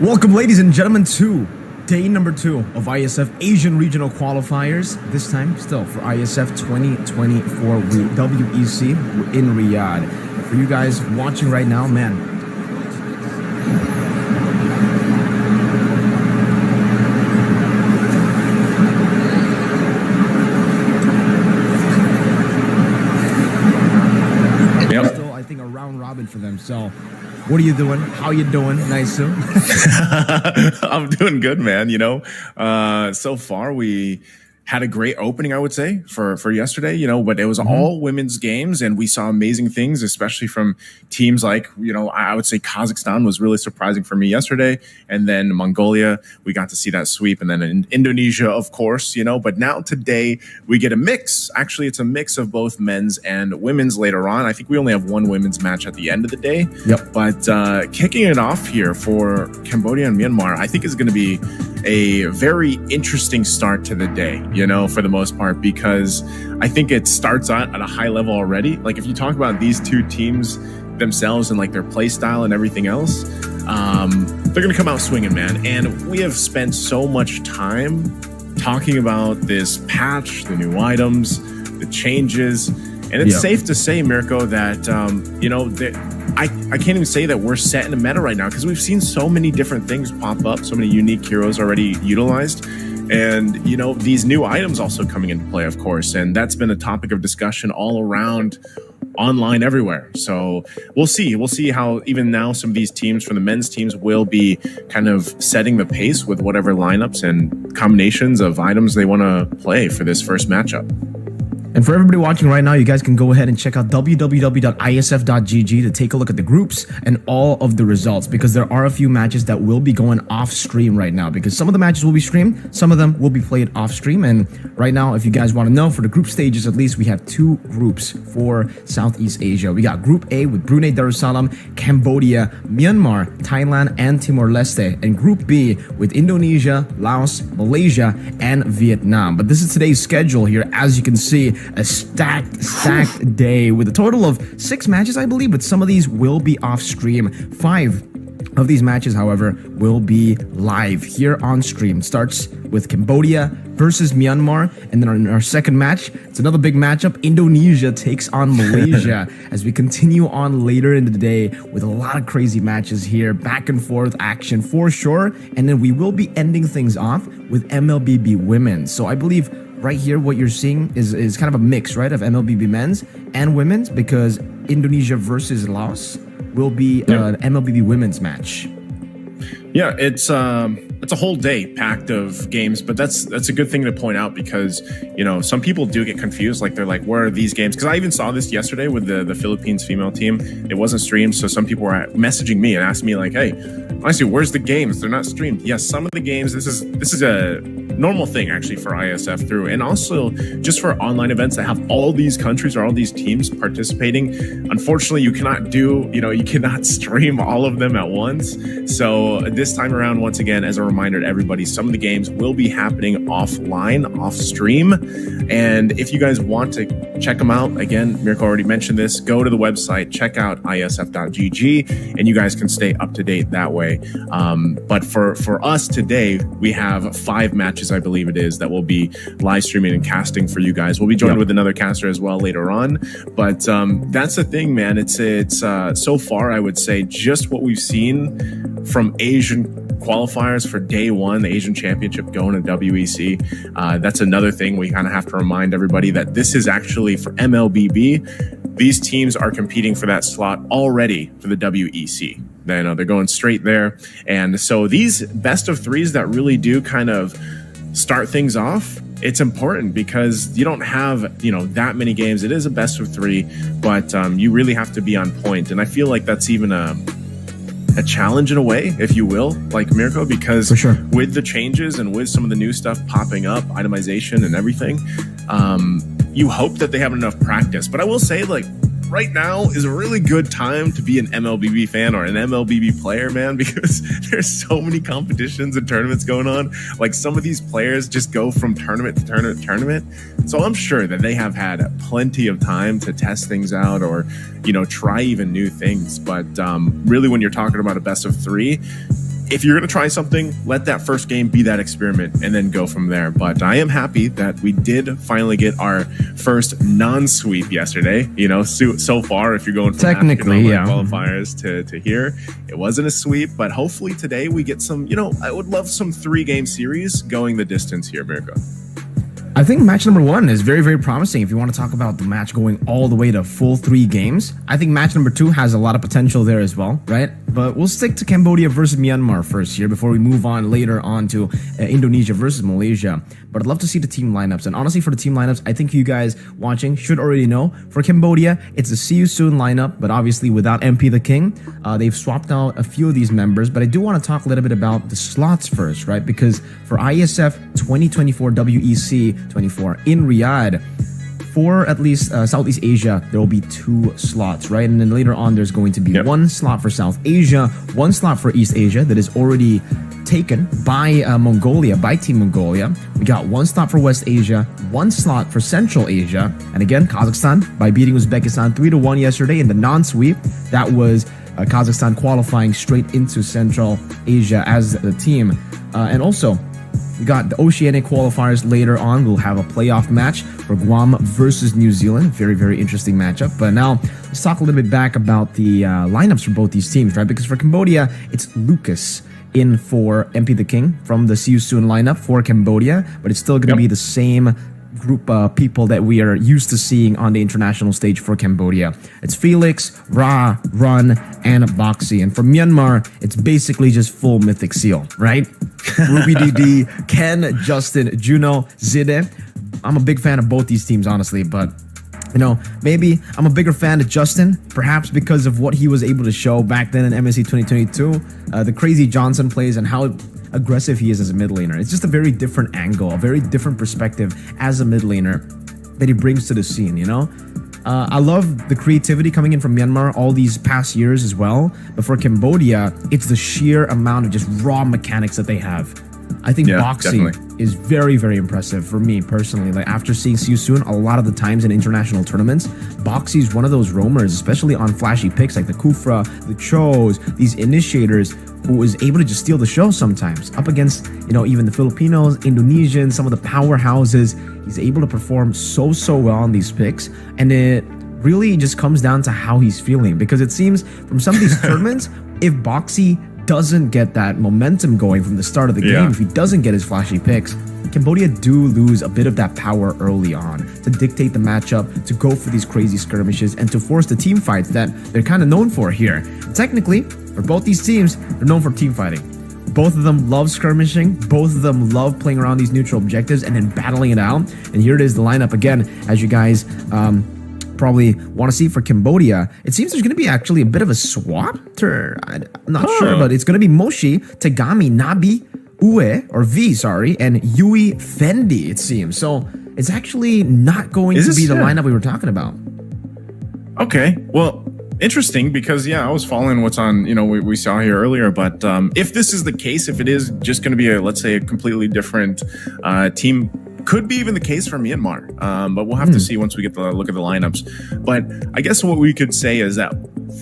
Welcome, ladies and gentlemen, to day number 2 of Iesf Asian Regional Qualifiers. This time, still for Iesf 2024 WEC in Riyadh. For you guys watching right now, man, still, I think, a round robin for them. So, what are you doing? How you doing? Nice too. I'm doing good, man. So far we had a great opening, I would say, for yesterday, but it was all women's games and we saw amazing things, especially from teams like, I would say Kazakhstan was really surprising for me yesterday. And then Mongolia, we got to see that sweep. And then in Indonesia, of course, but now today we get a mix. Actually, it's a mix of both men's and women's later on. I think we only have one women's match at the end of the day. Yep. But kicking it off here for Cambodia and Myanmar, I think is going to be a very interesting start to the day, for the most part, because I think it starts at a high level already. Like if you talk about these two teams themselves and like their play style and everything else, they're going to come out swinging, man. And we have spent so much time talking about this patch, the new items, the changes. And it's safe to say, Mirko, that, I can't even say that we're set in a meta right now because we've seen so many different things pop up, so many unique heroes already utilized. And, these new items also coming into play, of course. And that's been a topic of discussion all around online everywhere. So we'll see. We'll see how even now some of these teams from the men's teams will be kind of setting the pace with whatever lineups and combinations of items they want to play for this first matchup. And for everybody watching right now, you guys can go ahead and check out www.iesf.gg to take a look at the groups and all of the results, because there are a few matches that will be going off stream right now, because some of the matches will be streamed, some of them will be played off stream. And right now, if you guys want to know, for the group stages at least, we have 2 groups for Southeast Asia. We got Group A with Brunei Darussalam, Cambodia, Myanmar, Thailand, and Timor-Leste, and Group B with Indonesia, Laos, Malaysia, and Vietnam. But this is today's schedule here. As you can see, a stacked day with a total of 6 matches, I believe, but some of these will be off stream. 5 of these matches, however, will be live here on stream. Starts with Cambodia versus Myanmar, and then in our second match, it's another big matchup. Indonesia takes on Malaysia as we continue on later in the day with a lot of crazy matches here, back and forth action for sure. And then we will be ending things off with Mlbb women. So I believe right here, what you're seeing is kind of a mix, right, of Mlbb men's and women's, because Indonesia versus Laos will be an Mlbb women's match. Yeah, it's a whole day packed of games, but that's a good thing to point out because, some people do get confused. Like, they're like, where are these games? Because I even saw this yesterday with the Philippines female team. It wasn't streamed, so some people were messaging me and asking me like, hey, honestly, where's the games? They're not streamed. Yes, some of the games, this is a normal thing actually for ISF through, and also just for online events that have all these countries or all these teams participating. Unfortunately, you cannot stream all of them at once. So this time around, once again, as a reminder to everybody, some of the games will be happening offline, off stream. And if you guys want to check them out, again, Mirko already mentioned this, go to the website, check out iesf.gg, and you guys can stay up to date that way. But for us today, we have 5 matches, I believe it is, that will be live streaming and casting for you guys. We'll be joined with another caster as well later on. But that's the thing, man. It's so far, I would say, just what we've seen from Asian qualifiers for day 1, the Asian Championship going to WEC. That's another thing we kind of have to remind everybody that this is actually for Mlbb. These teams are competing for that slot already for the WEC. They're going straight there. And so these best of 3s that really do kind of start things off, it's important because you don't have, that many games. It is a best of 3, but you really have to be on point. And I feel like that's even a challenge in a way, if you will, like Mirko, because with the changes and with some of the new stuff popping up, itemization and everything, you hope that they have enough practice. But I will say, like, right now is a really good time to be an Mlbb fan or an Mlbb player, man, because there's so many competitions and tournaments going on. Like, some of these players just go from tournament to tournament to tournament. So I'm sure that they have had plenty of time to test things out or, try even new things. But really, when you're talking about a best of 3, if you're going to try something, let that first game be that experiment and then go from there. But I am happy that we did finally get our first non-sweep yesterday. You know, so far, if you're going from technically, qualifiers to here, it wasn't a sweep. But hopefully today we get some, you know, I would love some 3-game series going the distance here, Mirko. I think match number 1 is very, very promising. If you want to talk about the match going all the way to full 3 games, I think match number 2 has a lot of potential there as well, right? But we'll stick to Cambodia versus Myanmar first here before we move on later on to Indonesia versus Malaysia. But I'd love to see the team lineups. And honestly, for the team lineups, I think you guys watching should already know. For Cambodia, it's a see you soon lineup, but obviously without MP the King. They've swapped out a few of these members, but I do want to talk a little bit about the slots first, right? Because for Iesf 2024 WEC 24 in Riyadh, for at least Southeast Asia, there will be 2 slots, right? And then later on, there's going to be 1 slot for South Asia, 1 slot for East Asia that is already taken by Mongolia, by Team Mongolia. We got 1 slot for West Asia, 1 slot for Central Asia, and again, Kazakhstan by beating Uzbekistan 3-1 yesterday in the non-sweep. That was Kazakhstan qualifying straight into Central Asia as the team. And also, we got the Oceanic qualifiers later on. We'll have a playoff match for Guam versus New Zealand. Very, very interesting matchup. But now let's talk a little bit back about the lineups for both these teams, right? Because for Cambodia, it's Lucas in for MP the King from the See You Soon lineup for Cambodia, but it's still going to be the same group of people that we are used to seeing on the international stage for Cambodia. It's Felix, Ra, Run, and Boxy. And for Myanmar, it's basically just full Mythic Seal, right? Ruby DD, Ken, Justin, Juno, Zide. I'm a big fan of both these teams, honestly, but you know, maybe I'm a bigger fan of Justin, perhaps because of what he was able to show back then in MSC 2022, the crazy Johnson plays and how aggressive he is as a mid laner. It's just a very different angle, a very different perspective as a mid laner that he brings to the scene, you know? I love the creativity coming in from Myanmar all these past years as well, but for Cambodia, it's the sheer amount of just raw mechanics that they have. I think Boxy is very, very impressive for me personally. Like after seeing See You Soon a lot of the times in international tournaments, Boxy is one of those roamers, especially on flashy picks like the Kufra, the Chos, these initiators, who is able to just steal the show sometimes up against, you know, even the Filipinos, Indonesians, some of the powerhouses. He's able to perform so well on these picks, and it really just comes down to how he's feeling, because it seems from some of these tournaments, if Boxy doesn't get that momentum going from the start of the game, if he doesn't get his flashy picks, Cambodia do lose a bit of that power early on to dictate the matchup, to go for these crazy skirmishes, and to force the team fights that they're kind of known for here. Technically, for both these teams, they're known for team fighting. Both of them love skirmishing. Both of them love playing around these neutral objectives and then battling it out. And here it is, the lineup again, as you guys probably want to see for Cambodia. It seems there's going to be actually a bit of a swap. I'm not sure, but it's going to be Moshi, Tegami, Nabi, Ue, or V, sorry, and Yui Fendi, it seems. So it's actually not going to be the lineup we were talking about. Okay, well, interesting, because I was following what's on, we saw here earlier, but if this is the case, if it is just going to be let's say a completely different team, could be even the case for Myanmar, but we'll have to see once we get the look at the lineups. But I guess what we could say is that,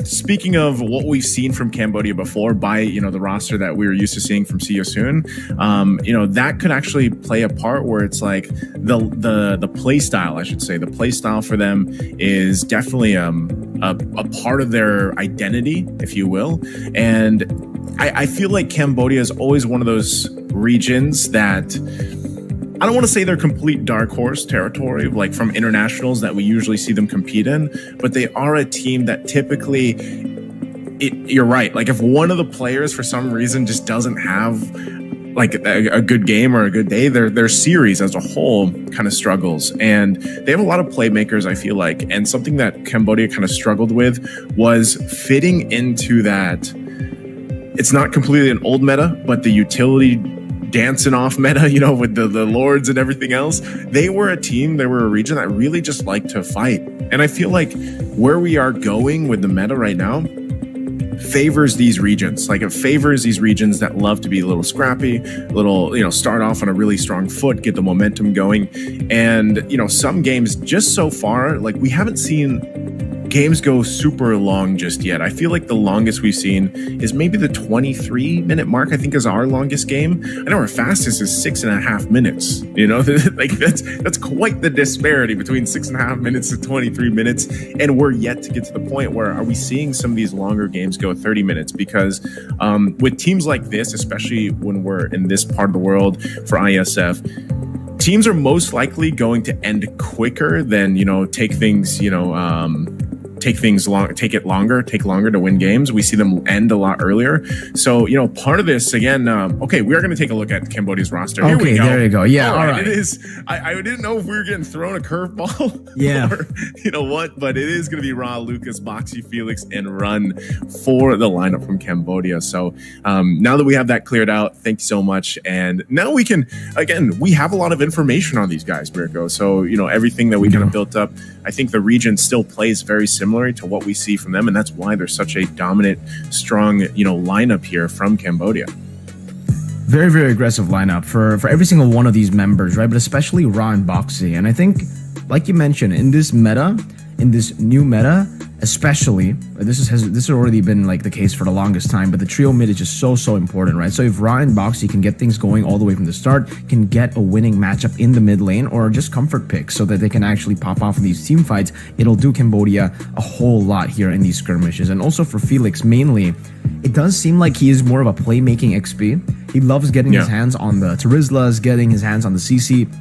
speaking of what we've seen from Cambodia before, by the roster that we were used to seeing from See You Soon, that could actually play a part where it's like the play style, I should say, the play style for them is definitely a part of their identity, if you will. And I feel like Cambodia is always one of those regions that, I don't want to say they're complete dark horse territory, like from internationals that we usually see them compete in, but they are a team that typically, you're right, like if one of the players for some reason just doesn't have like a good game or a good day, their series as a whole kind of struggles. And they have a lot of playmakers, I feel like, and something that Cambodia kind of struggled with was fitting into that. It's not completely an old meta, but the utility dancing off meta, with the lords and everything else. They were a team, they were a region that really just liked to fight. And I feel like where we are going with the meta right now favors these regions. Like it favors these regions that love to be a little scrappy, start off on a really strong foot, get the momentum going. And, some games just so far, like we haven't seen games go super long just yet. I feel like the longest we've seen is maybe the 23-minute mark, I think, is our longest game. I know our fastest is 6.5 minutes. Like that's quite the disparity between 6.5 minutes to 23 minutes. And we're yet to get to the point where are we seeing some of these longer games go 30 minutes? Because with teams like this, especially when we're in this part of the world for ISF, teams are most likely going to end quicker than, take longer to win games. We see them end a lot earlier. So, part of this, again, okay, we are going to take a look at Cambodia's roster. Here we go. There you go. Yeah, all right. It is. I didn't know if we were getting thrown a curveball. Yeah. Or, but it is going to be Ra, Lucas, Boxy, Felix, and Run for the lineup from Cambodia. So now that we have that cleared out, thank you so much. And now we can, again, we have a lot of information on these guys, Mirko. So, everything that we kind of built up, I think the region still plays very similar to what we see from them, and that's why they're such a dominant, strong, lineup here from Cambodia. Very, very aggressive lineup for every single one of these members, right? But especially Ra and Boxy. And I think, like you mentioned, in this new meta, especially, this has already been like the case for the longest time, but the trio mid is just so important, right? So if Ra and Boxy can get things going all the way from the start, can get a winning matchup in the mid lane or just comfort picks so that they can actually pop off in these team fights, it'll do Cambodia a whole lot here in these skirmishes. And also for Felix mainly, it does seem like he is more of a playmaking XP. He loves getting his hands on the Terizlas, getting his hands on the CC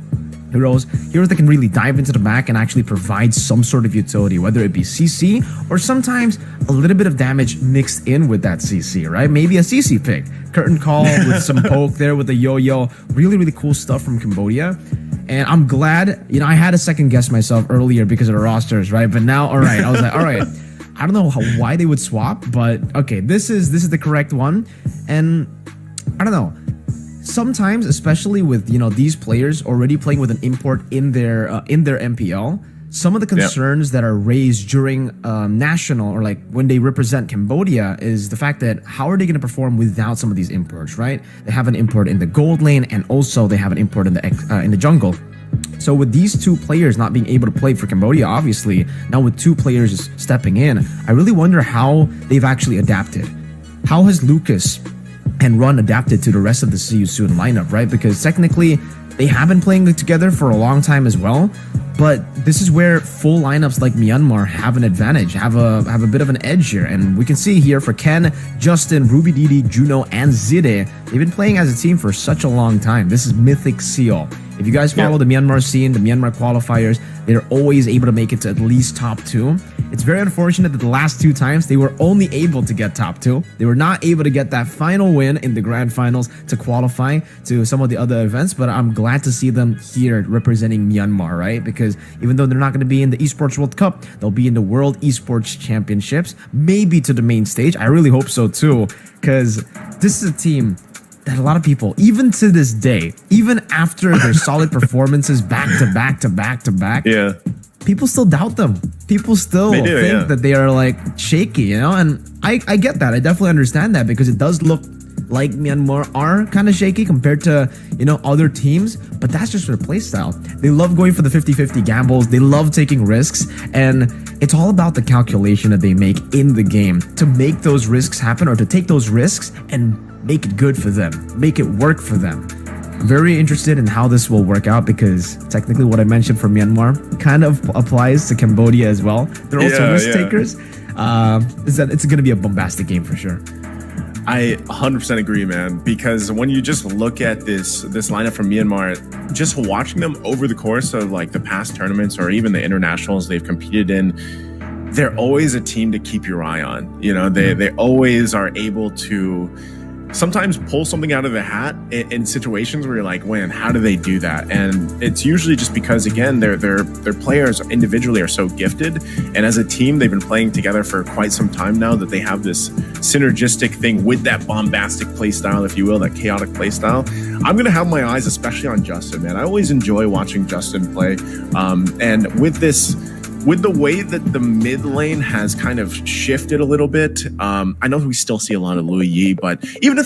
heroes that can really dive into the back and actually provide some sort of utility, whether it be CC or sometimes a little bit of damage mixed in with that CC, right? Maybe a CC pick, curtain call with some poke there with the yo-yo. Really cool stuff from Cambodia. And I'm glad, I had a second guess myself earlier because of the rosters, right? But now, all right, I was like, all right, I don't know why they would swap, but okay, this is the correct one. And I don't know. Sometimes, especially with these players already playing with an import in their MPL, some of the concerns that are raised during national or like when they represent Cambodia is the fact that how are they going to perform without some of these imports, right? They have an import in the gold lane and also they have an import in the jungle. So with these two players not being able to play for Cambodia, obviously, now with two players stepping in, I really wonder how they've actually adapted. How has Lucas and Run adapted to the rest of the See You Soon lineup, right? Because technically, they have been playing together for a long time as well, but this is where full lineups like Myanmar have an advantage, have a bit of an edge here. And we can see here for Ken, Justin, Ruby Didi, Juno, and Zide, they've been playing as a team for such a long time. This is Mythic Seal. If you guys follow the Myanmar scene, the Myanmar qualifiers, they're always able to make it to at least top 2. It's very unfortunate that the last 2 times they were only able to get top 2. They were not able to get that final win in the grand finals to qualify to some of the other events, but I'm glad to see them here representing Myanmar, right? Because even though they're not going to be in the Esports World Cup, they'll be in the World Esports Championships, maybe to the main stage. I really hope so too, because this is a team that a lot of people, even to this day, even after their solid performances back to back, people still doubt them. People still think that they are like shaky, and I get that. I definitely understand that because it does look like Myanmar are kind of shaky compared to, other teams, but that's just their playstyle. They love going for the 50-50 gambles. They love taking risks, and it's all about the calculation that they make in the game to make those risks happen or to take those risks and make it good for them, make it work for them. I'm very interested in how this will work out because technically what I mentioned for Myanmar kind of applies to Cambodia as well. They're also risk takers. Is that it's going to be a bombastic game for sure. I 100% agree, man, because when you just look at this lineup from Myanmar, just watching them over the course of like the past tournaments or even the internationals they've competed in, they're always a team to keep your eye on. They always are able to sometimes pull something out of the hat in situations where you're like, man, how do they do that? And it's usually just because, again, their players individually are so gifted, and as a team they've been playing together for quite some time now that they have this synergistic thing with that bombastic play style, if you will, that chaotic play style. I'm gonna have my eyes especially on Justin, man. I always enjoy watching Justin play, and with this with the way that the mid lane has kind of shifted a little bit, I know we still see a lot of Louis Yi, but even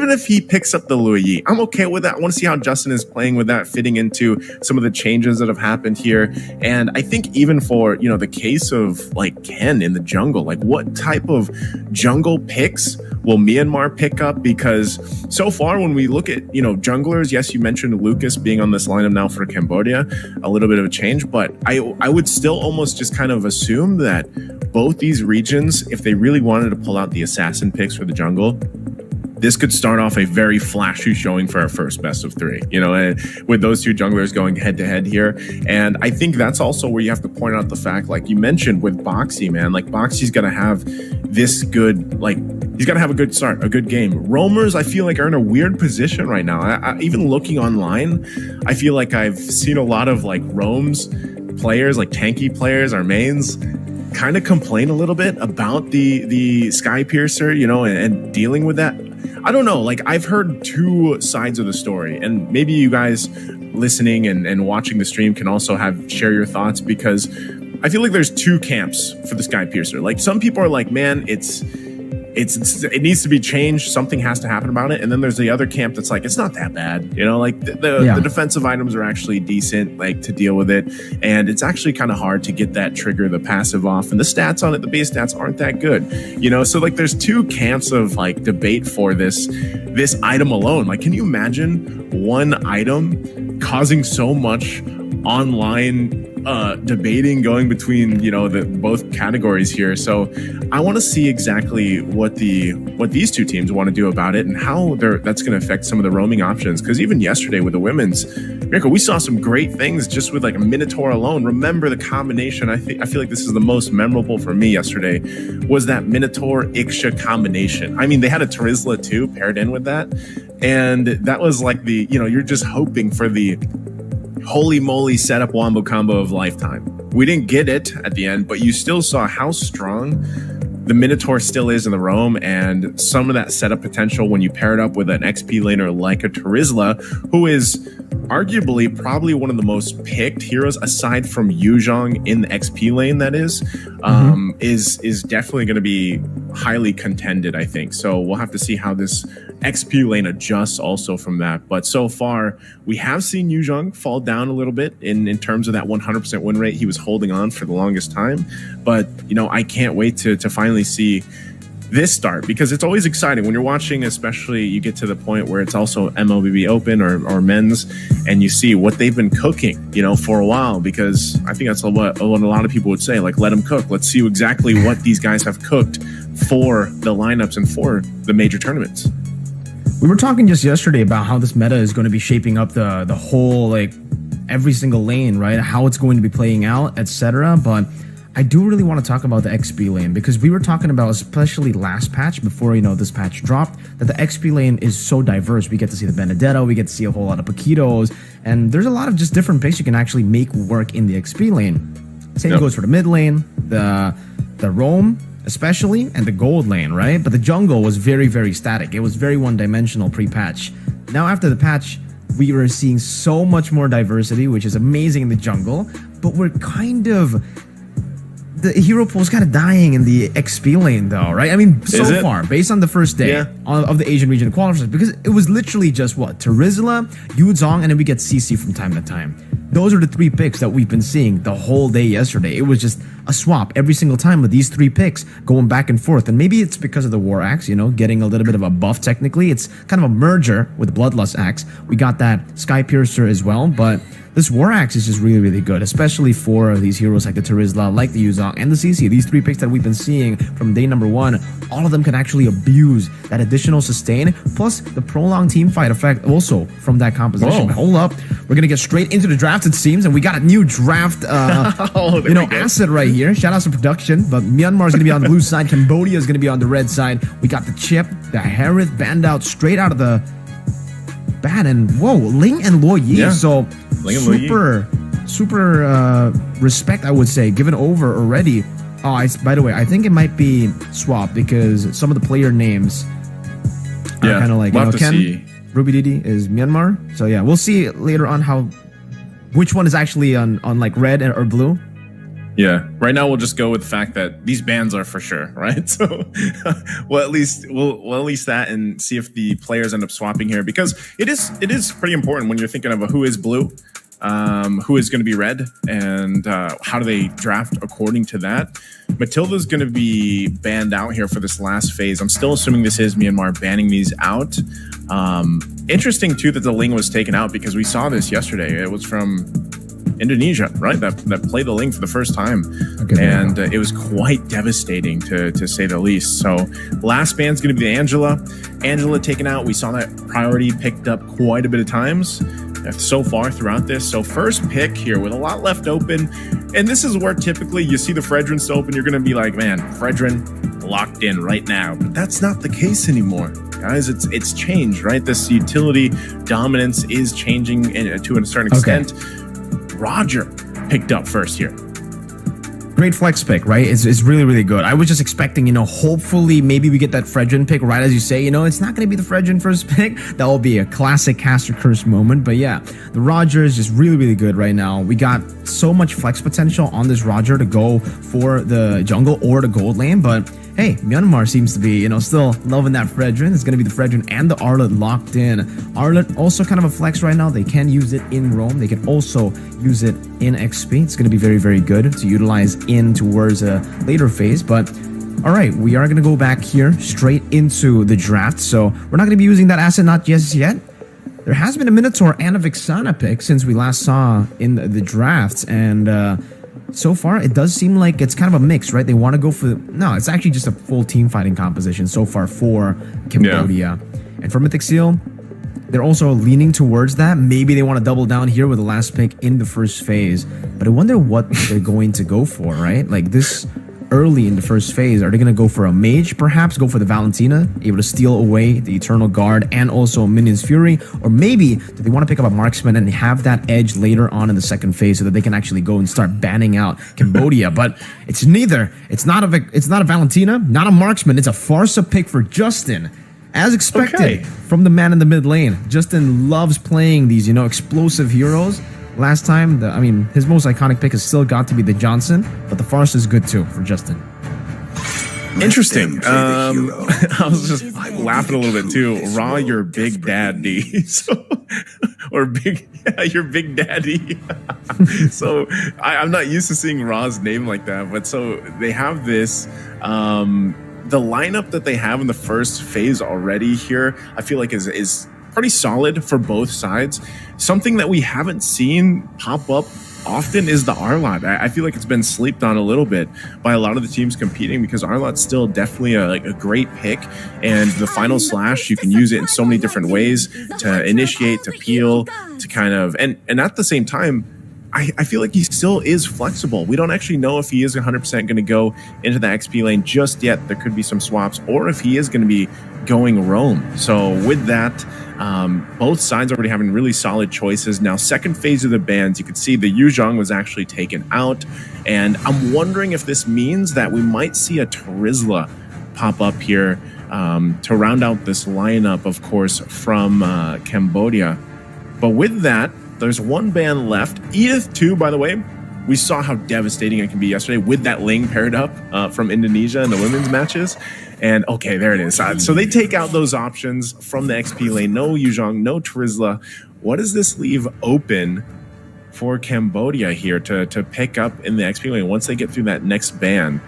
if he picks up the Louis Yi, I'm okay with that. I want to see how Justin is playing with that, fitting into some of the changes that have happened here. And I think even for, the case of like Ken in the jungle, like what type of jungle picks will Myanmar pick up? Because so far when we look at, junglers, yes, you mentioned Lucas being on this lineup now for Cambodia, a little bit of a change, but I would still almost just kind of assume that both these regions, if they really wanted to pull out the assassin picks for the jungle, this could start off a very flashy showing for our first best of three, with those two junglers going head to head here. And I think that's also where you have to point out the fact, like you mentioned with Boxy, man, like Boxy's going to have this good, like he's got to have a good start, a good game. Roamers, I feel like, are in a weird position right now. I even looking online, I feel like I've seen a lot of like roams players, like tanky players, our mains, kind of complain a little bit about the Sky Piercer, and dealing with that. I don't know, like I've heard two sides of the story, and maybe you guys listening and watching the stream can also share your thoughts, because I feel like there's two camps for the Sky Piercer. Like some people are like, man, it needs to be changed. Something has to happen about it. And then there's the other camp that's like, it's not that bad. Like the defensive items are actually decent, like to deal with it. And it's actually kind of hard to get that trigger, the passive off, and the stats on it, the base stats aren't that good. So like there's two camps of like debate for this item alone. Like, can you imagine one item causing so much online debating going between the both categories here? So I want to see exactly what these two teams want to do about it, and how that's going to affect some of the roaming options. Because even yesterday with the women's, Mirko, we saw some great things just with like a Minotaur alone. Remember the combination? I feel like this is the most memorable for me yesterday, was that Minotaur Iksha combination. I mean, they had a Terizla too paired in with that, and that was like you're just hoping for the holy moly setup wombo combo of lifetime. We didn't get it at the end, but you still saw how strong the Minotaur still is in the roam, and some of that setup potential when you pair it up with an XP laner like a Terizla, who is arguably probably one of the most picked heroes aside from Yuzhong in the XP lane, that is definitely going to be highly contended, I think. So we'll have to see how this XP lane adjusts also from that. But so far, we have seen Yuzhong fall down a little bit in terms of that 100% win rate he was holding on for the longest time. But, I can't wait to finally see this start, because it's always exciting when you're watching, especially you get to the point where it's also Mlbb Open or men's, and you see what they've been cooking, for a while, because I think that's what a lot of people would say, like, let them cook. Let's see exactly what these guys have cooked for the lineups and for the major tournaments. We were talking just yesterday about how this meta is going to be shaping up the whole, like, every single lane, right? How it's going to be playing out, etc. But I do really want to talk about the XP lane, because we were talking about, especially last patch, before this patch dropped, that the XP lane is so diverse. We get to see the Benedetto, we get to see a whole lot of Paquitos, and there's a lot of just different picks you can actually make work in the XP lane. Same goes for the mid lane, the roam, especially, and the gold lane, right? But the jungle was very, very static. It was very one-dimensional pre-patch. Now after the patch, we were seeing so much more diversity, which is amazing in the jungle, but we're kind of... The hero pool is kind of dying in the XP lane, though, right? I mean, so far, based on the first day of the Asian region qualifiers, because it was literally just what? Terizla, Yuzhong, and then we get CC from time to time. Those are the three picks that we've been seeing the whole day yesterday. It was just a swap every single time with these three picks going back and forth. And maybe it's because of the War Axe, getting a little bit of a buff technically. It's kind of a merger with Bloodlust Axe. We got that Sky Piercer as well, but this War Axe is just really, really good, especially for these heroes like the Terizla, like the Yuzhong, and the CC. These three picks that we've been seeing from day number one, all of them can actually abuse that additional sustain, plus the prolonged team fight effect also from that composition. Hold up. We're going to get straight into the draft, it seems, and we got a new draft asset right here. Shout out to production, but Myanmar is going to be on the blue side. Cambodia is going to be on the red side. We got the Chip, the Harith banned out straight out of the bat, and Ling and Luo Yi. Yeah. So super respect, I would say, given over already. By the way, I think it might be swapped, because some of the player names are kind of like, Ken, Ruby Didi is Myanmar. So yeah, we'll see later on which one is actually on like red or blue. Yeah. Right now, we'll just go with the fact that these bans are for sure, right? So, well, at least that, and see if the players end up swapping here, because it is pretty important when you're thinking of a who is blue, who is going to be red, and how do they draft according to that. Matilda's going to be banned out here for this last phase. I'm still assuming this is Myanmar banning these out. Interesting too that the Ling was taken out, because we saw this yesterday. It was from Indonesia, right? That played the Ling for the first time. Okay, and it was quite devastating to say the least. So last ban's going to be the Angela taken out. We saw that priority picked up quite a bit of times so far throughout this. So first pick here with a lot left open, and this is where typically you see the Fredrin still open. You're going to be like, man, Fredrin locked in right now, but that's not the case anymore, guys. It's changed, right? This utility dominance is changing to a certain extent. Roger picked up first here. Great flex pick, right? It's really, really good. I was just expecting, hopefully maybe we get that Fredrin pick, right? As you say, it's not going to be the Fredrin first pick. That will be a classic Caster Curse moment. But yeah, the Roger is just really, really good right now. We got so much flex potential on this Roger to go for the jungle or the gold lane. But hey, Myanmar seems to be, still loving that Fredrin. It's going to be the Fredrin and the Arlet locked in. Arlet also kind of a flex right now. They can use it in Roam. They can also use it in XP. It's going to be very, very good to utilize in towards a later phase. But all right, we are going to go back here straight into the draft. So we're not going to be using that asset, not just yet. There has been a Minotaur and a Vixana pick since we last saw in the drafts. And so far, it does seem like it's kind of a mix, right? They want to go for... No, it's actually just a full team fighting composition so far for Cambodia. Yeah. And for Mythic Seal, they're also leaning towards that. Maybe they want to double down here with the last pick in the first phase. But I wonder what they're going to go for, right? Like this early in the first phase, are they going to go for a mage, perhaps? Go for the Valentina, able to steal away the Eternal Guard and also Minion's Fury? Or maybe do they want to pick up a marksman and have that edge later on in the second phase so that they can actually go and start banning out Cambodia? But it's neither. It's not a Valentina, not a marksman. It's a Farsa pick for Justin. As expected from the man in the mid lane. Justin loves playing these, explosive heroes. Last time, his most iconic pick has still got to be the Johnson, but the Farsa is good too for Justin. Interesting. I was just laughing a little bit too. Raw, your big daddy. Your big daddy. So I'm not used to seeing Raw's name like that, but so they have this. The lineup that they have in the first phase already here, I feel like is pretty solid for both sides. Something that we haven't seen pop up often is the Arlot. I feel like it's been slept on a little bit by a lot of the teams competing, because Arlot's still definitely a great pick, and the final slash, you can use it in so many different ways to initiate, to peel, to kind of, and at the same time, I feel like he still is flexible. We don't actually know if he is 100% going to go into the XP lane just yet. There could be some swaps, or if he is going to be going roam. So with that, both sides already having really solid choices. Now, second phase of the bans, you can see the Yuzhong was actually taken out. And I'm wondering if this means that we might see a Terizla pop up here to round out this lineup, of course, from Cambodia. But with that, there's one ban left. Iesf 2, by the way, we saw how devastating it can be yesterday with that Ling paired up from Indonesia in the women's matches. And okay, there it is. So they take out those options from the XP lane. No Yuzhong, no Terizla. What does this leave open for Cambodia here to pick up in the XP lane once they get through that next ban?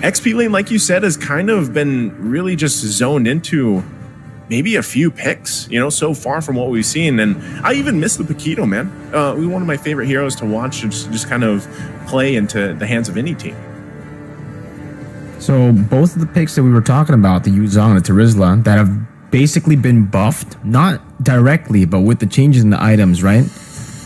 XP lane, like you said, has kind of been really just zoned into maybe a few picks, so far from what we've seen. And I even miss the Paquito, man. One of my favorite heroes to watch, just kind of play into the hands of any team. So both of the picks that we were talking about, the Yuzhong and the Terizla, that have basically been buffed, not directly, but with the changes in the items, right?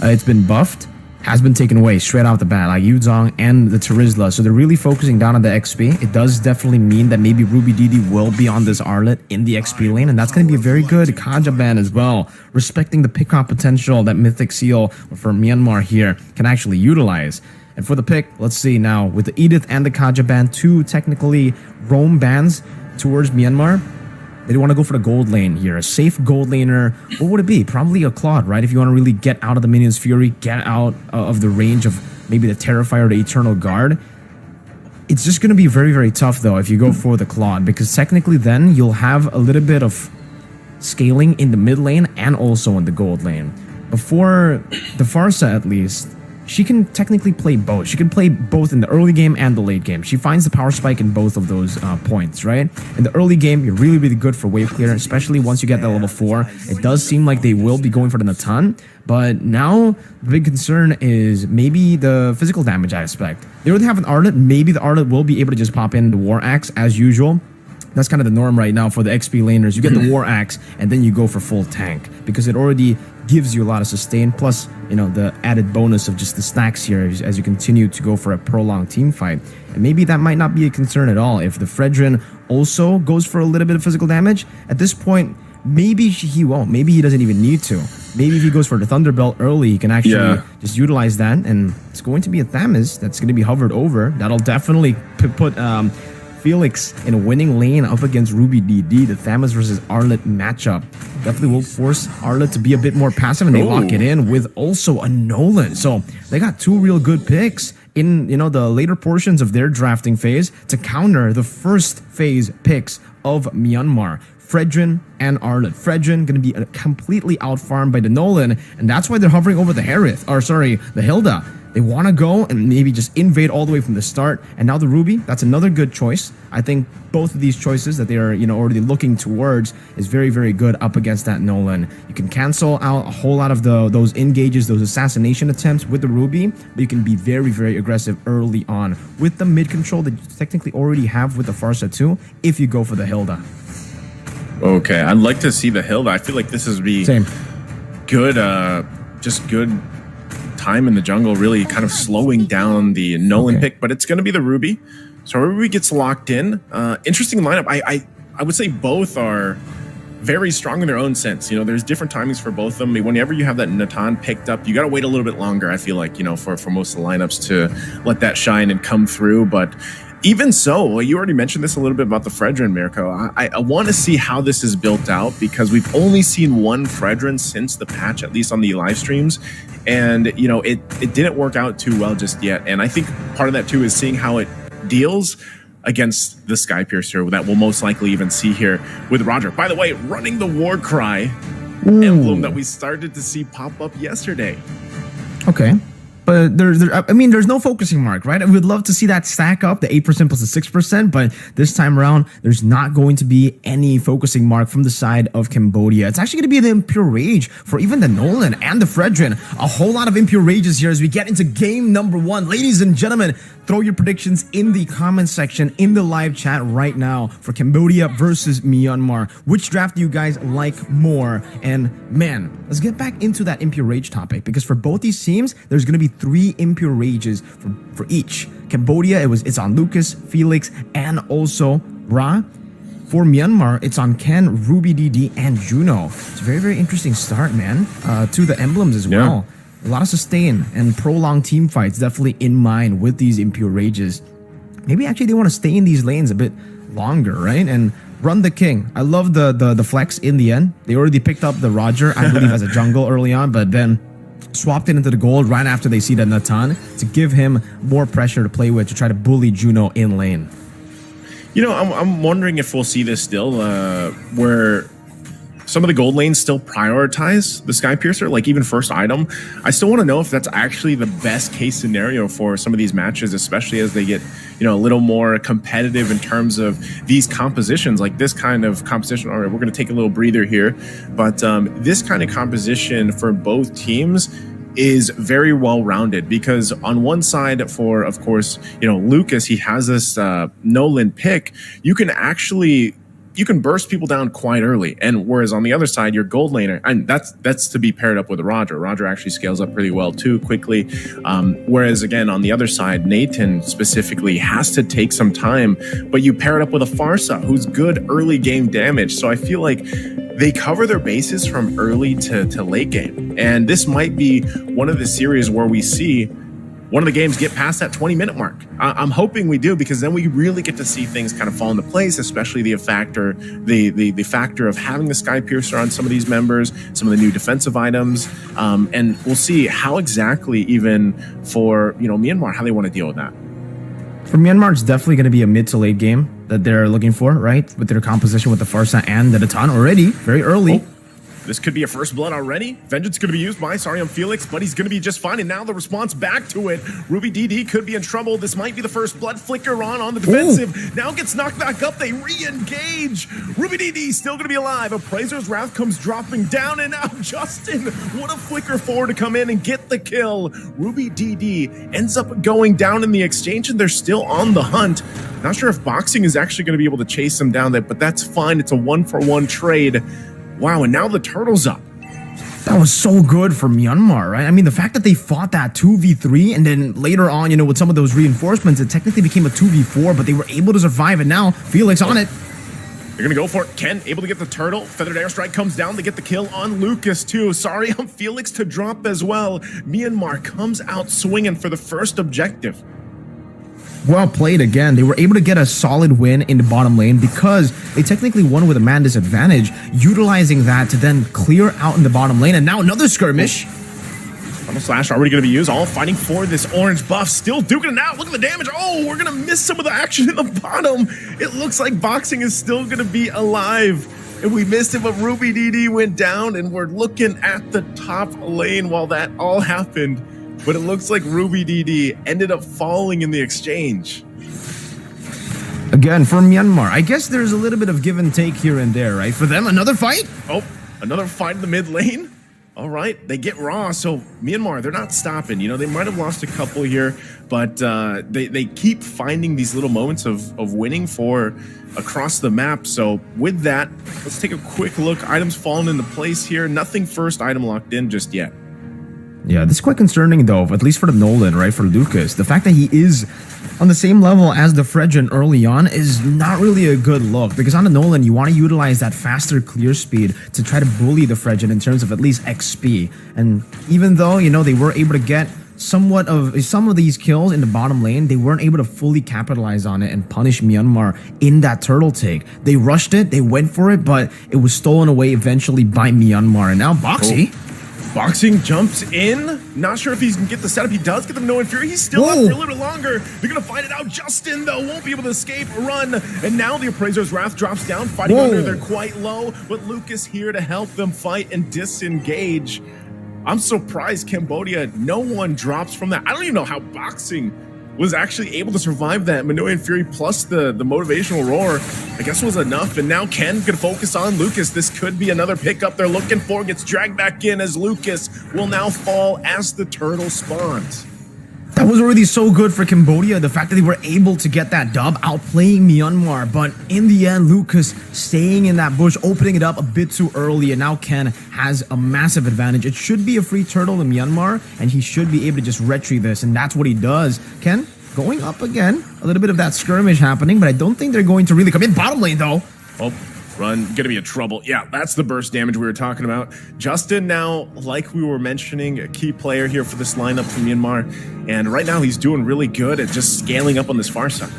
It's been buffed, has been taken away straight off the bat, like Yuzhong and the Terizla. So they're really focusing down on the XP. It does definitely mean that maybe Ruby Didi will be on this Arlet in the XP lane, and that's going to be a very good Kaja ban as well, respecting the pick-off potential that Mythic Seal for Myanmar here can actually utilize. And for the pick, let's see now, with the Edith and the Kaja ban, two technically roam bans towards Myanmar. They want to go for the gold lane here. A safe gold laner. What would it be? Probably a Claude, right? If you want to really get out of the Minion's Fury, get out of the range of maybe the Terrifier or the Eternal Guard. It's just going to be very, very tough, though, if you go for the Claude, because technically then you'll have a little bit of scaling in the mid lane and also in the gold lane. Before the Pharsa, at least, she can technically play both. She can play both in the early game and the late game. She finds the power spike in both of those points, right? In the early game, you're really, really good for wave clear, especially once you get that level 4. It does seem like they will be going for the Natan, but now the big concern is maybe the physical damage aspect. They already have an Arlet. Maybe the Arlet will be able to just pop in the War Axe as usual. That's kind of the norm right now for the XP laners. You get the War Axe, and then you go for full tank, because it already gives you a lot of sustain, plus, you know, the added bonus of just the stacks here as you continue to go for a prolonged team fight. And maybe that might not be a concern at all. If the Fredrin also goes for a little bit of physical damage, at this point, maybe he won't. Maybe he doesn't even need to. Maybe if he goes for the Thunderbelt early, he can actually just utilize that, and it's going to be a Thamus that's going to be hovered over. That'll definitely put Felix in a winning lane up against Ruby DD. The Thamus versus Arlet matchup definitely will force Arlet to be a bit more passive, and they lock it in with also a Nolan. So they got two real good picks in, you know, the later portions of their drafting phase to counter the first phase picks of Myanmar. Fredrin and Arlet. Fredrin going to be completely outfarmed by the Nolan, and that's why they're hovering over the the Hilda. They want to go and maybe just invade all the way from the start. And now the Ruby, that's another good choice. I think both of these choices that they are, you know, already looking towards is very, very good up against that Nolan. You can cancel out a whole lot of those engages, those assassination attempts with the Ruby, but you can be very, very aggressive early on with the mid control that you technically already have with the Pharsa too, if you go for the Hilda. Okay, I'd like to see the Hilda. I feel like this is good, just good time in the jungle, really kind of slowing down the Nolan pick, but it's going to be the Ruby. So Ruby gets locked in. Interesting lineup. I would say both are very strong in their own sense. You know, there's different timings for both of them. Whenever you have that Natan picked up, you got to wait a little bit longer, I feel like, you know, for most of the lineups to let that shine and come through. But even so, you already mentioned this a little bit about the Fredrin, Mirko. I want to see how this is built out, because we've only seen one Fredrin since the patch, at least on the live streams. And, you know, it didn't work out too well just yet. And I think part of that, too, is seeing how it deals against the Skypiercer that we'll most likely even see here with Roger. By the way, running the war cry emblem that we started to see pop up yesterday. Okay. But there's no focusing mark, right? We'd love to see that stack up, the 8% plus the 6%, but this time around, there's not going to be any focusing mark from the side of Cambodia. It's actually going to be the Impure Rage for even the Nolan and the Fredrin. A whole lot of Impure Rages here as we get into game number 1. Ladies and gentlemen, throw your predictions in the comment section in the live chat right now for Cambodia versus Myanmar. Which draft do you guys like more? And man, let's get back into that Impure Rage topic, because for both these teams, there's going to be 3 Impure Rages for each. Cambodia, it's on Lucas, Felix, and also Ra. For Myanmar, it's on Ken, Ruby DD, and Juno. It's a very, very interesting start, man, to the emblems as well. A lot of sustain and prolonged team fights definitely in mind with these Impure Rages. Maybe actually they want to stay in these lanes a bit longer, right? And run the King. I love the flex in the end. They already picked up the Roger, I believe, as a jungle early on, but then swapped it into the gold right after they see the Natan to give him more pressure to play with to try to bully Juno in lane. You know, I'm wondering if we'll see this still, where some of the gold lanes still prioritize the Skypiercer, like even first item. I still want to know if that's actually the best case scenario for some of these matches, especially as they get, you know, a little more competitive in terms of these compositions, like this kind of composition. All right, we're going to take a little breather here, but this kind of composition for both teams is very well-rounded, because on one side for, of course, you know, Lucas, he has this Nolan pick. You can burst people down quite early, and whereas on the other side, your gold laner, and that's to be paired up with a Roger. Roger actually scales up pretty well too quickly. Whereas again, on the other side, Nathan specifically has to take some time, but you pair it up with a Pharsa who's good early game damage. So I feel like they cover their bases from early to late game, and this might be one of the series where we see one of the games get past that 20-minute mark. I'm hoping we do, because then we really get to see things kind of fall into place, especially the factor of having the Sky Piercer on some of these members, some of the new defensive items, and we'll see how exactly, even for Myanmar, how they want to deal with that. For Myanmar, it's definitely going to be a mid to late game that they're looking for, right? With their composition with the Farsa and the Datan already, very early. Oh. This could be a first blood already. Vengeance going to be used by Sariam Felix, but he's going to be just fine. And now the response back to it. Ruby DD could be in trouble. This might be the first blood flicker on the defensive. Ooh. Now gets knocked back up. They re-engage. Ruby DD still going to be alive. Appraiser's Wrath comes dropping down, and now Justin, what a flicker forward to come in and get the kill. Ruby DD ends up going down in the exchange, and they're still on the hunt. Not sure if Boxing is actually going to be able to chase them down, but that's fine. It's a 1-for-1 trade. Wow, and now the turtle's up. That was so good for Myanmar, right? I mean, the fact that they fought that 2v3, and then later on, with some of those reinforcements, it technically became a 2v4, but they were able to survive, and now Felix on it. They're gonna go for it. Ken able to get the turtle. Feathered airstrike comes down. They get the kill on Lucas too. Sorry, I'm Felix to drop as well. Myanmar comes out swinging for the first objective. Well played again. They were able to get a solid win in the bottom lane because they technically won with a man disadvantage, utilizing that to then clear out in the bottom lane. And now another skirmish. Frontal Slash already going to be used, all fighting for this orange buff. Still duking it out. Look at the damage. Oh, we're going to miss some of the action in the bottom. It looks like Boxing is still going to be alive. And we missed it, but Ruby DD went down, and we're looking at the top lane while that all happened. But it looks like Ruby DD ended up falling in the exchange. Again, for Myanmar, I guess there's a little bit of give and take here and there, right? For them, another fight? Oh, another fight in the mid lane? All right, they get raw. So Myanmar, they're not stopping. They might have lost a couple here, but they keep finding these little moments of winning for across the map. So with that, let's take a quick look. Items falling into place here. Nothing first item locked in just yet. Yeah, this is quite concerning though, at least for the Nolan, right, for Lucas. The fact that he is on the same level as the Fredgen early on is not really a good look, because on the Nolan, you want to utilize that faster clear speed to try to bully the Fredgen in terms of at least XP. And even though, they were able to get somewhat of some of these kills in the bottom lane, they weren't able to fully capitalize on it and punish Myanmar in that turtle take. They rushed it, they went for it, but it was stolen away eventually by Myanmar. And now Boxy... Oh. Boxing jumps in. Not sure if he can get the setup. He does get the No Inferior. He's still up for a little bit longer. They're going to fight it out. Justin, though, won't be able to escape. Run. And now the Appraiser's Wrath drops down. Fighting under. They're quite low. But Lucas here to help them fight and disengage. I'm surprised Cambodia, no one drops from that. I don't even know how Boxing was actually able to survive that. Manoy Fury plus the motivational roar, I guess, was enough. And now Ken could focus on Lucas. This could be another pickup they're looking for. Gets dragged back in as Lucas will now fall as the turtle spawns. That was already so good for Cambodia, the fact that they were able to get that dub, outplaying Myanmar. But in the end, Lucas staying in that bush, opening it up a bit too early, and now Ken has a massive advantage. It should be a free turtle in Myanmar, and he should be able to just retry this, and that's what he does. Ken going up again, a little bit of that skirmish happening, but I don't think they're going to really come in. Bottom lane, though. Oh. Run, gonna be a trouble. Yeah, that's the burst damage we were talking about. Justin now, like we were mentioning, a key player here for this lineup from Myanmar. And right now he's doing really good at just scaling up on this far side.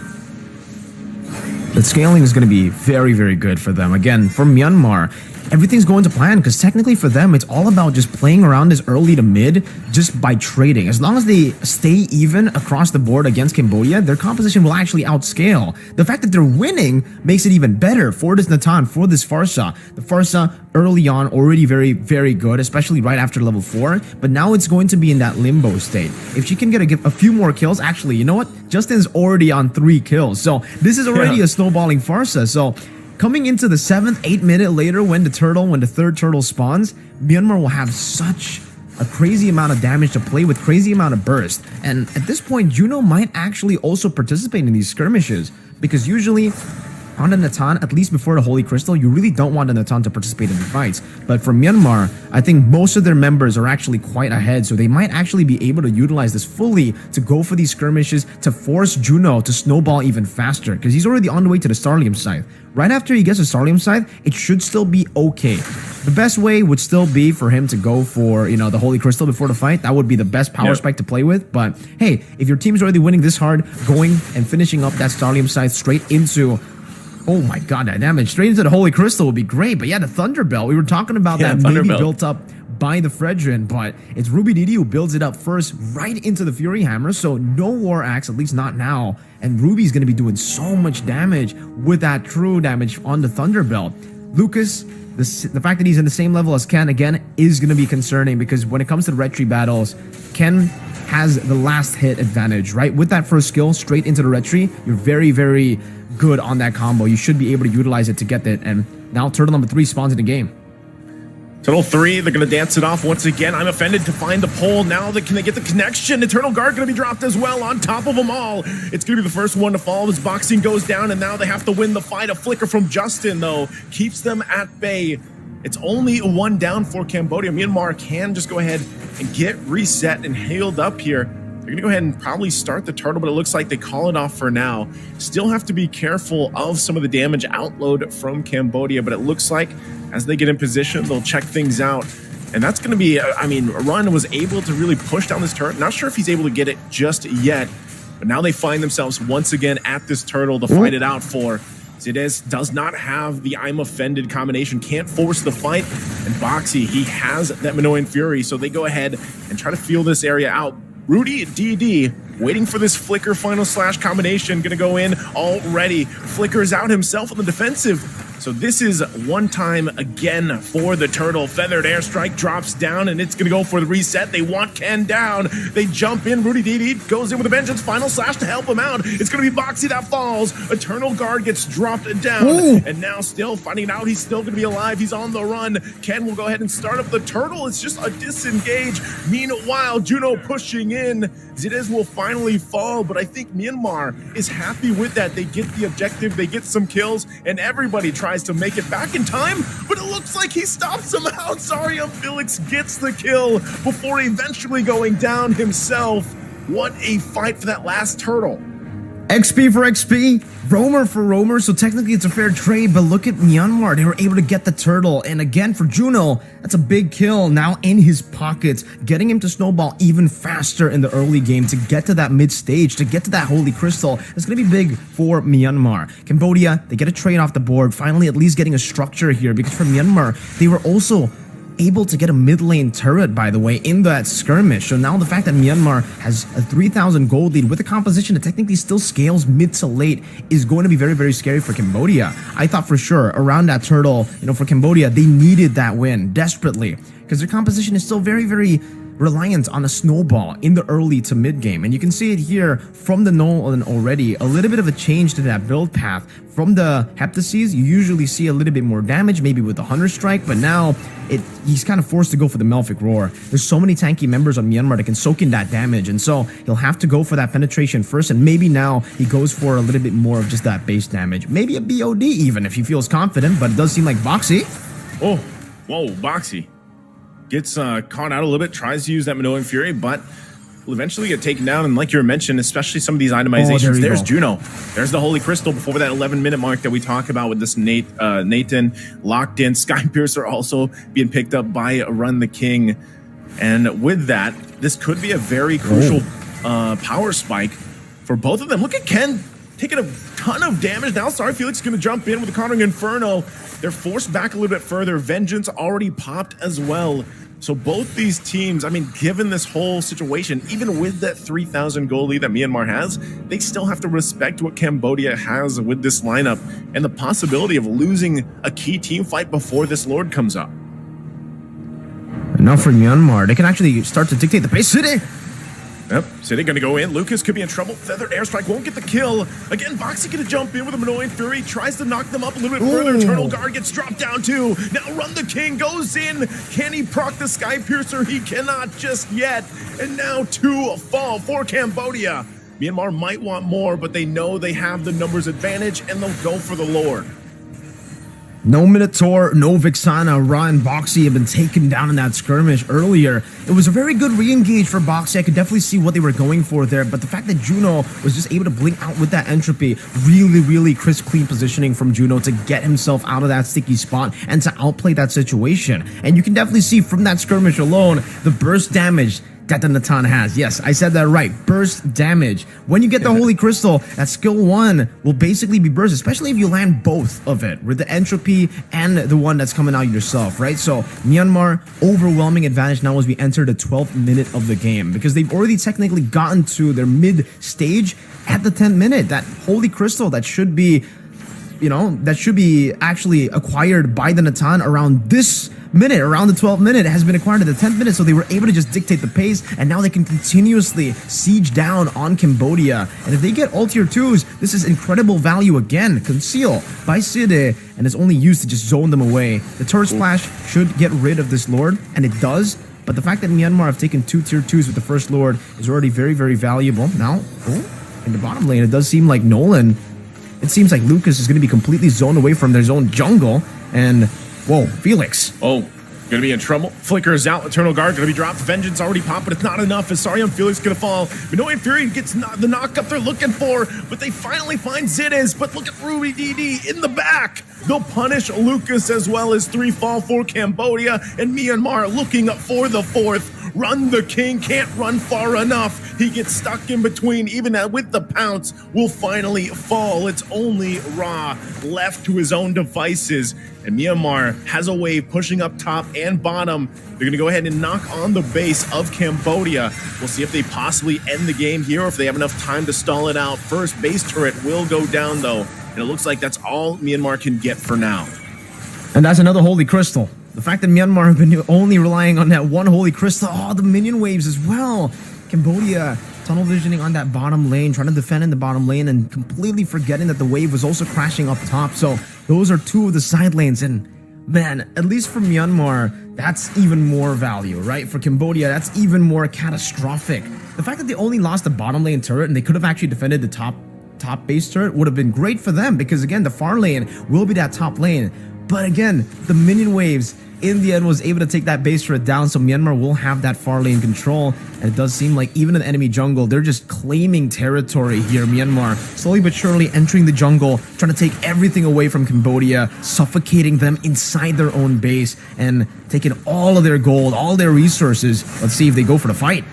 The scaling is going to be very, very good for them. Again, for Myanmar, everything's going to plan, because technically for them, it's all about just playing around this early to mid just by trading. As long as they stay even across the board against Cambodia, their composition will actually outscale. The fact that they're winning makes it even better for this Natan, for this Farsa. The Farsa early on already very, very good, especially right after level 4, but now it's going to be in that limbo state. If she can get a few more kills, actually, you know what? Justin's already on 3 kills, so this is already a snowballing Farsa. So coming into the 7th, 8 minute later, when the third turtle spawns, Myanmar will have such a crazy amount of damage to play with, crazy amount of burst. And at this point, Juno might actually also participate in these skirmishes, because usually on the Natan, at least before the Holy Crystal, you really don't want the Natan to participate in the fights. But for Myanmar, I think most of their members are actually quite ahead, so they might actually be able to utilize this fully to go for these skirmishes to force Juno to snowball even faster, because he's already on the way to the Starlium Scythe. Right after he gets a Starlium Scythe, it should still be okay. The best way would still be for him to go for, you know, the Holy Crystal before the fight. That would be the best power spike to play with. But hey, if your team's already winning this hard, going and finishing up that Starlium Scythe straight into, oh my god, that damage straight into the Holy Crystal would be great. But yeah, the Thunderbelt, we were talking about that maybe built up by the Fredrin, but it's Ruby Didi who builds it up first right into the Fury Hammer, so no War Axe, at least not now, and Ruby's going to be doing so much damage with that true damage on the Thunderbelt. Lucas, the fact that he's in the same level as Ken, again, is going to be concerning, because when it comes to the retry battles, Ken has the last hit advantage, right? With that first skill straight into the retry, you're very, very good on that combo. You should be able to utilize it to get it, and now turtle number 3 spawns in the game. Turtle 3, they're going to dance it off once again. I'm offended to find the pole. Now can they get the connection? Eternal Guard going to be dropped as well on top of them all. It's going to be the first one to fall as boxing goes down, and now they have to win the fight. A flicker from Justin, though, keeps them at bay. It's only a 1 down for Cambodia. Myanmar can just go ahead and get reset and healed up here. They're going to go ahead and probably start the turtle, but it looks like they call it off for now. Still have to be careful of some of the damage outload from Cambodia, but it looks like as they get in position, they'll check things out. And that's going to be, I mean, Run was able to really push down this turret. Not sure if he's able to get it just yet, but now they find themselves once again at this turtle to fight it out for. Zides does not have the I'm offended combination, can't force the fight, and Boxy, he has that Minoan Fury, so they go ahead and try to feel this area out. Rudy DD waiting for this flicker final slash combination, gonna go in already. Flickers out himself on the defensive. So this is one time again for the turtle. Feathered airstrike drops down, and it's gonna go for the reset. They want Ken down. They jump in. Rudy DD goes in with a vengeance. Final slash to help him out. It's gonna be Boxy that falls. Eternal Guard gets dropped down. Ooh. And now still finding out he's still gonna be alive. He's on the run. Ken will go ahead and start up the turtle. It's just a disengage. Meanwhile, Juno pushing in. Zides will finally fall, but I think Myanmar is happy with that. They get the objective, they get some kills, and everybody tries to make it back in time, but it looks like he stops him out. Zaria Felix gets the kill before eventually going down himself. What a fight for that last turtle. XP for XP, Roamer for Roamer, so technically it's a fair trade, but look at Myanmar, they were able to get the turtle, and again for Juno, that's a big kill now in his pockets, getting him to snowball even faster in the early game to get to that mid stage, to get to that Holy Crystal. It's going to be big for Myanmar. Cambodia, they get a trade off the board, finally at least getting a structure here, because for Myanmar, they were also able to get a mid lane turret, by the way, in that skirmish. So now the fact that Myanmar has a 3,000 gold lead with a composition that technically still scales mid to late is going to be very, very scary for Cambodia. I thought for sure around that turtle, you know, for Cambodia, they needed that win desperately, because their composition is still very, very reliant on a snowball in the early to mid game, and you can see it here from the Nolan already. A little bit of a change to that build path. From the Heptases, you usually see a little bit more damage, maybe with the Hunter Strike, but now he's kind of forced to go for the Melfic Roar. There's so many tanky members on Myanmar that can soak in that damage, and so he'll have to go for that penetration first, and maybe now he goes for a little bit more of just that base damage. Maybe a BOD even if he feels confident, but it does seem like Boxy. Oh, whoa, Boxy gets caught out a little bit, tries to use that Minoan Fury, but will eventually get taken down. And like you were mentioning, especially some of these itemizations, there's Juno. There's the Holy Crystal before that 11-minute mark that we talk about with this Nathan locked in. Sky Piercer also being picked up by Run the King. And with that, this could be a very crucial power spike for both of them. Look at Ken taking a ton of damage. Now Sorry Felix is going to jump in with the Conquering Inferno. They're forced back a little bit further. Vengeance already popped as well. So both these teams, I mean, given this whole situation, even with that 3,000 goal lead that Myanmar has, they still have to respect what Cambodia has with this lineup and the possibility of losing a key team fight before this Lord comes up. Now for Myanmar, they can actually start to dictate the pace. City! Yep, City gonna go in. Lucas could be in trouble. Feathered airstrike won't get the kill. Again, Boxy gonna jump in with a Minoan Fury. Tries to knock them up a little bit further. Eternal Guard gets dropped down too. Now Run the King goes in. Can he proc the Sky Piercer? He cannot just yet. And now 2 fall for Cambodia. Myanmar might want more, but they know they have the numbers advantage, and they'll go for the Lord. No Minotaur, no Vixana, Ra and Boxy have been taken down in that skirmish earlier. It was a very good re-engage for Boxy. I could definitely see what they were going for there, but the fact that Juno was just able to blink out with that entropy, really crisp, clean positioning from Juno to get himself out of that sticky spot and to outplay that situation. And you can definitely see from that skirmish alone, the burst damage that the Natan has. Yes, I said that right. Burst damage. When you get the Holy Crystal, that skill 1 will basically be burst, especially if you land both of it, with the entropy and the one that's coming out yourself, right? So Myanmar, overwhelming advantage now as we enter the 12th minute of the game, because they've already technically gotten to their mid stage at the 10th minute. That Holy Crystal that should be, that should be actually acquired by the Natan around this minute, around the 12th minute, has been acquired at the 10th minute, so they were able to just dictate the pace, and now they can continuously siege down on Cambodia. And if they get all tier 2s, this is incredible value again. Conceal by Side, and it's only used to just zone them away. The turret splash should get rid of this Lord, and it does, but the fact that Myanmar have taken 2 tier 2s with the first Lord is already very valuable. Now, in the bottom lane, it does seem like Nolan, it seems like Lucas is going to be completely zoned away from their zone jungle, and whoa, Felix. Oh, gonna be in trouble. Flicker is out. Eternal Guard gonna be dropped. Vengeance already popped, but it's not enough. As Sarion Felix gonna fall. Minoan Fury gets the knock up they're looking for, but they finally find Zidiz. But look at Ruby DD in the back. They'll punish Lucas as well as 3 fall for Cambodia, and Myanmar looking up for the 4th. Run the king, can't run far enough. He gets stuck in between, even with the pounce, will finally fall. It's only Ra left to his own devices, and Myanmar has a wave pushing up top and bottom. They're gonna go ahead and knock on the base of Cambodia. We'll see if they possibly end the game here or if they have enough time to stall it out. First base turret will go down though, and it looks like that's all Myanmar can get for now. And that's another Holy Crystal. The fact that Myanmar have been only relying on that one Holy Crystal, the minion waves as well. Cambodia tunnel visioning on that bottom lane, trying to defend in the bottom lane and completely forgetting that the wave was also crashing up top. So those are 2 of the side lanes, and man, at least for Myanmar, that's even more value, right? For Cambodia, that's even more catastrophic. The fact that they only lost the bottom lane turret and they could have actually defended the top base turret would have been great for them, because again, the far lane will be that top lane. But again, the minion waves in the end was able to take that base turret down, so Myanmar will have that far lane control. And it does seem like even in the enemy jungle, they're just claiming territory here. Myanmar slowly but surely entering the jungle, trying to take everything away from Cambodia, suffocating them inside their own base and taking all of their gold, all their resources. Let's see if they go for the fight.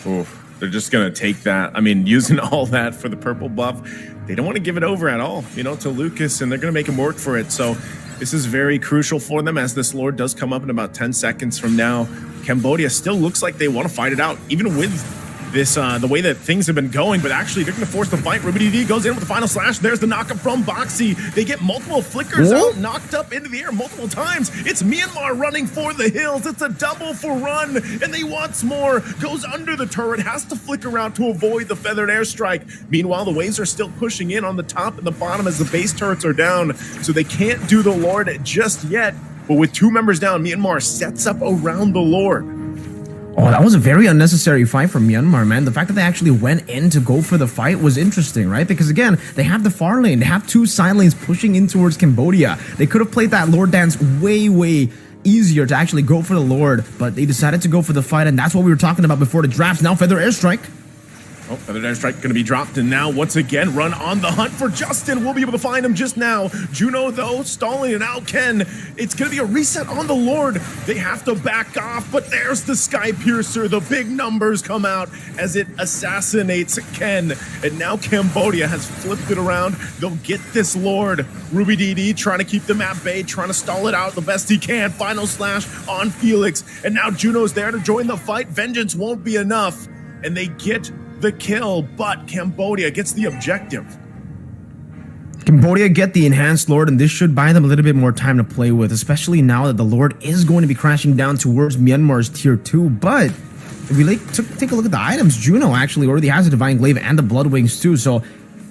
Oof, they're just gonna take that. I mean, using all that for the purple buff, they don't want to give it over at all, to Lucas, and they're gonna make him work for it. So this is very crucial for them, as this Lord does come up in about 10 seconds from now. Cambodia still looks like they want to fight it out, even with this the way that things have been going, but actually they're going to force the fight. Ruby DD goes in with the final slash. There's the knockup from Boxy. They get multiple flickers out, knocked up into the air multiple times. It's Myanmar running for the hills. It's a double for run, and they wants more. Goes under the turret, has to flicker out to avoid the feathered airstrike. Meanwhile, the waves are still pushing in on the top and the bottom as the base turrets are down, so they can't do the Lord just yet. But with 2 members down, Myanmar sets up around the Lord. Oh, that was a very unnecessary fight from Myanmar, man. The fact that they actually went in to go for the fight was interesting, right? Because again, they have the far lane, they have 2 side lanes pushing in towards Cambodia. They could have played that Lord dance way easier to actually go for the Lord, but they decided to go for the fight, and that's what we were talking about before the drafts. Now Feather Airstrike. Oh, Feather Airstrike going to be dropped, and now once again, run on the hunt for Justin. We'll be able to find him just now. Juno, though, stalling, and now Ken. It's going to be a reset on the Lord. They have to back off, but there's the Sky Piercer. The big numbers come out as it assassinates Ken, and now Cambodia has flipped it around. They'll get this Lord. Ruby DD trying to keep them at bay, trying to stall it out the best he can. Final slash on Felix, and now Juno's there to join the fight. Vengeance won't be enough, and they get the kill, but Cambodia gets the objective. Cambodia get the enhanced Lord, and this should buy them a little bit more time to play with, especially now that the Lord is going to be crashing down towards Myanmar's tier 2. But if we take a look at the items, Juno actually already has a Divine Glaive and the Blood Wings too. So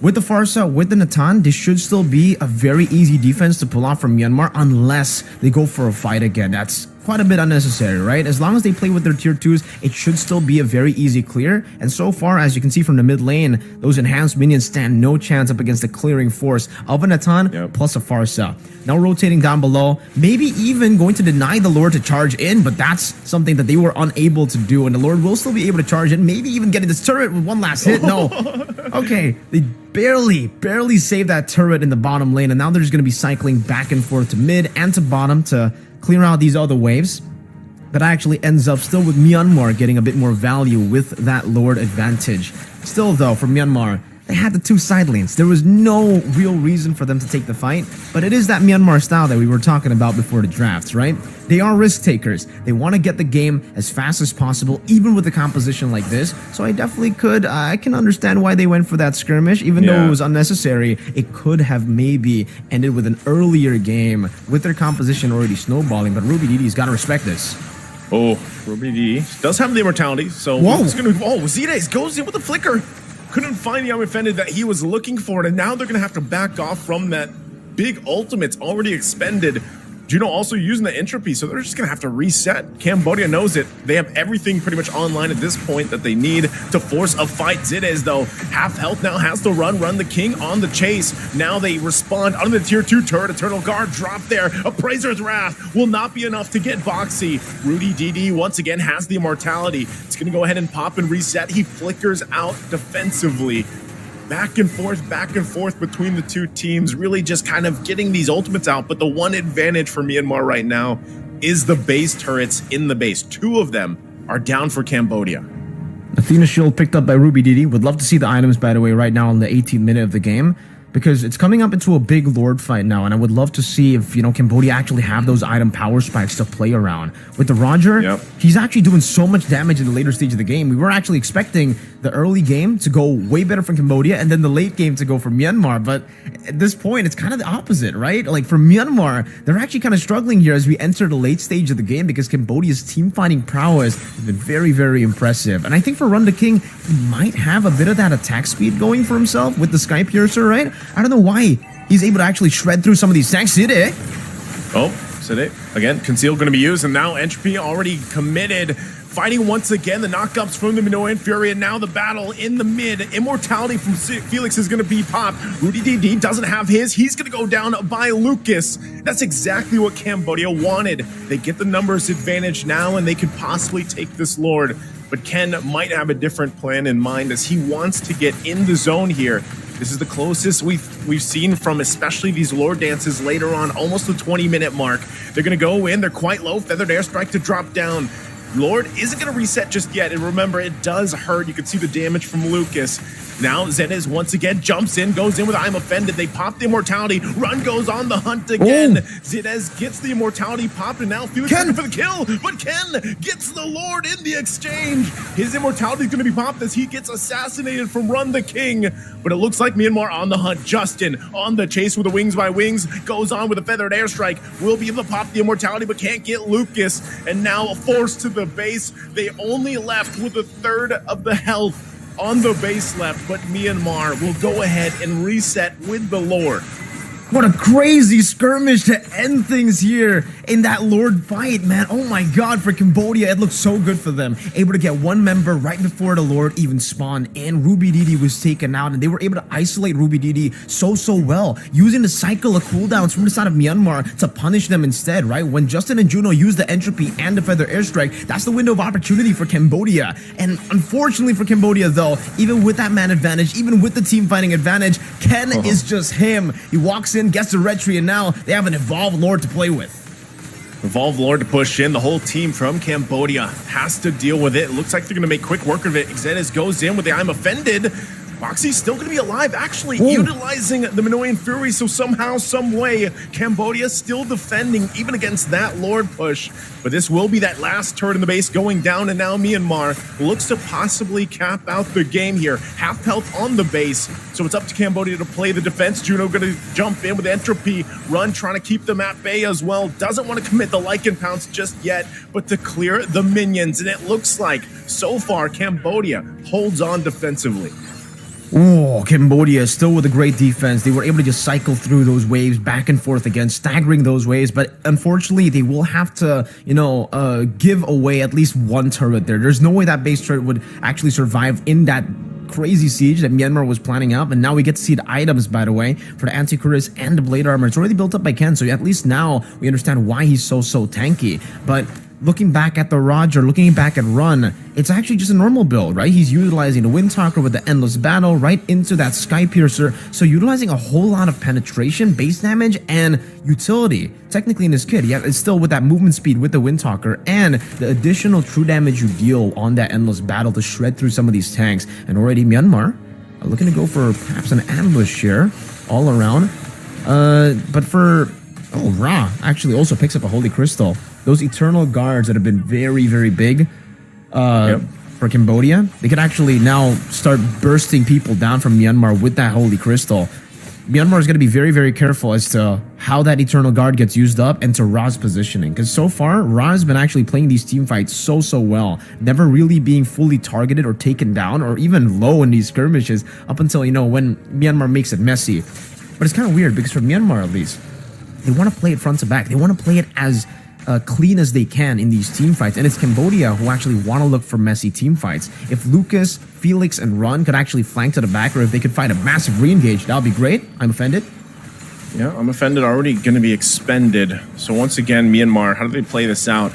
with the Farsa, with the Natan, this should still be a very easy defense to pull off from Myanmar, unless they go for a fight again. That's quite a bit unnecessary, right? As long as they play with their tier 2s, it should still be a very easy clear. And so far, as you can see from the mid lane, those enhanced minions stand no chance up against the clearing force of an Atan plus a Farsa. Now rotating down below, maybe even going to deny the Lord to charge in, but that's something that they were unable to do, and the Lord will still be able to charge in, maybe even getting this turret with one last hit. No. Okay, they barely saved that turret in the bottom lane, and now they're just going to be cycling back and forth to mid and to bottom to clear out these other waves. That actually ends up still with Myanmar getting a bit more value with that Lord advantage. Still though, for Myanmar, they had the two side lanes. There was no real reason for them to take the fight, but it is that Myanmar style that we were talking about before the drafts, right? They are risk takers. They want to get the game as fast as possible, even with a composition like this. So I definitely I can understand why they went for that skirmish, even though it was unnecessary. It could have maybe ended with an earlier game with their composition already snowballing, but RubyDD's got to respect this. Oh, RubyDD does have the immortality, so it's going to... Oh, Zidez goes in with the flicker. Couldn't find the unoffended that he was looking for, and now they're going to have to back off from that big ultimate's already expended. Juno also using the entropy, so they're just going to have to reset. Cambodia knows it. They have everything pretty much online at this point that they need to force a fight. Zidez, though, half health now, has to run the king on the chase. Now they respond under the tier 2 turret. Eternal Guard drop there. Appraiser's Wrath will not be enough to get Boxy. RubyDD once again has the immortality. It's going to go ahead and pop and reset. He flickers out defensively. Back and forth between the two teams, really just kind of getting these ultimates out. But the one advantage for Myanmar right now is the base turrets in the base. 2 of them are down for Cambodia. Athena Shield picked up by RubyDD. Would love to see the items, by the way, right now in the 18th minute of the game, because it's coming up into a big Lord fight now, and I would love to see if, Cambodia actually have those item power spikes to play around. With the Roger, he's actually doing so much damage in the later stage of the game. We were actually expecting the early game to go way better for Cambodia and then the late game to go for Myanmar, but at this point, it's kind of the opposite, right? Like for Myanmar, they're actually kind of struggling here as we enter the late stage of the game because Cambodia's team fighting prowess has been very, very impressive. And I think for Run the King, he might have a bit of that attack speed going for himself with the Sky Piercer, right? I don't know why he's able to actually shred through some of these tanks. Side. Oh, Side. Again, Conceal going to be used, and now Entropy already committed. Fighting once again, the knockups from the Minoan Fury, and now the battle in the mid. Immortality from Felix is going to be popped. RubyDD doesn't have his. He's going to go down by Lucas. That's exactly what Cambodia wanted. They get the numbers advantage now, and they could possibly take this Lord. But Ken might have a different plan in mind as he wants to get in the zone here. This is the closest we've seen from especially these Lord dances later on, almost the 20-minute mark. They're going to go in. They're quite low. Feathered Airstrike to drop down. Lord isn't going to reset just yet, and remember, it does hurt. You can see the damage from Lucas. Now Zedez once again jumps in, goes in with I'm Offended. They pop the immortality. Run goes on the hunt again. Zedez gets the immortality popped, and now Felix looking for the kill, but Ken gets the Lord in the exchange. His immortality is going to be popped as he gets assassinated from Run the King, but it looks like Myanmar on the hunt. Justin on the chase with the Wings by Wings goes on with a Feathered Airstrike. Will be able to pop the immortality, but can't get Lucas, and now forced to the base. They only left with a third of the health on the base left, but Myanmar will go ahead and reset with the Lord. What a crazy skirmish to end things here in that Lord fight, man. Oh my god, for Cambodia, it looked so good for them. Able to get one member right before the Lord even spawned, and RubyDD was taken out, and they were able to isolate RubyDD so well, using the cycle of cooldowns from the side of Myanmar to punish them instead, right? When Justin and Juno used the entropy and the Feather Airstrike, that's the window of opportunity for Cambodia. And unfortunately for Cambodia, though, even with that man advantage, even with the team fighting advantage, Ken is just him. He walks in, gets the red tree, and now they have an Evolved Lord to play with. Evolved Lord to push in. The whole team from Cambodia has to deal with it. It looks like they're going to make quick work of it. Xenis goes in with the I'm Offended. Boxy's still going to be alive, actually utilizing the Minoan Fury, so somehow, some way, Cambodia still defending even against that Lord push. But this will be that last turret in the base going down, and now Myanmar looks to possibly cap out the game here. Half health on the base, so it's up to Cambodia to play the defense. Juno going to jump in with Entropy, Run trying to keep them at bay as well. Doesn't want to commit the Lycan Pounce just yet, but to clear the minions, and it looks like, so far, Cambodia holds on defensively. Oh, Cambodia still with a great defense. They were able to just cycle through those waves back and forth again, staggering those waves. But unfortunately, they will have to, give away at least one turret there. There's no way that base turret would actually survive in that crazy siege that Myanmar was planning up. And now we get to see the items, by the way, for the anti-cuirass and the blade armor. It's already built up by Ken, so at least now we understand why he's so tanky. But looking back at the Roger, looking back at Run, it's actually just a normal build, right? He's utilizing the Windtalker with the Endless Battle right into that Sky Piercer, so utilizing a whole lot of penetration, base damage, and utility. Technically in this kit, yeah, it's still with that movement speed with the Windtalker and the additional true damage you deal on that Endless Battle to shred through some of these tanks. And already Myanmar are looking to go for perhaps an ambush here all around. But for... Oh, Ra actually also picks up a Holy Crystal. Those Eternal Guards that have been very big for Cambodia, they could actually now start bursting people down from Myanmar with that Holy Crystal. Myanmar is going to be very careful as to how that Eternal Guard gets used up and to Ra's positioning. Because so far, Ra has been actually playing these team fights so well, never really being fully targeted or taken down or even low in these skirmishes up until, when Myanmar makes it messy. But it's kind of weird because for Myanmar at least, they want to play it front to back. They want to play it as clean as they can in these team fights. And it's Cambodia who actually want to look for messy team fights. If Lucas, Felix, and Run could actually flank to the back, or if they could find a massive re-engage, that would be great. I'm offended. Yeah, I'm offended. Already going to be expended. So once again, Myanmar, how do they play this out?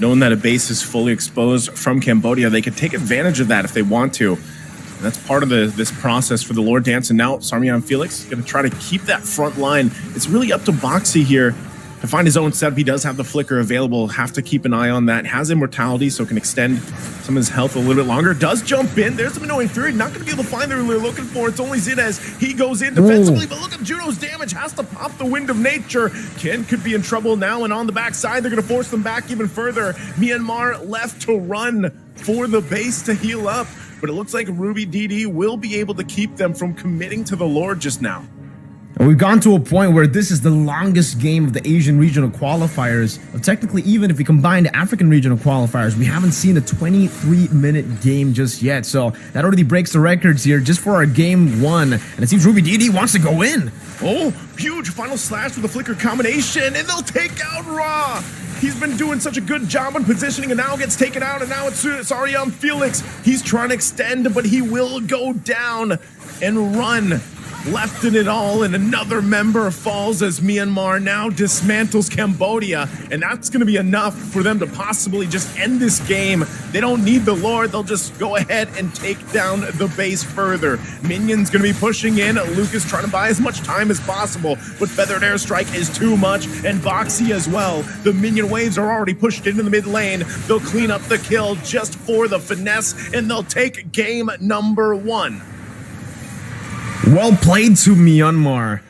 Knowing that a base is fully exposed from Cambodia, they could take advantage of that if they want to. And that's part of this process for the Lord Dance. And now Sarmian Felix going to try to keep that front line. It's really up to Boxy here to find his own setup. He does have the flicker available. Have to keep an eye on that. Has immortality, so can extend some of his health a little bit longer. Does jump in. There's some annoying Fury. Not going to be able to find the they're looking for. It's only Zid as he goes in defensively. But look at Juno's damage. Has to pop the Wind of Nature. Ken could be in trouble now. And on the backside, they're going to force them back even further. Myanmar left to run for the base to heal up. But it looks like Ruby DD will be able to keep them from committing to the Lord just now. And we've gone to a point where this is the longest game of the Asian regional qualifiers. Technically, even if we combine the African regional qualifiers, we haven't seen a 23-minute game just yet. So that already breaks the records here just for our game one. And it seems Ruby DD wants to go in. Oh, huge final slash with the flicker combination, and they'll take out Ra. He's been doing such a good job on positioning and now gets taken out, and now it's Sarmian Felix. He's trying to extend, but he will go down and Run. Left in it all, and another member falls as Myanmar now dismantles Cambodia, and that's going to be enough for them to possibly just end this game. They don't need the Lord. They'll just go ahead and take down the base further. Minion's going to be pushing in. Lucas trying to buy as much time as possible, but Feathered Airstrike is too much, and Boxy as well. The Minion waves are already pushed into the mid lane. They'll clean up the kill just for the finesse, and they'll take game number one. Well played to Myanmar.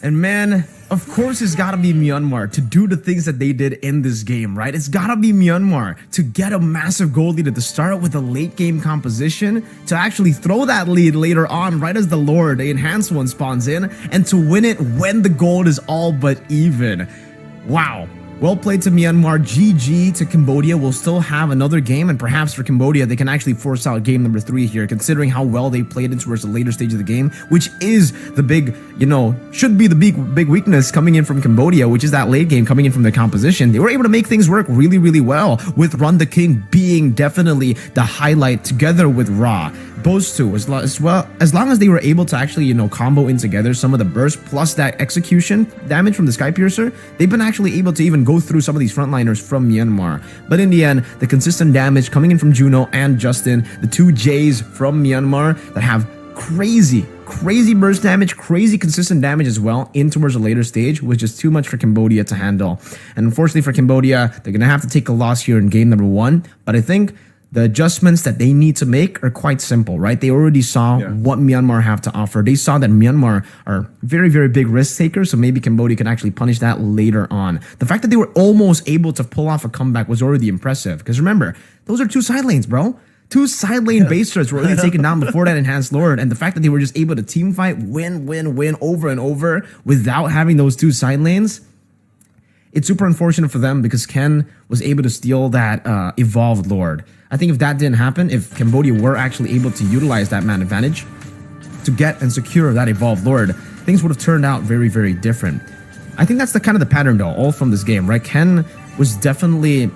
And man, of course it's gotta be Myanmar to do the things that they did in this game, right? It's gotta be Myanmar to get a massive gold lead at the start with a late game composition, to actually throw that lead later on right as the Lord, the enhanced one, spawns in, and to win it when the gold is all but even. Wow. Well played to Myanmar. GG to Cambodia. We'll still have another game, and perhaps for Cambodia, they can actually force out game number 3 here, considering how well they played it towards the later stage of the game, which is the big, should be the big weakness coming in from Cambodia, which is that late game coming in from the composition. They were able to make things work really well, with Run the King being definitely the highlight together with Ra. Those two, as long as they were able to actually, combo in together some of the burst plus that execution damage from the Sky Piercer, they've been actually able to even go through some of these frontliners from Myanmar. But in the end, the consistent damage coming in from Juno and Justin, the two J's from Myanmar that have crazy burst damage, crazy consistent damage as well in towards the later stage, was just too much for Cambodia to handle. And unfortunately for Cambodia, they're going to have to take a loss here in game number 1. But I think the adjustments that they need to make are quite simple, right? They already saw what Myanmar have to offer. They saw that Myanmar are very big risk takers, so maybe Cambodia can actually punish that later on. The fact that they were almost able to pull off a comeback was already impressive, because remember, those are 2 side lanes, bro. 2 side lane base turrets were already taken down before that enhanced Lord, and the fact that they were just able to team fight, win over and over without having those 2 side lanes, it's super unfortunate for them, because Ken was able to steal that evolved Lord. I think if that didn't happen, if Cambodia were actually able to utilize that man advantage, to get and secure that Evolved Lord, things would have turned out very, very different. I think that's the kind of the pattern though, all from this game, right? Ken was definitely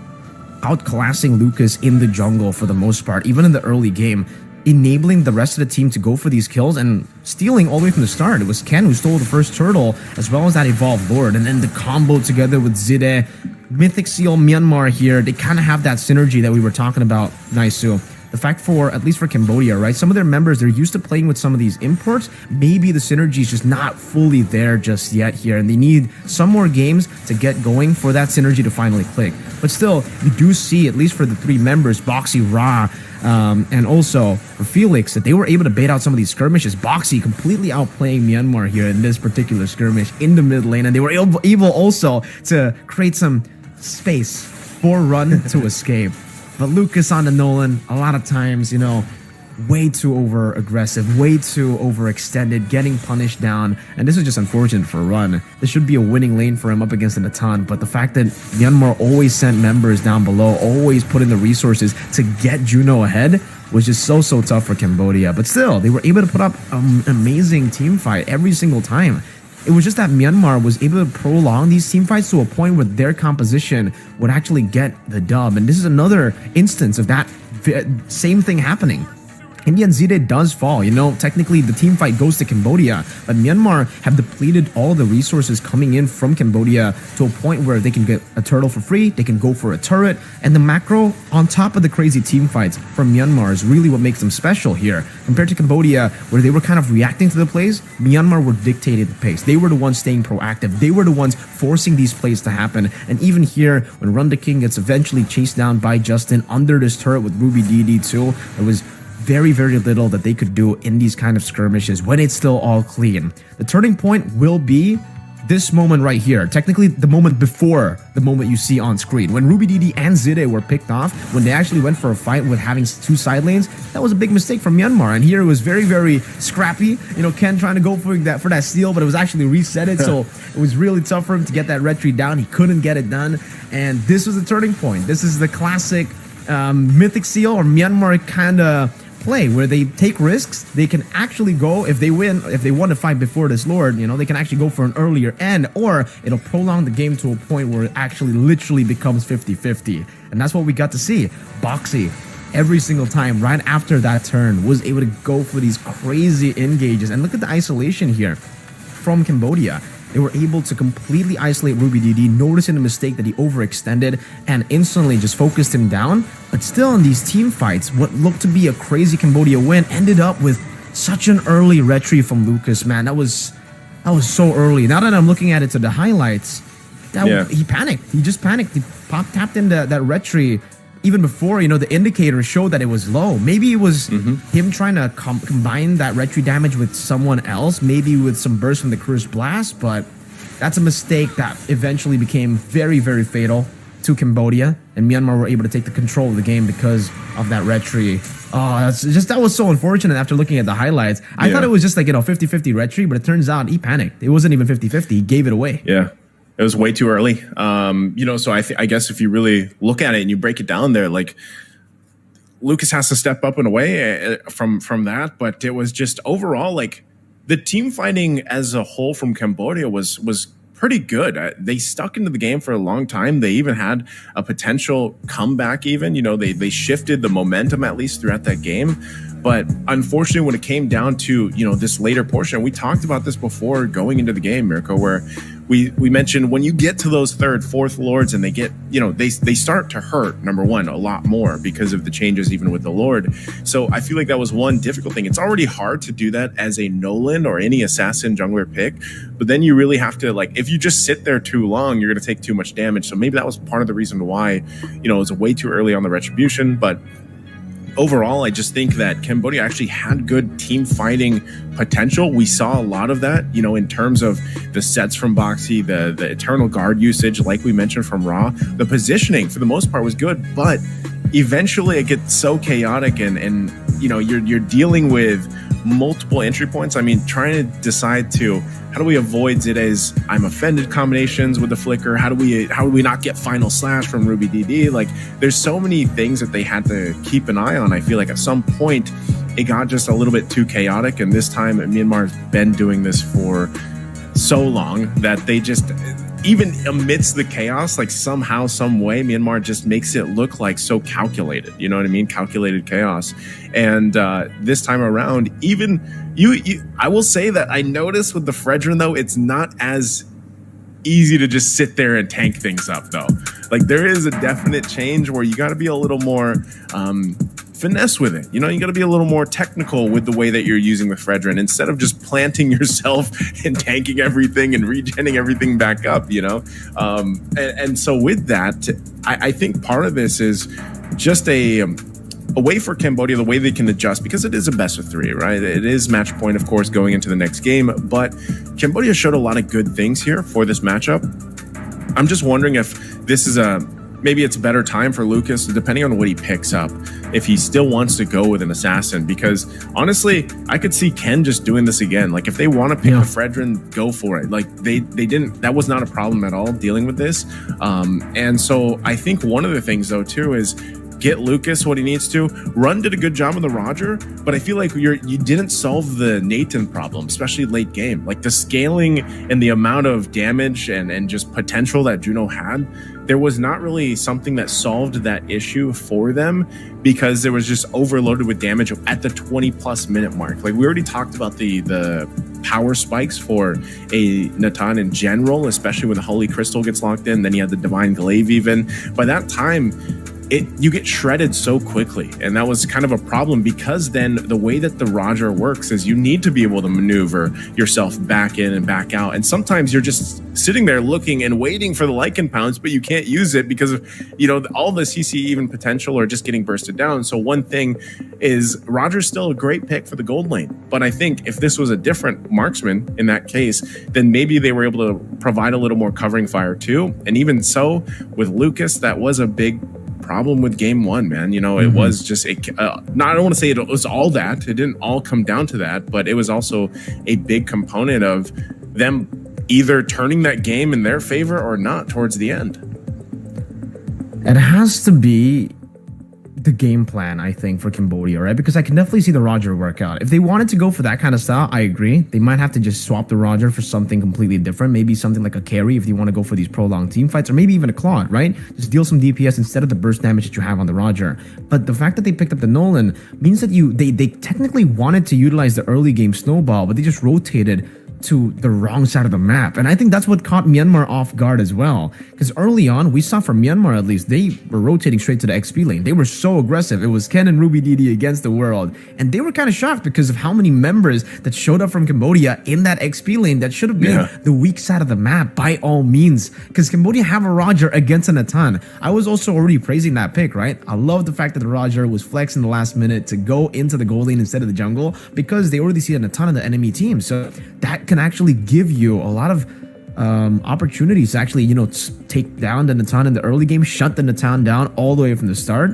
outclassing Lucas in the jungle for the most part, even in the early game, enabling the rest of the team to go for these kills and stealing all the way from the start. It was Ken who stole the first turtle, as well as that Evolved Lord, and then the combo together with Zide, Mythic Seal, Myanmar here, they kind of have that synergy that we were talking about, Naisu. The fact for, at least for Cambodia, right? Some of their members, they're used to playing with some of these imports. Maybe the synergy is just not fully there just yet here, and they need some more games to get going for that synergy to finally click. But still, you do see, at least for the three members, Boxy, Ra, and also for Felix, that they were able to bait out some of these skirmishes. Boxy completely outplaying Myanmar here in this particular skirmish in the mid lane, and they were able also to create some space for Run to escape. But Lucas on the Nolan, a lot of times, you know, way too over aggressive, way too overextended, getting punished down. And this is just unfortunate for Run. This should be a winning lane for him up against an Atan. But the fact that Myanmar always sent members down below, always put in the resources to get Juno ahead, was just so tough for Cambodia. But still, they were able to put up an amazing team fight every single time. It was just that Myanmar was able to prolong these team fights to a point where their composition would actually get the dub. And this is another instance of that same thing happening. Indian Zide does fall. You know, technically the team fight goes to Cambodia, but Myanmar have depleted all the resources coming in from Cambodia to a point where they can get a turtle for free, they can go for a turret, and the macro on top of the crazy team fights from Myanmar is really what makes them special here. Compared to Cambodia, where they were kind of reacting to the plays, Myanmar were dictating the pace. They were the ones staying proactive. They were the ones forcing these plays to happen. And even here, when Run the King gets eventually chased down by Justin under this turret with Ruby DD2, it was very little that they could do in these kind of skirmishes when it's still all clean. The turning point will be this moment right here. Technically, the moment before the moment you see on screen. When Ruby DD and Zide were picked off, when they actually went for a fight with having two side lanes, that was a big mistake from Myanmar. And here it was very scrappy. You know, Ken trying to go for that steal, but it was actually resetted. So it was really tough for him to get that retreat down. He couldn't get it done. And this was the turning point. This is the classic Mythic Seal or Myanmar kind of play where they take risks. They can actually go, if they win, if they want to fight before this Lord, you know, they can actually go for an earlier end, or it'll prolong the game to a point where it actually literally becomes 50-50. And that's what we got to see. Boxy, every single time right after that turn, was able to go for these crazy engages. And look at the isolation here from Cambodia. They were able to completely isolate Ruby DD, noticing the mistake that he overextended and instantly just focused him down. But still in these team fights, what looked to be a crazy Cambodia win ended up with such an early retreat from Lucas, man. That was so early. Now that I'm looking at it to the highlights, he panicked. He just panicked. He tapped into that retreat even before, you know, the indicator showed that it was low. Maybe it was him trying to combine that retreat damage with someone else, maybe with some burst from the Curse Blast, but that's a mistake that eventually became very fatal to Cambodia, and Myanmar were able to take the control of the game because of that retreat. Oh, that was so unfortunate after looking at the highlights. I thought it was just like, you know, 50-50 retreat, but it turns out he panicked. It wasn't even 50-50. He gave it away. Yeah. It was way too early. You know, so I guess if you really look at it and you break it down there, like Lucas has to step up in a way from that, but it was just overall like the team fighting as a whole from Cambodia was pretty good. They stuck into the game for a long time. They even had a potential comeback even, you know, they shifted the momentum at least throughout that game. But unfortunately, when it came down to, you know, this later portion, we talked about this before going into the game, Mirko, where we mentioned when you get to those third, fourth Lords and they get, you know, they start to hurt, number one, a lot more because of the changes even with the Lord. So I feel like that was one difficult thing. It's already hard to do that as a Nolan or any assassin jungler pick, but then you really have to, like, if you just sit there too long, you're going to take too much damage. So maybe that was part of the reason why, you know, it was way too early on the retribution, but overall, I just think that Cambodia actually had good team fighting potential. We saw a lot of that, you know, in terms of the sets from Boxy, the Eternal Guard usage, like we mentioned from Ra. The positioning, for the most part, was good, but eventually it gets so chaotic and you know, you're dealing with multiple entry points. I mean, trying to decide to, how do we avoid Zide's I'm offended combinations with the flicker? How do we not get final slash from Ruby DD? Like, there's so many things that they had to keep an eye on. I feel like at some point it got just a little bit too chaotic. And this time, Myanmar's been doing this for so long that they just, even amidst the chaos, like somehow, some way, Myanmar just makes it look like so calculated. You know what I mean? Calculated chaos. And this time around, even I will say that I noticed with the Fredrin, though, it's not as easy to just sit there and tank things up, though. Like, there is a definite change where you got to be a little more finesse with it. You know, you got to be a little more technical with the way that you're using the Fredrin instead of just planting yourself and tanking everything and regenning everything back up, you know? And so with that, I think part of this is just a way for Cambodia, the way they can adjust, because it is a best of 3, right? It is match point, of course, going into the next game, but Cambodia showed a lot of good things here for this matchup. I'm just wondering if this is maybe it's a better time for Lucas, depending on what he picks up, if he still wants to go with an assassin, because honestly, I could see Ken just doing this again. Like, if they want to pick the Fredrin, go for it. Like, they didn't, that was not a problem at all dealing with this. And so I think one of the things, though, too, is get Lucas what he needs to. Run did a good job on the Roger, but I feel like you didn't solve the Nathan problem, especially late game. Like, the scaling and the amount of damage and just potential that Juno had, there was not really something that solved that issue for them, because there was just overloaded with damage at the 20+ minute mark. Like, we already talked about the power spikes for a Natan in general, especially when the Holy Crystal gets locked in. Then you had the Divine Glaive even. By that time, you get shredded so quickly, and that was kind of a problem, because then the way that the Roger works is you need to be able to maneuver yourself back in and back out, and sometimes you're just sitting there looking and waiting for the Lycan pounce, but you can't use it because of, you know, all the CC even potential or just getting bursted down. So one thing is, Roger's still a great pick for the gold lane, but I think if this was a different marksman in that case, then maybe they were able to provide a little more covering fire too. And even so, with Lucas, that was a big problem with game 1, man. You know, it was just I don't want to say it was all that. It didn't all come down to that, but it was also a big component of them either turning that game in their favor or not towards the end. It has to be the game plan, I think, for Cambodia, right? Because I can definitely see the Roger work out. If they wanted to go for that kind of style, I agree. They might have to just swap the Roger for something completely different. Maybe something like a carry if you want to go for these prolonged team fights, or maybe even a Claude, right? Just deal some DPS instead of the burst damage that you have on the Roger. But the fact that they picked up the Nolan means that they technically wanted to utilize the early game snowball, but they just rotated to the wrong side of the map. And I think that's what caught Myanmar off guard as well. Because early on, we saw from Myanmar at least, they were rotating straight to the XP lane. They were so aggressive. It was Ken and Ruby DD against the world. And they were kind of shocked because of how many members that showed up from Cambodia in that XP lane that should have been the weak side of the map by all means. Because Cambodia have a Roger against a Natan. I was also already praising that pick, right? I love the fact that the Roger was flexed in the last minute to go into the gold lane instead of the jungle, because they already see a Natan in the enemy team. So that can actually give you a lot of opportunities to actually, you know, take down the Natan in the early game, shut the Natan down all the way from the start.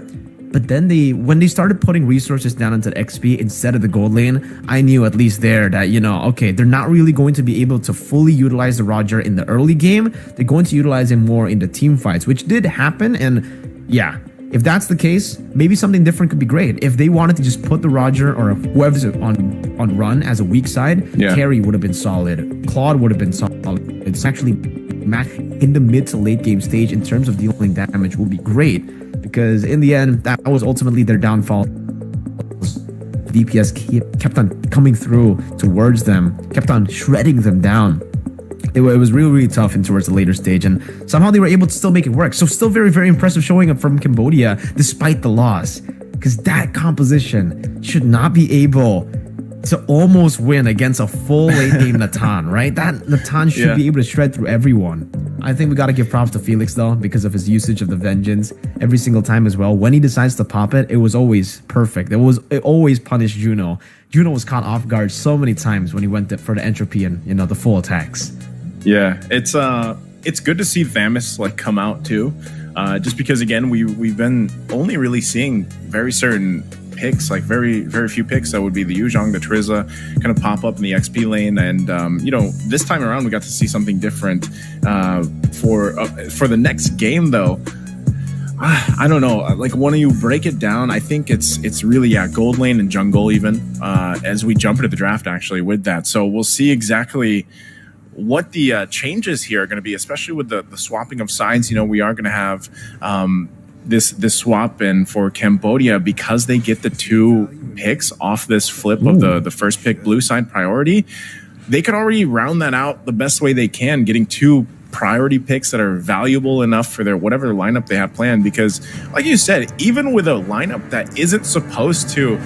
But then when they started putting resources down into the XP instead of the gold lane, I knew at least there that, you know, okay, they're not really going to be able to fully utilize the Roger in the early game. They're going to utilize him more in the team fights, which did happen. And yeah, if that's the case, maybe something different could be great. If they wanted to just put the Roger or whoever's on run as a weak side, carry would have been solid. Claude would have been solid. It's actually match in the mid to late game stage in terms of dealing damage will be great, because in the end, that was ultimately their downfall. DPS kept on coming through towards them, kept on shredding them down. It was really, really tough in towards the later stage, and somehow they were able to still make it work. So still very, very impressive showing up from Cambodia despite the loss, because that composition should not be able to almost win against a full late game Natan, right? That Natan should be able to shred through everyone. I think we got to give props to Felix though, because of his usage of the Vengeance every single time as well. When he decides to pop it, it was always perfect. It always punished Juno. Juno was caught off guard so many times when he went for the entropy and, you know, the full attacks. Yeah, it's good to see Thamus like come out too, just because again we've been only really seeing very certain picks, like very, very few picks that would be the Yuzhong, the Triza, kind of pop up in the XP lane. And, you know, this time around, we got to see something different for the next game, though. I don't know. Like when you break it down, I think it's really gold lane and jungle even as we jump into the draft actually with that. So we'll see exactly what the changes here are going to be, especially with the swapping of sides. You know, we are going to have this swap in for Cambodia because they get the 2 picks off this flip of the first pick blue side priority. They could already round that out the best way they can, getting 2 priority picks that are valuable enough for their whatever lineup they have planned. Because like you said, even with a lineup that isn't supposed to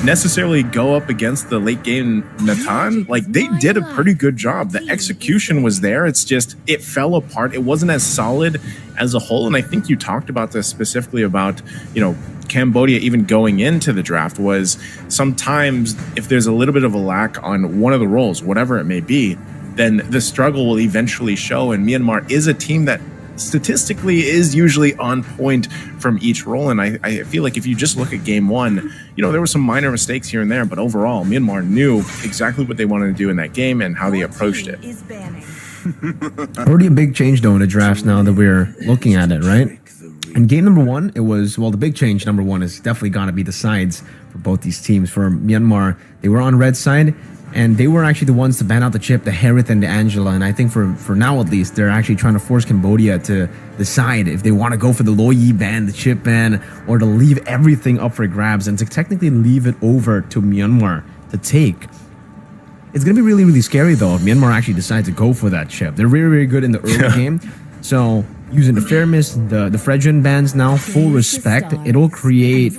necessarily go up against the late game Natan, like they did a pretty good job. The execution was there. It's just it fell apart. It wasn't as solid as a whole. And I think you talked about this specifically about, you know, Cambodia even going into the draft was sometimes if there's a little bit of a lack on one of the roles, whatever it may be, then the struggle will eventually show. And Myanmar is a team that statistically is usually on point from each role. And I feel like if you just look at game 1, you know, there were some minor mistakes here and there, but overall Myanmar knew exactly what they wanted to do in that game and how they approached it. Already a big change though in the drafts now that we're looking at it, right? In game number 1, it was, well, the big change number 1 is definitely going to be the sides for both these teams. For Myanmar, they were on red side, and they were actually the ones to ban out the chip, the Harith and the Angela. And I think for now at least, they're actually trying to force Cambodia to decide if they want to go for the Loyi ban, the chip ban, or to leave everything up for grabs and to technically leave it over to Myanmar to take. It's going to be really, really scary though if Myanmar actually decides to go for that chip. They're very, very good in the early game. So using the Fairness, the Fredrin bans now, full respect, it'll create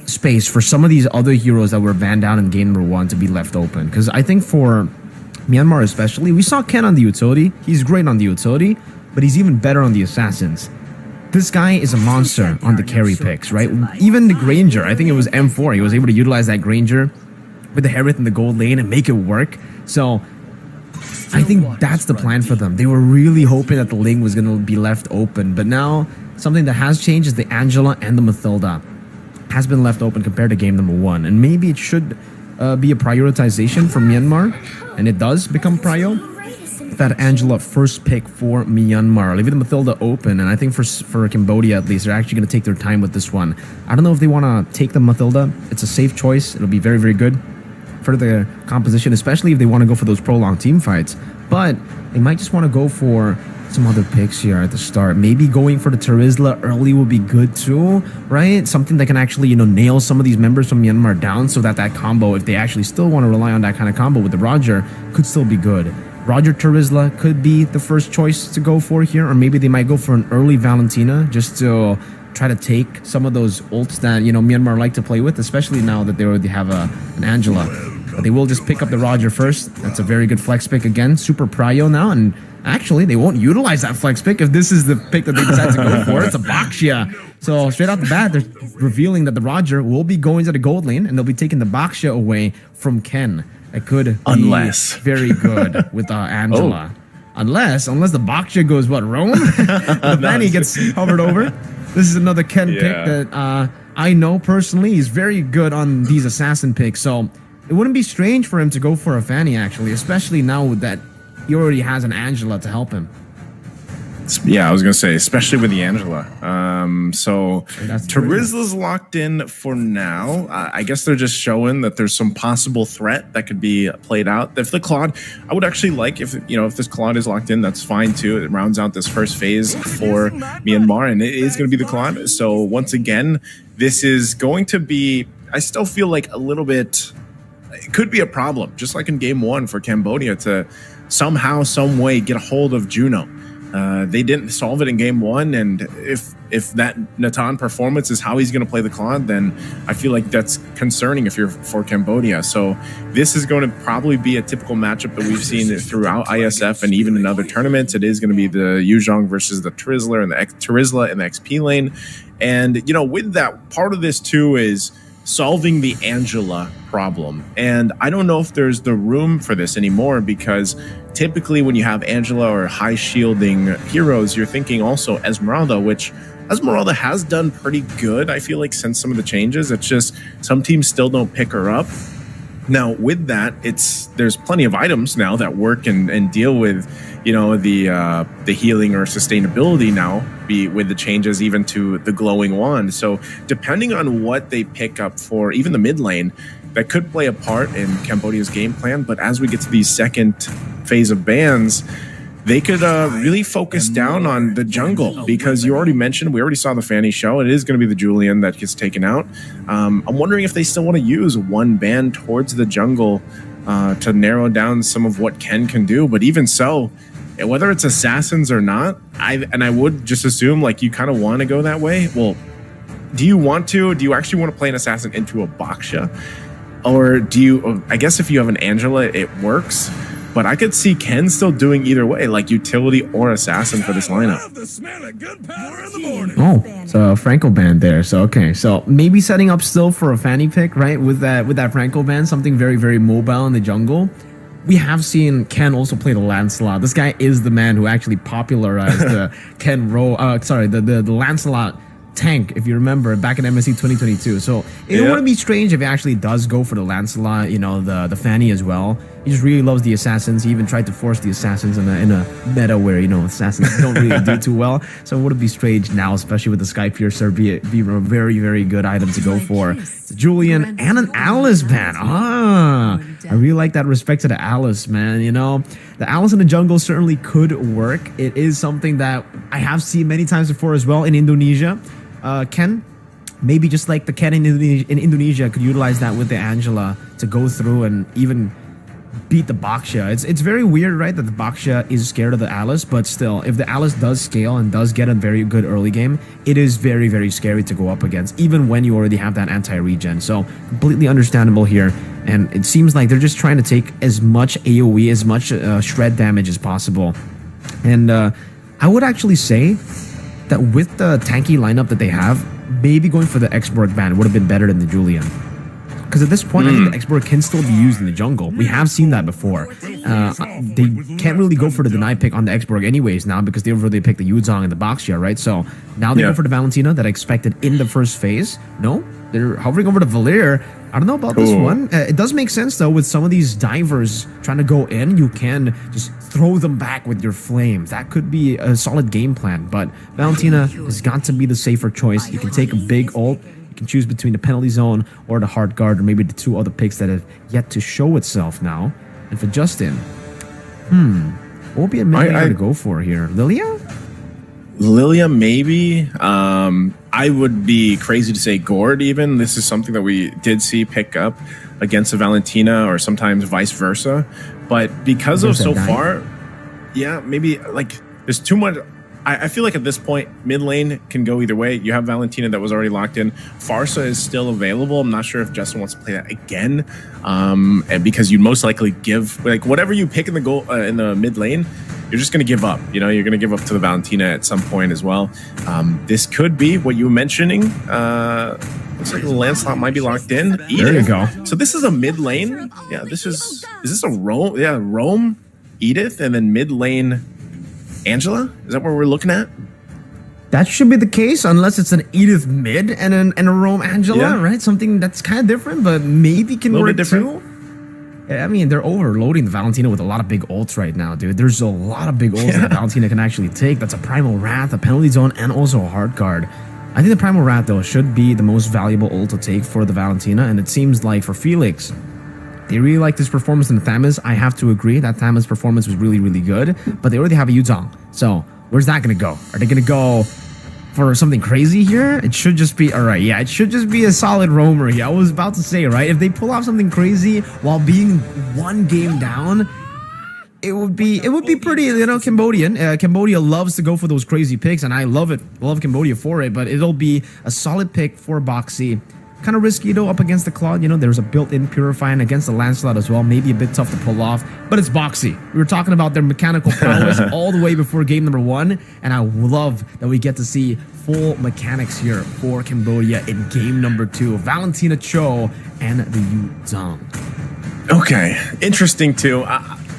space for some of these other heroes that were banned out in game number 1 to be left open. Because I think for Myanmar especially, we saw Ken on the utility. He's great on the utility, but he's even better on the assassins. This guy is a monster on the carry picks, right? Even the Granger, I think it was M4, he was able to utilize that Granger with the Harith in the gold lane and make it work. So I think that's the plan for them. They were really hoping that the lane was going to be left open, but now something that has changed is the Angela and the Mathilda has been left open compared to game number 1, and maybe it should be a prioritization for Myanmar, and it does become prio. That Angela first pick for Myanmar, leaving the Mathilda open, and I think for Cambodia at least, they're actually going to take their time with this one. I don't know if they want to take the Mathilda. It's a safe choice. It'll be very, very good for the composition, especially if they want to go for those prolonged team fights. But they might just want to go for some other picks here at the start. Maybe going for the Terizla early would be good too, right? Something that can actually, you know, nail some of these members from Myanmar down so that that combo, if they actually still want to rely on that kind of combo with the Roger, could still be good. Roger Terizla could be the first choice to go for here, or maybe they might go for an early Valentina just to try to take some of those ults that, you know, Myanmar like to play with, especially now that they already have an Angela. But they will just pick up the Roger first. That's a very good flex pick again. Super prio now, and actually, they won't utilize that flex pick if this is the pick that they decide to go for. It's a Baxia. So straight out the bat, they're revealing that the Roger will be going to the gold lane, and they'll be taking the Baxia away from Ken. It could be very good with Angela. Unless the Baxia goes, what, Rome? The Fanny gets hovered over. This is another Ken pick that I know personally. He's very good on these assassin picks, so it wouldn't be strange for him to go for a Fanny, actually, especially now with that he already has an Angela to help him. Yeah, I was going to say, especially with the Angela. So Terizla's locked in for now. I guess they're just showing that there's some possible threat that could be played out. If the Claude, I would actually like if this Claude is locked in, that's fine too. It rounds out this first phase for Myanmar, and it is going to be the Claude. So once again, this is going to be, I still feel like a little bit, it could be a problem, just like in game 1 for Cambodia to somehow, some way get a hold of Juno. They didn't solve it in game 1, and if that Natan performance is how he's going to play the Claude, then I feel like that's concerning if you're for Cambodia. So this is going to probably be a typical matchup that we've seen throughout ISF and even in other tournaments. It is going to be the Yuzhong versus the Terizla and the XP lane. And with that, part of this too is solving the Angela problem. And I don't know if there's the room for this anymore, because typically when you have Angela or high shielding heroes, you're thinking also Esmeralda, which Esmeralda has done pretty good, I feel like, since some of the changes. It's just some teams still don't pick her up. Now, with that, there's plenty of items now that work and deal with, the healing or sustainability now, with the changes even to the glowing wand. So depending on what they pick up for even the mid lane, that could play a part in Cambodia's game plan. But as we get to the second phase of bans, they could really focus down on the jungle, because you already mentioned, we already saw the Fanny show. It is going to be the Julian that gets taken out. I'm wondering if they still want to use one ban towards the jungle to narrow down some of what Ken can do. But even so, whether it's assassins or not, I would just assume like you kind of want to go that way. Well, do you actually want to play an assassin into a Baksha? Or I guess if you have an Angela, it works. But I could see Ken still doing either way, like utility or assassin for this lineup. Oh, so Franco band there. So okay, so maybe setting up still for a Fanny pick, right? With that Franco band, something very, very mobile in the jungle. We have seen Ken also play the Lancelot. This guy is the man who actually popularized the the Lancelot tank, if you remember, back in MSC 2022. So it wouldn't be strange if he actually does go for the Lancelot, the Fanny as well. He just really loves the assassins. He even tried to force the assassins in a meta where, assassins don't really do too well. So it wouldn't be strange now, especially with the Sky Piercer be a very, very good item to go for. It's a Julian and an Alice ban. I really like that respect to the Alice, man. The Alice in the jungle certainly could work. It is something that I have seen many times before as well in Indonesia. Ken, maybe just like the Ken in Indonesia, could utilize that with the Angela to go through and even beat the Baksha. It's very weird, right, that the Baksha is scared of the Alice, but still, if the Alice does scale and does get a very good early game, it is very, very scary to go up against, even when you already have that anti-regen. So completely understandable here, and it seems like they're just trying to take as much AoE, as much shred damage as possible. And I would actually say that with the tanky lineup that they have, maybe going for the Exborg ban would have been better than the Julian. Because at this point, I think the Exborg can still be used in the jungle. We have seen that before. They can't really go for the deny pick on the Exborg anyways now, because they already picked the Yuzong and the Baksha, right? So now they go for the Valentina that I expected in the first phase. No, they're hovering over the Valir. I don't know about this one. It does make sense, though, with some of these divers trying to go in. You can just throw them back with your flames. That could be a solid game plan. But Valentina has got to be the safer choice. You can take a big ult. You can choose between the penalty zone or the hard guard, or maybe the two other picks that have yet to show itself now. And for Justin, what would be a mid to go for here? Lilia? Lilia, maybe. I would be crazy to say Gord even. This is something that we did see pick up against a Valentina, or sometimes vice versa. But because of so far, maybe like there's too much. I feel like at this point, mid lane can go either way. You have Valentina that was already locked in. Farsa is still available. I'm not sure if Justin wants to play that again, and because you'd most likely give, like, whatever you pick in the goal in the mid lane, you're just going to give up. You're going to give up to the Valentina at some point as well. This could be what you were mentioning. Looks like the Lancelot might be locked in. There you go. So this is a mid lane. Yeah, is this a Rome? Yeah, Rome, Edith, and then mid lane Angela? Is that what we're looking at? That should be the case, unless it's an Edith mid and a Rome Angela, right? Something that's kind of different, but maybe can work too. I mean, they're overloading the Valentina with a lot of big ults right now, dude. There's a lot of big ults that Valentina can actually take. That's a Primal Wrath, a penalty zone, and also a hard guard. I think the Primal Wrath, though, should be the most valuable ult to take for the Valentina, and it seems like for Felix, they really like this performance in the Thamus. I have to agree that Thamus performance was really, really good, but they already have a Yuzong. So where's that going to go? Are they going to go for something crazy here? It should just be, all right, it should just be a solid roamer here. I was about to say, right, if they pull off something crazy while being one game down, it would be pretty, Cambodian. Cambodia loves to go for those crazy picks, and I love it. I love Cambodia for it, but it'll be a solid pick for Boxy. Kind of risky, though, up against the Claude. There's a built-in Purifying against the Lancelot as well. Maybe a bit tough to pull off, but it's Boxy. We were talking about their mechanical prowess all the way before game number 1, and I love that we get to see full mechanics here for Cambodia in game number 2. Valentina Cho and the Yuzong. Okay, interesting too.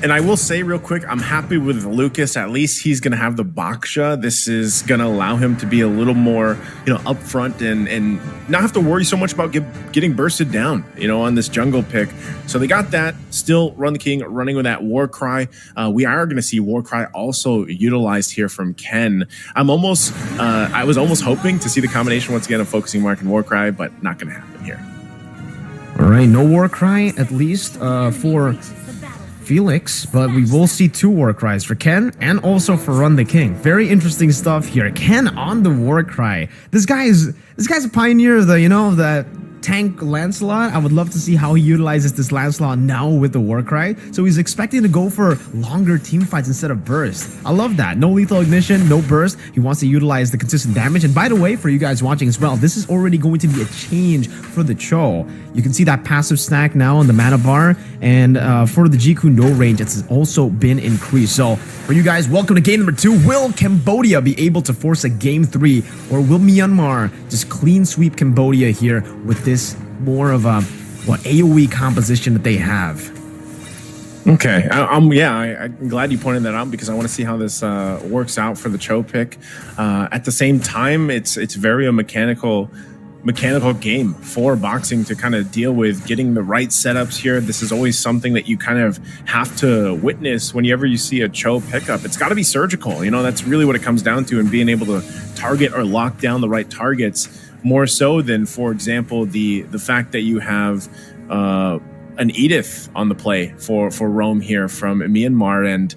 And I will say real quick, I'm happy with Lucas. At least he's going to have the Baksha. This is going to allow him to be a little more, upfront and not have to worry so much about getting bursted down, on this jungle pick. So they got that. Still Run the King running with that War Cry. We are going to see War Cry also utilized here from Ken. I was almost hoping to see the combination once again of Focusing Mark and War Cry, but not going to happen here. All right, no War Cry, at least for Felix, but we will see 2 War Cries for Ken and also for Run the King. Very interesting stuff here. Ken on the War Cry. This guy's a pioneer of that tank Lancelot. I would love to see how he utilizes this Lancelot now with the War Cry. So he's expecting to go for longer team fights instead of burst. I love that. No lethal ignition, no burst. He wants to utilize the consistent damage. And by the way, for you guys watching as well, this is already going to be a change for the Cho. You can see that passive stack now on the mana bar. And for the Jikundo range, it's also been increased. So for you guys, welcome to game number 2. Will Cambodia be able to force a game 3? Or will Myanmar just clean sweep Cambodia here with this more of a AoE composition that they have? Okay, I'm glad you pointed that out because I want to see how this works out for the Cho pick. At the same time, it's very a mechanical game for boxing to kind of deal with getting the right setups here. This is always something that you kind of have to witness whenever you see a Cho pickup. It's got to be surgical. That's really what it comes down to, and being able to target or lock down the right targets more so than, for example, the fact that you have an Iesf on the play for Rome here from Myanmar. And,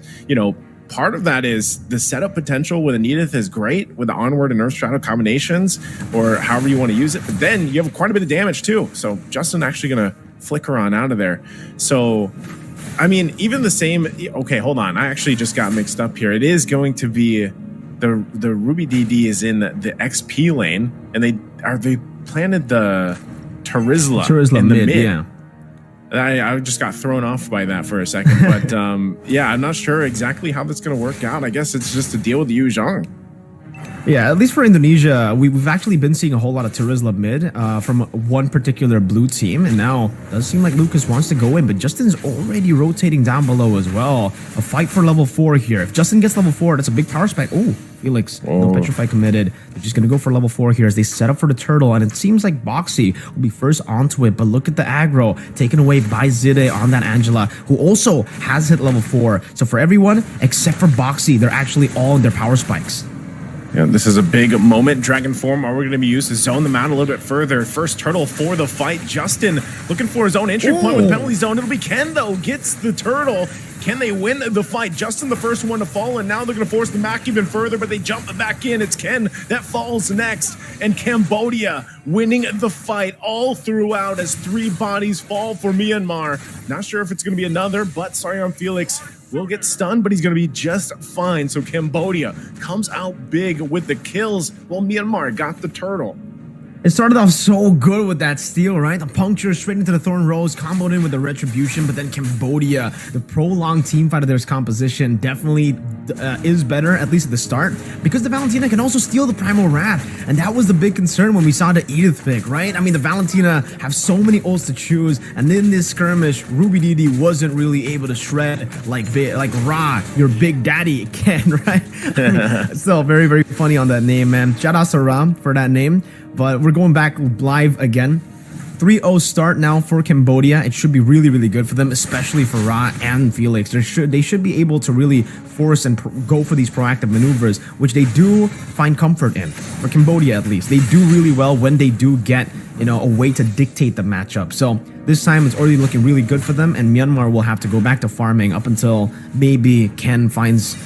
part of that is the setup potential with an Iesf is great with the Onward and Earth Shadow combinations or however you want to use it. But then you have quite a bit of damage too. So Justin actually going to flicker on out of there. So, even the same. Okay, hold on. I actually just got mixed up here. It is going to be the Ruby DD is in the XP lane, and they planted the Terizla in the mid. Yeah. I just got thrown off by that for a second, but I'm not sure exactly how that's going to work out. I guess it's just to deal with Yu Zhang. Yeah, at least for Indonesia, we've actually been seeing a whole lot of Terizla mid from one particular blue team, and now it does seem like Lucas wants to go in, but Justin's already rotating down below as well. A fight for level 4 here. If Justin gets level 4, that's a big power spike. Oh, Felix, no Petrify committed. They're just going to go for level 4 here as they set up for the turtle, and it seems like Boxy will be first onto it, but look at the aggro taken away by Zide on that Angela, who also has hit level 4. So for everyone except for Boxy, they're actually all in their power spikes. Yeah, this is a big moment. Dragon form, are we going to be used to zone them out a little bit further? First turtle for the fight. Justin looking for his own entry point with penalty zone. It'll be Ken, though, gets the turtle. Can they win the fight? Justin the first one to fall, and now they're going to force them back even further, but they jump it back in. It's Ken that falls next, and Cambodia winning the fight all throughout as 3 bodies fall for Myanmar. Not sure if it's going to be another, but sorry on Felix. Will get stunned, but he's going to be just fine. So Cambodia comes out big with the kills while Myanmar got the turtle. It started off so good with that steal, right? The puncture straight into the Thorn Rose, comboed in with the Retribution, but then Cambodia, the prolonged team fight of their composition definitely is better, at least at the start, because the Valentina can also steal the Primal Wrath, and that was the big concern when we saw the Edith pick, right? The Valentina have so many ults to choose, and in this skirmish, Ruby DD wasn't really able to shred like Ra, your big daddy Ken, right? Still very, very funny on that name, man. Shout out to Ra for that name. But we're going back live again. 3-0 start now for Cambodia. It should be really, really good for them, especially for Ra and Felix. They should be able to really force and go for these proactive maneuvers, which they do find comfort in. For Cambodia, at least, they do really well when they do get a way to dictate the matchup. So this time it's already looking really good for them, and Myanmar will have to go back to farming up until maybe Ken finds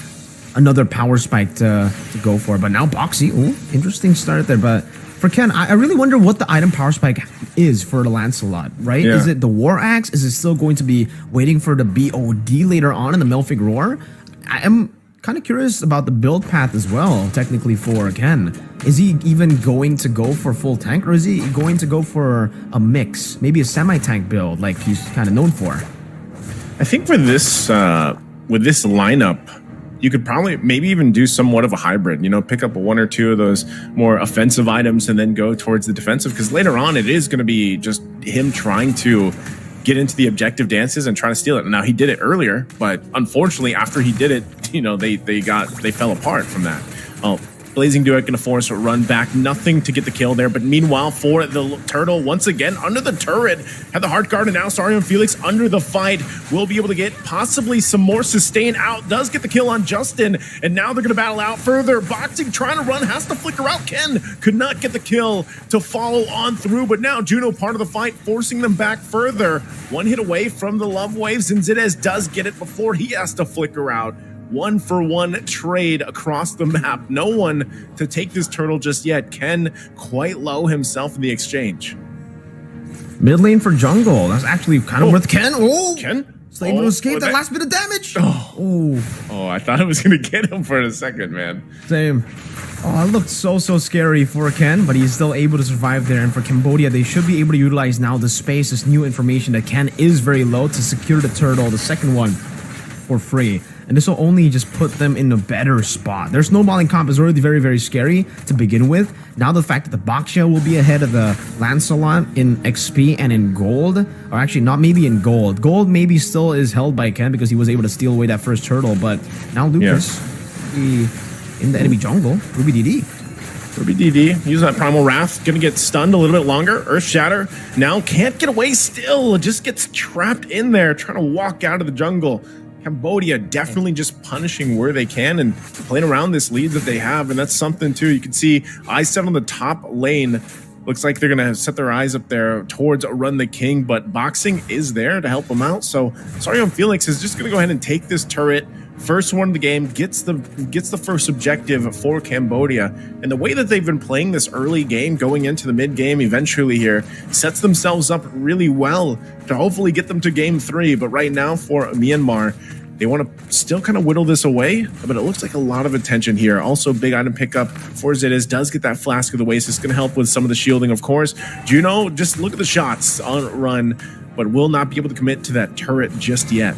another power spike to go for. But now Boxy, interesting start there, but for Ken, I really wonder what the item power spike is for the Lancelot, right? Yeah. Is it the War Axe? Is it still going to be waiting for the BOD later on in the Melfic Roar? I am kind of curious about the build path as well, technically, for Ken. Is he even going to go for full tank, or is he going to go for a mix? Maybe a semi-tank build like he's kind of known for? I think for this, with this lineup, you could probably maybe even do somewhat of a hybrid, pick up 1 or 2 of those more offensive items and then go towards the defensive, because later on it is going to be just him trying to get into the objective dances and try to steal it. Now he did it earlier, but unfortunately after he did it, you know, they fell apart from that. Oh, Blazing Duet going to force a run back. Nothing to get the kill there. But meanwhile, for the turtle, once again, under the turret, had the hard guard, and now Sarion Felix under the fight will be able to get possibly some more sustain out. Does get the kill on Justin, and now they're going to battle out further. Boxing trying to run, has to flicker out. Ken could not get the kill to follow on through, but now Juno part of the fight, forcing them back further. One hit away from the Love Waves, and Zidez does get it before he has to flicker out. 1-for-1 trade across the map. No one to take this turtle just yet. Ken quite low himself in the exchange. Mid lane for jungle. That's actually kind of worth Ken. Oh, Ken? He's able to escape that last bit of damage. Oh, I thought it was going to get him for a second, man. Same. Oh, it looked so scary for Ken, but he's still able to survive there. And for Cambodia, they should be able to utilize now the space, this new information that Ken is very low, to secure the turtle, the second one, for free. And this will only just put them in a better spot. Their snowballing comp is already very scary to begin with. Now the fact that the Baksha will be ahead of the Lancelot in XP and in gold, or actually not maybe in gold. Gold maybe still is held by Ken because he was able to steal away that first turtle, but now Lucas in the enemy jungle. Ruby DD. Using that Primal Wrath, gonna get stunned a little bit longer. Earth Shatter now can't get away still, just gets trapped in there, trying to walk out of the jungle. Cambodia definitely just punishing where they can and playing around this lead that they have, and that's something too. You can see Iesf on the top lane. Looks like they're gonna set their eyes up there towards Run the King, but Boxing is there to help them out. So Sarion Felix is just gonna go ahead and take this turret. First one of the game, gets the first objective for Cambodia. And the way that they've been playing this early game, going into the mid game eventually here, sets themselves up really well to hopefully get them to game 3. But right now for Myanmar, they want to still kind of whittle this away, but it looks like a lot of attention here. Also, big item pickup for Zidez, does get that Flask of the Waste. It's going to help with some of the shielding, of course. Juno, just look at the shots on run, but will not be able to commit to that turret just yet.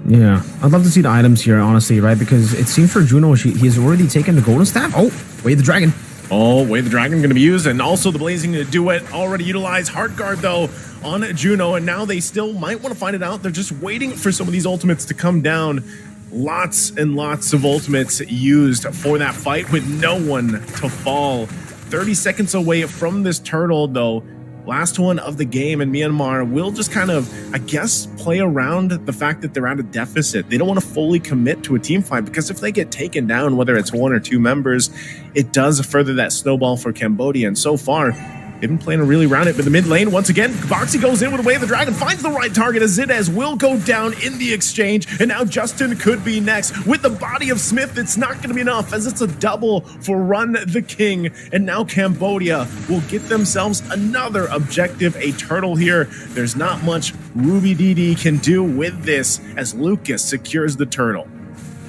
Yeah, I'd love to see the items here, honestly, right? Because it seems for Juno, he's already taken the Golden Staff. Oh, Way the Dragon. Oh, Way the Dragon going to be used, and also the Blazing Duet already utilized. Hard guard, though, on Juno, and now they still might want to find it out. They're just waiting for some of these ultimates to come down. Lots and lots of ultimates used for that fight with no one to fall. 30 seconds away from this turtle, though. Last one of the game, and Myanmar will just kind of, I guess, play around the fact that they're at a deficit. They don't want to fully commit to a team fight, because if they get taken down, whether it's 1 or 2 members, it does further that snowball for Cambodia. And so far, they've been playing really around it. But the mid lane, once again, Boxy goes in with a Way of the Dragon, finds the right target as Zidez will go down in the exchange. And now Justin could be next. With the body of Smith, it's not going to be enough, as it's a double for Run the King. And now Cambodia will get themselves another objective, a turtle here. There's not much Ruby DD can do with this, as Lucas secures the turtle.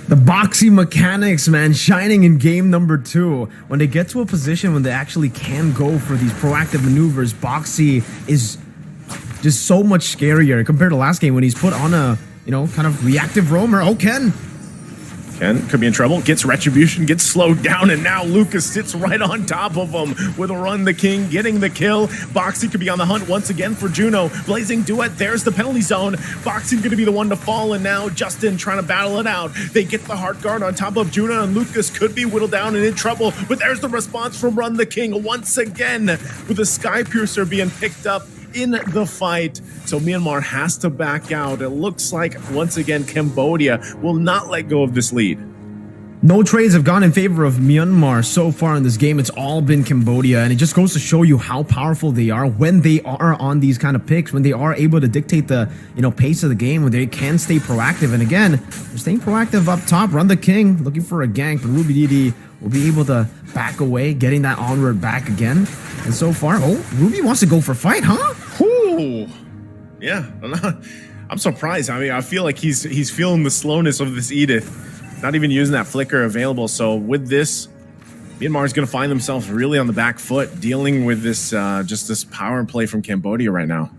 The boxy mechanics, man, shining in game number 2. When they get to a position when they actually can go for these proactive maneuvers, Boxy is just so much scarier compared to last game when he's put on a, kind of reactive roamer. Oh, Ken could be in trouble, gets Retribution, gets slowed down, and now Lucas sits right on top of him with a Run the King, getting the kill. Boxy could be on the hunt once again for Juno. Blazing Duet, there's the penalty zone. Boxy going to be the one to fall, and now Justin trying to battle it out. They get the hard guard on top of Juno, and Lucas could be whittled down and in trouble, but there's the response from Run the King once again, with the Sky Piercer being picked up in the fight. So Myanmar has to back out. It looks like, once again, Cambodia will not let go of this lead. No trades have gone in favor of Myanmar so far in this game. It's all been Cambodia, and it just goes to show you how powerful they are when they are on these kind of picks, when they are able to dictate the pace of the game, when they can stay proactive. And again, they're staying proactive up top. Run the King looking for a gank, but Ruby DD will be able to back away, getting that onward back again. And so far, Ruby wants to go for fight, huh? Ooh. Yeah, I'm surprised. I mean, I feel like he's feeling the slowness of this Edith. Not even using that flicker available. So with this, Myanmar is going to find themselves really on the back foot, dealing with this just this power play from Cambodia right now.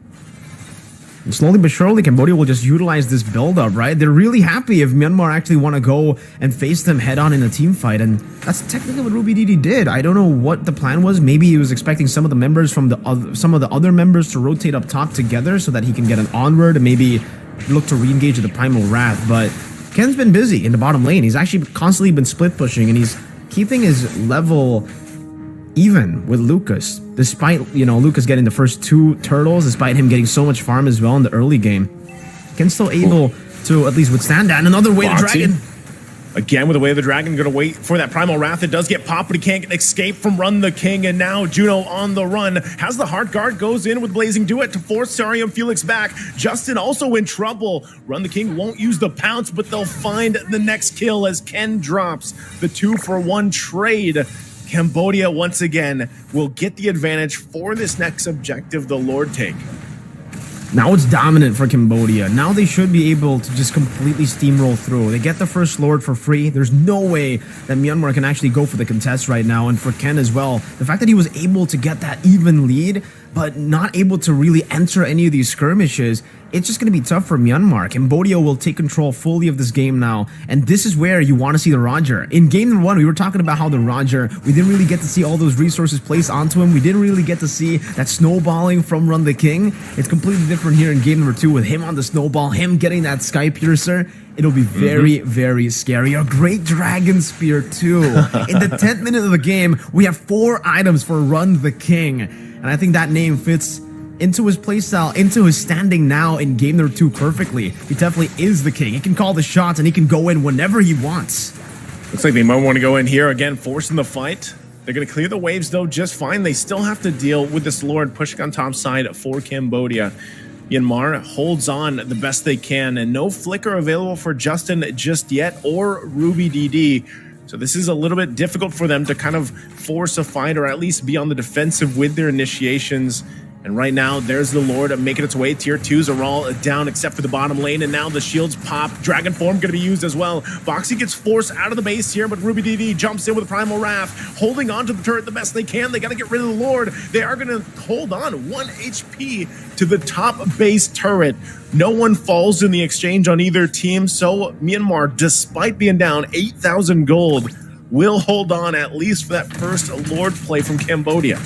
And slowly but surely, Cambodia will just utilize this build-up, right? They're really happy if Myanmar actually want to go and face them head-on in a team fight, and that's technically what Mlbb did. I don't know what the plan was. Maybe he was expecting some of the members from some of the other members to rotate up top together so that he can get an onward and maybe look to re-engage with the Primal Wrath, but Ken's been busy in the bottom lane. He's actually constantly been split pushing, and he's keeping his level even with Lucas, despite, you know, Lucas getting the first 2 turtles, despite him getting so much farm as well in the early game. Ken's still able to at least withstand that. And another way to dragon. Again, with the way of the dragon, gonna wait for that Primal Wrath. It does get popped, but he can't escape from Run the King, and now Juno on the run. Has the Heart Guard, goes in with Blazing Duet to force Sarium Felix back. Justin also in trouble. Run the King won't use the pounce, but they'll find the next kill as Ken drops the 2-for-1 trade. Cambodia, once again, will get the advantage for this next objective, the Lord Take. Now it's dominant for Cambodia. Now they should be able to just completely steamroll through. They get the first Lord for free. There's no way that Myanmar can actually go for the contest right now. And for Ken as well, the fact that he was able to get that even lead, but not able to really enter any of these skirmishes, it's just going to be tough for Myanmar. Cambodia will take control fully of this game now, and this is where you want to see the Roger. In game number 1, we were talking about how the Roger, we didn't really get to see all those resources placed onto him. We didn't really get to see that snowballing from Run the King. It's completely different here in game number 2 with him on the snowball, him getting that Sky Piercer. It'll be very, very scary. A great Dragon Spear too. In the 10th minute of the game, we have 4 items for Run the King, and I think that name fits into his playstyle, into his standing now in game number 2 perfectly. He definitely is the king. He can call the shots and he can go in whenever he wants. Looks like they might want to go in here again, forcing the fight. They're going to clear the waves though just fine. They still have to deal with this Lord pushing on top side for Cambodia. Myanmar holds on the best they can, and no flicker available for Justin just yet, or Ruby DD. So this is a little bit difficult for them to kind of force a fight, or at least be on the defensive with their initiations. And right now, there's the Lord making its way. Tier 2s are all down except for the bottom lane, and now the shields pop. Dragon Form going to be used as well. Boxy gets forced out of the base here, but Ruby DD jumps in with Primal Wrath, holding on to the turret the best they can. They got to get rid of the Lord. They are going to hold on 1 HP to the top base turret. No one falls in the exchange on either team, so Myanmar, despite being down 8,000 gold, will hold on at least for that first Lord play from Cambodia.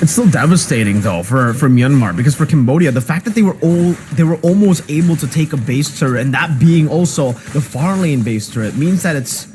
It's still devastating though for Myanmar, because for Cambodia, the fact that they were almost able to take a base turret, and that being also the far lane base turret, means that it's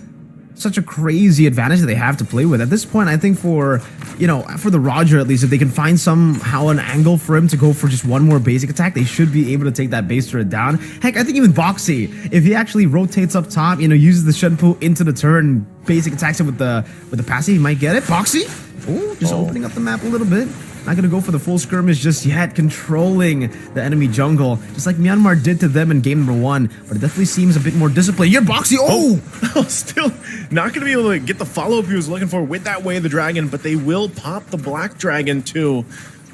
such a crazy advantage that they have to play with. At this point, I think for the Roger, at least, if they can find somehow an angle for him to go for just one more basic attack, they should be able to take that base turret down. Heck, I think even Boxy, if he actually rotates up top, uses the Shenpu into the turret and basic attacks it with the passive, he might get it. Boxy? Oh, just opening up the map a little bit. Not going to go for the full skirmish just yet, controlling the enemy jungle, just like Myanmar did to them in game number 1, but it definitely seems a bit more disciplined. You're Boxy! Oh! Still not going to be able to get the follow-up he was looking for with that Way of the Dragon, but they will pop the Black Dragon too.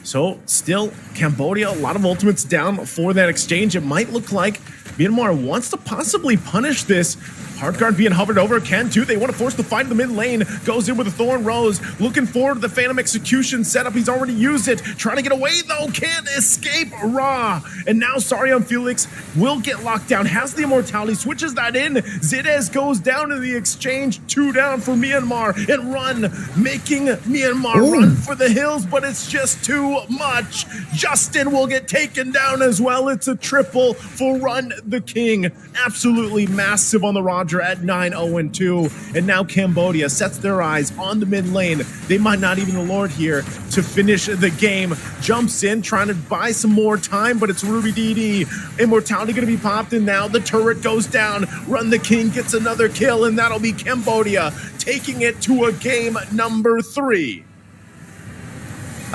So still, Cambodia, a lot of ultimates down for that exchange. It might look like Myanmar wants to possibly punish this. Heartguard being hovered over, Ken too. They want to force the fight in the mid lane. Goes in with a Thorn Rose, looking forward to the Phantom Execution setup. He's already used it. Trying to get away though, can't escape Ra. And now Sarium Felix will get locked down. Has the immortality, switches that in. Zidez goes down to the exchange. 2 down for Myanmar, and Run making Myanmar run for the hills, but it's just too much. Justin will get taken down as well. It's a triple for Run the King. Absolutely massive on the Roger at 9-0-2, and now Cambodia sets their eyes on the mid lane. They might not even the Lord here to finish the game. Jumps in, trying to buy some more time, but it's Ruby DD. Immortality going to be popped, and now the turret goes down. Run the King gets another kill, and that'll be Cambodia taking it to a game number 3.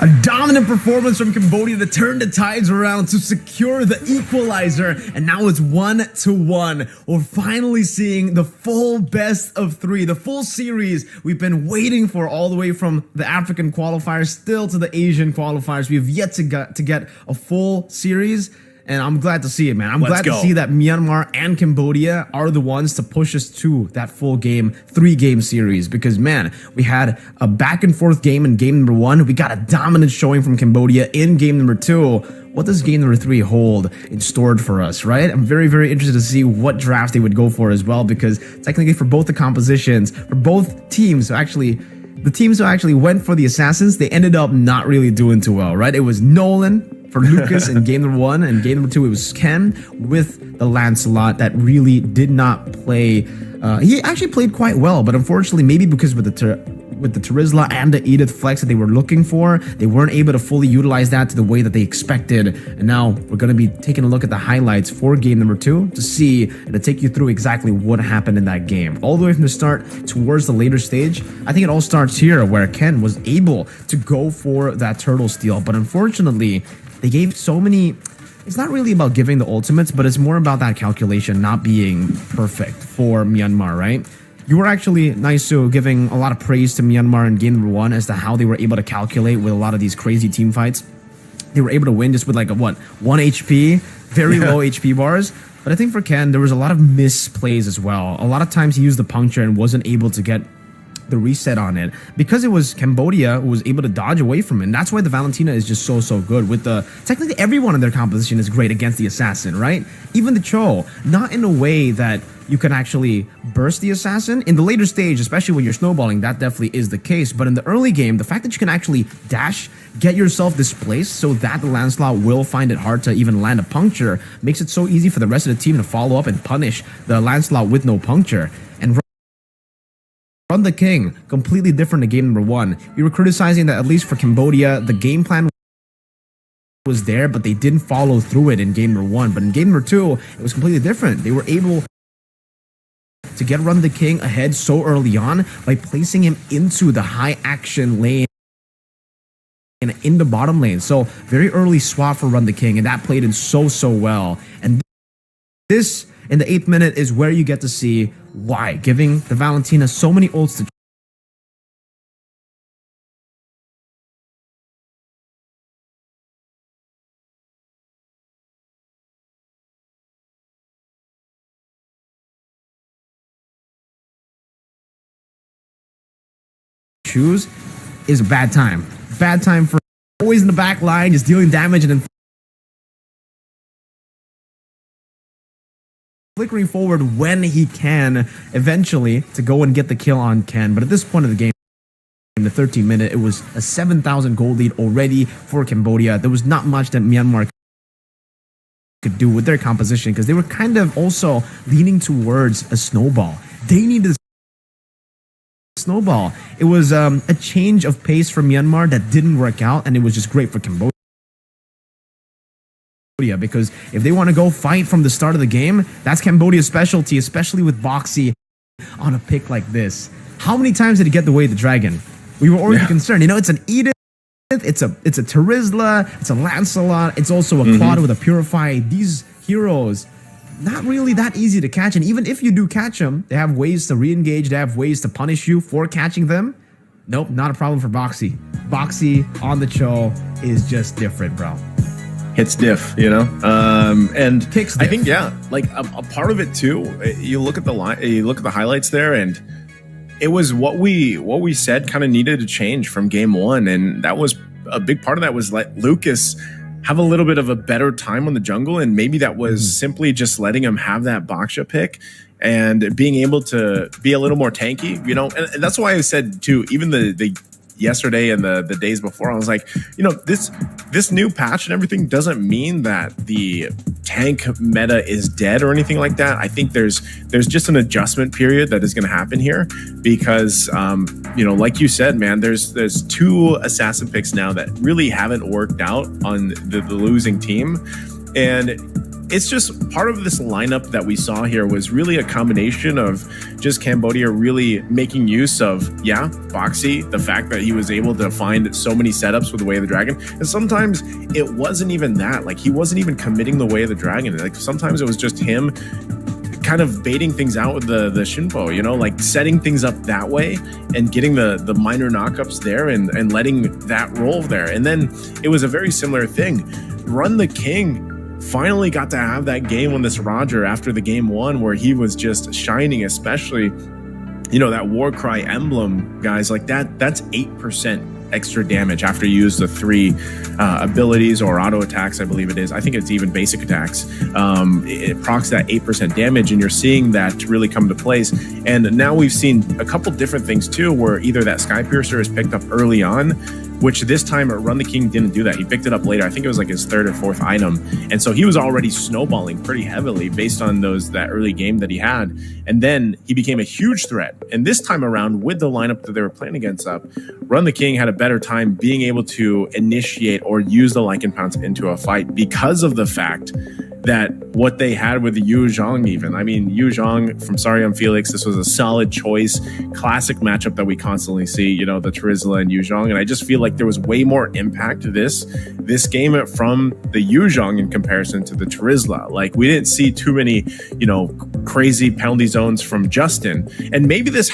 A dominant performance from Cambodia to turn the tides around to secure the equalizer, and now it's 1-1. We're finally seeing the full best of 3, the full series we've been waiting for, all the way from the African qualifiers still to the Asian qualifiers. We've yet to get a full series, and I'm glad to see it, man. I'm glad to see that Myanmar and Cambodia are the ones to push us to that full game, 3-game series. Because, man, we had a back and forth game in game number 1. We got a dominant showing from Cambodia in game number 2. what does game number 3 hold in stored for us, right? I'm very, very interested to see what drafts they would go for as well, because technically for both the compositions, for both teams, so actually the teams who actually went for the assassins, they ended up not really doing too well, right? It was Nolan for Lucas in game number 1, and game number 2 it was Ken with the Lancelot that really did not play. He actually played quite well, but unfortunately, maybe because with the Terizla and the Edith flex that they were looking for, they weren't able to fully utilize that to the way that they expected. And now we're going to be taking a look at the highlights for game number 2 to see and to take you through exactly what happened in that game. All the way from the start towards the later stage, I think it all starts here where Ken was able to go for that turtle steal, but unfortunately, they gave so many. It's not really about giving the ultimates, but it's more about that calculation not being perfect for Myanmar, right? You were actually nice to giving a lot of praise to Myanmar in game number 1 as to how they were able to calculate with a lot of these crazy team fights. They were able to win just with like a 1 HP, very low HP bars. But I think for Ken, there was a lot of misplays as well. A lot of times he used the puncture and wasn't able to get the reset on it because it was Cambodia who was able to dodge away from it. And that's why the Valentina is just so good with the technically everyone in their composition is great against the assassin, right? Even the Cho, not in a way that you can actually burst the assassin. In the later stage, especially when you're snowballing, that definitely is the case. But in the early game, the fact that you can actually dash, get yourself displaced so that the Lancelot will find it hard to even land a puncture makes it so easy for the rest of the team to follow up and punish the Lancelot with no puncture. And Run the King, completely different to game number 1. We were criticizing that at least for Cambodia, the game plan was there, but they didn't follow through it in game number 1. But in game number 2, it was completely different. They were able to get Run the King ahead so early on by placing him into the high action lane and in the bottom lane. So very early swap for Run the King, and that played in so well. And this in the 8th minute is where you get to see why giving the Valentina so many ults to choose is a bad time. Bad time for always in the back line, just dealing damage and then flickering forward when he can eventually to go and get the kill on Ken. But at this point of the game, in the 13th minute, it was a 7,000 gold lead already for Cambodia. There was not much that Myanmar could do with their composition because they were kind of also leaning towards a snowball. They needed a snowball. It was a change of pace for Myanmar that didn't work out, and it was just great for Cambodia. Because if they want to go fight from the start of the game, that's Cambodia's specialty, especially with Boxy on a pick like this. How many times did he get the way of the dragon? We were already concerned. You know, it's an Edith, it's a Terizla, it's a Lancelot, it's also a Claude with a Purify. These heroes, not really that easy to catch. And even if you do catch them, they have ways to re-engage, they have ways to punish you for catching them. Nope, not a problem for Boxy. Boxy on the Cho is just different, bro. Hits diff, you know, and Kicks I diff. think like a part of it too. You look at the line, you look at the highlights there, and it was what we said kind of needed to change from game 1, and that was a big part of that was let Lucas have a little bit of a better time on the jungle, and maybe that was simply just letting him have that Baksha pick and being able to be a little more tanky, you know, and that's why I said too, even the yesterday and the days before, I was like, you know, this new patch and everything doesn't mean that the tank meta is dead or anything like that. I think there's just an adjustment period that is going to happen here because, you know, like you said, man, there's 2 assassin picks now that really haven't worked out on the losing team, and it's just part of this lineup that we saw here was really a combination of just Cambodia really making use of, Boxy, the fact that he was able to find so many setups with the Way of the Dragon. And sometimes it wasn't even that. Like, he wasn't even committing the Way of the Dragon. Like, sometimes it was just him kind of baiting things out with the Shinpo, you know, like setting things up that way and getting the minor knockups there and letting that roll there. And then it was a very similar thing. Run the King finally got to have that game on this Roger after the game 1 where he was just shining, especially, you know, that Warcry emblem, guys, like that's 8% extra damage after you use the 3 abilities or auto attacks, I believe it is. I think it's even basic attacks. It procs that 8% damage, and you're seeing that really come to place. And now we've seen a couple different things too, where either that Sky Piercer is picked up early on, which this time Run the King didn't do that. He picked it up later. I think it was like his 3rd or 4th item. And so he was already snowballing pretty heavily based on that early game that he had. And then he became a huge threat. And this time around, with the lineup that they were playing against up, Run the King had a better time being able to initiate or use the Lycan Pounce into a fight because of the fact that what they had with Yu Zhang even. I mean, Yu Zhang from Sorry I'm Felix, this was a solid choice. Classic matchup that we constantly see, the Terizla and Yu Zhang. And I just feel like there was way more impact to this game from the Yu Zhang in comparison to the Terizla. Like, we didn't see too many, crazy penalty zones from Justin. And maybe this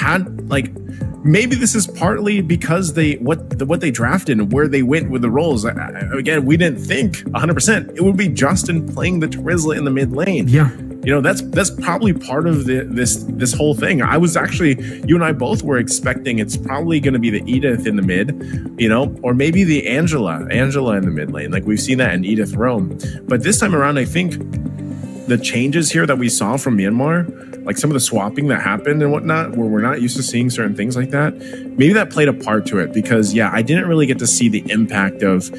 is partly because what they drafted and where they went with the roles. Again, we didn't think 100% it would be Justin playing the Terizla in the mid lane. Yeah. That's probably part of this whole thing. I was actually, you and I both were expecting it's probably going to be the Edith in the mid, or maybe the Angela in the mid lane. Like, we've seen that in Edith Rome. But this time around, I think the changes here that we saw from Myanmar, like some of the swapping that happened and whatnot, where we're not used to seeing certain things like that, maybe that played a part to it. Because, yeah, I didn't really get to see the impact of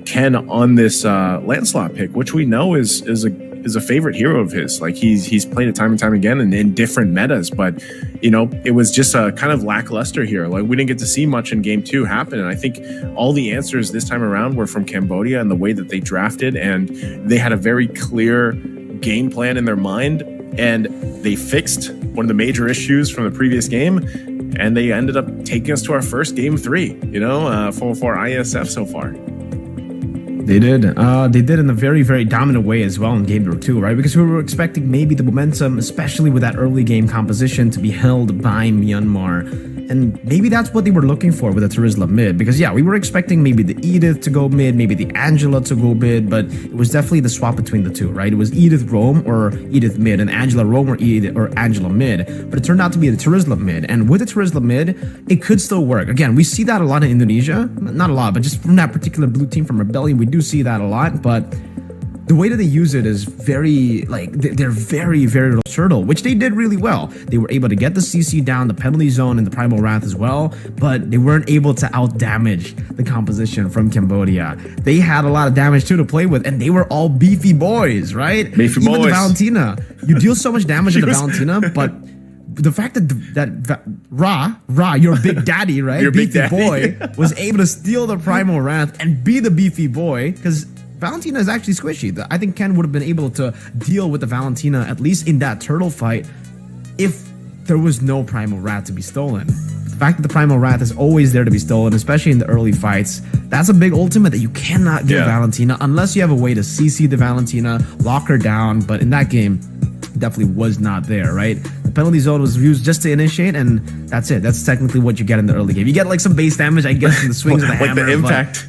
Ken on this Lancelot pick, which we know is a favorite hero of his. Like, he's played it time and time again and in different metas, but it was just a kind of lackluster here. Like, we didn't get to see much in game 2 happen. And I think all the answers this time around were from Cambodia and the way that they drafted, and they had a very clear game plan in their mind, and they fixed one of the major issues from the previous game, and they ended up taking us to our first game 3, for ISF so far. They did. They did in a very, very dominant way as well in game number 2, right? Because we were expecting maybe the momentum, especially with that early game composition, to be held by Myanmar. And maybe that's what they were looking for with the Terizla mid. Because, yeah, we were expecting maybe the Edith to go mid, maybe the Angela to go mid, but it was definitely the swap between the two, right? It was Edith Rome or Edith mid, and Angela Rome or Edith or Angela mid. But it turned out to be the Terizla mid. And with the Terizla mid, it could still work. Again, we see that a lot in Indonesia. Not a lot, but just from that particular blue team from Rebellion, we do see that a lot. But the way that they use it is very, they're very, very versatile, which they did really well. They were able to get the CC down, the penalty zone, and the Primal Wrath as well, but they weren't able to out-damage the composition from Cambodia. They had a lot of damage, too, to play with, and they were all beefy boys, right? Beefy Even boys. the Valentina. You deal so much damage to the Valentina, but the fact that Ra, your big daddy, right? Your big beefy daddy. boy, was able to steal the Primal Wrath and be the beefy boy, because Valentina is actually squishy. I think Ken would have been able to deal with the Valentina, at least in that turtle fight, if there was no Primal Wrath to be stolen. The fact that the Primal Wrath is always there to be stolen, especially in the early fights, that's a big ultimate that you cannot give Valentina unless you have a way to CC the Valentina, lock her down, but in that game, definitely was not there, right? The penalty zone was used just to initiate, and that's it. That's technically what you get in the early game. You get some base damage, I guess, from the swings of the hammer. Like the impact.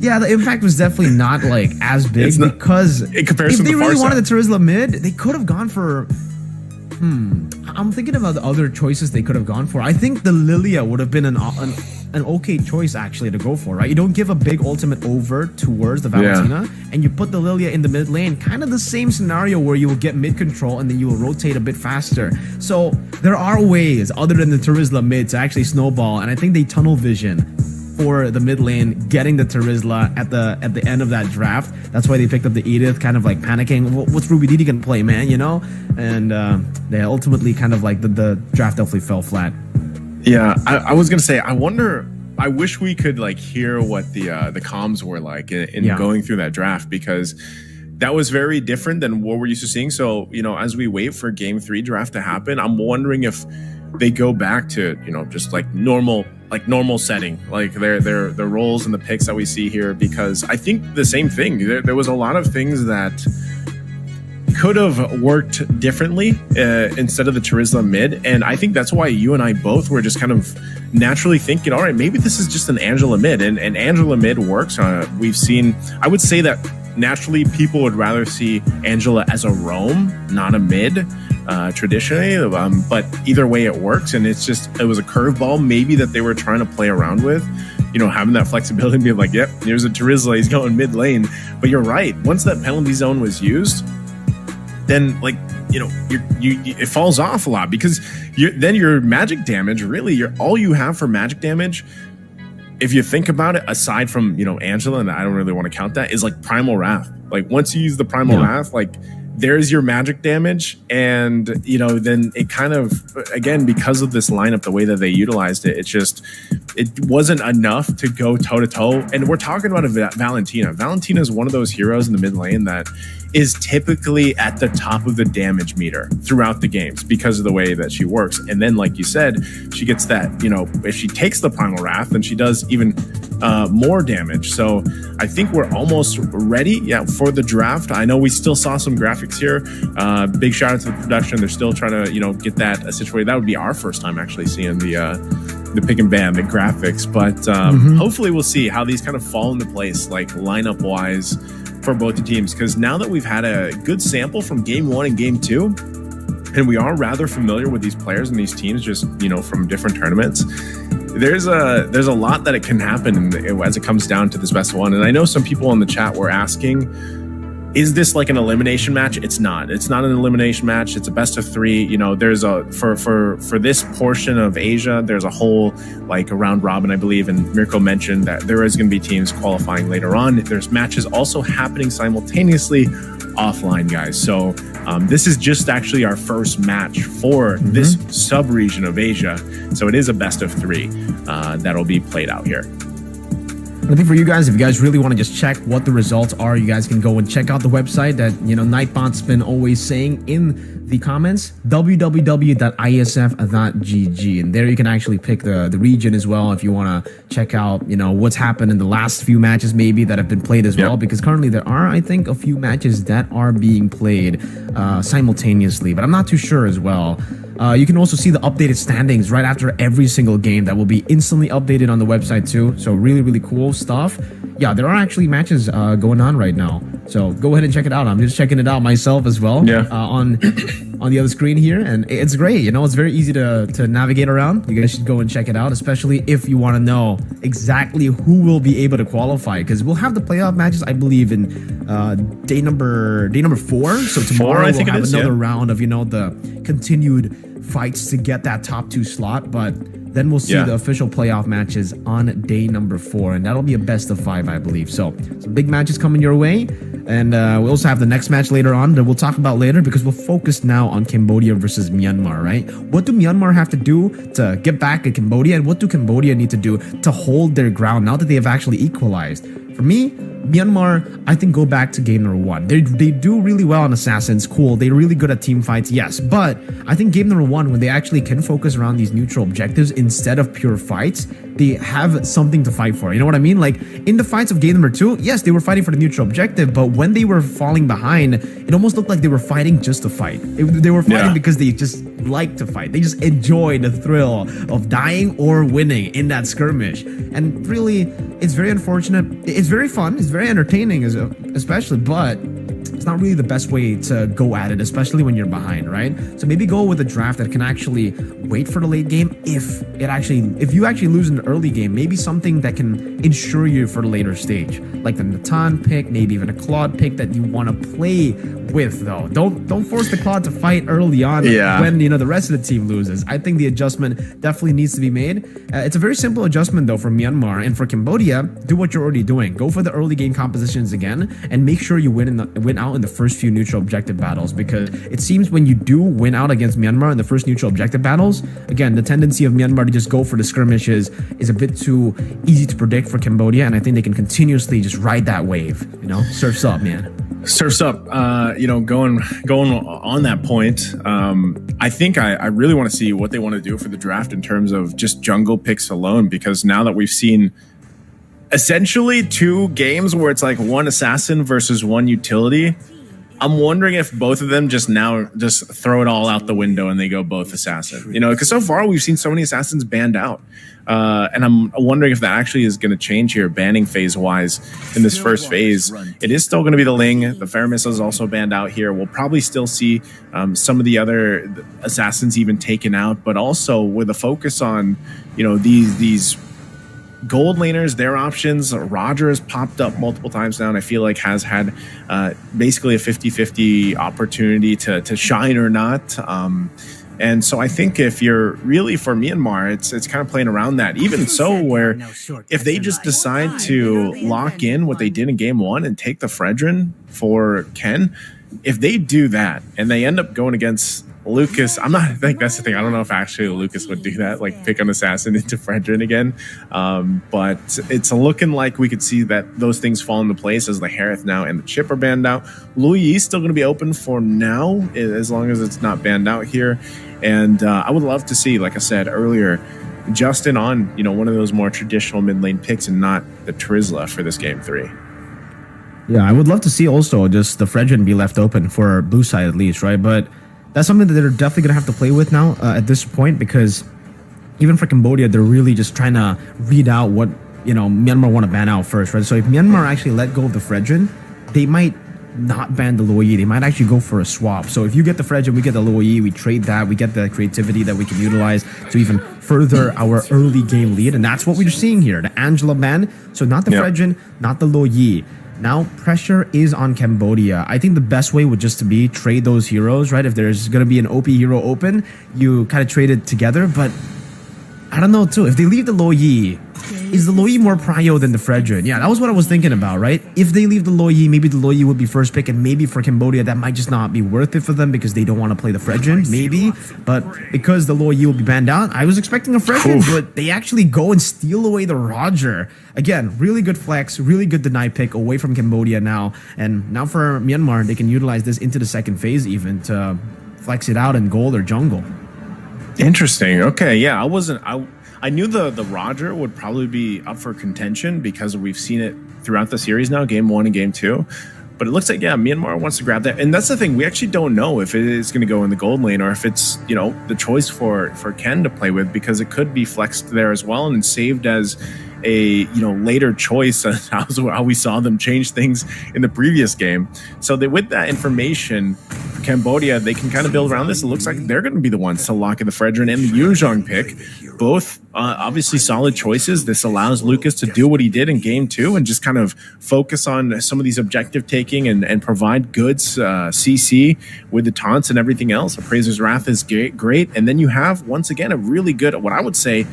Yeah, the impact was definitely not as big because in comparison if they to the really far wanted side. the Terizla mid, they could have gone for. I'm thinking about the other choices they could have gone for. I think the Lilia would have been an okay choice actually to go for, right? You don't give a big ultimate over towards the Valentina, and you put the Lilia in the mid lane. Kind of the same scenario where you will get mid control and then you will rotate a bit faster. So there are ways other than the Terizla mid to actually snowball, and I think they tunnel vision for the mid lane, getting the Terizla at the end of that draft. That's why they picked up the Edith, kind of panicking. What's Ruby Didi gonna play, man? And they ultimately kind of the draft definitely fell flat. Yeah, I was gonna say, I wish we could hear what the comms were like in going through that draft, because that was very different than what we're used to seeing. So, as we wait for game 3 draft to happen, I'm wondering if they go back to, just normal setting, their roles and the picks that we see here, because I think the same thing. There was a lot of things that could have worked differently instead of the Terizla mid, and I think that's why you and I both were just kind of naturally thinking, all right, maybe this is just an Angela mid, and Angela mid works. We've seen, I would say that naturally people would rather see Angela as a roam, not a mid, traditionally, but either way it works, and it was a curveball maybe that they were trying to play around with. having that flexibility and being like, yep, here's a Terizla, he's going mid lane. But you're right. Once that penalty zone was used, then it falls off a lot, because then your magic damage, really, all you have for magic damage, if you think about it, aside from Angela, and I don't really want to count that, is like Primal Wrath. Like once you use the Primal Wrath, like there's your magic damage, and then it kind of, again, because of this lineup, the way that they utilized it, it wasn't enough to go toe to toe. And we're talking about Valentina. Valentina is one of those heroes in the mid lane that is typically at the top of the damage meter throughout the games because of the way that she works. And then, like you said, she gets that, if she takes the Primal Wrath, then she does even more damage. So I think we're almost ready for the draft. I know we still saw some graphics here. Big shout out to the production. They're still trying to, get that situated. That would be our first time actually seeing the pick and ban, the graphics. But hopefully we'll see how these kind of fall into place, like lineup wise, for both the teams, because now that we've had a good sample from game 1 and game 2, and we are rather familiar with these players and these teams just from different tournaments, there's a lot that it can happen as it comes down to this best of 1. And I know some people in the chat were asking, is this like an elimination match? It's not an elimination match. It's a best of 3. There's for this portion of Asia, there's a whole like a round robin, I believe, and Mirko mentioned that there is going to be teams qualifying later on. There's matches also happening simultaneously offline, guys. So this is just actually our first match for this sub-region of Asia. So it is a best of 3 that'll be played out here. I think for you guys, if you guys really want to just check what the results are, you guys can go and check out the website that Nightbot's been always saying in the comments, www.iesf.gg, and there you can actually pick the region as well if you want to check out what's happened in the last few matches maybe that have been played as well, because currently there are, I think, a few matches that are being played simultaneously, but I'm not too sure as well. You can also see the updated standings right after every single game that will be instantly updated on the website too. So really, really cool stuff. Yeah, there are actually matches going on right now. So go ahead and check it out. I'm just checking it out myself as well on the other screen here. And it's great. It's very easy to navigate around. You guys should go and check it out, especially if you want to know exactly who will be able to qualify, because we'll have the playoff matches, I believe, in day number 4. So tomorrow we'll have another round of the continued fights to get that top 2 slot, but then we'll see the official playoff matches on day number 4, and that'll be a best of 5, I believe. So some big matches coming your way, and we also have the next match later on that we'll talk about later, because we'll focus now on Cambodia versus Myanmar, right? What do Myanmar have to do to get back at Cambodia, and what do Cambodia need to do to hold their ground now that they have actually equalized? For me, Myanmar, I think, go back to game number 1. They do really well on Assassins, cool. They're really good at team fights, yes. But I think game number 1, when they actually can focus around these neutral objectives instead of pure fights, they have something to fight for. You know what I mean? Like in the fights of game number 2, yes, they were fighting for the neutral objective, but when they were falling behind, it almost looked like they were fighting just to fight. They were fighting because they just like to fight. They just enjoy the thrill of dying or winning in that skirmish. And really, it's very unfortunate. It's very fun. It's very entertaining, especially, but it's not really the best way to go at it, especially when you're behind, right? So maybe go with a draft that can actually wait for the late game. If you actually lose in the early game, maybe something that can ensure you for the later stage, like the Natan pick, maybe even a Claude pick that you want to play with, though. Don't force the Claude to fight early on when the rest of the team loses. I think the adjustment definitely needs to be made. It's a very simple adjustment though for Myanmar, and for Cambodia, do what you're already doing. Go for the early game compositions again, and make sure you win out in the first few neutral objective battles, because it seems when you do win out against Myanmar in the first neutral objective battles, again, the tendency of Myanmar to just go for the skirmishes is a bit too easy to predict for Cambodia, and I think they can continuously just ride that wave. Surf's up, man. Surf's up. Going on that point, I think I really want to see what they want to do for the draft in terms of just jungle picks alone, because now that we've seen essentially 2 games where it's like 1 assassin versus 1 utility, I'm wondering if both of them just throw it all out the window and they go both assassin. Because so far we've seen so many assassins banned out. And I'm wondering if that actually is going to change here, banning phase-wise in this first phase. It is still going to be the Ling. The Faramis is also banned out here. We'll probably still see some of the other assassins even taken out, but also with a focus on, these gold laners, their options, Roger has popped up multiple times now, and I feel like has had basically a 50-50 opportunity to shine or not. And so I think if you're really for Myanmar, it's kind of playing around that. Even so, where if they just decide to lock in what they did in game 1 and take the Fredrin for Ken, if they do that and they end up going against Lucas, I'm not, I think that's the thing. I don't know if actually Lucas would do that, like pick an assassin into Fredrin again. But it's looking like we could see that those things fall into place as the Harith now and the Chip are banned out. Louis is still going to be open for now, as long as it's not banned out here. And I would love to see, like I said earlier, Justin on, one of those more traditional mid lane picks and not the Trizla for this game 3. Yeah, I would love to see also just the Fredrin be left open for blue side at least, right? But that's something that they're definitely going to have to play with now at this point, because even for Cambodia, they're really just trying to read out what, Myanmar want to ban out first, right? So if Myanmar actually let go of the Fredrin, they might not ban the Luoyi. They might actually go for a swap. So if you get the Fredrin, we get the Luoyi, we trade that, we get the creativity that we can utilize to even further our early game lead. And that's what we're seeing here. The Angela ban. So not the Fredrin, not the Luoyi. Now pressure is on Cambodia. I think the best way would just to be trade those heroes, right? If there's going to be an OP hero open, you kind of trade it together. But I don't know too. If they leave the Luoyi, is the Luoyi more prio than the Fredrin? Yeah, that was what I was thinking about, right? If they leave the Luoyi, maybe the Luoyi would be first pick, and maybe for Cambodia, that might just not be worth it for them because they don't want to play the Fredrin, maybe. But because the Luoyi will be banned out, I was expecting a Fredrin, but they actually go and steal away the Roger. Again, really good flex, really good deny pick away from Cambodia now. And now for Myanmar, they can utilize this into the second phase even to flex it out in gold or jungle. Interesting. Okay, yeah, I knew the Roger would probably be up for contention because we've seen it throughout the series now, game 1 and game 2. But it looks like, Myanmar wants to grab that. And that's the thing. We actually don't know if it is going to go in the gold lane or if it's, the choice for Ken to play with, because it could be flexed there as well and saved as a, later choice. How we saw them change things in the previous game. So that with that information, Cambodia, they can kind of build around this. It looks like they're going to be the ones to lock in the Fredrin and the Yuzhong pick. Both obviously solid choices. This allows Lucas to do what he did in game 2 and just kind of focus on some of these objective taking and provide goods CC with the taunts and everything else. Appraiser's Wrath is great. And then you have, once again, a really good, what I would say,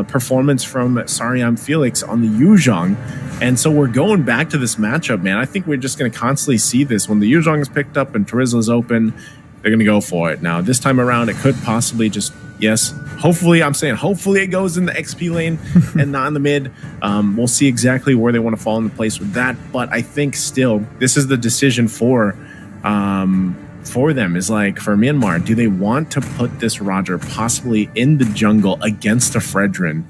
performance from Saryam Felix on the Yuzhong. And so we're going back to this matchup, man. I think we're just going to constantly see this. When the Yuzhong is picked up and Trizla's open, they're going to go for it. Now, this time around, it could possibly just, hopefully it goes in the XP lane and not in the mid. We'll see exactly where they want to fall into place with that. But I think still, this is the decision for them, is like, for Myanmar, do they want to put this Roger possibly in the jungle against a Fredrin?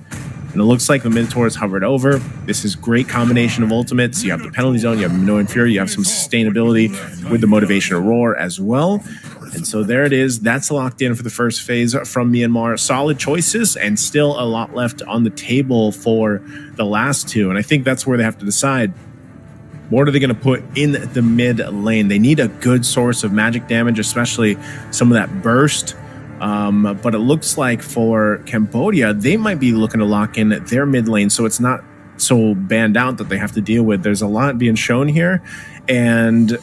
And it looks like the Minotaur is hovered over. This is great combination of ultimates. You have the penalty zone, you have Minoan Fury, you have some sustainability with the Motivation Roar as well. And so there it is. That's locked in for the first phase from Myanmar. Solid choices and still a lot left on the table for the last two. And I think that's where they have to decide, what are they going to put in the mid lane? They need a good source of magic damage, especially some of that burst. But it looks like for Cambodia, they might be looking to lock in their mid lane, so it's not so banned out that they have to deal with. There's a lot being shown here, and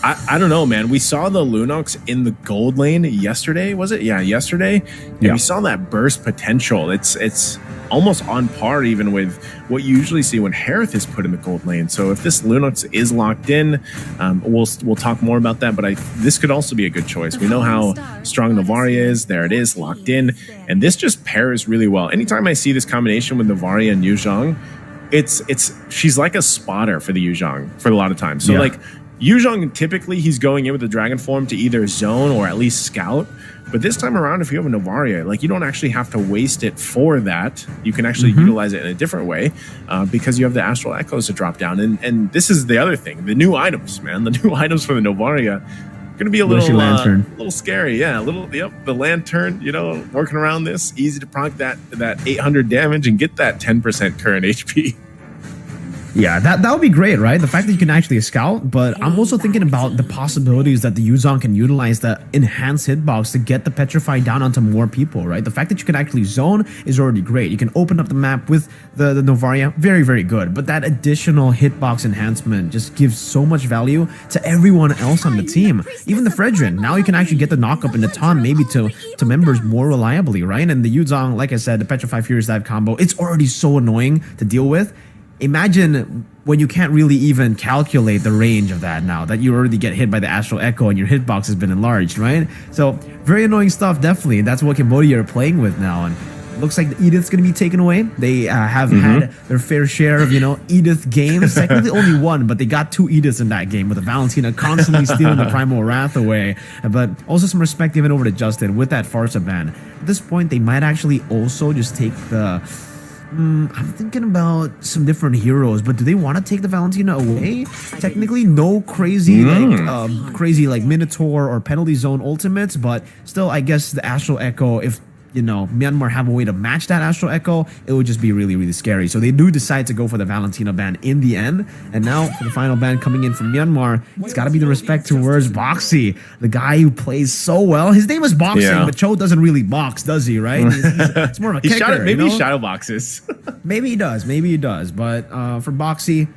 I don't know, man. We saw the Lunox in the gold lane yesterday, was it? Yeah, yesterday. And we saw that burst potential. It's almost on par even with what you usually see when Harith is put in the gold lane. So if this Lunox is locked in, we'll talk more about that, but this could also be a good choice. We know how strong Novaria is. There it is, locked in. And this just pairs really well. Anytime I see this combination with Novaria and Yuzhong, she's like a spotter for the Yuzhong for a lot of times. So like Yuzhong, typically he's going in with the dragon form to either zone or at least scout. But this time around, if you have a Novaria, like, you don't actually have to waste it for that. You can actually utilize it in a different way because you have the Astral Echoes to drop down. And this is the other thing, the new items, man. The new items for the Novaria going to be a little scary. Yeah, the lantern, working around this, easy to proc that 800 damage and get that 10% current HP. Yeah, that would be great, right? The fact that you can actually scout, but I'm also thinking about the possibilities that the Yuzong can utilize the enhanced hitbox to get the Petrify down onto more people, right? The fact that you can actually zone is already great. You can open up the map with the Novaria, very, very good. But that additional hitbox enhancement just gives so much value to everyone else on the team. Even the Fredrin, now you can actually get the knock-up and the taunt maybe to members more reliably, right? And the Yuzong, like I said, the Petrify Furious Dive combo, it's already so annoying to deal with. Imagine when you can't really even calculate the range of that now, that you already get hit by the Astral Echo and your hitbox has been enlarged, right? So, very annoying stuff, definitely. That's what Cambodia are playing with now. And looks like the Edith's going to be taken away. They have had their fair share of, Edith games. Technically only one, but they got 2 Ediths in that game with the Valentina constantly stealing the Primal Wrath away. But also some respect given over to Justin with that Farsa ban. At this point, they might actually also just take the... I'm thinking about some different heroes, but do they want to take the Valentina away? Technically, no crazy like Minotaur or Penalty Zone ultimates, but still, I guess the Astral Echo, if Myanmar have a way to match that Astral Echo, it would just be really, really scary. So they do decide to go for the Valentina ban in the end. And now for the final ban coming in from Myanmar, it's got to be the respect towards Boxy, the guy who plays so well. His name is Boxing, but Cho doesn't really box, does he, right? It's more of a kicker. Maybe he shadow boxes. Maybe he does. But for Boxy,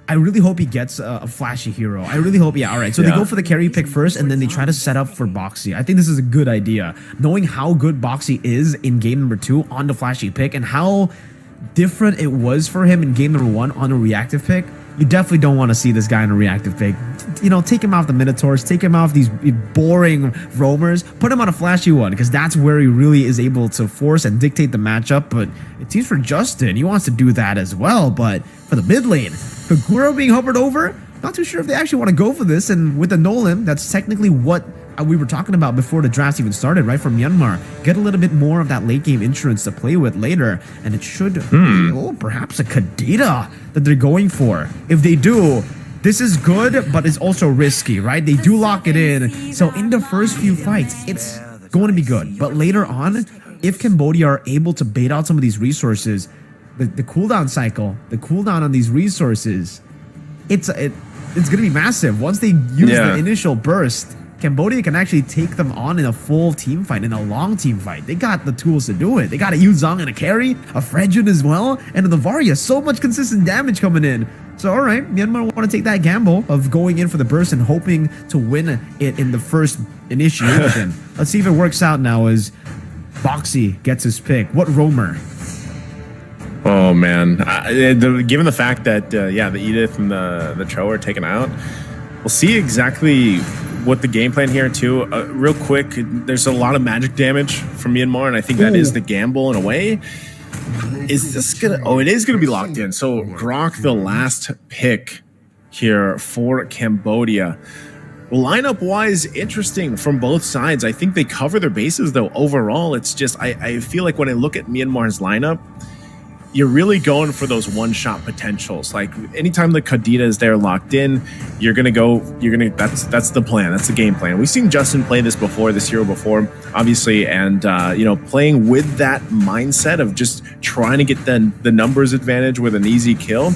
I really hope he gets a flashy hero. I really hope, all right. So they go for the carry pick first, and then they try to set up for Boxy. I think this is a good idea. Knowing how good Boxy is in game number 2 on the flashy pick, and how different it was for him in game number 1 on a reactive pick, you definitely don't want to see this guy on a reactive pick. Take him off the Minotaurs, take him off these boring roamers, put him on a flashy one, because that's where he really is able to force and dictate the matchup. But it seems for Justin, he wants to do that as well. But for the mid lane, Kagura being hovered over, not too sure if they actually want to go for this. And with the Nolan, that's technically what we were talking about before the draft even started, right? From Myanmar, get a little bit more of that late game insurance to play with later, and it should be, perhaps a Kadita that they're going for. If they do, this is good, but it's also risky, right? They do lock it in. So in the first few fights, it's going to be good. But later on, if Cambodia are able to bait out some of these resources, the cooldown cycle, the cooldown on these resources, it's going to be massive. Once they use the initial burst, Cambodia can actually take them on in a full team fight, in a long team fight. They got the tools to do it. They got a Yuzong and a carry, a Fredjun as well, and a Novaria. So much consistent damage coming in. So, all right, Myanmar want to take that gamble of going in for the burst and hoping to win it in the first initiation. Let's see if it works out now as Boxy gets his pick. What roamer? Oh, man. Given the fact that, the Edith and the Cho are taken out, we'll see exactly what the game plan here too. Real quick, there's a lot of magic damage from Myanmar, and I think that is the gamble in a way. Is this gonna? Oh, it is gonna be locked in. So Grok, the last pick here for Cambodia. Lineup wise, interesting from both sides. I think they cover their bases though. Overall, it's just I feel like when I look at Myanmar's lineup, you're really going for those one-shot potentials. Like anytime the Kadita is there locked in, that's the plan. That's the game plan. We've seen Justin play this hero before, obviously, and playing with that mindset of just trying to get the numbers advantage with an easy kill.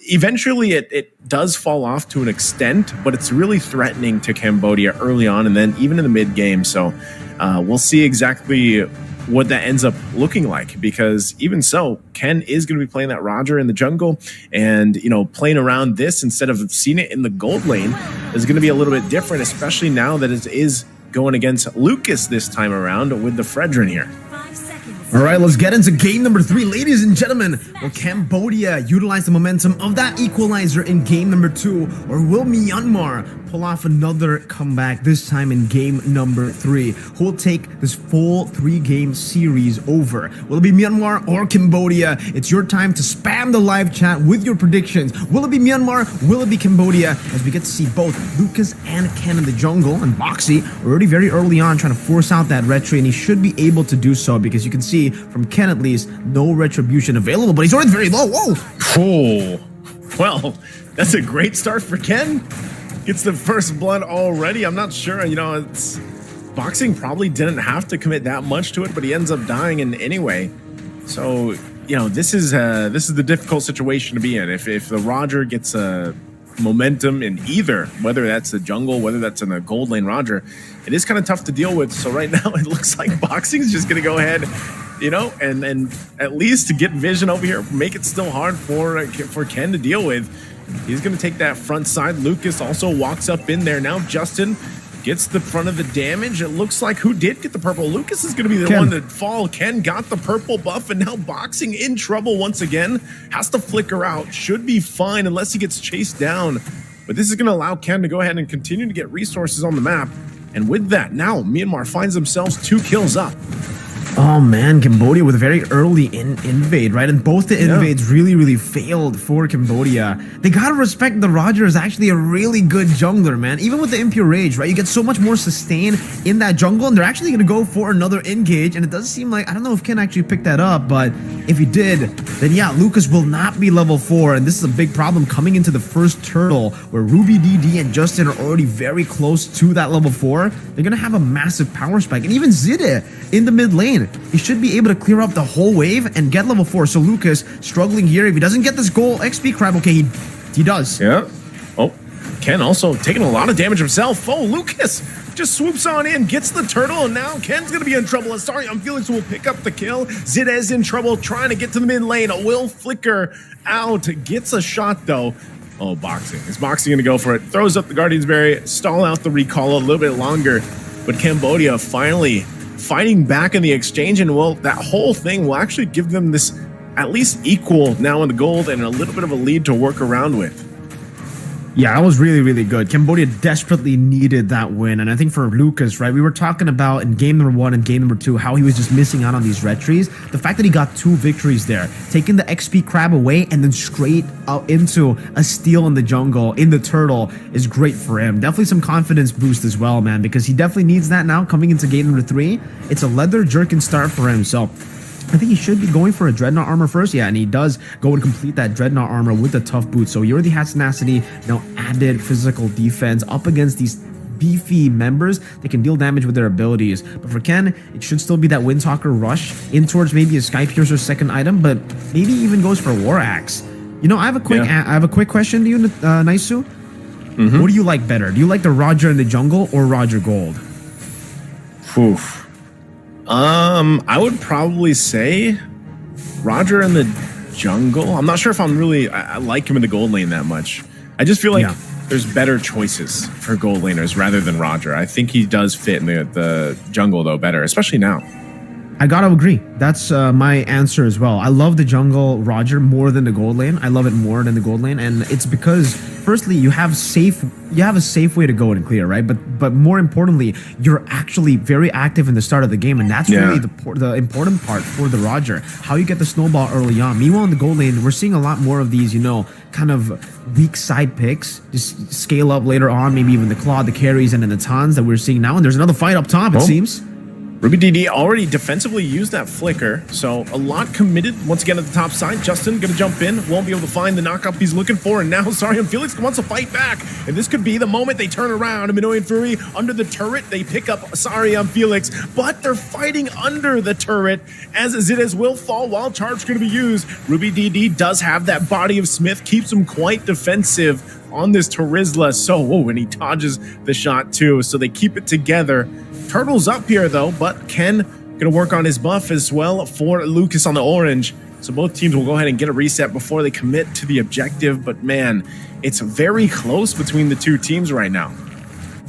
Eventually, it does fall off to an extent, but it's really threatening to Cambodia early on, and then even in the mid game. So we'll see exactly what that ends up looking like, because even so, Ken is going to be playing that Roger in the jungle, and playing around this instead of seeing it in the gold lane is going to be a little bit different, especially now that it is going against Lucas this time around with the Fredrin here. All right, let's get into game number 3, ladies and gentlemen. Will Cambodia utilize the momentum of that equalizer in game number 2, or will Myanmar pull off another comeback, this time in game number 3? Who will take this full 3-game series over? Will it be Myanmar or Cambodia? It's your time to spam the live chat with your predictions. Will it be Myanmar? Will it be Cambodia? As we get to see both Lucas and Ken in the jungle, and Boxy already very early on trying to force out that retry, and he should be able to do so, because you can see from Ken at least, no retribution available, but he's already very low. Whoa! Oh, well, that's a great start for Ken. Gets the first blood already. I'm not sure, it's Boxing probably didn't have to commit that much to it, but he ends up dying in anyway. So you know, this is the difficult situation to be in. If the Roger gets a momentum in either, whether that's the jungle, whether that's in the gold lane Roger, it is kind of tough to deal with. So right now it looks like Boxing is just going to go ahead, you know, and at least to get vision over here, make it still hard for Ken to deal with. He's going to take that front side. Lucas also walks up in there. Now Justin gets the front of the damage. It looks like who did get the purple? Lucas is going to be the one to fall. Ken got the purple buff, and now Boxing in trouble once again. Has to flicker out. Should be fine unless he gets chased down. But this is going to allow Ken to go ahead and continue to get resources on the map. And with that, now Myanmar finds themselves 2 kills up. Oh man, Cambodia with a very early invade, right? And both the invades really failed for Cambodia. They gotta respect the Roger is actually a really good jungler, man. Even with the Impure Rage, right? You get so much more sustain in that jungle, and they're actually gonna go for another engage. And it does seem like, I don't know if Ken actually picked that up, but if he did, then yeah, Lucas will not be level 4. And this is a big problem coming into the first turtle, where Ruby, DD, and Justin are already very close to that level 4. They're gonna have a massive power spike. And even Zide in the mid lane, he should be able to clear up the whole wave and get level 4. So Lucas struggling here. If he doesn't get this goal XP crab, okay, he does. Yeah. Oh, Ken also taking a lot of damage himself. Oh, Lucas just swoops on in, gets the turtle, and now Ken's gonna be in trouble. And sorry, Felix will pick up the kill. Zidez in trouble, trying to get to the mid lane. Will flicker out, gets a shot though. Oh, Boxing. Is Boxing gonna go for it? Throws up the Guardian's Berry, stall out the recall a little bit longer. But Cambodia finally fighting back in the exchange, and well, that whole thing will actually give them this at least equal now in the gold and a little bit of a lead to work around with. Yeah, that was really good. Cambodia desperately needed that win. And I think for Lucas, right, we were talking about in game number 1 and game number 2 how he was just missing out on these red trees. The fact that he got 2 victories there, taking the XP crab away and then straight out into a steal in the jungle, in the turtle, is great for him. Definitely some confidence boost as well, man, because he definitely needs that now coming into game number 3. It's a leather jerkin start for him, so I think he should be going for a Dreadnought armor first. Yeah, and he does go and complete that Dreadnought armor with the tough boots. So he already has tenacity, now added physical defense up against these beefy members that can deal damage with their abilities. But for Ken, it should still be that Windtalker rush in towards maybe a Sky Piercer second item, but maybe even goes for a War Axe. You know, I have a quick question to you, Naisu. What do you like better? Do you like the Roger in the jungle or Roger Gold? Oof. I would probably say Roger in the jungle. I'm not sure if I like him in the gold lane that much. I just feel like there's better choices for gold laners rather than Roger. I think he does fit in the jungle though better, especially now. I gotta agree. That's my answer as well. I love the jungle Roger more than the gold lane. I love it more than the gold lane, and it's because firstly you have a safe way to go and clear, right? But more importantly, you're actually very active in the start of the game, and that's really the important part for the Roger. How you get the snowball early on. Meanwhile, in the gold lane, we're seeing a lot more of these, you know, kind of weak side picks. Just scale up later on, maybe even the Claw, the carries, and then the Tons that we're seeing now. And there's another fight up top, it seems. Ruby DD already defensively used that flicker, so a lot committed once again at the top side. Justin gonna jump in, won't be able to find the knockup he's looking for, and now Sarium Felix wants to fight back, and this could be the moment they turn around. Minoan Fury under the turret, they pick up Sarium Felix, but they're fighting under the turret as Zidez will fall while charge gonna be used. Ruby DD does have that body of Smith, keeps him quite defensive on this Terizla, so and he dodges the shot too, so they keep it together. Turtle's up here though, but Ken gonna work on his buff as well for Lucas on the orange. So both teams will go ahead and get a reset before they commit to the objective. But man, it's very close between the two teams right now.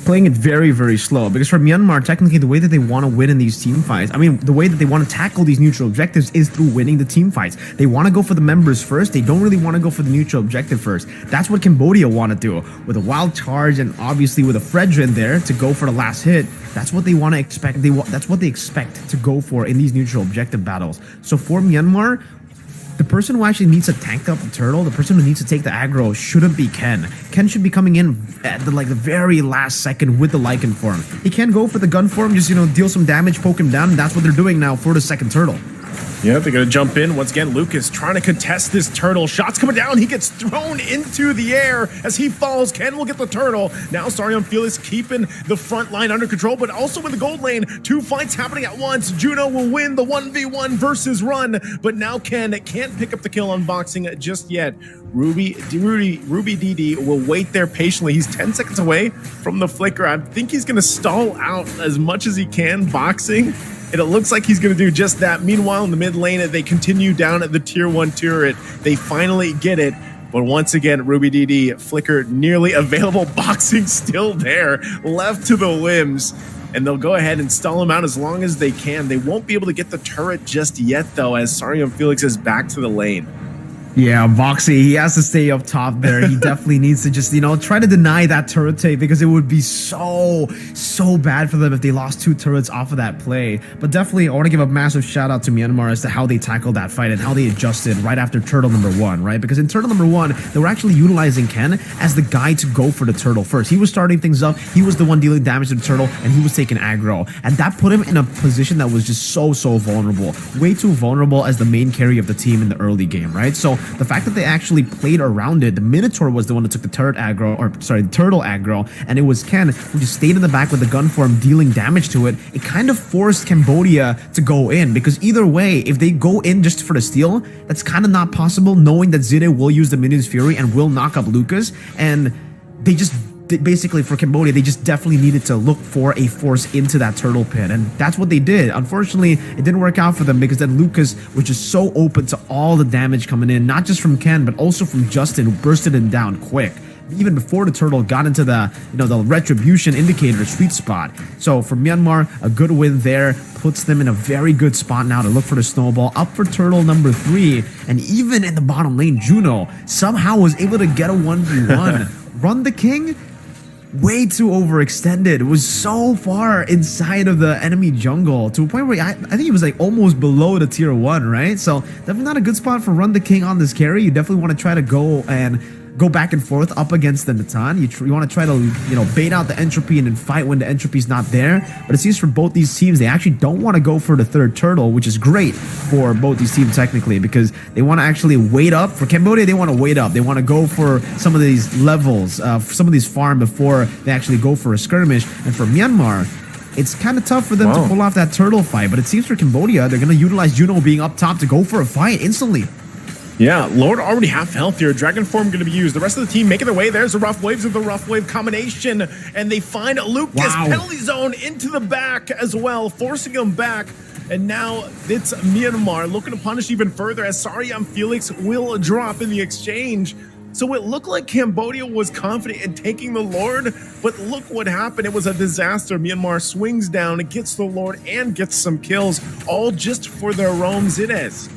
Playing it very slow, because for Myanmar, technically the way that they want to win in these team fights, I mean, the way that they want to tackle these neutral objectives is through winning the team fights. They want to go for the members first. They don't really want to go for the neutral objective first. That's what Cambodia want to do with a wild charge, and obviously with a Fredrin there to go for the last hit. That's what they want to expect. That's what they expect to go for in these neutral objective battles. So for Myanmar, the person who actually needs to tank up the turtle, the person who needs to take the aggro, shouldn't be Ken. Ken should be coming in at the very last second with the Lycan form. He can go for the gun form, just, you know, deal some damage, poke him down, and that's what they're doing now for the second turtle. Yeah, they're going to jump in. Once again, Lucas trying to contest this turtle. Shots coming down. He gets thrown into the air as he falls. Ken will get the turtle. Now Sarion Felix keeping the front line under control, but also in the gold lane. 2 fights happening at once. Juno will win the 1v1 versus run, but now Ken can't pick up the kill on boxing just yet. Ruby DD will wait there patiently. He's 10 seconds away from the flicker. I think he's going to stall out as much as he can boxing. And it looks like he's going to do just that. Meanwhile, in the mid lane, they continue down at the tier 1 turret. They finally get it. But once again, Ruby DD, flicker nearly available. Boxing still there, left to the limbs. And they'll go ahead and stall him out as long as they can. They won't be able to get the turret just yet, though, as Sarion Felix is back to the lane. Yeah, Voxy, he has to stay up top there. He definitely needs to just, try to deny that turret take, because it would be so bad for them if they lost 2 turrets off of that play. But definitely, I want to give a massive shout out to Myanmar as to how they tackled that fight and how they adjusted right after turtle number 1, right? Because in turtle number 1, they were actually utilizing Ken as the guy to go for the turtle first. He was starting things up. He was the one dealing damage to the turtle, and he was taking aggro. And that put him in a position that was just so vulnerable. Way too vulnerable as the main carry of the team in the early game, right? So the fact that they actually played around it, the Minotaur was the one that took the turtle aggro, and it was Ken who just stayed in the back with the gun form dealing damage to it. It kind of forced Cambodia to go in, because either way, if they go in just for the steal, that's kind of not possible, knowing that Zide will use the Minion's Fury and will knock up Lucas, and they just basically, for Cambodia, they just definitely needed to look for a force into that turtle pit, and that's what they did. Unfortunately, it didn't work out for them, because then Lucas was just so open to all the damage coming in, not just from Ken, but also from Justin, who bursted him down quick, even before the turtle got into the the retribution indicator sweet spot. So for Myanmar, a good win there puts them in a very good spot now to look for the snowball, up for turtle number 3, and even in the bottom lane, Juno somehow was able to get a 1v1. Run the King, way too overextended. It was so far inside of the enemy jungle to a point where I think he was like almost below the tier 1, right? So definitely not a good spot for Run the King on this carry. You definitely want to try to go back and forth up against the Natan. You want to try to bait out the entropy and then fight when the entropy's not there. But it seems for both these teams, they actually don't want to go for the 3rd turtle, which is great for both these teams technically, because they want to actually wait up. For Cambodia, they want to wait up. They want to go for some of these levels, some of these farm before they actually go for a skirmish. And for Myanmar, it's kind of tough for them to pull off that turtle fight. But it seems for Cambodia, they're going to utilize Juno being up top to go for a fight instantly. Yeah, Lord already half health here. Dragon form going to be used. The rest of the team making their way. There's the rough waves of the rough wave combination. And they find Lucas penalty zone into the back as well, forcing him back. And now it's Myanmar looking to punish even further as Sarion Felix will drop in the exchange. So it looked like Cambodia was confident in taking the Lord, but look what happened. It was a disaster. Myanmar swings down, gets the Lord, and gets some kills, all just for their roams. It is.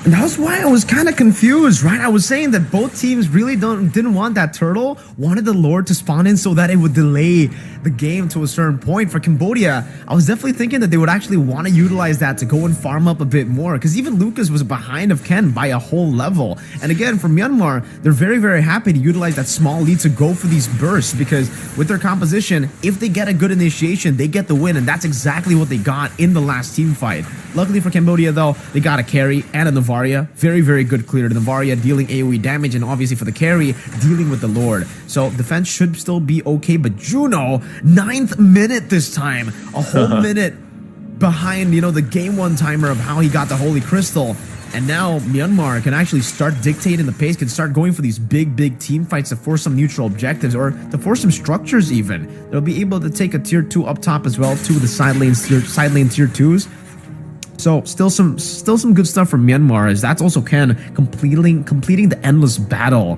And that's why I was kind of confused, right? I was saying that both teams really didn't want that turtle, wanted the Lord to spawn in so that it would delay the game to a certain point. For Cambodia, I was definitely thinking that they would actually want to utilize that to go and farm up a bit more, because even Lucas was behind of Ken by a whole level. And again, for Myanmar, they're very happy to utilize that small lead to go for these bursts, because with their composition, if they get a good initiation, they get the win, and that's exactly what they got in the last team fight. Luckily for Cambodia, though, they got a carry and a Navarre. Very good clear. The Navarre dealing AoE damage, and obviously for the carry, dealing with the Lord. So defense should still be okay, but Juno, 9th minute this time. A whole minute behind, the game 1 timer of how he got the Holy Crystal. And now Myanmar can actually start dictating the pace, can start going for these big team fights to force some neutral objectives, or to force some structures even. They'll be able to take a tier 2 up top as well, 2 of the side lane tier 2s. So still some good stuff from Myanmar, as that's also Ken completing the endless battle.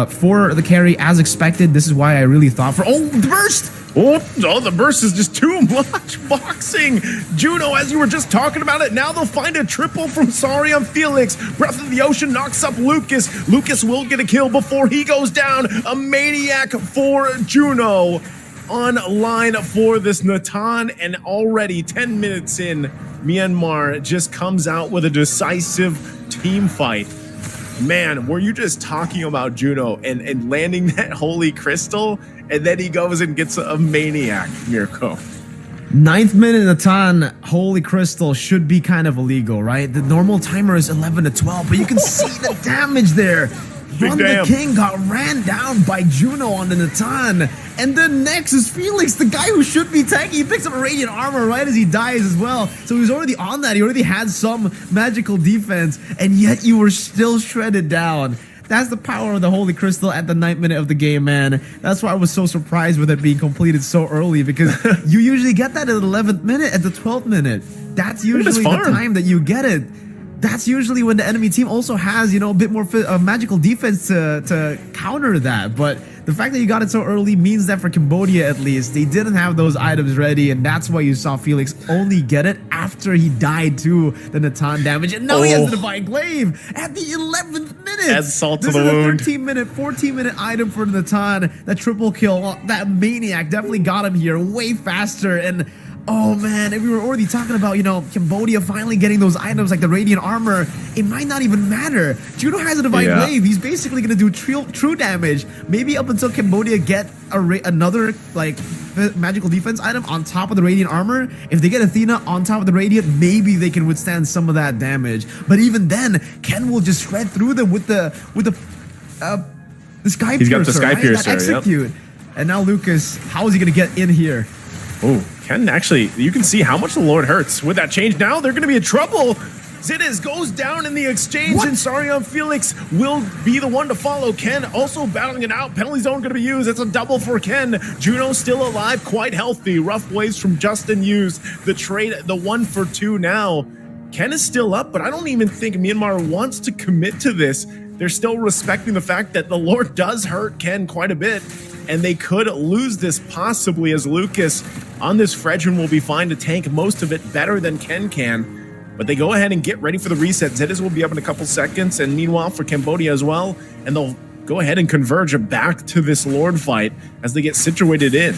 For the carry, as expected, this is why I really thought for the burst! Oh, the burst is just too much boxing. Juno, as you were just talking about it, now they'll find a triple from Sarion Felix. Breath of the Ocean knocks up Lucas. Lucas will get a kill before he goes down. A maniac for Juno. On line for this Natan, and already 10 minutes in, Myanmar just comes out with a decisive team fight. Man, were you just talking about Juno and landing that Holy Crystal, and then he goes and gets a maniac, Mirko? Ninth minute Natan, Holy Crystal should be kind of illegal, right? The normal timer is 11 to 12, but you can see the damage there. Run the King got ran down by Juno on the Natan. And then next is Felix, the guy who should be tanky. He picks up a Radiant Armor right as he dies as well. So he was already on that. He already had some magical defense, and yet you were still shredded down. That's the power of the Holy Crystal at the 9th minute of the game, man. That's why I was so surprised with it being completed so early, because you usually get that at the 11th minute, at the 12th minute. That's usually the time that you get it. That's usually when the enemy team also has, you know, a bit more magical defense to counter that. But the fact that you got it so early means that for Cambodia, at least, they didn't have those items ready. And that's why you saw Felix only get it after he died to the Natan damage. And now he has the Divine Glaive at the 11th minute. Add salt to the wound. This is a 13-minute, 14-minute item for the Natan. That triple kill, that Maniac definitely got him here way faster. And oh man, if we were already talking about, you know, Cambodia finally getting those items like the Radiant Armor, it might not even matter. Juno has a Divine Glaive. He's basically going to do true damage. Maybe up until Cambodia get another, like, magical defense item on top of the Radiant Armor. If they get Athena on top of the Radiant, maybe they can withstand some of that damage. But even then, Ken will just shred through them with the Sky Piercer. He's got the Sky Piercer, execute. And now Lucas, how is he going to get in here? Oh, Ken, actually, you can see how much the Lord hurts. With that change now, they're going to be in trouble. Zidiz goes down in the exchange, and Sarion Felix will be the one to follow. Ken also battling it out. Penalty zone going to be used. It's a double for Ken. Juno still alive, quite healthy. Rough waves from Justin used. The trade, the 1 for 2 now. Ken is still up, but I don't even think Myanmar wants to commit to this. They're still respecting the fact that the Lord does hurt Ken quite a bit. And they could lose this possibly, as Lucas on this Fredrin will be fine to tank most of it better than Ken can. But they go ahead and get ready for the reset. Zidiz will be up in a couple seconds, and meanwhile for Cambodia as well. And they'll go ahead and converge back to this Lord fight as they get situated in.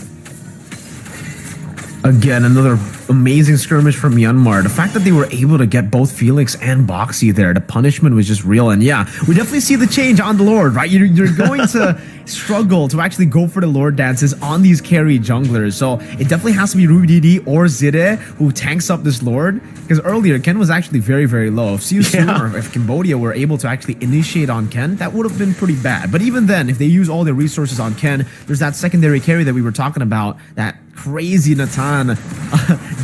Again, another amazing skirmish from Myanmar. The fact that they were able to get both Felix and Boxy there, the punishment was just real. And yeah, we definitely see the change on the Lord, right? You're going to struggle to actually go for the Lord dances on these carry junglers. So it definitely has to be Ruby DD or Zide who tanks up this Lord. Because earlier, Ken was actually very, very low. If Siu if Cambodia were able to actually initiate on Ken, that would have been pretty bad. But even then, if they use all their resources on Ken, there's that secondary carry that we were talking about, that crazy Natan,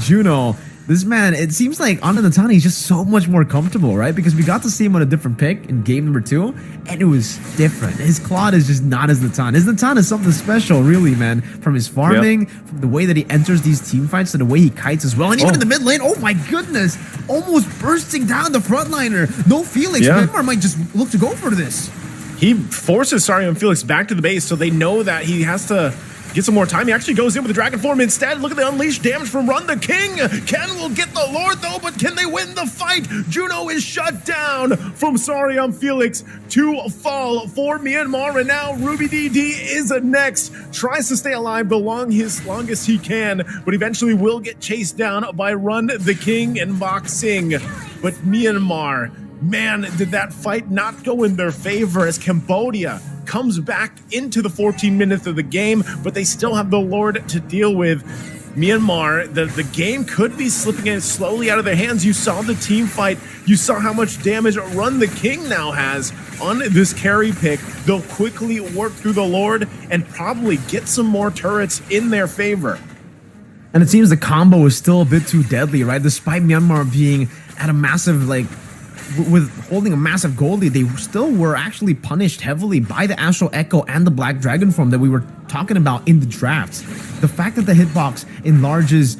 Juno. This man, it seems like on the Natan, he's just so much more comfortable, right? Because we got to see him on a different pick in game number 2, and it was different. His Claude is just not as Natan. His Natan is something special, really, man. From his farming, from the way that he enters these team fights, to the way he kites as well. And even in the mid lane, oh my goodness, almost bursting down the frontliner. No Felix. Myanmar might just look to go for this. He forces Sarion Felix back to the base, so they know that he has to get some more time. He actually goes in with the Dragon Form instead. Look at the unleashed damage from Run the King. Ken will get the Lord though, but can they win the fight? Juno is shut down from Sarion Felix to fall for Myanmar, and now Ruby DD is next. Tries to stay alive the longest he can, but eventually will get chased down by Run the King and Boxing. But Myanmar, man, did that fight not go in their favor as Cambodia comes back into the 14 minutes of the game, but they still have the Lord to deal with. Myanmar, the game could be slipping in slowly out of their hands. You saw the team fight. You saw how much damage Run the King now has on this carry pick. They'll quickly work through the Lord and probably get some more turrets in their favor. And it seems the combo is still a bit too deadly, right? Despite Myanmar being at a massive, like, with holding a massive gold lead, they still were actually punished heavily by the Astral Echo and the Black Dragon form that we were talking about in the drafts. The fact that the hitbox enlarges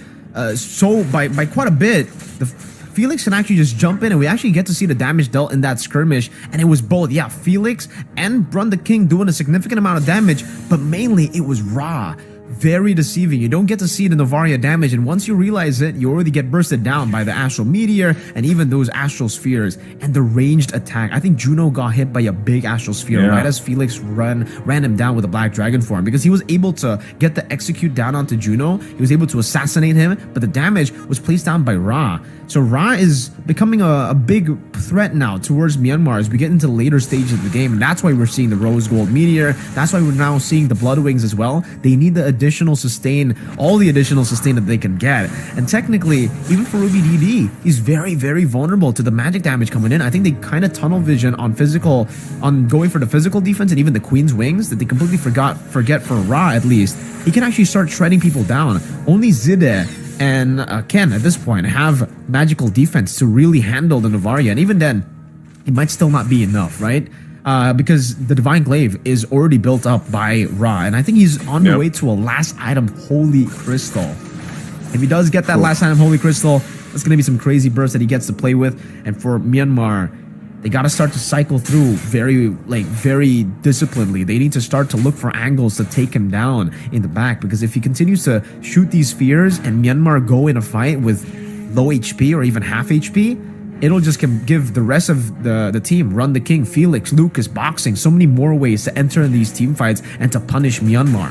by quite a bit, the Felix can actually just jump in, and we actually get to see the damage dealt in that skirmish. And it was both, Felix and Run the King doing a significant amount of damage, but mainly it was Ra. Very deceiving. You don't get to see the Novaria damage, and once you realize it, you already get bursted down by the Astral Meteor and even those Astral Spheres and the ranged attack. I think Juno got hit by a big Astral Sphere right as Felix ran him down with a Black Dragon form, because he was able to get the execute down onto Juno. He was able to assassinate him, but the damage was placed down by Ra. So Ra is becoming a big threat now towards Myanmar as we get into later stages of the game, and that's why we're seeing the Rose Gold Meteor. That's why we're now seeing the Blood Wings as well. They need the additional sustain, all the additional sustain that they can get. And technically, even for Ruby DD, he's very, very vulnerable to the magic damage coming in. I think they kind of tunnel vision on going for the physical defense and even the Queen's Wings that they completely forget for Ra at least. He can actually start shredding people down. Only Zide and Ken at this point have magical defense to really handle the Novaria, and even then, it might still not be enough, right? Because the Divine Glaive is already built up by Ra, and I think he's on the way to a last item, Holy Crystal. If he does get that last item, Holy Crystal, that's going to be some crazy bursts that he gets to play with. And for Myanmar, they got to start to cycle through very disciplinedly. They need to start to look for angles to take him down in the back, because if he continues to shoot these spheres and Myanmar go in a fight with low HP or even half HP, it'll just give the rest of the team, Run the King, Felix, Lucas, Boxing, so many more ways to enter in these team fights and to punish Myanmar.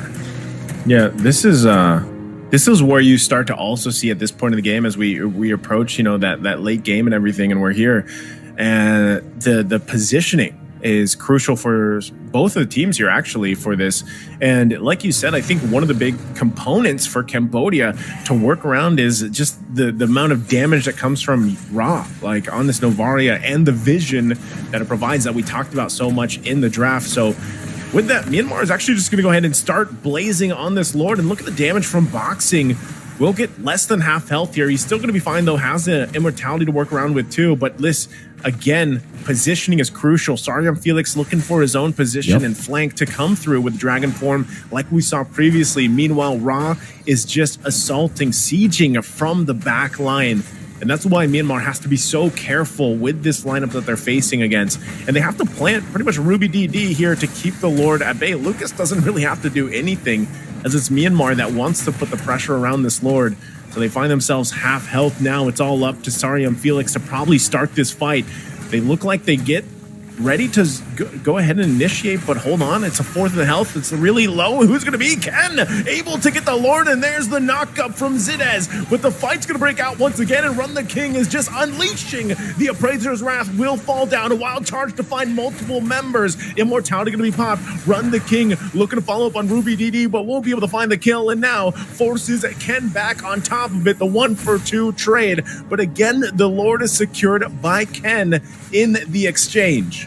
Yeah, this is where you start to also see at this point of the game as we approach, that late game and everything, and we're here, and the positioning is crucial for both of the teams here actually for this. And like you said, I think one of the big components for Cambodia to work around is just the amount of damage that comes from Ra, like on this Novaria, and the vision that it provides that we talked about so much in the draft. So with that, Myanmar is actually just going to go ahead and start blazing on this Lord, and look at the damage from Boxing. Will get less than half health here. He's still going to be fine, though. Has the immortality to work around with, too. But this, again, positioning is crucial. Sariam Felix looking for his own position and flank to come through with Dragon Form like we saw previously. Meanwhile, Ra is just assaulting, sieging from the back line. And that's why Myanmar has to be so careful with this lineup that they're facing against. And they have to plant pretty much Ruby DD here to keep the Lord at bay. Lucas doesn't really have to do anything, as it's Myanmar that wants to put the pressure around this Lord. So they find themselves half health now. It's all up to Sariam Felix to probably start this fight. They look like they get ready to go ahead and initiate, but hold on, it's a fourth of the health. It's really low. Who's going to be Ken able to get the Lord? And there's the knockup from Zidez, but the fight's going to break out once again, and Run the King is just unleashing the Appraiser's Wrath. Will fall down. A wild charge to find multiple members. Immortality going to be popped. Run the King looking to follow up on Ruby DD, but won't be able to find the kill, and now forces Ken back on top of it. The 1-for-2 trade, but again, the Lord is secured by Ken in the exchange.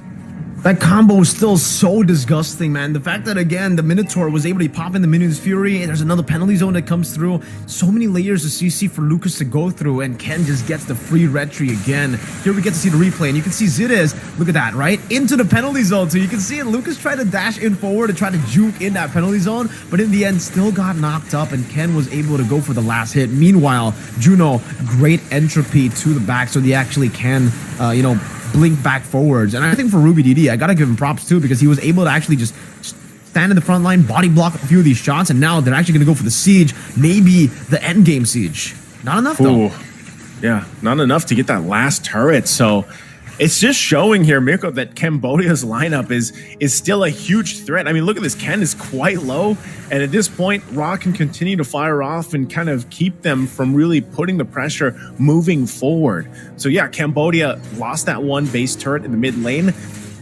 That combo is still so disgusting, man. The fact that, again, the Minotaur was able to pop in the Minion's Fury, and there's another penalty zone that comes through. So many layers of CC for Lucas to go through, and Ken just gets the free retry again. Here we get to see the replay, and you can see Zidez, look at that, right? Into the penalty zone. So you can see it. Lucas tried to dash in forward and try to juke in that penalty zone, but in the end, still got knocked up, and Ken was able to go for the last hit. Meanwhile, Juno, great entropy to the back, so they actually can, blink back forwards. And I think for Ruby DD, I gotta give him props too, because he was able to actually just stand in the front line, body block a few of these shots, and now they're actually gonna go for the siege, maybe the end game siege. Not enough though. Yeah, not enough to get that last turret. So it's just showing here, Mirko, that Cambodia's lineup is still a huge threat. I mean, look at this. Ken is quite low, and at this point, Ra can continue to fire off and kind of keep them from really putting the pressure moving forward. So yeah, Cambodia lost that one base turret in the mid lane.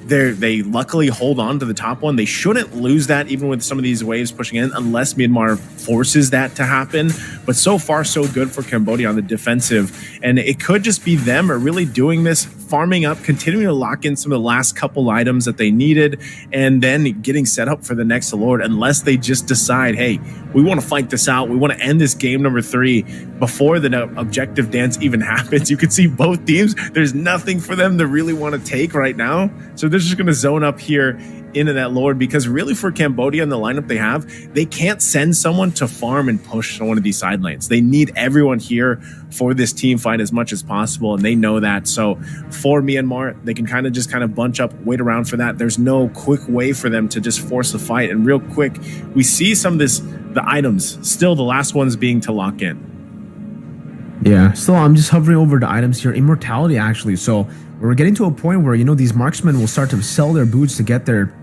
They luckily hold on to the top one. They shouldn't lose that, even with some of these waves pushing in, unless Myanmar forces that to happen. But so far, so good for Cambodia on the defensive. And it could just be them really doing this, farming up, continuing to lock in some of the last couple items that they needed, and then getting set up for the next Lord, unless they just decide, hey, we want to fight this out. We want to end this game number 3 before the objective dance even happens. You can see both teams, there's nothing for them to really want to take right now. So they're just going to zone up here into that Lord, because really for Cambodia and the lineup they have, they can't send someone to farm and push one of these side lanes. They need everyone here for this team fight as much as possible, and they know that. So for Myanmar, they can kind of bunch up, wait around for that. There's no quick way for them to just force a fight. And real quick, we see some of the items, still the last ones being to lock in. Yeah, so I'm just hovering over the items here. Immortality, actually. So we're getting to a point where, these marksmen will start to sell their boots to get their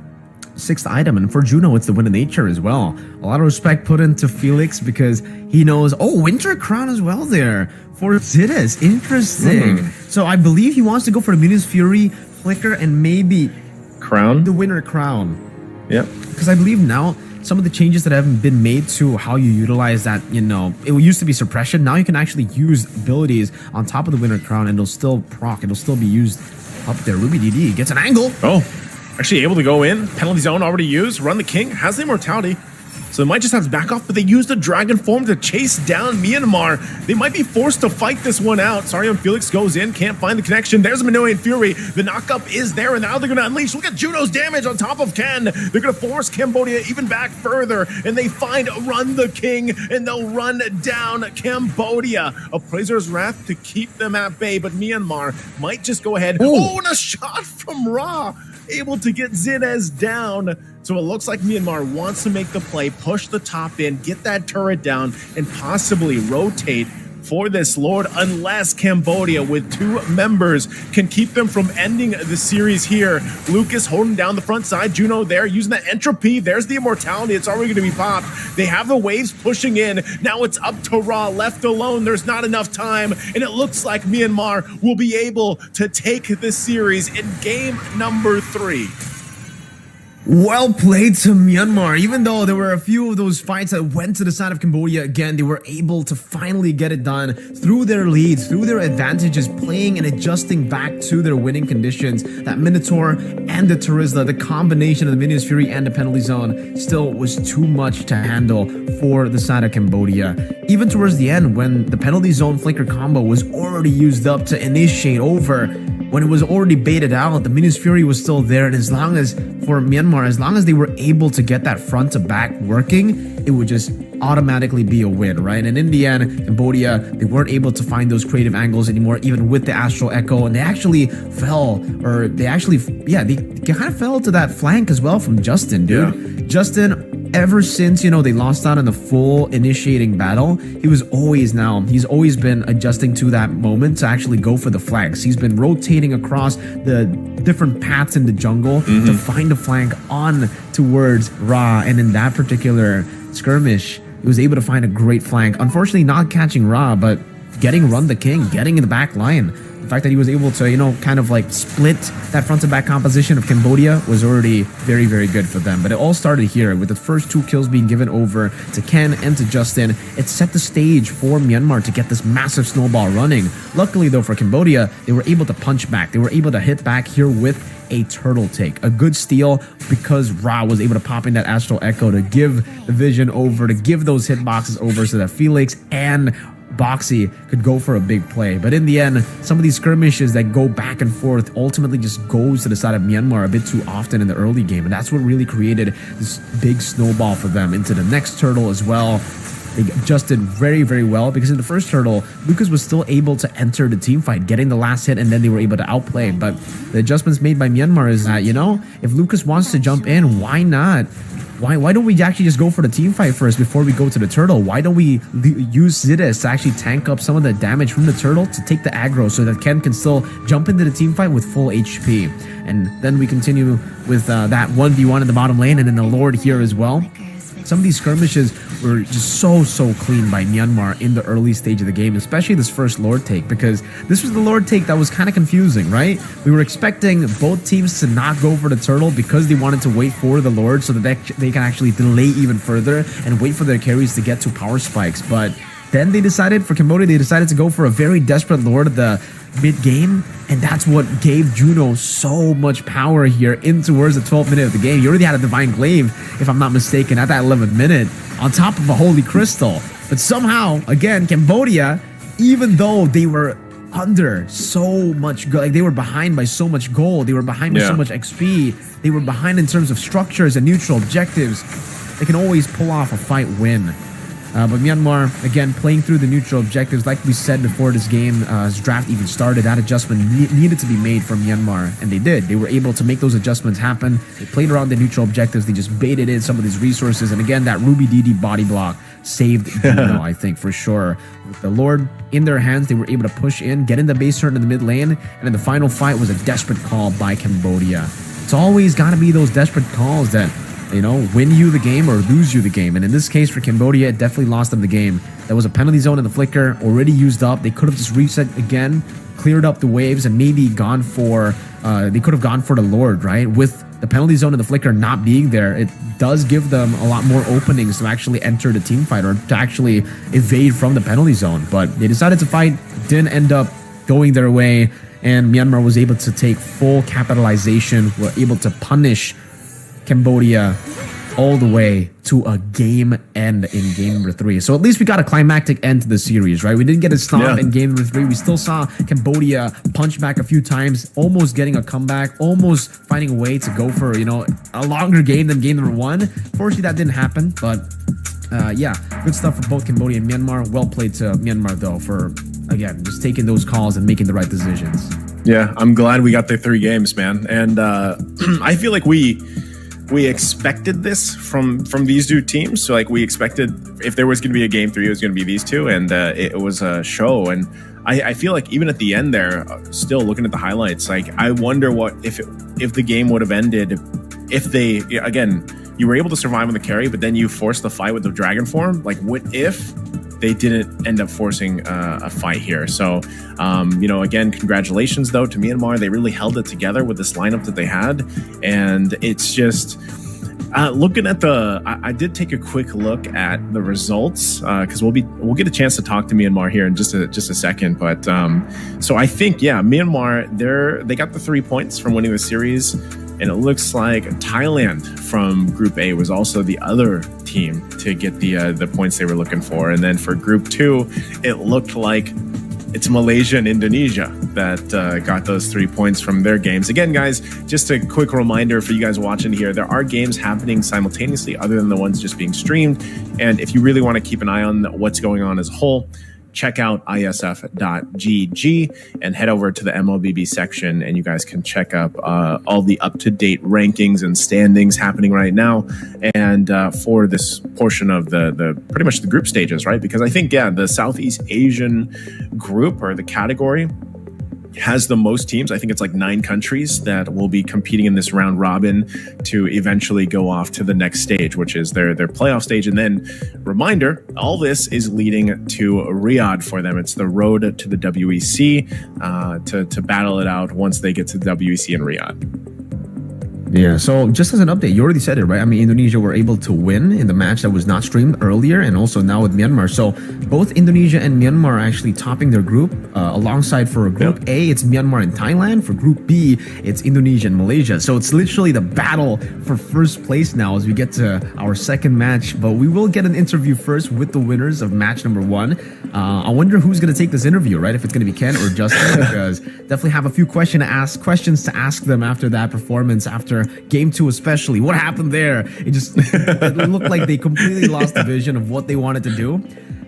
6th item. And for Juno, it's the Wind of Nature as well. A lot of respect put into Felix, because he knows, Winter Crown as well there for Zidez. Interesting. So I believe he wants to go for the Minion's Fury, Flicker, and maybe Crown? The Winter Crown. Yep. Because I believe now some of the changes that have been made to how you utilize that, you know, it used to be suppression. Now you can actually use abilities on top of the Winter Crown and it'll still proc. It'll still be used up there. Mlbb gets an angle. Oh, actually able to go in. Penalty zone already used. Run the king. Has the immortality. So they might just have to back off, but they used the dragon form to chase down Myanmar. They might be forced to fight this one out. Sarion Felix goes in, can't find the connection. There's a Minoan Fury. The knockup is there, and now they're going to unleash. Look at Juno's damage on top of Ken. They're going to force Cambodia even back further, and they find Run the King, and they'll run down Cambodia. Appraiser's Wrath to keep them at bay, but Myanmar might just go ahead. Ooh. Oh, and a shot from Ra. Able to get Zinez down. So it looks like Myanmar wants to make the play, push the top in, get that turret down, and possibly rotate for this Lord, unless Cambodia with 2 members can keep them from ending the series here. Lucas holding down the front side, Juno there using the entropy. There's the immortality. It's already going to be popped. They have the waves pushing in. Now it's up to Ra, left alone. There's not enough time, and it looks like Myanmar will be able to take this series in game number 3. Well played to Myanmar. Even though there were a few of those fights that went to the side of Cambodia, again, they were able to finally get it done through their leads, through their advantages, playing and adjusting back to their winning conditions. That Minotaur and the Terizla, the combination of the Minions Fury and the penalty zone still was too much to handle for the side of Cambodia. Even towards the end, when the penalty zone flicker combo was already used up to initiate over, when it was already baited out, the Minions Fury was still there, and as long as, for Myanmar, as long as they were able to get that front to back working, it would just automatically be a win, right? And in the end, Cambodia, they weren't able to find those creative angles anymore, even with the Astral Echo, and they actually fell, or they actually, yeah, they kind of fell to that flank as well from Justin, dude. Yeah. Justin, ever since, you know, they lost out in the full initiating battle, he's always been adjusting to that moment to actually go for the flanks. He's been rotating across the different paths in the jungle to find a flank on towards Ra, and in that particular skirmish, he was able to find a great flank. Unfortunately, not catching Ra, but getting Run the King, getting in the back line. The fact that he was able to, you know, kind of like split that front to back composition of Cambodia was already very, very good for them. But it all started here with the first 2 kills being given over to Ken and to Justin. It set the stage for Myanmar to get this massive snowball running. Luckily, though, for Cambodia, they were able to punch back. They were able to hit back here with a turtle take, a good steal, because Ra was able to pop in that Astral Echo to give the vision over, to give those hitboxes over so that Felix and Boxy could go for a big play. But in the end, some of these skirmishes that go back and forth ultimately just goes to the side of Myanmar a bit too often in the early game, and that's what really created this big snowball for them into the next turtle as well. They adjusted very, very well, because in the first turtle, Lucas was still able to enter the team fight, getting the last hit, and then they were able to outplay. But the adjustments made by Myanmar is that, you know, if Lucas wants to jump in, why not? Why don't we actually just go for the team fight first before we go to the turtle? Why don't we use Zinez to actually tank up some of the damage from the turtle to take the aggro so that Ken can still jump into the team fight with full HP? And then we continue with that 1v1 in the bottom lane, and then the Lord here as well. Some of these skirmishes were just so clean by Myanmar in the early stage of the game, especially this first Lord take, because this was the Lord take that was kind of confusing, right? We were expecting both teams to not go for the turtle because they wanted to wait for the Lord so that they can actually delay even further and wait for their carries to get to power spikes. But then they decided, for Cambodia, they decided to go for a very desperate Lord at the mid-game, and that's what gave Juno so much power here in towards the 12th minute of the game. You already had a Divine Glaive, if I'm not mistaken, at that 11th minute, on top of a Holy Crystal. But somehow, again, Cambodia, even though they were under so much, like they were behind by so much gold, they were behind by so much XP, they were behind in terms of structures and neutral objectives, they can always pull off a fight win. But Myanmar, again, playing through the neutral objectives. Like we said before this game, as draft even started, that adjustment needed to be made from Myanmar, and they did. They were able to make those adjustments happen. They played around the neutral objectives. They just baited in some of these resources, and again, that Ruby DD body block saved Juno, I think, for sure. With the Lord in their hands, they were able to push in, get in the base turn in the mid lane, and then the final fight was a desperate call by Cambodia. It's always got to be those desperate calls that, you know, win you the game or lose you the game. And in this case for Cambodia, it definitely lost them the game. There was a penalty zone in the flicker already used up. They could have just reset again, cleared up the waves, and maybe gone for, they could have gone for the Lord, right? With the penalty zone and the flicker not being there, it does give them a lot more openings to actually enter the team fight or to actually evade from the penalty zone. But they decided to fight, didn't end up going their way, and Myanmar was able to take full capitalization, were able to punish Cambodia all the way to a game end in game number 3. So at least we got a climactic end to the series, right? We didn't get a stomp in game number 3. We still saw Cambodia punch back a few times, almost getting a comeback, almost finding a way to go for, a longer game than game number 1. Fortunately, that didn't happen, but yeah, good stuff for both Cambodia and Myanmar. Well played to Myanmar, though, for, again, just taking those calls and making the right decisions. Yeah, I'm glad we got the 3 games, man. And I feel like we expected this from these two teams. So like we expected if there was going to be a game 3, it was going to be these two, and it was a show. And I feel like even at the end there, still looking at the highlights, like I wonder what if the game would have ended if they, again, you were able to survive on the carry, but then you forced the fight with the dragon form. Like what if they didn't end up forcing a fight here? So, again, congratulations, though, to Myanmar. They really held it together with this lineup that they had. And it's just looking at I did take a quick look at the results because we'll get a chance to talk to Myanmar here in just a second. But so I think, Myanmar, they got the 3 points from winning the series. And it looks like Thailand from Group A was also the other team to get the points they were looking for. And then for Group 2, it looked like it's Malaysia and Indonesia that got those 3 points from their games. Again, guys, just a quick reminder for you guys watching here, there are games happening simultaneously other than the ones just being streamed. And if you really want to keep an eye on what's going on as a whole, check out iesf.gg and head over to the Mlbb section, and you guys can check up all the up-to-date rankings and standings happening right now, and for this portion of the pretty much the group stages, right? Because I think, the Southeast Asian group or the category has the most teams. I think it's like 9 countries that will be competing in this round robin to eventually go off to the next stage, which is their playoff stage. And then, reminder, all this is leading to Riyadh for them. It's the road to the WEC to battle it out once they get to the WEC in Riyadh. Yeah, so just as an update, you already said it, right? I mean, Indonesia were able to win in the match that was not streamed earlier, and also now with Myanmar. So both Indonesia and Myanmar are actually topping their group. Alongside for Group A, it's Myanmar and Thailand. For Group B, it's Indonesia and Malaysia. So it's literally the battle for first place now as we get to our second match. But we will get an interview first with the winners of match number 1. I wonder who's going to take this interview, right? If it's going to be Ken or Justin, because definitely have a few questions to ask them after that performance, after game 2 especially. What happened there? It looked like they completely lost the vision of what they wanted to do.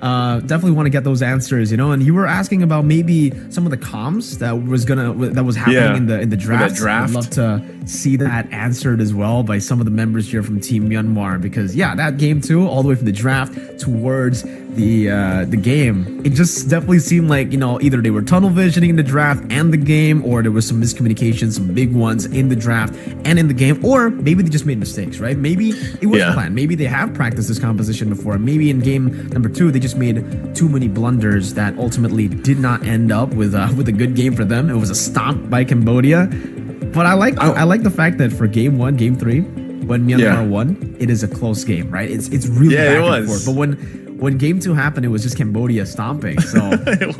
Definitely want to get those answers, and you were asking about maybe some of the comms that was happening in the draft. I'd love to see that answered as well by some of the members here from Team Myanmar, because that game 2, all the way from the draft towards the game, it just definitely seemed like either they were tunnel visioning in the draft and the game, or there was some miscommunication, some big ones in the draft and in the game, or maybe they just made mistakes, right? Maybe it was planned. Maybe they have practiced this composition before. Maybe in game number 2 they just made too many blunders that ultimately did not end up with a good game for them. It was a stomp by Cambodia. But I like the fact that for game 1, game 3, when Myanmar won, it is a close game, right? It's really back and forth. But when game 2 happened, it was just Cambodia stomping. So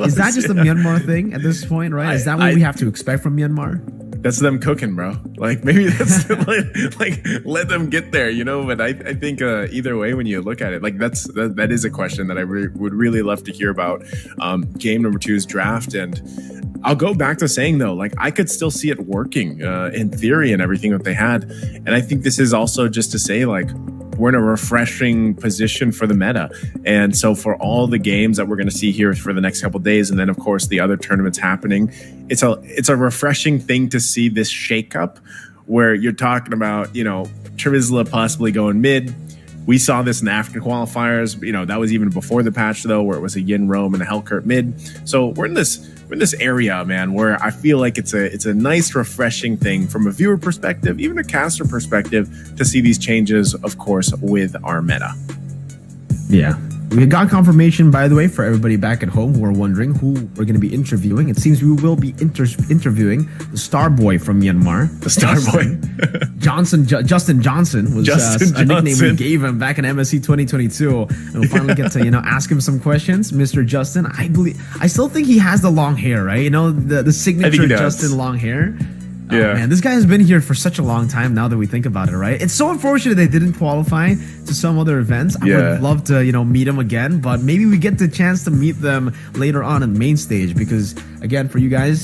is that just a Myanmar thing at this point, right? Is that what we have to expect from Myanmar? That's them cooking, bro. Like maybe that's like let them get there, But I think either way, when you look at it, like that is a question that I would really love to hear about. Game number 2's draft, and I'll go back to saying though, like I could still see it working in theory and everything that they had, and I think this is also just to say like we're in a refreshing position for the meta. And so for all the games that we're going to see here for the next couple of days, and then of course the other tournaments happening, it's a refreshing thing to see this shakeup where you're talking about, Trizla possibly going mid. We saw this in the African qualifiers, that was even before the patch though, where it was a Yin Rome and a Hellkurt mid. So we're in this area, man, where I feel like it's a nice, refreshing thing from a viewer perspective, even a caster perspective, to see these changes, of course, with our meta. Yeah, We got confirmation, by the way, for everybody back at home who are wondering who we're going to be interviewing. It seems we will be interviewing the star boy from Myanmar. The star boy. Justin Johnson was Justin a nickname Johnson. we gave him back in MSC 2022. And we'll finally get to, ask him some questions. Mr. Justin, I still think he has the long hair, right? The signature Justin long hair. Yeah. Oh, man, this guy has been here for such a long time now that we think about it, right? It's so unfortunate they didn't qualify to some other events. I would love to, meet them again, but maybe we get the chance to meet them later on in the main stage because, again, for you guys,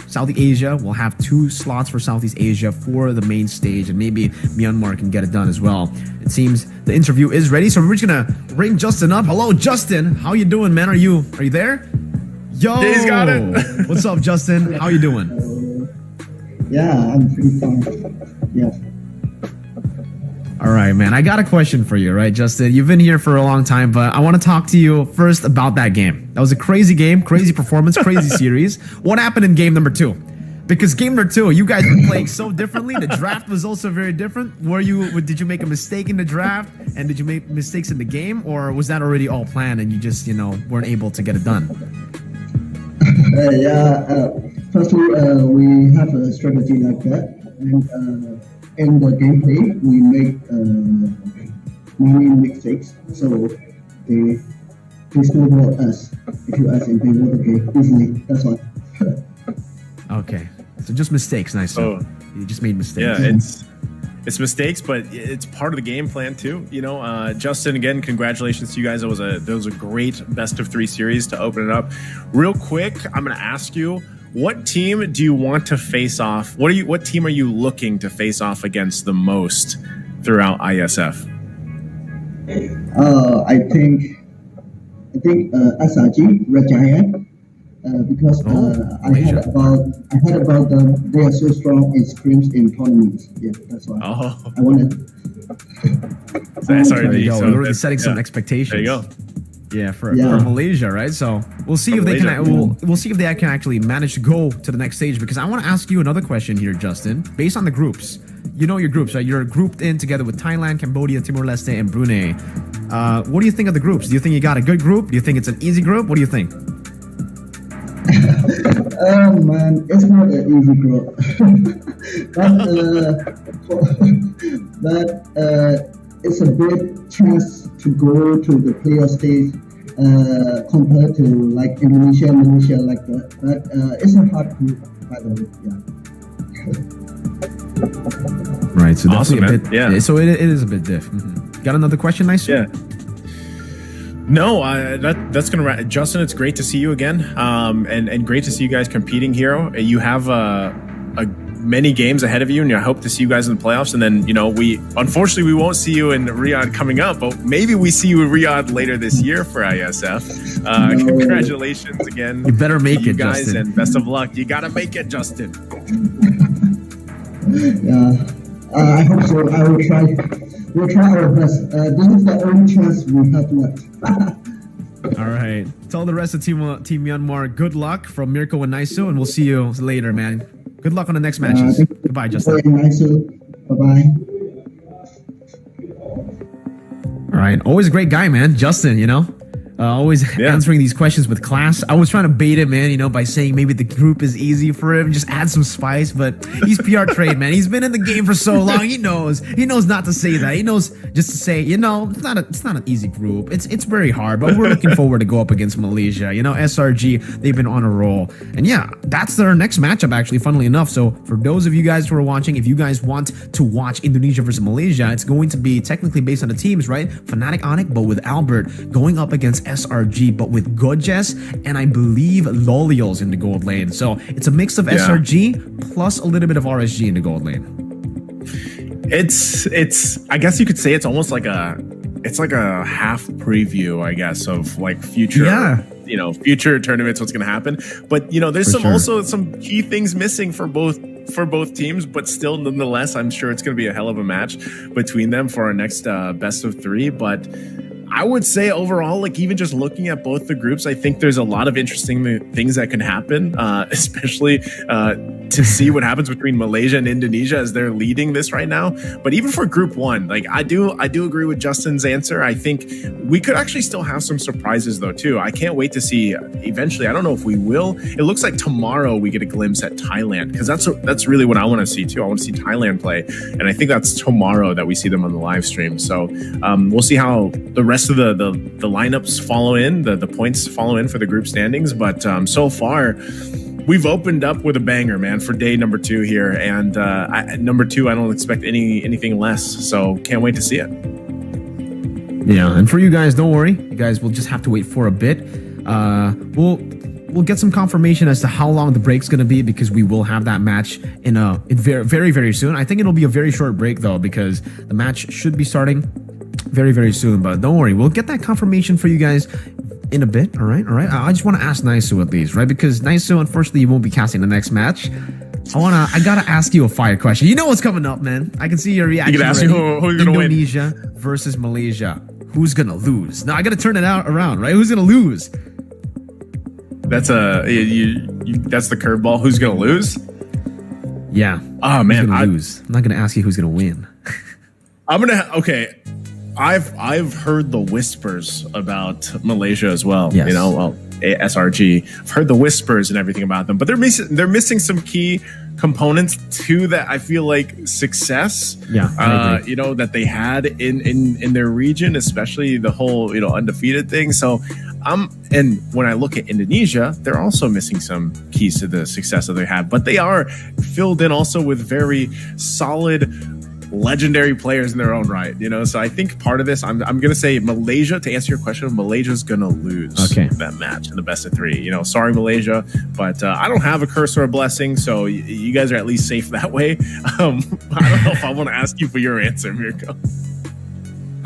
Southeast Asia, we'll have 2 slots for Southeast Asia for the main stage, and maybe Myanmar can get it done as well. It seems the interview is ready, so we're just gonna bring Justin up. Hello, Justin. How you doing, man? Are you there? Yo! Yeah, he's got it. What's up, Justin? How you doing? Yeah, I'm pretty fine. Yeah. All right, man. I got a question for you, right, Justin? You've been here for a long time, but I want to talk to you first about that game. That was a crazy game, crazy performance, crazy series. What happened in game number 2? Because game number 2, you guys were playing so differently. The draft was also very different. Did you make a mistake in the draft, and did you make mistakes in the game, or was that already all planned and you just, weren't able to get it done? Firstly, we have a strategy like that, and in the gameplay, we make many mistakes, so they snowball us. If you ask if they won the game easily, that's why. Okay, so just mistakes, nice. So you just made mistakes. Yeah, it's mistakes, but it's part of the game plan too. Justin, again, congratulations to you guys. That was a great best of 3 series to open it up. Real quick, I'm going to ask you, what team do you want to face off? What team are you looking to face off against the most throughout ISF? I think SRG, Red Giant, because I heard about them. They are so strong in scrims in tournaments. Yeah, that's why. I wanted. There you go. We're already setting some expectations. There you go. Yeah, for Malaysia, right? So we'll see if they can. We'll see if they can actually manage to go to the next stage. Because I want to ask you another question here, Justin. Based on the groups, you know your groups, right? You're grouped in together with Thailand, Cambodia, Timor-Leste, and Brunei. What do you think of the groups? Do you think you got a good group? Do you think it's an easy group? What do you think? Oh man, it's not an easy group, but it's a big chance to go to the playoff stage compared to like Indonesia, Malaysia, like that. But it's a hard group, by the way. Yeah. Right. So awesome, definitely man. Yeah. So it is a bit diff. Mm-hmm. Got another question, nice? Yeah. No, that's gonna. Justin, it's great to see you again, and great to see you guys competing here. You have many games ahead of you, and I hope to see you guys in the playoffs. And then we unfortunately we won't see you in Riyadh coming up, but maybe we see you in Riyadh later this year for ISF. Congratulations again. You better make it, guys, Justin. and best of luck. You gotta make it, Justin. Yeah, I hope so. I will try. We'll try our best. This is the only chance we have left. All right. Tell the rest of Team Myanmar good luck from Mirko and Naisu, and we'll see you later, man. Good luck on the next matches. Goodbye, Justin. Bye-bye. All right. Always a great guy, man. Justin, always answering these questions with class. I was trying to bait him in, by saying maybe the group is easy for him, just add some spice, but he's PR trained, man. He's been in the game for so long. He knows not to say that. He knows just to say, it's not an easy group. It's very hard, but we're looking forward to go up against Malaysia. SRG, they've been on a roll. And yeah, that's their next matchup, actually, funnily enough. So for those of you guys who are watching, if you guys want to watch Indonesia versus Malaysia, it's going to be technically based on the teams, right? Fnatic Onic, but with Albert going up against SRG, but with Godjes and I believe Loliols in the gold lane. So it's a mix of SRG plus a little bit of RSG in the gold lane. It's I guess you could say it's almost like a half preview, I guess, of like future future tournaments, what's gonna happen. But there's also some key things missing for both teams, but still nonetheless I'm sure it's gonna be a hell of a match between them for our next best of 3. But I would say overall, like even just looking at both the groups, I think there's a lot of interesting things that can happen, especially to see what happens between Malaysia and Indonesia as they're leading this right now. But even for Group 1, like I do agree with Justin's answer. I think we could actually still have some surprises though too. I can't wait to see eventually. I don't know if we will. It looks like tomorrow we get a glimpse at Thailand, because that's really what I want to see too. I want to see Thailand play, and I think that's tomorrow that we see them on the live stream. So we'll see how the rest of the lineups follow in, the points follow in for the group standings. But so far, we've opened up with a banger, man, for day number 2 here. And number 2, I don't expect anything less. So can't wait to see it. Yeah, and for you guys, don't worry. You guys will just have to wait for a bit. We'll get some confirmation as to how long the break's going to be, because we will have that match in very, very, very soon. I think it'll be a very short break, though, because the match should be starting very, very soon. But don't worry, we'll get that confirmation for you guys in a bit. All right. I just want to ask Naisu at least, right? Because Naisu, unfortunately, you won't be casting the next match. I gotta ask you a fire question. You know what's coming up, man. I can see your reaction. You can ask me who's gonna win. Indonesia versus Malaysia. Who's gonna lose? Now I gotta turn it around, right? Who's gonna lose? That's that's the curveball. Who's gonna lose? Yeah. Oh man, lose. I'm not gonna ask you who's gonna win. Okay. I've heard the whispers about Malaysia as well. Yes. You know, well, SRG. I've heard the whispers and everything about them, but they're missing some key components to that. I feel like success. Yeah. You know, that they had in their region, especially the whole undefeated thing. So and when I look at Indonesia, they're also missing some keys to the success that they had, but they are filled in also with very solid, legendary players in their own right, so I think part of this, I'm gonna say Malaysia. To answer your question, Malaysia's gonna lose that match in the best of 3. Sorry Malaysia, but I don't have a curse or a blessing, so you guys are at least safe that way. I don't know if I want to ask you for your answer, Mirko.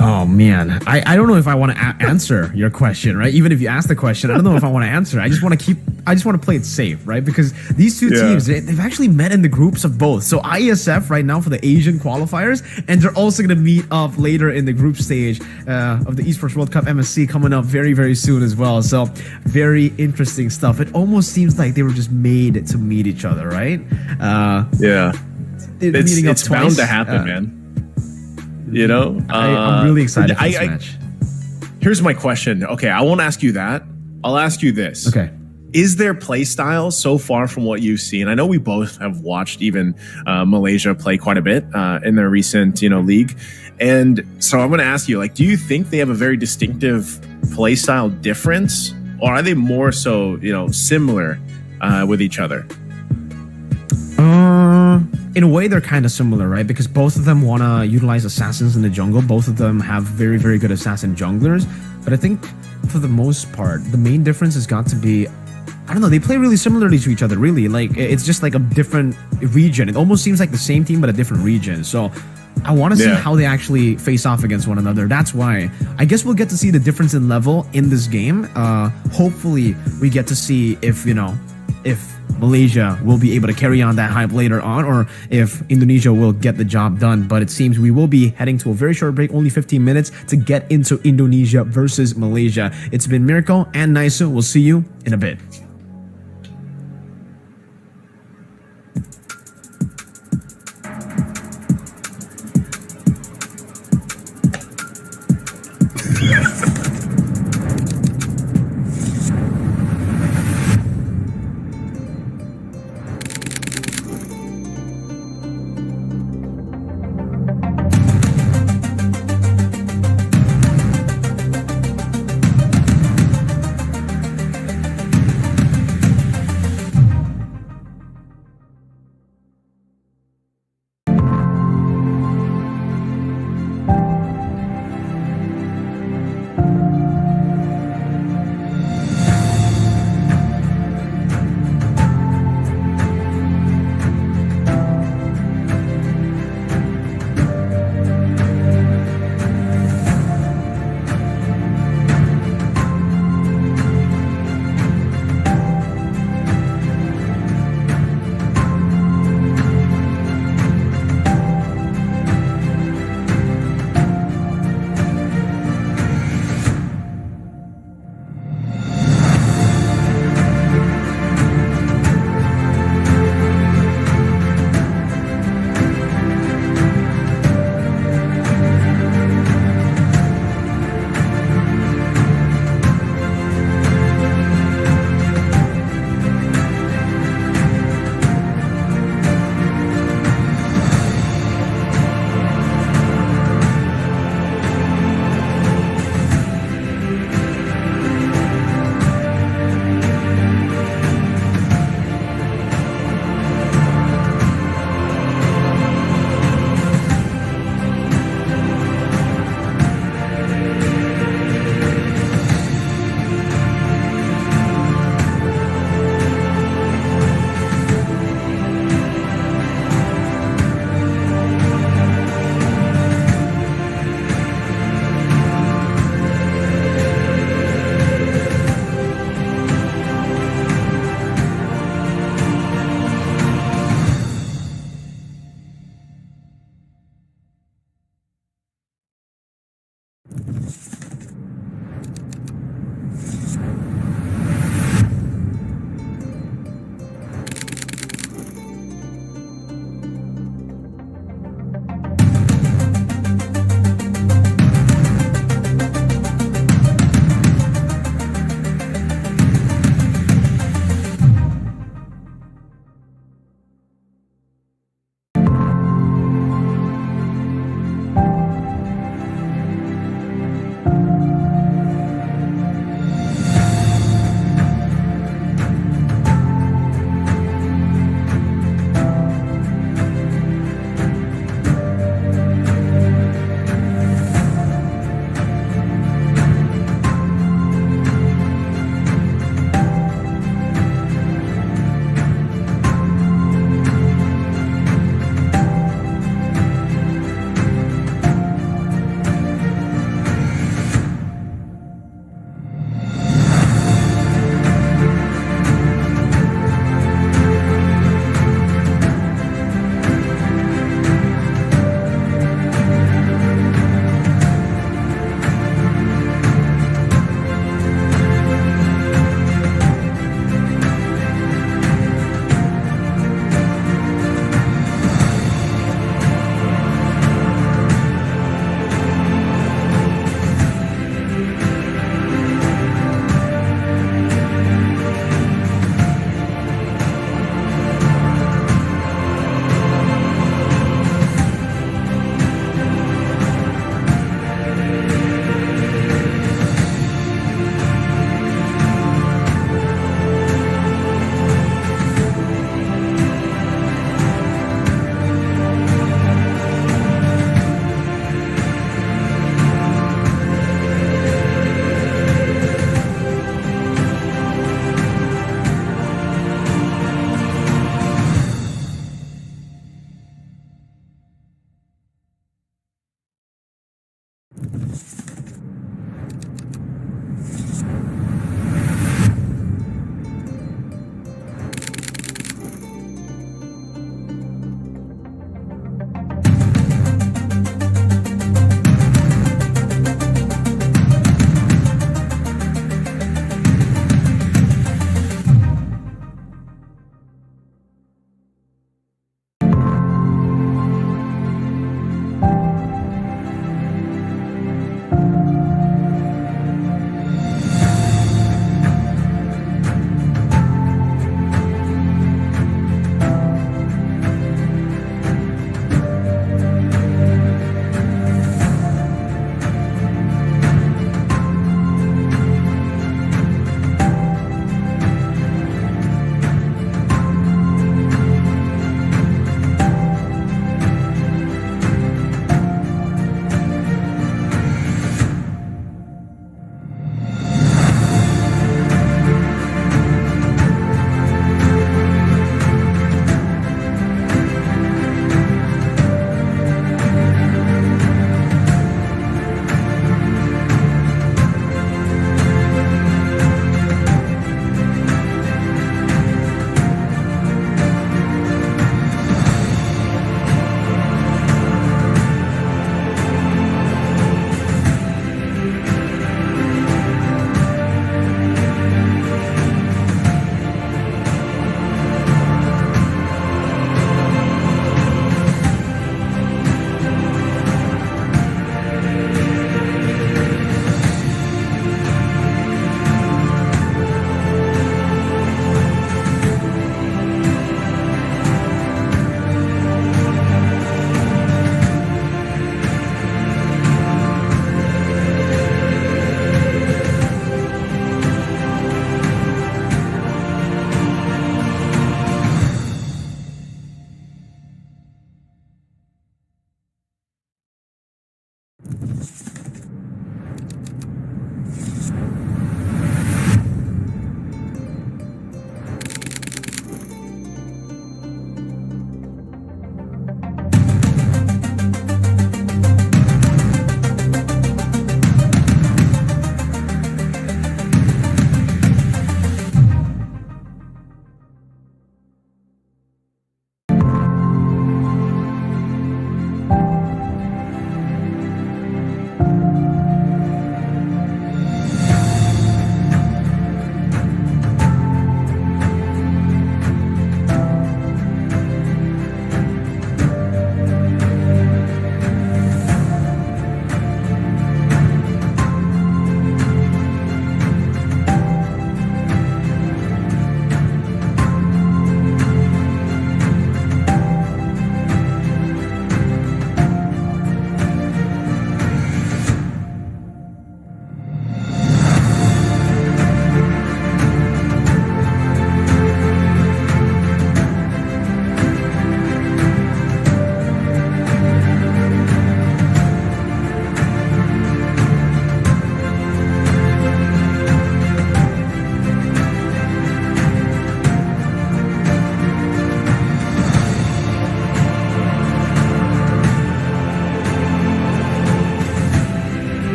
Oh man, I don't know if I want to answer your question, right? Even if you ask the question, I don't know if I want to answer. I just want to play it safe, right? Because these two teams, they've actually met in the groups of both. So Iesf right now for the Asian qualifiers, and they're also going to meet up later in the group stage of the Esports World Cup MSC coming up very, very soon as well. So very interesting stuff. It almost seems like they were just made to meet each other, right? It's bound to happen, man. I'm really excited for this match. Here's my question. Okay, I won't ask you that. I'll ask you this. Okay. Is their play style so far from what you've seen? I know we both have watched even Malaysia play quite a bit in their recent, league. And so I'm going to ask you, do you think they have a very distinctive play style difference, or are they more so, similar with each other? In a way, they're kind of similar, right? Because both of them want to utilize assassins in the jungle. Both of them have very, very good assassin junglers. But I think for the most part, the main difference has got to be, I don't know, they play really similarly to each other, really. It's just like a different region. It almost seems like the same team, but a different region. So I want to see how they actually face off against one another. That's why I guess we'll get to see the difference in level in this game. Hopefully, we get to see if Malaysia will be able to carry on that hype later on, or if Indonesia will get the job done. But it seems we will be heading to a very short break, only 15 minutes to get into Indonesia versus Malaysia. It's been Mirko and Naisu. We'll see you in a bit.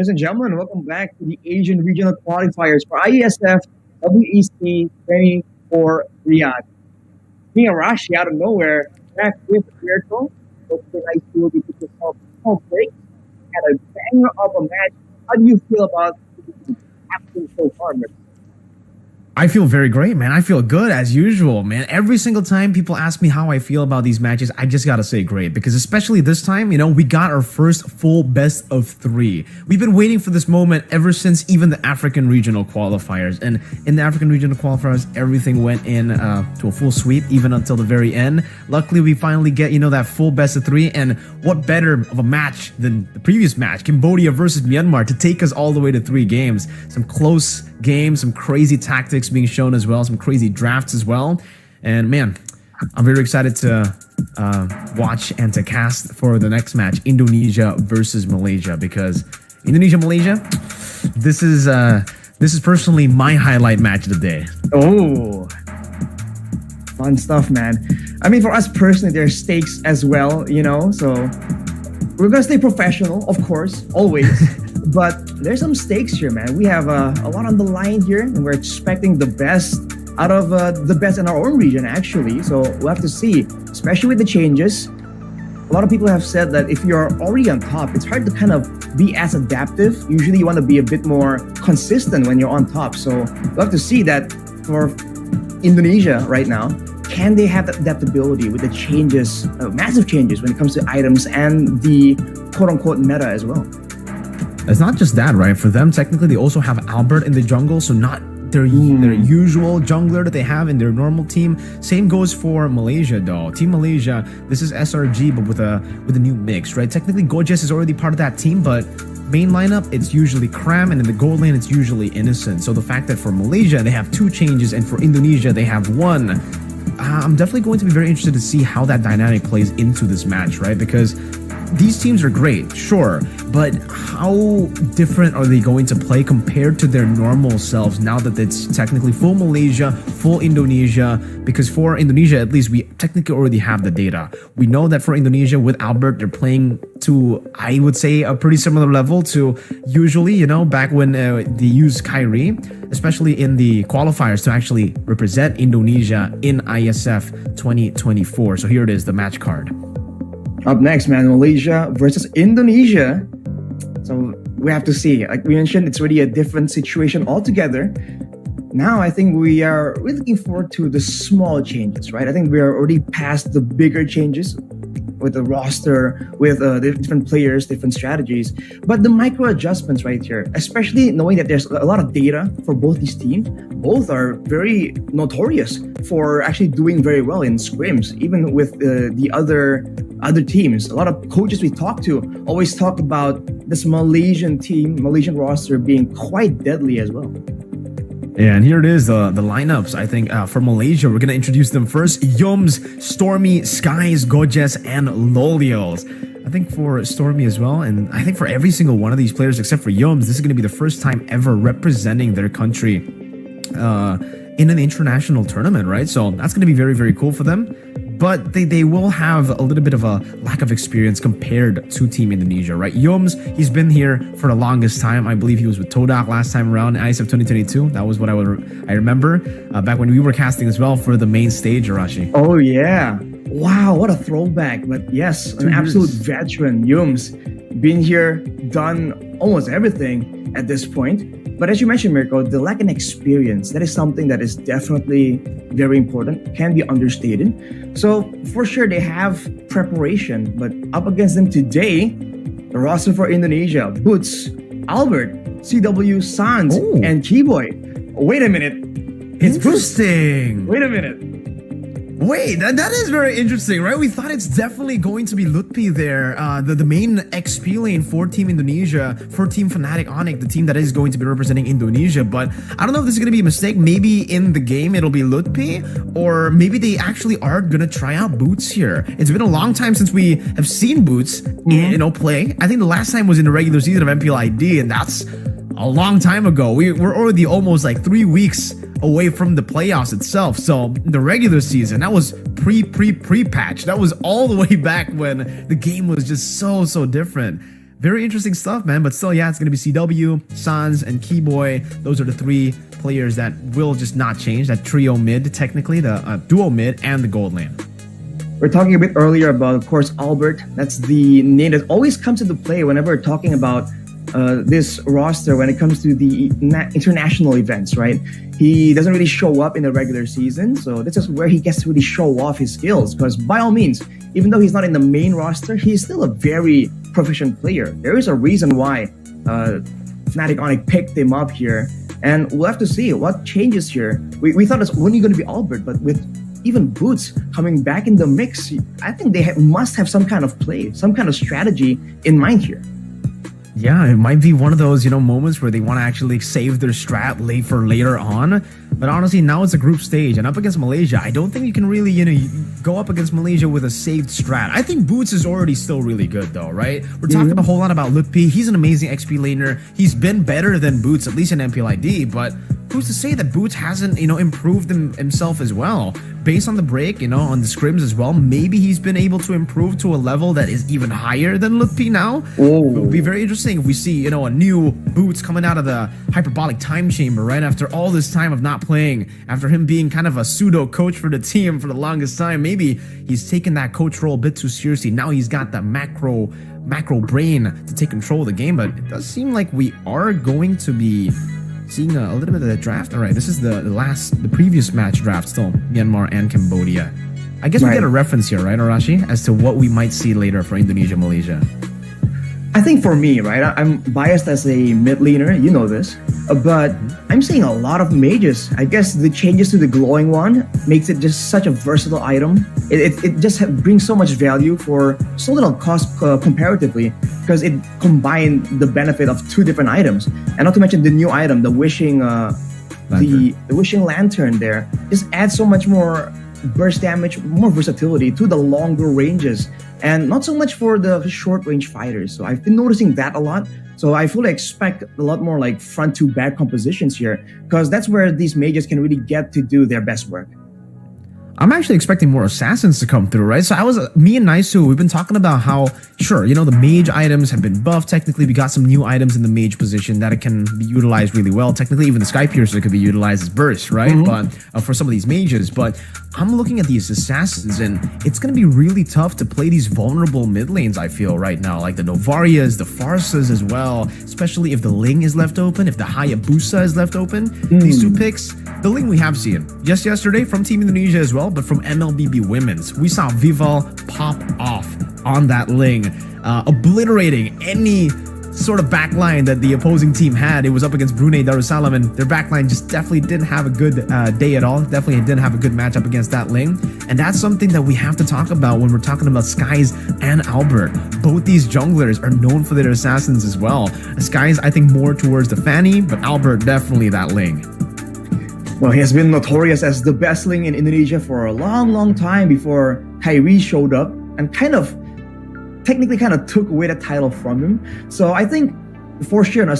Ladies and gentlemen, welcome back to the Asian Regional Qualifiers for IESF WEC 24 Riyadh. Me and Rashi out of nowhere, back with Miracle. Hopefully, nice to will be put yourself small break. Had a banger of a match. How do you feel about the action so far, Miracle? I feel very great, man. I feel good as usual, man. Every single time people ask me how I feel about these matches, I just gotta say great, because especially this time, you know, we got our first full best of 3. We've been waiting for this moment ever since even the African regional qualifiers. And in the African regional qualifiers, everything went in to a full sweep, even until the very end. Luckily, we finally get, you know, that full best of 3. And what better of a match than the previous match, Cambodia versus Myanmar, to take us all the way to 3 games. Some close games, some crazy tactics being shown as well, some crazy drafts as well. And man, I'm very excited to watch and to cast for the next match, Indonesia versus Malaysia, because Indonesia-Malaysia, this is personally my highlight match of the day. Oh, fun stuff, man. I mean, for us personally, there's stakes as well, you know, so we're gonna stay professional, of course, always. But there's some stakes here, man. We have a lot on the line here, and we're expecting the best out of the best in our own region, actually. So we'll have to see, especially with the changes. A lot of people have said that if you're already on top, it's hard to kind of be as adaptive. Usually you want to be a bit more consistent when you're on top. So we'll have to see that for Indonesia right now. Can they have that adaptability with the changes, massive changes when it comes to items and the quote-unquote meta as well? It's not just that, right? For them, technically, they also have Albert in the jungle, so not their usual jungler that they have in their normal team. Same goes for Malaysia, though. Team Malaysia, this is SRG, but with a new mix, right? Technically, Gorgeous is already part of that team, but main lineup, it's usually Cram, and in the gold lane, it's usually Innocent. So the fact that for Malaysia, they have 2 changes, and for Indonesia, they have 1. I'm definitely going to be very interested to see how that dynamic plays into this match, right? Because these teams are great, sure, but how different are they going to play compared to their normal selves now that it's technically full Malaysia, full Indonesia? Because for Indonesia, at least, we technically already have the data. We know that for Indonesia, with Albert, they're playing to, I would say, a pretty similar level to usually, you know, back when they used Kyrie, especially in the qualifiers to actually represent Indonesia in ISF 2024. So here it is, the match card. Up next, man, Malaysia versus Indonesia. So we have to see. Like we mentioned, it's really a different situation altogether. Now, I think we are really looking forward to the small changes, right? I think we are already past the bigger changes with the roster, with the different players, different strategies. But the micro adjustments right here, especially knowing that there's a lot of data for both these teams, both are very notorious for actually doing very well in scrims, even with the other teams. A lot of coaches we talk to always talk about this Malaysian team, Malaysian roster being quite deadly as well. Yeah, and here it is, the lineups. I think for Malaysia, we're going to introduce them first. Yums, Stormy, Skies, Gojes, and Lolios. I think for Stormy as well, and I think for every single one of these players except for Yums, this is going to be the first time ever representing their country in an international tournament, right? So that's going to be very, very cool for them. But they will have a little bit of a lack of experience compared to Team Indonesia, right? Yums, he's been here for the longest time. I believe he was with Todak last time around in ISF 2022. That was what I remember back when we were casting as well for the main stage, Arashi. Oh, yeah. Wow, what a throwback. But yes, an absolute veteran. Yums, been here, done almost everything at this point. But as you mentioned, Mirko, the lack of experience, that is something that is definitely very important, can be understated. So for sure, they have preparation, but up against them today, the roster for Indonesia, Boots, Albert, CW, Sans, and Keyboy. Wait a minute. It's boosting. Wait a minute. Wait, that is very interesting, right? We thought it's definitely going to be Lutfi there, the main XP lane for Team Indonesia, for Team Fnatic Onyx, the team that is going to be representing Indonesia. But I don't know if this is going to be a mistake. Maybe in the game it'll be Lutfi, or maybe they actually are going to try out Boots here. It's been a long time since we have seen Boots, play. I think the last time was in the regular season of MPLID, and that's a long time ago. We're already almost like 3 weeks away from the playoffs itself. So the regular season, that was pre-patch. That was all the way back when the game was just so different. Very interesting stuff, man. But still, yeah, it's going to be CW, Sans, and Keyboy. Those are the three players that will just not change. That trio mid, technically, the duo mid, and the gold lane. We're talking a bit earlier about, of course, Albert. That's the name that always comes into play whenever we're talking about this roster when it comes to the international events, right? He doesn't really show up in the regular season, so this is where he gets to really show off his skills. Because by all means, even though he's not in the main roster, he's still a very proficient player. There is a reason why Fnatic Onyx picked him up here, and we'll have to see what changes here. We thought it's only going to be Albert, but with even Boots coming back in the mix, I think they must have some kind of play, some kind of strategy in mind here. Yeah, it might be one of those, moments where they want to actually save their strat for later on. But honestly, now it's a group stage, and up against Malaysia, I don't think you can really, go up against Malaysia with a saved strat. I think Boots is already still really good, though, right? We're talking a whole lot about Mlbb. He's an amazing XP laner. He's been better than Boots, at least in MPLID, but who's to say that Boots hasn't, improved himself as well? Based on the break, on the scrims as well, maybe he's been able to improve to a level that is even higher than Mlbb now. It would be very interesting if we see, a new Boots coming out of the hyperbolic time chamber, right? After all this time of not playing, after him being kind of a pseudo coach for the team for the longest time, maybe he's taken that coach role a bit too seriously. Now he's got that macro brain to take control of the game, but it does seem like we are going to be seeing a little bit of the draft. All right, this is the previous match draft, still Myanmar and Cambodia. I guess we get a reference here, right, Arashi, as to what we might see later for Indonesia, Malaysia. I think for me, right, I'm biased as a mid laner, you know this, but I'm seeing a lot of mages. I guess the changes to the glowing one makes it just such a versatile item. It just brings so much value for so little cost comparatively, because it combined the benefit of two different items, and not to mention the new item, the wishing the wishing lantern there just adds so much more burst damage, more versatility to the longer ranges, and not so much for the short range fighters. So I've been noticing that a lot. So I fully expect a lot more like front to back compositions here, because that's where these mages can really get to do their best work. I'm actually expecting more assassins to come through, right? So me and Naisu, we've been talking about how, sure, the mage items have been buffed. Technically, we got some new items in the mage position that it can be utilized really well. Technically, even the Sky Piercer could be utilized as burst, right? But for some of these mages, but I'm looking at these assassins, and it's going to be really tough to play these vulnerable mid lanes, I feel, right now. Like the Novarias, the Farsas as well, especially if the Ling is left open, if the Hayabusa is left open. These two picks, the Ling we have seen just yesterday from Team Indonesia as well, but from Mlbb Women's. We saw Vival pop off on that Ling, obliterating any sort of backline that the opposing team had. It was up against Brunei Darussalam, and their backline just definitely didn't have a good day at all. Definitely didn't have a good matchup against that Ling. And that's something that we have to talk about when we're talking about Skies and Albert. Both these junglers are known for their assassins as well. Skies, I think, more towards the Fanny, but Albert, definitely that Ling. Well, he has been notorious as the best Ling in Indonesia for a long time before Kyrie showed up and technically took away the title from him. So I think for sure, the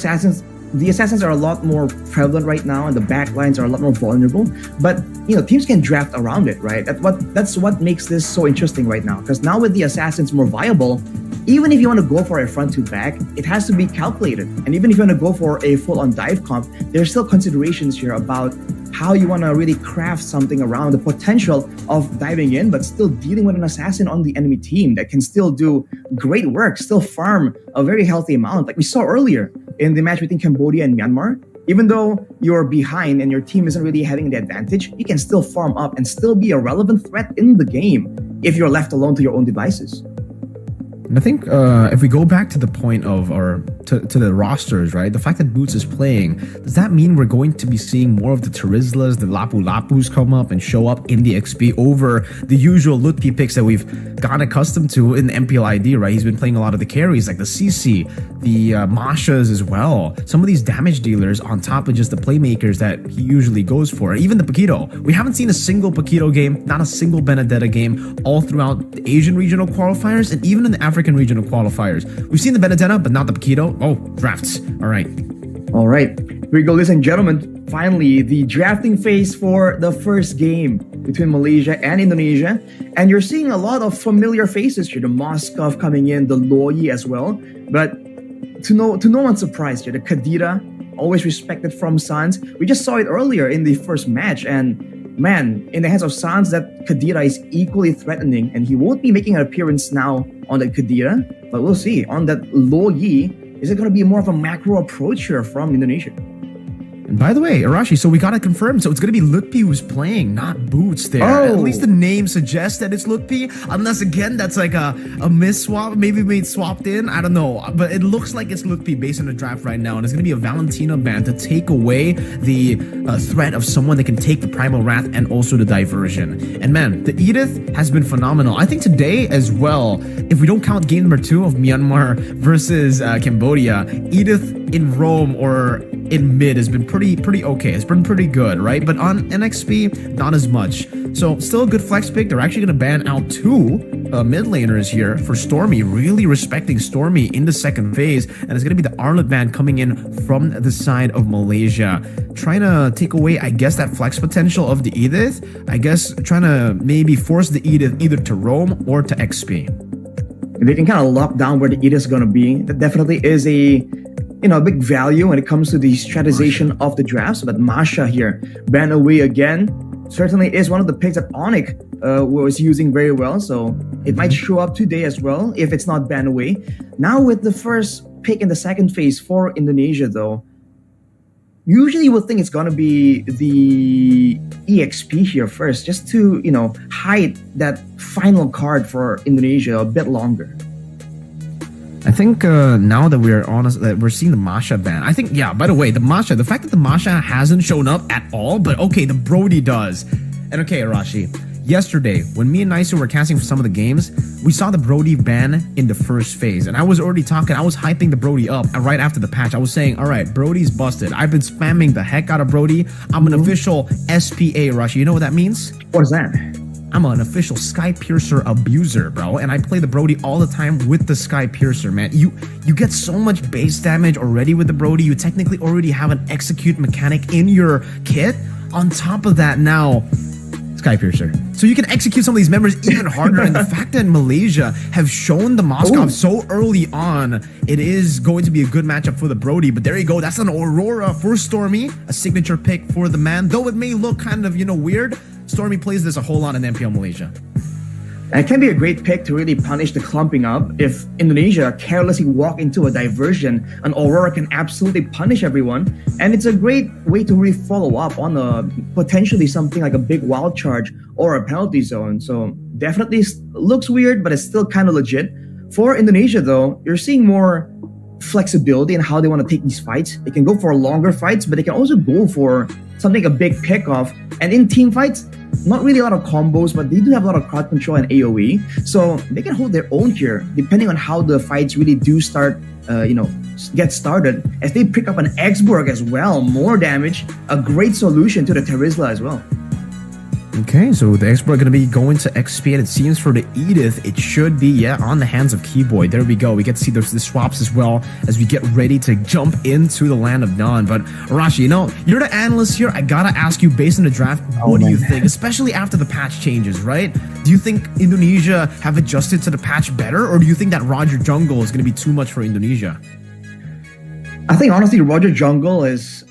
assassins are a lot more prevalent right now, and the backlines are a lot more vulnerable. But teams can draft around it, right? That's what makes this so interesting right now. Because now with the assassins more viable, even if you want to go for a front to back, it has to be calculated. And even if you want to go for a full-on dive comp, there's still considerations here about how you want to really craft something around the potential of diving in, but still dealing with an assassin on the enemy team that can still do great work, still farm a very healthy amount. Like we saw earlier in the match between Cambodia and Myanmar, even though you're behind and your team isn't really having the advantage, you can still farm up and still be a relevant threat in the game if you're left alone to your own devices. And I think if we go back to the point of to the rosters, right? The fact that Boots is playing, does that mean we're going to be seeing more of the Terizlas, the Lapu Lapus come up and show up in the XP over the usual Lutpi picks that we've gotten accustomed to in the MPLID, right? He's been playing a lot of the carries like the CC, the Mashas as well. Some of these damage dealers on top of just the playmakers that he usually goes for. Even the Paquito. We haven't seen a single Paquito game, not a single Benedetta game all throughout the Asian regional qualifiers and even in the African regional qualifiers. We've seen the Benedetta, but not the Paquito. Oh, drafts. All right. Here we go, ladies and gentlemen. Finally, the drafting phase for the first game between Malaysia and Indonesia. And you're seeing a lot of familiar faces here. The Moskov coming in, the Loyi as well. But to no one's surprise here, the Kadira, always respected from Sans. We just saw it earlier in the first match, and man, in the hands of Sans, that Kadira is equally threatening, and he won't be making an appearance now on the Kadira, but we'll see. On that Lo Yi, is it going to be more of a macro approach here from Indonesia? And by the way, Arashi, so we got to confirm. So it's going to be Lutpi who's playing, not Boots there. Oh. At least the name suggests that it's Lutpi. Unless, again, that's like a miss swap. Maybe we swapped in. I don't know. But it looks like it's Lutpi based on the draft right now. And it's going to be a Valentina ban to take away the threat of someone that can take the Primal Wrath and also the diversion. And man, the Edith has been phenomenal. I think today as well, if we don't count game number 2 of Myanmar versus Cambodia, Edith in Rome or in mid has been pretty okay. It's been pretty good, right? But on NXP, not as much. So still a good flex pick. They're actually going to ban out 2 mid laners here for Stormy, really respecting Stormy in the second phase. And it's going to be the Arlet ban coming in from the side of Malaysia, trying to take away, I guess, that flex potential of the Edith. I guess trying to maybe force the Edith either to roam or to XP. If they can kind of lock down where the Edith is going to be, that definitely is a big value when it comes to the strategization of the draft. So that Masha here, ban away again, certainly is one of the picks that Onyx was using very well. So it might show up today as well if it's not ban away. Now with the first pick in the second phase for Indonesia though, usually you would think it's going to be the EXP here first, just to, hide that final card for Indonesia a bit longer. I think now that we're honest, that we're seeing the Masha ban. I think, yeah, by the way, the fact that the Masha hasn't shown up at all, but okay, the Brody does. And okay, Arashi, yesterday, when me and Nisu were casting for some of the games, we saw the Brody ban in the first phase. And I was already I was hyping the Brody up right after the patch. I was saying, all right, Brody's busted. I've been spamming the heck out of Brody. I'm an official SPA, Arashi. You know what that means? What is that? I'm an official Sky Piercer abuser, bro, and I play the Brody all the time with the Sky Piercer, man. You get so much base damage already with the Brody. You technically already have an execute mechanic in your kit. On top of that now, Sky Piercer. So you can execute some of these members even harder, and the fact that Malaysia have shown the Moskov so early on, it is going to be a good matchup for the Brody. But there you go, that's an Aurora for Stormy, a signature pick for the man. Though it may look kind of, weird, Stormy plays this a whole lot in MPL Malaysia. And it can be a great pick to really punish the clumping up. If Indonesia carelessly walk into a diversion, an Aurora can absolutely punish everyone. And it's a great way to really follow up on potentially something like a big wild charge or a penalty zone. So definitely looks weird, but it's still kind of legit. For Indonesia though, you're seeing more flexibility in how they want to take these fights. They can go for longer fights, but they can also go for something a big pick-off. And in team fights, not really a lot of combos, but they do have a lot of crowd control and AoE. So they can hold their own here, depending on how the fights really do start, get started. As they pick up an Exburg as well, more damage, a great solution to the Terizla as well. Okay, so the Expo are going to be going to XP, and it seems for the Edith, it should be, on the hands of Keyboy. There we go. We get to see the swaps as well as we get ready to jump into the Land of Dawn. But Arashi, you're the analyst here. I got to ask you, based on the draft, what do you think? Especially after the patch changes, right? Do you think Indonesia have adjusted to the patch better, or do you think that Roger Jungle is going to be too much for Indonesia? I think, honestly, Roger Jungle is...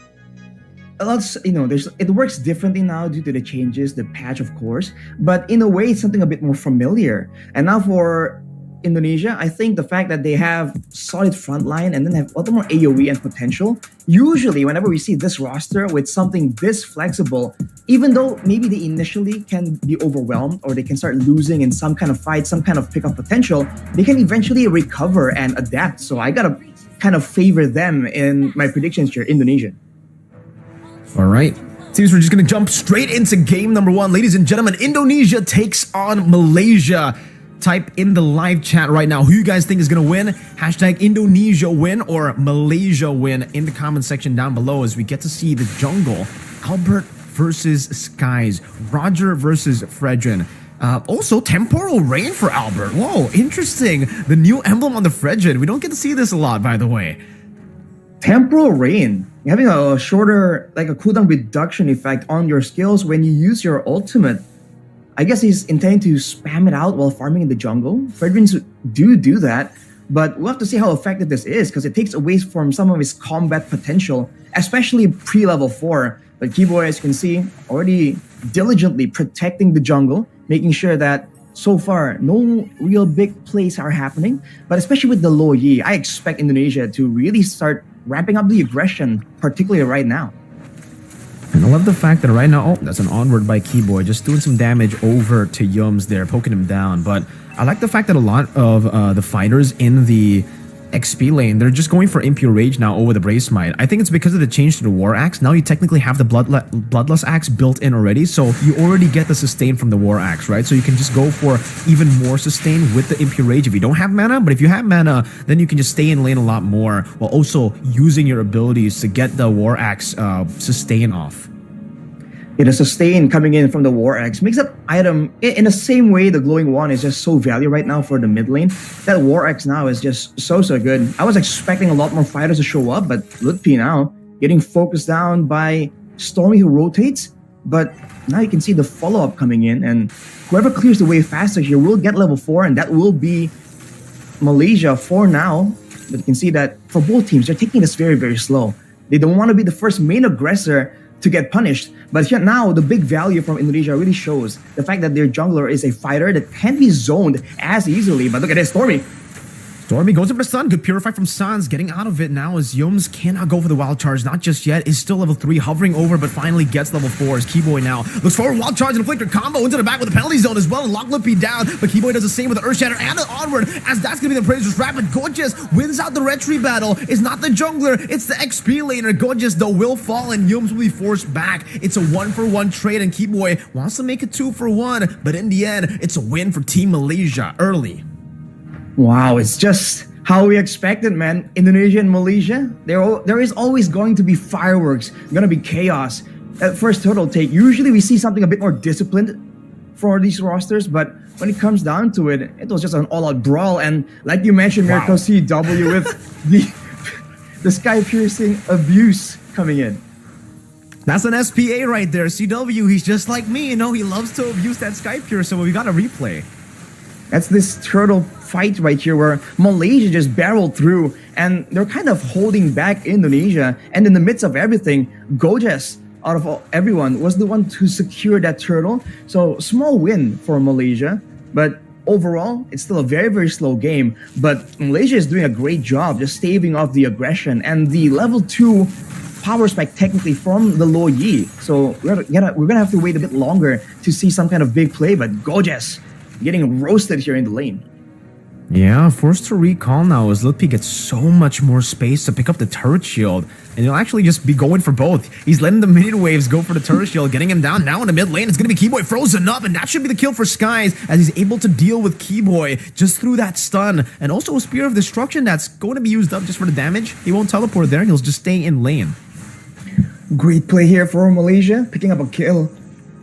it works differently now due to the changes, the patch, of course, but in a way, it's something a bit more familiar. And now for Indonesia, I think the fact that they have solid frontline and then have a lot more AoE and potential, usually whenever we see this roster with something this flexible, even though maybe they initially can be overwhelmed or they can start losing in some kind of fight, some kind of pickup potential, they can eventually recover and adapt. So I gotta kind of favor them in my predictions here, Indonesia. All right. Seems we're just going to jump straight into game number 1. Ladies and gentlemen, Indonesia takes on Malaysia. Type in the live chat right now who you guys think is going to win. Hashtag Indonesia win or Malaysia win in the comment section down below as we get to see the jungle. Albert versus Skies. Roger versus Fredrin. Also, Temporal Rain for Albert. Whoa, interesting. The new emblem on the Fredrin. We don't get to see this a lot, by the way. Temporal Rain, having a shorter, like a cooldown reduction effect on your skills when you use your ultimate. I guess he's intending to spam it out while farming in the jungle. Fredrins do that. But we'll have to see how effective this is because it takes away from some of his combat potential, especially pre-level 4. But Keyboy, as you can see, already diligently protecting the jungle, making sure that so far no real big plays are happening. But especially with the low Yi, I expect Indonesia to really start ramping up the aggression, particularly right now. And I love the fact that right now, oh, that's an onward by Keyboy, just doing some damage over to Yums there, poking him down. But I like the fact that a lot of the fighters in the XP lane, they're just going for Impure Rage now over the Brave Smite. I think it's because of the change to the War Axe. Now you technically have the Bloodlust Axe built in already, so you already get the sustain from the War Axe, right? So you can just go for even more sustain with the Impure Rage if you don't have mana, but if you have mana, then you can just stay in lane a lot more while also using your abilities to get the War Axe sustain off. It is sustain coming in from the War Axe makes that item in the same way the glowing wand is just so value right now for the mid lane. That War Axe now is just so good. I was expecting a lot more fighters to show up, but Lutpi now getting focused down by Stormy who rotates. But now you can see the follow-up coming in, and whoever clears the way faster here will get level 4, and that will be Malaysia for now. But you can see that for both teams, they're taking this very slow. They don't want to be the first main aggressor to get punished. But here now, the big value from Indonesia really shows the fact that their jungler is a fighter that can't be zoned as easily. But look at this, Stormy. Stormy goes up to Sun, good purify from Suns, getting out of it now as Yums cannot go for the wild charge, not just yet, is still level 3, hovering over, but finally gets level 4 as Keyboy now looks for a wild charge and a flicker combo into the back with the penalty zone as well, and lock Lutpi down, but Keyboy does the same with the Earth Shatter and the onward, as that's gonna be the Praisers Rapid. Gorgeous wins out the retry battle. It's not the jungler, it's the XP laner. Gorgeous though will fall and Yums will be forced back. It's a 1-for-1 trade and Keyboy wants to make it 2-for-1, but in the end, it's a win for Team Malaysia early. Wow, it's just how we expected, man. Indonesia and Malaysia, there is always going to be fireworks, going to be chaos. At first turtle take, usually we see something a bit more disciplined for these rosters, but when it comes down to it, it was just an all-out brawl. And like you mentioned, Miracle CW with the sky-piercing abuse coming in. That's an SPA right there. CW, he's just like me, you know, he loves to abuse that Sky Pure, so we got a replay. That's this turtle fight right here where Malaysia just barreled through and they're kind of holding back Indonesia. And in the midst of everything, Gorgeous, out of everyone, was the one to secure that turtle. So small win for Malaysia, but overall, it's still a very slow game. But Malaysia is doing a great job just staving off the aggression and the level 2 power spike technically from the low Yi. So we're gonna have to wait a bit longer to see some kind of big play, but Gorgeous getting roasted here in the lane. Yeah, forced to recall now as Lutpi gets so much more space to pick up the turret shield. And he'll actually just be going for both. He's letting the minion waves go for the turret shield, getting him down. Now in the mid lane, it's going to be Keyboy frozen up, and that should be the kill for Skies as he's able to deal with Keyboy just through that stun. And also a Spear of Destruction that's going to be used up just for the damage. He won't teleport there, he'll just stay in lane. Great play here for Malaysia, picking up a kill.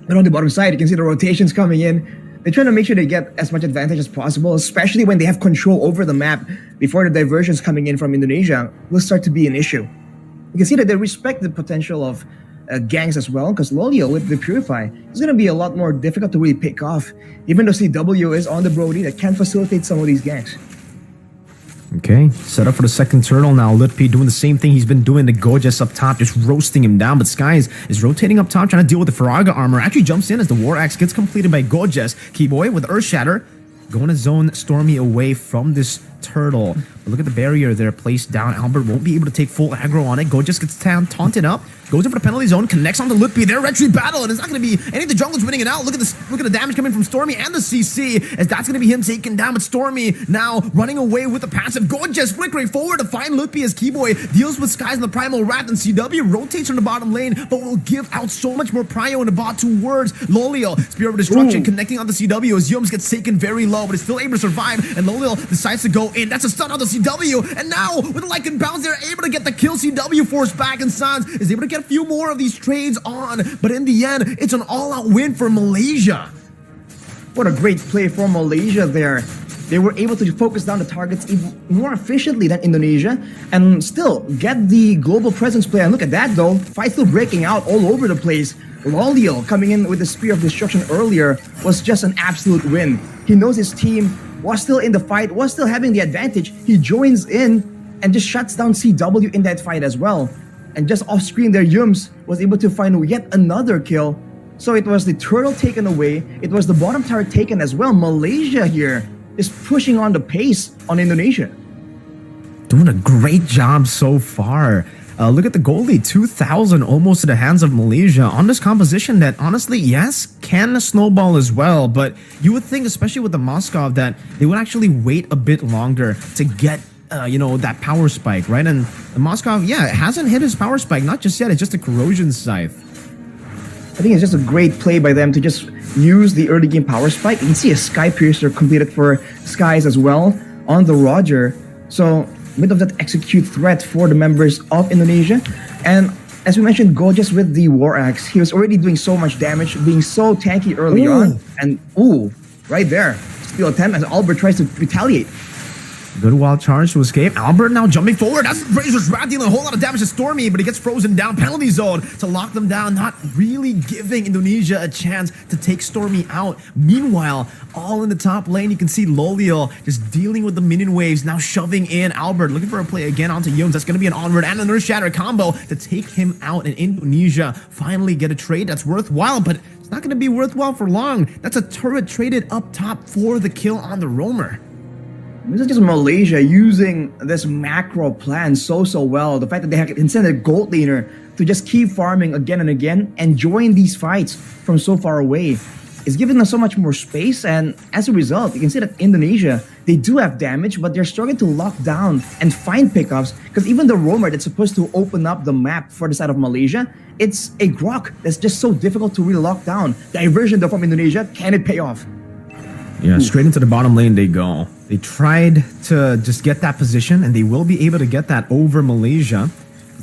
But on the bottom side, you can see the rotations coming in. They're trying to make sure they get as much advantage as possible, especially when they have control over the map before the diversions coming in from Indonesia will start to be an issue. You can see that they respect the potential of ganks as well, because Lolio with the Purify is going to be a lot more difficult to really pick off, even though CW is on the Brody that can facilitate some of these ganks. Okay, set up for the second turtle now. Lutpi doing the same thing he's been doing to Gorgeous up top, just roasting him down. But Skies is rotating up top, trying to deal with the Faraga armor. Actually jumps in as the War Axe gets completed by Gorgeous. Keyboy with Earth Shatter, going to zone Stormy away from this turtle. But look at the barrier there placed down. Albert won't be able to take full aggro on it. Gorgeous gets taunted up, goes in for the penalty zone, connects onto Lutpi. Their retreat battle, and it's not going to be any of the junglers winning it out. Look at this! Look at the damage coming from Stormy and the CC, as that's going to be him taken down. But Stormy now running away with the passive. Gorgeous flickering forward to find Lutpi as Keyboy deals with Skies in the Primal Wrath, and CW rotates from the bottom lane, but will give out so much more prio in the bot towards Lolio. Spear of Destruction connecting on the CW as Yums gets taken very low, but is still able to survive, and Lolio decides to go in. That's a stun on the CW, and now with the Lycan bounce, they're able to get the kill. CW forced back, and Sans is able to get a few more of these trades on, but in the end, it's an all-out win for Malaysia. What a great play for Malaysia there. They were able to focus down the targets even more efficiently than Indonesia and still get the global presence play. And look at that though, fight still breaking out all over the place. Lolio coming in with the Spear of Destruction earlier was just an absolute win. He knows his team was still in the fight, was still having the advantage. He joins in and just shuts down CW in that fight as well. And just off screen there, Yums was able to find yet another kill. So it was the turtle taken away. It was the bottom turret taken as well. Malaysia here is pushing on the pace on Indonesia. Doing a great job so far. Look at the goalie, 2,000 almost to the hands of Malaysia on this composition that honestly, yes, can snowball as well. But you would think, especially with the Moskov, that they would actually wait a bit longer to get that power spike, right? And the Moskov, yeah, it hasn't hit his power spike, not just yet, it's just a corrosion scythe. I think it's just a great play by them to just use the early game power spike. You can see a Sky Piercer completed for Skies as well on the Roger. So a bit of that execute threat for the members of Indonesia. And as we mentioned, Gorgeous with the War Axe, he was already doing so much damage, being so tanky early on. And right there, steal attempt as Albert tries to retaliate. Good wild charge to escape. Albert now jumping forward. That's Razor's Wrath dealing a whole lot of damage to Stormy, but he gets frozen down. Penalty zone to lock them down, not really giving Indonesia a chance to take Stormy out. Meanwhile, all in the top lane, you can see Loliel just dealing with the minion waves, now shoving in Albert, looking for a play again onto Yums. That's going to be an onward and an Earth Shatter combo to take him out, and Indonesia finally get a trade that's worthwhile, but it's not going to be worthwhile for long. That's a turret traded up top for the kill on the Roamer. This is just Malaysia using this macro plan so well. The fact that they can send a gold laner to just keep farming again and again and join these fights from so far away is giving them so much more space. And as a result, you can see that Indonesia, they do have damage, but they're struggling to lock down and find pickups, because even the roamer that's supposed to open up the map for the side of Malaysia, it's a grok that's just so difficult to really lock down. Diversion though from Indonesia, can it pay off? Yeah, straight into the bottom lane they go. They tried to just get that position, and they will be able to get that over Malaysia.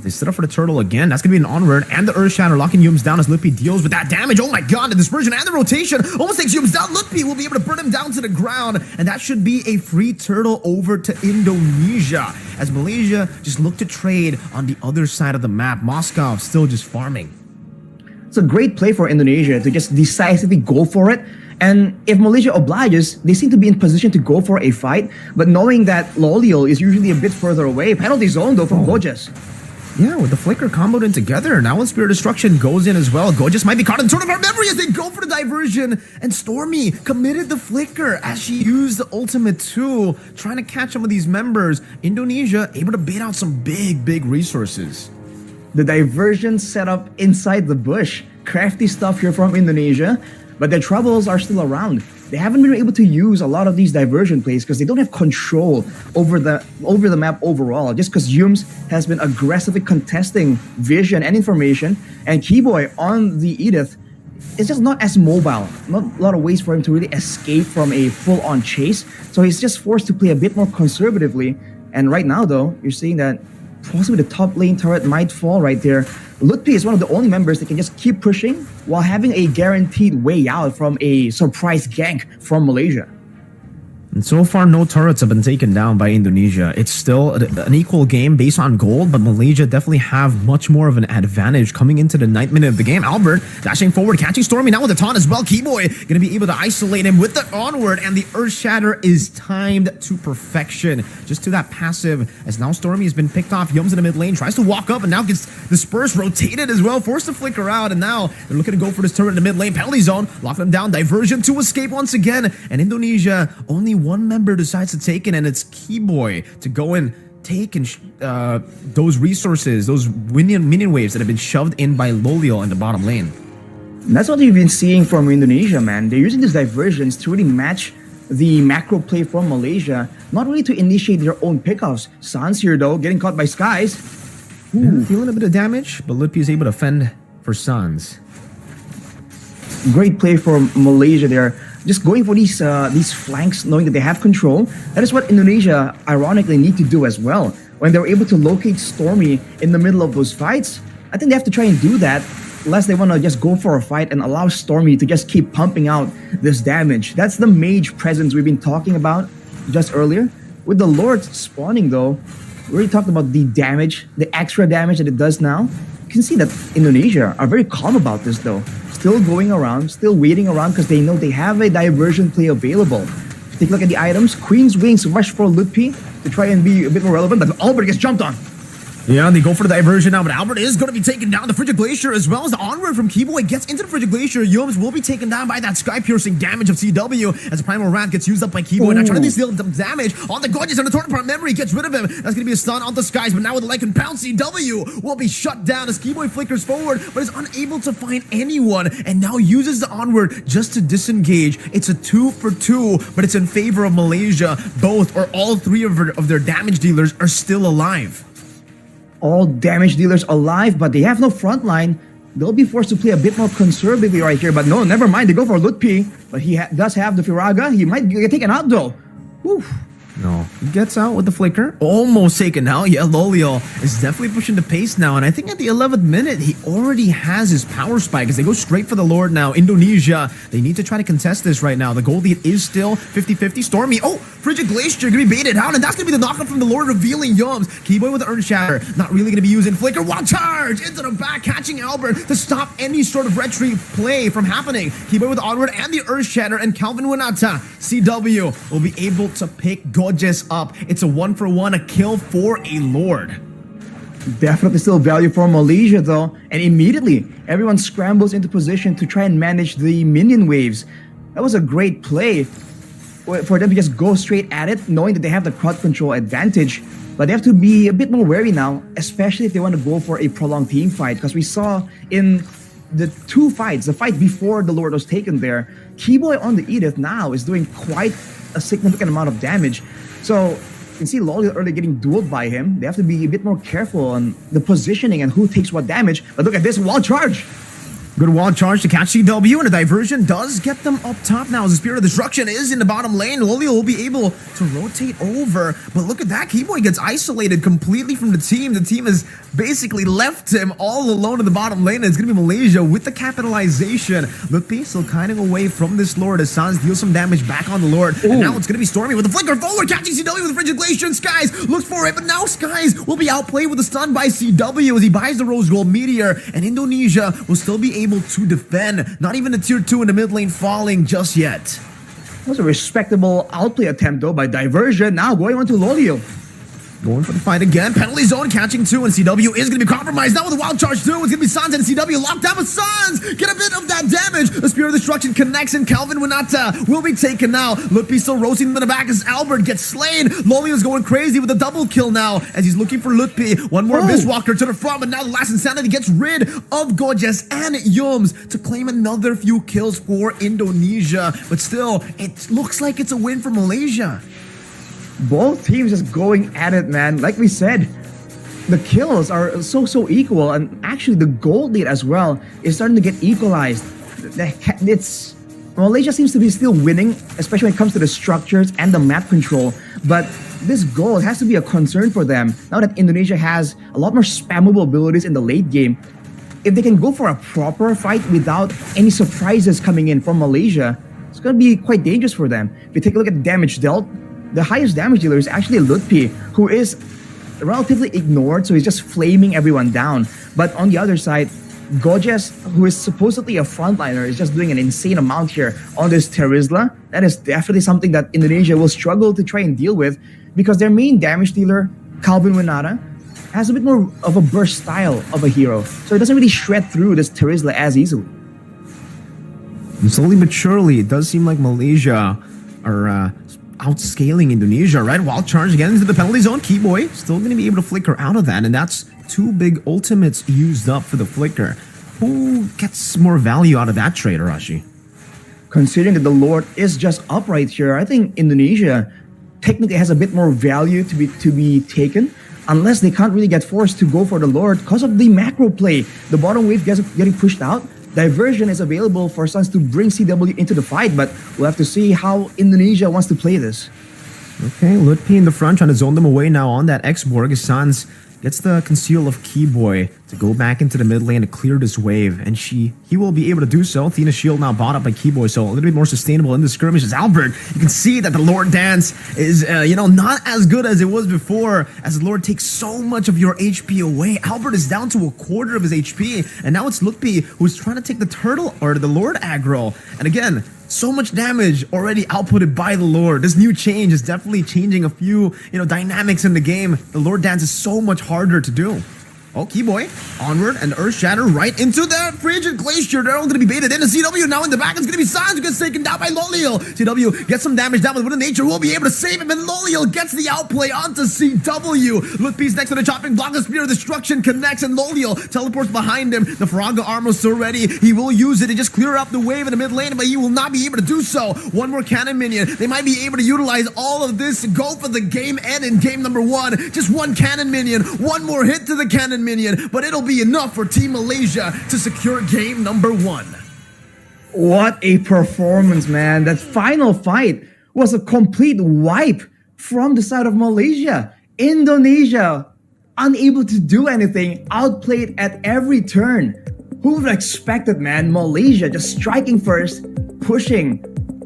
They set up for the turtle again. That's going to be an onward, and the Earth Shatter locking Yums down as Mlbb deals with that damage. Oh my god, the dispersion and the rotation almost takes Yums down. Mlbb will be able to burn him down to the ground, and that should be a free turtle over to Indonesia, as Malaysia just look to trade on the other side of the map. Moskov still just farming. It's a great play for Indonesia to just decisively go for it. And if Malaysia obliges, they seem to be in position to go for a fight. But knowing that Loliel is usually a bit further away, penalty zone though from Gorgeous. Yeah, with the Flicker comboed in together, now when Spirit Destruction goes in as well, Gorgeous might be caught in sort of our memory as they go for the diversion. And Stormy committed the Flicker as she used the ultimate too, trying to catch some of these members. Indonesia able to bait out some big resources. The diversion set up inside the bush. Crafty stuff here from Indonesia. But their troubles are still around. They haven't been able to use a lot of these diversion plays because they don't have control over the map overall. Just because Yums has been aggressively contesting vision and information, and Keyboy on the Edith is just not as mobile. Not a lot of ways for him to really escape from a full-on chase. So he's just forced to play a bit more conservatively. And right now, though, you're seeing that possibly the top lane turret might fall right there. Mlbb is one of the only members that can just keep pushing while having a guaranteed way out from a surprise gank from Malaysia. And so far, no turrets have been taken down by Indonesia. It's still an equal game based on gold, but Malaysia definitely have much more of an advantage coming into the 9th minute of the game. Albert dashing forward, catching Stormy now with the taunt as well. Keyboy going to be able to isolate him with the onward, and the Earth Shatter is timed to perfection. Just to that passive, as now Stormy has been picked off. Yums in the mid lane, tries to walk up, and now gets dispersed, rotated as well, forced to flicker out, and now they're looking to go for this turret in the mid lane. Penalty zone, lock them down, diversion to escape once again, and Indonesia only one member decides to take it, and it's Keyboy to go and take and those resources, those minion waves that have been shoved in by Loliel in the bottom lane. And that's what you've been seeing from Indonesia, man. They're using these diversions to really match the macro play from Malaysia, not really to initiate their own pickoffs. Sans here, though, getting caught by Skies. Yeah, feeling a bit of damage, but Mlbb is able to fend for Sans. Great play from Malaysia there. Just going for these flanks, knowing that they have control. That is what Indonesia, ironically, need to do as well. When they're able to locate Stormy in the middle of those fights, I think they have to try and do that, unless they want to just go for a fight and allow Stormy to just keep pumping out this damage. That's the mage presence we've been talking about just earlier. With the Lord spawning, though, we already talked about the damage, the extra damage that it does now. You can see that Indonesia are very calm about this, though. Still going around, still waiting around because they know they have a diversion play available. If Take a look at the items. Queen's Wings rush for Lutpi to try and be a bit more relevant, but Albert gets jumped on. Yeah, they go for the diversion now, but Albert is going to be taken down. The Frigid Glacier, as well as the onward from Keyboy, gets into the Frigid Glacier. Yums will be taken down by that sky-piercing damage of CW as the Primal Wrath gets used up by Keyboy. Now trying to deal some damage on the Gorgeous, and the Torn Apart Memory gets rid of him. That's going to be a stun on the skies, but now with the Lycan Pounce, CW will be shut down as Keyboy flickers forward, but is unable to find anyone, and now uses the onward just to disengage. It's a 2 for 2, but it's in favor of Malaysia. Both or all three of their damage dealers are still alive. All damage dealers alive, but they have no front line. They'll be forced to play a bit more conservatively right here, but no, never mind. They go for Lutpi, but he does have the Firaga. He might get taken out though. Whew. No, he gets out with the flicker. Almost taken out. Yeah, Lolio is definitely pushing the pace now. And I think at the 11th minute, he already has his power spike as they go straight for the Lord now. Indonesia, they need to try to contest this right now. The goal lead is still 50-50. Stormy, oh, Frigid Glacier going to be baited out. And that's going to be the knockup from the Lord, revealing Yums. Keyboy with the Earth Shatter. Not really going to be using flicker. Wild charge into the back, catching Albert to stop any sort of retreat play from happening. Keyboy with the onward and the Earth Shatter. And Calvin Winata, CW, will be able to pick Gorgeous up. It's a 1-for-1, a kill for a Lord. Definitely still value for Malaysia though, and immediately everyone scrambles into position to try and manage the minion waves. That was a great play for them to just go straight at it, knowing that they have the crowd control advantage. But they have to be a bit more wary now, especially if they want to go for a prolonged team fight, because we saw in the two fights, the fight before the Lord was taken there, Keyboy on the Edith now is doing quite a significant amount of damage. So you can see Lolly early getting dueled by him. They have to be a bit more careful on the positioning and who takes what damage. But look at this wall charge. Good wall charge to catch CW, and a diversion does get them up top now as the Spirit of Destruction is in the bottom lane. Lolio will be able to rotate over, but look at that. Keyboy gets isolated completely from the team. The team has basically left him all alone in the bottom lane, and it's going to be Malaysia with the capitalization. Lutpi still kiting away from this Lord as Sans deals some damage back on the Lord. Ooh. And now it's going to be Stormy with the flicker forward, catching CW with the Frigid Glacier, and Skies looks for it, but now Skies will be outplayed with a stun by CW as he buys the Rose Gold Meteor, and Indonesia will still be able to defend. Not even a tier 2 in the mid lane falling just yet. That was a respectable outplay attempt though by diversion. Now going on to Lolio. Going for the fight again. Penalty zone catching 2, and CW is going to be compromised. Now with a wild charge 2, it's going to be Sans and CW locked down, but Sans get a bit of that damage. The Spirit of Destruction connects, and Calvin Winata will be taken now. Lutpi still roasting him in the back as Albert gets slain. Lolio is going crazy with a double kill now as he's looking for Lutpi. One more Abyss Walker to the front, but now the last Insanity gets rid of Gorgeous and Yums to claim another few kills for Indonesia. But still, it looks like it's a win for Malaysia. Both teams just going at it, man. Like we said, the kills are so equal, and actually the gold lead as well is starting to get equalized. It's Malaysia seems to be still winning, especially when it comes to the structures and the map control. But this gold has to be a concern for them now that Indonesia has a lot more spammable abilities in the late game. If they can go for a proper fight without any surprises coming in from Malaysia, it's going to be quite dangerous for them. If you take a look at the damage dealt, the highest damage dealer is actually Lutpi, who is relatively ignored, so he's just flaming everyone down. But on the other side, Gorgeous, who is supposedly a frontliner, is just doing an insane amount here on this Terizla. That is definitely something that Indonesia will struggle to try and deal with, because their main damage dealer, Calvin Winata, has a bit more of a burst style of a hero, so it doesn't really shred through this Terizla as easily. And slowly but surely, it does seem like Malaysia are outscaling Indonesia, right? Wild charge again into the penalty zone. Keyboy still going to be able to flicker out of that, and that's 2 big ultimates used up for the flicker. Who gets more value out of that trade, Arashi? Considering that the Lord is just up right here, I think Indonesia technically has a bit more value to be taken, unless they can't really get forced to go for the Lord because of the macro play. The bottom wave getting pushed out. Diversion is available for Suns to bring CW into the fight, but we'll have to see how Indonesia wants to play this. Okay, Lutpi in the front trying to zone them away now on that X-Borg. Sans gets the conceal of Keyboy to go back into the mid lane to clear this wave, and he will be able to do so. Athena's shield now bought up by Keyboy, so a little bit more sustainable in the skirmish. As Albert, you can see that the Lord dance is not as good as it was before, as the Lord takes so much of your HP away. Albert is down to a quarter of his HP, and now it's Lutpi who's trying to take the turtle or the Lord aggro. And again, So much damage already outputted by the Lord. This new change is definitely changing a few, dynamics in the game. The Lord Dance is so much harder to do. Oh, Keyboy, onward, and Earth Shatter right into the Frigid Glacier. They're all going to be baited into CW. Now in the back, it's going to be Sans who gets taken down by Loliel. CW gets some damage down with Wind of Nature. Will be able to save him, and Loliel gets the outplay onto CW. Look piece next to the chopping block. The Spear of Destruction connects, and Loliel teleports behind him. The Faraga armor still ready. He will use it to just clear up the wave in the mid lane, but he will not be able to do so. One more cannon minion. They might be able to utilize all of this to go for the game end in game number 1. Just one cannon minion, one more hit to the cannon minion, but it'll be enough for Team Malaysia to secure game number 1. What a performance, man. That final fight was a complete wipe from the side of Malaysia. Indonesia, unable to do anything, outplayed at every turn. Who would have expected, man? Malaysia just striking first, pushing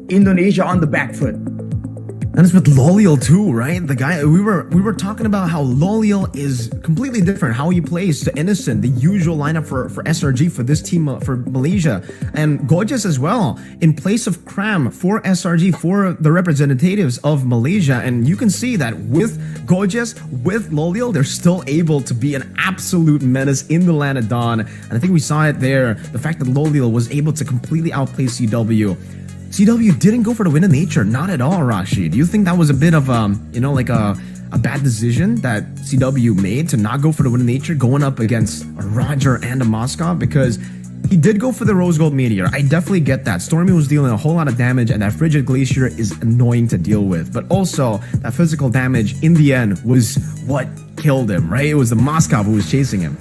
Indonesia on the back foot. And it's with Loliel too, right? The guy we were talking about how Loliel is completely different, how he plays to Innocent, the usual lineup for SRG for this team for Malaysia, and Gorgeous as well in place of Cram for SRG for the representatives of Malaysia. And you can see that with Gorgeous, with Loliel, they're still able to be an absolute menace in the Land of Dawn. And I think we saw it there. The fact that Loliel was able to completely outplay CW. CW didn't go for the Wind of Nature, not at all, Rashi. Do you think that was a bit of a bad decision that CW made to not go for the Wind of Nature going up against a Roger and a Moskov? Because he did go for the Rose Gold Meteor. I definitely get that. Stormy was dealing a whole lot of damage, and that Frigid Glacier is annoying to deal with. But also, that physical damage in the end was what killed him, right? It was the Moskov who was chasing him.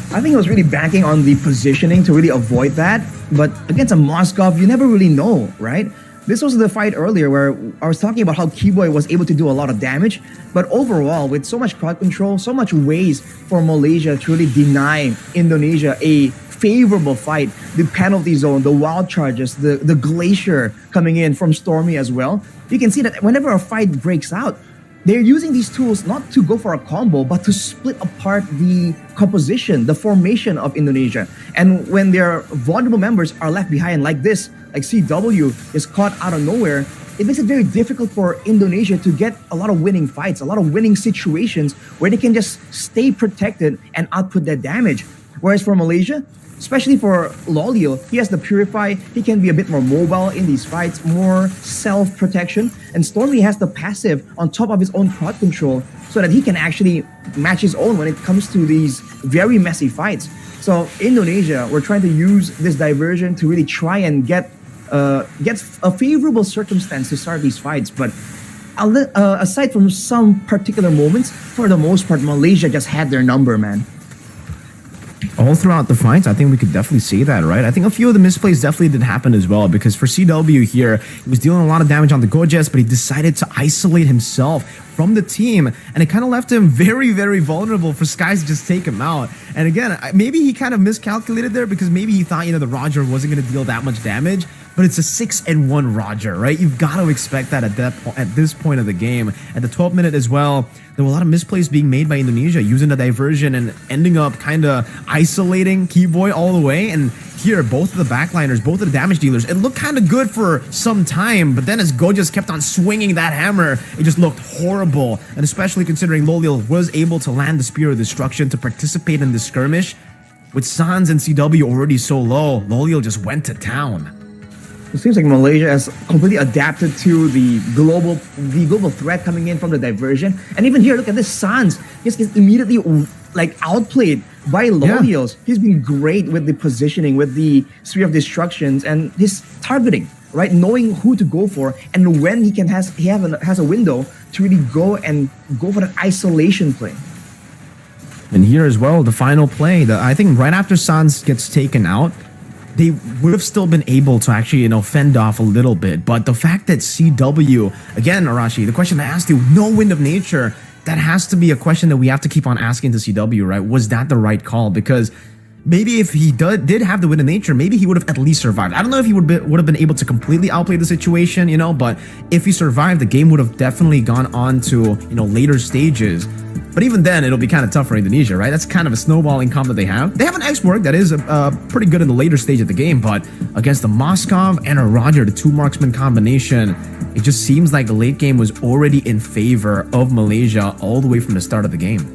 I think he was really banking on the positioning to really avoid that. But against a Moskov, you never really know, right? This was the fight earlier where I was talking about how Keyboy was able to do a lot of damage. But overall, with so much crowd control, so much ways for Malaysia to really deny Indonesia a favorable fight, the penalty zone, the wild charges, the glacier coming in from Stormy as well. You can see that whenever a fight breaks out, they're using these tools not to go for a combo, but to split apart the composition, the formation of Indonesia. And when their vulnerable members are left behind like this, like CW is caught out of nowhere, it makes it very difficult for Indonesia to get a lot of winning fights, a lot of winning situations where they can just stay protected and output their damage. Whereas for Malaysia, especially for Loliel, he has the Purify. He can be a bit more mobile in these fights, more self-protection. And Stormy has the passive on top of his own crowd control so that he can actually match his own when it comes to these very messy fights. So Indonesia, we're trying to use this diversion to really try and get a favorable circumstance to start these fights. But aside from some particular moments, for the most part, Malaysia just had their number, man. All throughout the fights, I think we could definitely say that, right? I think a few of the misplays definitely did happen as well, because for CW here, he was dealing a lot of damage on the Gorgeous, but he decided to isolate himself from the team, and it kind of left him very, very vulnerable for Skies to just take him out. And again, maybe he kind of miscalculated there, because maybe he thought, the Roger wasn't going to deal that much damage, but it's a 6-1 Roger, right? You've got to expect that at this point of the game. At the 12th minute as well, there were a lot of misplays being made by Indonesia, using the diversion and ending up kind of isolating Keyboy all the way. And here, both of the backliners, both of the damage dealers, it looked kind of good for some time, but then as Gorgeous kept on swinging that hammer, it just looked horrible. And especially considering Loliel was able to land the Spear of Destruction to participate in the skirmish, with Sans and CW already so low, Loliel just went to town. It seems like Malaysia has completely adapted to the global threat coming in from the diversion. And even here, look at this, Sans just gets immediately outplayed by Loliel. Yeah. He's been great with the positioning, with the Sphere of Destructions, and his targeting, right? Knowing who to go for and when he has a window to really go for that isolation play. And here as well, the final play, I think right after Sans gets taken out, they would have still been able to actually, fend off a little bit. But the fact that CW, again, Arashi, the question I asked you, no Wind of Nature, that has to be a question that we have to keep on asking to CW, right? Was that the right call? Because maybe if he did have the Wind of Nature, maybe he would have at least survived. I don't know if he would have been able to completely outplay the situation, but if he survived, the game would have definitely gone on to, later stages. But even then, it'll be kind of tough for Indonesia, right? That's kind of a snowballing comp that they have. They have an X-Mark that is pretty good in the later stage of the game, but against the Moskov and a Roger, the two marksman combination, it just seems like the late game was already in favor of Malaysia all the way from the start of the game.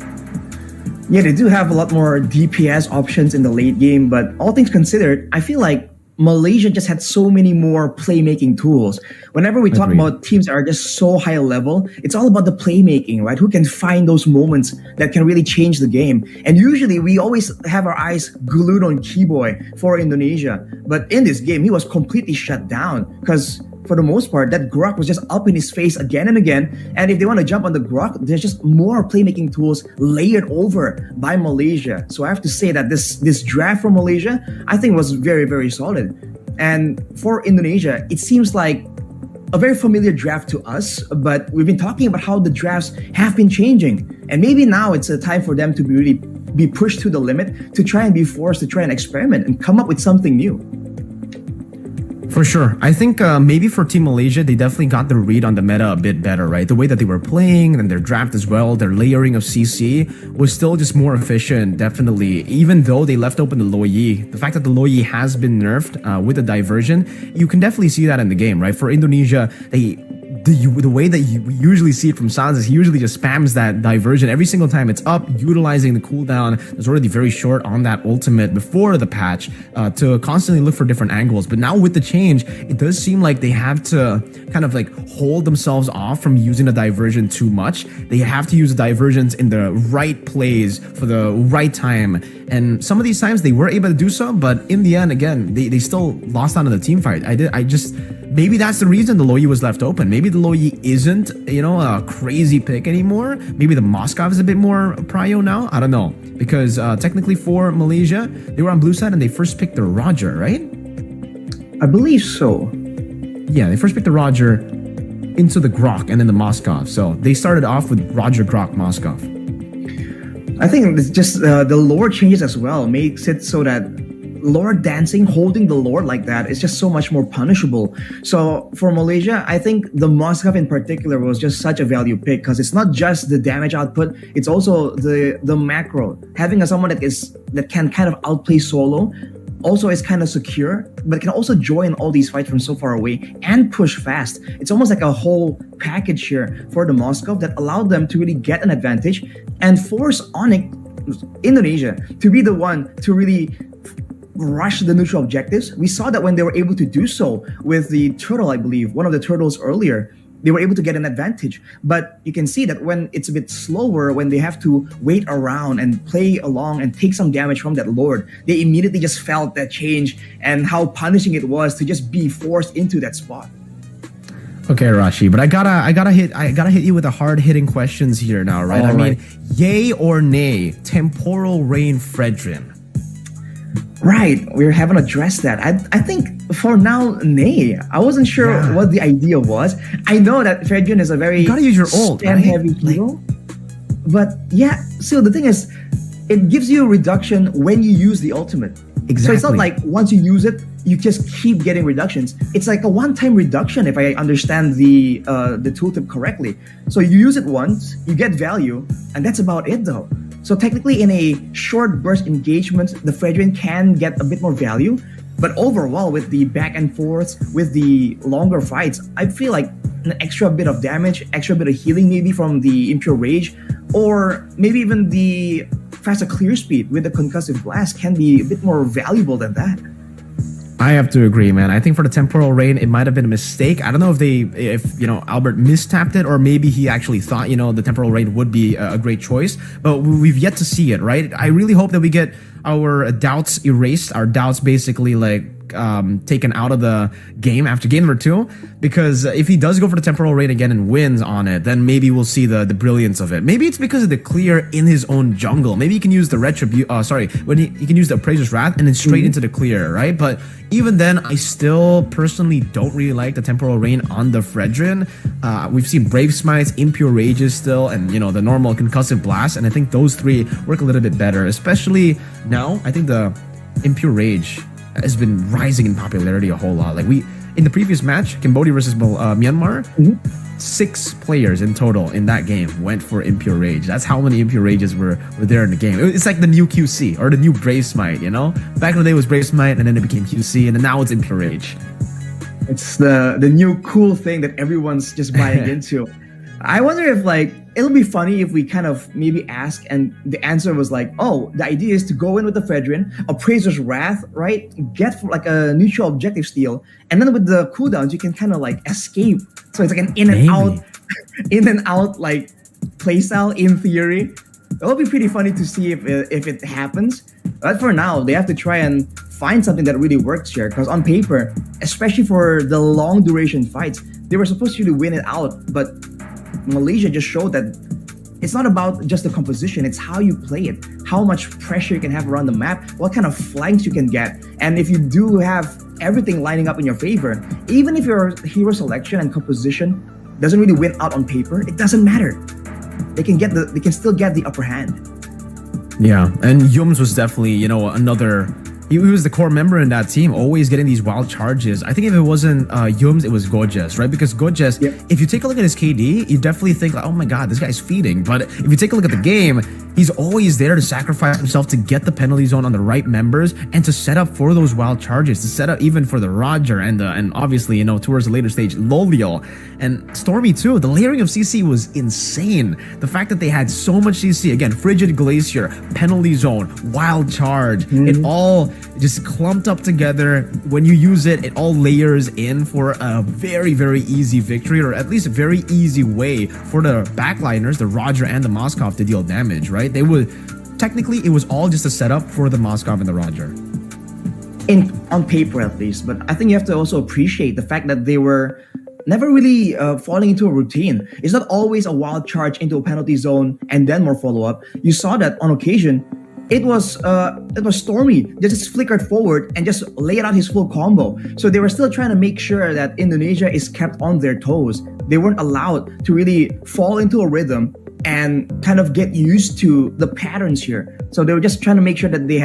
Yeah, they do have a lot more DPS options in the late game, but all things considered, I feel like Malaysia just had so many more playmaking tools. Whenever we talk about teams that are just so high level, it's all about the playmaking, right? Who can find those moments that can really change the game. And usually we always have our eyes glued on Keyboy for Indonesia. But in this game, he was completely shut down because for the most part, that Grok was just up in his face again and again. And if they want to jump on the Grok, there's just more playmaking tools layered over by Malaysia. So I have to say that this draft from Malaysia, I think was very, very solid. And for Indonesia, it seems like a very familiar draft to us, but we've been talking about how the drafts have been changing. And maybe now it's a time for them to really be pushed to the limit, to try and be forced to try and experiment and come up with something new. For sure. I think maybe for Team Malaysia, they definitely got the read on the meta a bit better, right? The way that they were playing and their draft as well, their layering of CC was still just more efficient, definitely. Even though they left open the Lo Yi, the fact that the Lo Yi has been nerfed with the diversion, you can definitely see that in the game, right? For Indonesia, the way that we usually see it from Sans is he usually just spams that diversion every single time it's up, utilizing the cooldown that's already very short on that ultimate before the patch to constantly look for different angles. But now with the change, it does seem like they have to kind of like hold themselves off from using the diversion too much. They have to use the diversions in the right plays for the right time. And some of these times they were able to do so, but in the end, again, they still lost out on the team fight. Maybe that's the reason the Lo Yi was left open. Maybe the Lo Yi isn't, a crazy pick anymore. Maybe the Moskov is a bit more prio now. I don't know. Because technically for Malaysia, they were on blue side and they first picked the Roger, right? I believe so. Yeah, they first picked the Roger into the Grok and then the Moskov. So they started off with Roger, Grok, Moskov. I think it's just the lore changes as well. Makes it so that Lord dancing, holding the Lord like that is just so much more punishable. So for Malaysia, I think the Moskov in particular was just such a value pick because it's not just the damage output, it's also the macro. Having someone that can kind of outplay solo also is kind of secure, but can also join all these fights from so far away and push fast. It's almost like a whole package here for the Moskov that allowed them to really get an advantage and force Indonesia to be the one to really rush the neutral objectives. We saw that when they were able to do so with the turtle, I believe, one of the turtles earlier, they were able to get an advantage. But you can see that when it's a bit slower, when they have to wait around and play along and take some damage from that Lord, they immediately just felt that change and how punishing it was to just be forced into that spot. Okay, Rashi, but I gotta hit you with the hard hitting questions here now, right? All right. mean, yay or nay, temporal rain Fredrin? Right, we haven't addressed that. I think for now, nay. I wasn't sure what the idea was. I know that Fredrin is a very you gotta use your ult, right? heavy hero, but yeah. So the thing is, it gives you a reduction when you use the ultimate. Exactly. So it's not like once you use it, you just keep getting reductions. It's like a one-time reduction, if I understand the tooltip correctly. So you use it once, you get value, and that's about it, though. So technically, in a short burst engagement, the Fredrin can get a bit more value. But overall, with the back and forths, with the longer fights, I feel like an extra bit of damage, extra bit of healing maybe from the Impure Rage, or maybe even the faster clear speed with the Concussive Blast can be a bit more valuable than that. I have to agree, man. I think for the temporal rain, it might have been a mistake. I don't know if Albert mistapped it, or maybe he actually thought, the temporal rain would be a great choice. But we've yet to see it, right? I really hope that we get our doubts erased, our doubts basically taken out of the game after game number 2, because if he does go for the temporal rain again and wins on it, then maybe we'll see the brilliance of it. Maybe it's because of the clear in his own jungle. Maybe he can use the when he can use the Appraiser's Wrath and then straight into the clear, right? But even then, I still personally don't really like the temporal rain on the Fredrin. We've seen Brave Smites, Impure Rages still, and the normal Concussive Blast, and I think those 3 work a little bit better, especially now. I think the Impure Rage has been rising in popularity a whole lot. in the previous match, Cambodia versus Myanmar, Mhm. 6 players in total in that game went for Impure Rage. That's how many Impure Rages were there in the game. It's like the new QC or the new Brave Smite, you know? Back in the day it was Brave Smite and then it became QC and then now it's Impure Rage. It's the new cool thing that everyone's just buying into. I wonder if like it'll be funny if we kind of maybe ask and the answer was like, oh, the idea is to go in with the Fedrin, Appraiser's Wrath, right? Get like a neutral objective steal, and then with the cooldowns you can kind of like escape. So it's like an in and out like playstyle in theory. It'll be pretty funny to see if it happens. But for now, they have to try and find something that really works here. Because on paper, especially for the long duration fights, they were supposed to really win it out. But Malaysia just showed that it's not about just the composition, it's how you play it, how much pressure you can have around the map, what kind of flanks you can get. And if you do have everything lining up in your favor, even if your hero selection and composition doesn't really win out on paper, it doesn't matter. They can still get the upper hand. Yeah, and Yums was definitely, another. He was the core member in that team, always getting these wild charges. I think if it wasn't Yums, it was Gojes, right? Because Gojes, if you take a look at his KD, you definitely think, like, oh my god, this guy's feeding. But if you take a look at the game, he's always there to sacrifice himself to get the penalty zone on the right members and to set up for those wild charges, to set up even for the Roger and obviously, towards the later stage, Lolial and Stormy too. The layering of CC was insane. The fact that they had so much CC, again, Frigid Glacier, penalty zone, wild charge, it all just clumped up together. When you use it, it all layers in for a very, very easy victory, or at least a very easy way for the backliners, the Roger and the Moskov, to deal damage, right? They would technically, it was all just a setup for the Moskov and the Roger. On paper at least, but I think you have to also appreciate the fact that they were never really falling into a routine. It's not always a wild charge into a penalty zone and then more follow-up. You saw that on occasion. It was Stormy that just flickered forward and just laid out his full combo. So they were still trying to make sure that Indonesia is kept on their toes. They weren't allowed to really fall into a rhythm and kind of get used to the patterns here. So they were just trying to make sure that they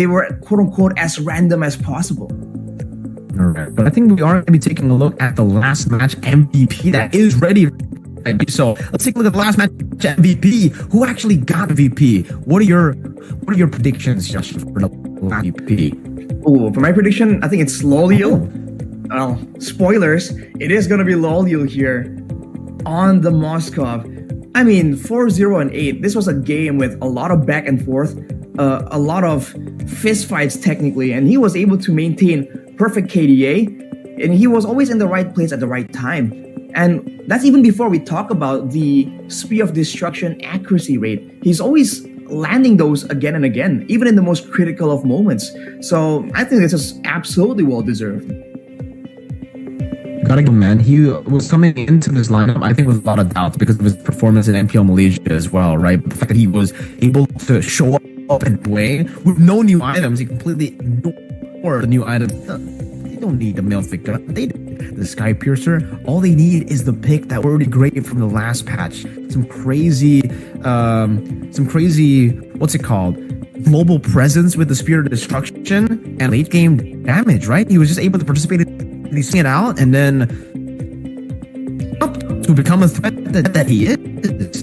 were quote unquote as random as possible. All right, but I think we are going to be taking a look at the last match MVP that is ready. So let's take a look at the last match MVP. Who actually got MVP? What are your predictions, Josh, for the last MVP? Oh, for my prediction, I think it's Lolial. Well, spoilers, it is going to be Lolial here on the Moskov. I mean, 4-0 and 8. This was a game with a lot of back and forth, a lot of fist fights technically, and he was able to maintain perfect KDA, and he was always in the right place at the right time. And that's even before we talk about the Spear of Destruction accuracy rate. He's always landing those again and again, even in the most critical of moments. So I think this is absolutely well-deserved. Gotta go, man. He was coming into this lineup, I think, with a lot of doubts because of his performance in NPL Malaysia as well, right? The fact that he was able to show up and play with no new items, he completely ignored the new items. They don't need the Male Victor. They the Sky Piercer. All they need is the pick that were already great from the last patch. Some crazy, what's it called? Global presence with the Spear of Destruction and late game damage, right? He was just able to participate in seeing it out and then to become a threat that he is.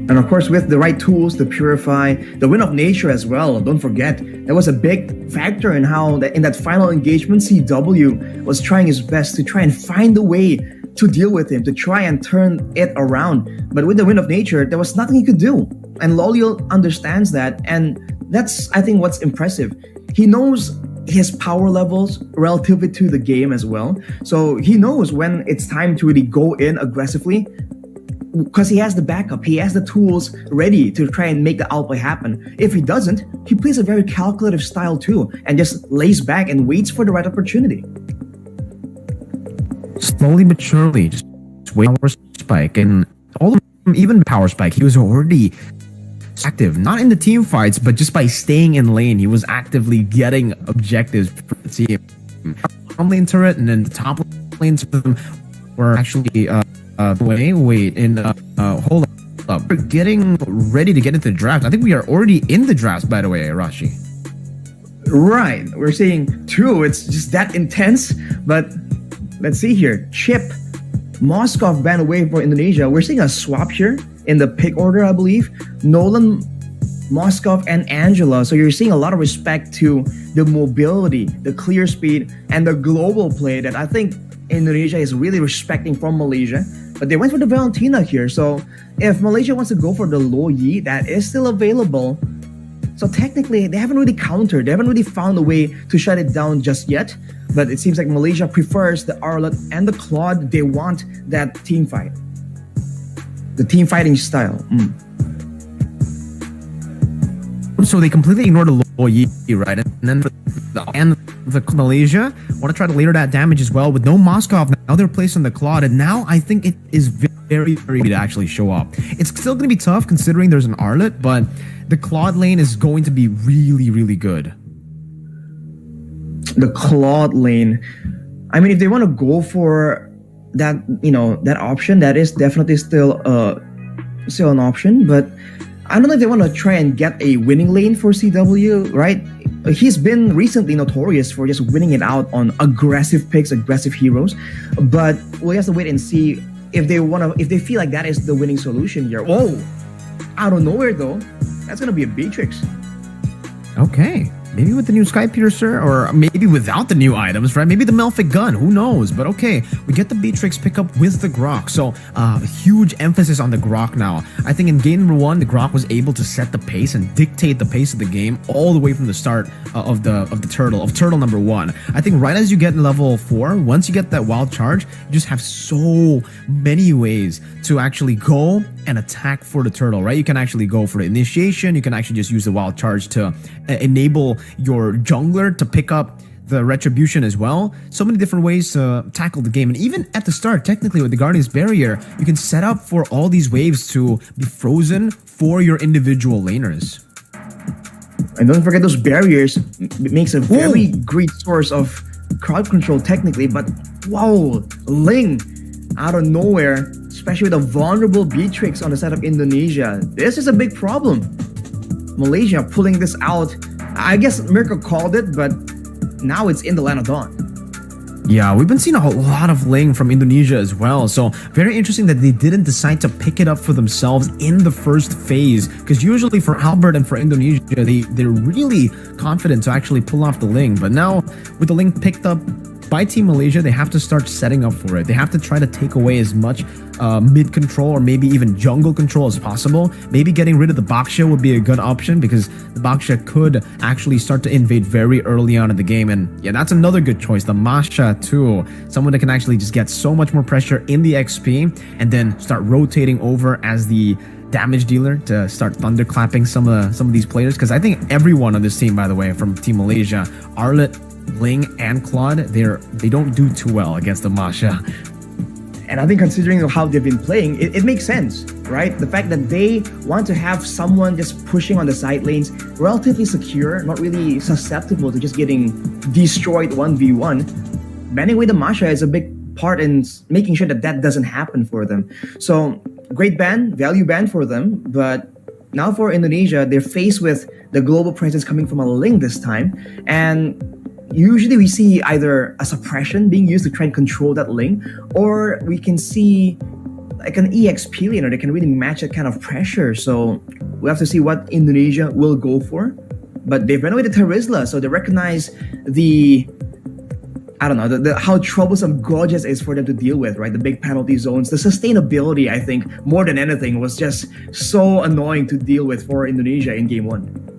And of course, with the right tools to purify, the Wind of Nature as well. Don't forget, that was a big factor in how in that final engagement, CW was trying his best to try and find a way to deal with him, to try and turn it around. But with the Wind of Nature, there was nothing he could do. And Lolial understands that. And that's, I think, what's impressive. He knows his power levels relatively to the game as well. So he knows when it's time to really go in aggressively, because he has the backup, he has the tools ready to try and make the outplay happen. If he doesn't, he plays a very calculative style too, and just lays back and waits for the right opportunity. Slowly but surely, just wait for spike, and all of them, even power spike, he was already active, not in the team fights, but just by staying in lane, he was actively getting objectives for the team. Bottom lane turret and then the top lane were actually hold up. We're getting ready to get into the draft. I think we are already in the draft, by the way, Rashi. Right. We're seeing true. It's just that intense. But let's see here. Chip Moskov banned away for Indonesia. We're seeing a swap here in the pick order, I believe. Nolan, Moskov, and Angela. So you're seeing a lot of respect to the mobility, the clear speed, and the global play that I think Indonesia is really respecting from Malaysia. But they went for the Valentina here. So if Malaysia wants to go for the Lo Yi, that is still available. So technically, they haven't really countered. They haven't really found a way to shut it down just yet. But it seems like Malaysia prefers the Arlet and the Claude. They want that team fight. The team fighting style. So they completely ignored the Lo Yi, right? And then the Malaysia want to try to later that damage as well with no Moskov. Now they're placed on the Claude, and now I think it is very, very to actually show up. It's still going to be tough considering there's an Arlet, but the Claude lane is going to be really, really good. The Claude lane. I mean, if they want to go for that, that option, that is definitely still an option. But I don't know if they want to try and get a winning lane for CW, right? He's been recently notorious for just winning it out on aggressive picks, aggressive heroes. But we'll have to wait and see if they feel like that is the winning solution here. Oh, out of nowhere though, that's gonna be a Beatrix. Okay. Maybe with the new Sky Piercer, or maybe without the new items, right? Maybe the Melphic Gun, who knows? But okay, we get the Beatrix pickup with the Grok. So huge emphasis on the Grok now. I think in game number 1, the Grok was able to set the pace and dictate the pace of the game all the way from the start of turtle number 1. I think right as you get level 4, once you get that wild charge, you just have so many ways to actually go and attack for the turtle, right? You can actually go for the initiation. You can actually just use the wild charge to enable your jungler to pick up the retribution as well. So many different ways to tackle the game. And even at the start, technically with the Guardian's Barrier, you can set up for all these waves to be frozen for your individual laners. And don't forget those barriers. It makes a very great source of crowd control technically. But wow, Ling out of nowhere, especially with a vulnerable Beatrix on the side of Indonesia. This is a big problem. Malaysia pulling this out. I guess Mirko called it, but now it's in the Land of Dawn. Yeah, we've been seeing a lot of Ling from Indonesia as well. So very interesting that they didn't decide to pick it up for themselves in the first phase. Because usually for Albert and for Indonesia, they're really confident to actually pull off the Ling. But now with the Ling picked up by Team Malaysia, they have to start setting up for it. They have to try to take away as much mid control or maybe even jungle control as possible. Maybe getting rid of the Baksha would be a good option because the Baksha could actually start to invade very early on in the game. And yeah, that's another good choice. The Masha too. Someone that can actually just get so much more pressure in the XP and then start rotating over as the damage dealer to start thunderclapping some of these players. Because I think everyone on this team, by the way, from Team Malaysia, Arlet, Ling, and Claude, they don't do too well against the Masha. And I think considering how they've been playing, it makes sense, right? The fact that they want to have someone just pushing on the side lanes, relatively secure, not really susceptible to just getting destroyed 1v1. Banning away the Masha is a big part in making sure that that doesn't happen for them. So great ban, value ban for them, but now for Indonesia, they're faced with the global presence coming from a Ling this time, and usually we see either a suppression being used to try and control that Ling, or we can see like an EXP laner that can really match that kind of pressure. So we have to see what Indonesia will go for. But they've run away to Terizla, so they recognize the how troublesome Gorgeous is for them to deal with, right? The big penalty zones, the sustainability, I think, more than anything, was just so annoying to deal with for Indonesia in game 1.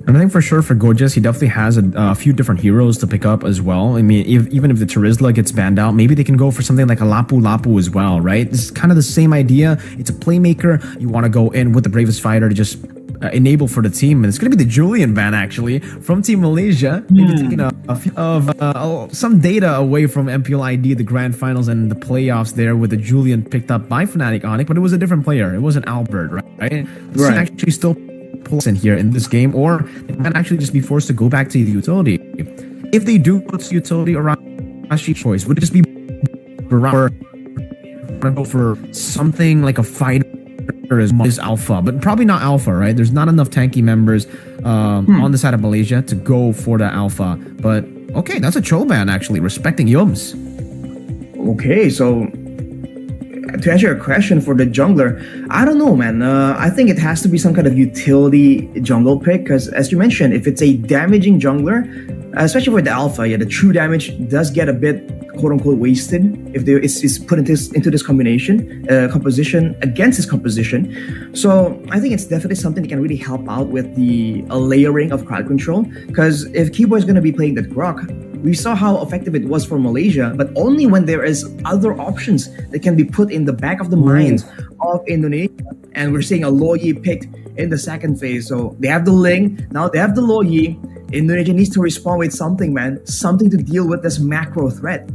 And I think for sure for Gorgeous, he definitely has a few different heroes to pick up as well. I mean, even if the Terizla gets banned out, maybe they can go for something like a Lapu Lapu as well, right? This is kind of the same idea. It's a playmaker. You want to go in with the bravest fighter to just enable for the team. And it's going to be the Julian ban, actually, from Team Malaysia. Maybe taking some data away from MPL ID, the grand finals and the playoffs there with the Julian picked up by Fnatic Onyx, but it was a different player. It wasn't Albert, right? This team actually still in here in this game, or they might actually just be forced to go back to the utility. If they do go to utility around Rashi choice, would it just be go for something like a fighter is alpha, but probably not alpha, right? There's not enough tanky members on the side of Malaysia to go for the alpha. But okay, that's a Choban actually, respecting Yums. Okay, so to answer your question for the jungler, I don't know, man. I think it has to be some kind of utility jungle pick because, as you mentioned, if it's a damaging jungler, especially for the alpha, yeah, the true damage does get a bit quote-unquote wasted if it's put into this composition against this composition. So I think it's definitely something that can really help out with the layering of crowd control. Because if Keyboy is going to be playing that Grok, we saw how effective it was for Malaysia, but only when there is other options that can be put in the back of the minds of Indonesia. And we're seeing a Loyi picked in the second phase. So they have the Ling, now they have the Loyi. Indonesia needs to respond with something, man. Something to deal with this macro threat.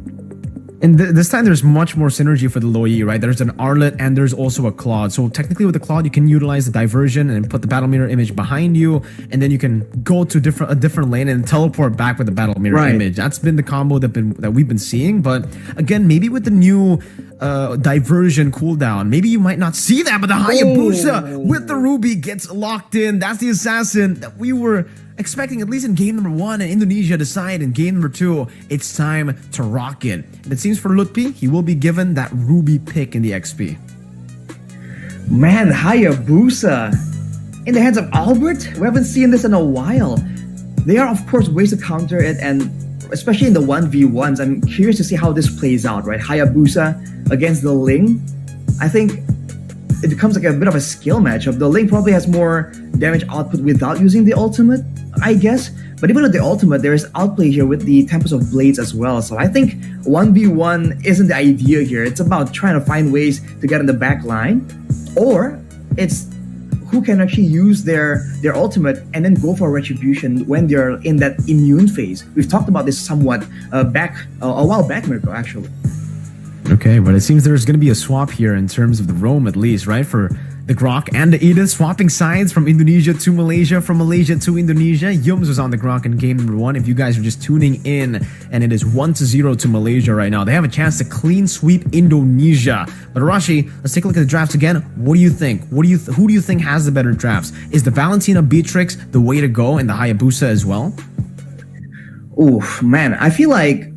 And this time there's much more synergy for the Loyi, right? There's an Arlet and there's also a Claude. So technically with the Claude, you can utilize the diversion and put the battle mirror image behind you, and then you can go to a different lane and teleport back with the battle mirror image. That's been the combo that we've been seeing. But again, maybe with the new diversion cooldown, maybe you might not see that, but the Hayabusa with the Ruby gets locked in. That's the assassin that we were expecting, at least in game number 1, and Indonesia decide in game number 2, it's time to rock it. And it seems for Lutfi, he will be given that Ruby pick in the XP. Man, Hayabusa in the hands of Albert? We haven't seen this in a while. There are, of course, ways to counter it, and especially in the 1v1s, I'm curious to see how this plays out, right? Hayabusa against the Ling. I think it becomes like a bit of a skill matchup. The Ling probably has more damage output without using the ultimate, I guess. But even with the ultimate, there is outplay here with the Tempest of Blades as well. So I think 1v1 isn't the idea here. It's about trying to find ways to get in the back line. Or it's who can actually use their ultimate and then go for retribution when they're in that immune phase. We've talked about this somewhat a while back, Mirko, actually. Okay, but it seems there's going to be a swap here in terms of the roam, at least, right? For the Grok and the Edith, swapping sides from Indonesia to Malaysia, from Malaysia to Indonesia. Yums was on the Grok in game number 1. If you guys are just tuning in, and it is 1-0 to Malaysia right now. They have a chance to clean sweep Indonesia. But Arashi, let's take a look at the drafts again. What do you think? Who do you think has the better drafts? Is the Valentina Beatrix the way to go, and the Hayabusa as well? Oof, man, I feel like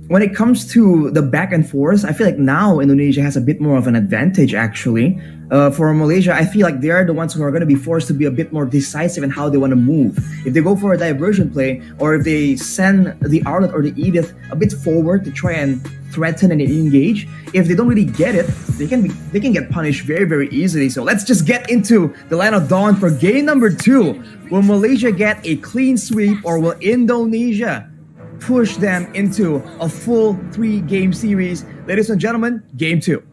when it comes to the back and forth, I feel like now Indonesia has a bit more of an advantage, actually. For Malaysia, I feel like they're the ones who are going to be forced to be a bit more decisive in how they want to move. If they go for a diversion play, or if they send the Arlet or the Edith a bit forward to try and threaten and engage, if they don't really get it, they can get punished very, very easily. So let's just get into the Land of Dawn for game number 2. Will Malaysia get a clean sweep, or will Indonesia push them into a full 3-game series? Ladies and gentlemen, game 2.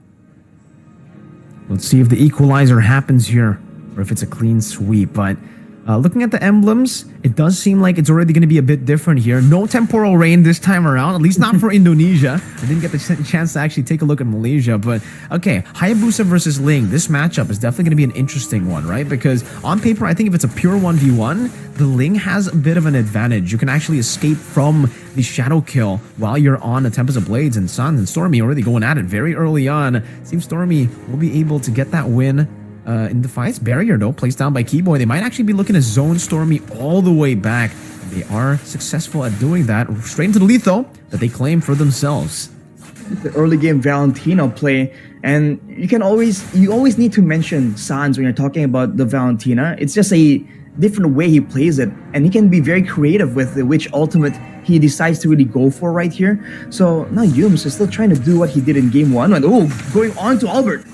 Let's see if the equalizer happens here, or if it's a clean sweep. But looking at the emblems, it does seem like it's already going to be a bit different here. No temporal rain this time around, at least not for Indonesia. I didn't get the chance to actually take a look at Malaysia. But okay, Hayabusa versus Ling. This matchup is definitely going to be an interesting one, right? Because on paper, I think if it's a pure 1v1, the Ling has a bit of an advantage. You can actually escape from the shadow kill while you're on the Tempest of Blades, and Sans and Stormy already going at it very early on. Seems Stormy will be able to get that win in the fights. Barrier, though, placed down by Keyboy. They might actually be looking to zone Stormy all the way back. They are successful at doing that. Straight into the lethal that they claim for themselves. The early game Valentina play, and you always need to mention Sans when you're talking about the Valentina. It's just a different way he plays it, and he can be very creative with which ultimate he decides to really go for right here. So now Yums is still trying to do what he did in game 1, and going on to Albert.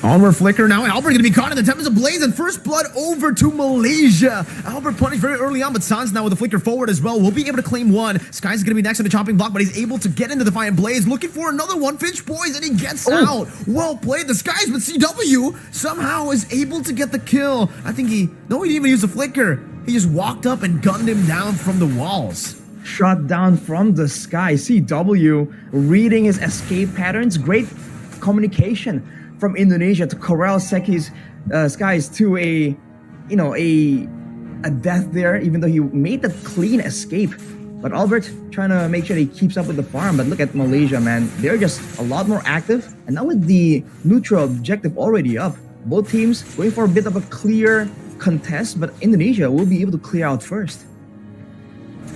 Onward flicker now, and Albert going to be caught in the Tempest of Blaze, and first blood over to Malaysia. Albert punished very early on, but Sans now with the flicker forward as well will be able to claim one. Sky's going to be next to the chopping block, but he's able to get into the Defiant Blaze, looking for another one. Finch Boys, and he gets out. Well played. The Skies, but CW somehow is able to get the kill. I think he didn't even use the flicker. He just walked up and gunned him down from the walls. Shot down from the sky. CW reading his escape patterns. Great communication from Indonesia to corral Seki's Skies to a death there, even though he made the clean escape. But Albert trying to make sure he keeps up with the farm. But look at Malaysia, man. They're just a lot more active. And now with the neutral objective already up, both teams going for a bit of a clear contest, but Indonesia will be able to clear out first.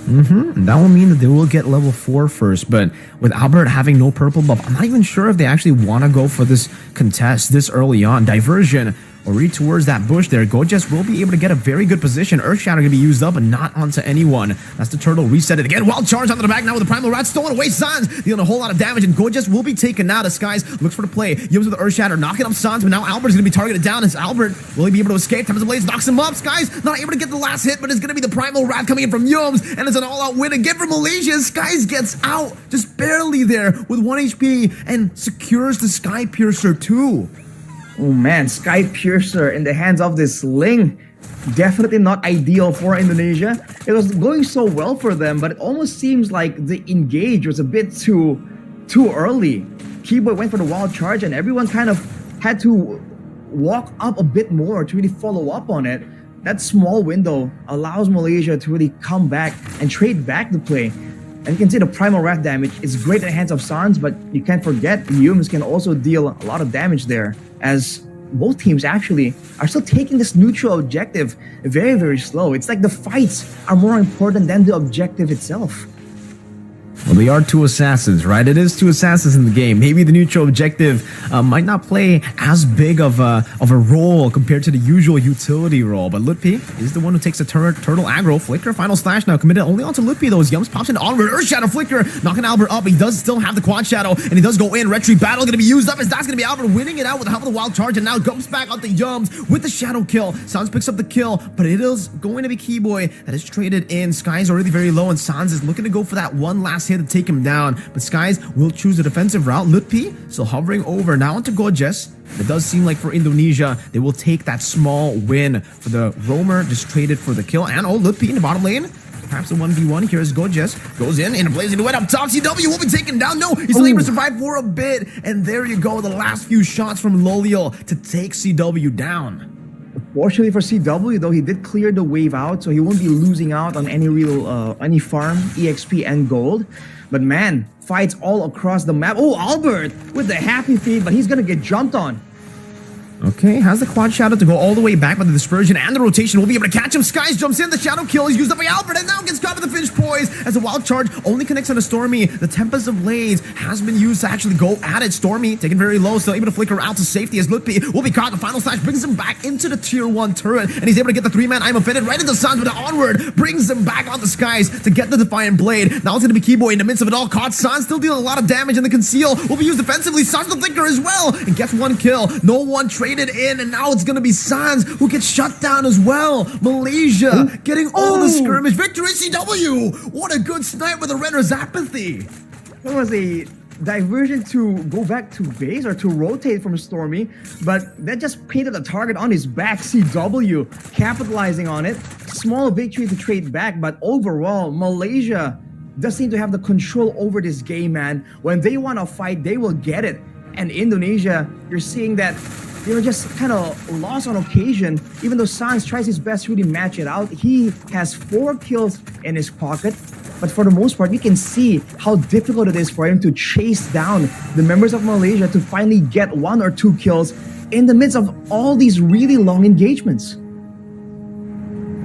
That will mean that they will get level 4 first, but with Albert having no purple buff, I'm not even sure if they actually want to go for this contest this early on. Diversion or read towards that bush there. Gojes will be able to get a very good position. Earthshatter gonna be used up and not onto anyone. That's the turtle. Reset it again. Wild charge onto the back now with the Primal Rat stolen away. Sans dealing a whole lot of damage, and Gojes will be taken out as Skies looks for the play. Yums with the Earthshatter knocking up Sans, but now Albert's gonna be targeted down. As Albert will he be able to escape? Tempest Blaze knocks him up. Skies not able to get the last hit, but it's gonna be the Primal Rat coming in from Yums, and it's an all-out win again for Malaysia. Skies gets out just barely there with 1 HP and secures the Sky Piercer too. Oh man, Sky Piercer in the hands of this Ling. Definitely not ideal for Indonesia. It was going so well for them, but it almost seems like the engage was a bit too early. Keyboy went for the wild charge and everyone kind of had to walk up a bit more to really follow up on it. That small window allows Malaysia to really come back and trade back the play. And you can see the Primal Rat damage is great in the hands of Sans, but you can't forget Yums can also deal a lot of damage there, as both teams actually are still taking this neutral objective very, very slow. It's like the fights are more important than the objective itself. Well, they are 2 assassins, right? It is 2 assassins in the game. Maybe the neutral objective might not play as big of a role compared to the usual utility role, but Lutpi is the one who takes the turtle aggro. Flicker, final slash now committed only onto Lutpi. Those Yums pops into onward. Earthshadow Flicker knocking Albert up. He does still have the quad shadow, and he does go in. Retreat battle going to be used up, as that's going to be Albert winning it out with the help of the wild charge, and now jumps back onto Yums with the shadow kill. Sans picks up the kill, but it is going to be Keyboy that is traded in. Skies already very low, and Sans is looking to go for that one last hit to take him down, but Skies will choose the defensive route. Lutpi still hovering over now into Gojes. It does seem like for Indonesia, they will take that small win for the roamer just traded for the kill. And Lutpi in the bottom lane. Perhaps a 1v1. Here's Gojes. Goes in a blazing duet up top. CW will be taken down. No, he's still able to survive for a bit. And there you go. The last few shots from Loliel to take CW down. Fortunately for CW, though, he did clear the wave out, so he won't be losing out on any real any farm, EXP, and gold. But man, fights all across the map. Oh, Albert with the happy feet, but he's gonna get jumped on. Okay, has the quad shadow to go all the way back, but the dispersion and the rotation will be able to catch him. Skies jumps in, the shadow kill is used up by Albert, and now gets caught with the Finch Poise as the wild charge only connects on a Stormy. The Tempest of Blades has been used to actually go at it. Stormy taken very low, still able to flicker out to safety as Lutpi will be caught. The final slash brings him back into the tier 1 turret, and he's able to get the 3-man I'm offended right into Sans, but the onward brings him back on the Skies to get the Defiant Blade. Now it's going to be Keyboy in the midst of it all, caught. Sans still dealing a lot of damage, and the conceal will be used defensively. Sans the flicker as well, and gets 1 kill. No one traded in, and now it's going to be Sans who gets shut down as well. Malaysia getting all the skirmish. Victory CW! What a good snipe with the Renner's Apathy. That was a diversion to go back to base or to rotate from Stormy, but that just painted a target on his back. CW capitalizing on it. Small victory to trade back, but overall, Malaysia does seem to have the control over this game, man. When they want to fight, they will get it. And Indonesia, you're seeing that they were just kind of lost on occasion. Even though Sans tries his best to really match it out, he has 4 kills in his pocket. But for the most part, you can see how difficult it is for him to chase down the members of Malaysia to finally get 1 or 2 kills in the midst of all these really long engagements.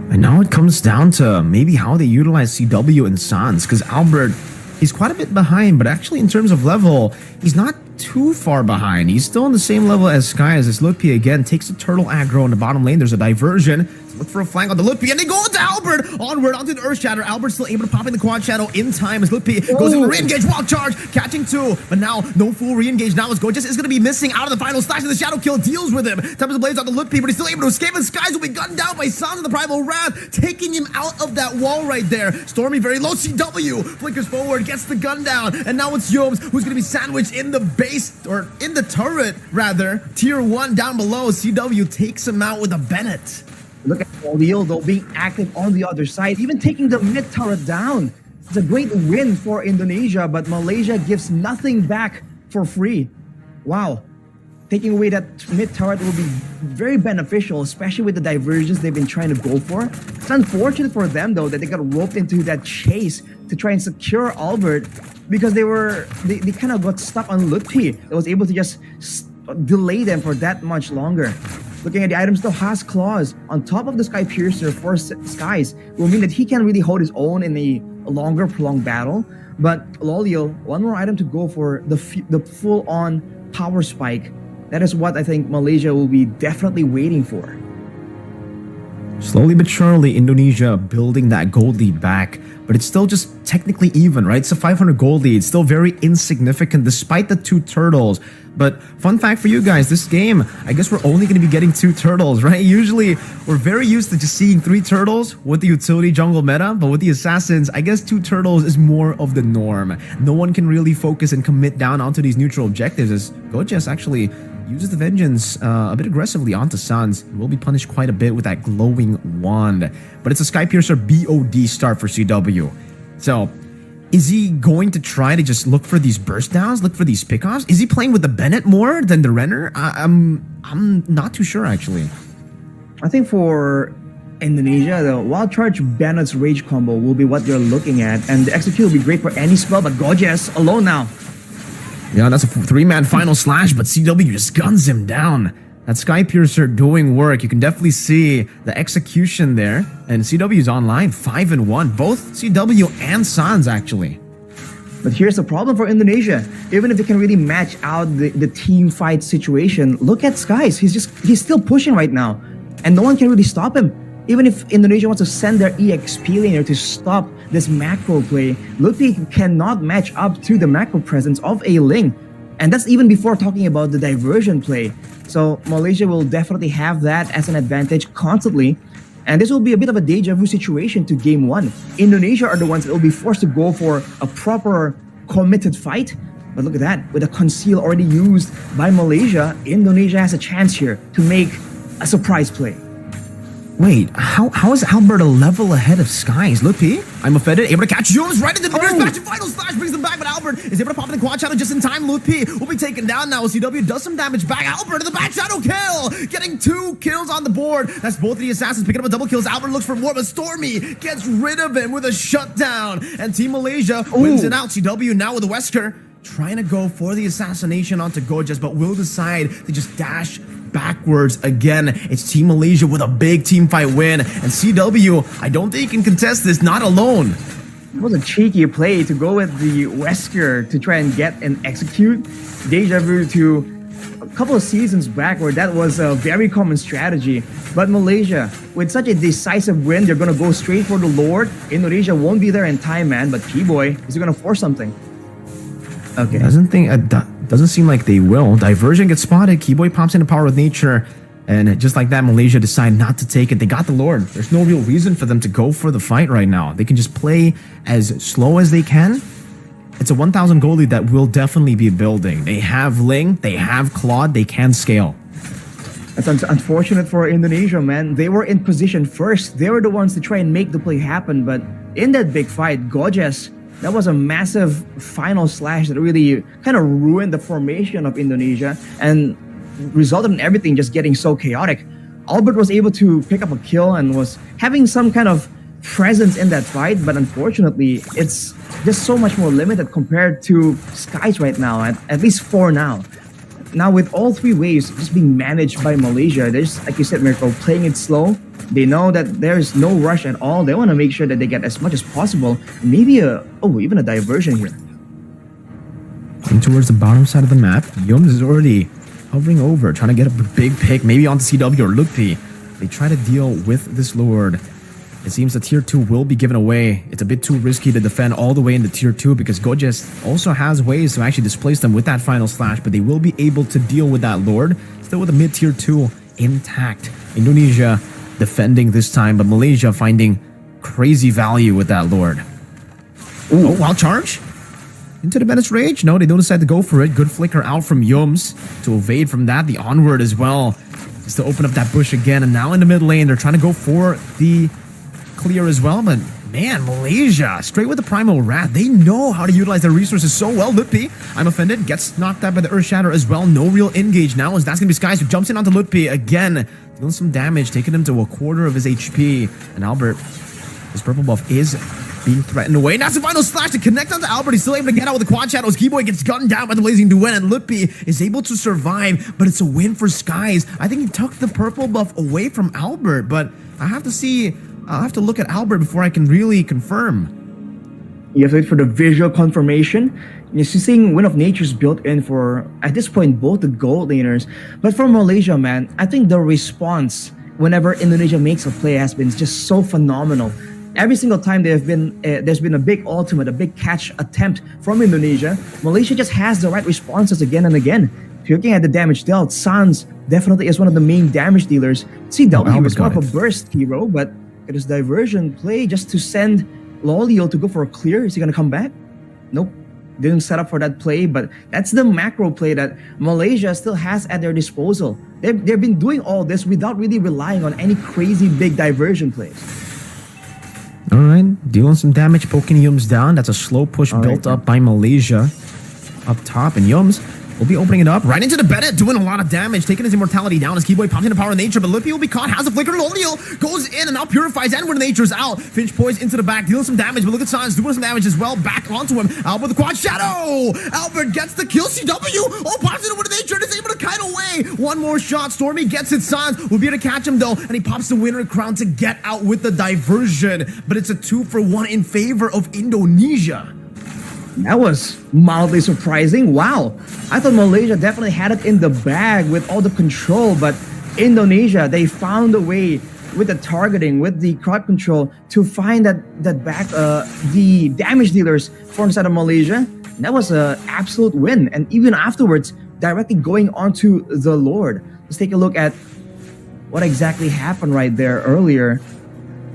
And now it comes down to maybe how they utilize CW and Sans, because Albert, he's quite a bit behind, but actually in terms of level, he's not too far behind. He's still on the same level as Sky, as this Lutpi again takes the turtle aggro in the bottom lane. There's a diversion. Look for a flank on the Lutpi, and they go into Albert. Onward onto the Earthshatter. Albert's still able to pop in the quad shadow in time as Lutpi goes into re-engage, wild charge, catching 2. But now, no full re-engage. Now as Gojes is going to be missing out of the final slash, and the shadow kill deals with him. Tempest Blades on the Lutpi, but he's still able to escape, and Skies will be gunned down by Sans of the Primal Wrath, taking him out of that wall right there. Stormy very low. CW flickers forward, gets the gun down, and now it's Yums who's going to be sandwiched in the base, or in the turret rather. Tier 1 down below. CW takes him out with a Bennett. Look at Leo though being active on the other side, even taking the mid turret down. It's a great win for Indonesia, but Malaysia gives nothing back for free. Wow. Taking away that mid turret will be very beneficial, especially with the diversions they've been trying to go for. It's unfortunate for them though that they got roped into that chase to try and secure Albert, because they kind of got stuck on Lutpi that was able to just delay them for that much longer. Looking at the items, though, has claws on top of the Sky Piercer for Skies will mean that he can really hold his own in a longer, prolonged battle. But Lolio, one more item to go for the full-on power spike. That is what I think Malaysia will be definitely waiting for. Slowly but surely, Indonesia building that gold lead back, but it's still just technically even, right? It's a 500 gold lead, still very insignificant despite the 2 turtles. But fun fact for you guys, this game, I guess we're only going to be getting 2 turtles, right? Usually, we're very used to just seeing 3 turtles with the utility jungle meta, but with the assassins, I guess 2 turtles is more of the norm. No one can really focus and commit down onto these neutral objectives as Gojes actually uses the vengeance a bit aggressively onto Sans. He will be punished quite a bit with that glowing wand. But it's a Sky Piercer BOD start for CW. So, is he going to try to just look for these burst downs, look for these pickoffs? Is he playing with the Bennett more than the Renner? I'm not too sure, actually. I think for Indonesia, the Wild Charge Bennett's Rage combo will be what they're looking at. And the execute will be great for any spell, but Gojes alone now. Yeah, that's a 3-man final slash, but CW just guns him down. That Sky Piercer doing work. You can definitely see the execution there. And CW's online, 5-1. Both CW and Sans, actually. But here's the problem for Indonesia. Even if they can really match out the team fight situation, look at Skies. He's still pushing right now. And no one can really stop him. Even if Indonesia wants to send their EXP laner to stop this macro play, Mlbb cannot match up to the macro presence of a Ling. And that's even before talking about the diversion play. So Malaysia will definitely have that as an advantage constantly. And this will be a bit of a deja vu situation to game 1. Indonesia are the ones that will be forced to go for a proper committed fight. But look at that, with a conceal already used by Malaysia, Indonesia has a chance here to make a surprise play. Wait, how is Albert a level ahead of Skies? Mlbb, I'm offended, able to catch Jones right into the reverse match and final slash brings them back, but Albert is able to pop in the quad shadow just in time. Mlbb will be taken down now. CW does some damage back. Albert in the back shadow kill, getting 2 kills on the board. That's both of the assassins picking up a double kills. Albert looks for more, but Stormy gets rid of him with a shutdown. And Team Malaysia wins it out. CW now with the Wesker trying to go for the assassination onto Gojes, but will decide to just dash backwards again. It's Team Malaysia with a big team fight win, and CW, I don't think he can contest this, not alone. It was a cheeky play to go with the Wesker to try and get and execute. Deja vu to a couple of seasons back where that was a very common strategy. But Malaysia, with such a decisive win, they're going to go straight for the Lord. Indonesia won't be there in time, man, but P-Boy, is he going to force something? Okay. Doesn't seem like they will. Diversion gets spotted. Keyboy pops into Power with Nature. And just like that, Malaysia decide not to take it. They got the Lord. There's no real reason for them to go for the fight right now. They can just play as slow as they can. It's a 1,000 gold lead that will definitely be building. They have Ling. They have Claude. They can scale. That's unfortunate for Indonesia, man. They were in position first. They were the ones to try and make the play happen. But in that big fight, Gojes, that was a massive final slash that really kind of ruined the formation of Indonesia and resulted in everything just getting so chaotic. Albert was able to pick up a kill and was having some kind of presence in that fight, but unfortunately, it's just so much more limited compared to Skies right now, at least for now. Now, with all 3 waves just being managed by Malaysia, there's, like you said, Miracle, playing it slow. They know that there's no rush at all. They want to make sure that they get as much as possible. Maybe even a diversion here. And towards the bottom side of the map, Yums is already hovering over, trying to get a big pick, maybe onto CW or Mlbb. They try to deal with this Lord. It seems that tier 2 will be given away. It's a bit too risky to defend all the way into tier 2 because Gojes also has ways to actually displace them with that final slash, but they will be able to deal with that Lord. Still with the mid tier 2 intact. Indonesia defending this time, but Malaysia finding crazy value with that Lord. Ooh. Oh, wild charge? Into the Bennett's Rage? No, they don't decide to go for it. Good flicker out from Yums to evade from that. The onward as well. Just to open up that bush again. And now in the mid lane, they're trying to go for the clear as well, but man, Malaysia straight with the Primal Wrath. They know how to utilize their resources so well. Mlbb, I'm offended, gets knocked out by the Earth Shatter as well. No real engage now, as that's gonna be Skies who jumps in onto Mlbb again, dealing some damage, taking him to a quarter of his HP. And Albert, his purple buff is being threatened away. And that's the final slash to connect onto Albert. He's still able to get out with the quad shadows. Keyboy gets gunned down by the blazing duet, and Mlbb is able to survive, but it's a win for Skies. I think he took the purple buff away from Albert, but I'll have to look at Albert before I can really confirm. You have to wait for the visual confirmation. You're seeing Wind of Nature's built in for, at this point, both the gold laners. But for Malaysia, man, I think the response whenever Indonesia makes a play has been just so phenomenal. Every single time there's been a big ultimate, a big catch attempt from Indonesia, Malaysia just has the right responses again and again. If you're looking at the damage dealt, Sans definitely is one of the main damage dealers. CW is more of a burst hero, but it is diversion play just to send Lolio to go for a clear. Is he gonna come back? Nope. Didn't set up for that play, but that's the macro play that Malaysia still has at their disposal. They've been doing all this without really relying on any crazy big diversion plays. All right, dealing some damage, poking Yums down. That's a slow push built up by Malaysia up top, and Yums will be opening it up right into the Bennett, doing a lot of damage, taking his immortality down as Keyboy pops into Power of Nature, but Lippy will be caught, has a flicker. Lolio goes in and now purifies, and when Nature's out, Finch poised into the back, dealing some damage, but look at Sans doing some damage as well, back onto him. Albert the quad shadow! Albert gets the kill, CW! Oh, pops into Wind of Nature and is able to kite away! One more shot, Stormy gets it, Sans will be able to catch him though, and he pops the winner crown to get out with the diversion, but it's a 2-for-1 in favor of Indonesia. That was mildly surprising. Wow. I thought Malaysia definitely had it in the bag with all the control, but Indonesia, they found a way with the targeting, with the crowd control to find that back, the damage dealers from the side of Malaysia. And that was an absolute win. And even afterwards, directly going onto the Lord. Let's take a look at what exactly happened right there earlier.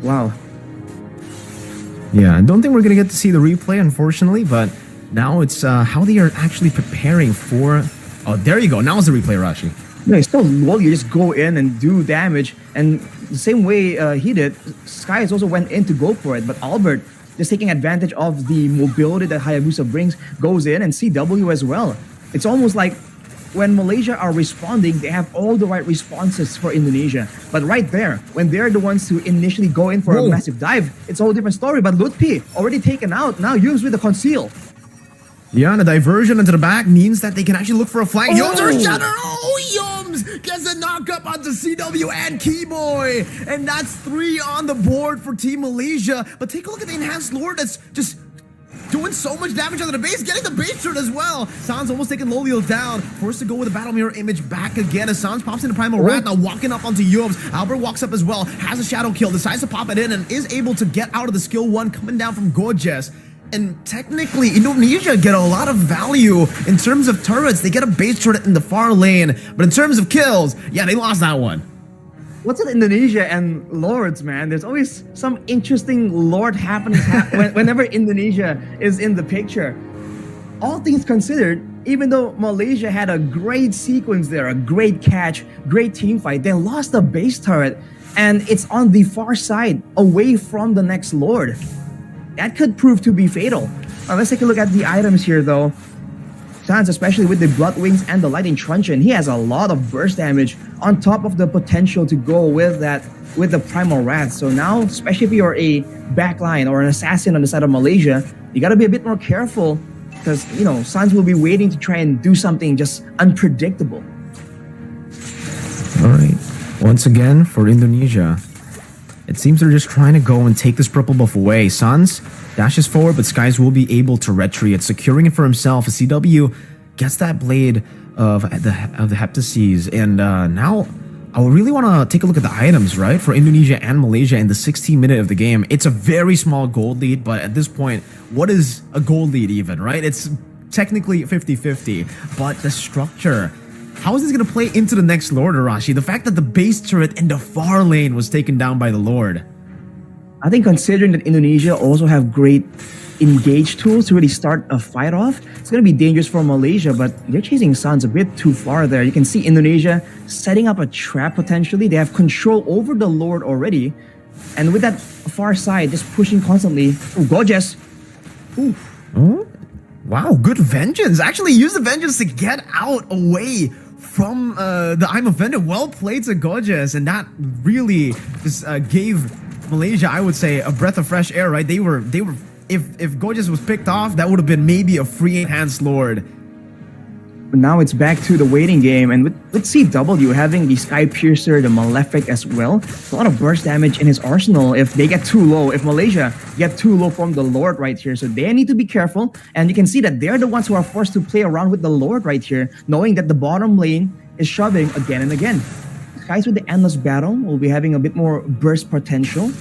Wow. Yeah, I don't think we're going to get to see the replay, unfortunately, but now it's how they are actually preparing for... Oh, there you go. Now it's the replay, Rashi. No, it's still low. You just go in and do damage. And the same way he did, Skies also went in to go for it. But Albert, just taking advantage of the mobility that Hayabusa brings, goes in, and CW as well. It's almost like when Malaysia are responding, they have all the right responses for Indonesia. But right there, when they're the ones who initially go in for a massive dive, it's a whole different story. But Lutpi already taken out. Now Yums with the conceal. Yeah, and the diversion into the back means that they can actually look for a flank. Yums are shattered. Oh, Yums gets a knock-up onto CW and Keyboy. And that's 3 on the board for Team Malaysia. But take a look at the Enhanced Lord that's just doing so much damage on the base, getting the base turn as well. Sans almost taking Lolio down, forced to go with the Battle Mirror image back again as Sans pops into Primal Rat, now walking up onto Yums. Albert walks up as well, has a shadow kill, decides to pop it in, and is able to get out of the skill 1 coming down from Gorgeous. And technically, Indonesia get a lot of value in terms of turrets. They get a base turret in the far lane, but in terms of kills, yeah, they lost that one. What's with Indonesia and Lords, man? There's always some interesting Lord happenings whenever Indonesia is in the picture. All things considered, even though Malaysia had a great sequence there, a great catch, great team fight, they lost the base turret, and it's on the far side, away from the next Lord. That could prove to be fatal. Let's take a look at the items here, though. Sans, especially with the Blood Wings and the Lightning Truncheon, he has a lot of burst damage on top of the potential to go with the Primal Wrath. So now, especially if you're a backline or an assassin on the side of Malaysia, you gotta be a bit more careful because, you know, Sans will be waiting to try and do something just unpredictable. All right. Once again, for Indonesia, it seems they're just trying to go and take this purple buff away. Sans dashes forward, but Skies will be able to retreat, securing it for himself. As CW gets that blade of the Heptases, and now I really want to take a look at the items, right, for Indonesia and Malaysia in the 16th minute of the game. It's a very small gold lead, but at this point, what is a gold lead even, right? It's technically 50-50, but the structure. How is this going to play into the next Lord, Arashi? The fact that the base turret in the far lane was taken down by the Lord. I think considering that Indonesia also have great engage tools to really start a fight off, it's going to be dangerous for Malaysia, but they're chasing Sans a bit too far there. You can see Indonesia setting up a trap potentially. They have control over the Lord already. And with that far side, just pushing constantly. Oh, Gorgeous. Ooh. Oh, wow, good Vengeance. Actually use the Vengeance to get out away from the I'm Offended. Well played to Gorgeous, and that really just gave Malaysia, I would say a breath of fresh air, right? They were. If Gorgeous was picked off, that would have been maybe a free enhanced Lord. But now it's back to the waiting game, and with CW having the Sky Piercer, the Malefic as well, a lot of burst damage in his arsenal if they get too low, if Malaysia get too low from the Lord right here. So they need to be careful, and you can see that they're the ones who are forced to play around with the Lord right here, knowing that the bottom lane is shoving again and again. Guys with the Endless Battle will be having a bit more burst potential,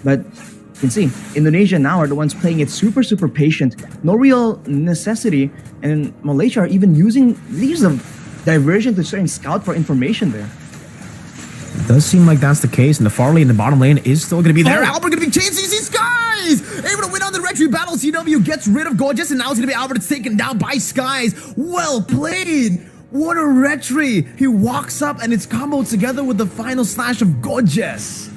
but you can see, Indonesia now are the ones playing it super patient. No real necessity. And Malaysia are even using these diversion to try and scout for information there. It does seem like that's the case. And the far lane, the bottom lane is still going to be there. Albert going to be chasing these Skies! Able to win on the retry battle. CW gets rid of Gorgeous. And now it's going to be Albert that's taken down by Skies. Well played! What a retry! He walks up and it's comboed together with the final slash of Gorgeous.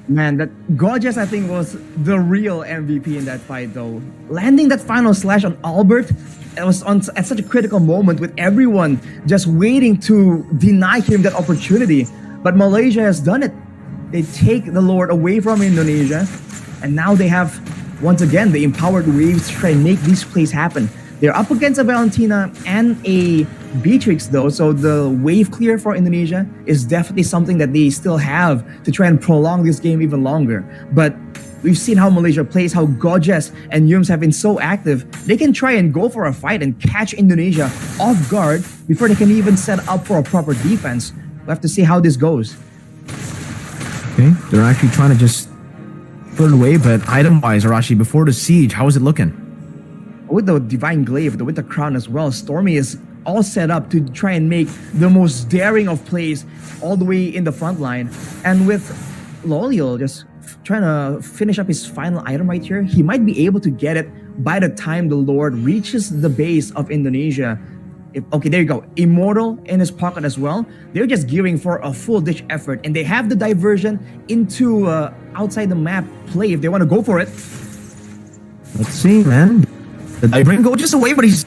Man, that Gorgeous, I think, was the real MVP in that fight, though. Landing that final slash on Albert, it was at such a critical moment with everyone just waiting to deny him that opportunity. But Malaysia has done it. They take the Lord away from Indonesia, and now they have, once again, the empowered waves to try and make these plays happen. They're up against a Valentina and a Beatrix though, so the wave clear for Indonesia is definitely something that they still have to try and prolong this game even longer. But we've seen how Malaysia plays, how Gorgeous and Yums have been so active. They can try and go for a fight and catch Indonesia off guard before they can even set up for a proper defense. We'll have to see how this goes. Okay, they're actually trying to just put it away, but item-wise, Arashi, before the siege, how is it looking? With the Divine Glaive, the Winter Crown as well, Stormy is all set up to try and make the most daring of plays all the way in the front line. And with Loliel just trying to finish up his final item right here, he might be able to get it by the time the Lord reaches the base of Indonesia. Okay, there you go. Immortal in his pocket as well. They're just gearing for a full-ditch effort, and they have the diversion into outside the map play if they want to go for it. Let's see, man. They bring Gorgeous away, but he's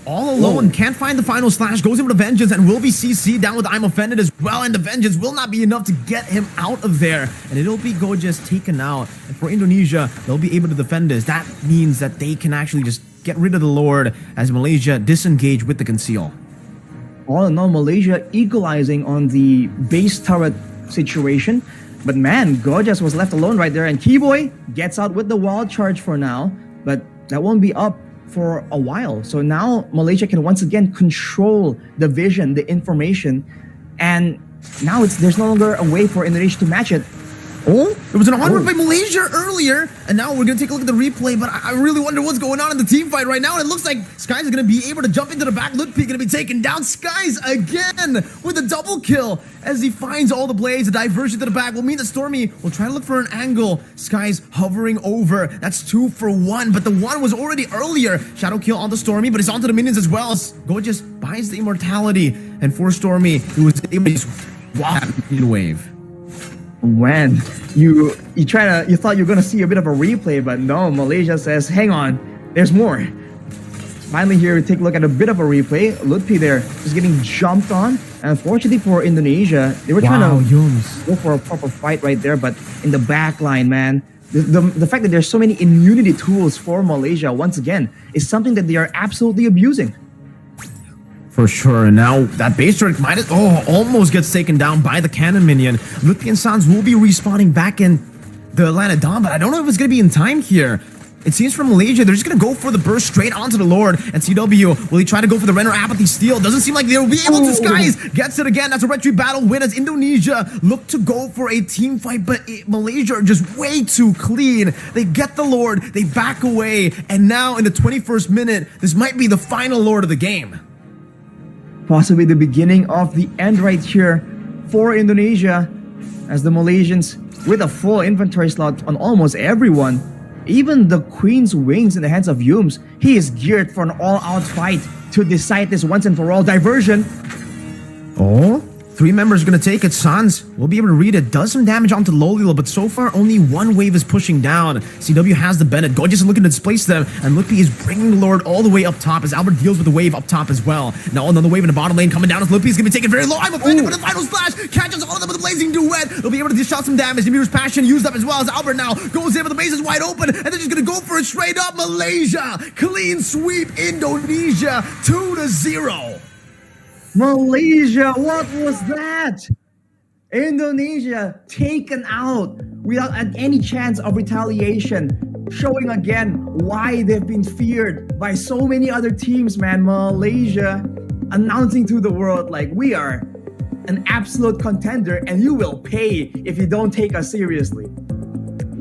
all alone. Can't find the final slash. Goes in with the Vengeance and will be CC'd down with I'm Offended as well. And the Vengeance will not be enough to get him out of there. And it'll be Gorgeous taken out. And for Indonesia, they'll be able to defend this. That means that they can actually just get rid of the Lord as Malaysia disengage with the Conceal. All in all, Malaysia equalizing on the base turret situation. But man, Gorgeous was left alone right there. And Keyboy gets out with the wild charge for now. But that won't be up for a while. So now Malaysia can once again control the vision, the information, and now there's no longer a way for Indonesia to match it. Oh, it was an onward by Malaysia earlier, and now we're going to take a look at the replay, but I really wonder what's going on in the team fight right now, and it looks like Skies is going to be able to jump into the back. Lutpi going to be taken down. Skies again with a double kill as he finds all the blades. A diversion to the back will mean that Stormy will try to look for an angle. Skies hovering over. That's 2 for 1, but the 1 was already earlier. Shadow kill on the Stormy, but it's onto the minions as well. Gorgeous buys the immortality, and for Stormy, he was able to just walk in wave. When you thought you were gonna see a bit of a replay, but no, Malaysia says, hang on, there's more. Finally here, we take a look at a bit of a replay. Lutpi there is getting jumped on. And unfortunately for Indonesia, they were trying to go for a proper fight right there, but in the back line, man, the fact that there's so many immunity tools for Malaysia, once again, is something that they are absolutely abusing. For sure, and now that base turret almost gets taken down by the cannon minion. Lutpi and Sans will be respawning back in the Atlanta Dawn, but I don't know if it's going to be in time here. It seems from Malaysia, they're just going to go for the burst straight onto the Lord. And CW, will he try to go for the Renner Apathy Steal? Doesn't seem like they'll be able to. Skies gets it again. That's a retry battle win as Indonesia look to go for a team fight, but Malaysia are just way too clean. They get the Lord, they back away, and now in the 21st minute, this might be the final Lord of the game. Possibly the beginning of the end right here for Indonesia, as the Malaysians with a full inventory slot on almost everyone. Even the Queen's Wings in the hands of Yums, he is geared for an all-out fight to decide this once and for all. Diversion. Oh, 3 members are going to take it. Sans will be able to read it. Does some damage onto Lolilo, but so far only 1 wave is pushing down. CW has the Bennett. Gorgeous is looking to displace them, and Mlbb is bringing the Lord all the way up top as Albert deals with the wave up top as well. Now another wave in the bottom lane coming down as Mlbb is going to be taken very low. I'm offended for the final splash. Catches all of them with a blazing duet. They'll be able to dish out some damage. Demir's passion used up as well as Albert now goes in, but the base is wide open, and they're just going to go for it straight up. Malaysia clean sweep Indonesia 2-0. Malaysia, what was that? Indonesia taken out without any chance of retaliation, showing again why they've been feared by so many other teams, man. Malaysia announcing to the world, like, we are an absolute contender and you will pay if you don't take us seriously.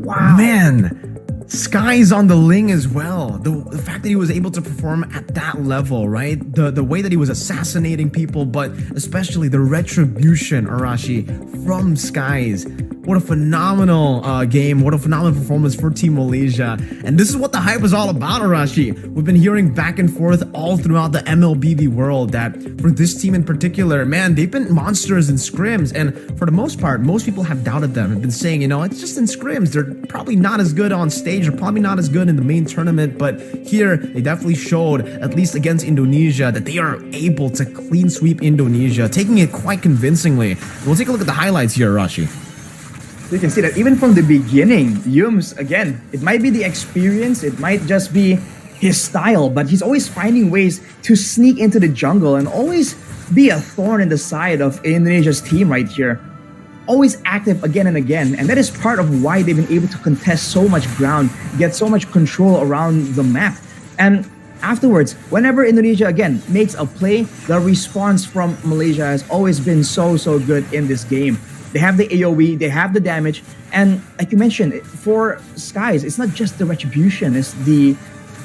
Wow. Man, Sky's on the Ling as well. The fact that he was able to perform at that level, right? The way that he was assassinating people, but especially the retribution, Arashi, from Skies. What a phenomenal game. What a phenomenal performance for Team Malaysia. And this is what the hype is all about, Arashi. We've been hearing back and forth all throughout the Mlbb world that for this team in particular, man, they've been monsters in scrims. And for the most part, most people have doubted them and been saying, you know, it's just in scrims. They're probably not as good on stage. They're probably not as good in the main tournament. But here, they definitely showed, at least against Indonesia, that they are able to clean sweep Indonesia, taking it quite convincingly. We'll take a look at the highlights here, Arashi. You can see that even from the beginning, Yums, again, it might be the experience, it might just be his style, but he's always finding ways to sneak into the jungle and always be a thorn in the side of Indonesia's team right here. Always active again and again, and that is part of why they've been able to contest so much ground, get so much control around the map. And afterwards, whenever Indonesia again makes a play, the response from Malaysia has always been so good in this game. They have the AoE, they have the damage, and like you mentioned, for Skies, it's not just the retribution, it's the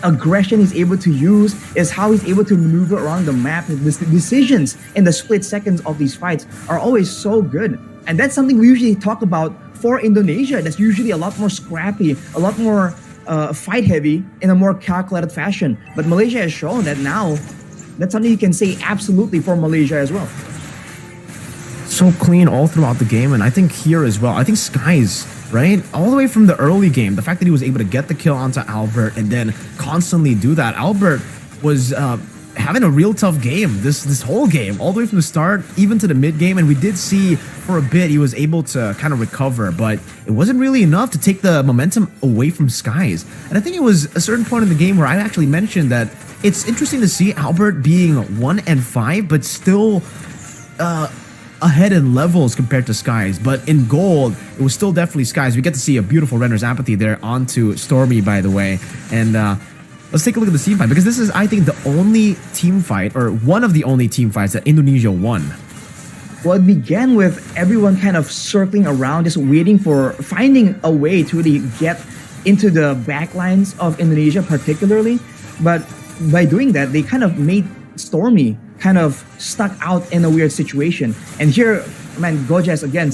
aggression he's able to use, is how he's able to maneuver around the map. The decisions in the split seconds of these fights are always so good. And that's something we usually talk about for Indonesia. That's usually a lot more scrappy, a lot more fight heavy in a more calculated fashion. But Malaysia has shown that now, that's something you can say absolutely for Malaysia as well. So clean all throughout the game, and I think here as well. I think Skies, right? All the way from the early game, the fact that he was able to get the kill onto Albert and then constantly do that. Albert was having a real tough game this whole game, all the way from the start, even to the mid game, and we did see for a bit he was able to kind of recover, but it wasn't really enough to take the momentum away from Skies. And I think it was a certain point in the game where I actually mentioned that it's interesting to see Albert being 1-5, but still ahead in levels compared to Skies, but in gold it was still definitely Skies. We get to see a beautiful Renner's Apathy there onto Stormy, by the way. And let's take a look at the team fight, because this is, I think, the only team fight, or one of the only team fights that Indonesia won. Well, it began with everyone kind of circling around, just waiting for, finding a way to really get into the backlines of Indonesia particularly. But by doing that, they kind of made Stormy kind of stuck out in a weird situation. And here, man, Gojas again,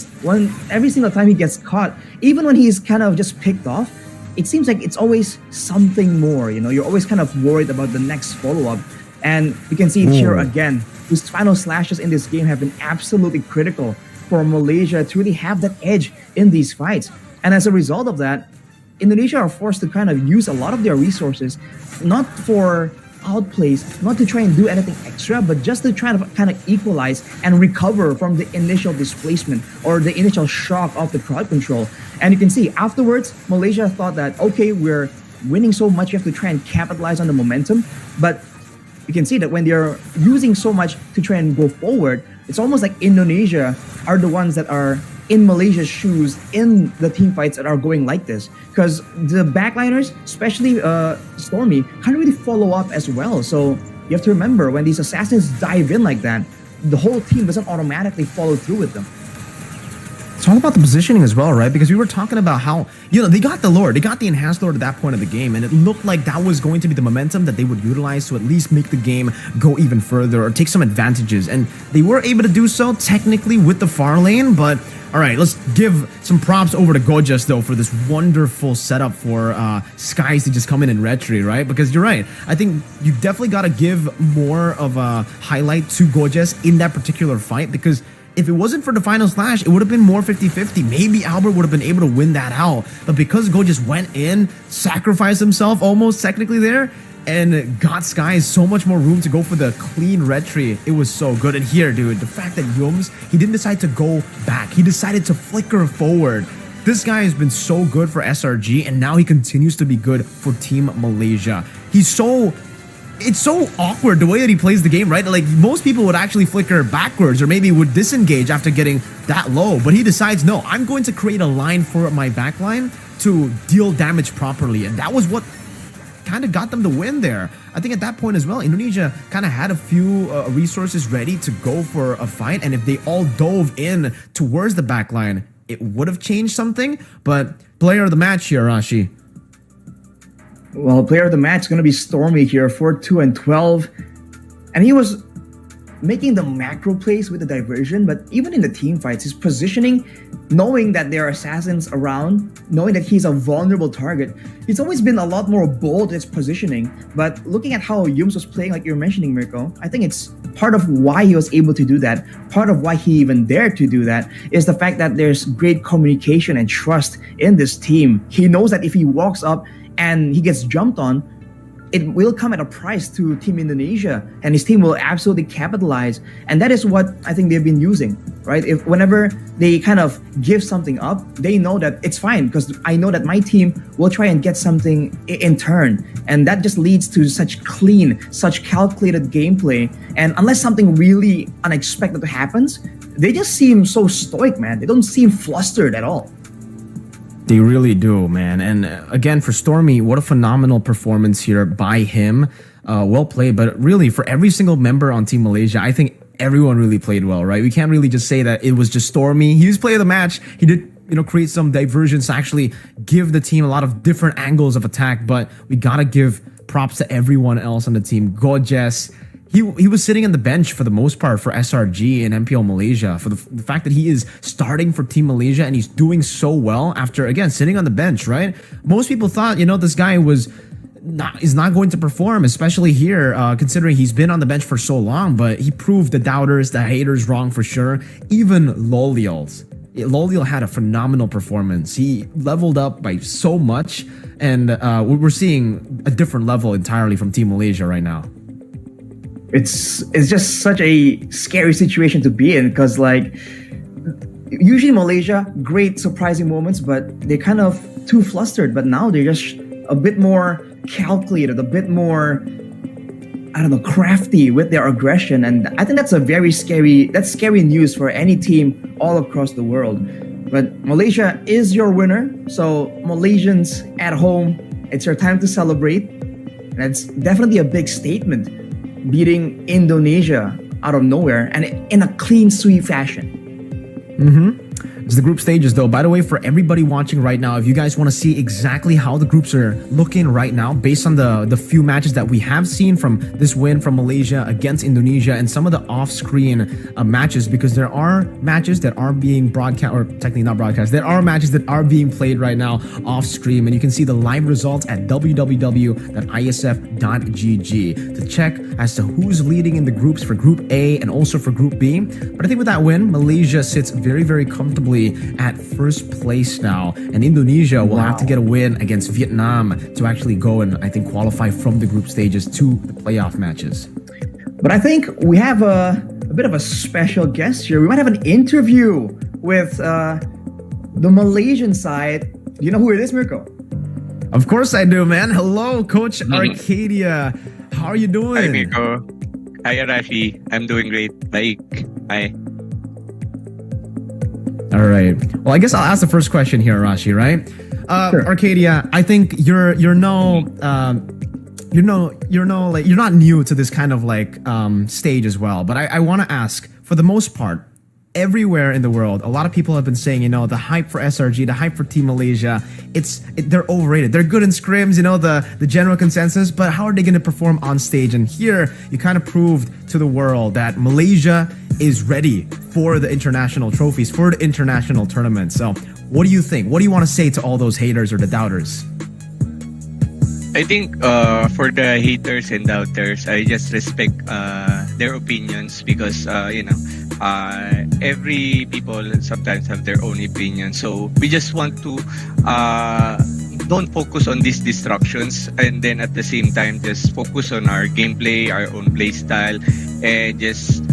every single time he gets caught, even when he's kind of just picked off, it seems like it's always something more, you know, you're always kind of worried about the next follow-up. And you can see it here again. His final slashes in this game have been absolutely critical for Malaysia to really have that edge in these fights. And as a result of that, Indonesia are forced to kind of use a lot of their resources, not for outplays, not to try and do anything extra, but just to try to kind of equalize and recover from the initial displacement or the initial shock of the crowd control. And you can see afterwards, Malaysia thought that, okay, we're winning so much, you have to try and capitalize on the momentum. But you can see that when they're using so much to try and go forward, it's almost like Indonesia are the ones that are in Malaysia's shoes in the team fights that are going like this, because the backliners, especially Stormy, can't really follow up as well. So you have to remember, when these assassins dive in like that, the whole team doesn't automatically follow through with them. It's all about the positioning as well, right? Because we were talking about how, you know, they got the Lord, they got the enhanced Lord at that point of the game, and it looked like that was going to be the momentum that they would utilize to at least make the game go even further or take some advantages. And they were able to do so technically with the far lane, but all right, let's give some props over to Gojas, though, for this wonderful setup for Skies to just come in and retry, right? Because you're right. I think you definitely got to give more of a highlight to Gojas in that particular fight, because if it wasn't for the final slash, it would have been more 50-50. Maybe Albert would have been able to win that out. But because Go just went in, sacrificed himself almost technically there, and got Sky so much more room to go for the clean red tree, it was so good. And here, dude, the fact that Yums, he didn't decide to go back. He decided to flicker forward. This guy has been so good for SRG, and now he continues to be good for Team Malaysia. It's so awkward the way that he plays the game, right? Like, most people would actually flicker backwards or maybe would disengage after getting that low. But he decides, no, I'm going to create a line for my backline to deal damage properly. And that was what kind of got them the win there. I think at that point as well, Indonesia kind of had a few resources ready to go for a fight. And if they all dove in towards the backline, it would have changed something. But player of the match here, Rashi. Well, player of the match is going to be Stormy here, 4-2 and 12. And he was making the macro plays with the diversion, but even in the team fights, his positioning, knowing that there are assassins around, knowing that he's a vulnerable target, he's always been a lot more bold in his positioning. But looking at how Yums was playing, like you're mentioning, Mirko, I think it's part of why he was able to do that, part of why he even dared to do that, is the fact that there's great communication and trust in this team. He knows that if he walks up and he gets jumped on, it will come at a price to Team Indonesia, and his team will absolutely capitalize. And that is what I think they've been using, right? If whenever they kind of give something up, they know that it's fine because I know that my team will try and get something in turn. And that just leads to such clean, such calculated gameplay. And unless something really unexpected happens, they just seem so stoic, man. They don't seem flustered at all. They really do, man. And again, for Stormy, what a phenomenal performance here by him. Well played, but really for every single member on Team Malaysia, I think everyone really played well, right? We can't really just say that it was just Stormy. He was player of the match. He did, create some diversions to actually give the team a lot of different angles of attack, but we gotta give props to everyone else on the team. Gorgeous. He was sitting on the bench for the most part for SRG and MPL Malaysia, for the fact that he is starting for Team Malaysia and he's doing so well after, again, sitting on the bench, right? Most people thought, this guy is not going to perform, especially here, considering he's been on the bench for so long, but he proved the doubters, the haters wrong for sure. Even Loliel had a phenomenal performance. He leveled up by so much, and we're seeing a different level entirely from Team Malaysia right now. It's just such a scary situation to be in because, like, usually Malaysia, great surprising moments, but they're kind of too flustered. But now they're just a bit more calculated, a bit more, crafty with their aggression. And I think that's scary news for any team all across the world. But Malaysia is your winner. So Malaysians at home, it's your time to celebrate. And it's definitely a big statement, beating Indonesia out of nowhere and in a clean sweep fashion. It's the group stages though. By the way, for everybody watching right now, if you guys want to see exactly how the groups are looking right now, based on the few matches that we have seen from this win from Malaysia against Indonesia and some of the off-screen matches, because there are matches that are being broadcast, or technically not broadcast, there are matches that are being played right now off-screen, and you can see the live results at www.iesf.gg to check as to who's leading in the groups for Group A and also for Group B. But I think with that win, Malaysia sits very, very comfortably at first place now, and Indonesia will have to get a win against Vietnam to actually go and I think qualify from the group stages to the playoff matches. But I think we have a bit of a special guest here. We might have an interview with the Malaysian side. Do you know who it is, Mirko? Of course I do, man. Hello, Coach Arcadia. How are you doing? Hi, Mirko. Hi, Arashi. I'm doing great. Hi. All right. Well, I guess I'll ask the first question here, Rashi. Right? Sure. Arcadia, I think you're not new to this kind of like stage as well. But I want to ask, for the most part, everywhere in the world, a lot of people have been saying, the hype for SRG, the hype for Team Malaysia, they're overrated. They're good in scrims, the general consensus, but how are they going to perform on stage? And here, you kind of proved to the world that Malaysia is ready for the international trophies, for the international tournament. So what do you think? What do you want to say to all those haters or the doubters? I think for the haters and doubters, I just respect their opinions because, every people sometimes have their own opinion. So we just want to don't focus on these distractions, and then at the same time just focus on our gameplay, our own play style, and just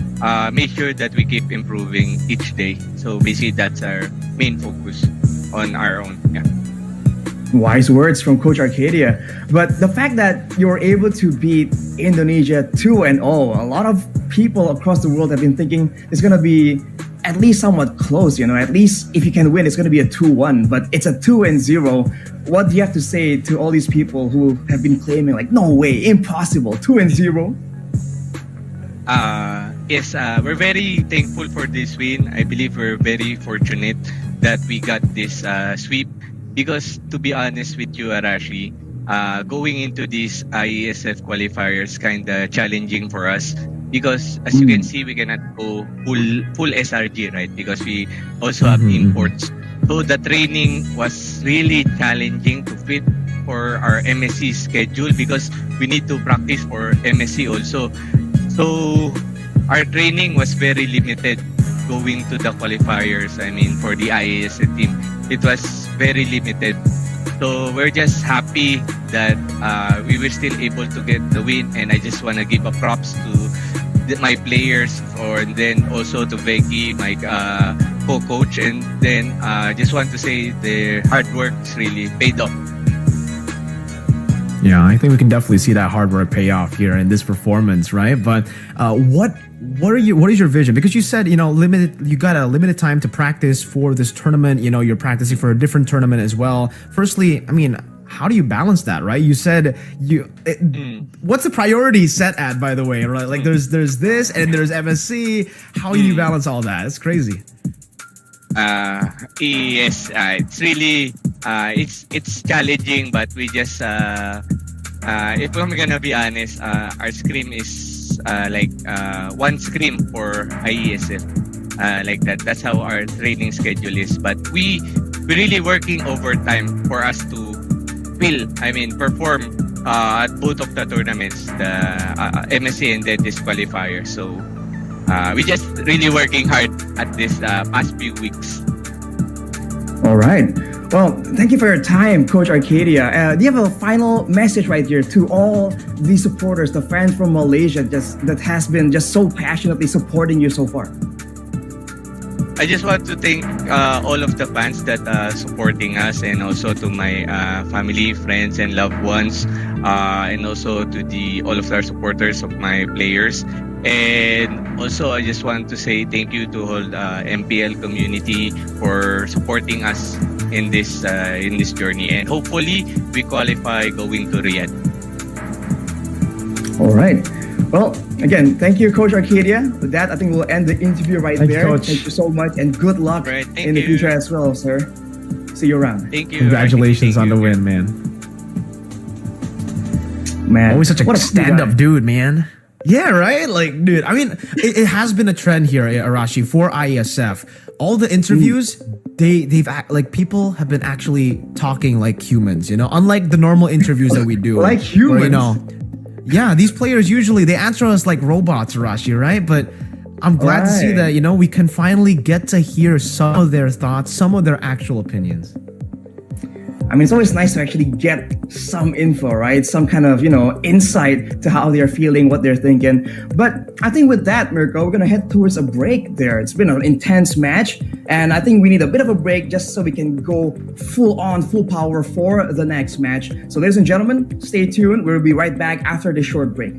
make sure that we keep improving each day. So basically that's our main focus on our own. Yeah. Wise words from Coach Arcadia. But the fact that you're able to beat Indonesia 2-0, a lot of people across the world have been thinking it's going to be at least somewhat close, you know, at least if you can win, it's going to be a 2-1, but it's a 2-0. What do you have to say to all these people who have been claiming like, no way, impossible, 2-0? Yes, we're very thankful for this win. I believe we're very fortunate that we got this sweep. Because to be honest with you, Arashi, going into these IESF qualifiers kind of challenging for us. Because as you can see, we cannot go full SRG, right? Because we also have imports. So the training was really challenging to fit for our MSC schedule because we need to practice for MSC also. So our training was very limited going to the qualifiers. I mean, for the IASF team, it was very limited. So we're just happy that we were still able to get the win, and I just want to give a props to my players, or then also to Becky, my co-coach, and then just want to say their hard work is really paid off. Yeah, I think we can definitely see that hard work pay off here in this performance, right? But what is your vision? Because you said, you got a limited time to practice for this tournament. You know, you're practicing for a different tournament as well. Firstly, I mean, how do you balance that, right? You said what's the priority set at, by the way, right? Like there's this and there's MSC. How do you balance all that? It's crazy. Yes, it's really it's challenging, but we just if I'm gonna be honest, our scrim is like one scrim for IESF, like that. That's how our training schedule is. But we're really working overtime for us to perform at both of the tournaments, the MSC and then this qualifier. So we just really working hard at this past few weeks. All right. Well, thank you for your time, Coach Arcadia. Do you have a final message right here to all the supporters, the fans from Malaysia, that has been just so passionately supporting you so far? I just want to thank all of the fans that are supporting us, and also to my family, friends, and loved ones, and also to all of our supporters of my players. And also, I just want to say thank you to all MPL community for supporting us in this journey, and hopefully we qualify going to Riyadh. All right. Well, again, thank you, Coach Arcadia. With that, I think we'll end the interview right Thank you, there. Coach. Thank you so much, and good luck Right, thank in the you. future as well, sir. See you around. Thank you. Congratulations Thank on the you. win, man. Man, Always such a what stand-up dude, man. Yeah, right? Like, dude, I mean, it has been a trend here, Arashi, for IESF. All the interviews, people have been actually talking like humans, unlike the normal interviews that we do. Like humans? Where, yeah, these players usually, they answer us like robots, Arashi, right? But I'm glad to see Right. that, we can finally get to hear some of their thoughts, some of their actual opinions. I mean, it's always nice to actually get some info, right? Some kind of, insight to how they're feeling, what they're thinking. But I think with that, Mirko, we're going to head towards a break there. It's been an intense match, and I think we need a bit of a break just so we can go full power for the next match. So ladies and gentlemen, stay tuned. We'll be right back after this short break.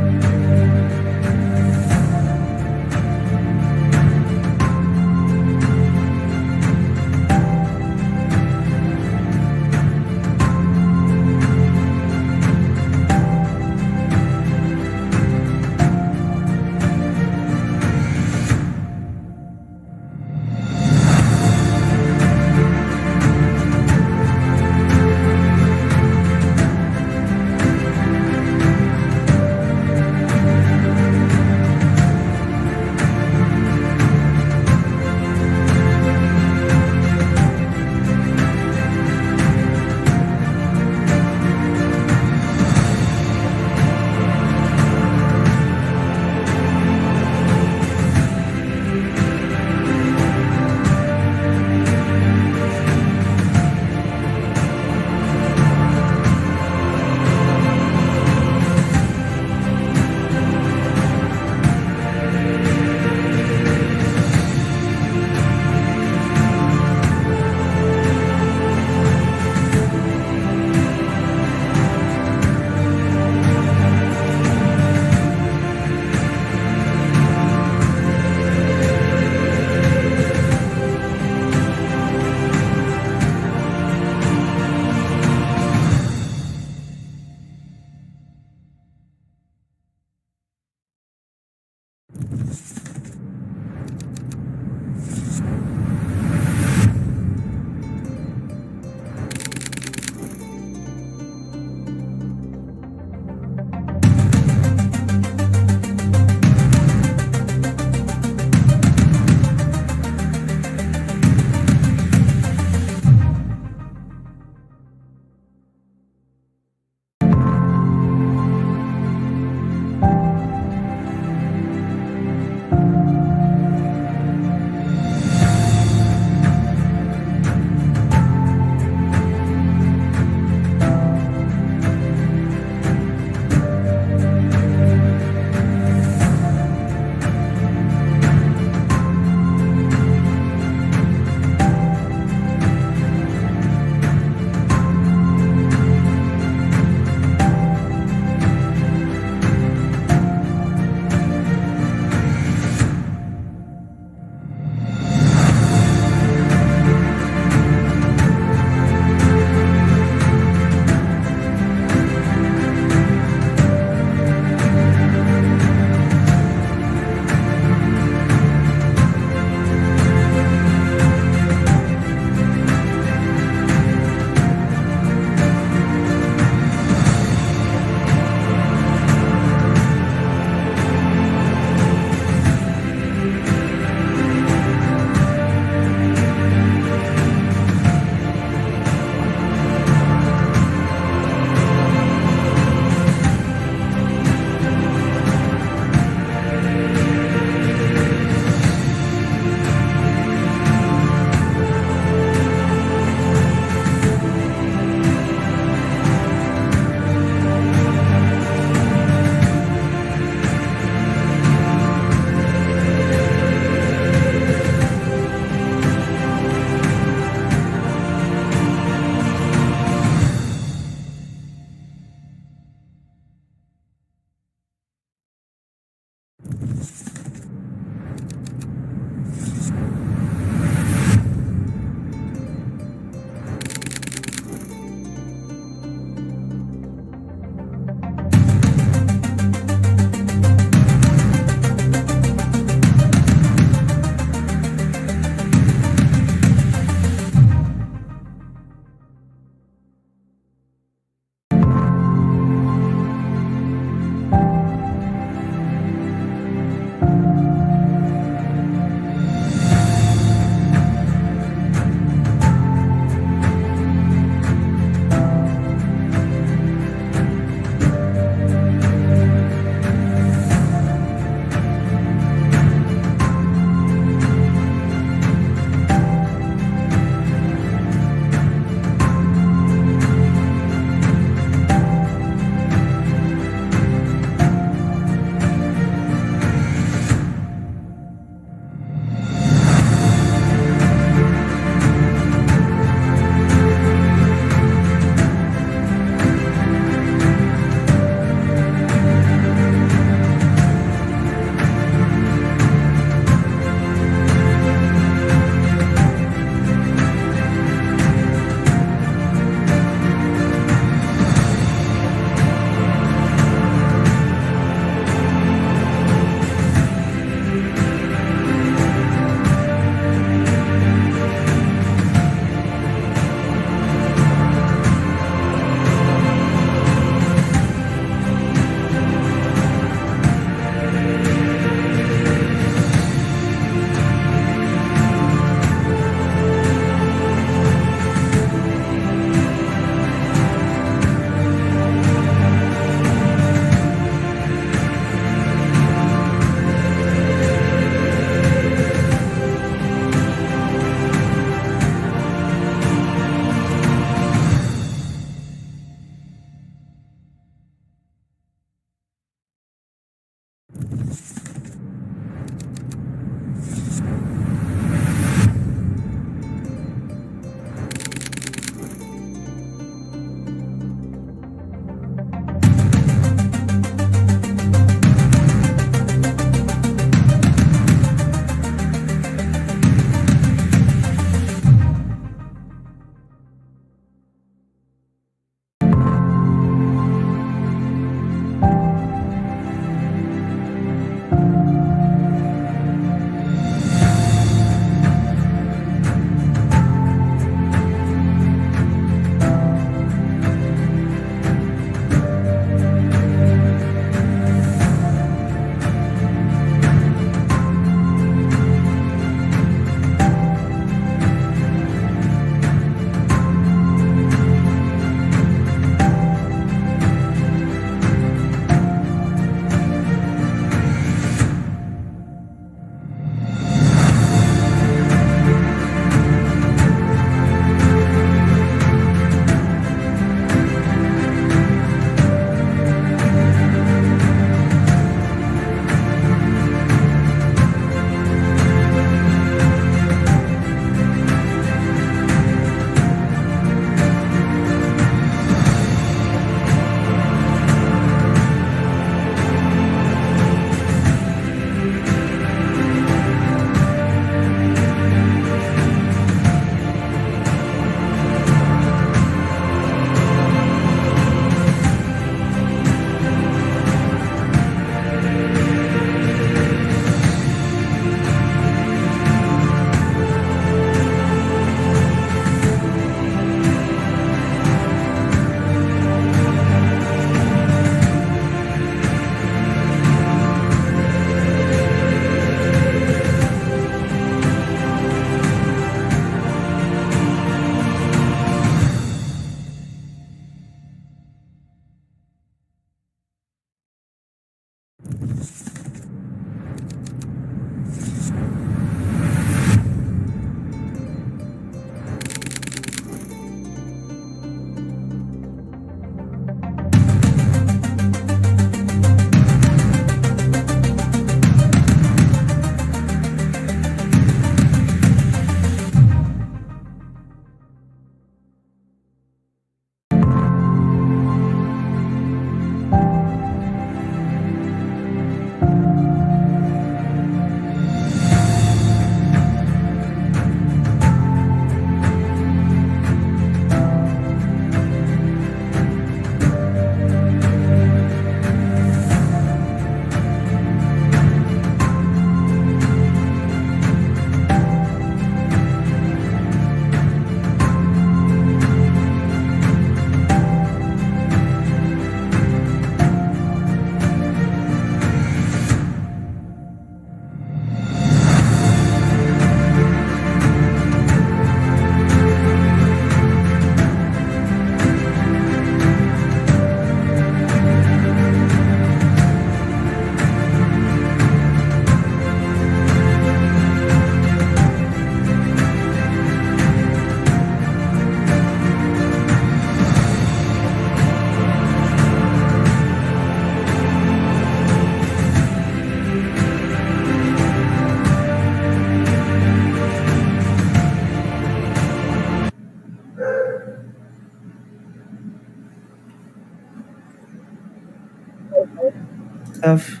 ISF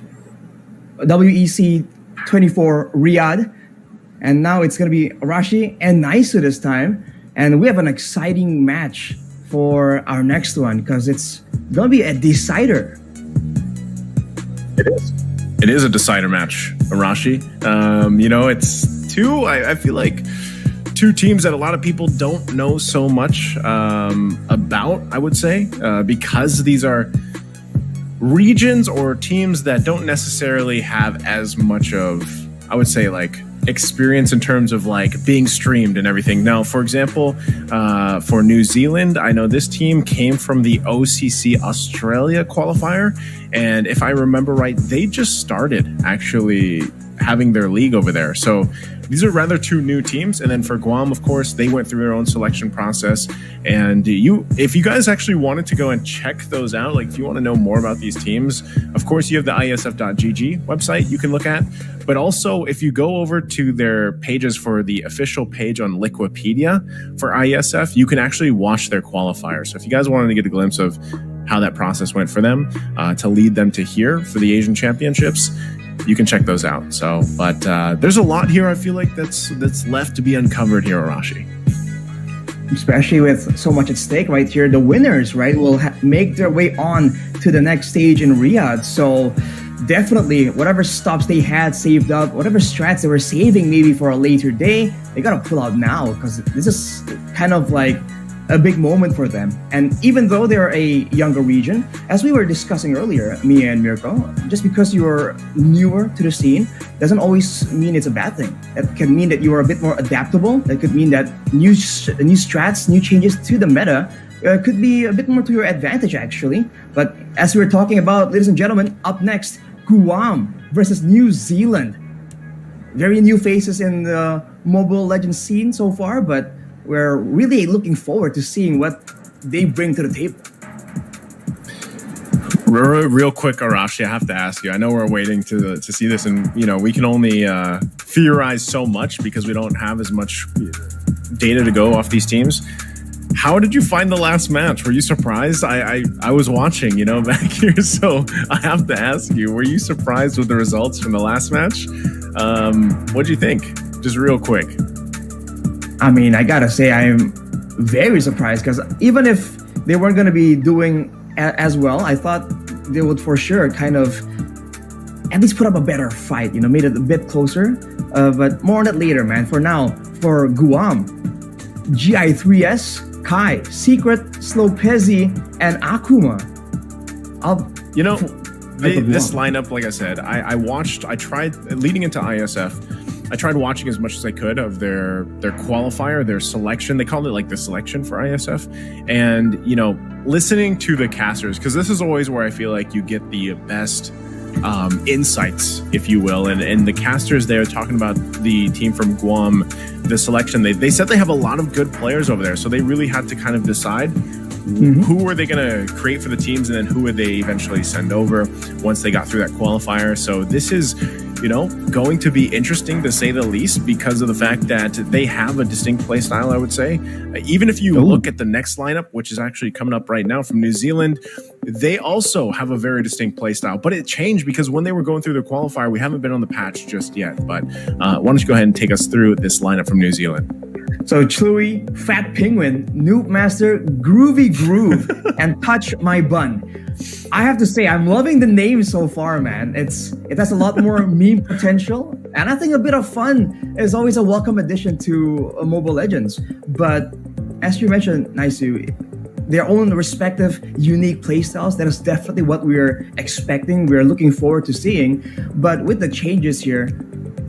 WEC 24 Riyadh, and now it's going to be Arashi and Naisu this time. And we have an exciting match for our next one because it's going to be a decider. It is. It is a decider match, Arashi. It's two, I feel like, two teams that a lot of people don't know so much about, I would say, because these are regions or teams that don't necessarily have as much of, I would say, like, experience in terms of like being streamed and everything. Now, for example, for New Zealand, I know this team came from the OCC Australia qualifier, and if I remember right, they just started actually having their league over there. So these are rather two new teams. And then for Guam, of course, they went through their own selection process. And if you guys actually wanted to go and check those out, like if you want to know more about these teams, of course, you have the iesf.gg website you can look at. But also, if you go over to their pages for the official page on Liquipedia for ISF, you can actually watch their qualifiers. So if you guys wanted to get a glimpse of how that process went for them to lead them to here for the Asian Championships, you can check those out. So, but there's a lot here. I feel like that's left to be uncovered here, Arashi. Especially with so much at stake right here, the winners, right, will make their way on to the next stage in Riyadh. So definitely, whatever stops they had saved up, whatever strats they were saving maybe for a later day, they gotta pull out now because this is kind of like a big moment for them. And even though they're a younger region, as we were discussing earlier, Mia and Mirko, just because you're newer to the scene doesn't always mean it's a bad thing. That can mean that you are a bit more adaptable. That could mean that new strats, new changes to the meta could be a bit more to your advantage, actually. But as we were talking about, ladies and gentlemen, up next, Guam versus New Zealand. Very new faces in the Mobile Legends scene so far, but we're really looking forward to seeing what they bring to the table. Real quick, Arashi, I have to ask you. I know we're waiting to see this, and we can only theorize so much because we don't have as much data to go off these teams. How did you find the last match? Were you surprised? I was watching, back here, so I have to ask you: were you surprised with the results from the last match? What do you think? Just real quick. I mean, I gotta say, I'm very surprised because even if they weren't gonna be doing as well, I thought they would for sure kind of at least put up a better fight, made it a bit closer. But more on that later, man. For now, for Guam, GI3S, Kai, Secret, Slopezi, and Akuma. This lineup, like I said, I tried leading into ISF. I tried watching as much as I could of their qualifier, their selection. They called it like the selection for ISF. And, listening to the casters, because this is always where I feel like you get the best insights, if you will. And the casters there talking about the team from Guam, the selection, they said they have a lot of good players over there. So they really had to kind of decide who were they going to create for the teams and then who would they eventually send over once they got through that qualifier. So this is going to be interesting to say the least because of the fact that they have a distinct play style, I would say. Even if you look at the next lineup, which is actually coming up right now from New Zealand, they also have a very distinct play style. But it changed because when they were going through the qualifier, we haven't been on the patch just yet. But why don't you go ahead and take us through this lineup from New Zealand? So Chlui, Fat Penguin, Noob Master, Groovy Groove, and Touch My Bun. I have to say, I'm loving the name so far, man. It has a lot more meme potential, and I think a bit of fun is always a welcome addition to Mobile Legends. But as you mentioned, Naisu, their own respective unique playstyles, that is definitely what we're expecting, we're looking forward to seeing. But with the changes here,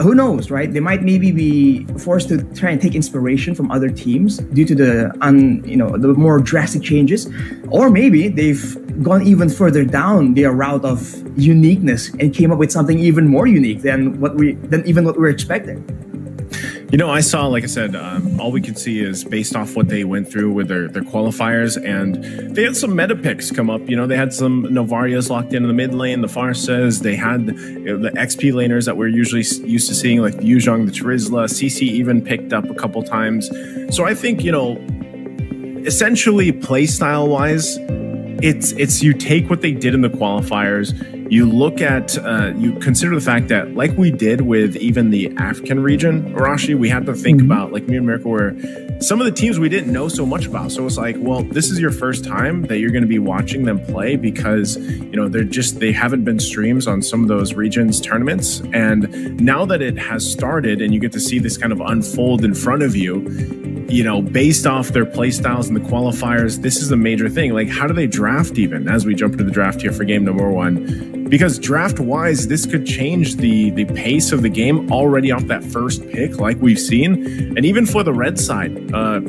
who knows, right? They might maybe be forced to try and take inspiration from other teams due to the more drastic changes, or maybe they've gone even further down their route of uniqueness and came up with something even more unique than what we're expecting. I saw, like I said, all we can see is based off what they went through with their qualifiers, and they had some meta picks come up. They had some Novarias locked in the mid lane, the Farsas. They had the XP laners that we're usually used to seeing, like the Yuzhong, the Charizla. CC even picked up a couple times. So I think, essentially playstyle wise, it's you take what they did in the qualifiers, you look at, you consider the fact that, like we did with even the African region, Arashi, we had to think about, like me and America, where some of the teams we didn't know so much about. So it's like, well, this is your first time that you're going to be watching them play because, they haven't been streams on some of those regions tournaments. And now that it has started and you get to see this kind of unfold in front of you, based off their play styles and the qualifiers, this is a major thing. Like, how do they draft even as we jump into the draft here for game number 1? Because draft-wise, this could change the pace of the game already off that first pick, like we've seen. And even for the red side,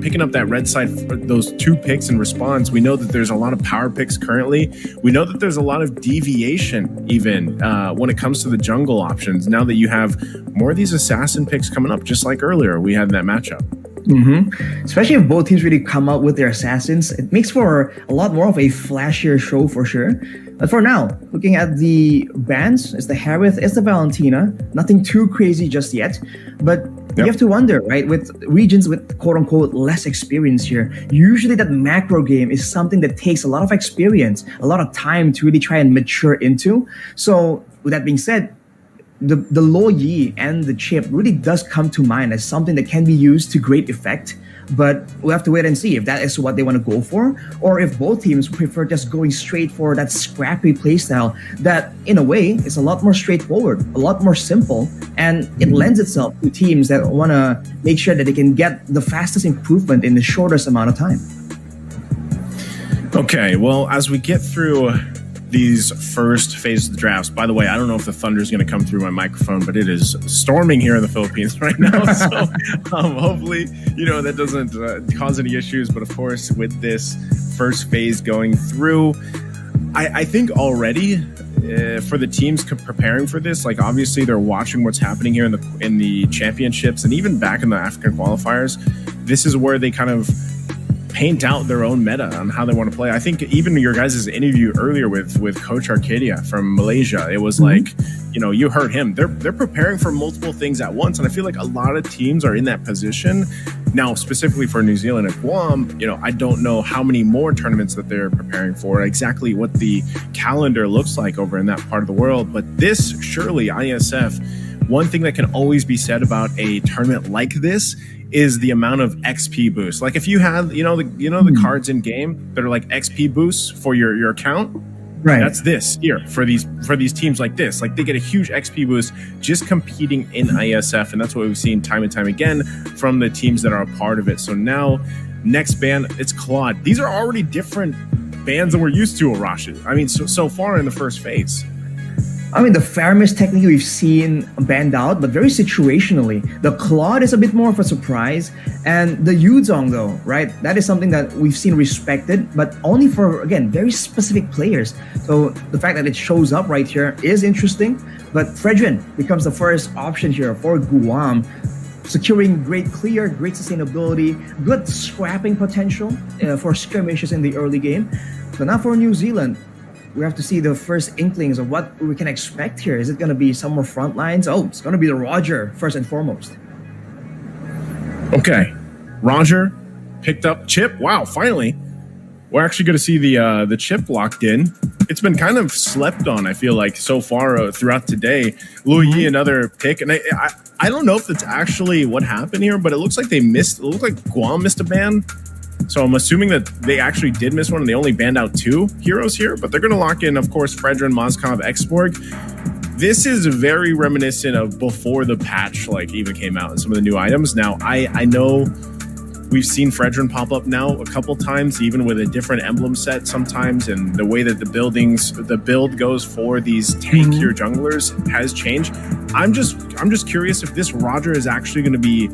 picking up that red side, for those 2 picks in response, we know that there's a lot of power picks currently. We know that there's a lot of deviation even when it comes to the jungle options, now that you have more of these assassin picks coming up, just like earlier we had in that matchup. Especially if both teams really come out with their assassins, it makes for a lot more of a flashier show for sure. But for now, looking at the bans, it's the Harith, it's the Valentina. Nothing too crazy just yet. But you have to wonder, right? With regions with quote-unquote less experience here, usually that macro game is something that takes a lot of experience, a lot of time to really try and mature into. So with that being said, the Lo Yi and the chip really does come to mind as something that can be used to great effect. But we'll have to wait and see if that is what they want to go for, or if both teams prefer just going straight for that scrappy playstyle that, in a way, is a lot more straightforward, a lot more simple, and it lends itself to teams that want to make sure that they can get the fastest improvement in the shortest amount of time. Okay, well, as we get through these first phases of the drafts, by the way, I don't know if the thunder is going to come through my microphone, but it is storming here in the Philippines right now. So hopefully, that doesn't cause any issues. But of course, with this first phase going through, I think already for the teams preparing for this, like obviously they're watching what's happening here in the championships and even back in the African qualifiers. This is where they kind of paint out their own meta on how they want to play. I think even your guys' interview earlier with Coach Arcadia from Malaysia, it was like, you heard him. They're preparing for multiple things at once, and I feel like a lot of teams are in that position. Now, specifically for New Zealand and Guam, I don't know how many more tournaments that they're preparing for, exactly what the calendar looks like over in that part of the world. But this, surely, ISF, one thing that can always be said about a tournament like this is the amount of XP boost. Like if you have, the cards in game that are like XP boosts for your account, right? That's this here for these teams like this. Like they get a huge XP boost just competing in ISF, and that's what we've seen time and time again from the teams that are a part of it. So now, next ban, it's Claude. These are already different bans than we're used to, Arashi. I mean, so far in the first phase. I mean, the Faramis technically we've seen banned out, but very situationally. The Claude is a bit more of a surprise. And the Yuzong, though, right? That is something that we've seen respected, but only for, again, very specific players. So the fact that it shows up right here is interesting. But Fredrin becomes the first option here for Guam, securing great clear, great sustainability, good scrapping potential for skirmishes in the early game. So now for New Zealand, we have to see the first inklings of what we can expect here. Is it going to be some more front lines? Oh, it's going to be the Roger first and foremost. Okay, Roger picked up Chip. Wow, finally, we're actually going to see the Chip locked in. It's been kind of slept on, I feel like, so far throughout today. Louis, another pick, and I don't know if that's actually what happened here, but it looks like they missed. It looked like Guam missed a ban. So I'm assuming that they actually did miss one and they only banned out 2 heroes here, but they're going to lock in, of course, Fredrin, Moskov, Exborg. This is very reminiscent of before the patch even came out and some of the new items. Now, I know we've seen Fredrin pop up now a couple times, even with a different emblem set sometimes, and the way that the build goes for these tankier junglers has changed. I'm just curious if this Roger is actually going to be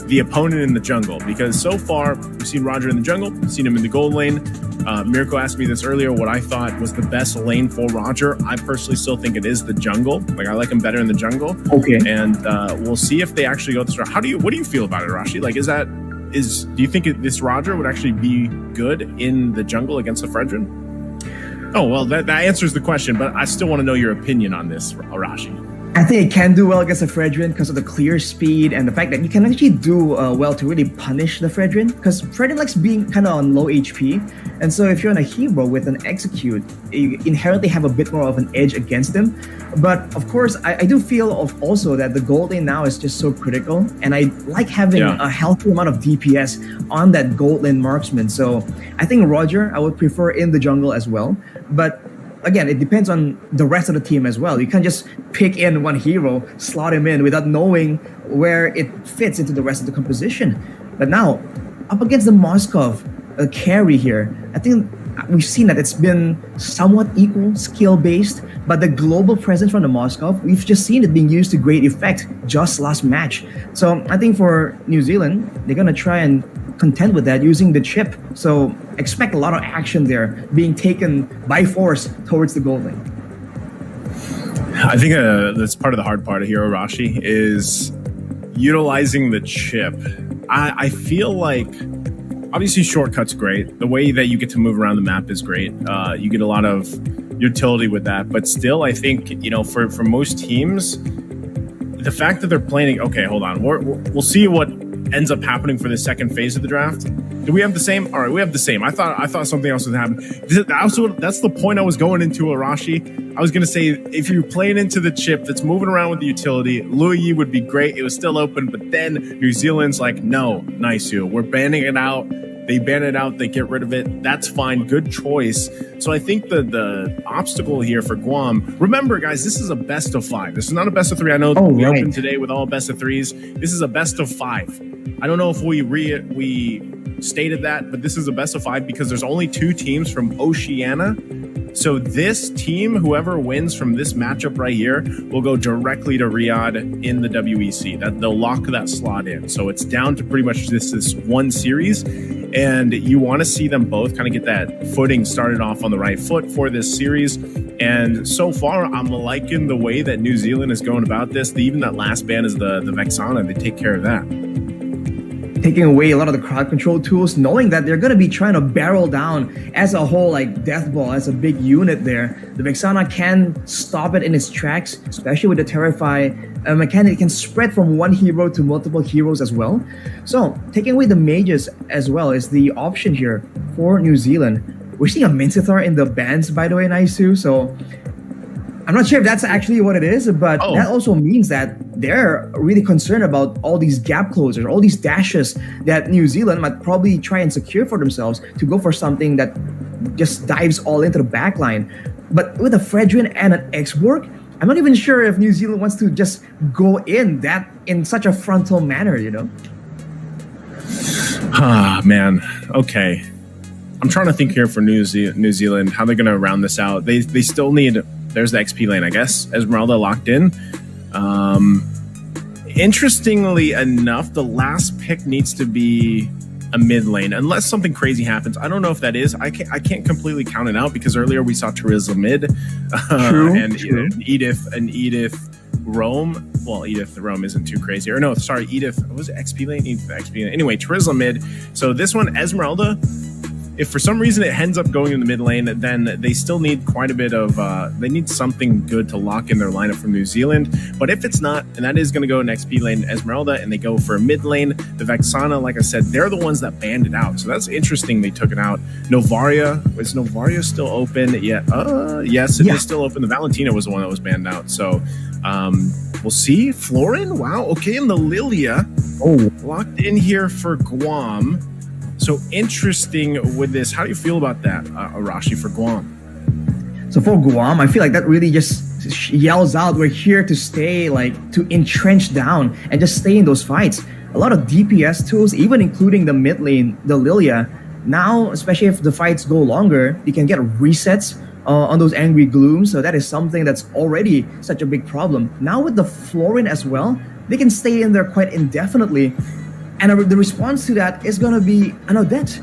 the opponent in the jungle, because so far we've seen Roger in the jungle, seen him in the gold lane. Mirko asked me this earlier, what I thought was the best lane for Roger. I personally still think it is the jungle. Like I like him better in the jungle. Okay. And we'll see if they actually go this route. What do you feel about it, Rashi? Like, do you think this Roger would actually be good in the jungle against the Fredrin? Oh, well, that answers the question, but I still want to know your opinion on this, Arashi. I think it can do well against the Fredrin because of the clear speed and the fact that you can actually do well to really punish the Fredrin, because Fredrin likes being kind of on low HP, and so if you're on a hero with an execute, you inherently have a bit more of an edge against them. But of course, I do feel also that the gold lane now is just so critical, and I like having a healthy amount of DPS on that gold lane marksman. So I think Roger, I would prefer in the jungle as well, but again, it depends on the rest of the team as well. You can't just pick in one hero, slot him in without knowing where it fits into the rest of the composition. But now, up against the Moskov carry here, I think we've seen that it's been somewhat equal, skill-based, but the global presence from the Moskov, we've just seen it being used to great effect just last match. So I think for New Zealand, they're going to try and contend with that using the chip. So expect a lot of action there being taken by force towards the gold lane. I think that's part of the hard part of Hero Rashi is utilizing the chip. I feel like obviously shortcuts great. The way that you get to move around the map is great. You get a lot of utility with that, but still I think, you know, for most teams, the fact that they're playing, okay, hold on, we'll see what ends up happening for the second phase of the draft. Do we have the same? All right, we have the same. I thought something else would happen. That's the point I was going into, Arashi. I was going to say, if you're playing into the chip that's moving around with the utility, Louis would be great. It was still open, but then New Zealand's like, no, Naisu, we're banning it out. They ban it out. They get rid of it. That's fine. Good choice. So I think the obstacle here for Guam, remember, guys, this is a best of 5. This is not a best of 3. I know we opened today with all best of 3s. This is a best of 5. I don't know if we stated that, but this is a best of 5 because there's only 2 teams from Oceania. So this team, whoever wins from this matchup right here, will go directly to Riyadh in the WEC. That they'll lock that slot in. So it's down to pretty much this one series, and you want to see them both kind of get that footing started off on the right foot for this series. And so far, I'm liking the way that New Zealand is going about this. Even that last ban is the Vexana. They take care of that. Taking away a lot of the crowd control tools, knowing that they're going to be trying to barrel down as a whole, like Death Ball, as a big unit there. The Vexana can stop it in its tracks, especially with the Terrify mechanic. It can spread from one hero to multiple heroes as well. So taking away the mages as well is the option here for New Zealand. We're seeing a Minthithar in the bans, by the way, Naisu. So I'm not sure if that's actually what it is, but that also means that they're really concerned about all these gap closers, all these dashes that New Zealand might probably try and secure for themselves to go for something that just dives all into the backline. But with a Fredrin and an X-Work, I'm not even sure if New Zealand wants to just go in such a frontal manner, you know? Ah, man. Okay. I'm trying to think here for New Zealand, how they're going to round this out. They still need... There's the XP lane, I guess. Esmeralda locked in. Interestingly enough, the last pick needs to be a mid lane, unless something crazy happens. I don't know if that is. I can't completely count it out because earlier we saw Teresa mid and Edith Rome. Well, Edith Rome isn't too crazy. Or no, sorry, Edith. Was it XP lane? Edith XP lane. Anyway, Teresa mid. So this one, Esmeralda. If for some reason it ends up going in the mid lane, then they still need quite a bit of, they need something good to lock in their lineup from New Zealand. But if it's not, and that is going to go in XP lane Esmeralda, and they go for a mid lane, the Vexana, like I said, they're the ones that banned it out. So that's interesting they took it out. Novaria, is Novaria still open? Yeah, yes, it is still open. The Valentina was the one that was banned out. So we'll see. Florin, wow, okay, and the Lilia locked in here for Guam. So interesting with this. How do you feel about that, Arashi, for Guam? So for Guam, I feel like that really just yells out, we're here to stay, like to entrench down and just stay in those fights. A lot of DPS tools, even including the mid lane, the Lilia. Now, especially if the fights go longer, you can get resets on those angry glooms. So that is something that's already such a big problem. Now with the Florin as well, they can stay in there quite indefinitely. And the response to that is going to be an Odette.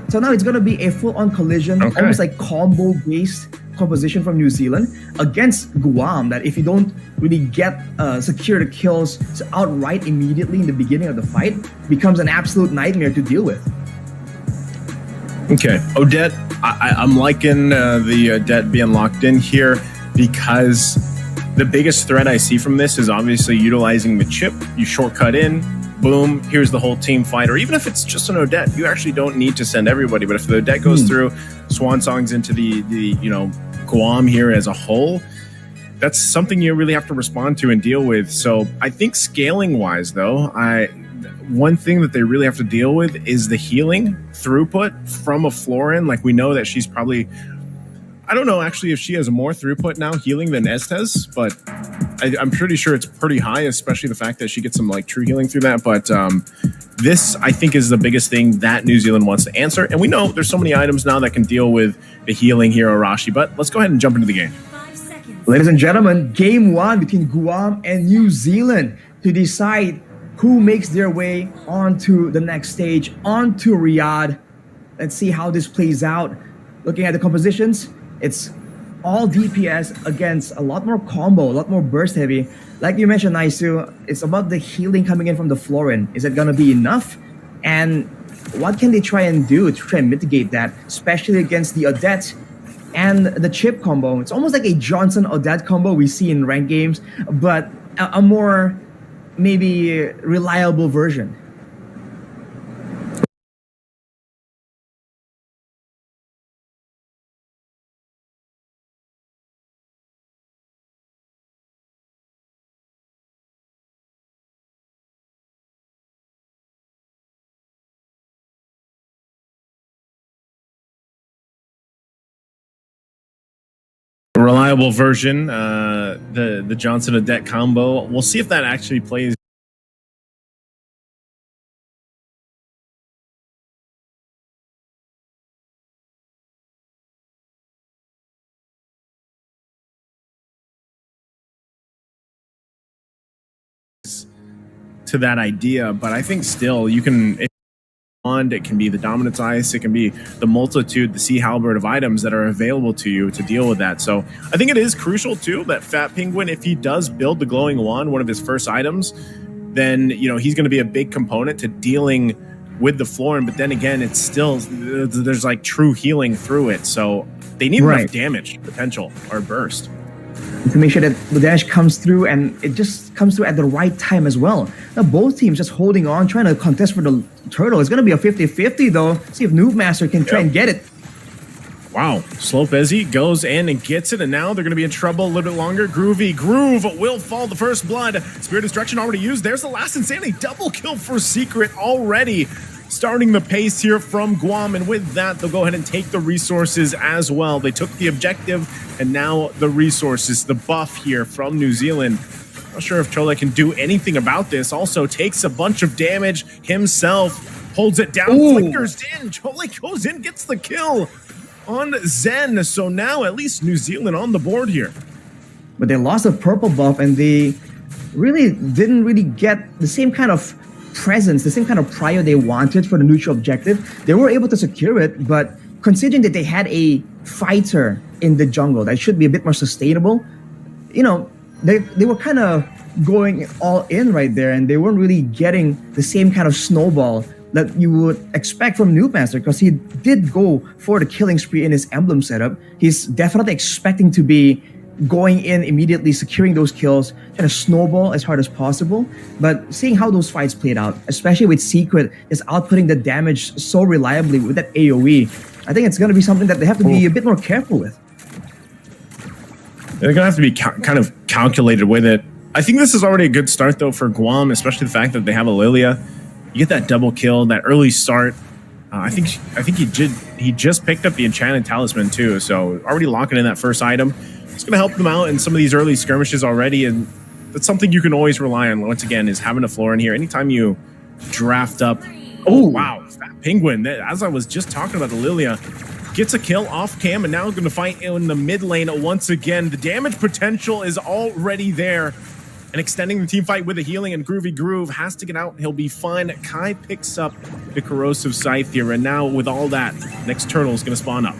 So now it's going to be a full-on collision, almost like combo-based composition from New Zealand against Guam, that if you don't really get secure the kills outright immediately in the beginning of the fight, becomes an absolute nightmare to deal with. Okay, Odette, I'm liking the Odette being locked in here because the biggest threat I see from this is obviously utilizing the chip. You shortcut in, boom, here's the whole team fight. Or even if it's just an Odette, you actually don't need to send everybody. But if the Odette goes through, Swan Songs into the Guam here as a whole, that's something you really have to respond to and deal with. So I think scaling wise, though, one thing that they really have to deal with is the healing throughput from a Florin. Like, we know that she's probably, I don't know actually if she has more throughput now healing than Estes, but I'm pretty sure it's pretty high, especially the fact that she gets some like true healing through that. But this, I think, is the biggest thing that New Zealand wants to answer. And we know there's so many items now that can deal with the healing here, Arashi. But let's go ahead and jump into the game. Ladies and gentlemen, game one between Guam and New Zealand to decide who makes their way onto the next stage, onto Riyadh. Let's see how this plays out. Looking at the compositions, it's all DPS against a lot more combo, a lot more burst heavy. Like you mentioned, Naisu, it's about the healing coming in from the Florin. Is it going to be enough? And what can they try and do to try and mitigate that, especially against the Odette and the chip combo? It's almost like a Johnson Odette combo we see in ranked games, but a more maybe reliable version. Reliable version, the Johnson Odette combo. We'll see if that actually plays. To that idea, but I think still you can. It can be the Dominance Ice, it can be the multitude, the Sea Halberd of items that are available to you to deal with that. So I think it is crucial too that Fat Penguin, if he does build the Glowing Wand, one of his first items, then he's going to be a big component to dealing with the Florin. But then again, it's still, there's like true healing through it, so they need enough damage potential or burst to make sure that the dash comes through, and it just comes through at the right time as well. Now both teams just holding on, trying to contest for the turtle. It's going to be a 50-50 though. See if Noob Master can try and get it. Wow, Slopezi goes in and gets it, and now they're going to be in trouble a little bit longer. Groovy Groove will fall the first blood. Spirit Destruction already used. There's the last Insanity. Double kill for Secret already. Starting the pace here from Guam, and with that, they'll go ahead and take the resources as well. They took the objective, and now the resources, the buff here from New Zealand. Not sure if Chole can do anything about this. Also takes a bunch of damage himself, holds it down, flickers in. Chole goes in, gets the kill on Zen. So now at least New Zealand on the board here. But they lost the purple buff, and they really didn't get the same kind of presence, the same kind of prio they wanted for the neutral objective. They were able to secure it, but considering that they had a fighter in the jungle that should be a bit more sustainable, they were kind of going all in right there, and they weren't really getting the same kind of snowball that you would expect from Noob Master, because he did go for the killing spree in his emblem setup. He's definitely expecting to be going in immediately, securing those kills, trying to snowball as hard as possible. But seeing how those fights played out, especially with Secret just outputting the damage so reliably with that AoE, I think it's going to be something that they have to be a bit more careful with. They're going to have to be kind of calculated with it. I think this is already a good start, though, for Guam, especially the fact that they have a Lilia. You get that double kill, that early start. I think he just picked up the Enchanted Talisman, too, so already locking in that first item. It's going to help them out in some of these early skirmishes already, and that's something you can always rely on, once again, is having a Florin here. Anytime you draft up... Oh, wow. Fat Penguin, as I was just talking about, the Lilia gets a kill off cam, and now going to fight in the mid lane once again. The damage potential is already there, and extending the team fight with a healing, and Groovy Groove has to get out. He'll be fine. Kai picks up the Corrosive Scythe here, and now with all that, next turtle is going to spawn up.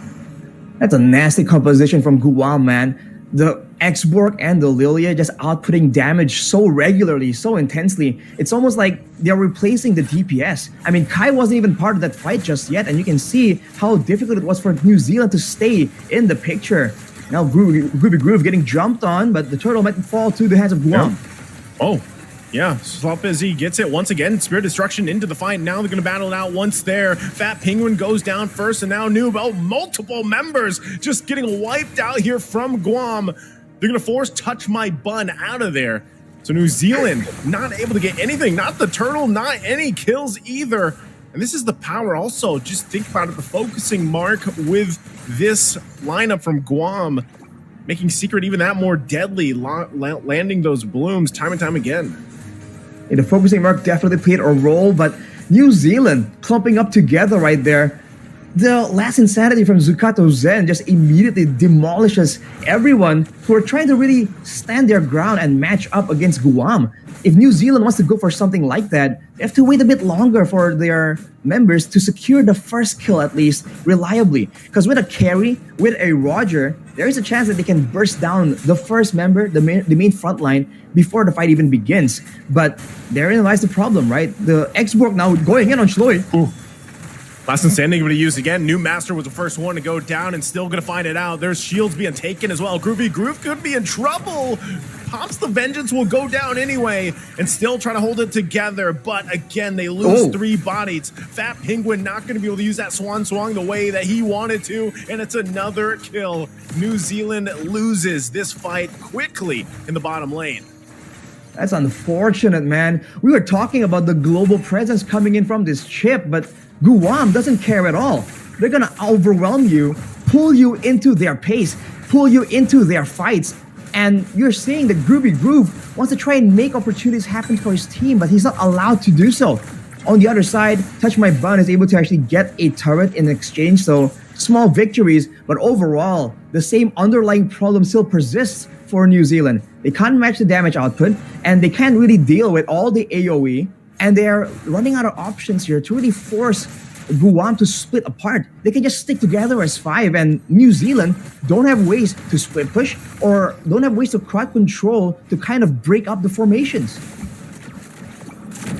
That's a nasty composition from Guam, man. The X-Borg and the Lilia just outputting damage so regularly, so intensely. It's almost like they're replacing the DPS. I mean, Kai wasn't even part of that fight just yet, and you can see how difficult it was for New Zealand to stay in the picture. Now Groovy Groove getting jumped on, but the turtle might fall to the hands of Guam. Oh, yeah. Swap as he gets it once again. Spirit Destruction into the fight. Now they're going to battle it out once there. Fat Penguin goes down first, and now Noob. Oh, multiple members just getting wiped out here from Guam. They're going to force Touch My Bun out of there. So New Zealand not able to get anything. Not the turtle, not any kills either. And this is the power also. Just think about it. The focusing mark with this lineup from Guam, making Secret even that more deadly, landing those blooms time and time again. And the focusing mark definitely played a role, but New Zealand clumping up together right there. The last insanity from Zukato Zen just immediately demolishes everyone who are trying to really stand their ground and match up against Guam. If New Zealand wants to go for something like that, they have to wait a bit longer for their members to secure the first kill at least reliably. Because with a carry, with a Roger, there is a chance that they can burst down the first member, the main front line, before the fight even begins. But therein lies the problem, right? The X-Borg now going in on Shloy. Last Insanity going to use again. New Master was the first one to go down and still going to find it out. There's shields being taken as well. Groovy Groove could be in trouble. Pops the Vengeance will go down anyway and still try to hold it together. But again, they lose 3 bodies. Fat Penguin not going to be able to use that Swan Song the way that he wanted to. And it's another kill. New Zealand loses this fight quickly in the bottom lane. That's unfortunate, man. We were talking about the global presence coming in from this chip, but Guam doesn't care at all. They're gonna overwhelm you, pull you into their pace, pull you into their fights. And you're saying that Groovy Groove wants to try and make opportunities happen for his team, but he's not allowed to do so. On the other side, Touch My Bun is able to actually get a turret in exchange, so small victories, but overall, the same underlying problem still persists for New Zealand. They can't match the damage output, and they can't really deal with all the AoE, and they're running out of options here to really force Guam to split apart. They can just stick together as 5, and New Zealand don't have ways to split push or don't have ways to crowd control to kind of break up the formations.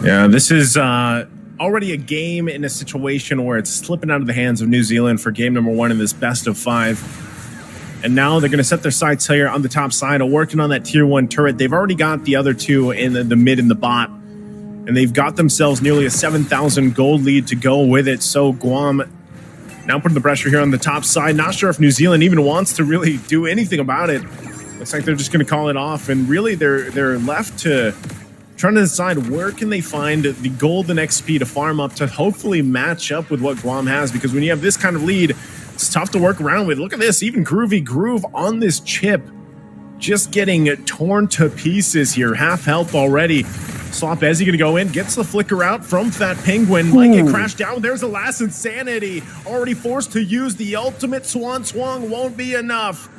Yeah, this is already a game in a situation where it's slipping out of the hands of New Zealand for game number 1 in this best of 5. And now they're going to set their sights here on the top side, working on that tier 1 turret. They've already got the other 2 in the mid and the bot. And they've got themselves nearly a 7,000 gold lead to go with it. So Guam now putting the pressure here on the top side. Not sure if New Zealand even wants to really do anything about it. Looks like they're just going to call it off. And really they're left to trying to decide where can they find the golden XP to farm up to hopefully match up with what Guam has. Because when you have this kind of lead, it's tough to work around with. Look at this, even Groovy Groove on this chip. Just getting torn to pieces here. Half health already. Slop Ezzy going to go in, gets the flicker out from Fat Penguin. Might get crashed down. There's the last Insanity. Already forced to use the ultimate Swan Swung. Won't be enough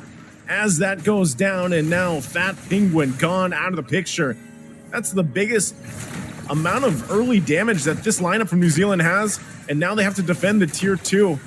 as that goes down. And now Fat Penguin gone out of the picture. That's the biggest amount of early damage that this lineup from New Zealand has. And now they have to defend the tier 2.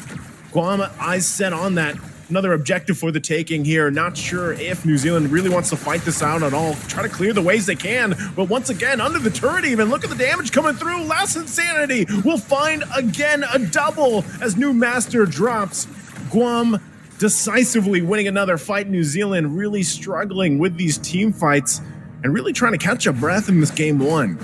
Guam eyes set on that. Another objective for the taking here. Not sure if New Zealand really wants to fight this out at all. Try to clear the ways they can. But once again, under the turret even, look at the damage coming through. Last Insanity will find again a double as New Master drops. Guam decisively winning another fight. New Zealand really struggling with these team fights and really trying to catch a breath in this game 1.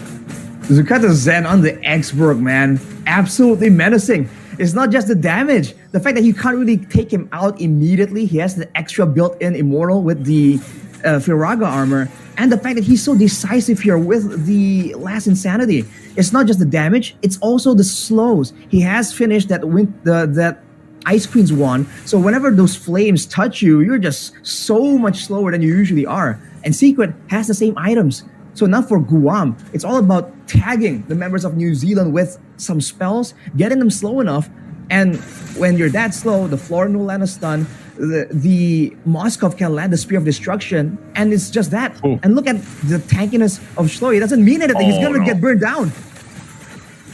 Zukato Zen on the X-Borg, man. Absolutely menacing. It's not just the damage. The fact that you can't really take him out immediately. He has the extra built-in Immortal with the Firaga armor. And the fact that he's so decisive here with the last Insanity. It's not just the damage, it's also the slows. He has finished that Ice Queen's one. So whenever those flames touch you, you're just so much slower than you usually are. And Secret has the same items. So now for Guam, it's all about tagging the members of New Zealand with some spells, getting them slow enough. And when you're that slow, the Florin will land a stun, the Moskov can land the Spear of Destruction, and it's just that. Ooh. And look at the tankiness of Shloy. It doesn't mean anything. He's going to get burned down.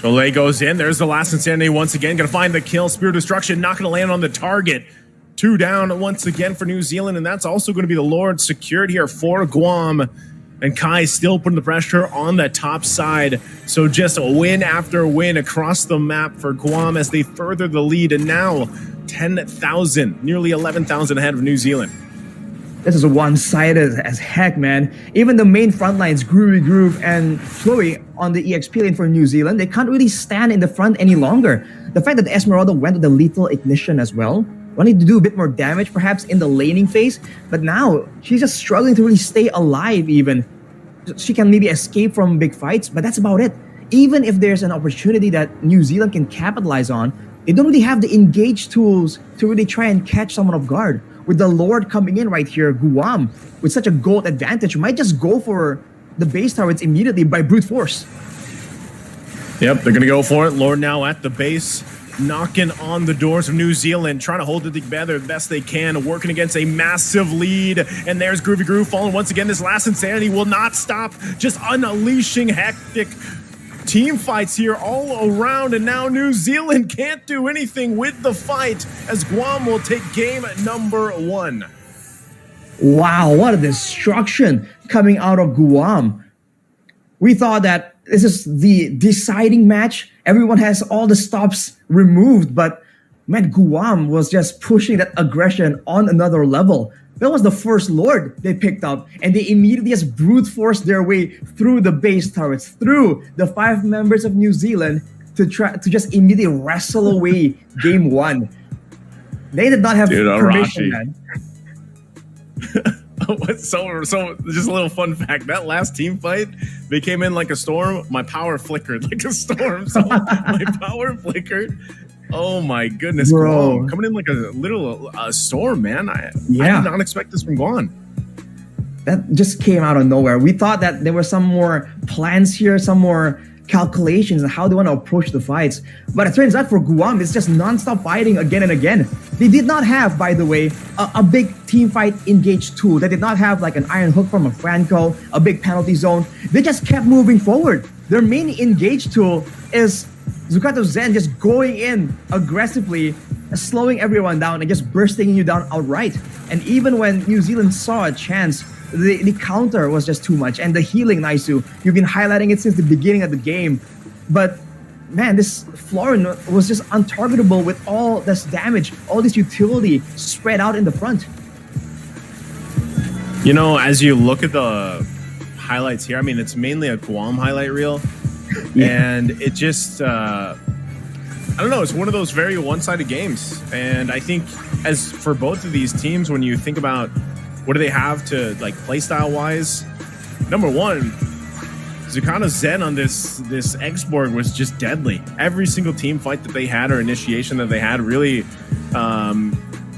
Cholet goes in. There's the last Insanity once again. Going to find the kill. Spear of Destruction not going to land on the target. 2 down once again for New Zealand, and that's also going to be the Lord secured here for Guam. And Kai still putting the pressure on the top side. So just a win after win across the map for Guam as they further the lead. And now 10,000, nearly 11,000 ahead of New Zealand. This is one-sided as heck, man. Even the main front lines, Groove and Chloe on the EXP lane for New Zealand, they can't really stand in the front any longer. The fact that the Esmeralda went with the lethal ignition as well, wanting to do a bit more damage perhaps in the laning phase, but now she's just struggling to really stay alive even. She can maybe escape from big fights, but that's about it. Even if there's an opportunity that New Zealand can capitalize on, they don't really have the engage tools to really try and catch someone off guard. With the Lord coming in right here, Guam, with such a gold advantage, might just go for the base turrets immediately by brute force. Yep, they're going to go for it. Lord now at the base, knocking on the doors of New Zealand, trying to hold it together the best they can, working against a massive lead. And there's Groove falling once again. This last insanity will not stop, just unleashing hectic team fights here all around, and now New Zealand can't do anything with the fight as Guam will take game number 1. Wow, what a destruction coming out of Guam. We thought that this is the deciding match. Everyone has all the stops removed, but man, Guam was just pushing that aggression on another level. That was the first Lord they picked up, and they immediately just brute forced their way through the base turrets, through the 5 members of New Zealand to try to just immediately wrestle away game 1. They did not have permission, man. So just a little fun fact, that last team fight, they came in like a storm. My power flickered like a storm. So my power flickered. Oh my goodness, bro. Guam coming in like a little storm, man. I did not expect this from Guam. That just came out of nowhere. We thought that there were some more plans here, some more calculations on how they want to approach the fights. But it turns out for Guam, it's just non-stop fighting again and again. They did not have, by the way, a big team fight engage tool. They did not have like an iron hook from a Franco, a big penalty zone. They just kept moving forward. Their main engage tool is Zukato Zen just going in aggressively, slowing everyone down and just bursting you down outright. And even when New Zealand saw a chance, the counter was just too much. And the healing, Naisu, you've been highlighting it since the beginning of the game. But man, this Florin was just untargetable with all this damage, all this utility spread out in the front. You know, as you look at the highlights here, I mean, it's mainly a Guam highlight reel. And it just, I don't know, it's one of those very one-sided games. And I think as for both of these teams, when you think about what do they have to, like, playstyle-wise, number one, Zukato Zen on this X-Borg was just deadly. Every single team fight that they had or initiation that they had really,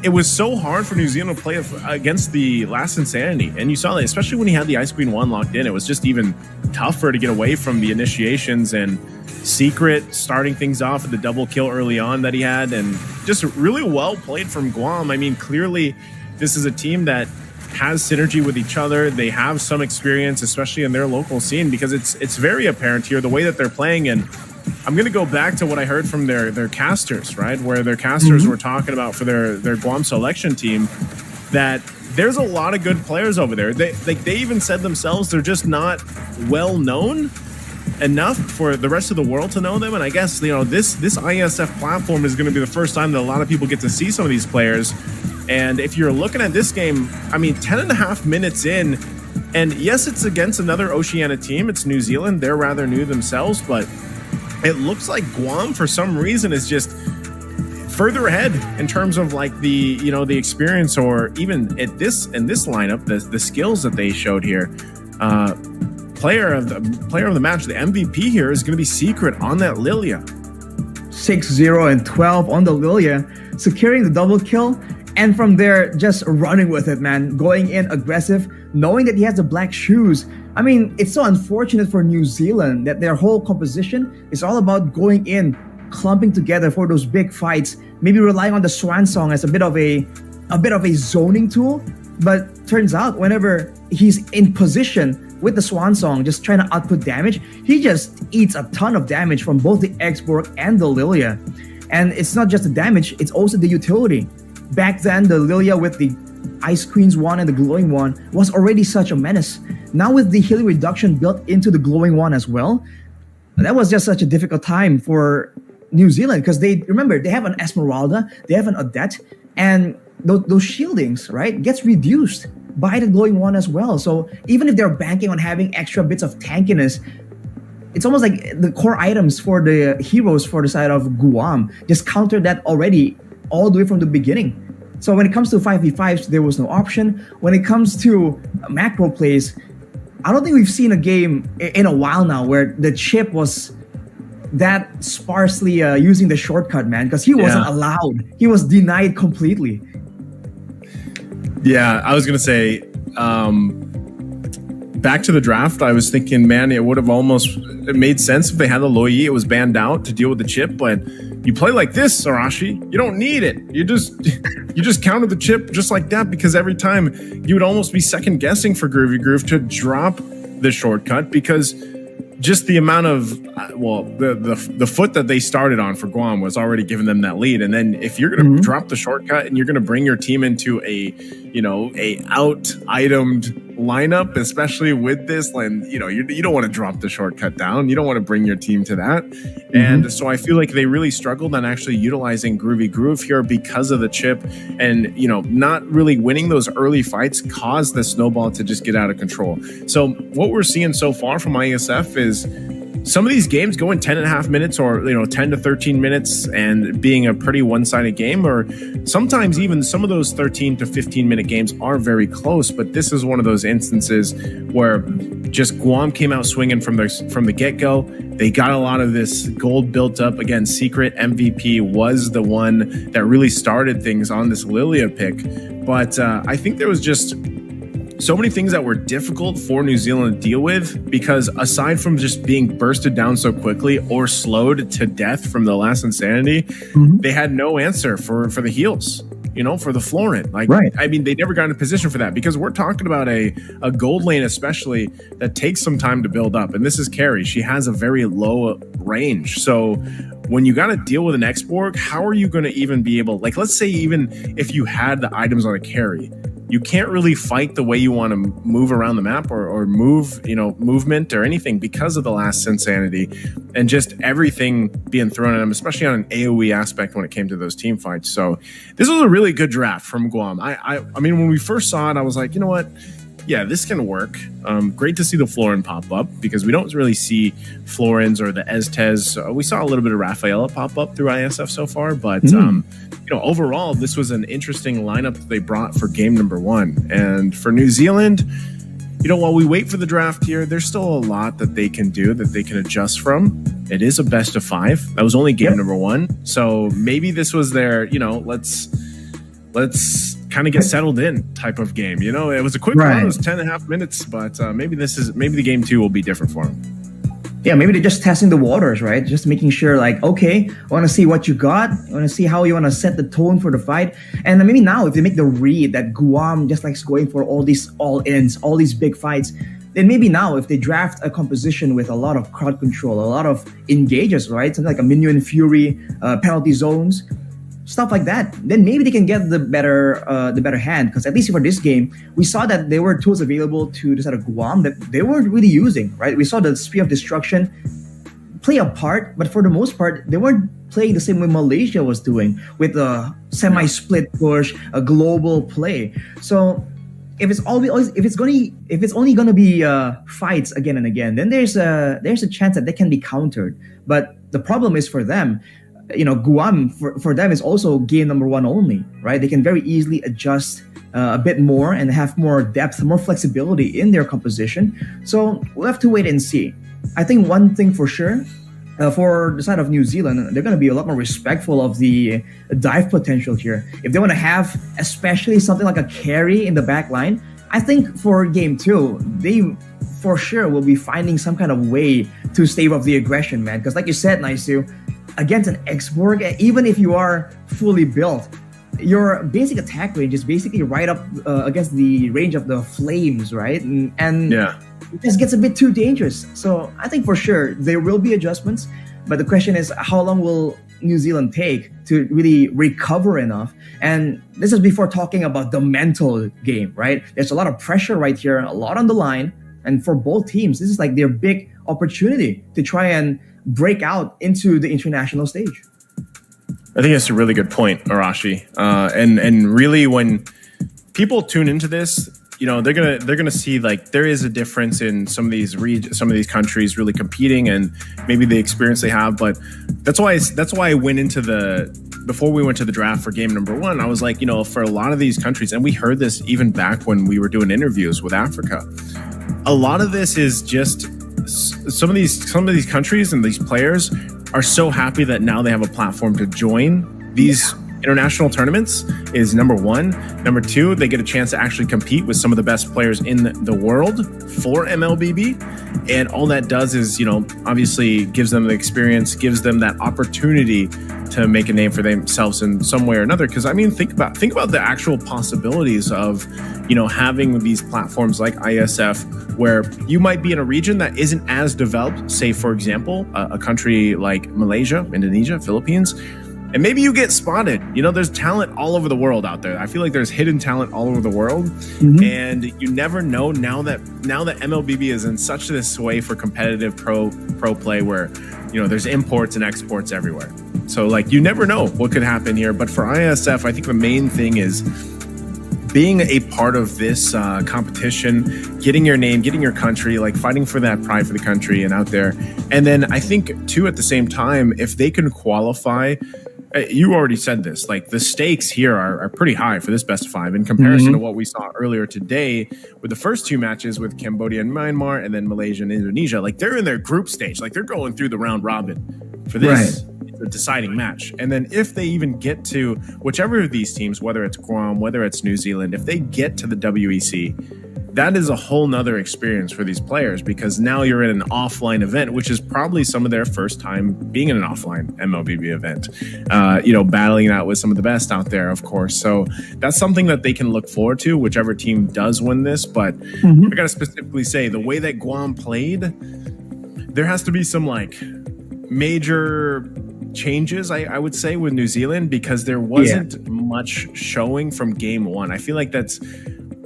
it was so hard for New Zealand to play against the last Insanity. And you saw that, especially when he had the Ice Queen 1 locked in, it was just even tougher to get away from the initiations, and Secret starting things off with the double kill early on that he had, and just really well played from Guam. I mean, clearly this is a team that has synergy with each other. They have some experience, especially in their local scene, because it's very apparent here the way that they're playing. And I'm going to go back to what I heard from their casters, right? Where their casters were talking about for their Guam selection team that there's a lot of good players over there. They even said themselves they're just not well known enough for the rest of the world to know them. And I guess, you know, this Iesf platform is going to be the first time that a lot of people get to see some of these players. And if you're looking at this game, I mean, 10.5 minutes in, and yes, it's against another Oceania team. It's New Zealand. They're rather new themselves, but it looks like Guam, for some reason, is just further ahead in terms of like the, you know, the experience, or even in this lineup, the skills that they showed here. Player of the match, the MVP here is going to be Secret on that Lilia. 6-0 and 12 on the Lilia, securing the double kill. And from there, just running with it, man. Going in aggressive, knowing that he has the black shoes. I mean, it's so unfortunate for New Zealand that their whole composition is all about going in, clumping together for those big fights. Maybe relying on the Swan Song as a bit of a zoning tool. But turns out, whenever he's in position with the Swan Song, just trying to output damage, he just eats a ton of damage from both the X-Borg and the Lilia. And it's not just the damage, it's also the utility. Back then, the Lilia with the Ice Queen's one and the Glowing one was already such a menace. Now with the healing reduction built into the Glowing one as well, that was just such a difficult time for New Zealand, because they have an Esmeralda, they have an Adet, and those shieldings, right, gets reduced buy the glowing one as well. So even if they're banking on having extra bits of tankiness, it's almost like the core items for the heroes for the side of Guam just countered that already all the way from the beginning. So when it comes to 5v5s, there was no option. When it comes to macro plays, I don't think we've seen a game in a while now where the chip was that sparsely using the shortcut, man, because he wasn't allowed. He was denied completely. Yeah, I was going to say, back to the draft, I was thinking, man, it would have almost made sense if they had the Loi. It was banned out to deal with the chip, but you play like this, Arashi, you don't need it. You just counter the chip just like that, because every time you would almost be second guessing for Groovy Groove to drop the shortcut, because just the amount of the foot that they started on for Guam was already giving them that lead. And then if you're going to drop the shortcut and you're going to bring your team into a out itemed lineup, especially with this, and you don't want to drop the shortcut down. You don't want to bring your team to that. And so I feel like they really struggled on actually utilizing Groovy Groove here because of the chip, and not really winning those early fights caused the snowball to just get out of control. So what we're seeing so far from Iesf is some of these games going 10.5 minutes or 10 to 13 minutes and being a pretty one-sided game, or sometimes even some of those 13 to 15 minute games are very close. But this is one of those instances where just Guam came out swinging from the get-go. They got a lot of this gold built up. Again, Secret MVP was the one that really started things on this Lilia pick. But I think there was just so many things that were difficult for New Zealand to deal with, because aside from just being bursted down so quickly or slowed to death from the last Insanity, they had no answer for the heals, for the Florent. Right. I mean, they never got in a position for that, because we're talking about a gold lane especially that takes some time to build up. And this is Carrie. She has a very low range. So when you got to deal with an X-Borg, how are you going to even be able, let's say even if you had the items on a carry, you can't really fight the way you want to move around the map or move, movement or anything because of the last Insanity and just everything being thrown at them, especially on an AoE aspect when it came to those team fights. So this was a really good draft from Guam. I mean, when we first saw it, I was like, you know what? Yeah, this can work. Great to see the Florin pop up, because we don't really see Florins or the Estes. We saw a little bit of Rafaela pop up through Iesf so far, but overall, this was an interesting lineup that they brought for game number 1. And for New Zealand, while we wait for the draft here, there's still a lot that they can do, that they can adjust from. It is a best of 5. That was only game number 1. So maybe this was their, let's kind of get settled in type of game. It was a quick run. It was 10.5 minutes, but maybe the game 2 will be different for them. Yeah, maybe they're just testing the waters, right? Just making sure, okay, I want to see what you got. I want to see how you want to set the tone for the fight. And maybe now, if they make the read that Guam just likes going for all these all-ins, all these big fights, then maybe now, if they draft a composition with a lot of crowd control, a lot of engages, right? Something like a Minion Fury, penalty zones, stuff like that, then maybe they can get the better hand. Because at least for this game, we saw that there were tools available to the side of Guam that they weren't really using, right? We saw the Spear of Destruction play a part, but for the most part, they weren't playing the same way Malaysia was doing, with a semi-split push, a global play. So if it's only gonna be fights again and again, then there's a chance that they can be countered. But the problem is for them, Guam for them is also game number 1 only, right? They can very easily adjust a bit more and have more depth, more flexibility in their composition. So we'll have to wait and see. I think one thing for sure, for the side of New Zealand, they're going to be a lot more respectful of the dive potential here. If they want to have especially something like a carry in the back line, I think for game 2, they for sure will be finding some kind of way to stave off the aggression, man. Because like you said, Naisu, against an X-Borg, even if you are fully built, your basic attack range is basically right up against the range of the flames, right? And it just gets a bit too dangerous. So I think for sure there will be adjustments, but the question is, how long will New Zealand take to really recover enough? And this is before talking about the mental game, right? There's a lot of pressure right here, a lot on the line, and for both teams, this is like their big opportunity to try and break out into the international stage. I think that's a really good point, Arashi. And really, when people tune into this, they're gonna see like there is a difference in some of these countries really competing and maybe the experience they have. But that's why I went into before we went to the draft for game number 1, I was like, for a lot of these countries, and we heard this even back when we were doing interviews with Africa, a lot of this is just some of these countries and these players are so happy that now they have a platform to join these international tournaments is number 1. Number 2, they get a chance to actually compete with some of the best players in the world for Mlbb. And all that does is, obviously gives them the experience, gives them that opportunity to make a name for themselves in some way or another. Because think about the actual possibilities of, having these platforms like Iesf, where you might be in a region that isn't as developed, say for example, a country like Malaysia, Indonesia, Philippines. And maybe you get spotted. There's talent all over the world out there. I feel like there's hidden talent all over the world. Mm-hmm. And you never know now that Mlbb is in such this way for competitive pro play where, there's imports and exports everywhere. So like you never know what could happen here. But for Iesf, I think the main thing is being a part of this competition, getting your name, getting your country, like fighting for that pride for the country and out there. And then I think too, at the same time, if they can qualify, you already said this, like the stakes here are pretty high for this best of 5 in comparison to what we saw earlier today with the first 2 matches with Cambodia and Myanmar and then Malaysia and Indonesia. Like they're in their group stage, like they're going through the round robin for this. Right. It's a deciding match. And then if they even get to whichever of these teams, whether it's Guam, whether it's New Zealand, if they get to the WEC, that is a whole nother experience for these players because now you're in an offline event, which is probably some of their first time being in an offline Mlbb event, battling it out with some of the best out there, of course. So that's something that they can look forward to, whichever team does win this. But I got to specifically say the way that Guam played, there has to be some like major changes, I would say, with New Zealand because there wasn't much showing from game 1. I feel like that's...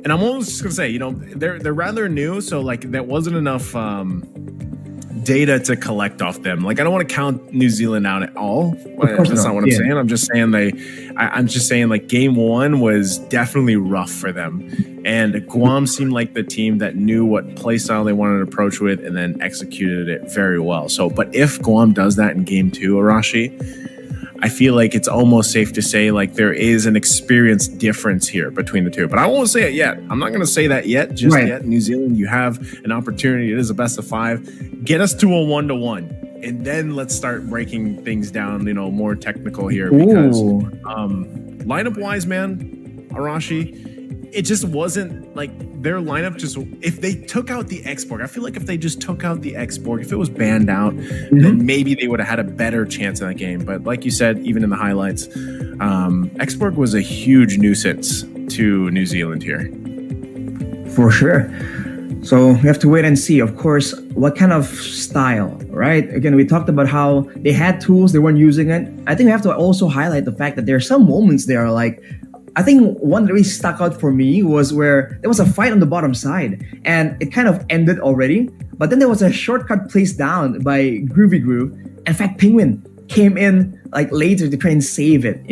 And I'm almost just gonna say, they're rather new, so like there wasn't enough data to collect off them. Like I don't want to count New Zealand out at all. That's not what I'm saying. I'm just saying like game 1 was definitely rough for them, and Guam seemed like the team that knew what play style they wanted to approach with, and then executed it very well. So, but if Guam does that in game 2, Arashi, I feel like it's almost safe to say like there is an experience difference here between the two. But I won't say it yet. I'm not going to say that yet, yet. New Zealand, you have an opportunity. It is a best of 5. Get us to a 1-1. And then let's start breaking things down, more technical here. Because lineup-wise, man, Arashi, it just wasn't like their lineup just... If they took out the X-Borg, I feel like if they just took out the X-Borg, if it was banned out, then maybe they would have had a better chance in that game. But like you said, even in the highlights, X-Borg was a huge nuisance to New Zealand here. For sure. So we have to wait and see, of course, what kind of style, right? Again, we talked about how they had tools, they weren't using it. I think we have to also highlight the fact that there are some moments there like... I think one that really stuck out for me was where there was a fight on the bottom side and it kind of ended already. But then there was a shortcut placed down by Groovy Groove. In fact, Penguin came in like later to try and save it.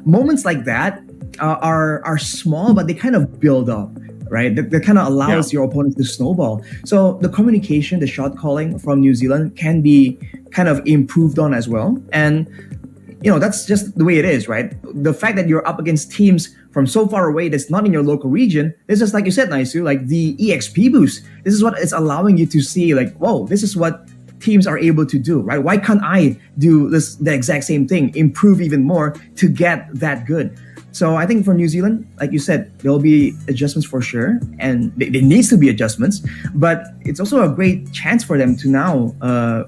Moments like that are small, but they kind of build up, right? That kind of allows your opponent to snowball. So the communication, the shot calling from New Zealand can be kind of improved on as well. And that's just the way it is, right? The fact that you're up against teams from so far away that's not in your local region, this is like you said, Naisu, like the EXP boost. This is what it's allowing you to see, like, whoa, this is what teams are able to do, right? Why can't I do the exact same thing, improve even more to get that good? So I think for New Zealand, like you said, there'll be adjustments for sure, and there needs to be adjustments, but it's also a great chance for them to now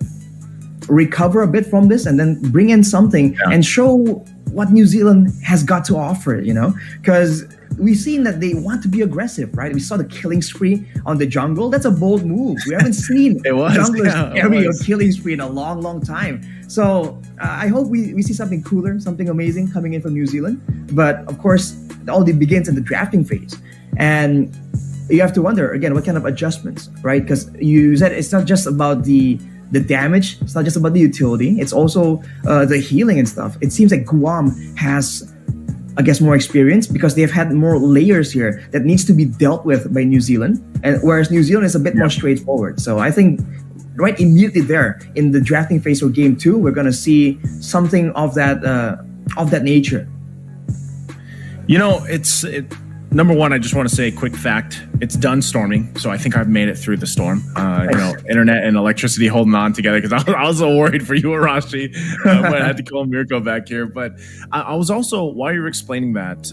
recover a bit from this and then bring in something and show what New Zealand has got to offer, because we've seen that they want to be aggressive, right? We saw the killing spree on the jungle. That's a bold move. We haven't seen junglers carry a killing spree in a long, long time. So I hope we see something cooler, something amazing coming in from New Zealand. But of course, it all begins in the drafting phase. And you have to wonder, again, what kind of adjustments, right? Because you said it's not just about the damage, it's not just about the utility, it's also the healing and stuff. It seems like Guam has I guess, more experience because they've had more layers here that needs to be dealt with by New Zealand, and whereas New Zealand is a bit more straightforward. So I think right immediately there in the drafting phase for game 2, we're gonna see something of that nature. You know, number one, I just want to say a quick fact. It's done storming, so I think I've made it through the storm. You know, internet and electricity holding on together because I was so worried for you, Arashi, but I had to call Mirko back here. But I was also, while you were explaining that,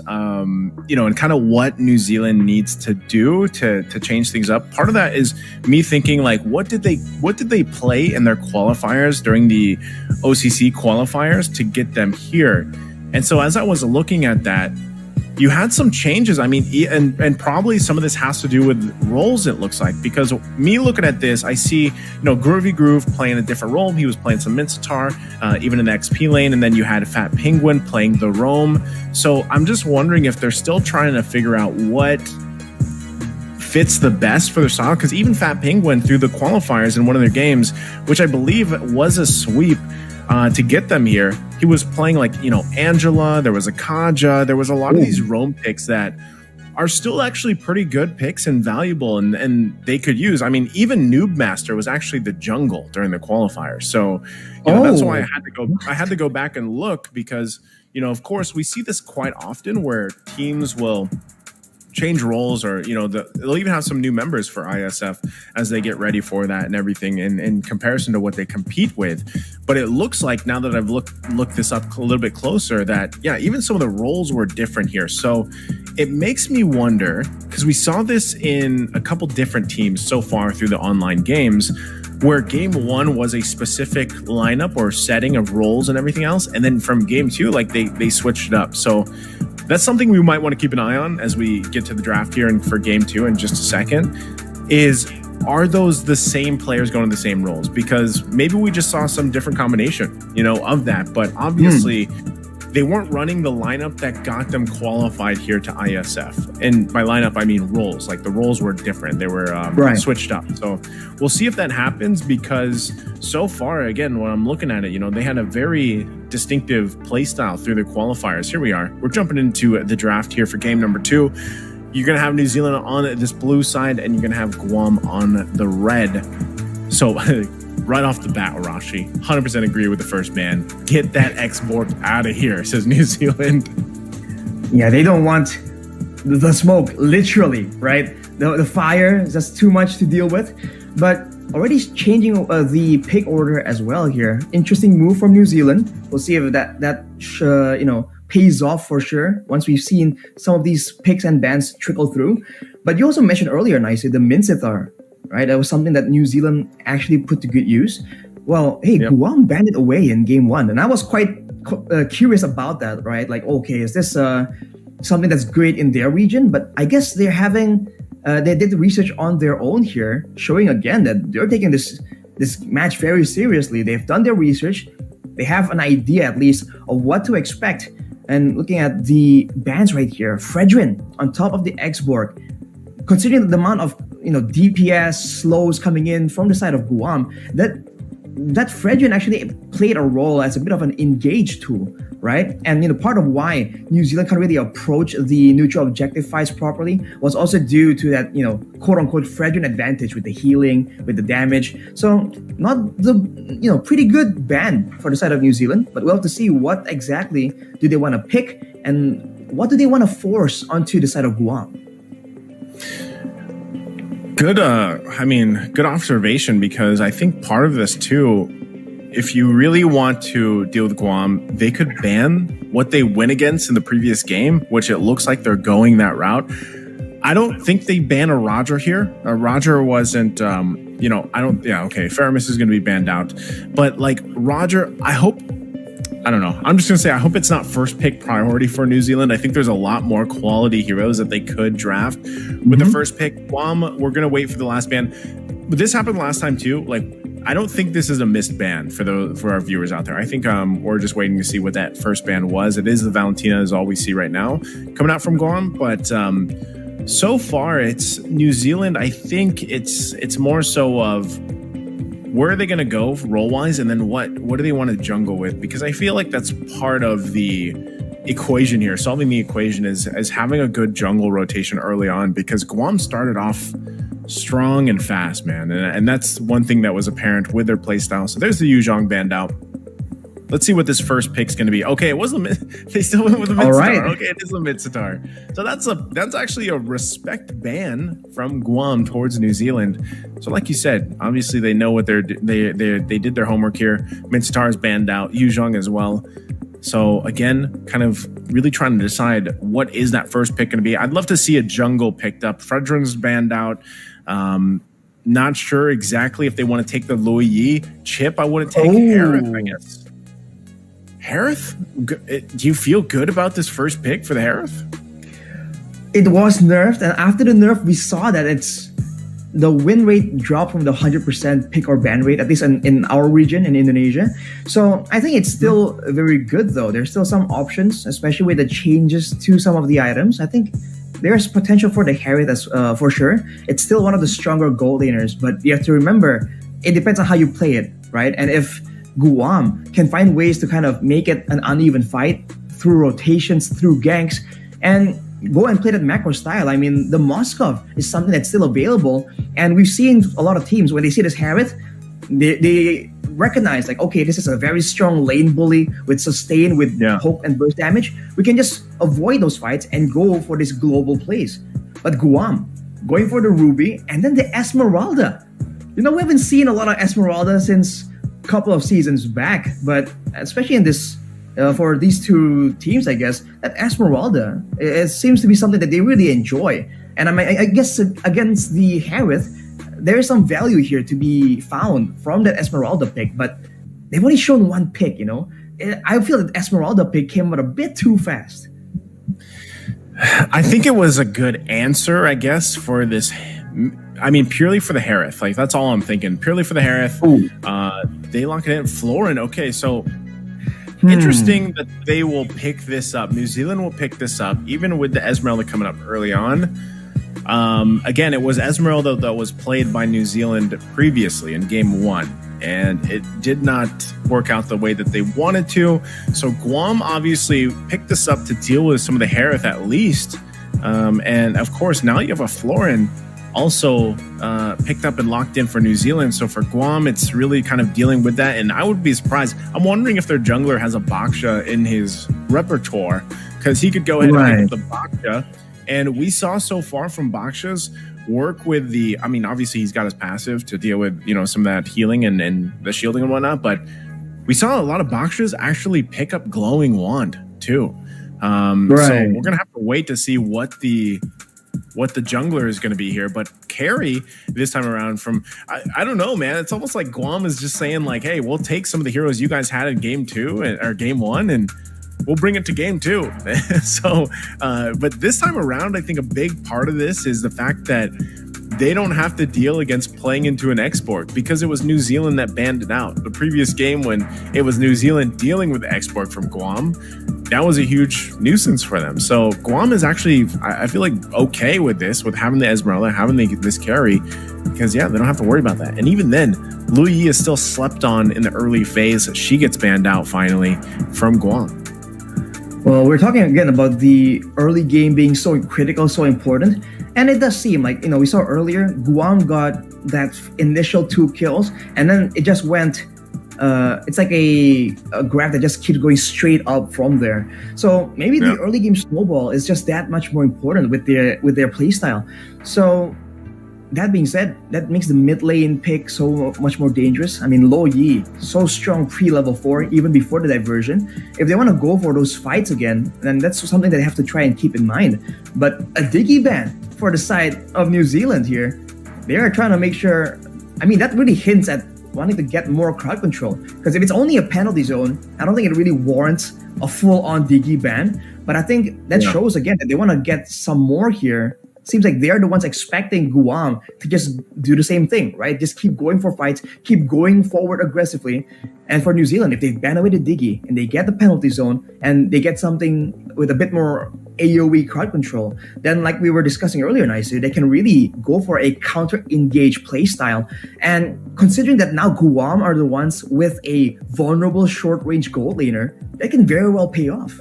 you know, and kind of what New Zealand needs to do to change things up. Part of that is me thinking like, what did they play in their qualifiers during the OCC qualifiers to get them here? And so as I was looking at that, you had some changes. I mean, and probably some of this has to do with roles, it looks like, because me looking at this, I see, you know, Groovy Groove playing a different role. He was playing some Mincetar, even in the XP lane, and then you had Fat Penguin playing the roam. So I'm just wondering if they're still trying to figure out what fits the best for their style, because even Fat Penguin through the qualifiers in one of their games, which I believe was a sweep, to get them here, he was playing like, you know, Angela, there was a Kaja, there was a lot of these roam picks that are still actually pretty good picks and valuable, and they could use. I mean, even Noob Master was actually the jungle during the qualifiers. So, you know, that's why I had to go back and look, because, you know, of course, we see this quite often where teams will change roles, or, you know, they'll even have some new members for ISF as they get ready for that and everything in comparison to what they compete with. But it looks like, now that I've looked this up a little bit closer, that yeah, even some of the roles were different here. So it makes me wonder, because we saw this in a couple different teams so far through the online games, where game 1 was a specific lineup or setting of roles and everything else, and then from game 2, like they switched it up. So that's something we might want to keep an eye on as we get to the draft here and for game 2 in just a second, is, are those the same players going to the same roles? Because maybe we just saw some different combination, you know, of that. But obviously, they weren't running the lineup that got them qualified here to ISF. And by lineup, I mean roles. Like the roles were different. They were switched up. So we'll see if that happens, because so far, again, when I'm looking at it, you know, they had a very distinctive play style through their qualifiers. Here we are. We're jumping into the draft here for game number 2. You're going to have New Zealand on this blue side, and you're going to have Guam on the red. So right off the bat, Arashi, 100% agree with the first man. Get that export out of here, says New Zealand. Yeah, they don't want the smoke, literally, right? The fire is just too much to deal with. But already changing the pick order as well here. Interesting move from New Zealand. We'll see if that you know, pays off for sure once we've seen some of these picks and bans trickle through. But you also mentioned earlier, nicely, the Mincetar, right? That was something that New Zealand actually put to good use. Well, hey, Guam banned it away in game 1, and I was quite curious about that, right? Like, okay, is this something that's great in their region? But I guess they're having they did the research on their own here, showing again that they're taking this match very seriously. They've done their research. They have an idea, at least, of what to expect. And looking at the bans right here, Fredrin on top of the X-Borg, considering the amount of, you know, DPS slows coming in from the side of Guam, that Fredrin actually played a role as a bit of an engage tool, right? And, you know, part of why New Zealand can't really approach the neutral objective fights properly was also due to that, you know, quote-unquote Fredrin advantage with the healing, with the damage. So not the, you know, pretty good ban for the side of New Zealand, but we'll have to see what exactly do they want to pick and what do they want to force onto the side of Guam. Good, good observation, because I think part of this too, if you really want to deal with Guam, they could ban what they win against in the previous game, which it looks like they're going that route. I don't think they ban a Roger here. Roger wasn't, you know, Faramis is going to be banned out. But like Roger, I don't know. I'm just going to say, I hope it's not first pick priority for New Zealand. I think there's a lot more quality heroes that they could draft with the first pick. Guam, we're going to wait for the last ban. But this happened last time too. Like, I don't think this is a missed ban for our viewers out there. I think we're just waiting to see what that first ban was. It is the Valentina is all we see right now coming out from Guam. But so far, it's New Zealand. I think it's more so of, where are they going to go role-wise, and then what do they want to jungle with? Because I feel like that's part of the equation here, solving the equation is having a good jungle rotation early on, because Guam started off strong and fast, man. And that's one thing that was apparent with their playstyle. So there's the Yuzhong banned out. Let's see what this first pick's going to be. Okay, it was they still went with the mid Right. star. Okay, it is a mid star. So that's actually a respect ban from Guam towards New Zealand. So like you said, obviously they know what they did their homework here. Mid star is banned out, Yuzhong as well. So again, kind of really trying to decide what is that first pick going to be. I'd love to see a jungle picked up. Fredrin's banned out. Not sure exactly if they want to take the Lui Yi chip. I wouldn't take Harith, I guess. Harith, do you feel good about this first pick for the Harith? It was nerfed, and after the nerf, we saw that the win rate dropped from the 100% pick or ban rate, at least in our region in Indonesia. So I think it's still very good, though. There's still some options, especially with the changes to some of the items. I think there's potential for the Harith for sure. It's still one of the stronger gold laners, but you have to remember, it depends on how you play it, right? And if Guam can find ways to kind of make it an uneven fight through rotations, through ganks, and go and play that macro style. I mean, the Moskov is something that's still available, and we've seen a lot of teams when they see this Harith, they recognize like, okay, this is a very strong lane bully with sustain, with poke and burst damage. We can just avoid those fights and go for this global plays. But Guam going for the Ruby and then the Esmeralda. You know, we haven't seen a lot of Esmeralda since couple of seasons back, but especially in this for these two teams, I guess that Esmeralda, it seems to be something that they really enjoy. And I guess against the Harith, there is some value here to be found from that Esmeralda pick, but they've only shown one pick. You know, I feel that Esmeralda pick came out a bit too fast. I think it was a good answer, I guess, for this. I mean, purely for the Harith. Like, that's all I'm thinking. Purely for the Harith. They lock it in. Florin. Okay, so interesting that they will pick this up. New Zealand will pick this up, even with the Esmeralda coming up early on. Again, it was Esmeralda that was played by New Zealand previously in game 1, and it did not work out the way that they wanted to. So Guam obviously picked this up to deal with some of the Harith at least. And of course, now you have a Florin also picked up and locked in for New Zealand. So for Guam, it's really kind of dealing with that. And I would be surprised. I'm wondering if their jungler has a Baksha in his repertoire, because he could go ahead and pick up the Baksha. And we saw so far from Baksha's work with the, I mean, obviously he's got his passive to deal with, you know, some of that healing and the shielding and whatnot. But we saw a lot of Bakshas actually pick up Glowing Wand too. So we're going to have to wait to see what the jungler is going to be here. But carry this time around from, I don't know, man. It's almost like Guam is just saying like, hey, we'll take some of the heroes you guys had in game 2 or game 1 and we'll bring it to game 2. So, but this time around, I think a big part of this is the fact that they don't have to deal against playing into an export, because it was New Zealand that banned it out. The previous game when it was New Zealand dealing with the export from Guam, that was a huge nuisance for them. So Guam is actually, I feel like, okay with this, with having the Esmeralda, having this carry, because they don't have to worry about that. And even then, Lui Yi is still slept on in the early phase. She gets banned out finally from Guam. Well, we're talking again about the early game being so critical, so important. And it does seem like, we saw earlier, Guam got that initial 2 kills, and then it just went, it's like a graph that just keeps going straight up from there. So maybe the early game snowball is just that much more important with their playstyle. So that being said, that makes the mid lane pick so much more dangerous. I mean, Lui Yi, so strong pre-level 4, even before the diversion. If they want to go for those fights again, then that's something that they have to try and keep in mind. But a Diggy ban for the side of New Zealand here, they are trying to make sure, I mean, that really hints at wanting to get more crowd control. Because if it's only a penalty zone, I don't think it really warrants a full-on Diggy ban. But I think that shows again that they want to get some more here. Seems like they're the ones expecting Guam to just do the same thing, right? Just keep going for fights, keep going forward aggressively. And for New Zealand, if they ban away the Diggy and they get the penalty zone and they get something with a bit more AoE crowd control, then like we were discussing earlier, Naisu, they can really go for a counter-engage playstyle. And considering that now Guam are the ones with a vulnerable short-range gold laner, that can very well pay off.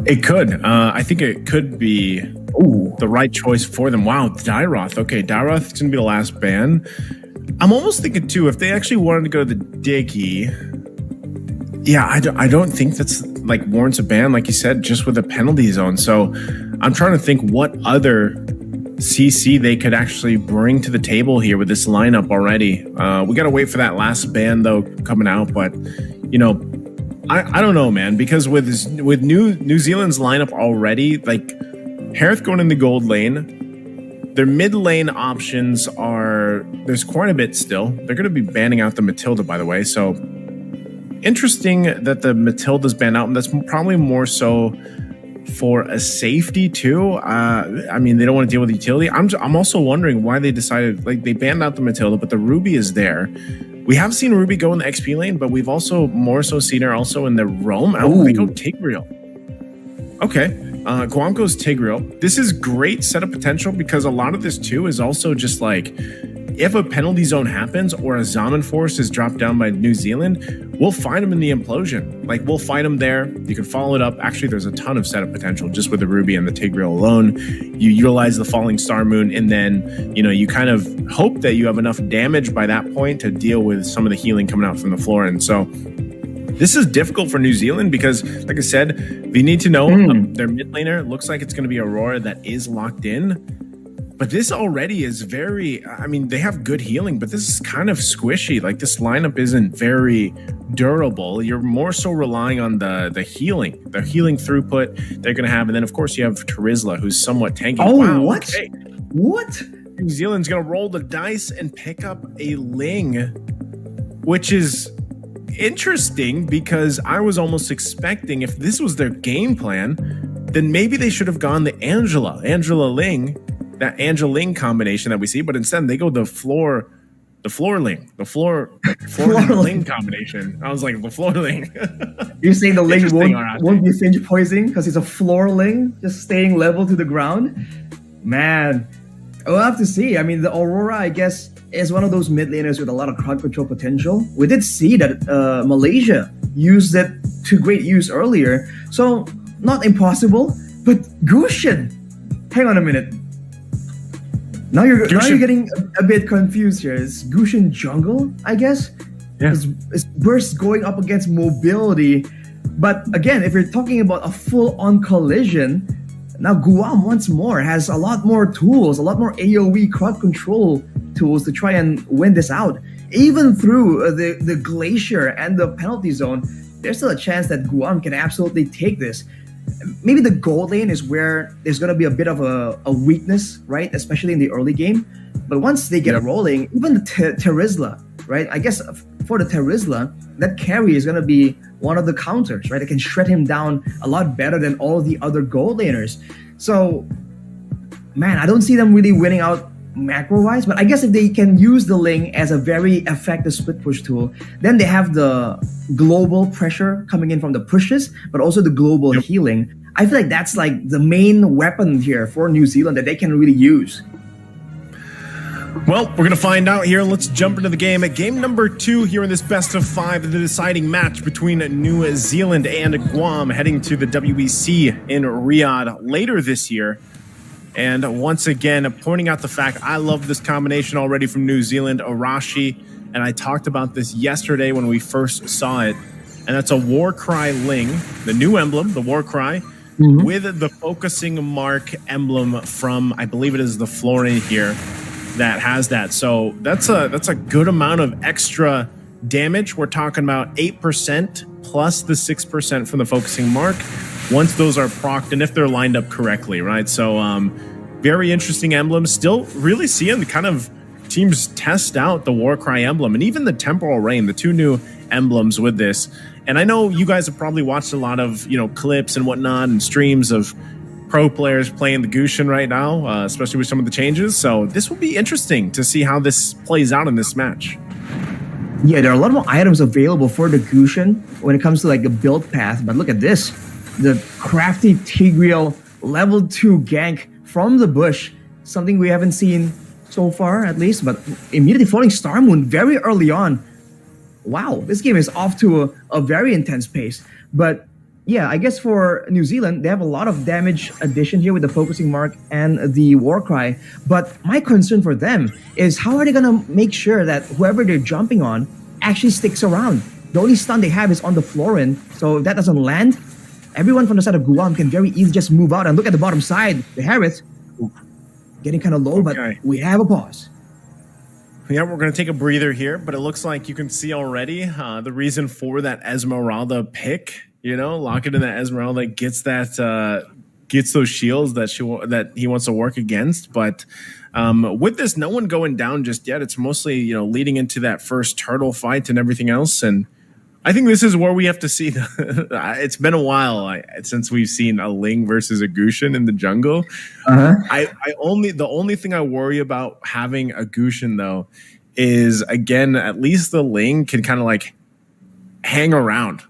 It could. I think it could be the right choice for them. Wow, Dairoth. Okay, Dairoth's going to be the last ban. I'm almost thinking, too, if they actually wanted to go to the Diggy, yeah, I don't think that's, like, warrants a ban, like you said, just with a penalty zone. So I'm trying to think what other CC they could actually bring to the table here with this lineup already. We got to wait for that last ban, though, coming out. But, you know, I don't know, man, because with New Zealand's lineup already, like, Harith going in the gold lane, their mid lane options are, there's quite a bit still. They're going to be banning out the Matilda, by the way. So interesting that the Matilda's banned out, and that's probably more so for a safety too. I mean, they don't want to deal with utility. I'm also wondering why they decided, like, they banned out the Matilda, but the Ruby is there. We have seen Ruby go in the XP lane, but we've also more so seen her also in the roam. Oh, they go Tigreal. Okay. Guam goes Tigreal. This is great setup potential because a lot of this too is also just like, if a penalty zone happens or a Zaman force is dropped down by New Zealand, we'll find them in the implosion. Like, we'll find them there. You can follow it up. Actually, there's a ton of setup potential just with the Ruby and the Tigreal alone. You utilize the Falling Star Moon, and then, you know, you kind of hope that you have enough damage by that point to deal with some of the healing coming out from the floor. And so this is difficult for New Zealand because, like I said, they need to know their mid laner looks like it's going to be Aurora that is locked in. But this already is very, I mean, they have good healing, but this is kind of squishy. Like, this lineup isn't very durable. You're more so relying on the healing throughput they're going to have. And then, of course, you have Terizla, who's somewhat tanky. Oh, wow, what? Okay. What? New Zealand's going to roll the dice and pick up a Ling, which is interesting because I was almost expecting, if this was their game plan, then maybe they should have gone the Angela Ling, that Ling combination that we see, but instead they go the floor Ling Ling combination. I was like, the floor Ling. You're saying the Ling won't be Finge poisoning because it's a floor Ling, just staying level to the ground? Man, we'll have to see. I mean, the Aurora, I guess, is one of those mid laners with a lot of crowd control potential. We did see that Malaysia used that to great use earlier, so not impossible. But Gusion, hang on a minute. Now you're getting a bit confused here. Is Gusion jungle, I guess? Yeah. Is Burst going up against mobility? But again, if you're talking about a full-on collision, now Guam once more has a lot more tools, a lot more AoE crowd control tools to try and win this out. Even through the glacier and the penalty zone, there's still a chance that Guam can absolutely take this. Maybe the gold lane is where there's going to be a bit of a weakness, right? Especially in the early game. But once they get rolling, even the Terizla, right? I guess for the Terizla, that carry is going to be one of the counters, right? It can shred him down a lot better than all the other gold laners. So, man, I don't see them really winning out macro-wise, but I guess if they can use the Ling as a very effective split push tool, then they have the global pressure coming in from the pushes, but also the global healing. I feel like that's like the main weapon here for New Zealand that they can really use. Well, we're going to find out here. Let's jump into the game. At game number 2 here in this best of 5, the deciding match between New Zealand and Guam, heading to the WEC in Riyadh later this year. And once again, pointing out the fact, I love this combination already from New Zealand, Arashi, and I talked about this yesterday when we first saw it, and that's a Warcry Ling, the new emblem, the Warcry, with the focusing mark emblem from, I believe it is the Florin here, that has that. So that's a good amount of extra damage. We're talking about 8% plus the 6% from the focusing mark once those are procced and if they're lined up correctly, right? So very interesting emblem. Still really seeing the kind of teams test out the Warcry emblem and even the Temporal Rain, the 2 new emblems with this. And I know you guys have probably watched a lot of, you know, clips and whatnot and streams of pro players playing the Gusion right now, especially with some of the changes. So this will be interesting to see how this plays out in this match. Yeah, there are a lot more items available for the Gusion when it comes to like the build path. But look at this, the crafty Tigreal level 2 gank from the bush, something we haven't seen so far at least, but immediately falling Star Moon very early on. Wow, this game is off to a very intense pace. But yeah, I guess for New Zealand, they have a lot of damage addition here with the focusing mark and the war cry. But my concern for them is how are they gonna make sure that whoever they're jumping on actually sticks around? The only stun they have is on the Florin, so if that doesn't land, everyone from the side of Guam can very easily just move out and look at the bottom side. The Harris, getting kind of low, but we have a pause. Yeah, we're going to take a breather here, but it looks like you can see already the reason for that Esmeralda pick. You know, lock it in that Esmeralda gets that gets those shields that he wants to work against. But with this, no one going down just yet. It's mostly leading into that first turtle fight and everything else. And I think this is where we have to see. It's been a while since we've seen a Ling versus a Gushin in the jungle. The only thing I worry about having a Gushin though is again at least the Ling can kind of like hang around,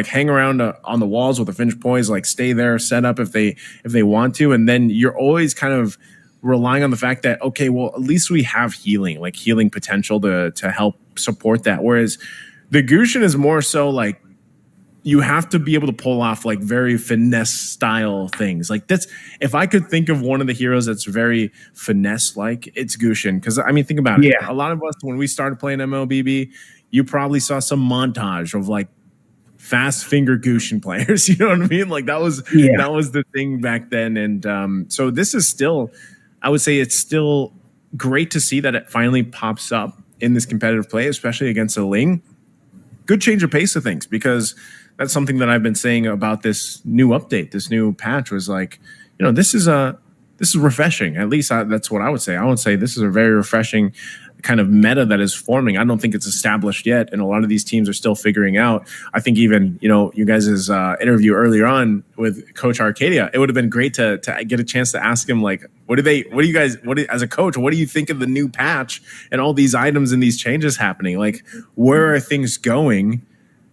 hang around on the walls with a Finch poise, like stay there, set up if they want to, and then you're always kind of relying on the fact that okay, well at least we have healing potential to help support that. Whereas the Gushin is more so like you have to be able to pull off like very finesse style things. Like that's if I could think of one of the heroes that's very finesse like, it's Gushin. Because I mean, think about it. A lot of us when we started playing Mlbb, you probably saw some montage of like fast finger Gushin players. You know what I mean? Like that was the thing back then. And so this is still, I would say it's still great to see that it finally pops up in this competitive play, especially against a Ling. Good change of pace of things, because that's something that I've been saying about this new update, this new patch was like, this is refreshing. At least that's what I would say. I would say this is a very refreshing kind of meta that is forming. I don't think it's established yet, and a lot of these teams are still figuring out. I think even you guys' interview earlier on with Coach Arcadia, it would have been great to get a chance to ask him like, as a coach, what do you think of the new patch and all these items and these changes happening? Like, where are things going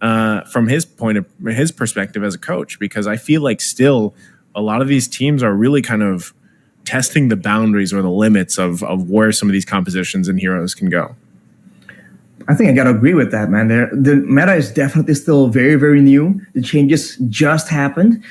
from his perspective as a coach? Because I feel like still a lot of these teams are really kind of testing the boundaries or the limits of where some of these compositions and heroes can go. I think I gotta agree with that, man. The meta is definitely still very, very new. The changes just happened.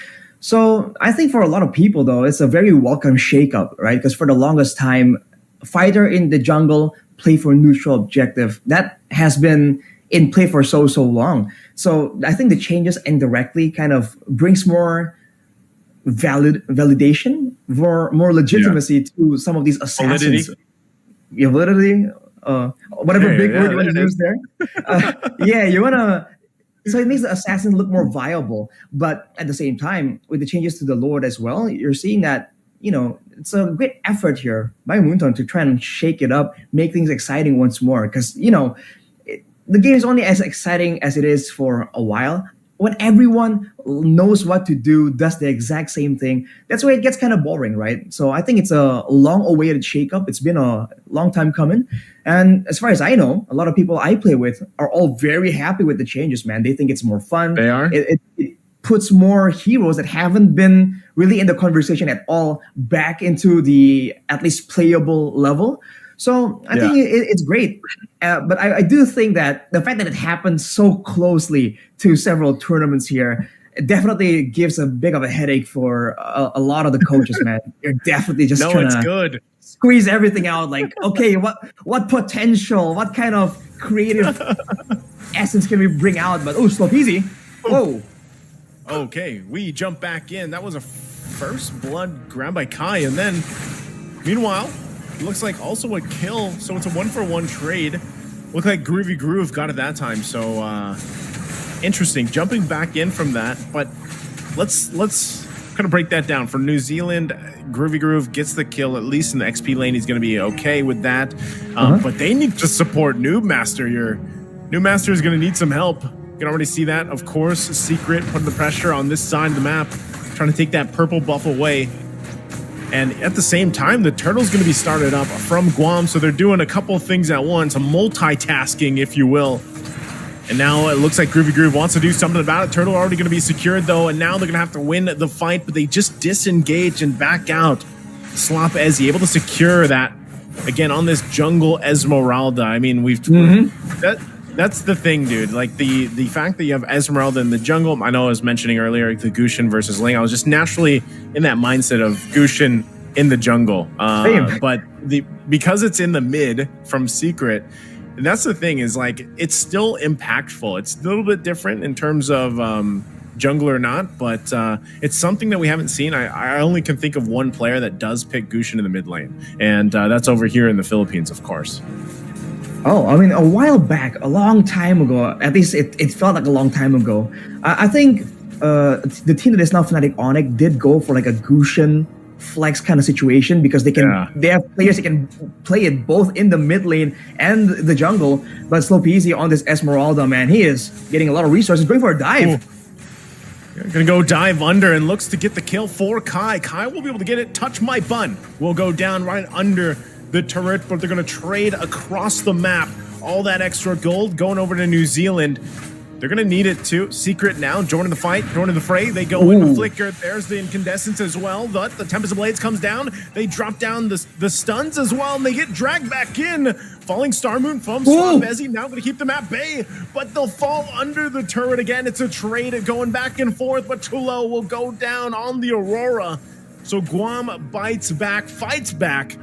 So I think for a lot of people, though, it's a very welcome shakeup, right? Because for the longest time, fighter in the jungle, play for neutral objective, that has been in play for so long. So I think the changes indirectly kind of brings more validation, more legitimacy to some of these assassins. Validity, whatever big word you want to use there. You want to. So it makes the assassin look more viable. But at the same time, with the changes to the Lord as well, you're seeing that it's a great effort here by Moonton to try and shake it up, make things exciting once more. Because the game is only as exciting as it is for a while. When everyone knows what to do, does the exact same thing, that's where it gets kind of boring, right? So I think it's a long-awaited shakeup. It's been a long time coming. And as far as I know, a lot of people I play with are all very happy with the changes, man. They think it's more fun. They are? It puts more heroes that haven't been really in the conversation at all back into the at least playable level. So I think it's great. But I do think that the fact that it happened so closely to several tournaments here, it definitely gives a big of a headache for a lot of the coaches, man. You're definitely just trying to squeeze everything out. Like, okay, what potential, what kind of creative essence can we bring out? But, slow easy. Whoa. Okay, we jump back in. That was a first blood grab by Kai. And then, meanwhile, looks like also a kill, so it's a 1-for-1 trade. Looked like Groovy Groove got it that time, so interesting. Jumping back in from that, but let's kind of break that down. For New Zealand, Groovy Groove gets the kill, at least in the XP lane. He's going to be okay with that, but they need to support Noob Master here. Noob Master is going to need some help. You can already see that, of course. Secret putting the pressure on this side of the map, trying to take that purple buff away. And at the same time, the turtle's going to be started up from Guam, so they're doing a couple of things at once, a multitasking, if you will. And now it looks like Groovy Groove wants to do something about it. Turtle already going to be secured, though, and now they're going to have to win the fight, but they just disengage and back out. Slop Ezzy able to secure that, again, on this jungle Esmeralda. I mean, That's the thing, dude. Like the fact that you have Esmeralda in the jungle. I know I was mentioning earlier the Gushin versus Ling. I was just naturally in that mindset of Gushin in the jungle. But because it's in the mid from Secret, and that's the thing is like it's still impactful. It's a little bit different in terms of jungle or not, but it's something that we haven't seen. I only can think of one player that does pick Gushin in the mid lane, and that's over here in the Philippines, of course. Oh, I mean, a while back, a long time ago, at least it felt like a long time ago, I think the team that is now Fnatic Onyx did go for like a Gushin flex kind of situation because they have players that can play it both in the mid lane and the jungle. But Slopeasy on this Esmeralda, man, he is getting a lot of resources, going for a dive. Gonna go dive under and looks to get the kill for Kai. Kai will be able to get it. Touch my bun will go down right under the turret, but they're gonna trade across the map. All that extra gold going over to New Zealand. They're going to need it too. Secret now joining the fight, joining the fray. They go in the flicker. There's the incandescence as well. The Tempest of Blades comes down. They drop down the stuns as well, and they get dragged back in. Falling Star Moon from Swabezi now going to keep them at bay, but they'll fall under the turret again. It's a trade going back and forth, but Tulo will go down on the Aurora. So Guam bites back, fights back.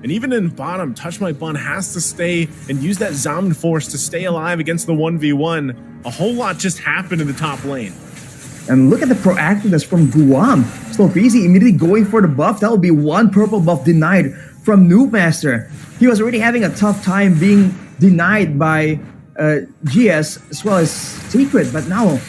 And even in bottom, Touch My Bun has to stay and use that Zombie Force to stay alive against the 1v1. A whole lot just happened in the top lane. And look at the proactiveness from Guam. Slopeasy immediately going for the buff. That will be one purple buff denied from Noobmaster. He was already having a tough time being denied by GS as well as Secret, but now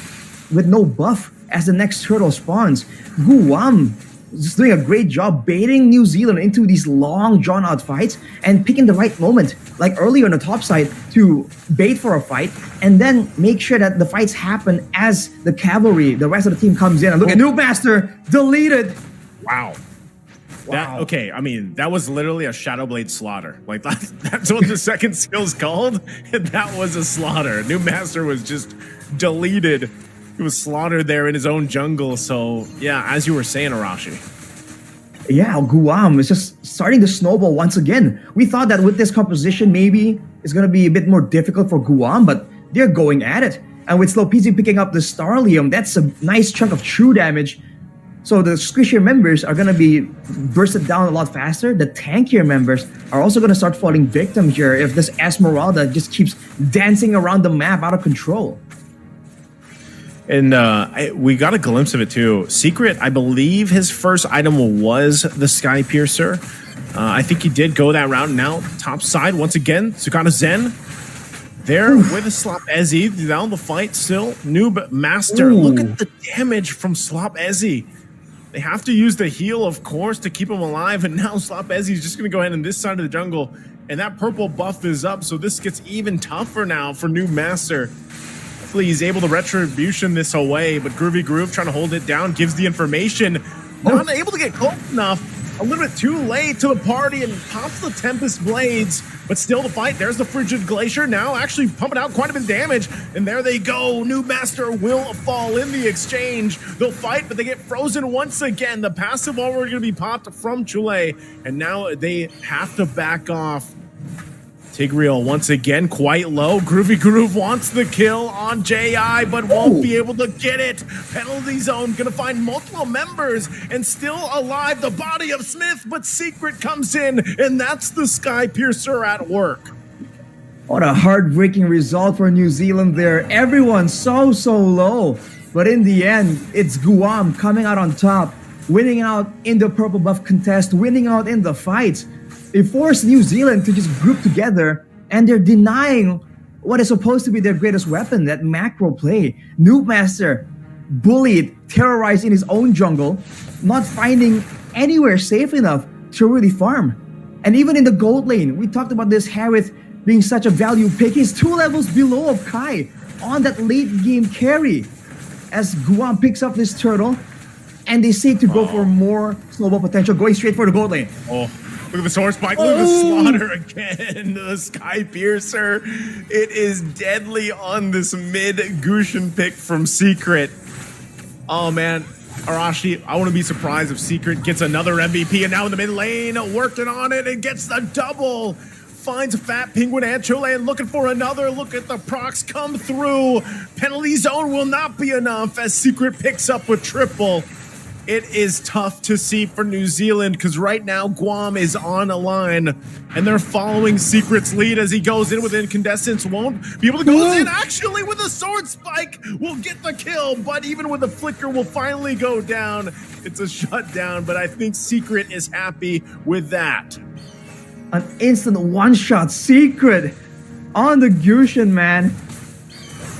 with no buff as the next turtle spawns, Guam just doing a great job baiting New Zealand into these long drawn out fights and picking the right moment, like earlier on the top side, to bait for a fight and then make sure that the fights happen as the cavalry, the rest of the team comes in. And look at Noobmaster deleted. Wow. Okay, I mean, that was literally a Shadowblade slaughter. Like, that's what the second skill's called. And that was a slaughter. Noobmaster was just deleted. He was slaughtered there in his own jungle. So, yeah, as you were saying, Arashi. Yeah, Guam is just starting to snowball once again. We thought that with this composition, maybe it's going to be a bit more difficult for Guam, but they're going at it. And with Slopeasy picking up the Starlium, that's a nice chunk of true damage. So the squishier members are going to be bursted down a lot faster. The tankier members are also going to start falling victim here if this Esmeralda just keeps dancing around the map out of control. And we got a glimpse of it too. Secret, I believe his first item was the Sky Piercer. I think he did go that route. Now, top side, once again, Sukana Zen. There with a Slop Ezzy, down the fight still. Noob Master. Look at the damage from Slop Ezzy. They have to use the heal, of course, to keep him alive. And now Slop Ezzy is just going to go ahead on this side of the jungle. And that purple buff is up, so this gets even tougher now for Noob Master. Hopefully he's able to retribution this away, but Groovy Groove trying to hold it down, gives the information. Not able to get close enough. A little bit too late to the party and pops the Tempest Blades, but still the fight. There's the Frigid Glacier now actually pumping out quite a bit of damage. And there they go. Noob Master will fall in the exchange. They'll fight, but they get frozen once again. The passive already going to be popped from Chule, and now they have to back off. Tigreal once again quite low. Groovy Groove wants the kill on JI, but won't be able to get it. Penalty zone gonna find multiple members and still alive. The body of Smith, but Secret comes in, and that's the Sky Piercer at work. What a heartbreaking result for New Zealand there. Everyone's so low. But in the end, it's Guam coming out on top, winning out in the purple buff contest, winning out in the fight. They forced New Zealand to just group together, and they're denying what is supposed to be their greatest weapon, that macro play. Noobmaster bullied, terrorized in his own jungle, not finding anywhere safe enough to really farm. And even in the gold lane, we talked about this Harith being such a value pick. He's 2 levels below of Kai on that late game carry. As Guam picks up this turtle, and they seek to go for more snowball potential, going straight for the gold lane. Look at the sword spike, look at the slaughter again. The Sky Piercer. It is deadly on this mid Gushin pick from Secret. Oh man, Arashi, I wouldn't be surprised if Secret gets another MVP, and now in the mid lane, working on it and gets the double finds a fat penguin and Cholan looking for another. Look at the procs come through. Penalty zone will not be enough as Secret picks up a triple. It is tough to see for New Zealand because right now Guam is on a line and they're following Secret's lead as he goes in with Incandescence. Won't be able to go in actually with a sword spike. Will get the kill, but even with the flicker will finally go down. It's a shutdown, but I think Secret is happy with that. An instant one-shot Secret on the Gushin, man.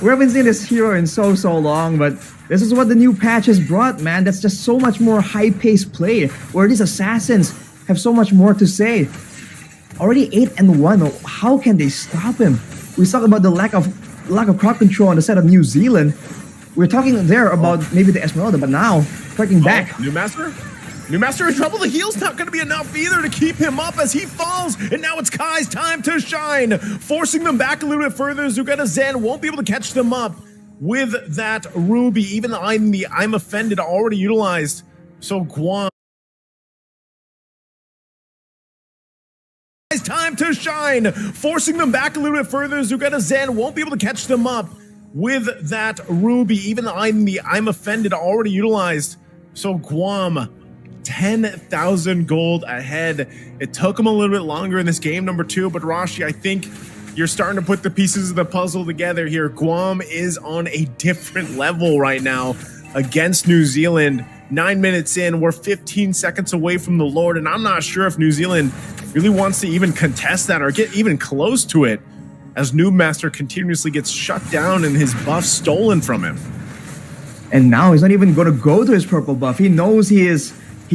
We haven't seen this hero in so long, but this is what the new patch has brought, man. That's just so much more high-paced play, where these assassins have so much more to say. Already 8-1. How can they stop him? We talk about the lack of crowd control on the side of New Zealand. We're talking there about maybe the Esmeralda, but now striking back. New Master? New Master in trouble. The heal's not going to be enough either to keep him up as he falls. And now it's Kai's time to shine, forcing them back a little bit further. Zugata Zen won't be able to catch them up with that Ruby. Even the I'm offended already utilized. So Guam. It's time to shine, forcing them back a little bit further. Zugata Zen won't be able to catch them up with that Ruby. Even the I'm offended already utilized. So Guam, 10,000 gold ahead. It took him a little bit longer in this game number 2, but Rashi, I think you're starting to put the pieces of the puzzle together here. Guam is on a different level right now against New Zealand. 9 minutes in, we're 15 seconds away from the Lord, and I'm not sure if New Zealand really wants to even contest that or get even close to it, as New Master continuously gets shut down and his buff stolen from him. And now he's not even going to go to his purple buff. He knows he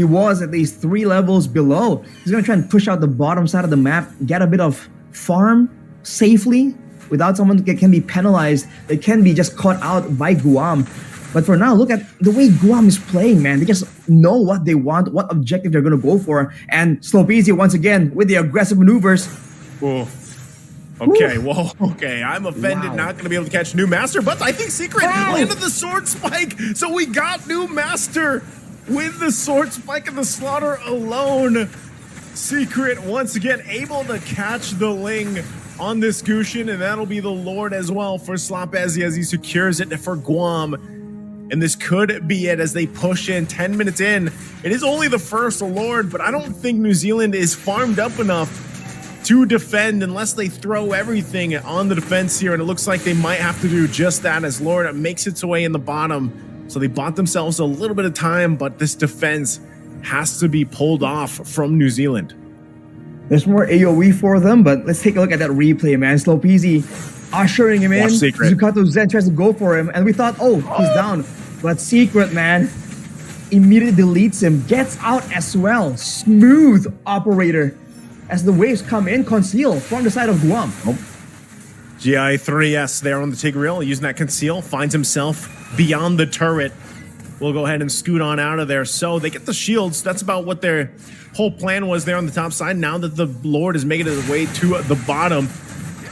was at least 3 levels below. He's going to try and push out the bottom side of the map, get a bit of farm safely without someone that can be penalized. They can be just caught out by Guam. But for now, look at the way Guam is playing, man. They just know what they want, what objective they're going to go for. And Mlbb once again with the aggressive maneuvers. Whoa. Okay, whoa, okay. I'm offended, not going to be able to catch New Master, but I think Secret landed the sword spike. So we got New Master with the sword spike and the slaughter alone. Secret once again able to catch the Ling on this Gushin, and that'll be the Lord as well for Slapezi as he secures it for Guam. And this could be it as they push in 10 minutes in. It is only the first Lord, but I don't think New Zealand is farmed up enough to defend unless they throw everything on the defense here. And it looks like they might have to do just that as Lord makes its way in the bottom. So they bought themselves a little bit of time, but this defense has to be pulled off from New Zealand. There's more AoE for them, but let's take a look at that replay, man. Mlbb ushering him in. Zukato Zen tries to go for him, and we thought, oh, he's down. But Secret, man, immediately deletes him, gets out as well. Smooth operator as the waves come in, conceal from the side of Guam. GI3S there on the Tigreal, using that conceal, finds himself beyond the turret. We'll go ahead and scoot on out of there. So they get the shields. That's about what their whole plan was there on the top side. Now that the Lord is making his way to the bottom.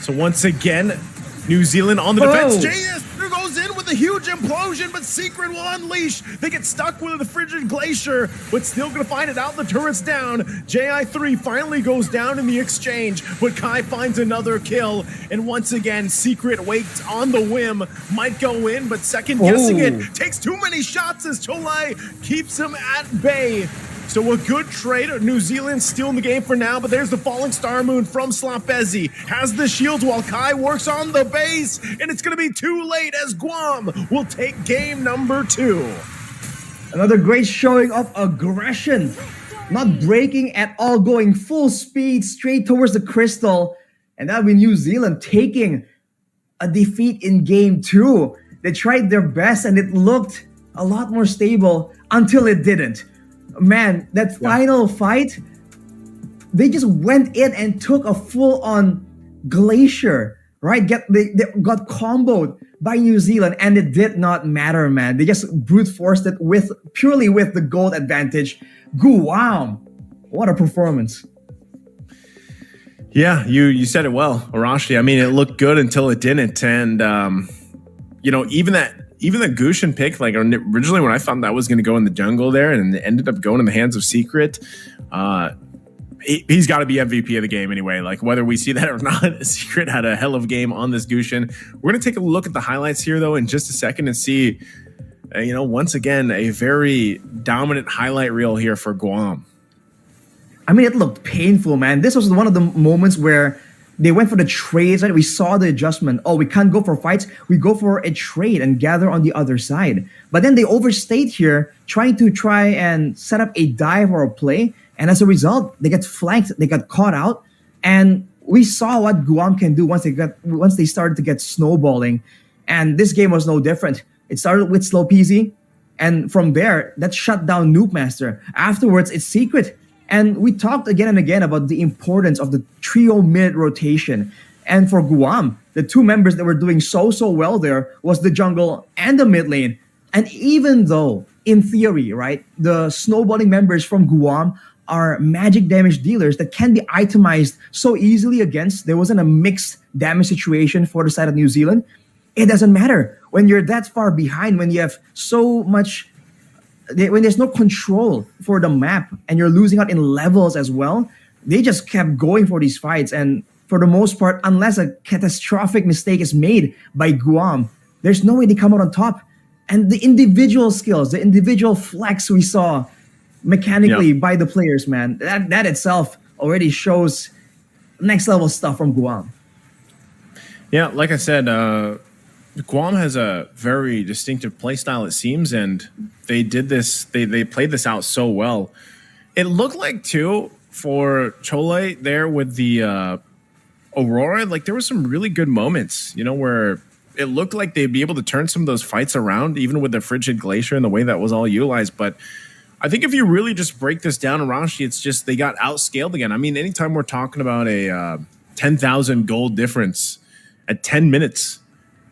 So once again, New Zealand on the defense. JS goes in with a huge implosion, but Secret will unleash. They get stuck with the frigid glacier, but still gonna find it out. The turret's down. JI3 finally goes down in the exchange, but Kai finds another kill. And once again, Secret waits on the whim. Might go in, but second guessing it. Takes too many shots as Cholai keeps him at bay. So a good trade. New Zealand still in the game for now, but there's the falling star moon from Slapezi. Has the shields while Kai works on the base, and it's going to be too late as Guam will take game number 2. Another great showing of aggression. Not breaking at all, going full speed straight towards the crystal. And that'll be New Zealand taking a defeat in game 2. They tried their best and it looked a lot more stable until it didn't. Man, that final fight, they just went in and took a full-on glacier, right? They got comboed by New Zealand, and it did not matter, man. They just brute forced it purely with the gold advantage. Guam, what a performance! Yeah, you said it well, Arashi. I mean, it looked good until it didn't, and even the Gushin pick, like originally when I thought that was going to go in the jungle there and it ended up going in the hands of Secret, man, he's got to be MVP of the game anyway. Like whether we see that or not, Secret had a hell of a game on this Gushin. We're going to take a look at the highlights here though in just a second and see, once again, a very dominant highlight reel here for Guam. I mean, it looked painful, man. This was one of the moments where they went for the trades, right? We saw the adjustment. Oh, we can't go for fights. We go for a trade and gather on the other side. But then they overstayed here, trying to and set up a dive or a play. And as a result, they got flanked. They got caught out. And we saw what Guam can do once they started to get snowballing. And this game was no different. It started with Slow Peasy. And from there, that shut down Nuke Master. Afterwards, it's Secret. And we talked again and again about the importance of the trio mid rotation. And for Guam, the two members that were doing so well there was the jungle and the mid lane. And even though, in theory, right, the snowballing members from Guam are magic damage dealers that can be itemized so easily against, there wasn't a mixed damage situation for the side of New Zealand. It doesn't matter. When you're that far behind, when you have so much... when there's no control for the map and you're losing out in levels as well, they just kept going for these fights. And for the most part, unless a catastrophic mistake is made by Guam, there's no way they come out on top. And the individual skills, the individual flex we saw mechanically by the players, man, that itself already shows next level stuff from Guam. Yeah, like I said, Guam has a very distinctive playstyle, it seems, and they did this. They played this out so well. It looked like too for Chole there with the Aurora. Like there were some really good moments, where it looked like they'd be able to turn some of those fights around, even with the Frigid Glacier and the way that was all utilized. But I think if you really just break this down, Arashi, it's just they got outscaled again. I mean, anytime we're talking about a 10,000 gold difference at 10 minutes.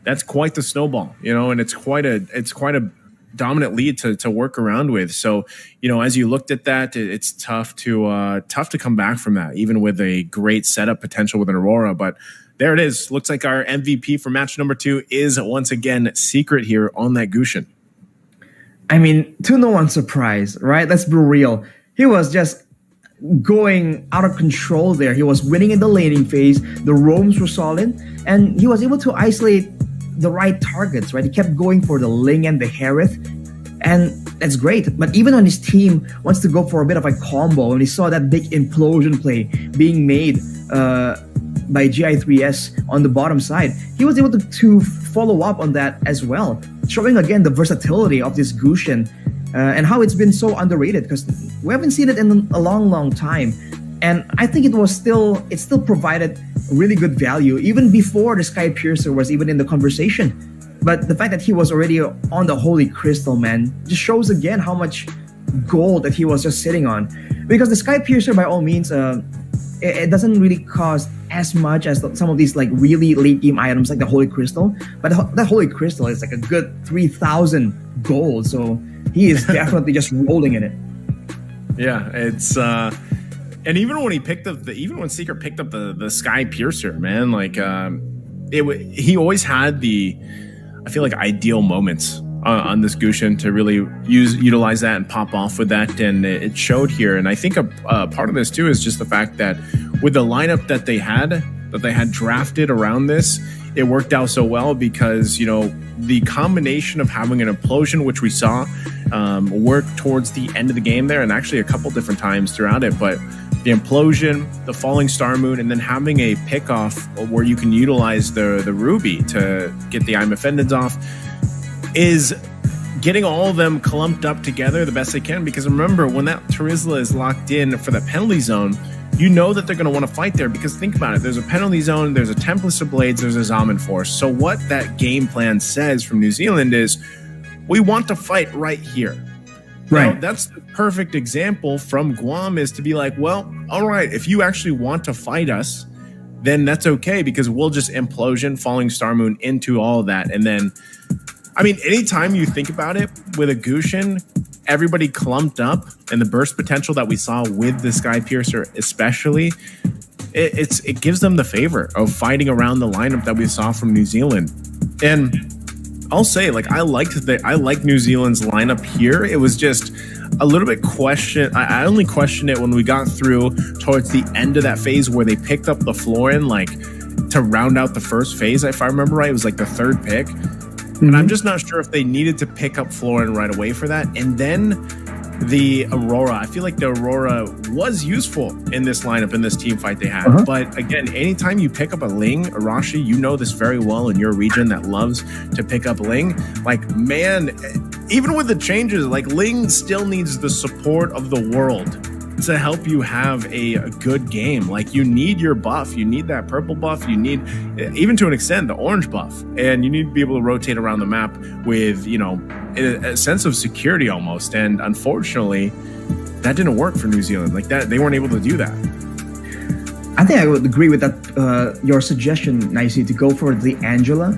That's quite the snowball, and it's quite a dominant lead to work around with. So, as you looked at that, it's tough to come back from that, even with a great setup potential with an Aurora. But there it is. Looks like our MVP for match number 2 is once again Secret here on that Gushin. I mean, to no one's surprise, right? Let's be real. He was just going out of control there. He was winning in the laning phase. The roams were solid, and he was able to isolate the right targets, right? He kept going for the Ling and the Harith, and that's great. But even when his team wants to go for a bit of a combo, and he saw that big implosion play being made by GI3S on the bottom side, he was able to follow up on that as well, showing again the versatility of this Gushin and how it's been so underrated because we haven't seen it in a long time. And I think it still provided really good value even before the Sky Piercer was even in the conversation. But the fact that he was already on the Holy Crystal, man, just shows again how much gold that he was just sitting on. Because the Sky Piercer, by all means, it doesn't really cost as much as some of these like really late game items like the Holy Crystal. But that Holy Crystal is like a good 3,000 gold. So he is definitely just rolling in it. Yeah, it's... And even when when Secret picked up the Sky Piercer, man, like he always had I feel like ideal moments on this Gushin to really utilize that and pop off with that, and it showed here. And I think a part of this too is just the fact that with the lineup that they had drafted around this, it worked out so well because the combination of having an implosion, which we saw work towards the end of the game there, and actually a couple different times throughout it, but the implosion, the falling star moon, and then having a pickoff where you can utilize the Ruby to get the Imafendins off is getting all of them clumped up together the best they can. Because remember, when that Terizla is locked in for the penalty zone, you know that they're going to want to fight there because think about it. There's a penalty zone, there's a Tempest of Blades, there's a Zaman Force. So what that game plan says from New Zealand is we want to fight right here. Right. Now, that's the perfect example from Guam is to be like, well, all right, if you actually want to fight us, then that's okay because we'll just implosion, falling star moon into all of that. And then, I mean, anytime you think about it with a Gushin, everybody clumped up and the burst potential that we saw with the Sky Piercer, especially, it gives them the favor of fighting around the lineup that we saw from New Zealand. And I'll say, like, I liked New Zealand's lineup here. It was just a little bit I only questioned it when we got through towards the end of that phase where they picked up the Florin like to round out the first phase. If I remember right, it was like the third pick. And I'm just not sure if they needed to pick up Florin right away for that. And then the Aurora, I feel like the Aurora was useful in this lineup, in this team fight they had. But again, anytime you pick up a Ling, Arashi, you know this very well in your region that loves to pick up Ling. Like, man, even with the changes, like Ling still needs the support of the world to help you have a good game. Like, you need your buff, you need that purple buff, you need, even to an extent, the orange buff, and you need to be able to rotate around the map with, you know, a sense of security almost. And unfortunately, that didn't work for New Zealand. Like, that, they weren't able to do that. I think I would agree with that, your suggestion, Nicey, to go for the Angela,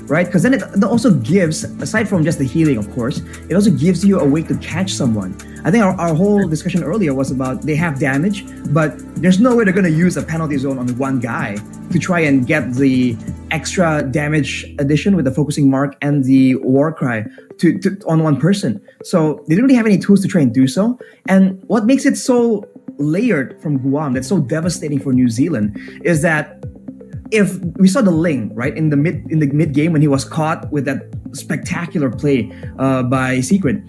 right? Because then it also gives, aside from just the healing, of course, it also gives you a way to catch someone. I think our whole discussion earlier was about they have damage, but there's no way they're going to use a penalty zone on one guy to try and get the extra damage addition with the focusing mark and the war cry to on one person. So they don't really have any tools to try and do so. And what makes it so layered from Guam, that's so devastating for New Zealand, is that if we saw the Ling, right, in the mid game when he was caught with that spectacular play by Secret,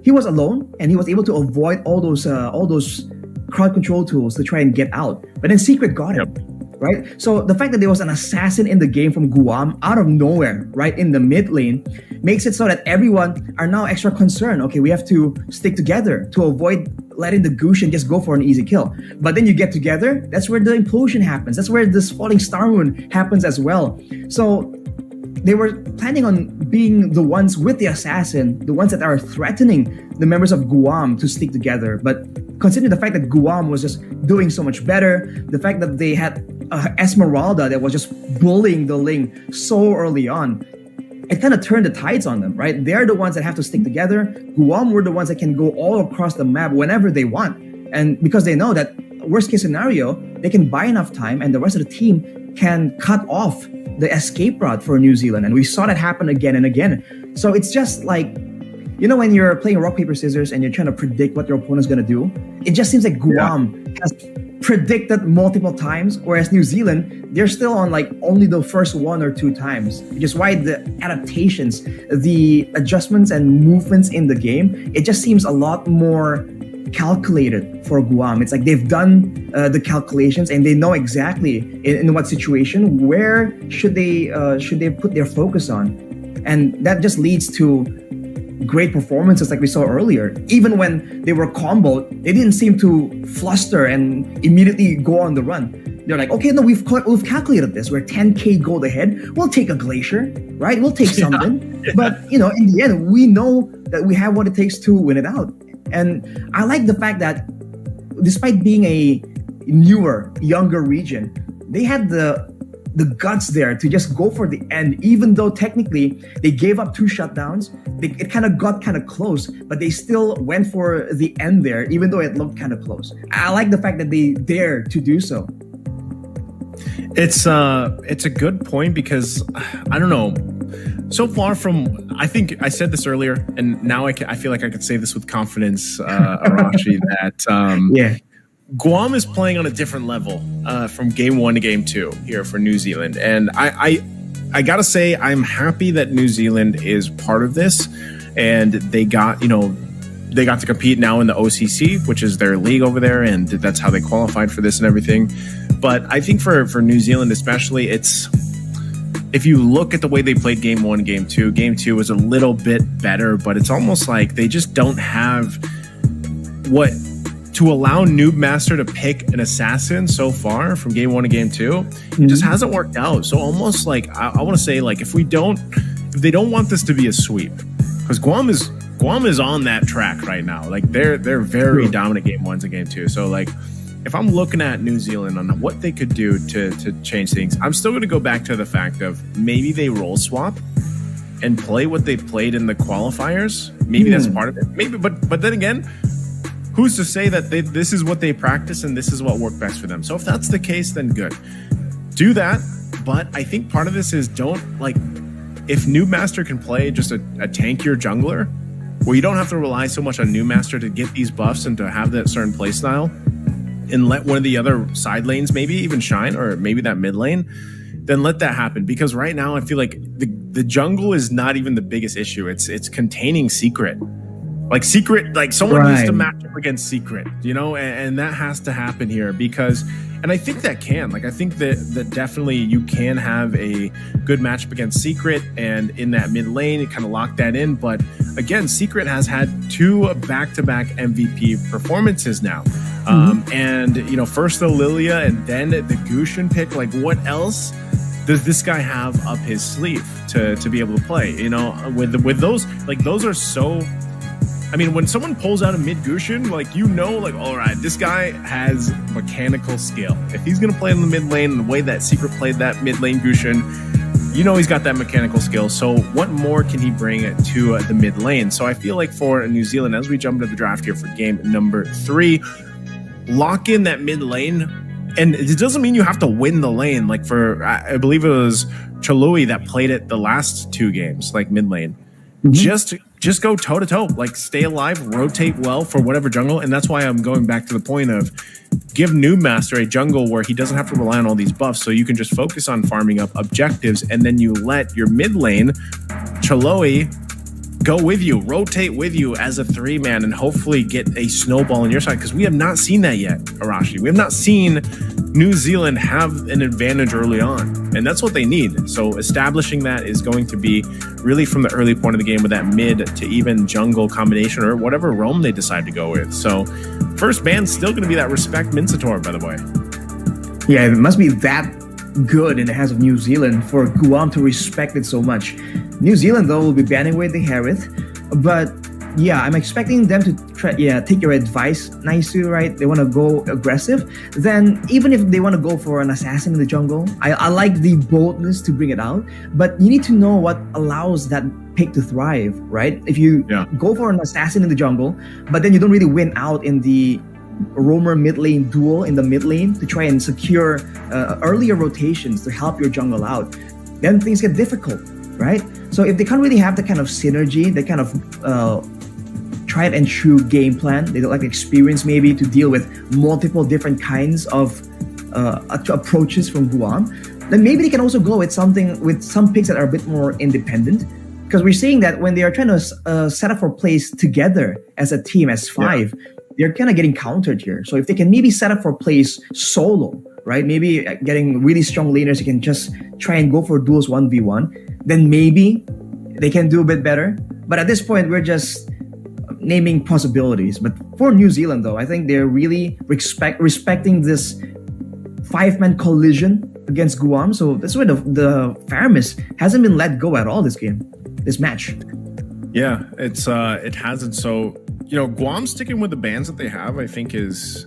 he was alone and he was able to avoid all those crowd control tools to try and get out. But then Secret got him, right? So the fact that there was an assassin in the game from Guam out of nowhere, right, in the mid lane, makes it so that everyone are now extra concerned. Okay, we have to stick together to avoid letting the Gushin just go for an easy kill. But then you get together, that's where the implosion happens. That's where this falling star moon happens as well. So they were planning on being the ones with the assassin, the ones that are threatening the members of Guam to stick together. But considering the fact that Guam was just doing so much better, the fact that they had Esmeralda that was just bullying the Ling so early on, it kind of turned the tides on them, right? They're the ones that have to stick together. Guam were the ones that can go all across the map whenever they want. And because they know that worst case scenario, they can buy enough time and the rest of the team can cut off the escape route for New Zealand. And we saw that happen again and again. So it's just like, you know, when you're playing rock, paper, scissors and you're trying to predict what your opponent's going to do, it just seems like Guam has predicted multiple times, whereas New Zealand, they're still on like only the first one or two times, which is why the adaptations, the adjustments and movements in the game, it just seems a lot more calculated for Guam. It's like they've done the calculations and they know exactly in what situation, where should they put their focus on. And that just leads to great performances like we saw earlier. Even when they were comboed, they didn't seem to fluster and immediately go on the run. They're like, okay, no, we've calculated this. We're 10k gold ahead. We'll take a glacier, right? We'll take something. Yeah. But, you know, in the end, we know that we have what it takes to win it out. And I like the fact that despite being a newer, younger region, they had the guts there to just go for the end, even though technically they gave up 2 shutdowns. It kind of got kind of close, but they still went for the end there, even though it looked kind of close. I like the fact that they dared to do so. It's a good point because I don't know. So far from, I think I said this earlier, and now I feel like I could say this with confidence, Arashi, that Guam is playing on a different level from game 1 to game 2 here for New Zealand. And I gotta say, I'm happy that New Zealand is part of this, and they got to compete now in the OCC, which is their league over there, and that's how they qualified for this and everything. But I think for New Zealand especially, if you look at the way they played game 1 and game 2 was a little bit better, but it's almost like they just don't have what to allow Noob Master to pick an assassin so far from game 1 to game 2. It just hasn't worked out. So almost like I want to say, like, if they don't want this to be a sweep, because Guam is on that track right now. Like they're very dominant game 1s and game 2. So like, if I'm looking at New Zealand on what they could do to change things, I'm still going to go back to the fact of maybe they role swap and play what they played in the qualifiers. Maybe that's part of it. Maybe, but then again, who's to say that this is what they practice and this is what worked best for them? So if that's the case, then good. Do that. But I think part of this is if Noob Master can play just a tankier jungler where you don't have to rely so much on New Master to get these buffs and to have that certain play style, and let one of the other side lanes maybe even shine, or maybe that mid lane, then let that happen. Because right now I feel like the jungle is not even the biggest issue. It's containing Secret. Like Secret, like someone needs to match up against Secret, you know, and that has to happen here because, and I think that can, like, I think that definitely you can have a good matchup against Secret, and in that mid lane, it kind of locked that in. But again, Secret has had 2 back-to-back MVP performances now. And, you know, first the Lilia and then the Gushin pick. Like, what else does this guy have up his sleeve to be able to play? You know, with those, like, those are so... I mean, when someone pulls out a mid Gushin, like, you know, like, all right, this guy has mechanical skill. If he's going to play in the mid lane the way that Secret played that mid lane Gushin, you know he's got that mechanical skill. So what more can he bring to the mid lane? So I feel like for New Zealand, as we jump into the draft here for game number 3, lock in that mid lane. And it doesn't mean you have to win the lane. Like for, I believe it was Chalui that played it the last 2 games, like mid lane. Just go toe to toe, like stay alive, rotate well for whatever jungle. And that's why I'm going back to the point of give New Master a jungle where he doesn't have to rely on all these buffs. So you can just focus on farming up objectives, and then you let your mid lane, Chaloi, go with you, rotate with you as a 3-man, and hopefully get a snowball on your side. Because we have not seen that yet, Arashi. We have not seen New Zealand have an advantage early on, and that's what they need. So establishing that is going to be really from the early point of the game with that mid to even jungle combination, or whatever roam they decide to go with. So first ban's still going to be that Respect Minsator, by the way. Yeah, it must be that good in the hands of New Zealand for Guam to respect it so much. New Zealand, though, will be banning away the Harith, but yeah, I'm expecting them to try, take your advice nicely, right? They want to go aggressive. Then even if they want to go for an assassin in the jungle, I like the boldness to bring it out, but you need to know what allows that pick to thrive, right? If you go for an assassin in the jungle, but then you don't really win out in the roamer mid lane duel in the mid lane to try and secure earlier rotations to help your jungle out, then things get difficult, right? So if they can't really have that kind of synergy, that kind of tried and true game plan, they don't like experience maybe to deal with multiple different kinds of approaches from Guam, then maybe they can also go with something with some picks that are a bit more independent. Because we're seeing that when they are trying to set up for plays together as a team, as 5, they're kind of getting countered here. So if they can maybe set up for plays solo, right? Maybe getting really strong laners, you can just try and go for duels 1v1, then maybe they can do a bit better. But at this point, we're just naming possibilities. But for New Zealand, though, I think they're really respecting this 5-man collision against Guam. So that's why the fairness hasn't been let go at all this match. Yeah, it hasn't. So, you know, Guam sticking with the bans that they have, I think is,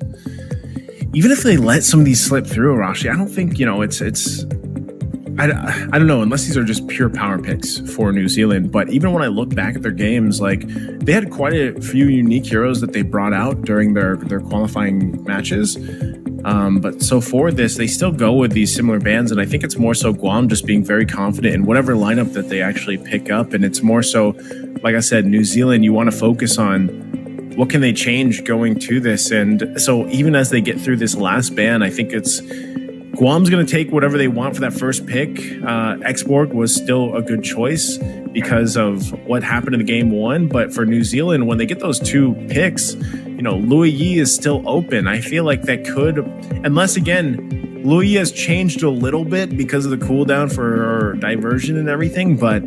even if they let some of these slip through, Arashi, I don't think, you know, I don't know, unless these are just pure power picks for New Zealand. But even when I look back at their games, like, they had quite a few unique heroes that they brought out during their qualifying matches. But so for this, they still go with these similar bans, and I think it's more so Guam just being very confident in whatever lineup that they actually pick up. And it's more so, like I said, New Zealand, you want to focus on what can they change going to this. And so even as they get through this last ban, I think it's Guam's going to take whatever they want for that first pick. Exborg was still a good choice because of what happened in the game 1. But for New Zealand, when they get those 2 picks, you know, Louis Yi is still open. I feel like that could, unless again, Louis Yi has changed a little bit because of the cooldown for diversion and everything. But,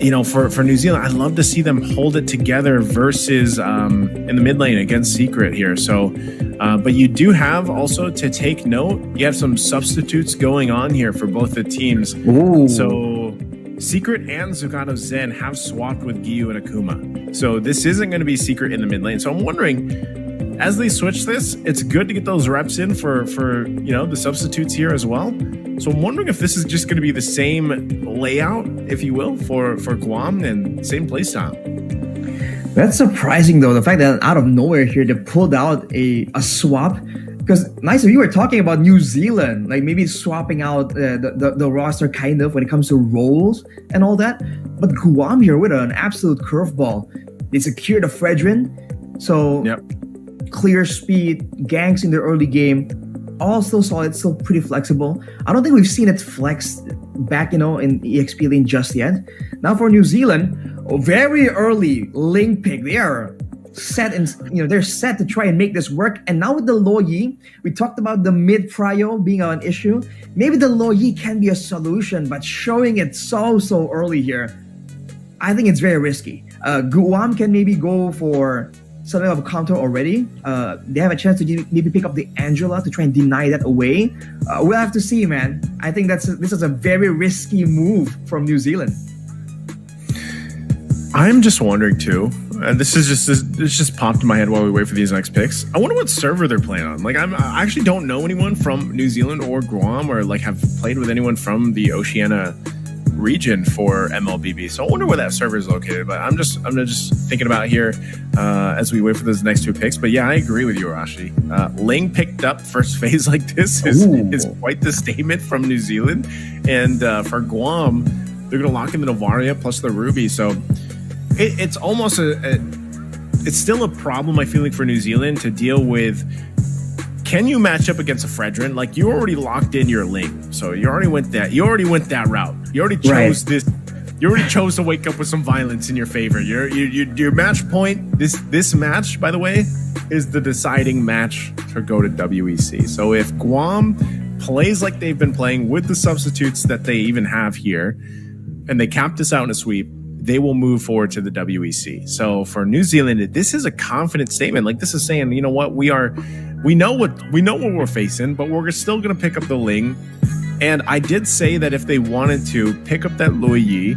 you know, for New Zealand, I'd love to see them hold it together versus in the mid lane against Secret here. So, but you do have also to take note, you have some substitutes going on here for both the teams. Ooh. So Secret and Zugato Zen have swapped with Giyu and Akuma. So this isn't going to be Secret in the mid lane. So I'm wondering, as they switch this, it's good to get those reps in for you know, the substitutes here as well. So I'm wondering if this is just going to be the same layout, if you will, for Guam, and same playstyle. That's surprising, though, the fact that out of nowhere here they pulled out a swap. Because nice of you were talking about New Zealand, like maybe swapping out the roster kind of when it comes to roles and all that. But Guam here with an absolute curveball. They secure the Fredrin. So Yep. clear speed, ganks in the early game, all still solid, still pretty flexible. I don't think we've seen it flex back, in EXP lane just yet. Now for New Zealand, very early Ling pick. They are set and they're set to try and make this work. And now with the Lo Yi, we talked about the mid prio being an issue. Maybe the Lo Yi can be a solution, but showing it so early here, I think it's very risky. Guam can maybe go for something of a counter already. They have a chance to maybe pick up the Angela to try and deny that away. We'll have to see, man. I think this is a very risky move from New Zealand. I'm just wondering too. This just popped in my head while we wait for these next picks. I wonder what server they're playing on. Like, I actually don't know anyone from New Zealand or Guam, or like have played with anyone from the Oceania region for Mlbb. So I wonder where that server is located. But I'm just thinking about here as we wait for those next two picks. But yeah, I agree with you, Arashi. Ling picked up first phase like this is quite the statement from New Zealand, and for Guam, they're gonna lock in the Novaria plus the Ruby. So it's almost it's still a problem, I feel like, for New Zealand to deal with. Can you match up against a Fredrin? Like, you already locked in your Ling, so you already went that route. You already chose this. You already chose to wake up with some violence in your favor. Your match point. This match, by the way, is the deciding match to go to WEC. So if Guam plays like they've been playing with the substitutes that they even have here, and they cap this out in a sweep, they will move forward to the WEC. So for New Zealand, this is a confident statement. Like, this is saying, you know what, we know what we're facing, but we're still going to pick up the Ling. And I did say that if they wanted to pick up that Lo Yi,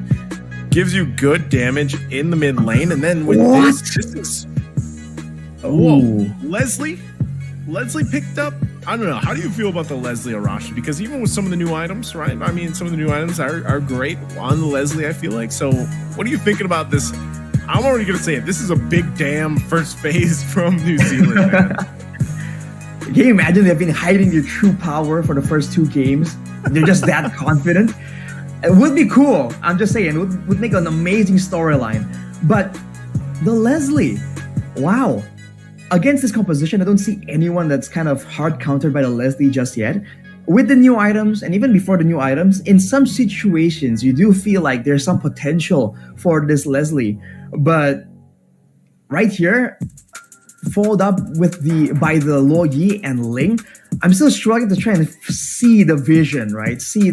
gives you good damage in the mid lane, and then with this is Leslie picked up. I don't know. How do you feel about the Leslie Arashi? Because even with some of the new items, right? I mean, some of the new items are great on the Leslie, I feel like. So what are you thinking about this? I'm already going to say it. This is a big damn first phase from New Zealand, man. Can you imagine they've been hiding their true power for the first two games? They're just that confident. It would be cool. I'm just saying, it would make an amazing storyline. But the Leslie, wow. Against this composition, I don't see anyone that's kind of hard countered by the Leslie just yet. With the new items, and even before the new items, in some situations, you do feel like there's some potential for this Leslie. But right here, followed up by the Lo Yi and Ling, I'm still struggling to try and see the vision, right? See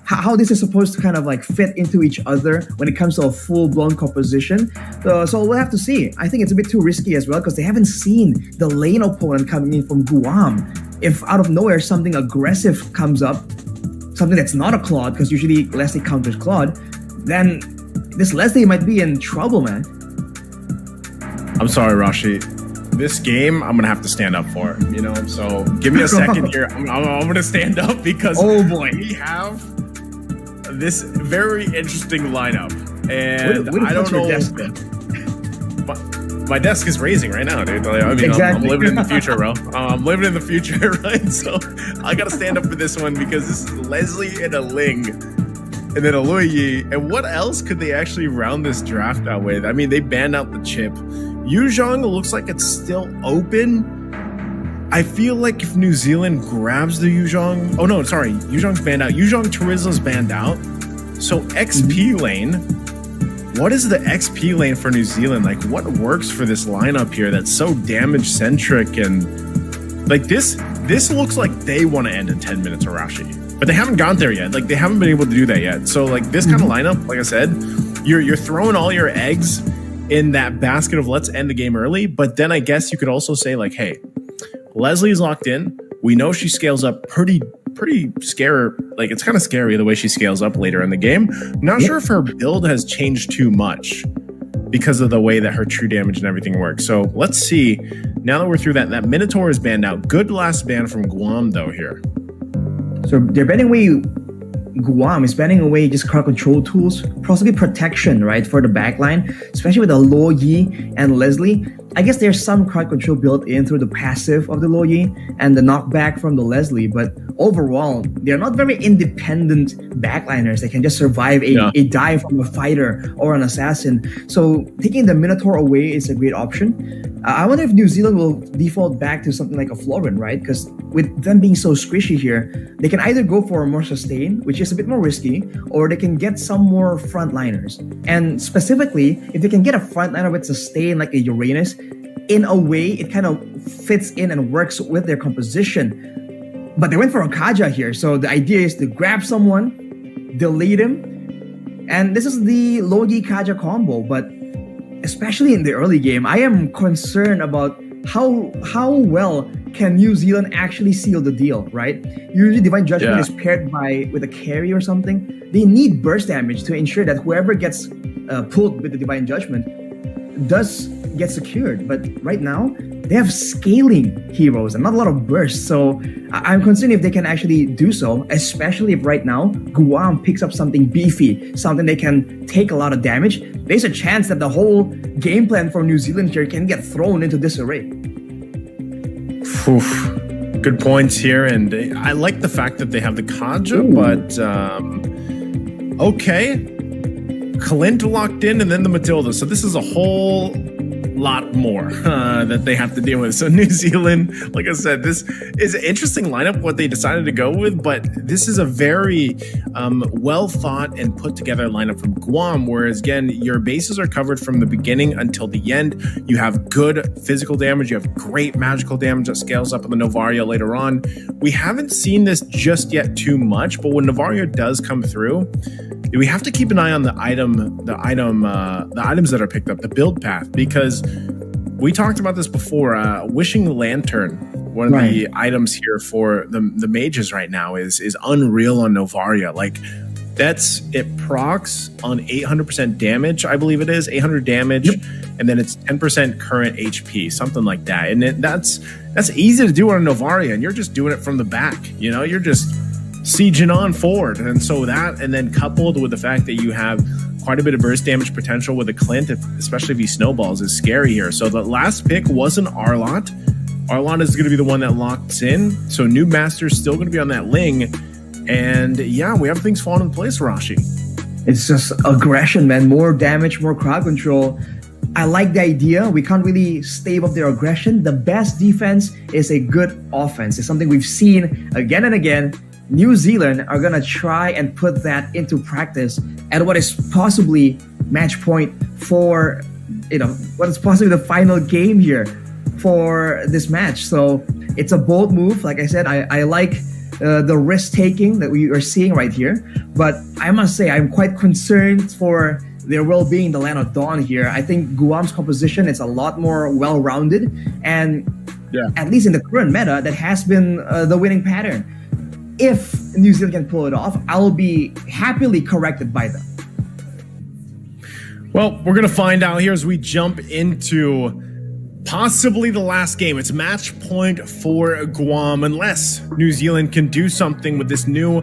how this is supposed to kind of like fit into each other when it comes to a full-blown composition. So we'll have to see. I think it's a bit too risky as well because they haven't seen the lane opponent coming in from Guam. If out of nowhere something aggressive comes up, something that's not a Claude, because usually Leslie counters Claude, then this Leslie might be in trouble, man. I'm sorry, Rashi. This game, I'm gonna have to stand up for it. So give me a second here. I'm gonna stand up because we have this very interesting lineup, and I don't know. Desk, my desk is raising right now, dude. I mean, exactly. I'm living in the future, bro. I'm living in the future, right? So I gotta stand up for this one because this is Leslie and a Ling, and then a Lo Yi. And what else could they actually round this draft out with? I mean, they banned out the chip. Yuzhong looks like it's still open. I feel like if New Zealand grabs the Yuzhong... Oh, no, sorry. Yuzhong's banned out. Yuzhong Terizla's banned out. So XP lane... What is the XP lane for New Zealand? Like, what works for this lineup here that's so damage-centric? And, like, this looks like they want to end in 10 minutes, Arashi. But they haven't gone there yet. Like, they haven't been able to do that yet. So, like, this kind of lineup, like I said, you're throwing all your eggs in that basket of let's end the game early. But then I guess you could also say, like, hey... Leslie's locked in. We know she scales up pretty scary. Like, it's kind of scary the way she scales up later in the game. Not sure if her build has changed too much because of the way that her true damage and everything works. So let's see. Now that we're through that Minotaur is banned out. Good last ban from Guam though here. So they're banning away. Guam is banning away just crowd control tools, possibly protection, right, for the backline, especially with the Lo Yi and Leslie. I guess there's some crowd control built in through the passive of the Loyi and the knockback from the Leslie, but overall, they're not very independent backliners. They can just survive a dive from a fighter or an assassin. So taking the Minotaur away is a great option. I wonder if New Zealand will default back to something like a Florin, right? Because with them being so squishy here, they can either go for a more sustain, which is a bit more risky, or they can get some more frontliners. And specifically, if they can get a frontliner with sustain like a Uranus, in a way, it kind of fits in and works with their composition. But they went for a Kaja here, so the idea is to grab someone, delete him, and this is the Logi Kaja combo. But especially in the early game, I am concerned about how well can New Zealand actually seal the deal, right? Usually Divine Judgment is paired with a carry or something. They need burst damage to ensure that whoever gets pulled with the Divine Judgment does get secured. But right now, they have scaling heroes and not a lot of bursts. So I'm concerned if they can actually do so, especially if right now Guam picks up something beefy, something they can take a lot of damage. There's a chance that the whole game plan for New Zealand here can get thrown into disarray. Oof. Good points here, and I like the fact that they have the Kaja, but okay. Clint locked in, and then the Matilda. So this is a whole lot more that they have to deal with. So New Zealand, like I said, this is an interesting lineup, what they decided to go with, but this is a very well thought and put together lineup from Guam, whereas again, your bases are covered from the beginning until the end. You have good physical damage, you have great magical damage that scales up on the Novaria later on. We haven't seen this just yet too much, but when Novaria does come through, we have to keep an eye on the items that are picked up, the build path, because we talked about this before. Wishing Lantern, one of the items here for the mages right now, is unreal on Novaria. Like it procs on 800% damage, I believe it is 800 damage, and then it's 10% current HP, something like that. And that's easy to do on a Novaria, and you're just doing it from the back. You know, you're just sieging on forward, and so that, and then coupled with the fact that you have quite a bit of burst damage potential with a Clint, especially if he snowballs, is scary here. So the last pick wasn't Arlot. Arlot is going to be the one that locks in. So Noob Master's still going to be on that Ling, and yeah, we have things falling in place, Rashi. It's just aggression, man. More damage, more crowd control. I like the idea. We can't really stave off their aggression. The best defense is a good offense. It's something we've seen again and again. New Zealand are going to try and put that into practice at what is possibly match point for, what is possibly the final game here for this match. So it's a bold move. Like I said, I like the risk taking that we are seeing right here. But I must say, I'm quite concerned for their well-being in the Land of Dawn here. I think Guam's composition is a lot more well-rounded. And at least in the current meta, that has been the winning pattern. If New Zealand can pull it off, I'll be happily corrected by them. Well, we're going to find out here as we jump into possibly the last game. It's match point for Guam, unless New Zealand can do something with this new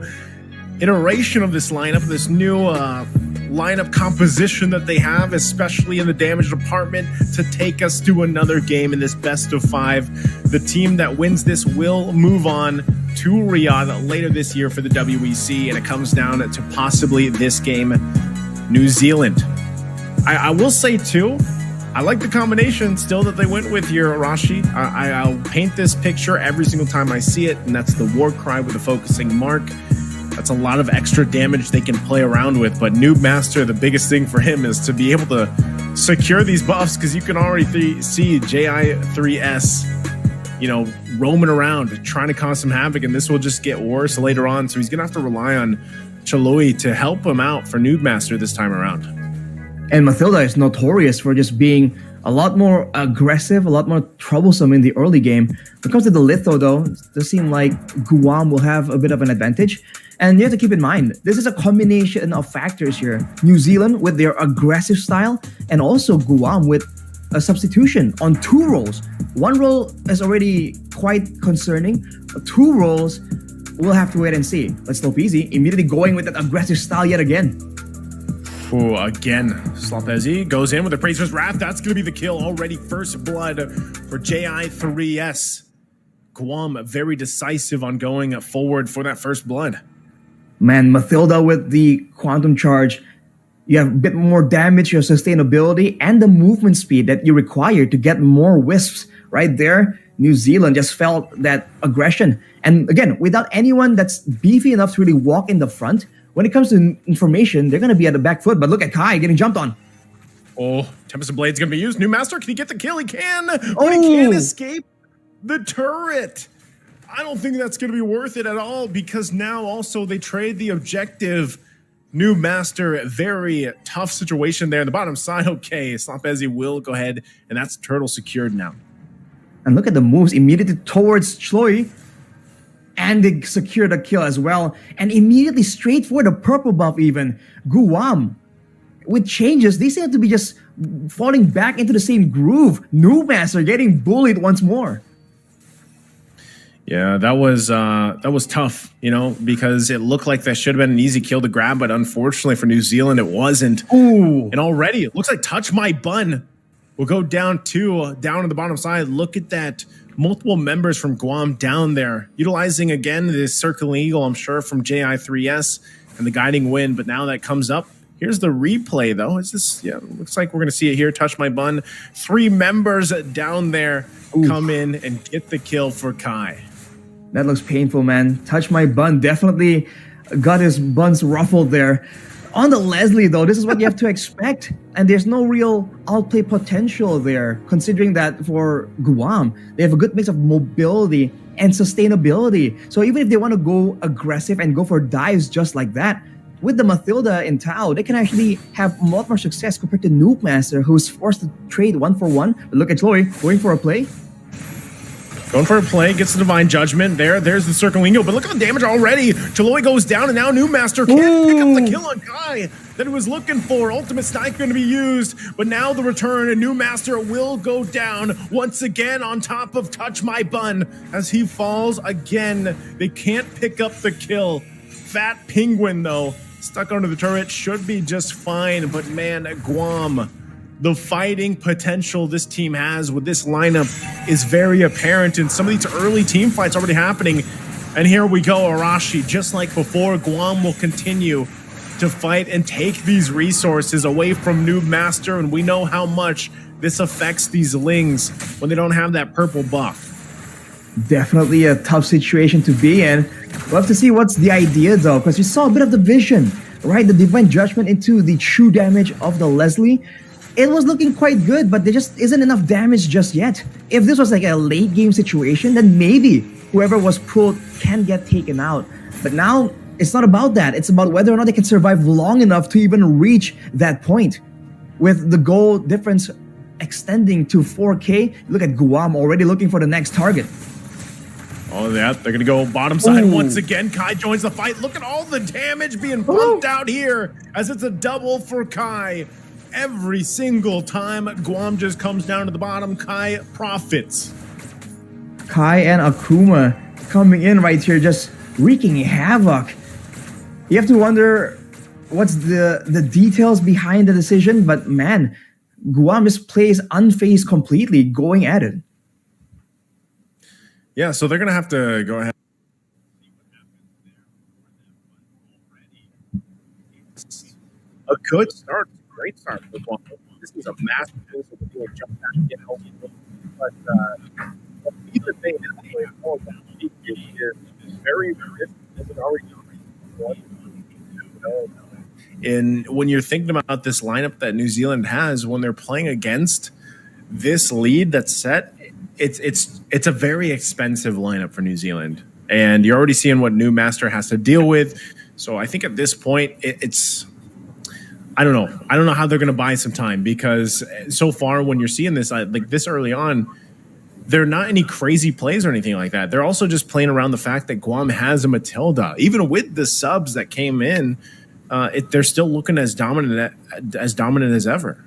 iteration of this lineup, this new lineup composition that they have, especially in the damage department, to take us to another game in this best of 5. The team that wins this will move on to Riyadh later this year for the WEC, and it comes down to possibly this game, New Zealand. I will say too, I like the combination still that they went with here, Arashi. I'll paint this picture every single time I see it, and that's the War Cry with the focusing mark. That's a lot of extra damage they can play around with, but Noob Master, the biggest thing for him is to be able to secure these buffs, because you can already see JI3S, roaming around, trying to cause some havoc, and this will just get worse later on. So he's going to have to rely on Chalui to help him out for Noob Master this time around. And Matilda is notorious for just being a lot more aggressive, a lot more troublesome in the early game. When it comes to the Litho, though, it does seem like Guam will have a bit of an advantage. And you have to keep in mind, this is a combination of factors here. New Zealand with their aggressive style, and also Guam with a substitution on 2 roles. 1 role is already quite concerning. 2 roles, we'll have to wait and see. But still easy, immediately going with that aggressive style yet again. Ooh, again, Slopezi goes in with the Praetor's Wrath. That's going to be the kill already. First blood for JI3S. Guam very decisive on going forward for that first blood. Man, Mathilda with the quantum charge, you have a bit more damage, your sustainability, and the movement speed that you require to get more wisps. Right there, New Zealand just felt that aggression. And again, without anyone that's beefy enough to really walk in the front, when it comes to information, they're going to be at the back foot. But look at Kai getting jumped on. Oh, Tempest of Blade's going to be used. New Master, can he get the kill? He can, but he can't escape the turret. I don't think that's going to be worth it at all, because now also they trade the objective. New Master, very tough situation there in the bottom side. Okay, Slopezi will go ahead, and that's turtle secured now. And look at the moves immediately towards Chloe. And they secured a kill as well. And immediately straight for the purple buff even. Guam, with changes, they seem to be just falling back into the same groove. New Master getting bullied once more. Yeah, that was tough, you know, because it looked like that should have been an easy kill to grab, but unfortunately for New Zealand, it wasn't. Ooh. And already it looks like Touch My Bun will go down on the bottom side. Look at that. Multiple members from Guam down there, utilizing again this Circling Eagle, I'm sure, from JI3S and the Guiding Wind. But now that comes up. Here's the replay, though. Is this? Yeah, looks like we're going to see it here. Touch My Bun. 3 members down there come in and get the kill for Kai. That looks painful, man. Touch My Bun definitely got his buns ruffled there. On the Leslie, though, this is what you have to expect. And there's no real outplay potential there, considering that for Guam, they have a good mix of mobility and sustainability. So even if they want to go aggressive and go for dives just like that, with the Mathilda in Tau, they can actually have a lot more success compared to Noob Master, who's forced to trade 1-for-1. But look at Chloe going for a play. Going for a play, gets the Divine Judgment. There's the Circling Eagle, but look at the damage already. Chloe goes down, and now New Master can't pick up the kill on Kai that he was looking for. Ultimate Strike going to be used, but now the return, and New Master will go down once again on top of Touch My Bun as he falls again. They can't pick up the kill. Fat Penguin, though, stuck under the turret, should be just fine, but man, Guam, the fighting potential this team has with this lineup is very apparent, and some of these early team fights already happening. And here we go, Arashi, just like before, Guam will continue to fight and take these resources away from Noob Master, and we know how much this affects these Lings when they don't have that purple buff. Definitely a tough situation to be in. We'll have to see what's the idea, though, because you saw a bit of the vision, right? The Divine Judgment into the true damage of the Leslie. It was looking quite good, but there just isn't enough damage just yet. If this was like a late game situation, then maybe whoever was pulled can get taken out. But now, it's not about that. It's about whether or not they can survive long enough to even reach that point. With the goal difference extending to 4K, look at Guam already looking for the next target. Oh, yeah, they're going to go bottom side once again. Kai joins the fight. Look at all the damage being pumped out here as it's a double for Kai. Every single time Guam just comes down to the bottom, Kai profits. Kai and Akuma coming in right here, just wreaking havoc. You have to wonder what's the details behind the decision, but man, Guam just plays unfazed completely, going at it. Yeah, so they're going to have to go ahead. A good start. Great start for Guam. This is a massive jump back in. But either thing is very and when you're thinking about this lineup that New Zealand has, when they're playing against this lead that's set, it's a very expensive lineup for New Zealand. And you're already seeing what New Master has to deal with. So I think at this point, it's I don't know. I don't know how they're going to buy some time, because so far when you're seeing this, like this early on, they're not any crazy plays or anything like that. They're also just playing around the fact that Guam has a Matilda. Even with the subs that came in, they're still looking as dominant as ever.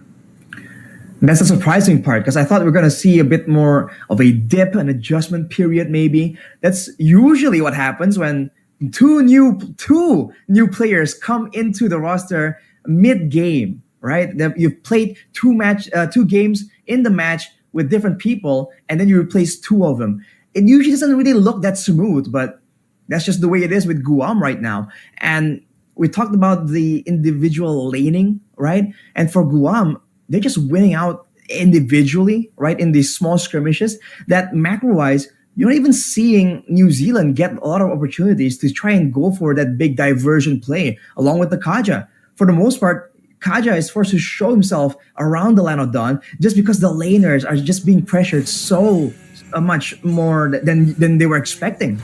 And that's the surprising part, because I thought we were going to see a bit more of a dip, an adjustment period maybe. That's usually what happens when two new players come into the roster mid-game, right? You've played two games in the match with different people, and then you replace two of them. It usually doesn't really look that smooth, but that's just the way it is with Guam right now. And we talked about the individual laning, right? And for Guam, they're just winning out individually, right? In these small skirmishes that macro-wise, you're not even seeing New Zealand get a lot of opportunities to try and go for that big diversion play along with the Kaja. For the most part, Kaja is forced to show himself around the Land of Dawn just because the laners are just being pressured so much more than they were expecting.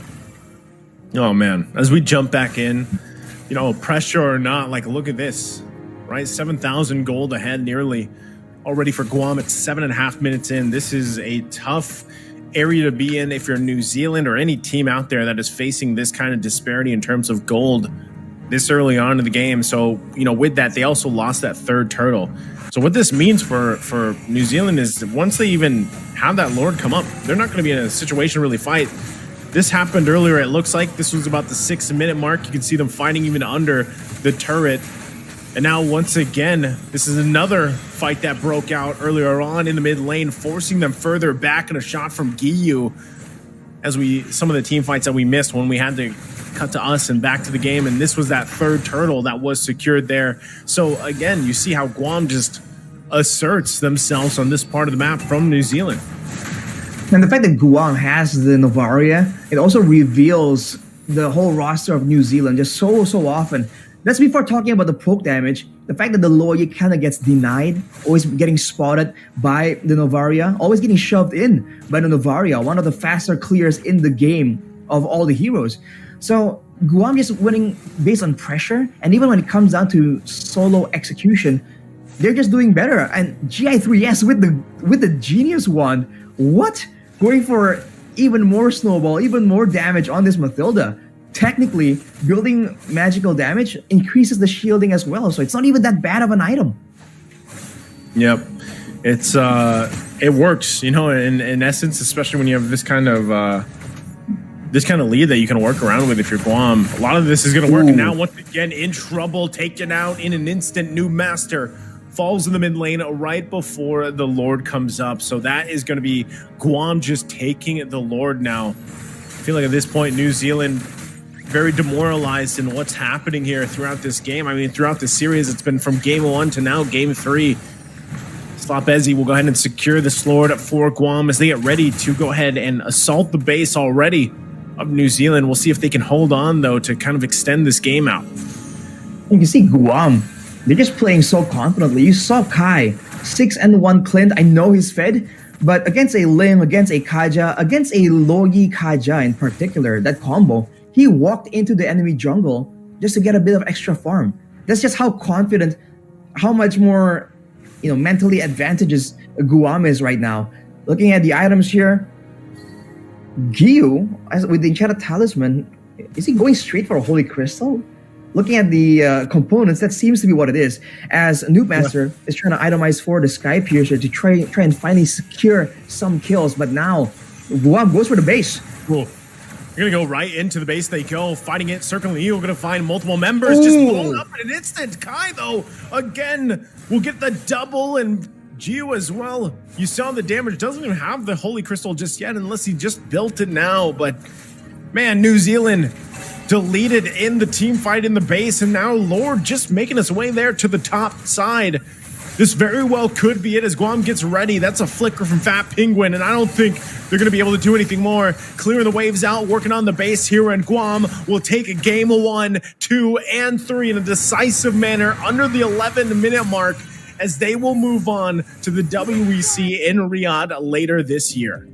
Oh man, as we jump back in, pressure or not, like look at this, right? 7,000 gold ahead nearly already for Guam at 7.5 minutes in. This is a tough area to be in if you're New Zealand or any team out there that is facing this kind of disparity in terms of gold this early on in the game. So, with that, they also lost that third turtle. So what this means for New Zealand is that once they even have that Lord come up, they're not going to be in a situation to really fight. This happened earlier. It looks like this was about the 6-minute mark. You can see them fighting even under the turret. And now, once again, this is another fight that broke out earlier on in the mid lane, forcing them further back, and a shot from Giyu as some of the team fights that we missed when we had to cut to us and back to the game. And this was that third turtle that was secured there. So again, you see how Guam just asserts themselves on this part of the map from New Zealand. And the fact that Guam has the Novaria, it also reveals the whole roster of New Zealand just so often. That's before talking about the poke damage. The fact that the Loyi kind of gets denied, always getting spotted by the Novaria, always getting shoved in by the Novaria, one of the faster clears in the game of all the heroes. So Guam just winning based on pressure, and even when it comes down to solo execution, they're just doing better. And GI3S with the genius one, what? Going for even more snowball, even more damage on this Mathilda. Technically, building magical damage increases the shielding as well, so it's not even that bad of an item. Yep, it works, in essence, especially when you have this kind of lead that you can work around with if you're Guam. A lot of this is going to work. And now, once again, in trouble, taken out in an instant. New Master falls in the mid lane right before the Lord comes up. So that is going to be Guam just taking the Lord now. I feel like at this point, New Zealand very demoralized in what's happening here throughout this game. I mean, throughout the series, it's been from game 1 to now game 3. Slopezi will go ahead and secure this Lord for Guam as they get ready to go ahead and assault the base already of New Zealand. We'll see if they can hold on, though, to kind of extend this game out. You can see Guam, they're just playing so confidently. You saw Kai, 6-1 Clint. I know he's fed, but against a Lim, against a Kaja, against a Loyi Kaja in particular, that combo, he walked into the enemy jungle just to get a bit of extra farm. That's just how confident, how much more, mentally advantageous Guam is right now. Looking at the items here, Giyu, with the Enchanted Talisman, is he going straight for a Holy Crystal? Looking at the components, that seems to be what it is. As Noob Master is trying to itemize for the Sky Piercer to try and finally secure some kills, but now Guam goes for the base. Cool. You're going to go right into the base. They go, fighting it, circling the Eagle, going to find multiple members. Just blown up in an instant. Kai, though, again, will get the double, and Giyu as well. You saw the damage. Doesn't even have the Holy Crystal just yet, unless he just built it now. But, man, New Zealand deleted in the team fight in the base, and now Lord just making his way there to the top side. This very well could be it as Guam gets ready. That's a flicker from Fat Penguin, and I don't think they're going to be able to do anything more. Clearing the waves out, working on the base here, and Guam will take a game 1, 2, and 3 in a decisive manner under the 11-minute mark as they will move on to the WEC in Riyadh later this year.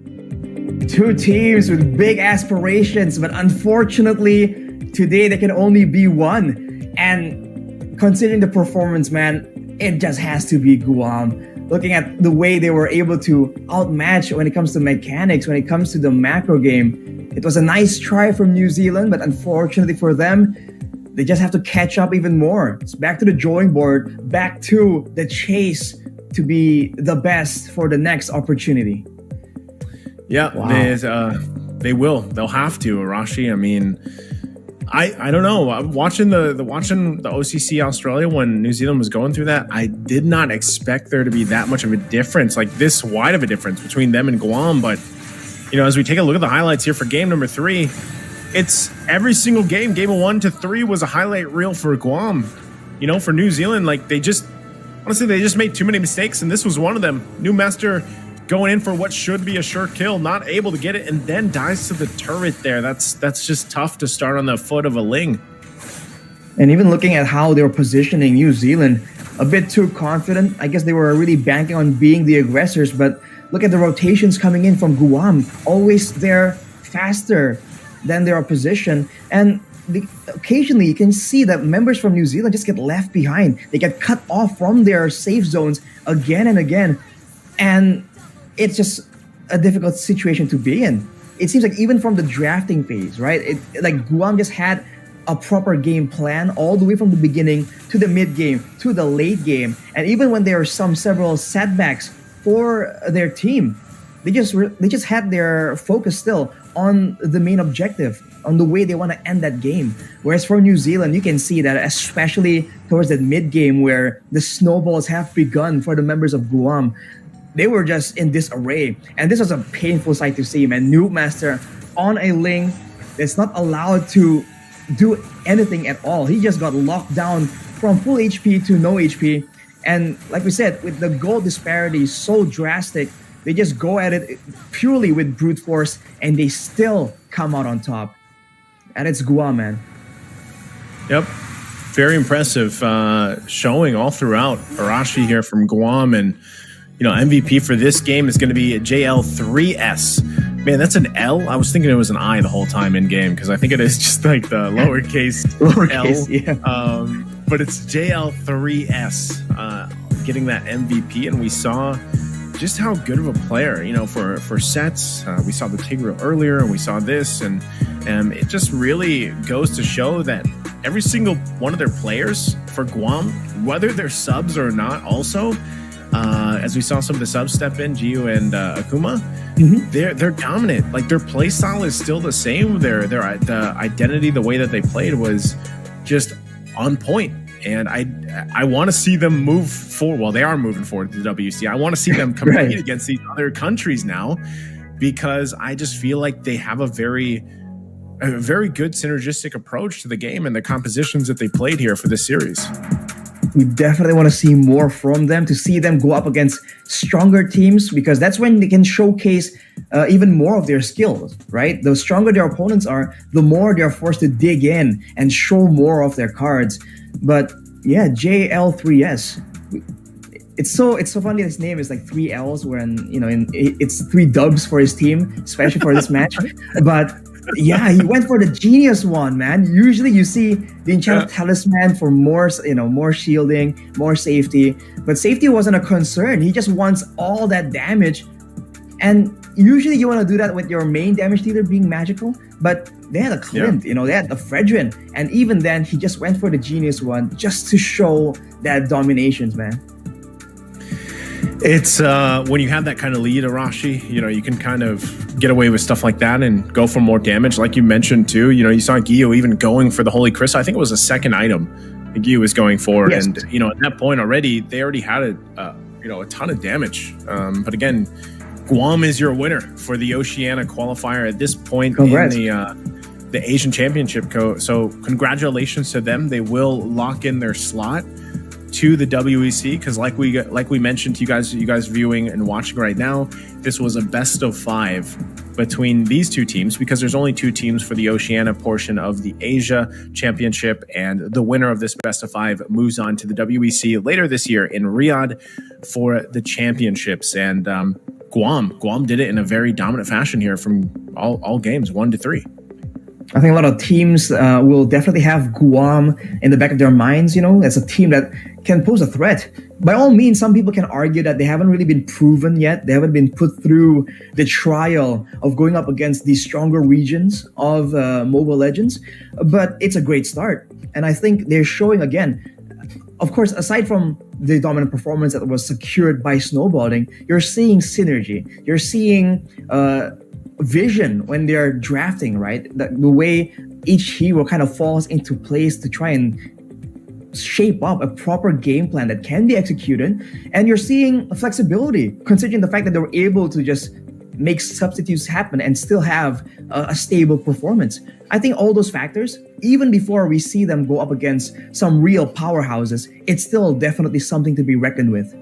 Two teams with big aspirations, but unfortunately, today there can only be one. And considering the performance, man, it just has to be Guam. Looking at the way they were able to outmatch when it comes to mechanics, when it comes to the macro game, it was a nice try from New Zealand, but unfortunately for them, they just have to catch up even more. It's back to the drawing board, back to the chase to be the best for the next opportunity. Yeah, wow. They will. They'll have to, Arashi. I mean, I don't know. I'm watching the OCC Australia when New Zealand was going through that. I did not expect there to be that much of a difference, like this wide of a difference between them and Guam. But as we take a look at the highlights here for game number 3, it's every single game. Game of 1 to 3 was a highlight reel for Guam. For New Zealand, like they just made too many mistakes, and this was one of them. New Master going in for what should be a sure kill, not able to get it, and then dies to the turret there. That's just tough to start on the foot of a Ling. And even looking at how they were positioning New Zealand, a bit too confident. I guess they were really banking on being the aggressors, but look at the rotations coming in from Guam. Always there faster than their opposition. And occasionally you can see that members from New Zealand just get left behind. They get cut off from their safe zones again and again. And it's just a difficult situation to be in. It seems like even from the drafting phase, right? Like Guam just had a proper game plan all the way from the beginning to the mid game to the late game. And even when there are several setbacks for their team, they just had their focus still on the main objective, on the way they want to end that game. Whereas for New Zealand, you can see that especially towards that mid game where the snowballs have begun for the members of Guam, they were just in disarray. And this was a painful sight to see, man. Noob Master on a Ling that's not allowed to do anything at all. He just got locked down from full HP to no HP. And like we said, with the gold disparity so drastic, they just go at it purely with brute force and they still come out on top. And it's Guam, man. Yep. Very impressive showing all throughout. Arashi here from Guam, and MVP for this game is going to be a JL3S. Man, that's an L. I was thinking it was an I the whole time in game because I think it is just like the lowercase L. Yeah. But it's JL3S getting that MVP, and we saw just how good of a player, for sets. We saw the Tigreal earlier, and we saw this, and it just really goes to show that every single one of their players for Guam, whether they're subs or not, also. As we saw some of the subs step in, Jiu and Akuma, they're dominant. Like their play style is still the same. The identity, the way that they played was just on point. And I want to see them move forward. Well, they are moving forward to the WC. I want to see them compete against these other countries now, because I just feel like they have a very good synergistic approach to the game and the compositions that they played here for this series. We definitely want to see more from them, to see them go up against stronger teams, because that's when they can showcase even more of their skills, right? The stronger their opponents are, the more they're forced to dig in and show more of their cards. But yeah, JL3S. It's so funny. His name is like 3 L's, when it's 3 dubs for his team, especially for this match. But yeah, he went for the genius one, man. Usually you see the Enchanted Talisman for more shielding, more safety. But safety wasn't a concern. He just wants all that damage. And usually you want to do that with your main damage dealer being magical. But they had a Clint, they had the Fredrin. And even then, he just went for the genius one just to show that dominations, man. It's when you have that kind of lead, Arashi, you can kind of get away with stuff like that and go for more damage. Like you mentioned too, you saw Gio even going for the Holy Crystal. I think it was a second item that Gio was going for. Yes. And, at that point they already had a ton of damage. But again, Guam is your winner for the Oceania qualifier at this point. Congrats. In the Asian Championship. So congratulations to them. They will lock in their slot to the WEC, because like we mentioned to you guys viewing and watching right now, this was a best of 5 between these two teams, because there's only 2 teams for the Oceania portion of the Asia Championship, and the winner of this best of 5 moves on to the WEC later this year in Riyadh for the championships. And Guam did it in a very dominant fashion here from all games 1 to 3. I think a lot of teams will definitely have Guam in the back of their minds, as a team that can pose a threat. By all means, some people can argue that they haven't really been proven yet. They haven't been put through the trial of going up against these stronger regions of Mobile Legends. But it's a great start. And I think they're showing again, of course, aside from the dominant performance that was secured by snowballing, you're seeing synergy. You're seeing vision when they're drafting, right? The way each hero kind of falls into place to try and shape up a proper game plan that can be executed. And you're seeing flexibility, considering the fact that they were able to just make substitutes happen and still have a stable performance. I think all those factors, even before we see them go up against some real powerhouses, it's still definitely something to be reckoned with.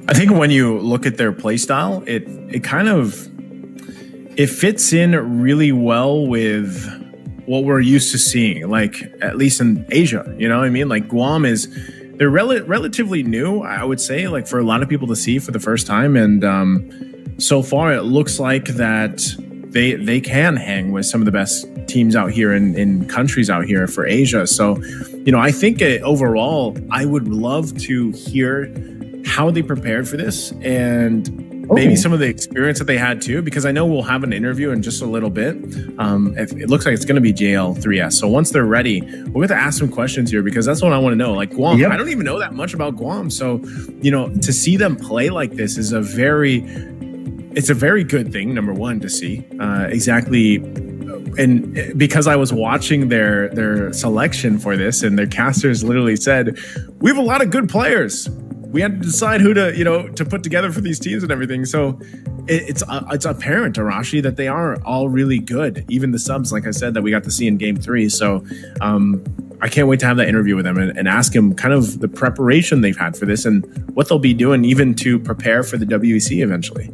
I think when you look at their playstyle, it kind of it fits in really well with what we're used to seeing, like at least in Asia. You know what I mean? Like Guam they're relatively new, I would say, like for a lot of people to see for the first time. And so far, it looks like that they can hang with some of the best teams out here in countries out here for Asia. So, I think overall, I would love to hear how they prepared for this and maybe some of the experience that they had too, because I know we'll have an interview in just a little bit. It looks like it's going to be JL3S. So once they're ready, we're going to ask some questions here because that's what I want to know. Like Guam, I don't even know that much about Guam. So, to see them play like this is a very good thing, number one, to see exactly. And because I was watching their selection for this, and their casters literally said, we have a lot of good players. We had to decide who to put together for these teams and everything. So it's apparent, Arashi, that they are all really good. Even the subs, like I said, that we got to see in Game 3. So I can't wait to have that interview with them and ask them kind of the preparation they've had for this and what they'll be doing even to prepare for the WEC eventually.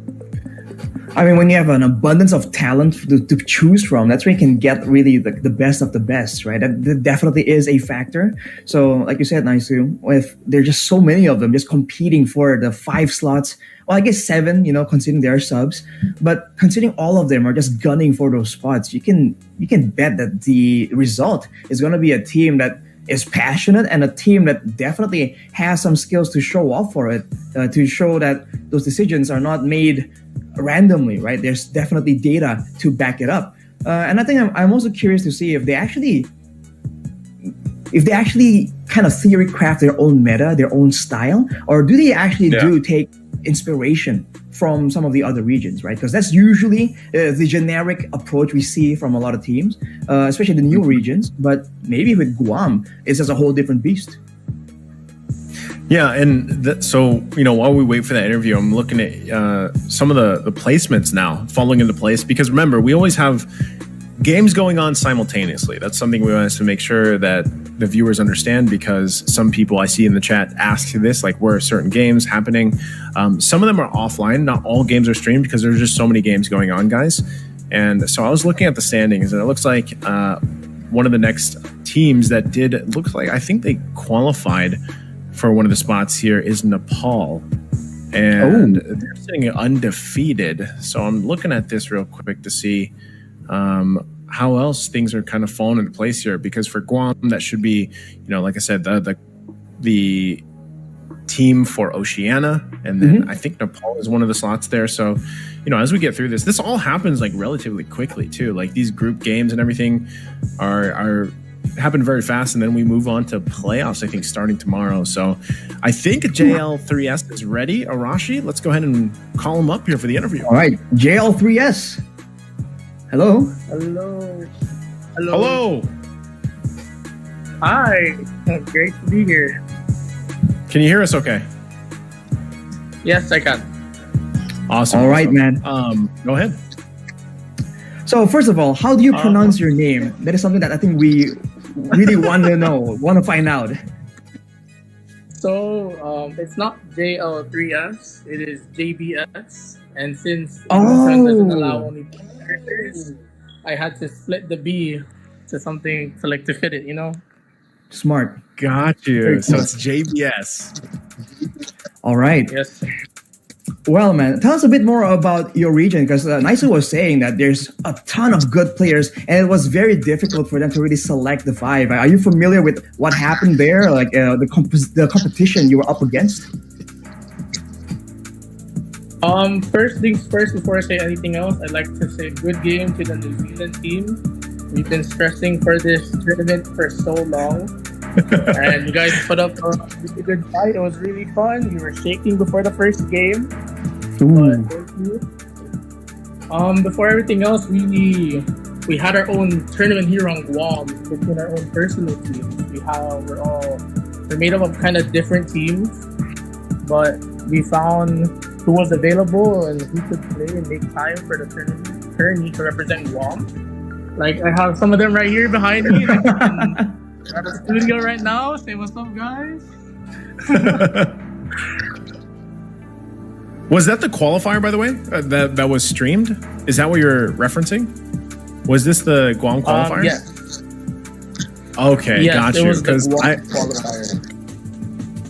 I mean, when you have an abundance of talent to choose from, that's where you can get really the best of the best, right? That definitely is a factor. So, like you said, Naisu, if there's just so many of them just competing for the 5 slots, well, I guess 7, considering their subs, but considering all of them are just gunning for those spots, you can bet that the result is going to be a team that is passionate and a team that definitely has some skills to show off for it, to show that those decisions are not made randomly, right? There's definitely data to back it up. And I think I'm also curious to see if they actually kind of theory craft their own meta, their own style, or do they actually do take inspiration from some of the other regions, right? Because that's usually the generic approach we see from a lot of teams, especially the new regions. But maybe with Guam, it's just a whole different beast. Yeah, and so, while we wait for that interview, I'm looking at some of the placements now falling into place. Because remember, we always have games going on simultaneously. That's something we want to make sure that the viewers understand, because some people I see in the chat ask this, like, where are certain games happening? Some of them are offline. Not all games are streamed because there's just so many games going on, guys. And so I was looking at the standings, and it looks like one of the next teams that I think they qualified for one of the spots here is Nepal, and they're sitting undefeated. So I'm looking at this real quick to see how else things are kind of falling into place here, because for Guam, that should be, like I said, the team for Oceania, and then I think Nepal is one of the slots there. So, as we get through this all happens like relatively quickly too. Like these group games and everything are happen very fast, and then we move on to playoffs, I think, starting tomorrow. So I think JL3S is ready. Arashi, let's go ahead and call him up here for the interview. All right, JL3S. Hello. Hello. Hi. Great to be here. Can you hear us okay? Yes, I can. Awesome. All right, man. Go ahead. So first of all, how do you pronounce your name? That is something that I think we really want to find out. So it's not JL3S, it is JBS. And since UniPin doesn't allow only two characters, I had to split the B to something to fit it, Smart. Got you. So it's JBS. All right. Yes. Well, man, tell us a bit more about your region, because Naisu was saying that there's a ton of good players, and it was very difficult for them to really select the 5. Are you familiar with what happened there, like the competition you were up against? First things first, before I say anything else, I'd like to say good game to the New Zealand team. We've been stressing for this tournament for so long. And you guys put up a really good fight. It was really fun. We were shaking before the first game. But thank you. Before everything else, we had our own tournament here on Guam between our own personal teams. We're made up of kind of different teams, but we found who was available and who could play and make time for the tourney to represent Guam. Like I have some of them right here behind me. At the studio right now. Say what's up, guys. Was that the qualifier, by the way, that was streamed? Is that what you're referencing? Was this the Guam qualifiers? Yes. Okay, Yes, got it you. was the Because Guam qualifier.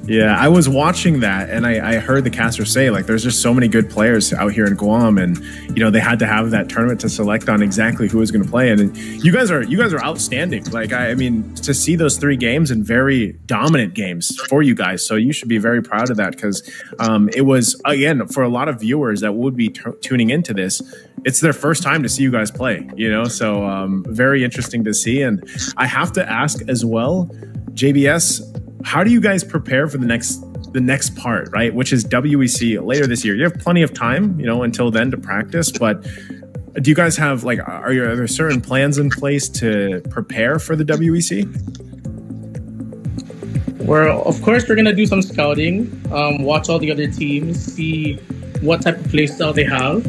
yeah, I was watching that, and I heard the caster say like, there's just so many good players out here in Guam, and they had to have that tournament to select on exactly who was going to play. And you guys are outstanding. Like I mean, to see those 3 games and very dominant games for you guys, so you should be very proud of that because it was again for a lot of viewers that would be tuning into this. It's their first time to see you guys play, so very interesting to see. And I have to ask as well, JBS, how do you guys prepare for the next part, right? Which is WEC later this year. You have plenty of time, until then to practice, but do you guys have are there certain plans in place to prepare for the WEC? Well, of course, we're gonna do some scouting, watch all the other teams, see what type of play style they have,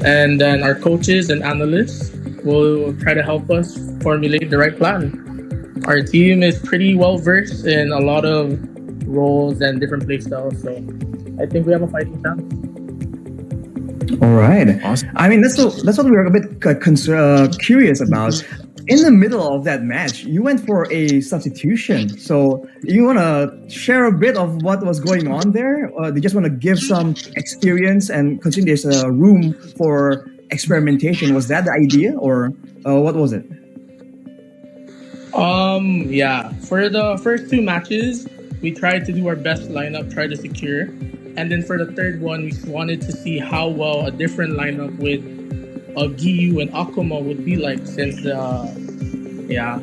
and then our coaches and analysts will try to help us formulate the right plan. Our team is pretty well versed in a lot of roles and different play styles, so I think we have a fighting chance. All right. Awesome. I mean, that's what we were a bit curious about. In the middle of that match, you went for a substitution. So you want to share a bit of what was going on there? Or they just want to give some experience and considering there's a room for experimentation. Was that the idea, or what was it? Yeah. For the first 2 matches, we tried to do our best lineup, try to secure. And then for the third one, we wanted to see how well a different lineup with Giyu and Akuma would be like since yeah.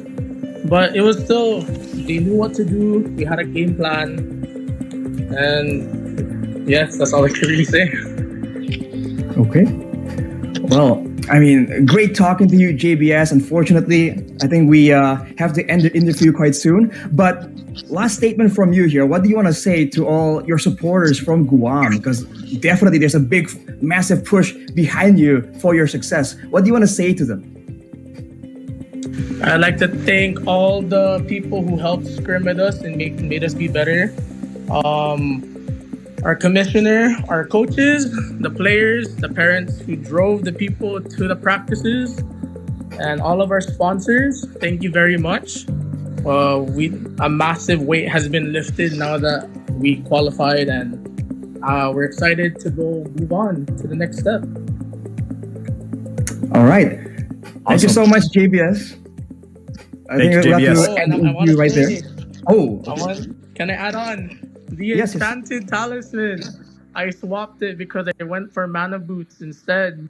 But it was still, they knew what to do. We had a game plan. And yes, that's all I can really say. Okay. Well, I mean, great talking to you, JBS. Unfortunately, I think we have to end the interview quite soon. But last statement from you here. What do you want to say to all your supporters from Guam? Because definitely there's a big, massive push behind you for your success. What do you want to say to them? I'd like to thank all the people who helped scrim with us and made us be better. Our commissioner, our coaches, the players, the parents who drove the people to the practices, and all of our sponsors. Thank you very much. A massive weight has been lifted now that we qualified, and we're excited to move on to the next step. All right. Thank you so much, JBS. Thank you, JBS. I want to right there. Oh, can I add on? The Yes. enchanted talisman. I swapped it because I went for mana boots instead.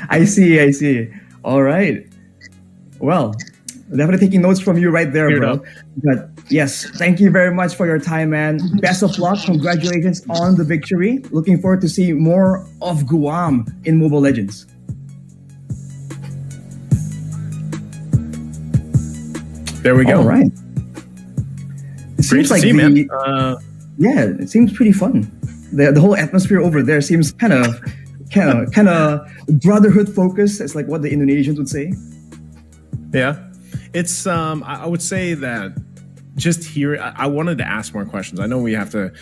I see. All right. Well, definitely taking notes from you right there, Cleared bro. up. But yes, thank you very much for your time, man. Best of luck. Congratulations on the victory. Looking forward to see more of Guam in Mobile Legends. There we go. All right. It Great seems to like see, man. yeah, it seems pretty fun. The whole atmosphere over there seems kind of brotherhood focused. It's like what the Indonesians would say. Yeah, it's I would say that just here, I wanted to ask more questions. I know we have to,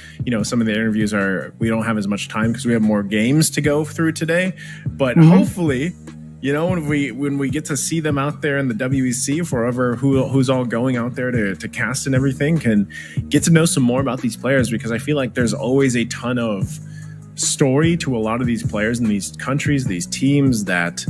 some of the interviews we don't have as much time because we have more games to go through today, but hopefully, when we get to see them out there in the WEC, forever who's all going out there to cast and everything, can get to know some more about these players, because I feel like there's always a ton of story to a lot of these players in these countries, these teams that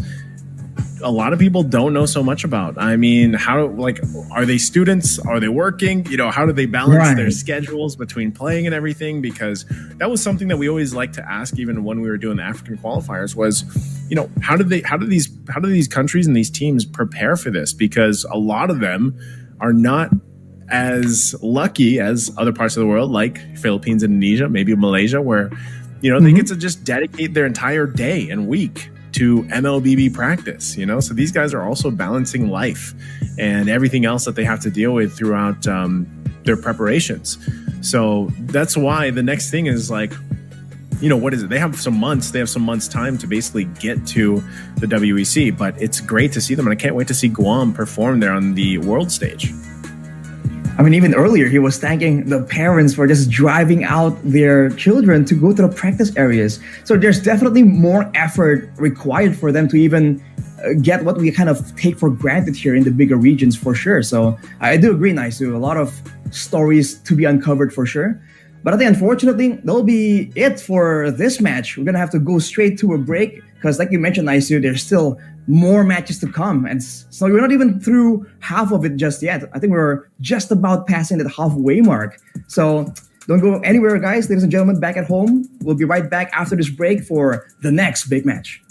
a lot of people don't know so much about. I mean, are they students? Are they working? How do they balance their schedules between playing and everything? Because that was something that we always like to ask, even when we were doing the African qualifiers, was, how do these countries and these teams prepare for this? Because a lot of them are not as lucky as other parts of the world, like Philippines, Indonesia, maybe Malaysia, where they get to just dedicate their entire day and week to MLBB practice, So these guys are also balancing life and everything else that they have to deal with throughout their preparations. So that's why the next thing is like, what is it? They have some months time to basically get to the WEC, but it's great to see them. And I can't wait to see Guam perform there on the world stage. I mean, even earlier, he was thanking the parents for just driving out their children to go to the practice areas. So there's definitely more effort required for them to even get what we kind of take for granted here in the bigger regions for sure. So I do agree, Naisu. A lot of stories to be uncovered for sure. But I think, unfortunately, that'll be it for this match. We're going to have to go straight to a break because, like you mentioned, Naisu, there's still more matches to come. And so we're not even through half of it just yet. I think we're just about passing that halfway mark. So don't go anywhere, guys. Ladies and gentlemen, back at home. We'll be right back after this break for the next big match.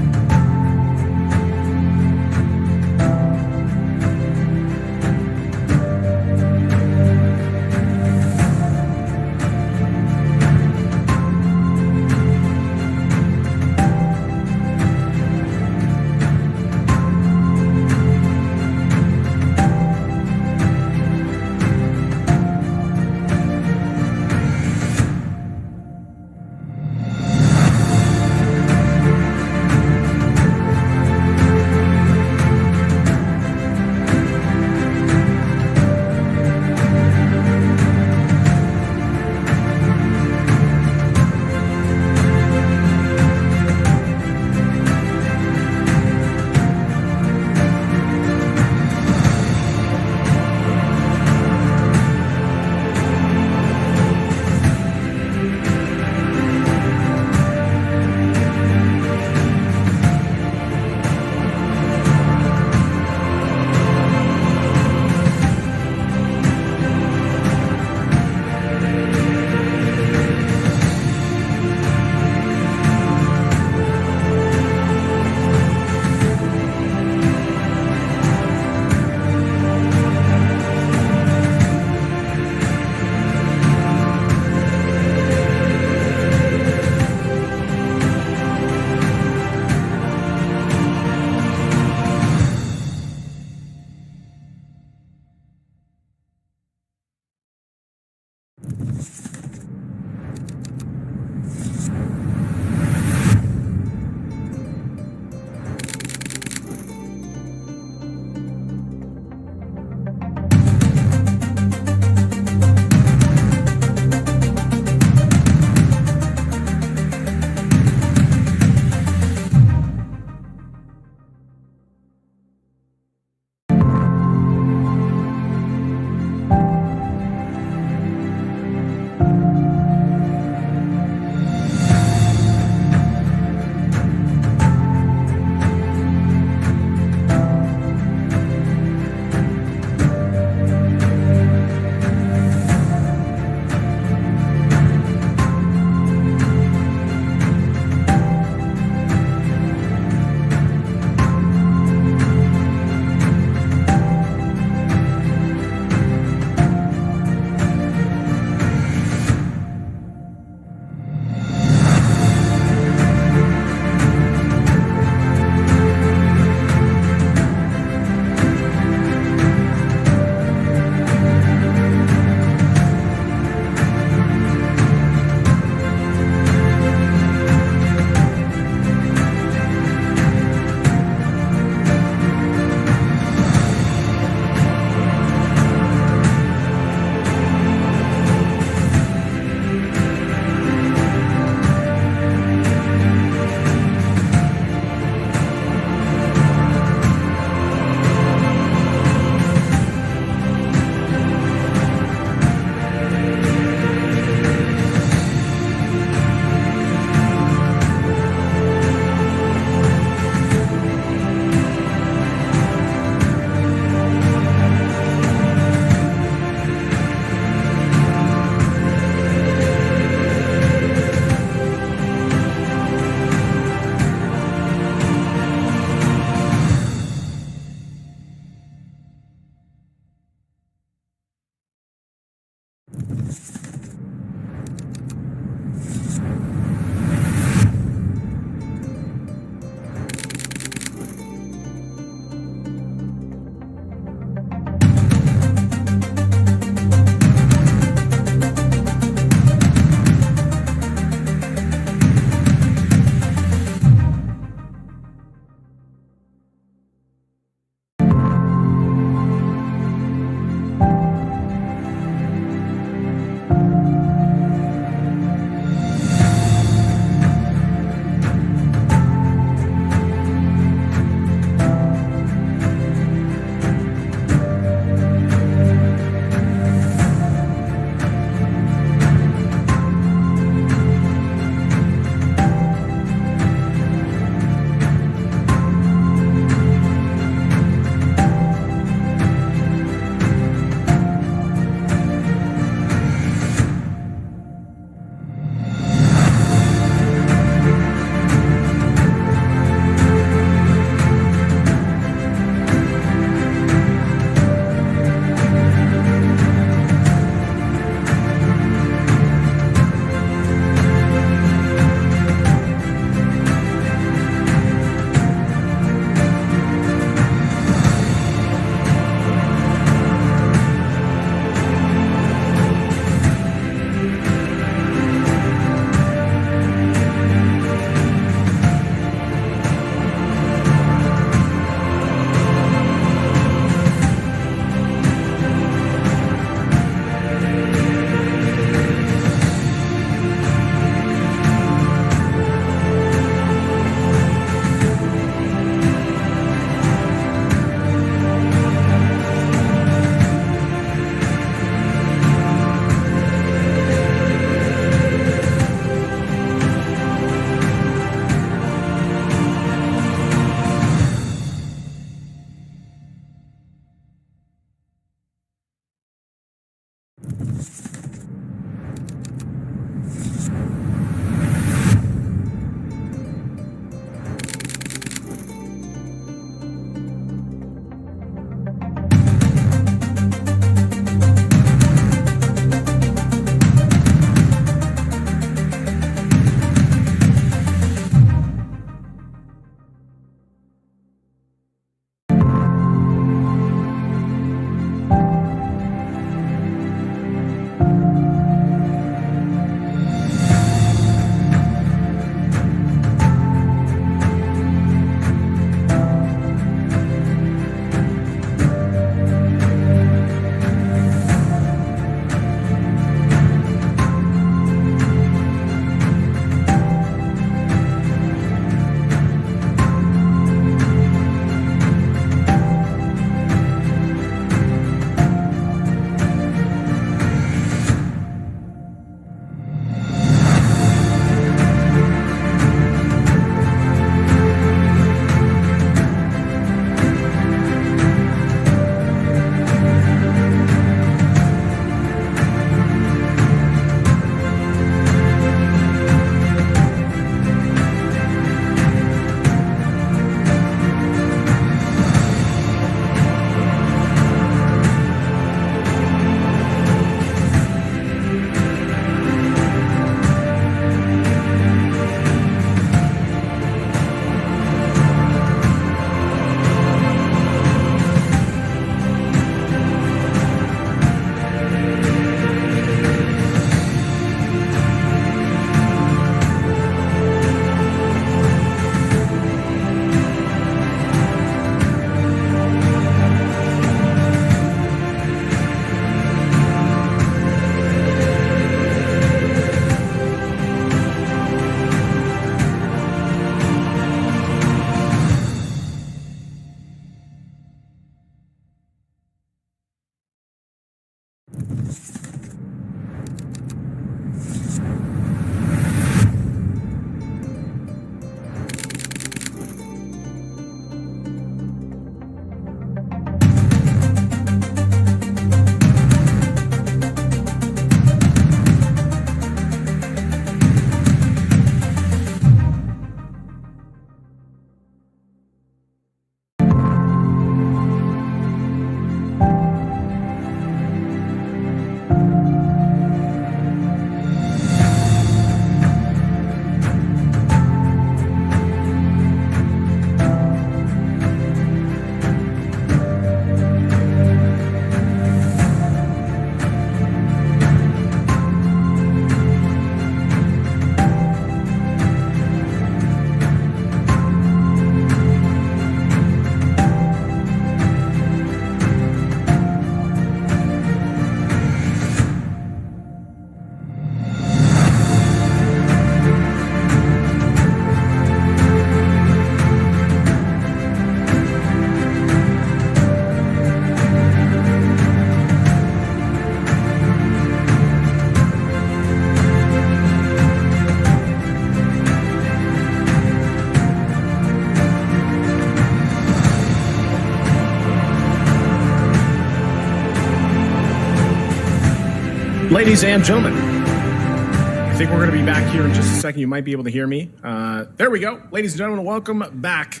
Ladies and gentlemen, I think we're going to be back here in just a second. You might be able to hear me. There we go. Ladies and gentlemen, welcome back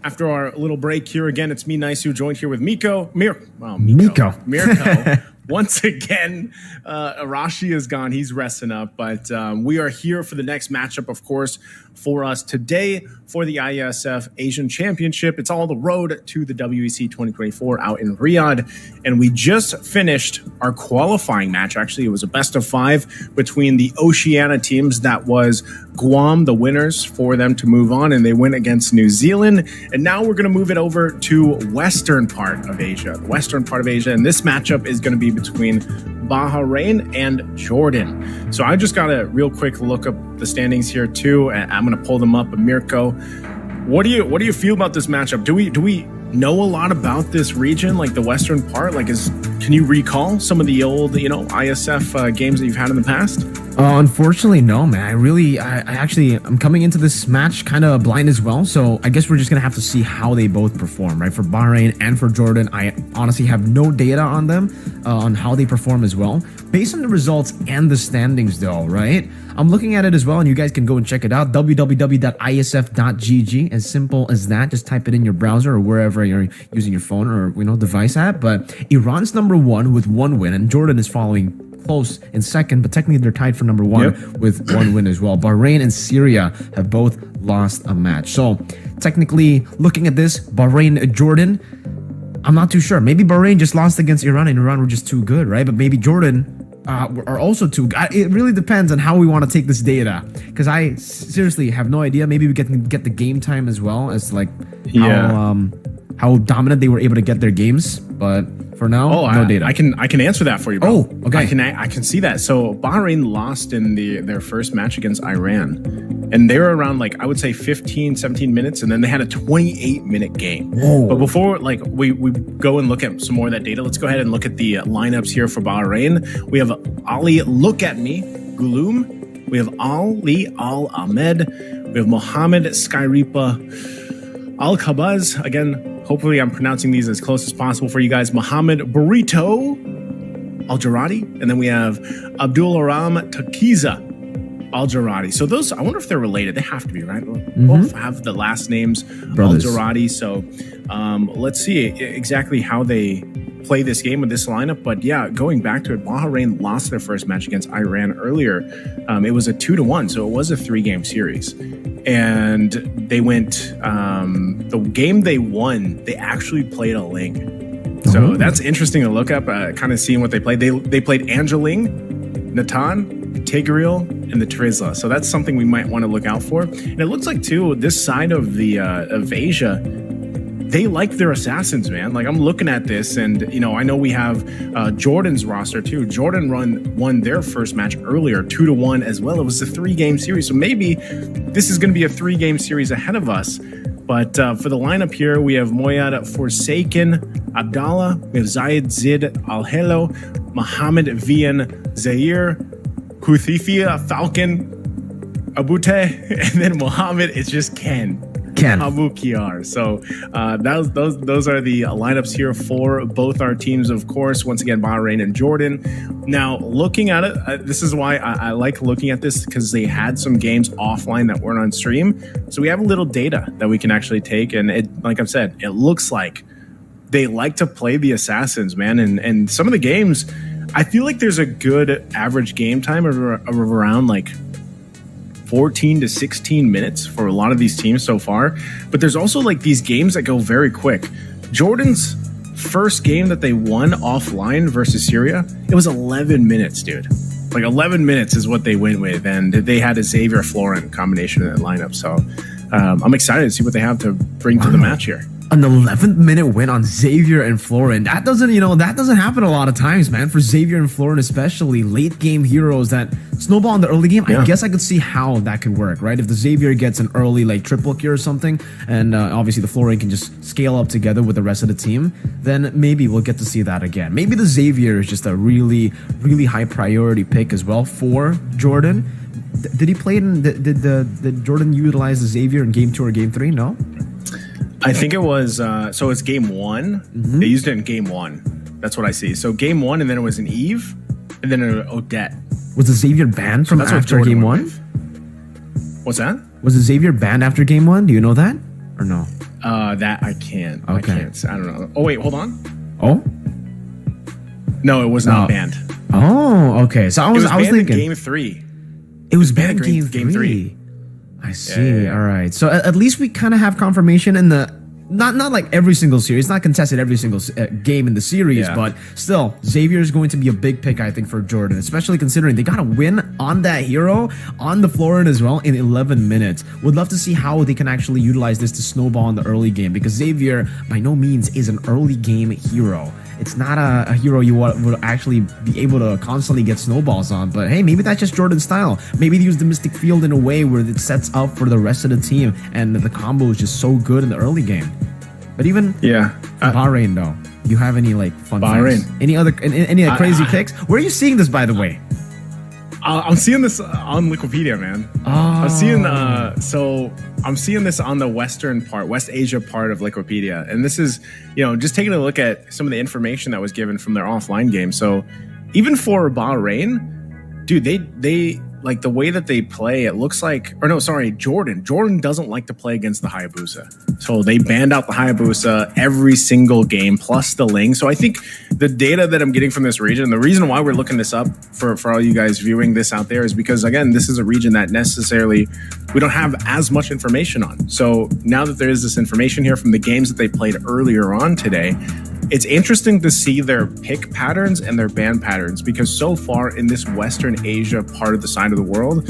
after our little break here. Again, it's me, Nice, who joined here with Mirko. Once again, Arashi is gone. He's resting up. But we are here for the next matchup, of course, for us today for the Iesf Asian Championship. It's all the road to the WEC 2024 out in Riyadh. And we just finished our qualifying match. Actually, it was a best of 5 between the Oceania teams. That was Guam, the winners, for them to move on. And they went against New Zealand. And now we're going to move it over to western part of Asia. The western part of Asia. And this matchup is going to be between Bahrain and Jordan. So I just got a real quick look up the standings here too. And I'm going to pull them up. Mirko, what do you feel about this matchup? Do we know a lot about this region, like the western part? Can you recall some of the old, ISF games that you've had in the past? Unfortunately, no, man. I'm coming into this match kind of blind as well. So I guess we're just going to have to see how they both perform, right? For Bahrain and for Jordan, I honestly have no data on them, on how they perform as well. Based on the results and the standings though, right? I'm looking at it as well, and you guys can go and check it out. www.iesf.gg, as simple as that. Just type it in your browser or wherever you're using your phone or, device at. But Iran's number 1 with 1 win, and Jordan is following close in second, but technically they're tied for number 1 with 1 win as well. Bahrain and Syria have both lost a match. So technically, looking at this, Bahrain, Jordan, I'm not too sure. Maybe Bahrain just lost against Iran, and Iran were just too good, right? But maybe Jordan are also too good. It really depends on how we want to take this data, because I seriously have no idea. Maybe we get the game time as well as how dominant they were able to get their games, but for now, no data. I can answer that for you, bro. Oh, okay. I can see that. So Bahrain lost in their first match against Iran, and they were around I would say 15, 17 minutes, and then they had a 28-minute game. Whoa. But before we go and look at some more of that data, let's go ahead and look at the lineups here for Bahrain. We have Ali Look At Me Gulum. We have Ali Al Ahmed. We have Mohammed Skyripa Al Kabaz. Again, hopefully I'm pronouncing these as close as possible for you guys. Mohammed Burrito Al-Jaradi. And then we have Abdul Aram Takiza Al-Jaradi. So those, I wonder if they're related. They have to be, right? Both have the last names Al-Jaradi. So let's see exactly how they play this game with this lineup. But yeah, going back to it, Bahrain lost their first match against Iran earlier. It was a 2-1, so it was a 3-game series. And they went, the game they won, they actually played a Ling. So that's interesting to look up, kind of seeing what they played. They played Angeling, Natan, Tigreal, and the Trizla. So that's something we might want to look out for. And it looks like, too, this side of the of Asia, they like their assassins, man. I'm looking at this, and I know we have Jordan's roster too. Jordan won their first match earlier, 2-1 as well. It was a 3-game series, so maybe this is going to be a 3-game series ahead of us. But for the lineup here, we have Moyad Forsaken Abdallah, we have Zayed Zid Al Helo, Mohammed Vian Zaire, Huthifia Falcon Abute, and then Mohammed is just Ken Abu Kiar. So those are the lineups here for both our teams, of course. Once again, Bahrain and Jordan. Now, looking at it, this is why I like looking at this, because they had some games offline that weren't on stream. So we have a little data that we can actually take. And it, like I've said, it looks like they like to play the assassins, man. And some of the games, I feel like there's a good average game time of around 14 to 16 minutes for a lot of these teams so far. But there's also these games that go very quick. Jordan's first game that they won offline versus Syria, it was 11 minutes, dude. 11 minutes is what they went with, and they had a Xavier Florent combination in that lineup. So I'm excited to see what they have to bring to the match here. An 11th minute win on Xavier and Florent. That doesn't happen a lot of times, man. For Xavier and Florent, especially late game heroes that snowball in the early game. Yeah. I guess I could see how that could work, right? If the Xavier gets an early triple kill or something, and obviously the Florent can just scale up together with the rest of the team, then maybe we'll get to see that again. Maybe the Xavier is just a really, really high priority pick as well for Jordan. Did he play did Jordan utilize the Xavier in game 2 or game 3? No? I think it was, so it's game 1. Mm-hmm. They used it in game 1. That's what I see. So game 1, and then it was an Eve. and then an Odette. Was the Xavier banned from That's what after Jordan game went 1? with. What's that? Was the Xavier banned after game 1? Do you know that? Or no? That I can't. Okay. I can't. I don't know. Oh wait, hold on. Oh? No, it was not banned. Oh, okay. So I was banned thinking in game 3. it was banned in banned in game game 3. I see. yeah. All right. So at least we kind of have confirmation in the not like every single series, not contested every single game in the series, Yeah. but still, Xavier is going to be a big pick, I think, for Jordan, especially considering they got to win on that hero on the Florin as well in 11 minutes. Would love to see how they can actually utilize this to snowball in the early game, because Xavier, by no means, is an early game hero. It's not a hero you would actually be able to constantly get snowballs on, but hey, maybe that's just Jordan's style. Maybe they use the Mystic Field in a way where it sets up for the rest of the team, and the combo is just so good in the early game. But even Bahrain, though, do you have any like fun Bahrain. facts? Any other any crazy picks? Where are you seeing this, by the way? I'm seeing this on Wikipedia, man. I'm seeing this on the western part, West Asia part of Wikipedia, and this is, just taking a look at some of the information that was given from their offline game. So, even for Bahrain, dude, they like the way that they play. It looks like, or no, sorry, Jordan. Jordan doesn't like to play against the Hayabusa, so they banned out the Hayabusa every single game, plus the Ling. So I think the data that I'm getting from this region, the reason why we're looking this up for all you guys viewing this out there, is because, again, this is a region that necessarily we don't have as much information on. So now that there is this information here from the games that they played earlier on today, it's interesting to see their pick patterns and their ban patterns, because so far in this Western Asia part of the side of the world,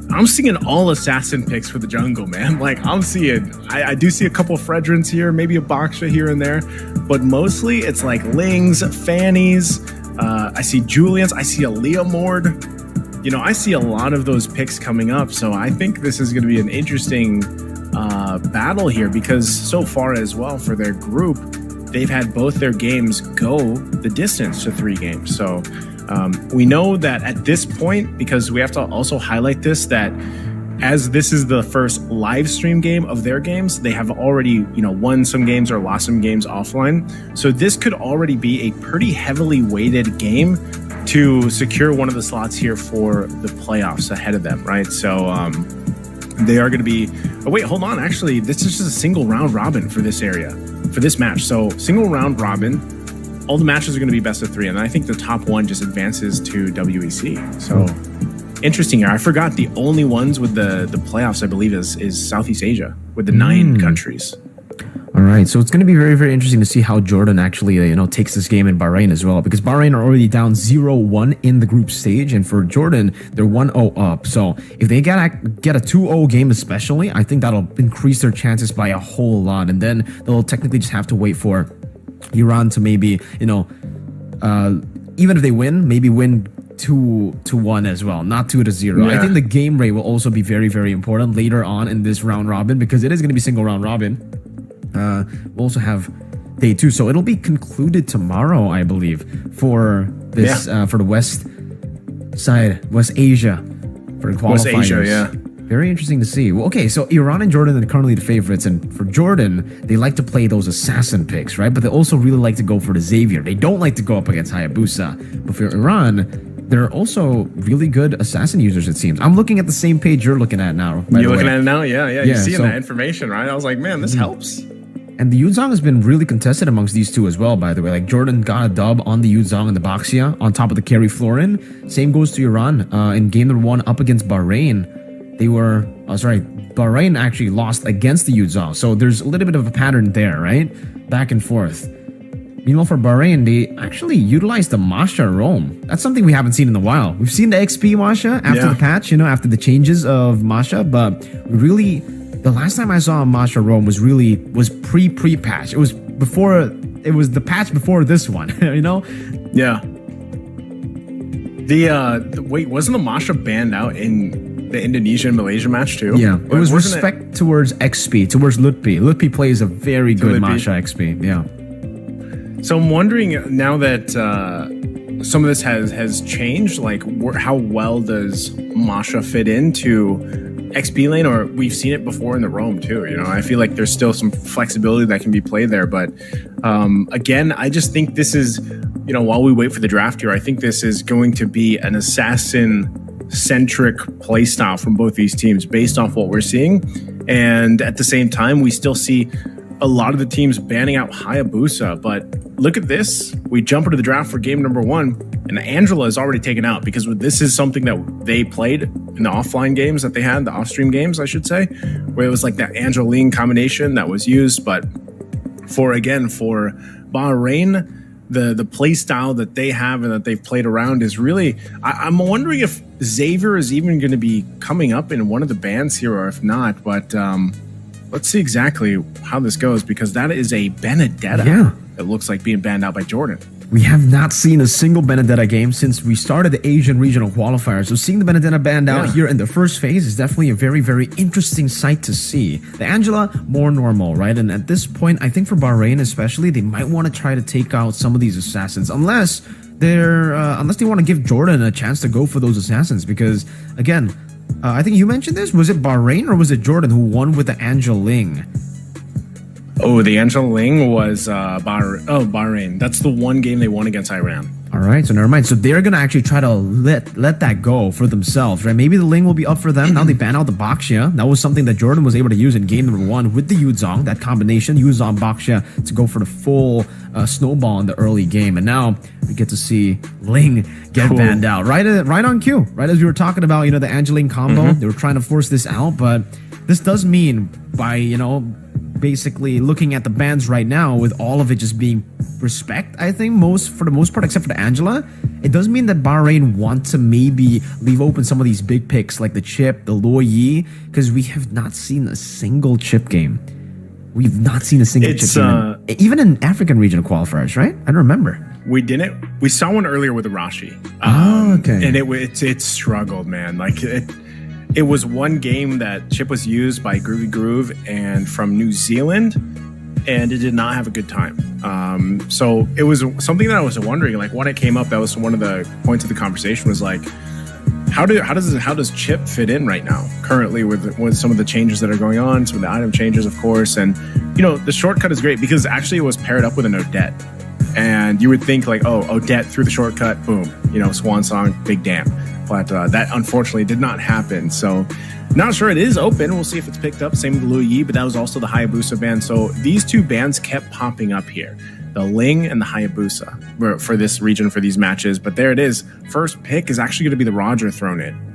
I'm seeing all assassin picks for the jungle, man. Like, I'm seeing, I do see a couple of Fredrins here, maybe a Baksha here and there, but mostly it's like Lings, Fannies, I see Julians, I see a Leomord. I see a lot of those picks coming up, so I think this is going to be an interesting battle here, because so far as well for their group, they've had both their games go the distance to 3 games. So we know that at this point, because we have to also highlight this, that as this is the first live stream game of their games, they have already, won some games or lost some games offline. So this could already be a pretty heavily weighted game to secure one of the slots here for the playoffs ahead of them, right? So they are going to be... Oh, wait, hold on. Actually, this is just a single round robin for this area, for this match. So single round robin, all the matches are going to be best of 3, and I think the top one just advances to WEC. So interesting here. I forgot the only ones with the playoffs, I believe, is Southeast Asia with the 9 countries. All right, so it's going to be very, very interesting to see how Jordan actually, takes this game in Bahrain as well, because Bahrain are already down 0-1 in the group stage, and for Jordan, they're 1-0 up. So if they get a 2-0 game especially, I think that'll increase their chances by a whole lot, and then they'll technically just have to wait for Iran to maybe, even if they win, maybe win 2-1 as well, not 2-0. Yeah. I think the game rate will also be very, very important later on in this round robin, because it is going to be single round robin. We'll also have day 2, so it'll be concluded tomorrow, I believe, for this for the West Asia, for the qualifiers. West Asia, yeah. Very interesting to see. Well, okay, so Iran and Jordan are currently the favorites, and for Jordan, they like to play those assassin picks, right? But they also really like to go for the Xavier. They don't like to go up against Hayabusa. But for Iran, they're also really good assassin users, it seems. I'm looking at the same page you're looking at now. You're looking at it now? Yeah. You're seeing so, that information, right? I was like, man, this helps. And the Yuzong has been really contested amongst these two as well, by the way. Like, Jordan got a dub on the Yuzong and the Baxia on top of the carry Florin. Same goes to Iran. In game number 1 up against Bahrain, Bahrain actually lost against the Yuzong. So there's a little bit of a pattern there, right? Back and forth. Meanwhile, for Bahrain, they actually utilized the Masha Rome. That's something we haven't seen in a while. We've seen the XP Masha after the patch, after the changes of Masha, but really, the last time I saw a Masha Rome was pre-patch. It was the patch before this one, Yeah. Wait, wasn't the Masha banned out in the Indonesia and Malaysia match too? Yeah, it was respect towards XP, towards Lutfi. Lutfi plays a very good Masha XP, yeah. So I'm wondering, now that some of this has changed, like how well does Masha fit into XP lane? Or we've seen it before in the Rome too. I feel like there's still some flexibility that can be played there. But again, I just think this is, while we wait for the draft here, I think this is going to be an assassin-centric playstyle from both these teams based off what we're seeing. And at the same time, we still see a lot of the teams banning out Hayabusa. But look at this. We jump into the draft for game number 1, and Angela is already taken out because this is something that they played in the offline games that they had, the off-stream games, I should say, where it was like that Angela Ling combination that was used. But for Bahrain, the play style that they have and that they've played around is really, I'm wondering if Xavier is even going to be coming up in one of the bans here or if not, but let's see exactly how this goes because that is a Benedetta. Yeah. It looks like being banned out by Jordan. We have not seen a single Benedetta game since we started the Asian regional qualifier. So seeing the Benedetta banned out here in the first phase is definitely a very, very interesting sight to see. The Angela, more normal, right? And at this point, I think for Bahrain especially, they might want to try to take out some of these assassins unless they want to give Jordan a chance to go for those assassins because, again, I think you mentioned this. Was it Bahrain or was it Jordan who won with the Angel Ling? Oh, the Angel Ling was Bahrain. That's the one game they won against Iran. All right, so never mind. So they're going to actually try to let that go for themselves, right? Maybe the Ling will be up for them. Now they ban out the Baxia. That was something that Jordan was able to use in game number 1 with the Yuzong, that combination, Yuzong, Baxia, to go for the full snowball in the early game. And now we get to see Ling get banned out. Right on cue, right as we were talking about, the Angeline combo. They were trying to force this out, but this does mean by, basically looking at the bans right now with all of it just being respect, I think for the most part, except for the Angela, it does mean that Bahrain want to maybe leave open some of these big picks like the Chip, the Luo Yi, because we have not seen a single Chip game. We've not seen a single Chip game. Even in African regional qualifiers, right? I don't remember. We didn't. We saw one earlier with Arashi. Okay. And it struggled, man. Like it was one game that Chip was used by Groovy Groove and from New Zealand, and it did not have a good time. So it was something that I was wondering, like when it came up, that was one of the points of the conversation was like, how does Chip fit in right now, currently with some of the changes that are going on, some of the item changes, of course, and the shortcut is great because actually it was paired up with an Odette, and you would think like, oh, Odette through the shortcut, boom, Swan Song, big damn. But that unfortunately did not happen. So not sure it is open. We'll see if it's picked up. Same with Luo Yi, but that was also the Hayabusa ban. So these two bans kept popping up here. The Ling and the Hayabusa for this region for these matches. But there it is. First pick is actually going to be the Roger thrown in.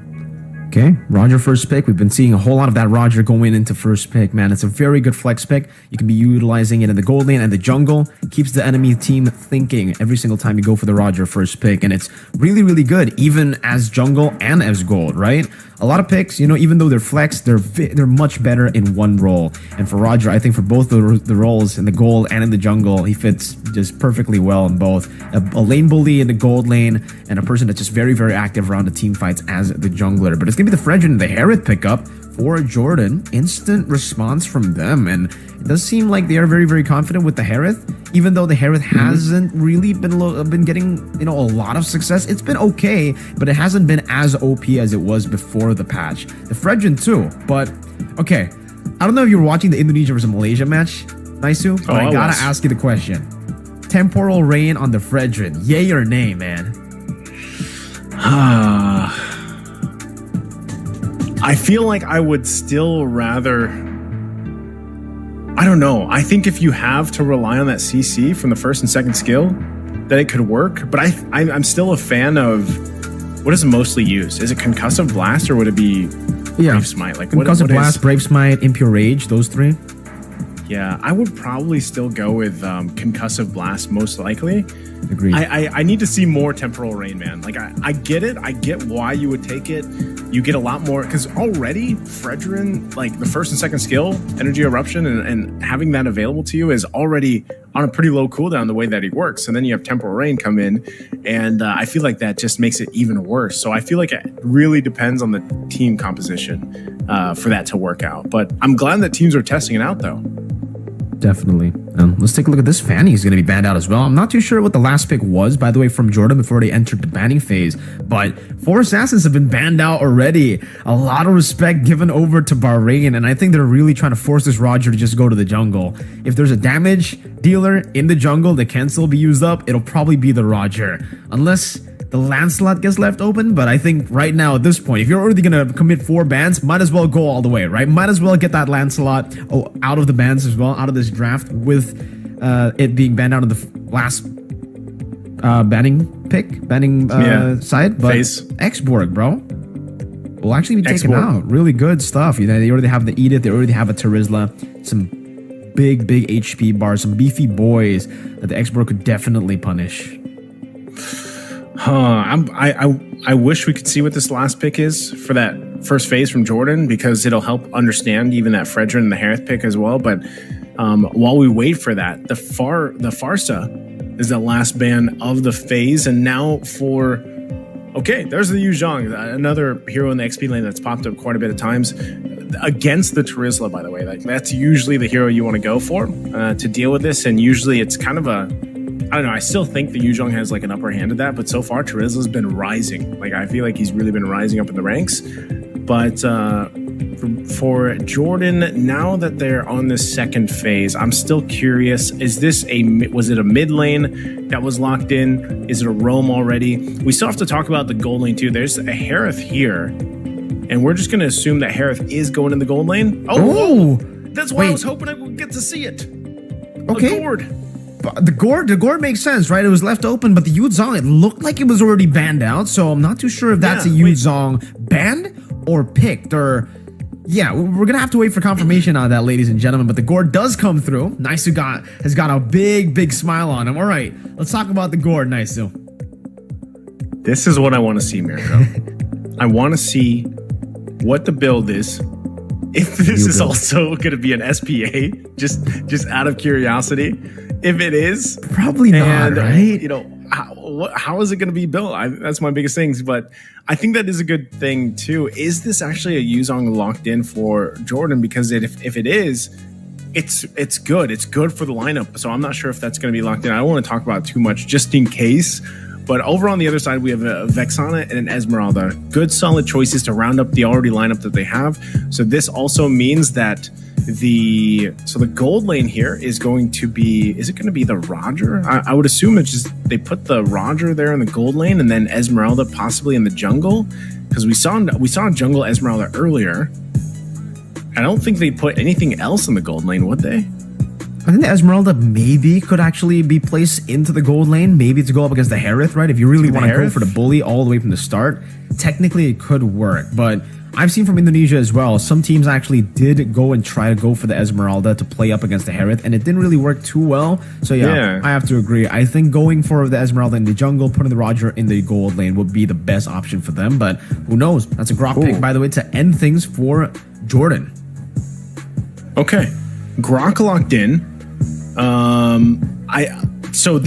Okay, Roger first pick. We've been seeing a whole lot of that Roger going into first pick, man. It's a very good flex pick. You can be utilizing it in the gold lane and the jungle. Keeps the enemy team thinking every single time you go for the Roger first pick. And it's really, really good, even as jungle and as gold, right? A lot of picks, even though they're flex, they're much better in one role. And for Roger, I think for both the roles in the gold and in the jungle, he fits just perfectly well in both. A lane bully in the gold lane and a person that's just very, very active around the team fights as the jungler. But it's going to be the Fredrin and the Harith pickup for Jordan. Instant response from them. And it does seem like they are very, very confident with the Harith. Even though the Harith hasn't really been getting, a lot of success. It's been okay, but it hasn't been as OP as it was before the patch. The Fredrin too, but okay. I don't know if you were watching the Indonesia versus Malaysia match, Naisu, but I gotta ask you the question. Temporal Rain on the Fredrin, yay or nay, man? I feel like I would still rather... I don't know. I think if you have to rely on that CC from the first and second skill, then it could work. But I'm still a fan of... What is it mostly used? Is it Concussive Blast or would it be Brave Smite? Like Concussive Blast, Brave Smite, Impure Rage, those three? Yeah, I would probably still go with Concussive Blast most likely. Agreed. I need to see more Temporal Rain, man. Like, I get it. I get why you would take it. You get a lot more, because already Fredrin, like the first and second skill, Energy Eruption, and having that available to you is already on a pretty low cooldown the way that it works. And then you have Temporal Rain come in, and I feel like that just makes it even worse. So I feel like it really depends on the team composition for that to work out. But I'm glad that teams are testing it out, though. Definitely. Let's take a look at this. Fanny is going to be banned out as well. I'm not too sure what the last pick was, by the way, from Jordan before they entered the banning phase. But 4 assassins have been banned out already. A lot of respect given over to Bahrain. And I think they're really trying to force this Roger to just go to the jungle. If there's a damage dealer in the jungle that can still be used up, it'll probably be the Roger. Unless the Lancelot gets left open. But I think right now at this point, if you're already going to commit 4 bans, might as well go all the way, right? Might as well get that Lancelot out of the bans as well, out of this draft, with it being banned out of the last banning side. But Exborg, bro, will actually be taken out. Really good stuff. You know, they already have the Edith, they already have a Terizla, some big HP bars, some beefy boys that the Exborg could definitely punish. I wish we could see what this last pick is for that first phase from Jordan, because it'll help understand even that Fredrin and the Harith pick as well. But while we wait for that, the Farsa is the last ban of the phase. And now for... Okay, there's the Yu Zhang, another hero in the XP lane that's popped up quite a bit of times. Against the Terizla, by the way. Like, that's usually the hero you want to go for to deal with this. And usually it's kind of a... I don't know. I still think the Yu Zhang has like an upper hand at that, but so far Terizla's been rising. Like, I feel like he's really been rising up in the ranks. But for Jordan, now that they're on this second phase, I'm still curious. Was it a mid lane that was locked in? Is it a roam already? We still have to talk about the gold lane too. There's a Harith here, and we're just going to assume that Harith is going in the gold lane. Oh, that's why I was hoping I would get to see it. Okay. A gourd. The gourd makes sense, right? It was left open, but the Yu Zhang, it looked like it was already banned out, so I'm not too sure if that's a Yu Zhang banned or picked, or... Yeah, we're gonna have to wait for confirmation on that, ladies and gentlemen, but the gourd does come through. Naisu has got a big smile on him. All right, let's talk about the gourd, Naisu. This is what I want to see, Mirko. I want to see what the build is. If this is also going to be an SPA, just out of curiosity. If it is, probably not, right? You know, how is it going to be built? That's my biggest things. But I think that is a good thing too. Is this actually a Yu Zhang locked in for Jordan? Because if it is, it's good. It's good for the lineup. So I'm not sure if that's going to be locked in. I don't want to talk about it too much, just in case. But over on the other side, we have a Vexana and an Esmeralda. Good, solid choices to round up the already lineup that they have. So this also means that the gold lane here is going to be... Is it going to be the Roger? I would assume it's just they put the Roger there in the gold lane and then Esmeralda possibly in the jungle. Because we saw jungle Esmeralda earlier. I don't think they put anything else in the gold lane, would they? I think the Esmeralda maybe could actually be placed into the gold lane, maybe to go up against the Harith, right? If you really want to go for the bully all the way from the start, technically it could work. But I've seen from Indonesia as well, some teams actually did go and try to go for the Esmeralda to play up against the Harith, and it didn't really work too well. So yeah, I have to agree. I think going for the Esmeralda in the jungle, putting the Roger in the gold lane would be the best option for them. But who knows? That's a Grok pick, by the way, to end things for Jordan. Okay. Grok locked in. So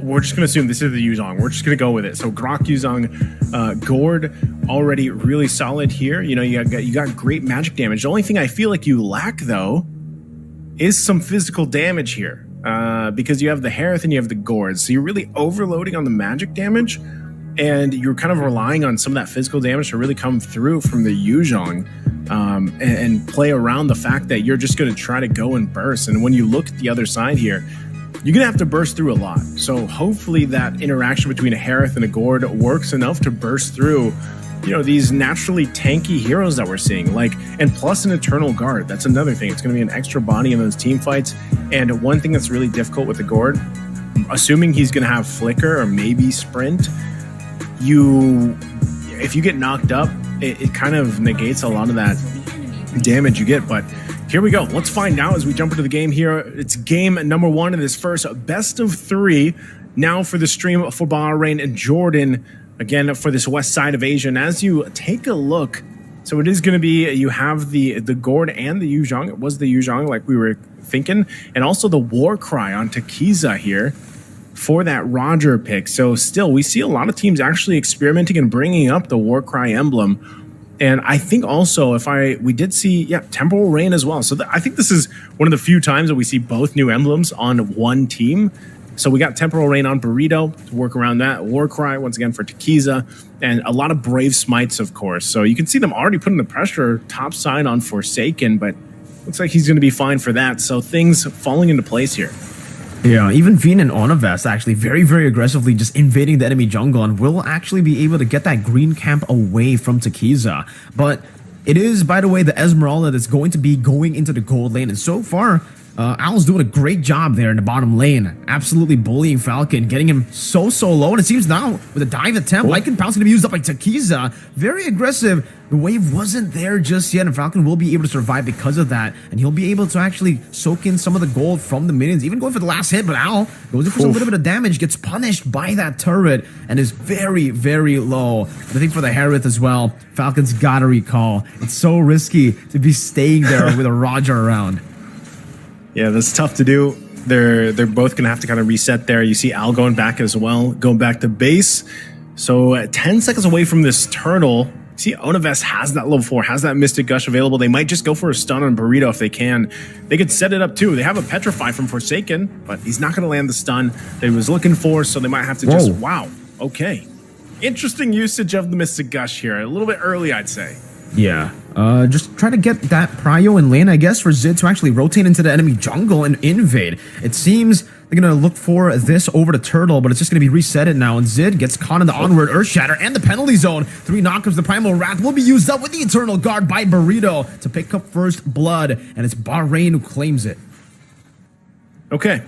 we're just gonna assume this is the Yu Zhang. We're just gonna go with it. So Grok, Yu Zhang, Gourd already really solid here. You know, you got great magic damage. The only thing I feel like you lack though is some physical damage here, because you have the Harith and you have the Gourd. So you're really overloading on the magic damage, and you're kind of relying on some of that physical damage to really come through from the Yu Zhang. And play around the fact that you're just going to try to go and burst. And when you look at the other side here, you're going to have to burst through a lot. So hopefully that interaction between a Harith and a Gourd works enough to burst through, you know, these naturally tanky heroes that we're seeing. And plus an Eternal Guard. That's another thing. It's going to be an extra body in those team fights. And one thing that's really difficult with the Gourd, assuming he's going to have Flicker or maybe Sprint, if you get knocked up, it kind of negates a lot of that damage you get. But here we go. Let's find out as we jump into the game here. It's game number 1 in this first best of 3 now for the stream for Bahrain and Jordan, again for this west side of Asia. And as you take a look, so it is going to be, you have the Gourd and the Yu Zhang. It was the Yu Zhang like we were thinking. And also the War Cry on Takiza here for that Roger pick. So still, we see a lot of teams actually experimenting and bringing up the Warcry emblem. And I think also we did see, Temporal Rain as well. So I think this is one of the few times that we see both new emblems on one team. So we got Temporal Rain on Burrito to work around that. Warcry once again for Tekiza, and a lot of Brave Smites, of course. So you can see them already putting the pressure top side on Forsaken, but looks like he's going to be fine for that. So things falling into place here. Yeah, even Veen and Onavest actually very, very aggressively just invading the enemy jungle and will actually be able to get that green camp away from Tekiza. But it is, by the way, the Esmeralda that's going to be going into the gold lane. And so far, Al's doing a great job there in the bottom lane. Absolutely bullying Falcon, getting him so low. And it seems now with a dive attempt, Lycan Pounce going to be used up by Tekiza. Very aggressive. The wave wasn't there just yet, and Falcon will be able to survive because of that. And he'll be able to actually soak in some of the gold from the minions, even going for the last hit. But Al goes in for a little bit of damage, gets punished by that turret, and is very, very low. I think for the Harith as well, Falcon's got to recall. It's so risky to be staying there with a Roger around. Yeah, that's tough to do. They're both going to have to kind of reset there. You see Al going back as well, going back to base. So 10 seconds away from this turtle. See, Onavest has that level 4, has that Mystic Gush available. They might just go for a stun on Burrito if they can. They could set it up too. They have a Petrify from Forsaken, but he's not going to land the stun that he was looking for, so they might have to just... Wow, okay. Interesting usage of the Mystic Gush here. A little bit early, I'd say. Yeah, just try to get that prio in lane, I guess, for Zid to actually rotate into the enemy jungle and invade. It seems they're going to look for this over the turtle, but it's just going to be resetted now, and Zid gets caught in the onward Earth Shatter and the penalty zone. 3 knockups, the Primal Wrath will be used up with the Eternal Guard by Burrito to pick up first blood, and it's Bahrain who claims it. Okay.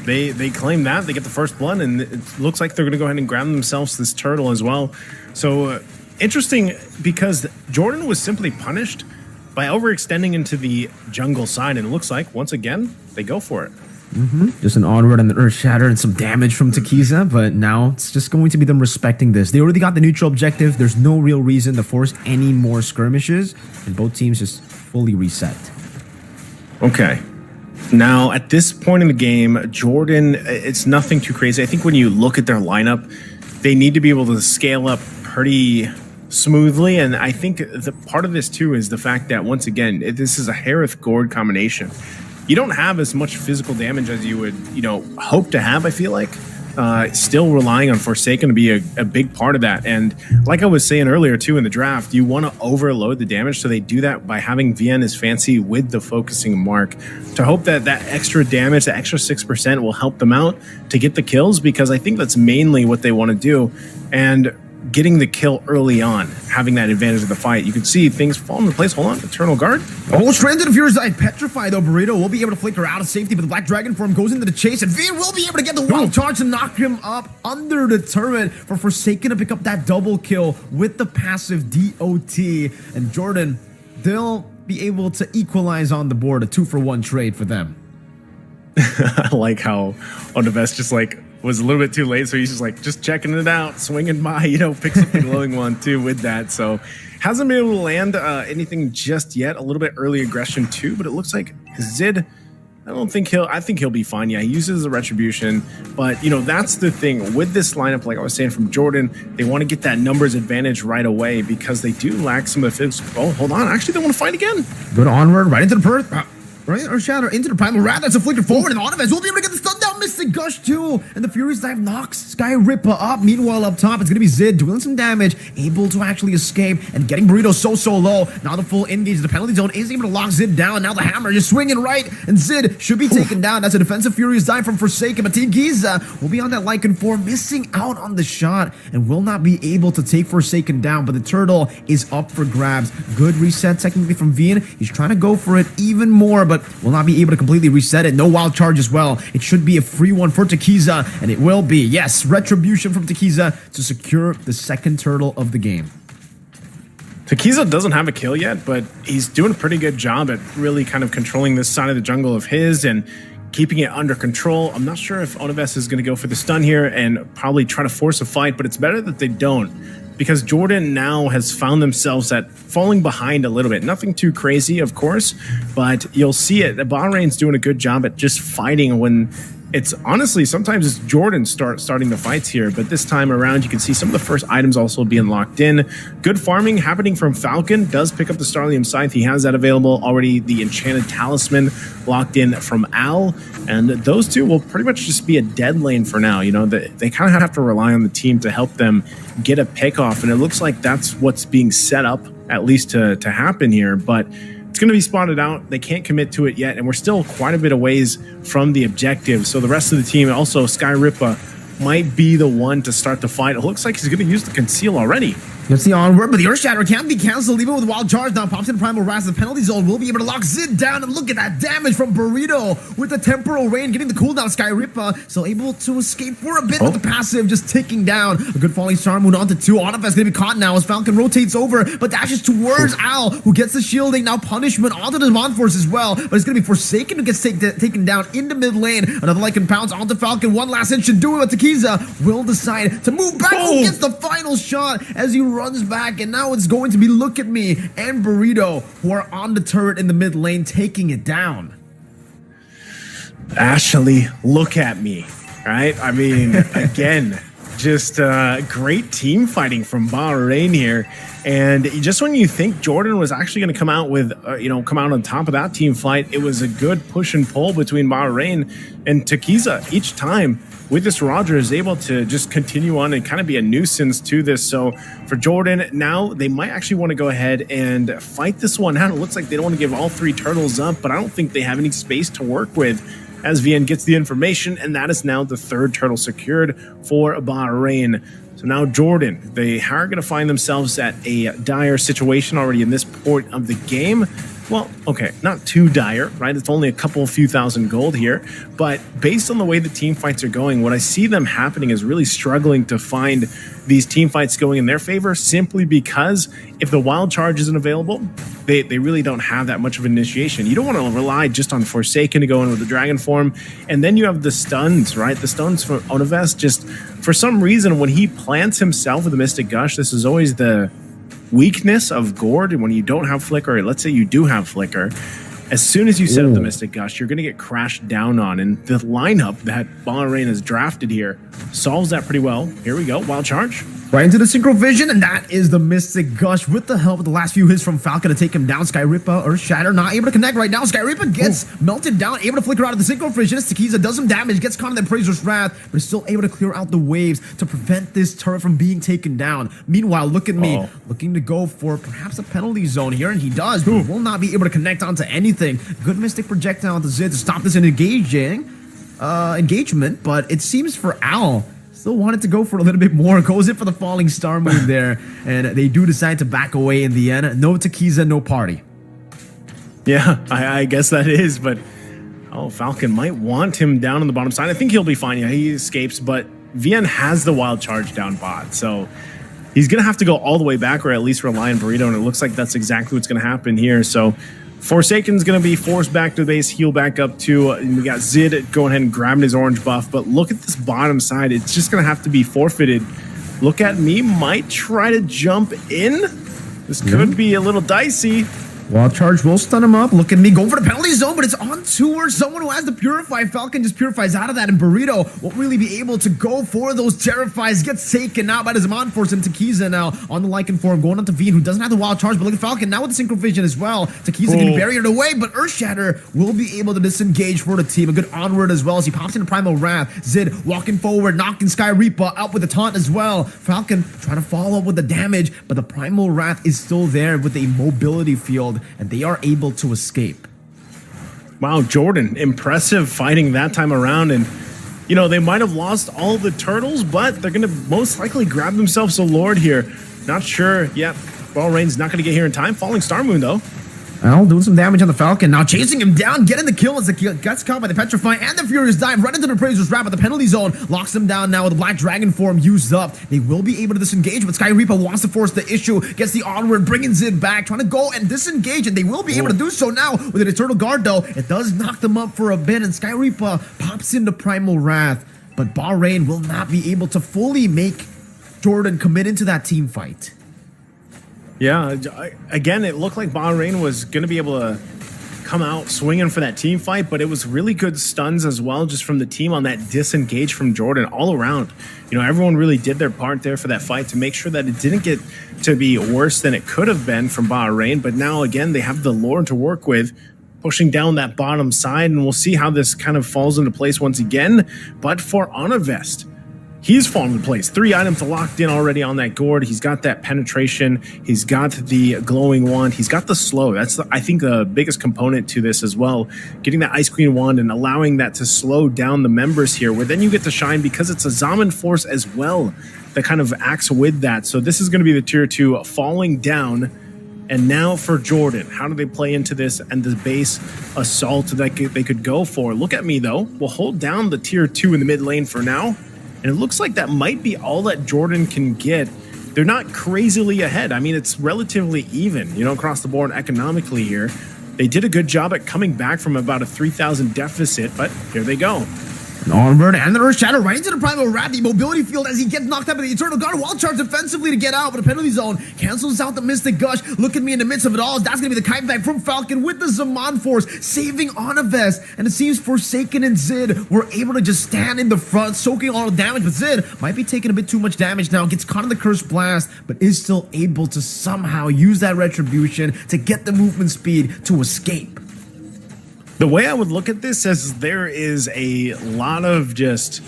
They claim that. They get the first blood, and it looks like they're going to go ahead and grab themselves this turtle as well. So... interesting, because Jordan was simply punished by overextending into the jungle side, and it looks like, once again, they go for it. Just an onward and the Earth Shatter and some damage from Tekiza, but now it's just going to be them respecting this. They already got the neutral objective. There's no real reason to force any more skirmishes, and both teams just fully reset. Okay. Now, at this point in the game, Jordan, it's nothing too crazy. I think when you look at their lineup, they need to be able to scale up pretty smoothly, and I think the part of this too is the fact that once again this is a Harith Gord combination. You don't have as much physical damage as you would hope to have. I feel like still relying on Forsaken to be a big part of that, and like I was saying earlier too in the draft, you want to overload the damage, so they do that by having VN as fancy with the focusing mark to hope that that extra damage, the extra 6% will help them out to get the kills, because I think that's mainly what they want to do. And getting the kill early on, having that advantage of the fight. You can see things fall into place. Hold on, Eternal Guard. Oh, straight into the Furious Eye. Petrify, though. Burrito will be able to flicker out of safety, but the Black Dragon form goes into the chase, and Veen will be able to get the wild charge to knock him up under the turret for Forsaken to pick up that double kill with the passive DOT. And Jordan, they'll be able to equalize on the board, a 2-for-1 trade for them. I like how Onavest just was a little bit too late, so he's just checking it out, swinging by, picks up the glowing one too with that. So hasn't been able to land anything just yet. A little bit early aggression too, but it looks like Zid, I think he'll be fine. Yeah, he uses the Retribution, but that's the thing with this lineup. Like I was saying, from Jordan, they want to get that numbers advantage right away because they do lack some of the physical. Oh, hold on, actually they want to fight again. Good onward, right into the Perth. Right, or Shatter into the Primal Wrath. That's afflicted forward, and Onavest will be able to get the stun down. Mystic Gush too, and the Furious Dive knocks Sky Ripper up. Meanwhile, up top, it's gonna be Zid doing some damage, able to actually escape and getting Burrito so low. Now the full engage, the penalty zone is able to lock Zid down. Now the hammer just swinging right, and Zid should be taken down. That's a defensive Furious Dive from Forsaken, but Team Giza will be on that Lycan 4, missing out on the shot, and will not be able to take Forsaken down. But the turtle is up for grabs. Good reset technically from Veen. He's trying to go for it even more, but will not be able to completely reset it. No wild charge as well. It should be a free one for Tekiza, and it will be. Yes, Retribution from Tekiza to secure the second turtle of the game. Tekiza doesn't have a kill yet, but he's doing a pretty good job at really kind of controlling this side of the jungle of his and keeping it under control. I'm not sure if Onavest is going to go for the stun here and probably try to force a fight, but it's better that they don't, because Jordan now has found themselves at falling behind a little bit. Nothing too crazy, of course, but you'll see it. Bahrain's doing a good job at just fighting when it's honestly sometimes it's Jordan starting the fights here, but this time around you can see some of the first items also being locked in. Good farming happening from Falcon. Does pick up the Starlium Scythe. He has that available already. The Enchanted Talisman locked in from Al, and those two will pretty much just be a dead lane for now. You know, they kind of have to rely on the team to help them get a pick off, and it looks like that's what's being set up at least to happen here, but it's going to be spotted out. They can't commit to it yet, and we're still quite a bit of ways from the objective. So the rest of the team, also Skyrippa, might be the one to start the fight. It looks like he's going to use the conceal already. Gets the onward, but the Earth Shatter can't be cancelled even with Wild Charge. Now pops in Primal Wrath. The penalty zone will be able to lock Zid down, and look at that damage from Burrito with the Temporal Rain getting the cooldown. Skyrippa still able to escape for a bit with the passive just ticking down. A good Falling Star Moon onto 2. Onifest gonna be caught now as Falcon rotates over, but dashes towards Al, who gets the shielding. Now punishment onto the Demon Force as well, but it's gonna be Forsaken who gets taken down into mid lane. Another Lycan pounce onto Falcon. One last hit should do it, but Takiza will decide to move back. Oh, gets the final shot as he runs back, and now it's going to be Look at Me and Burrito who are on the turret in the mid lane taking it down. Ashley, look at me, right? I mean, again, just great team fighting from Bahrain here. And just when you think Jordan was actually going to come out with, come out on top of that team fight, it was a good push and pull between Bahrain and Takiza each time. With this, Roger is able to just continue on and kind of be a nuisance to this. So for Jordan, now they might actually want to go ahead and fight this one out. It looks like they don't want to give all 3 turtles up, but I don't think they have any space to work with as VN gets the information, and that is now the 3rd turtle secured for Bahrain. So now Jordan, they are going to find themselves at a dire situation already in this point of the game. Well, okay, not too dire, right? It's only a few thousand gold here. But based on the way the team fights are going, what I see them happening is really struggling to find these team fights going in their favor, simply because if the Wild Charge isn't available, they really don't have that much of an initiation. You don't want to rely just on Forsaken to go in with the Dragon form. And then you have the stuns, right? The stuns from Onivest, just for some reason, when he plants himself with the Mystic Gush, this is always the weakness of Gord. And when you don't have Flicker, or let's say you do have Flicker, as soon as you set up the Mystic Gush, you're going to get crashed down on. And the lineup that Bahrain has drafted here solves that pretty well. Here we go, Wild Charge. Right into the Synchro Vision, and that is the Mystic Gush with the help of the last few hits from Falcon to take him down. Skyrippa, Earth Shatter, not able to connect right now. Skyrippa gets melted down, able to flicker out of the Synchro Vision. Takiza does some damage, gets caught in the Appraiser's Wrath, but is still able to clear out the waves to prevent this turret from being taken down. Meanwhile, Look at Me, looking to go for perhaps a penalty zone here, and he does, but will not be able to connect onto anything. Good Mystic Projectile onto Zid to stop this engagement, but it seems for Al, still wanted to go for a little bit more. Goes in for the Falling Star Moon there. And they do decide to back away in the end. No Takiza, no party. Yeah, I guess that is. But, Falcon might want him down on the bottom side. I think he'll be fine. Yeah, he escapes. But VN has the Wild Charge down bot. So he's going to have to go all the way back, or at least rely on Burrito. And it looks like that's exactly what's going to happen here. So Forsaken's going to be forced back to the base, heal back up to, and we got Zid going ahead and grabbing his orange buff. But look at this bottom side. It's just going to have to be forfeited. Look at Me might try to jump in. This could be a little dicey. Wild Charge will stun him up. Look at Me going for the penalty zone, but it's on towards someone who has the Purify. Falcon just purifies out of that, and Burrito won't really be able to go for those Terrifies. Gets taken out by the Zaman Force, and Takiza now on the Lycan form, going on to Veen, who doesn't have the Wild Charge, but look at Falcon now with the Synchro Vision as well. Takiza getting barriered away, but Earth Shatter will be able to disengage for the team. A good onward as well as he pops into Primal Wrath. Zid walking forward, knocking Skyrippa out with the taunt as well. Falcon trying to follow up with the damage, but the Primal Wrath is still there with a mobility field, and they are able to escape. Wow, Jordan, impressive fighting that time around. And, they might have lost all the turtles, but they're going to most likely grab themselves a Lord here. Not sure yet. Bahrain's not going to get here in time. Falling Star Moon, though. Al doing some damage on the Falcon. Now chasing him down, getting the kill as the gets caught by the Petrify and the Furious Dive right into the Appraiser's Wrap, but the penalty zone locks him down now with the Black Dragon form used up. They will be able to disengage, but Skyrippa wants to force the issue, gets the onward, bringing Zid back, trying to go and disengage, and they will be able to do so now with an Eternal Guard, though. It does knock them up for a bit, and Skyrippa pops into Primal Wrath, but Bahrain will not be able to fully make Jordan commit into that team fight. Yeah, again, it looked like Bahrain was going to be able to come out swinging for that team fight, but it was really good stuns as well, just from the team on that disengage from Jordan all around. You know, everyone really did their part there for that fight to make sure that it didn't get to be worse than it could have been from Bahrain. But now, again, they have the Lord to work with, pushing down that bottom side, and we'll see how this kind of falls into place once again. But for Univest, he's fallen into place. 3 items locked in already on that gourd. He's got that penetration. He's got the glowing wand. He's got the slow. That's, I think, the biggest component to this as well. Getting that Ice Queen wand and allowing that to slow down the members here, where then you get to shine because it's a Zaman force as well that kind of acts with that. So this is going to be the tier 2 falling down. And now for Jordan, how do they play into this and the base assault that they could go for? Look at me, though. We'll hold down the tier 2 in the mid lane for now. And it looks like that might be all that Jordan can get. They're not crazily ahead. I mean, it's relatively even, you know, across the board economically here. They did a good job at coming back from about a 3,000 deficit, but here they go. Onward, and the Earth Shadow right into the Primal Rat, the mobility field as he gets knocked out by the Eternal Guard. Wall charge defensively to get out, but a penalty zone cancels out the Mystic Gush. Look at me in the midst of it all. That's going to be the kite back from Falcon with the Zaman Force, saving Onivest. And it seems Forsaken and Zid were able to just stand in the front, soaking all the damage. But Zid might be taking a bit too much damage now, gets caught in the Cursed Blast, but is still able to somehow use that Retribution to get the movement speed to escape. The way I would look at this is there is a lot of just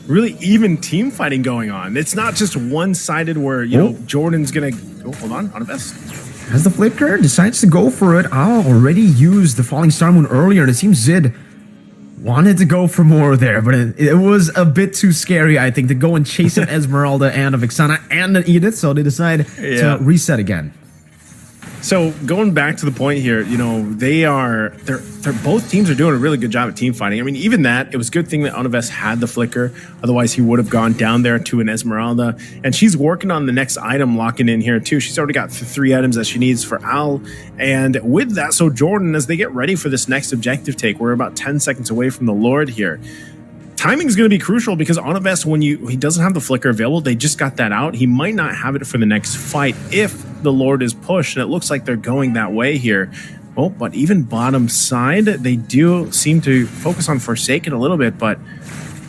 really even team fighting going on. It's not just one-sided where, you know, Jordan's going to... Oh, hold on, Univest. As the Flicker decides to go for it, I already used the Falling Star Moon earlier, and it seems Zid wanted to go for more there, but it was a bit too scary, I think, to go and chase an Esmeralda and a Vixana and an Edith, so they decide to reset again. So going back to the point here, you know, they're both teams are doing a really good job at team fighting. I mean, even that, it was a good thing that Univest had the Flicker. Otherwise, he would have gone down there to an Esmeralda. And she's working on the next item locking in here too. She's already got 3 items that she needs for Al. And with that, so Jordan, as they get ready for this next objective take, we're about 10 seconds away from the Lord here. Timing is going to be crucial because Univest, when he doesn't have the Flicker available, they just got that out. He might not have it for the next fight if the Lord is pushed, and it looks like they're going that way here. Oh, but even bottom side, they do seem to focus on Forsaken a little bit, but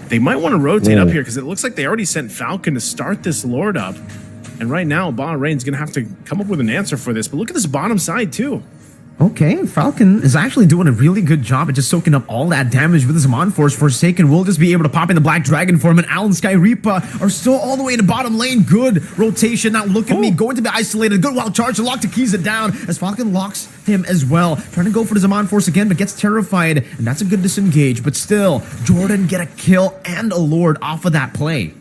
they might want to rotate up here because it looks like they already sent Falcon to start this Lord up. And right now, Bahrain's going to have to come up with an answer for this. But look at this bottom side, too. Okay, Falcon is actually doing a really good job at just soaking up all that damage with his Zaman Force. Forsaken will just be able to pop in the Black Dragon for him, and Al and Sky Reaper are still all the way in the bottom lane. Good rotation. Now look at me, going to be isolated. Good wild charge to lock the keys it down as Falcon locks him as well. Trying to go for the Zaman Force again, but gets terrified, and that's a good disengage. But still, Jordan get a kill and a Lord off of that play.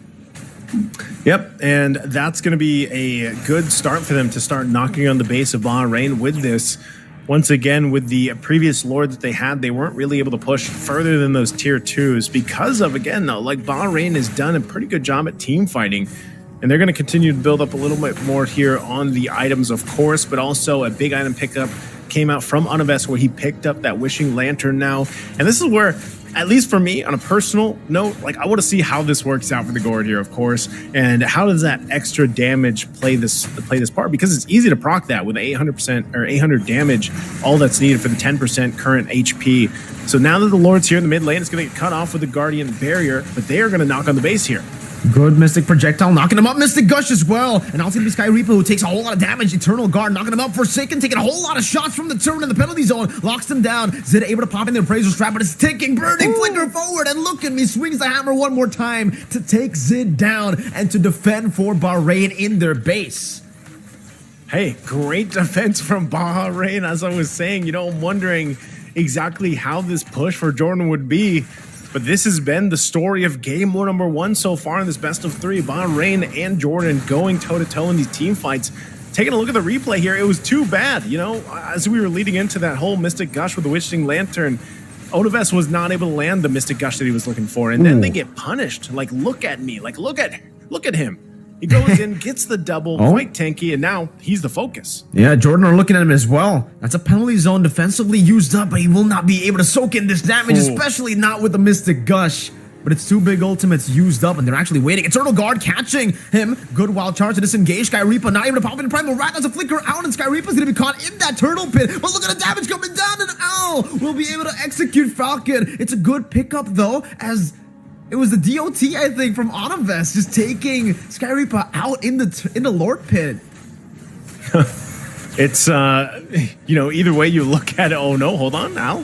Yep, and that's going to be a good start for them to start knocking on the base of Bahrain with this. Once again, with the previous Lord that they had, they weren't really able to push further than those tier 2s because of, again, though, like Bahrain has done a pretty good job at team fighting. And they're going to continue to build up a little bit more here on the items, of course, but also a big item pickup came out from Univest where he picked up that Wishing Lantern now. And this is where, at least for me, on a personal note, like I want to see how this works out for the Gourd here, of course, and how does that extra damage play this part? Because it's easy to proc that with 800% or 800 damage, all that's needed for the 10% current HP. So now that the Lord's here in the mid lane, it's going to get cut off with the Guardian Barrier, but they are going to knock on the base here. Good Mystic Projectile, knocking him up. Mystic Gush as well. And also the Sky Reaper, who takes a whole lot of damage. Eternal Guard knocking him up. Forsaken taking a whole lot of shots from the turn in the penalty zone. Locks them down. Zid able to pop in the Appraiser Strap, but it's ticking. Burning Flicker forward. And look at me. Swings the hammer one more time to take Zid down and to defend for Bahrain in their base. Hey, great defense from Bahrain. As I was saying, you know, I'm wondering exactly how this push for Jordan would be. But this has been the story of game number 1 so far in this best of 3. Bahrain and Jordan going toe-to-toe in these team fights. Taking a look at the replay here, it was too bad. You know, as we were leading into that whole Mystic Gush with the Wishing Lantern, Univest was not able to land the Mystic Gush that he was looking for. And then they get punished. Like, look at me. Like, look at him. He goes in, gets the double, quite tanky, and now he's the focus. Yeah, Jordan are looking at him as well. That's a penalty zone defensively used up, but he will not be able to soak in this damage, especially not with the Mystic Gush. but it's 2 big ultimates used up, and they're actually waiting. Eternal Guard catching him. Good wild charge to disengage. Skyreaper not able to pop in Primal Rat. There's a flicker out, and Skyreaper's going to be caught in that turtle pit. But look at the damage coming down, and Al will be able to execute Falcon. It's a good pickup, though, as it was the DOT, I think, from Onivest just taking Skyreaper out in the Lord pit. It's either way you look at it. Oh no, hold on, Al.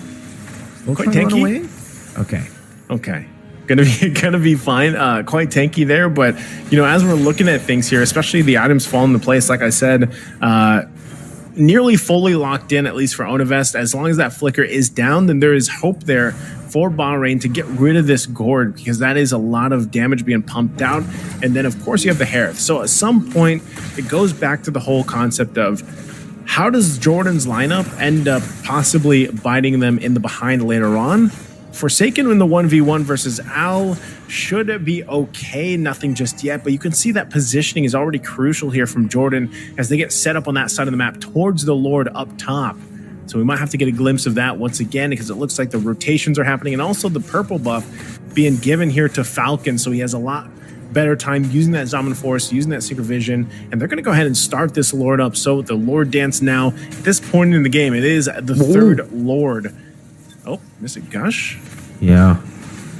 Quite tanky. Okay. Gonna be fine. Quite tanky there, but as we're looking at things here, especially the items fall into place, like I said, nearly fully locked in, at least for Onivest. As long as that flicker is down, then there is hope there for Bahrain to get rid of this gourd, because that is a lot of damage being pumped out. And then of course you have the Hereth. So at some point it goes back to the whole concept of how does Jordan's lineup end up possibly biting them in the behind later on. Forsaken in the 1v1 versus Al should be okay, nothing just yet, but you can see that positioning is already crucial here from Jordan as they get set up on that side of the map towards the Lord up top. So we might have to get a glimpse of that once again, because it looks like the rotations are happening, and also the purple buff being given here to Falcon, so he has a lot better time using that Zaman Force, using that Secret Vision, and they're going to go ahead and start this Lord up. So the Lord dance now, at this point in the game, it is the third Lord. Oh, Mystic Gush. Yeah.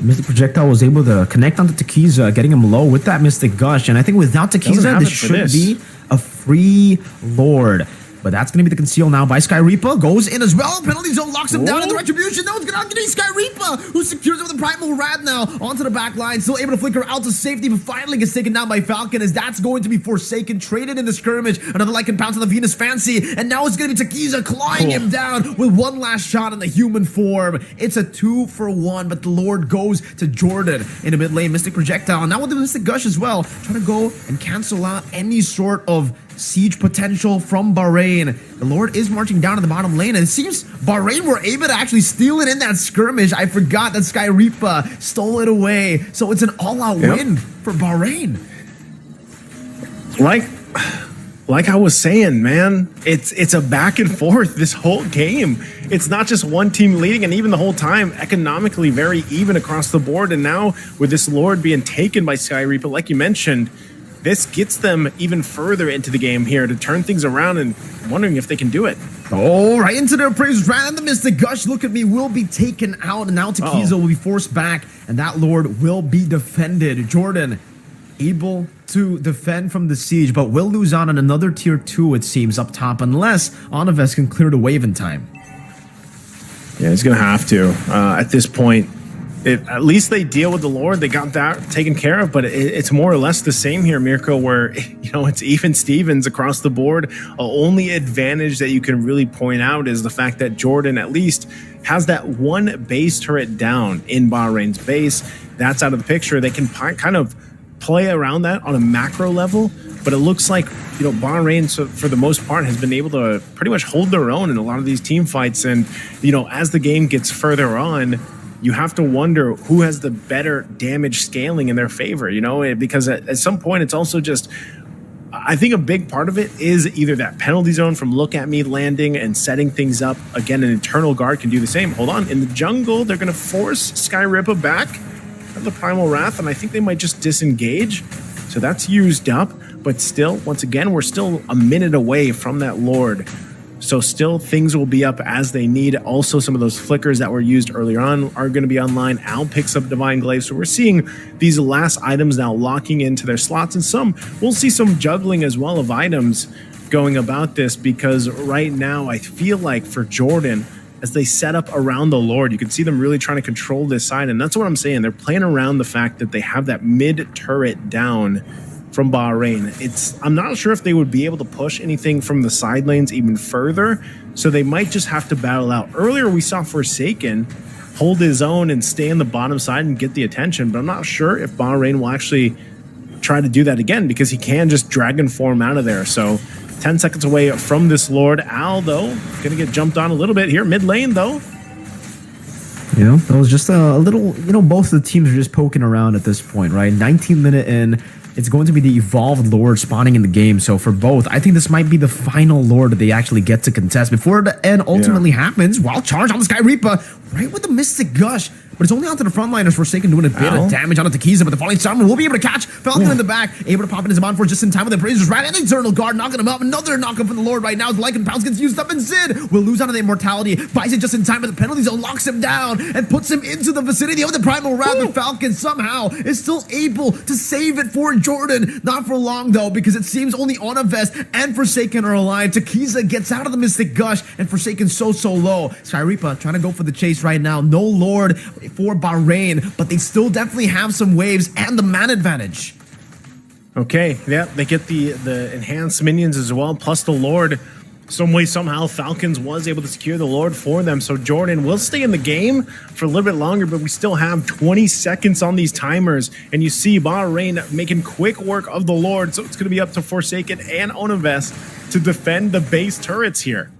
Mystic Projectile was able to connect onto Tekiza, getting him low with that Mystic Gush. And I think without Tekiza, this should be a free Lord. But that's going to be the conceal now by Skyreaper. Goes in as well. Penalty zone locks him down in the retribution. That one's going to be Skyreaper, who secures it with the Primal Rat now onto the back line. Still able to flicker out to safety, but finally gets taken down by Falcon, as that's going to be Forsaken, traded in the skirmish. Another Lycan Pounce on the Venus Fancy. And now it's going to be Tekiza clawing him down with one last shot in the human form. It's a 2-for-1, but the Lord goes to Jordan in the mid lane. Mystic Projectile. Now with the Mystic Gush as well. Trying to go and cancel out any sort of siege potential from Bahrain. The Lord is marching down to the bottom lane, and it seems Bahrain were able to actually steal it in that skirmish. I forgot that Skyreaper stole it away. So it's an all-out win for Bahrain. Like I was saying, man, it's a back and forth this whole game. It's not just one team leading, and even the whole time, economically very even across the board. And now with this Lord being taken by Skyreaper, like you mentioned, this gets them even further into the game here to turn things around, and wondering if they can do it. Oh, right into their praise ran, and the Mystic Gush, look at me, will be taken out, and now Tekiza will be forced back, and that Lord will be defended. Jordan able to defend from the siege, but will lose out on another tier 2, it seems, up top, unless Onivest can clear the wave in time. Yeah, he's going to have to. At this point, at least they deal with the Lord. They got that taken care of, but it's more or less the same here, Mirko, where, it's even Stevens across the board. Only advantage that you can really point out is the fact that Jordan at least has that one base turret down in Bahrain's base. That's out of the picture. They can kind of play around that on a macro level, but it looks like, Bahrain, so for the most part, has been able to pretty much hold their own in a lot of these team fights. And, as the game gets further on, you have to wonder who has the better damage scaling in their favor, because at some point it's also just, I think a big part of it is either that penalty zone from Look At Me landing and setting things up. Again, an Eternal Guard can do the same. Hold on, in the jungle, they're going to force Skyreaper back at the Primal Wrath, and I think they might just disengage. So that's used up, but still, once again, we're still a minute away from that Lord. So still, things will be up as they need. Also, some of those flickers that were used earlier on are going to be online. Al picks up Divine Glaive. So we're seeing these last items now locking into their slots. And we'll see some juggling as well of items going about this, because right now I feel like for Jordan, as they set up around the Lord, you can see them really trying to control this side. And that's what I'm saying. They're playing around the fact that they have that mid turret down from Bahrain. I'm not sure if they would be able to push anything from the side lanes even further, so they might just have to battle out. Earlier we saw Forsaken hold his own and stay on the bottom side and get the attention, but I'm not sure if Bahrain will actually try to do that again, because he can just dragon form out of there. So 10 seconds away from this Lord. Al, though, gonna get jumped on a little bit here mid lane, though. That was just a little, both of the teams are just poking around at this point, right? 19 minute in, it's going to be the evolved Lord spawning in the game. So for both, I think this might be the final Lord that they actually get to contest before the end ultimately happens. Wild charge on the Sky Reaper, right with the Mystic Gush. But it's only onto the frontliners. Forsaken doing a bit of damage on the Tekiza, but the Falling Summer will be able to catch Falcon in the back, able to pop in his Amon for just in time with the Appraisers right and Eternal Guard, knocking him up. Another knockup from the Lord right now as Lycan Pounds gets used up, and Zid will lose out on the immortality. Buys it just in time, but the penalty zone locks him down and puts him into the vicinity of the Primal Wrath. The Falcon somehow is still able to save it for Jordan. Not for long though, because it seems only Onavest and Forsaken are alive. Tekiza gets out of the Mystic Gush, and Forsaken so low. Sky Reaper trying to go for the chase right now. No Lord for Bahrain, but they still definitely have some waves and the man advantage. Okay, yeah, they get the enhanced minions as well, plus the Lord. Some way, somehow, Falcons was able to secure the Lord for them. So Jordan will stay in the game for a little bit longer, but we still have 20 seconds on these timers. And you see Bahrain making quick work of the Lord. So it's going to be up to Forsaken and Onavest to defend the base turrets here.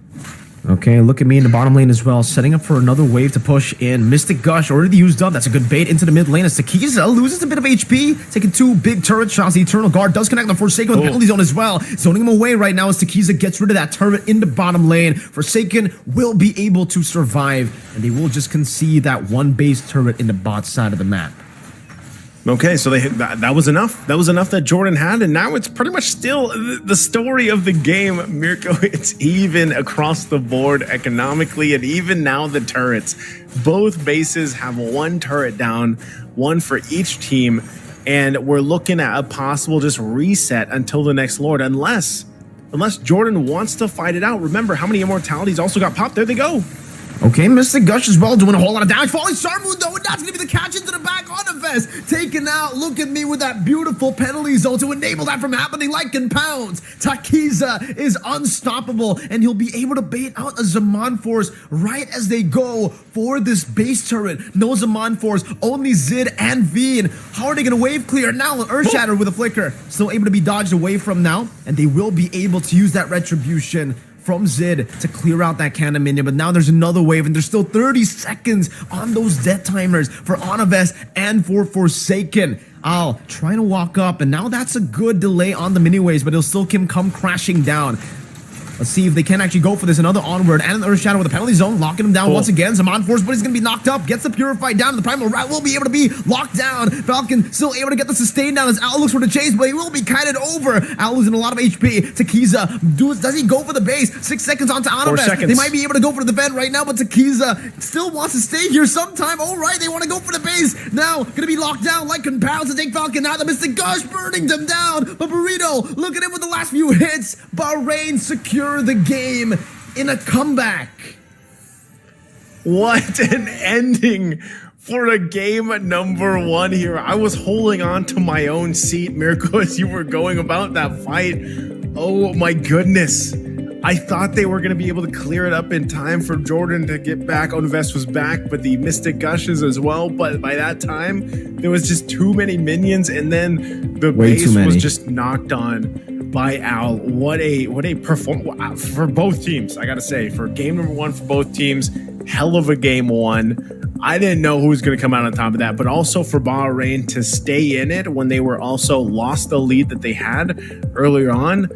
Okay, look at me in the bottom lane as well, setting up for another wave to push in. Mystic Gush already used up. That's a good bait into the mid lane as Tekiza loses a bit of HP, taking 2 big turret shots. The Eternal Guard does connect the Forsaken with the penalty zone as well, zoning him away right now as Tekiza gets rid of that turret in the bottom lane. Forsaken will be able to survive, and they will just concede that one base turret in the bot side of the map. Okay, so that was enough. That was enough that Jordan had, and now it's pretty much still the story of the game, Mirko. It's even across the board economically, and even now the turrets. Both bases have 1 turret down, 1 for each team, and we're looking at a possible just reset until the next Lord, unless Jordan wants to fight it out. Remember how many immortalities also got popped. There they go. Okay, Mystic Gush as well, doing a whole lot of damage. Falling Star Moon, though, and that's going to be the catch into the back on the vest. Taken out, look at me with that beautiful penalty zone to enable that from happening. Lycan Pounds. Tekiza is unstoppable, and he'll be able to bait out a Zaman Force right as they go for this base turret. No Zaman Force, only Zid and Veen. How are they going to wave clear? Now, an Earth Shatter with a flicker. Still able to be dodged away from now, and they will be able to use that Retribution from Zid to clear out that cannon minion. But now there's another wave, and there's still 30 seconds on those death timers for Onavest and for Forsaken. Al trying to walk up, and now that's a good delay on the mini waves, but it'll still come crashing down. Let's see if they can actually go for this. Another onward and an Earth Shadow with a penalty zone, locking him down once again. Zaman Force, but he's going to be knocked up. Gets the Purified down. The Primal Rat will be able to be locked down. Falcon still able to get the Sustain down as Al looks for the chase, but he will be kited over. Al losing a lot of HP. Tekiza, does he go for the base? 6 seconds onto Onavest. 4 seconds. They might be able to go for the defend right now, but Tekiza still wants to stay here sometime. All right, they want to go for the base. Now, going to be locked down. Lycan Pounds to take Falcon out. The Mystic Gush burning them down. But Burrito, look at him with the last few hits. Bahrain secure the game in a comeback. What an ending for a game number 1 here. I was holding on to my own seat, Mirko, as you were going about that fight. Oh my goodness. I thought they were going to be able to clear it up in time for Jordan to get back. Onavest was back, but the Mystic Gushes as well. But by that time, there was just too many minions, and then the base was just knocked on by Al. What a performance for both teams, I gotta say. For game number 1 for both teams, hell of a game 1. I didn't know who was going to come out on top of that, but also for Bahrain to stay in it when they were also lost the lead that they had earlier on.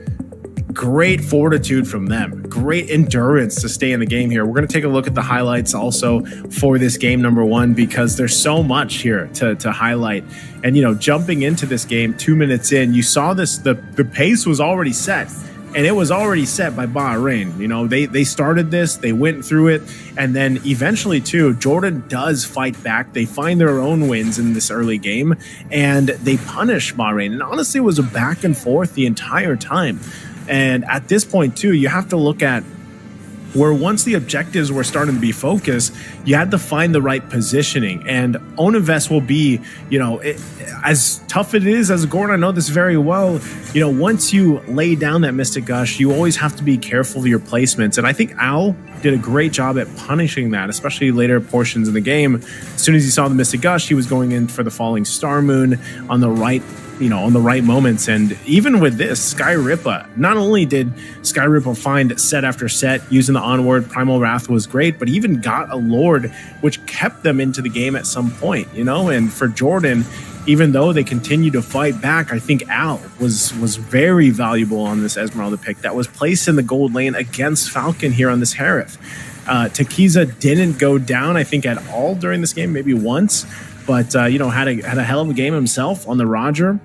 Great fortitude from them. Great endurance to stay in the game here. We're going to take a look at the highlights also for this game number 1, because there's so much here to highlight. And, you know, jumping into this game 2 minutes in, you saw this, the pace was already set. And it was already set by Bahrain. You know, they started this, they went through it, and then eventually, too, Jordan does fight back. They find their own wins in this early game, and they punish Bahrain. And honestly, it was a back and forth the entire time. And at this point, too, you have to look at where once the objectives were starting to be focused, you had to find the right positioning. And Onavest will be, you know, as tough it is as Gordon, I know this very well, you know, once you lay down that Mystic Gush, you always have to be careful of your placements. And I think Al did a great job at punishing that, especially later portions of the game. As soon as he saw the Mystic Gush, he was going in for the Falling Star Moon on the right, you know, on the right moments. And even with this, Sky Rippa, not only did Sky Rippa find set after set using the onward, Primal Wrath was great, but he even got a Lord, which kept them into the game at some point, you know. And for Jordan, even though they continue to fight back, I think Al was very valuable on this Esmeralda pick that was placed in the gold lane against Falcon here on this Harith. Takiza didn't go down, I think, at all during this game, maybe once, but had a hell of a game himself on the Roger.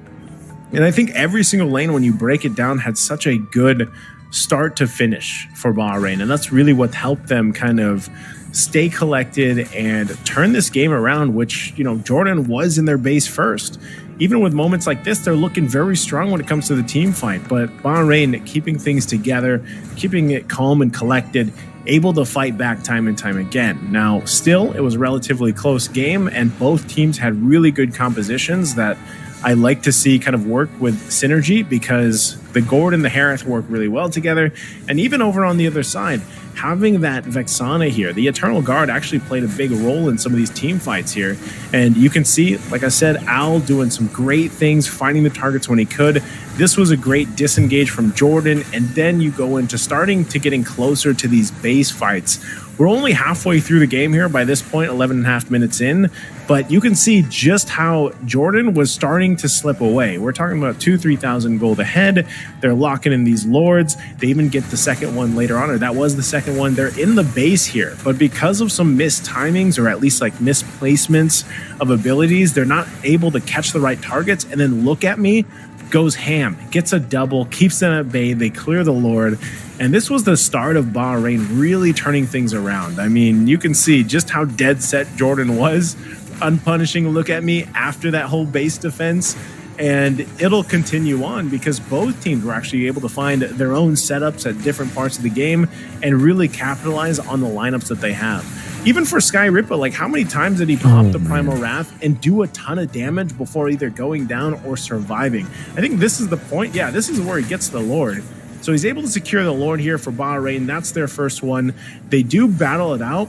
And I think every single lane, when you break it down, had such a good start to finish for Bahrain, and that's really what helped them kind of stay collected and turn this game around, which, Jordan was in their base first. Even with moments like this, they're looking very strong when it comes to the team fight, but Bahrain keeping things together, keeping it calm and collected, able to fight back time and time again. Now, still, it was a relatively close game, and both teams had really good compositions that I like to see kind of work with synergy, because the Gord and the Harith work really well together. And even over on the other side, having that Vexana here, the Eternal Guard actually played a big role in some of these team fights here. And you can see, like I said, Al doing some great things, finding the targets when he could. This was a great disengage from Jordan. And then you go into starting to getting closer to these base fights. We're only halfway through the game here by this point, 11 and a half minutes in, but you can see just how Jordan was starting to slip away. We're talking about 3,000 gold ahead. They're locking in these lords. They even get the second one later on, or that was the second one. They're in the base here, but because of some missed timings, or at least like misplacements of abilities, they're not able to catch the right targets. And then look at me, goes ham, gets a double, keeps them at bay. They clear the Lord. And this was the start of Bahrain really turning things around. I mean, you can see just how dead set Jordan was, unpunishing look at me after that whole base defense. And it'll continue on because both teams were actually able to find their own setups at different parts of the game and really capitalize on the lineups that they have. Even for Sky Rippa, like how many times did he pop the Primal Wrath and do a ton of damage before either going down or surviving? I think this is the point. Yeah, this is where he gets the Lord. So he's able to secure the Lord here for Bahrain. That's their first one. They do battle it out.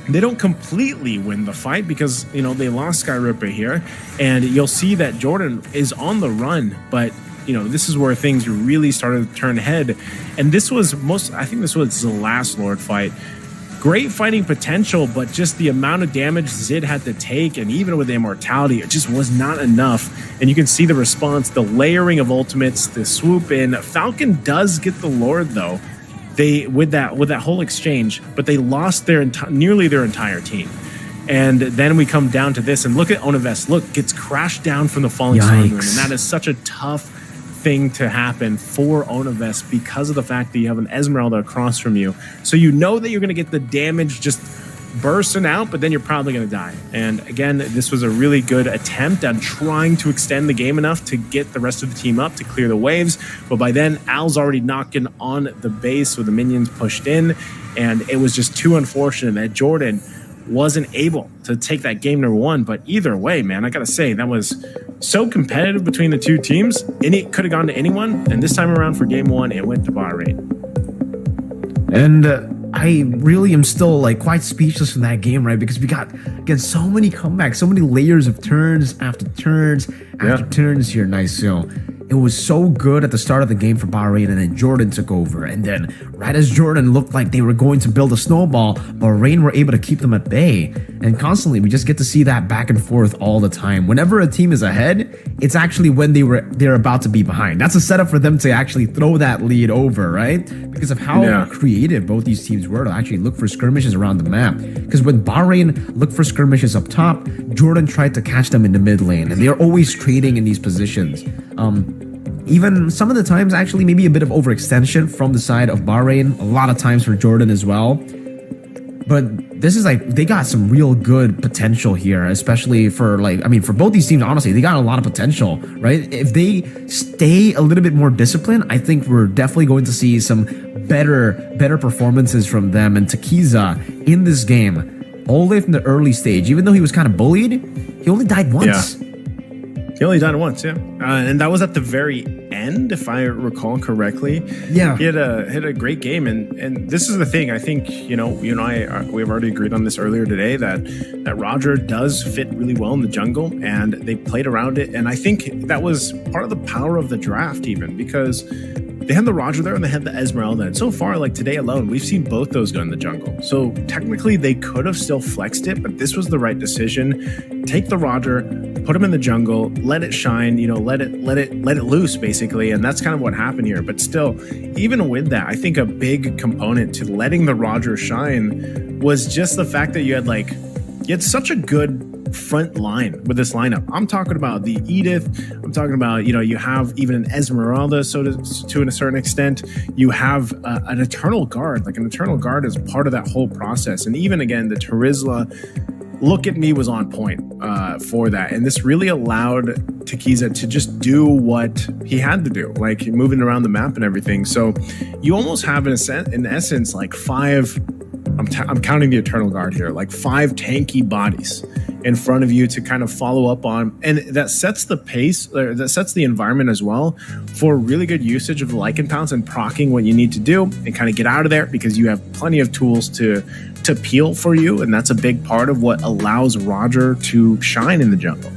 They don't completely win the fight because, they lost Sky Ripper here. And you'll see that Jordan is on the run, but, this is where things really started to turn head. And this was I think this was the last Lord fight. Great fighting potential, but just the amount of damage Zid had to take, and even with the immortality, it just was not enough. And you can see the response, the layering of ultimates, the swoop in. Falcon does get the Lord though. They with that whole exchange, but they lost nearly their entire team. And then we come down to this, and look at Onivest. Look, gets crashed down from the falling sun moon, and that is such a tough thing to happen for Onivest because of the fact that you have an Esmeralda across from you. So you know that you're going to get the damage just bursting out, but then you're probably going to die. And again, this was a really good attempt at trying to extend the game enough to get the rest of the team up to clear the waves. But by then, Al's already knocking on the base with the minions pushed in. And it was just too unfortunate that Jordan wasn't able to take that game number one. But either way, man, I gotta say, that was so competitive between the two teams. It could have gone to anyone. And this time around for game one, it went to Bahrain. And I really am still quite speechless in that game, right? Because we got, again, so many comebacks, so many layers of turns after turns after turns here. Nice. So it was so good at the start of the game for Bahrain, and then Jordan took over. And then right as Jordan looked like they were going to build a snowball, Bahrain were able to keep them at bay. And constantly, we just get to see that back and forth all the time. Whenever a team is ahead, it's actually when they're about to be behind. That's a setup for them to actually throw that lead over, right? Because of how creative both these teams were to actually look for skirmishes around the map. Because when Bahrain looked for skirmishes up top, Jordan tried to catch them in the mid lane, and they're always trading in these positions. Even some of the times, actually, maybe a bit of overextension from the side of Bahrain. A lot of times for Jordan as well. But this is they got some real good potential here, especially for for both these teams, honestly, they got a lot of potential, right? If they stay a little bit more disciplined, I think we're definitely going to see some better performances from them. And Takiza in this game, all the way from the early stage, even though he was kind of bullied, he only died once. Yeah. He only died once, yeah. And that was at the very end, if I recall correctly. Yeah. He had a great game. And this is the thing. I think, you and I, we've already agreed on this earlier today, that Roger does fit really well in the jungle, and they played around it. And I think that was part of the power of the draft even, because they had the Roger there and they had the Esmeralda. And so far, like today alone, we've seen both those go in the jungle. So technically they could have still flexed it, but this was the right decision. Take the Roger, put him in the jungle, let it shine, let it loose basically. And that's kind of what happened here. But still, even with that, I think a big component to letting the Roger shine was just the fact that you had such a good front line with this lineup. I'm talking about the Edith. I'm talking about, you have even an Esmeralda, so to a certain extent. You have an Eternal Guard. Like an Eternal Guard is part of that whole process. And even again, the Terizla, Look At Me was on point for that. And this really allowed Takiza to just do what he had to do, like moving around the map and everything. So you almost have, in essence, like five, I'm counting the Eternal Guard here, like 5 tanky bodies in front of you to kind of follow up on. And that sets the pace, that sets the environment as well for really good usage of the Lycan Pounce and proccing what you need to do and kind of get out of there, because you have plenty of tools to peel for you. And that's a big part of what allows Roger to shine in the jungle.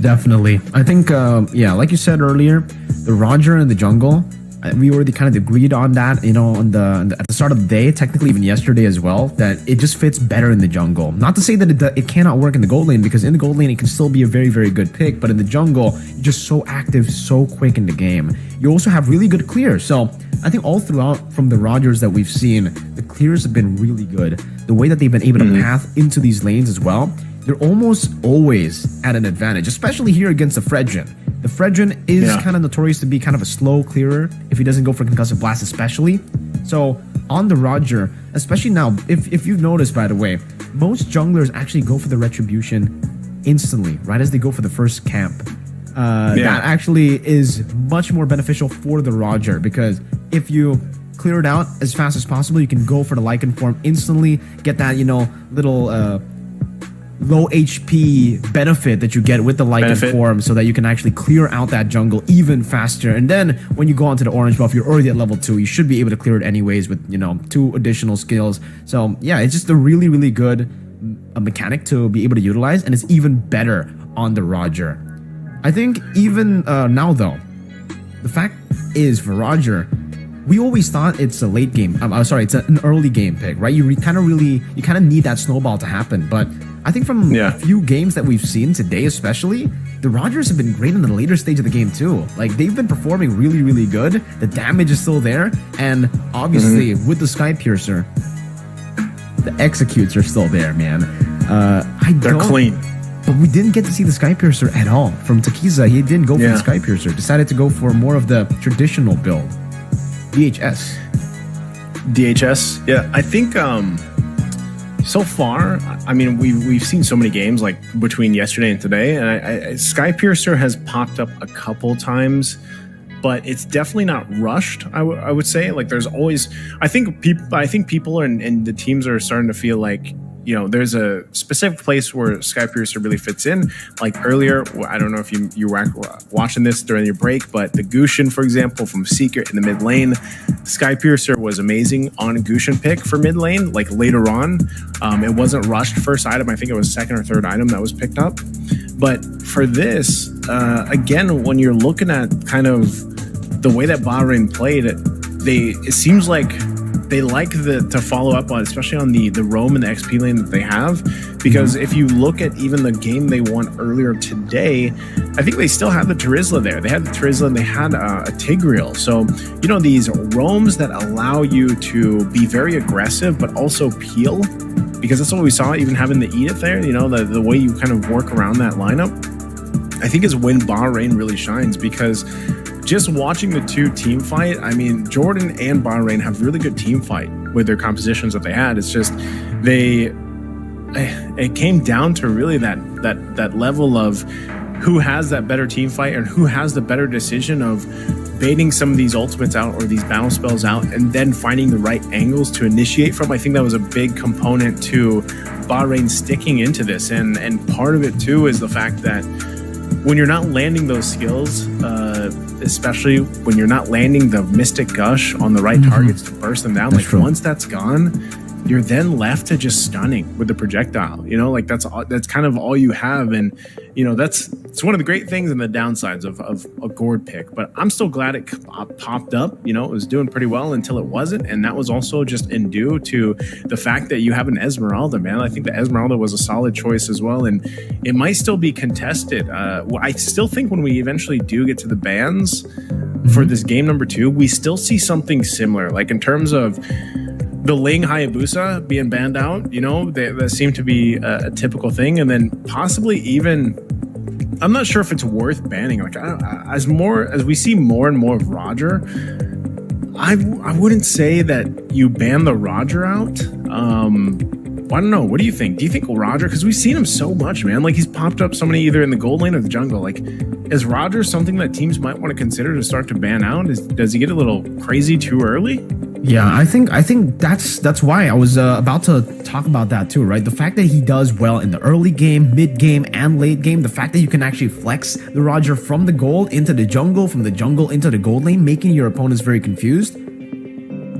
Definitely. I think, like you said earlier, the Roger in the jungle, we already kind of agreed on that, at the start of the day, technically even yesterday as well, that it just fits better in the jungle. Not to say that it cannot work in the gold lane, because in the gold lane, it can still be a very, very good pick. But in the jungle, you're just so active, so quick in the game. You also have really good clears. So I think all throughout from the Rogers that we've seen, the clears have been really good. The way that they've been able to path into these lanes as well, they're almost always at an advantage, especially here against the Fredrin. The Fredrin is kind of notorious to be kind of a slow clearer if he doesn't go for Concussive Blast especially. So on the Roger, especially now, if you've noticed, by the way, most junglers actually go for the Retribution instantly, right as they go for the first camp. That actually is much more beneficial for the Roger, because if you clear it out as fast as possible, you can go for the Lycan form instantly, get that, little low HP benefit that you get with the Lycan form, so that you can actually clear out that jungle even faster. And then when you go onto the orange buff, you're already at level 2. You should be able to clear it anyways with 2 additional skills. So yeah, it's just a really, really good mechanic to be able to utilize, and it's even better on the Roger. I think even now though, the fact is for Roger, we always thought it's a late game. It's an early game pick, right? You kind of need that snowball to happen. But I think from a few games that we've seen today, especially, the Rogers have been great in the later stage of the game too. Like, they've been performing really, really good. The damage is still there, and obviously with the Sky Piercer, the executes are still there, man. They're clean. But we didn't get to see the Sky Piercer at all from Takiza. He didn't go for the Sky Piercer. Decided to go for more of the traditional build. DHS. Yeah, I think so far, I mean, we've seen so many games like between yesterday and today, and Sky Piercer has popped up a couple times, but it's definitely not rushed. I would say, like, there's always, I think people and the teams are starting to feel like, there's a specific place where Sky Piercer really fits in. Like earlier, I don't know if you were watching this during your break, but the Gushin, for example, from Secret in the mid lane, Sky Piercer was amazing on a Gushin pick for mid lane. Like later on, it wasn't rushed first item. I think it was second or third item that was picked up. But for this, again, when you're looking at kind of the way that Bahrain played, it seems like they like to follow up on, especially on the roam and the XP lane that they have, because if you look at even the game they won earlier today, I think they still have the Terizla there. They had the Terizla and they had a Tigreal. So, these roams that allow you to be very aggressive, but also peel, because that's what we saw even having the Edith there, the way you kind of work around that lineup, I think is when Bahrain really shines, because just watching the two team fight, I mean, Jordan and Bahrain have really good team fight with their compositions that they had. It's just it came down to really that level of who has that better team fight and who has the better decision of baiting some of these ultimates out or these battle spells out and then finding the right angles to initiate from. I think that was a big component to Bahrain sticking into this. And part of it too is the fact that when you're not landing those skills, especially when you're not landing the Mystic Gush on the right targets to burst them down, once that's gone, you're then left to just stunning with the projectile. You know, like that's kind of all you have, and you know it's one of the great things and the downsides of a gourd pick. But I'm still glad it popped up. You know, it was doing pretty well until it wasn't, and that was also just in due to the fact that you have an Esmeralda, man. I think the Esmeralda was a solid choice as well, and it might still be contested. I still think when we eventually do get to the bans for this game number 2, we still see something similar, like in terms of the Ling Hayabusa being banned out. You know, that seemed to be a typical thing, and then possibly even, I'm not sure if it's worth banning. Like as we see more and more of Roger, I wouldn't say that you ban the Roger out. I don't know. What do you think? Do you think Roger, because we've seen him so much, man, like he's popped up so many either in the gold lane or the jungle. Like, is Roger something that teams might want to consider to start to ban out? Does he get a little crazy too early? Yeah, I think that's why I was about to talk about that too, right? The fact that he does well in the early game, mid game, and late game, the fact that you can actually flex the Roger from the gold into the jungle, from the jungle into the gold lane, making your opponents very confused.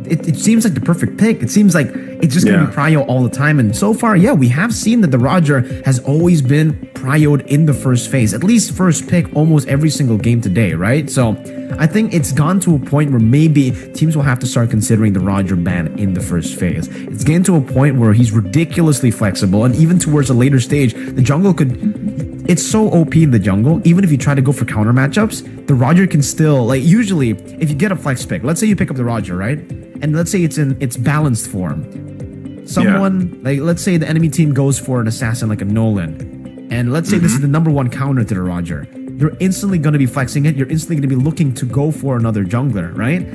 It seems like the perfect pick. It seems like it's just going to be prio all the time. And so far, yeah, we have seen that the Roger has always been prioed in the first phase, at least first pick almost every single game today, right? So I think it's gone to a point where maybe teams will have to start considering the Roger ban in the first phase. It's getting to a point where he's ridiculously flexible, and even towards a later stage, the jungle could... It's so OP in the jungle, even if you try to go for counter matchups, the Roger can still, like, usually, if you get a flex pick, let's say you pick up the Roger, right? And let's say it's in its balanced form. Someone, like, let's say the enemy team goes for an assassin like a Nolan, and let's say this is the number 1 counter to the Roger. You're instantly going to be flexing it. You're instantly going to be looking to go for another jungler, right?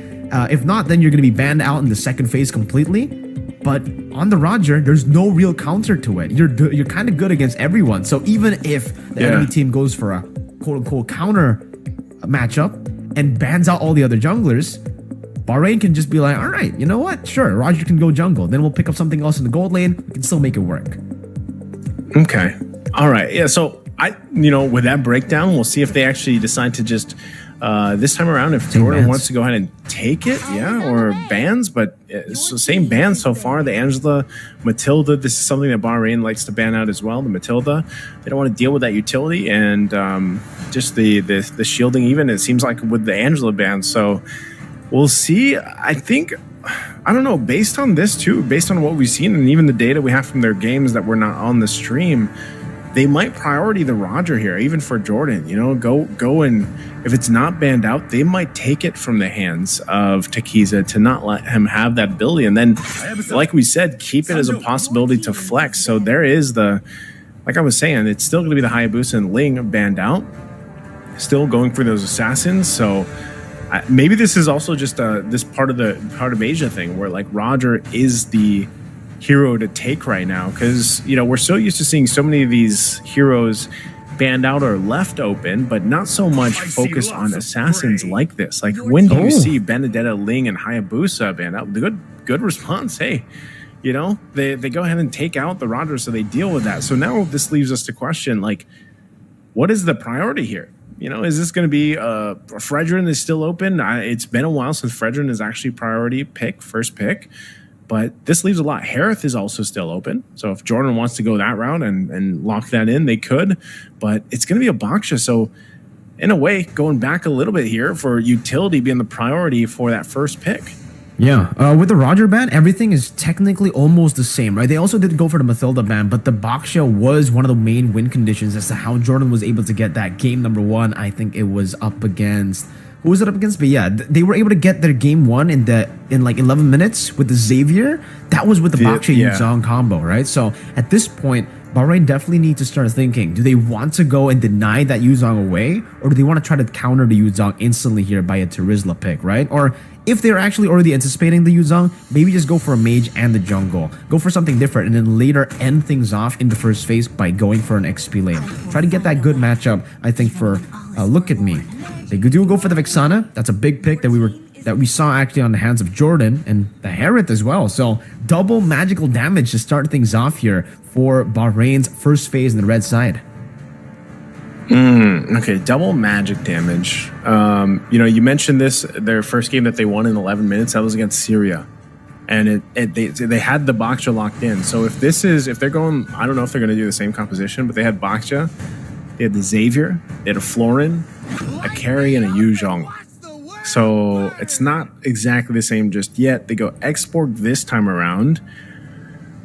If not, then you're going to be banned out in the second phase completely. But on the Roger, there's no real counter to it. You're kind of good against everyone. So even if the enemy team goes for a quote-unquote counter matchup and bans out all the other junglers, Bahrain can just be like, all right, you know what? Sure, Roger can go jungle. Then we'll pick up something else in the gold lane. We can still make it work. Okay. All right. Yeah. So with that breakdown, we'll see if they actually decide to just this time around, if Jordan wants to go ahead and take it, or bans. But so same bans so far. The Angela, Matilda. This is something that Bahrain likes to ban out as well. The Matilda, they don't want to deal with that utility and just the shielding. Even it seems like with the Angela ban. So we'll see. I think, I don't know, based on this too, based on what we've seen and even the data we have from their games that were not on the stream, they might priority the Roger here, even for Jordan. Go and if it's not banned out, they might take it from the hands of Takiza to not let him have that ability. And then, like we said, keep it as a possibility to flex. So there is like I was saying, it's still going to be the Hayabusa and Ling banned out, still going for those assassins. So maybe this is also just this part of Asia thing where like Roger is the hero to take right now, because we're so used to seeing so many of these heroes banned out or left open, but not so much focused on assassins like this. Like, when do you see Benedetta, Ling, and Hayabusa banned out? Good response. Hey, they go ahead and take out the Roger, so they deal with that. So now this leaves us to question, like, what is the priority here? Is this going to be Fredrin is still open? It's been a while since Fredrin is actually priority pick, first pick. But this leaves a lot. Harith is also still open. So if Jordan wants to go that route and lock that in, they could. But it's going to be a Baksha. So in a way, going back a little bit here for utility being the priority for that first pick. Yeah, with the Roger ban, everything is technically almost the same, right? They also did go for the Matilda ban, but the Baksha was one of the main win conditions as to how Jordan was able to get that game number 1. I think it was up against... Who was it up against? But yeah, they were able to get their game 1 in like 11 minutes with the Xavier. That was with the Baksha Yuzong combo, right? So at this point, Bahrain definitely need to start thinking, do they want to go and deny that Yuzong away? Or do they want to try to counter the Yuzong instantly here by a Terizla pick, right? Or if they're actually already anticipating the Yuzong, maybe just go for a mage and the jungle. Go for something different and then later end things off in the first phase by going for an XP lane. Try to get that good matchup, I think, for Look At Me. They do go for the Vexana. That's a big pick that we saw actually on the hands of Jordan and the Harith as well. So double magical damage to start things off here for Bahrain's first phase in the red side. Okay, double magic damage. You mentioned this, their first game that they won in 11 minutes. That was against Syria. and they had the Baksha locked in. So if they're going, I don't know if they're going to do the same composition, but they had Baksha, they had the Xavier, they had a Florin, a Carry, and a Yu Zhong. So it's not exactly the same just yet. They go Xborg this time around,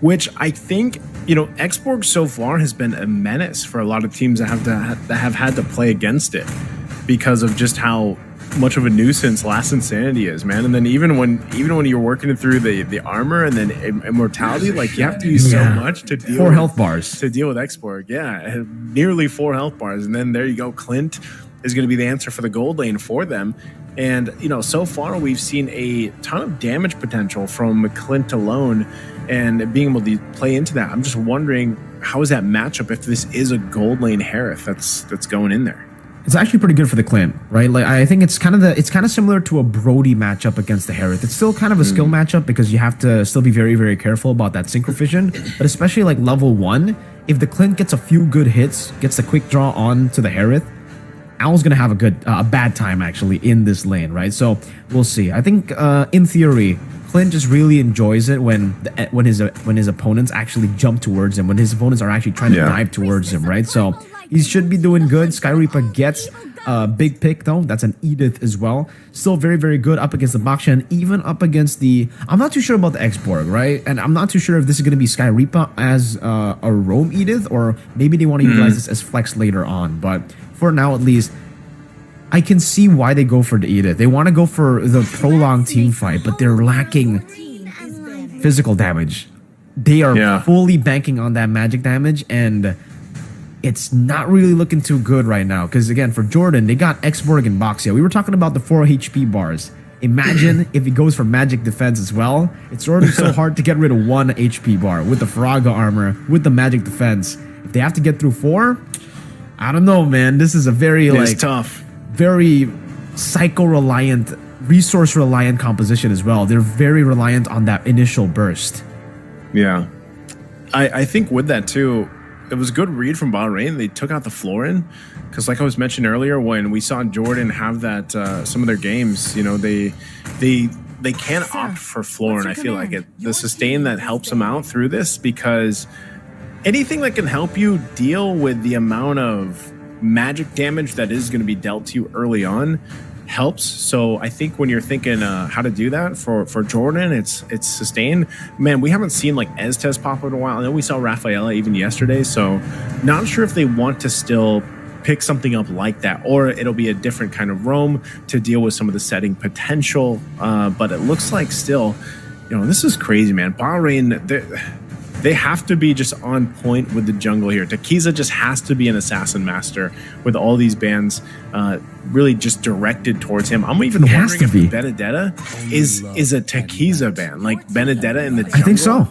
which I think, Xborg so far has been a menace for a lot of teams that have had to play against it because of just how much of a nuisance Last Insanity is, man. And then even when you're working through the armor and then immortality, like you have to use so much to deal 4 health bars to deal with Xborg. Yeah, nearly 4 health bars, and then there you go. Clint is going to be the answer for the gold lane for them. And so far we've seen a ton of damage potential from Clint alone, and being able to play into that. I'm just wondering, how is that matchup if this is a gold lane Harith that's going in there? It's actually pretty good for the Clint, right? Like I think it's kind of similar to a Brody matchup against the Harith. It's still kind of a skill matchup because you have to still be very, very careful about that synchro vision. But especially like level 1, if the Clint gets a few good hits, gets the quick draw on to the Harith, Owl's gonna have a bad time actually in this lane, right? So we'll see. I think in theory, Clint just really enjoys it when his opponents actually jump towards him, when his opponents are actually trying to dive towards him, right? So he should be doing good. Sky Reaper gets a big pick though. That's an Edith as well. Still very, very good up against the Baksha and even up against the... I'm not too sure about the Xborg, right? And I'm not too sure if this is going to be Sky Reaper as a roam Edith, or maybe they want to utilize this as flex later on. But for now, at least, I can see why they go for the Edith. They want to go for the prolonged team fight, but they're lacking physical damage. They are fully banking on that magic damage, and it's not really looking too good right now. Because again, for Jordan, they got Xborg and Boxia. We were talking about the 4 HP bars. Imagine if he goes for magic defense as well. It's already so hard to get rid of 1 HP bar with the Faraga armor, with the magic defense. If they have to get through 4, I don't know, man. This is a very tough, very psycho-reliant, resource-reliant composition as well. They're very reliant on that initial burst. Yeah. I think with that too, it was a good read from Bahrain. They took out the Florin because, like I was mentioning earlier, when we saw Jordan have that some of their games, they can't opt for Florin. I feel like the sustain that helps them out through this, because anything that can help you deal with the amount of magic damage that is going to be dealt to you early on helps. So I think when you're thinking how to do that for Jordan, it's sustained. Man, we haven't seen like Estes pop up in a while. I know we saw Rafaela even yesterday, so not sure if they want to still pick something up like that, or it'll be a different kind of roam to deal with some of the setting potential. But it looks like still, this is crazy, man. Bahrain, they have to be just on point with the jungle here. Takiza just has to be an assassin master with all these bans really just directed towards him. I'm even wondering if Benedetta is a Takiza ban, like Benedetta in the jungle. I think so.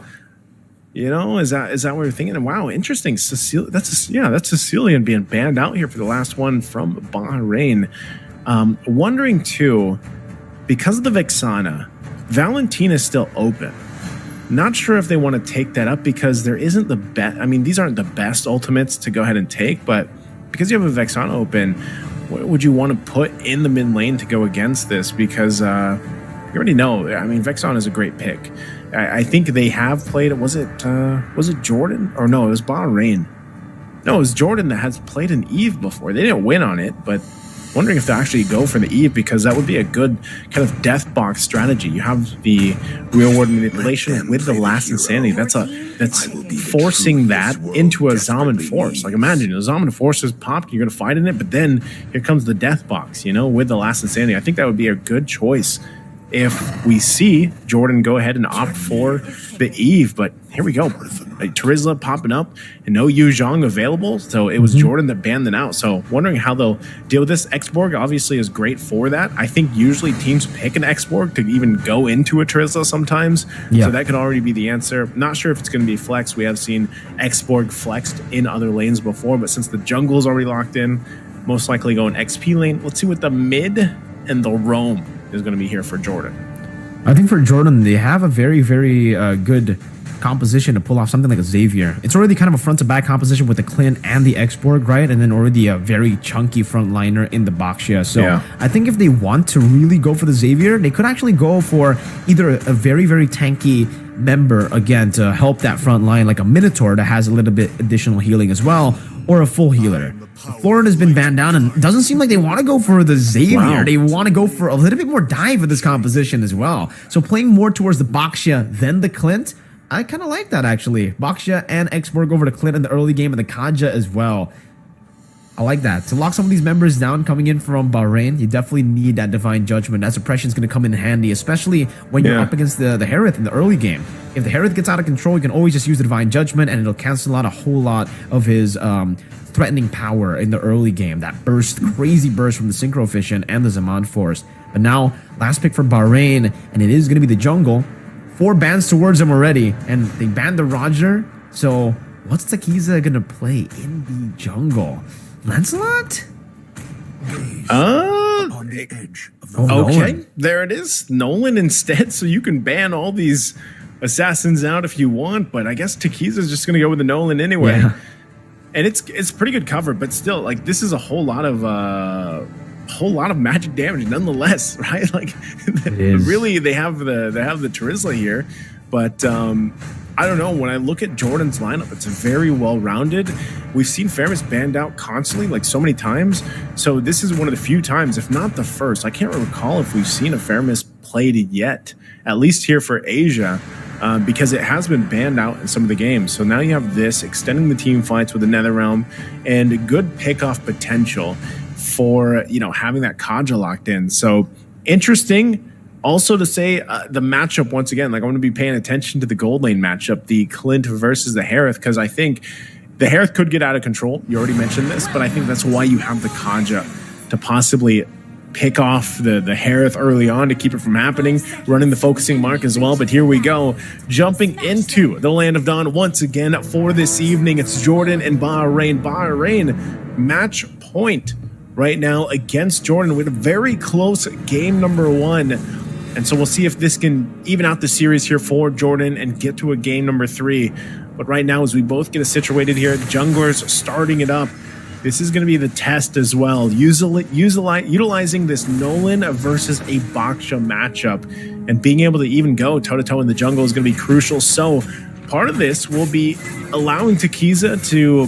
Is that what you're thinking? Wow, interesting. That's Sicilian being banned out here for the last one from Bahrain. Wondering too, because of the Vexana, Valentina is still open. Not sure if they want to take that up because there isn't the best. I mean, these aren't the best ultimates to go ahead and take, but because you have a Vexana open, what would you want to put in the mid lane to go against this? Because you already know. I mean, Vexana is a great pick. I think they have played. Was it Jordan? Or no, it was Bahrain. No, it was Jordan that has played an Eve before. They didn't win on it, but wondering if they actually go for the Eve, because that would be a good kind of death box strategy. You have the real world manipulation with the Last Insanity. That's forcing that into a Zaman Force. Like imagine a Zaman Force is popped, you're going to fight in it, but then here comes the death box, with the Last Insanity. I think that would be a good choice if we see Jordan go ahead and opt for the Eve. But here we go. Terizla popping up and no Yu Zhong available. So it was Jordan that banned them out. So wondering how they'll deal with this. Xborg obviously is great for that. I think usually teams pick an Xborg to even go into a Terizla sometimes. Yeah. So that could already be the answer. Not sure if it's going to be flex. We have seen Xborg flexed in other lanes before, but since the jungle is already locked in, most likely going XP lane. Let's see what the mid and the roam is going to be here for Jordan. I think for Jordan, they have a very, very good composition to pull off something like a Xavier. It's already kind of a front-to-back composition with the Clint and the X-Borg, right? And then already a very chunky frontliner in the Baxia. So I think if they want to really go for the Xavier, they could actually go for either a very, very tanky member, again, to help that front line, like a Minotaur that has a little bit additional healing as well, or a full healer. Florida has been banned down, and it doesn't seem like they want to go for the Xavier. Wow. They want to go for a little bit more dive with this composition as well. So playing more towards the Baxia than the Clint, I kind of like that, actually. Baxia and X-Borg over to Clint in the early game, and the Kaja as well. I like that. To lock some of these members down coming in from Bahrain, you definitely need that Divine Judgment. That suppression is going to come in handy, especially when you're up against the Harith in the early game. If the Harith gets out of control, you can always just use the Divine Judgment, and it'll cancel out a whole lot of his threatening power in the early game. That burst, crazy burst from the Synchro Efficient and the Zaman Force. But now, last pick for Bahrain, and it is going to be the jungle. 4 bans towards them already, and they banned the Roger. So, what's Takiza going to play in the jungle? Lancelot? On the edge of the Okay, Nolan. there it is. Nolan instead, so you can ban all these assassins out if you want, but I guess Takiza's just going to go with the Nolan anyway. Yeah. And it's pretty good cover, but still, like, this is a whole lot of magic damage nonetheless, right? Like, really, they have the Terizla here, but I don't know. When I look at Jordan's lineup, it's very well rounded. We've seen Fairness banned out constantly, like so many times. So this is one of the few times, if not the first. I can't recall if we've seen a Fairness played yet, at least here for Asia. Because it has been banned out in some of the games. So now you have this, extending the team fights with the Netherrealm, and good pickoff potential for, having that Kaja locked in. So interesting. Also to say the matchup, once again, like I'm going to be paying attention to the gold lane matchup, the Clint versus the Harith, because I think the Harith could get out of control. You already mentioned this, but I think that's why you have the Kaja to possibly pick off the Harith early on to keep it from happening, running the focusing mark as well. But here we go, jumping into the Land of Dawn once again for this evening. It's Jordan and Bahrain. Bahrain match point right now against Jordan with a very close game number 1. And so we'll see if this can even out the series here for Jordan and get to a game number 3. But right now, as we both get situated here, junglers starting it up. This is going to be the test as well. Utilizing this Nolan versus a Baxia matchup and being able to even go toe-to-toe in the jungle is going to be crucial. So part of this will be allowing Takiza to,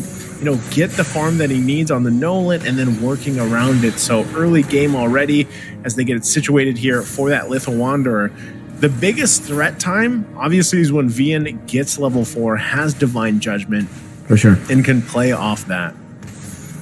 get the farm that he needs on the Nolan and then working around it. So early game already as they get it situated here for that Little Wanderer. The biggest threat time, obviously, is when Vian gets level 4, has Divine Judgment. For sure. And can play off that.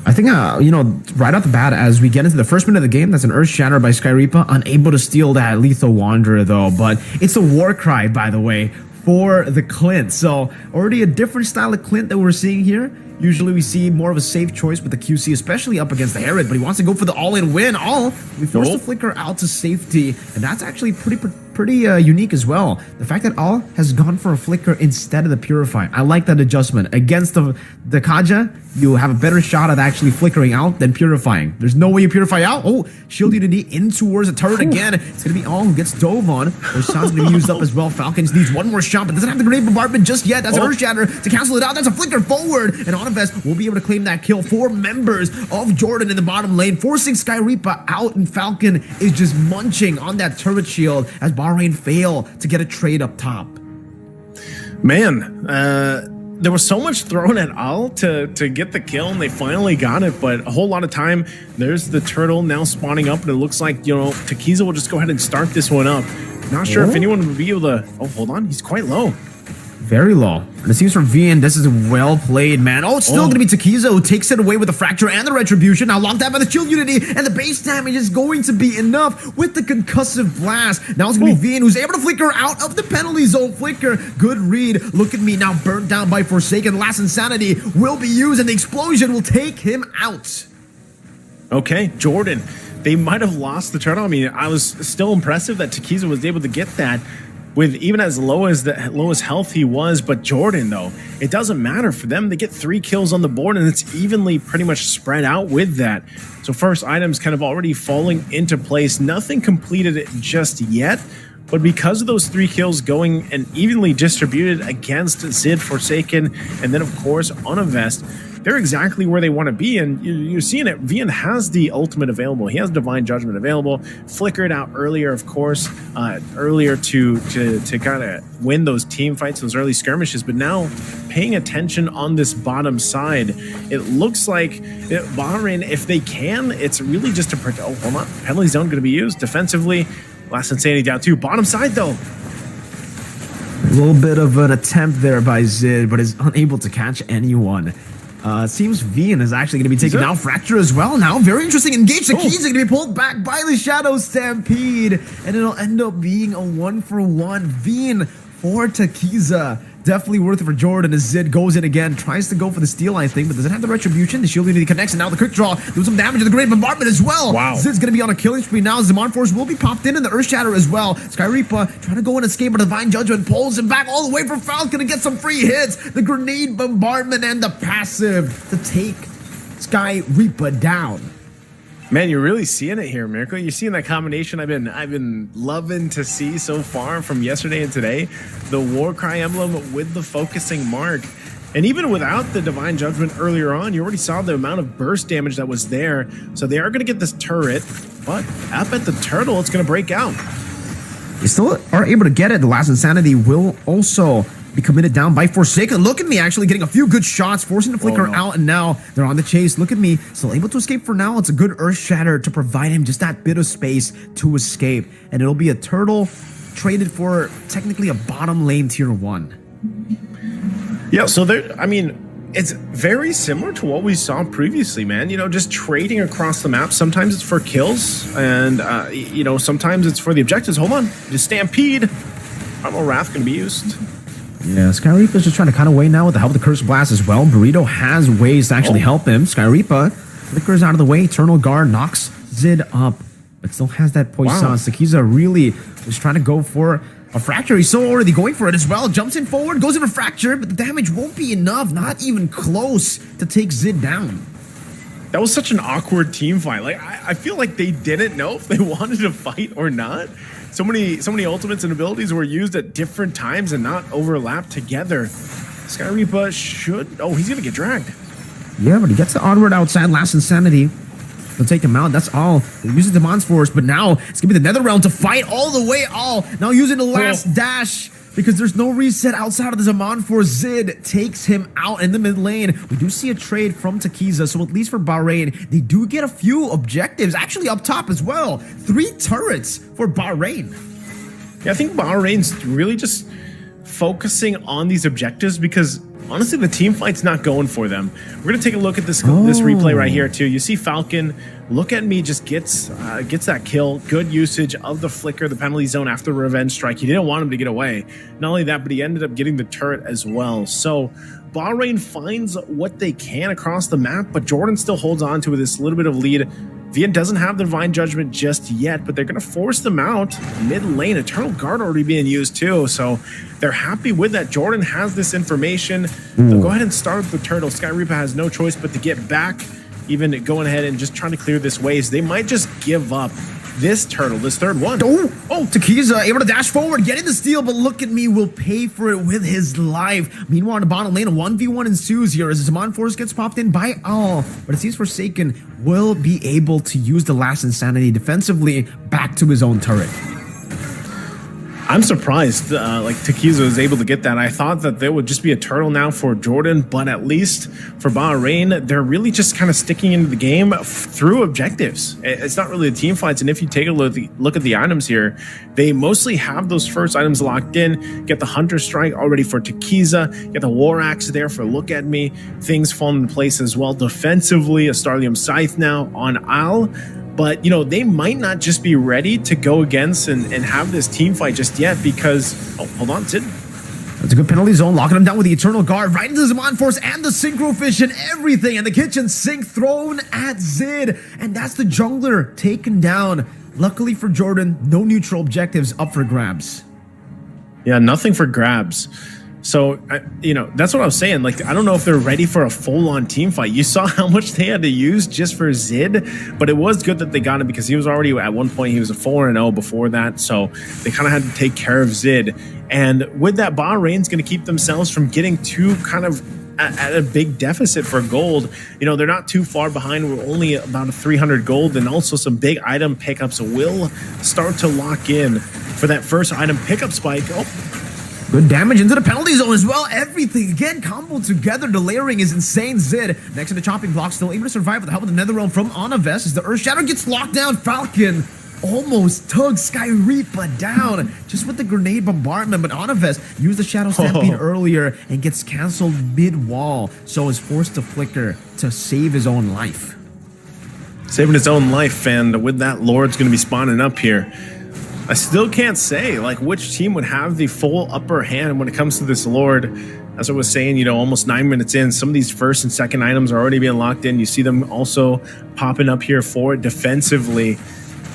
I think, right off the bat, as we get into the first minute of the game, that's an Earth Shatter by Skyreaper, unable to steal that Lethal Wanderer, though. But it's a war cry, by the way, for the Clint. So already a different style of Clint that we're seeing here. Usually we see more of a safe choice with the QC, especially up against the Herod, but he wants to go for the all-in win. We forced the Flicker out to safety, and that's actually pretty unique as well. The fact that All has gone for a Flicker instead of the Purify. I like that adjustment. Against the Kaja, you have a better shot at actually flickering out than purifying. There's no way you purify out. Oh, shield unity in towards the turret again. It's going to be All who gets dove on. Those shots going to be used up as well. Falcons needs one more shot, but doesn't have the grenade bombardment just yet. That's an Earth Shatter to cancel it out. That's a Flicker forward. And Onivest will be able to claim that kill. 4 members of Jordan in the bottom lane, forcing Skyreaper out, and Falcon is just munching on that turret shield as Bahrain fail to get a trade up top. Man, there was so much thrown at Al to get the kill, and they finally got it, but a whole lot of time. There's the turtle now spawning up, and it looks like, Takiza will just go ahead and start this one up. Not sure if anyone would be able to... Oh, hold on. He's quite low. Very low. And it seems from Vian, this is well played, man. Oh, it's still going to be Takiza who takes it away with the Fracture and the Retribution. Now locked out by the Shield Unity, and the base damage is going to be enough with the Concussive Blast. Now it's going to be Vian who's able to flicker out of the penalty zone. Flicker, good read. Look at me now, burnt down by Forsaken. Last Insanity will be used, and the explosion will take him out. Okay, Jordan. They might have lost the turtle. I mean, I was still impressive that Takiza was able to get that with even as low as health he was. But Jordan, though, it doesn't matter for them. They get 3 kills on the board, and it's evenly pretty much spread out with that. So first items kind of already falling into place. Nothing completed just yet, But because of those 3 kills going and evenly distributed against Zid, Forsaken, and then of course Univest, they're exactly where they want to be. And you're seeing it. Vian has the ultimate available. He has Divine Judgment available. Flickered out earlier, of course, earlier to kind of win those team fights, those early skirmishes. But now paying attention on this bottom side, it looks like Bahrain, if they can, it's really just to protect. Oh, hold on. Penalty zone going to be used defensively. Last Insanity down 2. Bottom side, though. A little bit of an attempt there by Zid, but is unable to catch anyone. Seems Vian is actually going to be taking down Fracture as well now. Very interesting engage. The keys are going to be pulled back by the Shadow Stampede, and it'll end up being a 1-for-1 Vian for Takiza. Definitely worth it for Jordan as Zid goes in again, tries to go for the steal, I think, but doesn't have the retribution. The shield unity connects, and now the quick draw doing some damage to the Great Bombardment as well. Wow. Zid's going to be on a killing spree now. Zaman Force will be popped in the Earth Shatter as well. Sky Reaper trying to go and escape, but Divine Judgment pulls him back all the way for Falcon to get some free hits. The Grenade Bombardment and the passive to take Sky Reaper down. Man, you're really seeing it here, Miracle. You're seeing that combination I've been loving to see so far from yesterday and today. The Warcry emblem with the focusing mark. And even without the Divine Judgment earlier on, you already saw the amount of burst damage that was there. So they are going to get this turret, but up at the turtle, it's going to break out. You still are able to get it. The Last Insanity will also be committed down by Forsaken. Look at me actually getting a few good shots, forcing the Flicker out, and now they're on the chase. Look at me, still able to escape for now. It's a good Earth Shatter to provide him just that bit of space to escape. And it'll be a turtle traded for technically a bottom lane tier 1. Yeah, so there, I mean, it's very similar to what we saw previously, man. You know, just trading across the map. Sometimes it's for kills, and, you know, sometimes it's for the objectives. Hold on, just Stampede. Primal Wrath going to be used. Yeah, Sky Reaper's just trying to kind of wait now with the help of the Curse Blast as well. Burrito has ways to actually help him. Sky Reaper flickers out of the way. Eternal Guard knocks Zid up, but still has that poison. Wow. Sakiza really was trying to go for a Fracture. He's so already going for it as well. Jumps in forward, goes in for Fracture, but the damage won't be enough. Not even close to take Zid down. That was such an awkward team fight. Like, I feel like they didn't know if they wanted to fight or not. So many ultimates and abilities were used at different times and not overlapped together. Sky Reaper should... Oh, he's going to get dragged. Yeah, but he gets the onward outside. Last Insanity. They'll take him out. That's all. He uses Demon's Force, but now it's going to be the Nether Realm to fight all the way. Now using the last dash because there's no reset outside of the Zaman Force. Zid takes him out in the mid lane. We do see a trade from Takiza, so at least for Bahrain, they do get a few objectives, actually up top as well. 3 turrets for Bahrain. Yeah, I think Bahrain's really just focusing on these objectives because honestly, the team fight's not going for them. We're gonna take a look at this replay right here too. You see Falcon, look at me, just gets that kill. Good usage of the Flicker, the penalty zone after the Revenge Strike. He didn't want him to get away. Not only that, but he ended up getting the turret as well. So Bahrain finds what they can across the map, but Jordan still holds on to this little bit of lead. Vian doesn't have the Divine Judgment just yet, but they're going to force them out mid lane. Eternal Guard already being used too, so they're happy with that. Jordan has this information. They'll go ahead and start with the turtle. Sky Reaper has no choice but to get back, even going ahead and just trying to clear this ways. They might just give up this turtle, this third one. Takiza able to dash forward, getting the steal, but look at me, will pay for it with his life. Meanwhile, on the bottom lane, a 1v1 ensues here as Zaman Force gets popped in by all, but it seems Forsaken will be able to use the Last Insanity defensively back to his own turret. I'm surprised like Takiza was able to get that. I thought that there would just be a turtle now for Jordan, but at least for Bahrain, they're really just kind of sticking into the game through objectives. It's not really a team fights, and if you take a look at the items here, they mostly have those first items locked in. Get the Hunter Strike already for Takiza, get the War Axe there for Look At Me. Things fall into place as well. Defensively, a Starlium Scythe now on Al. But, you know, they might not just be ready to go against and have this team fight just yet because... Oh, hold on, Sid. That's a good penalty zone, locking him down with the Eternal Guard, right into the Zaman Force and the Synchro Fish and everything. And the kitchen sink thrown at Zid. And that's the jungler taken down. Luckily for Jordan, no neutral objectives up for grabs. Yeah, nothing for grabs. So, that's what I was saying. Like, I don't know if they're ready for a full-on team fight. You saw how much they had to use just for Zid, but it was good that they got him because he was already, at one point, he was a 4-0 before that. So they kind of had to take care of Zid. And with that, Bahrain's going to keep themselves from getting too kind of at a big deficit for gold. They're not too far behind. We're only about a 300 gold, and also some big item pickups will start to lock in for that first item pickup spike. Oh, good damage into the penalty zone as well. Everything again comboed together. The layering is insane. Zid next to the chopping block, still able to survive with the help of the nether realm from Onavest as the Earth Shatter gets locked down. Falcon almost tugs Sky Reaper down just with the grenade bombardment, but Onavest used the Shadow Stampede earlier and gets canceled mid-wall, so is forced to flicker to save his own life. Saving his own life, and with that, Lord's going to be spawning up here. I still can't say which team would have the full upper hand when it comes to this Lord. As I was saying, almost 9 minutes in, some of these first and second items are already being locked in. You see them also popping up here for it defensively.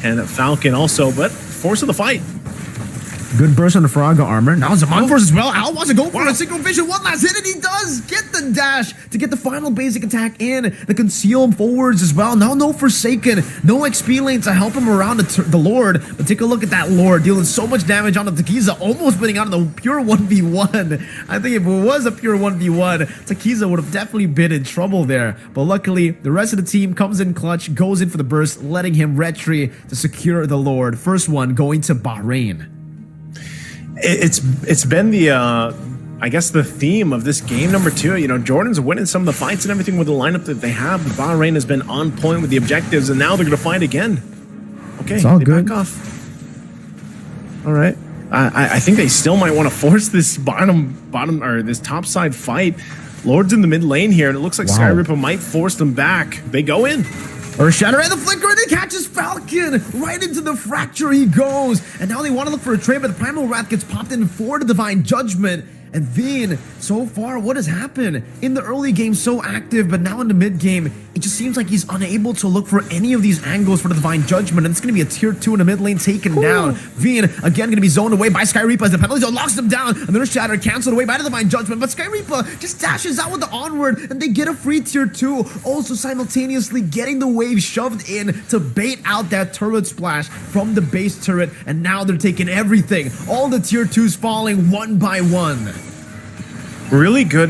And Falcon also, but force of the fight. Good burst on the Faraga armor. Now it's a Mind Force as well. Al wants to go for a single vision. One last hit, and he does get the dash to get the final basic attack in. The conceal him forwards as well. Now no Forsaken, no XP lane to help him around the Lord. But take a look at that Lord dealing so much damage on the Takiza, almost winning out of the pure 1v1. I think if it was a pure 1v1, Takiza would have definitely been in trouble there. But luckily, the rest of the team comes in clutch, goes in for the burst, letting him retry to secure the Lord. First one going to Bahrain. It's been the I guess the theme of this game number 2. Jordan's winning some of the fights and everything with the lineup that they have. But Bahrain has been on point with the objectives, and now they're going to fight again. Okay, it's all they good. back off. All right, I think they still might want to force this bottom or this top side fight. Lord's in the mid lane here, and it looks like Sky Reaper might force them back. They go in. Earth Shatter and the flicker, and he catches Falcon right into the fracture. He goes, and now they want to look for a trade, but the Primal Wrath gets popped in for the Divine Judgment. And Veen, so far, what has happened? In the early game, so active, but now in the mid game, it just seems like he's unable to look for any of these angles for the Divine Judgment, and it's going to be a tier 2 in the mid lane taken down. Veen, again, going to be zoned away by Sky Reaper as the penalty zone locks them down, and then Shatter canceled away by the Divine Judgment, but Sky Reaper just dashes out with the onward, and they get a free tier 2, also simultaneously getting the wave shoved in to bait out that turret splash from the base turret, and now they're taking everything. All the tier 2s falling one by one. Really good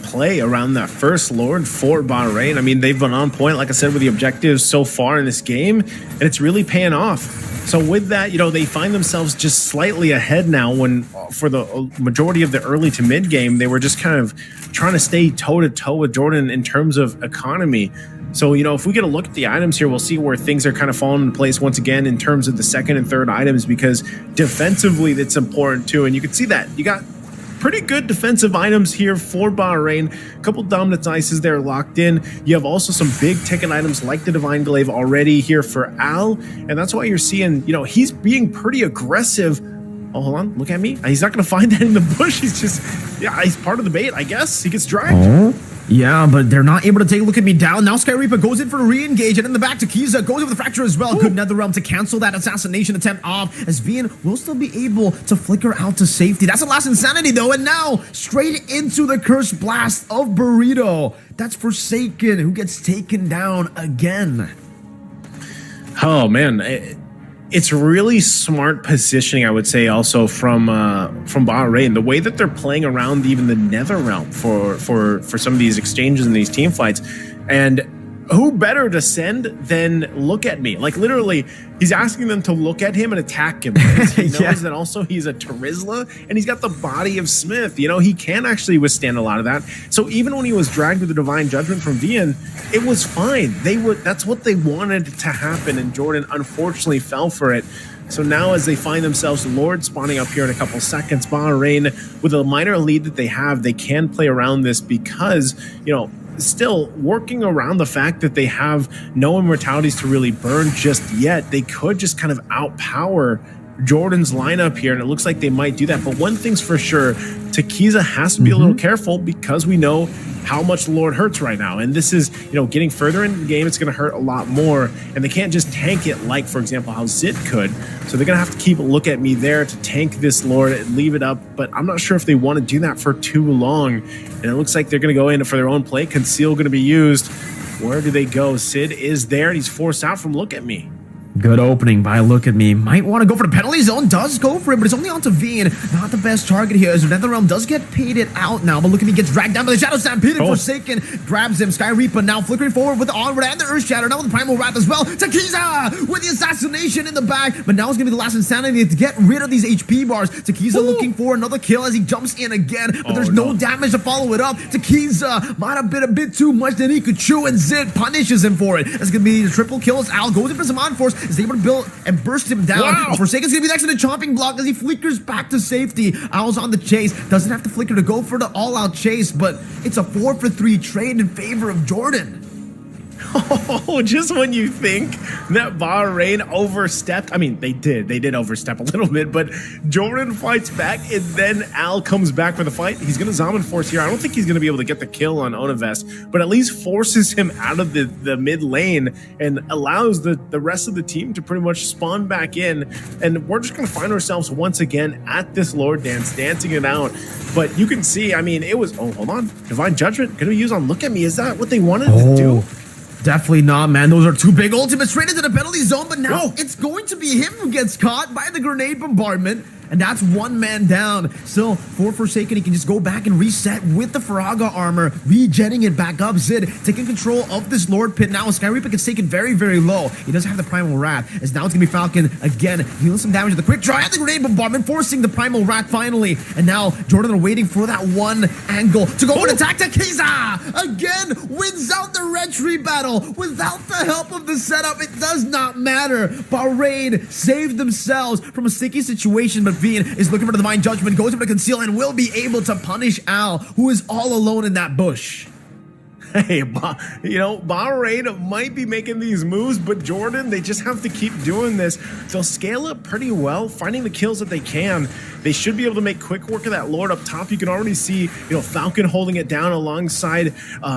play around that first Lord for Bahrain. I mean, they've been on point, like I said, with the objectives so far in this game, and it's really paying off. So with that, they find themselves just slightly ahead now when for the majority of the early to mid game, they were just kind of trying to stay toe-to-toe with Jordan in terms of economy. So, if we get a look at the items here, we'll see where things are kind of falling into place once again in terms of the second and third items, because defensively, that's important too. And you can see that. You got pretty good defensive items here for Bahrain. A couple Dominance Ices there locked in. You have also some big ticket items like the Divine Glaive already here for Al. And that's why you're seeing, he's being pretty aggressive. Oh, hold on. Look at me. He's not going to find that in the bush. He's just, he's part of the bait, I guess. He gets dragged. Yeah, but they're not able to take a look at me down. Now Sky Reaper goes in for a re-engage, and in the back, Takiza goes over the fracture as well. Good Netherrealm to cancel that assassination attempt off, as Vian will still be able to flicker out to safety. That's the last Insanity, though, and now straight into the Cursed Blast of Burrito. That's Forsaken, who gets taken down again. Oh, man. It's really smart positioning, I would say, also from Bahrain. The way that they're playing around even the Netherrealm for some of these exchanges and these team fights. And who better to send than look at me? Like, literally, he's asking them to look at him and attack him. He knows that also he's a Terizla, and he's got the body of Smith. He can actually withstand a lot of that. So even when he was dragged with the Divine Judgment from Vian, it was fine. That's what they wanted to happen, and Jordan unfortunately fell for it. So now as they find themselves Lord spawning up here in a couple seconds, Bahrain, with a minor lead that they have, they can play around this because, still working around the fact that they have no immortalities to really burn just yet. They could just kind of outpower Jordan's lineup here, and it looks like they might do that. But one thing's for sure, Tequiza has to be a little careful because we know how much the Lord hurts right now. And this is, getting further into the game, it's going to hurt a lot more. And they can't just tank it like, for example, how Zid could. So they're going to have to keep a look at me there to tank this Lord and leave it up. But I'm not sure if they want to do that for too long. And it looks like they're going to go in for their own play. Conceal going to be used. Where do they go? Sid is there, and he's forced out from Look At Me. Good opening by Look At Me. Might want to go for the penalty zone. Does go for it, but it's only onto Veen. Not the best target here as NetherRealm does get painted out now. But Look At Me gets dragged down by the Shadow Stampede and Forsaken grabs him. Sky Reaper now flickering forward with the Onward and the Earth Shatter. Now with the Primal Wrath as well. Tequiza with the assassination in the back. But now it's going to be the last insanity to get rid of these HP bars. Tequiza looking for another kill as he jumps in again. But there's no damage to follow it up. Tequiza might have been a bit too much than he could chew, and Zid punishes him for it. That's going to be the triple kills. Al goes in for some on-force. Is able to build and burst him down. Wow. Forsaken's gonna be next to the chopping block as he flickers back to safety. Owl's on the chase. Doesn't have to flicker to go for the all-out chase, but it's a 4-for-3 trade in favor of Jordan. Oh, just when you think that Bahrain overstepped. I mean, they did overstep a little bit, but Jordan fights back, and then Al comes back for the fight. He's going to Zaman Force here. I don't think he's going to be able to get the kill on Onivest, but at least forces him out of the mid lane and allows the rest of the team to pretty much spawn back in. And we're just going to find ourselves once again at this Lord Dance, dancing it out. But you can see, I mean, it was, hold on. Divine Judgment going to be used on Look At Me. Is that what they wanted to do? Definitely not, man. Those are two big ultimates straight into the penalty zone, but now it's going to be him who gets caught by the grenade bombardment. And that's one man down. Still, for Forsaken, he can just go back and reset with the Faraga armor, regenning it back up. Zid taking control of this Lord Pit now. Sky Reaper gets taken very, very low. He doesn't have the Primal Wrath, as now it's going to be Falcon again, dealing some damage with the quick draw and the grenade bombardment, forcing the Primal Wrath finally. And now Jordan are waiting for that one angle to go for an attack. Tequiza again wins out the retreat battle without the help of the setup. It does not matter. Bahrain saved themselves from a sticky situation, but Veen is looking for the Divine Judgment, goes over to Conceal, and will be able to punish Al, who is all alone in that bush. Hey, Bahrain might be making these moves, but Jordan, they just have to keep doing this. They'll scale up pretty well, finding the kills that they can. They should be able to make quick work of that Lord up top. You can already see, Falcon holding it down alongside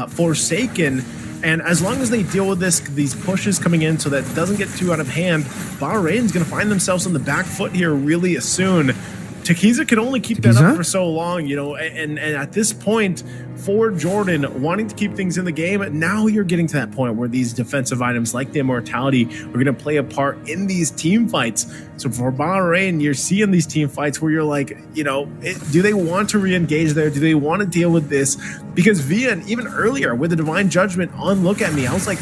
Forsaken. And as long as they deal with these pushes coming in so that it doesn't get too out of hand, Bahrain's going to find themselves on the back foot here really soon. Tequiza can only keep that up for so long, and at this point, for Jordan, wanting to keep things in the game, now you're getting to that point where these defensive items like the Immortality are going to play a part in these team fights. So for Bahrain, you're seeing these team fights where you're like, do they want to re-engage there? Do they want to deal with this? Because Vian, even earlier with the Divine Judgment on Look At Me, I was like,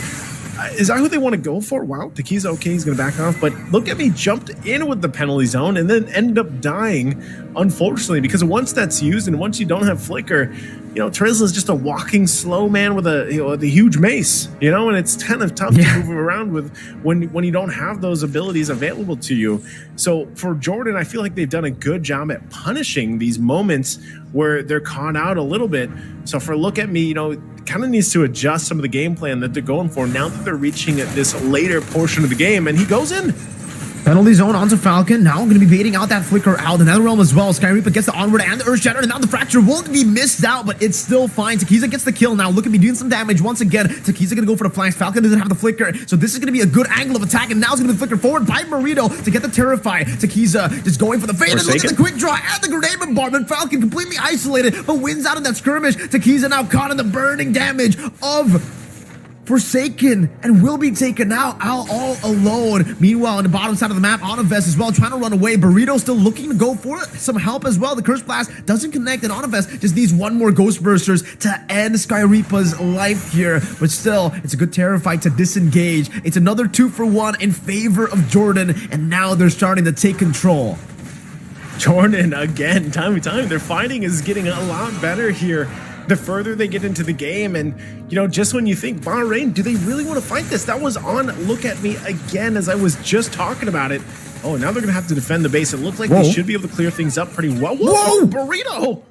is that who they want to go for? Wow, Tequiza, okay, he's going to back off. But Look At Me jumped in with the penalty zone and then ended up dying, unfortunately, because once that's used and once you don't have Flicker, Trizla is just a walking slow man with a huge mace, and it's kind of tough to move him around with when you don't have those abilities available to you. So for Jordan, I feel like they've done a good job at punishing these moments where they're caught out a little bit. So for Look At Me, kind of needs to adjust some of the game plan that they're going for now that they're reaching this later portion of the game, and he goes in. Penalty zone onto Falcon. Now going to be baiting out that Flicker out. The NetherRealm as well. Sky Reaper gets the Onward and the Earth Shatter, and now the Fracture won't be missed out, but it's still fine. Tequiza gets the kill now. Look at me doing some damage once again. Tequiza going to go for the flanks. Falcon doesn't have the Flicker, so this is going to be a good angle of attack, and now it's going to be Flicker forward by Burrito to get the Terrify. Tequiza just going for the fade, and look at the quick draw and the grenade bombardment. Falcon completely isolated, but wins out in that skirmish. Tequiza now caught in the burning damage of Forsaken and will be taken out all alone. Meanwhile, on the bottom side of the map, Onivest as well, trying to run away. Burrito still looking to go for it. Some help as well. The Curse Blast doesn't connect, and Onivest just needs one more Ghost Bursters to end Sky Reaper's life here. But still, it's a good Terrify to disengage. It's another 2-for-1 in favor of Jordan, and now they're starting to take control. Jordan, again, time and time, their fighting is getting a lot better here the further they get into the game. And, just when you think, Bahrain, do they really want to fight this? That was on Look At Me again, as I was just talking about it. Oh, now they're going to have to defend the base. It looks like they should be able to clear things up pretty well. Whoa, Burrito!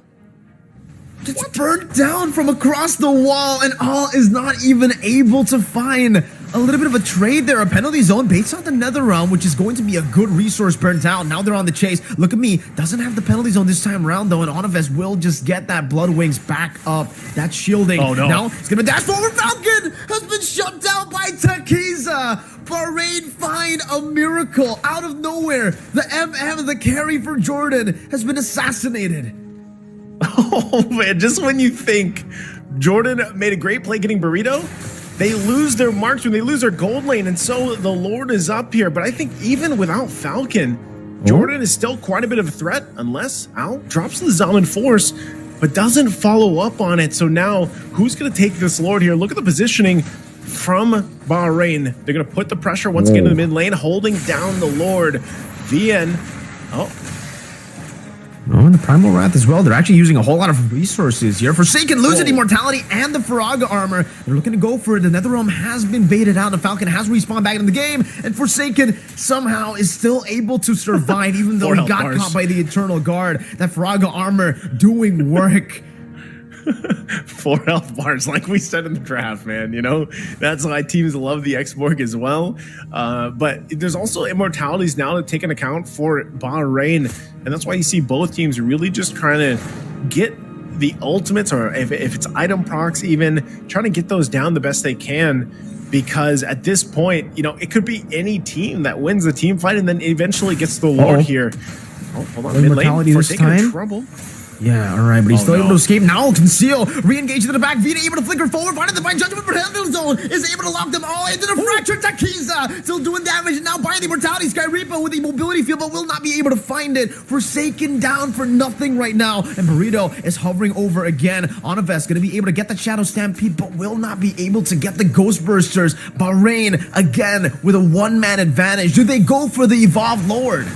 It's burnt down from across the wall, and All is not even able to find a little bit of a trade there. A penalty zone based on the nether realm, which is going to be a good resource burnt out. Now they're on the chase. Look at me. Doesn't have the penalty zone this time around, though, and Onivest will just get that Blood Wings back up. That shielding. Oh, no. Now it's going to dash forward. Falcon has been shut down by Takiza. Bahrain find a miracle out of nowhere. The MM, the carry for Jordan, has been assassinated. Oh man, just when you think Jordan made a great play getting Burrito, they lose their marksman, they lose their gold lane, and so the Lord is up here. But I think even without Falcon, Jordan is still quite a bit of a threat unless Al drops the Zaman Force, but doesn't follow up on it. So now, who's going to take this Lord here? Look at the positioning from Bahrain. They're going to put the pressure once again in the mid lane, holding down the Lord. VN, Oh, and the Primal Wrath as well. They're actually using a whole lot of resources here. Forsaken losing Immortality and the Faraga armor. They're looking to go for it. The Netherrealm has been baited out. The Falcon has respawned back in the game. And Forsaken somehow is still able to survive, even though he got caught by the Eternal Guard. That Faraga armor doing work. 4 health bars, like we said in the draft, man. You know, that's why teams love the X-Borg as well. But there's also immortalities now to take into account for Bahrain, and that's why you see both teams really just trying to get the ultimates, or if it's item procs, even trying to get those down the best they can. Because at this point, you know, it could be any team that wins the team fight and then eventually gets the Lord here. Oh, hold on, mid lane, Forsaken trouble. Yeah, all right, but he's still able to escape. Now Conceal, re-engage into the back. Vita able to flicker forward, finding the Divine Judgment, but Handle Zone is able to lock them all into the fractured Takiza. Still doing damage, and now buying the Immortality. Sky Reaper with the mobility field, but will not be able to find it. Forsaken down for nothing right now, and Burrito is hovering over again. Onivest gonna be able to get the Shadow Stampede, but will not be able to get the Ghost Bursters. Bahrain, again, with a one-man advantage. Do they go for the Evolved Lord?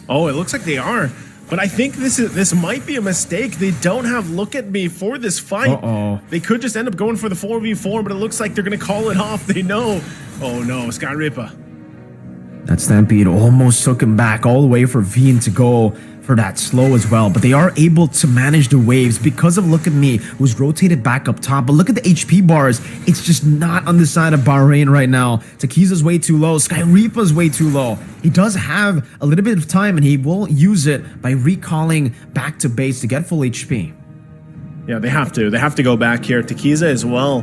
Oh, it looks like they are. But I think this might be a mistake. They don't have Look at Me for this fight. They could just end up going for the 4v4, but it looks like they're going to call it off. They know. Oh no, Sky Ripper. That Stampede almost took him back all the way for Veen to go for that slow as well, but they are able to manage the waves because of Look at Me, who's rotated back up top. But look at the HP bars. It's just not on the side of Bahrain right now. Takiza's way too low. Sky Reaper's way too low. He does have a little bit of time, and he will use it by recalling back to base to get full HP. Yeah, they have to. They have to go back here. Takiza as well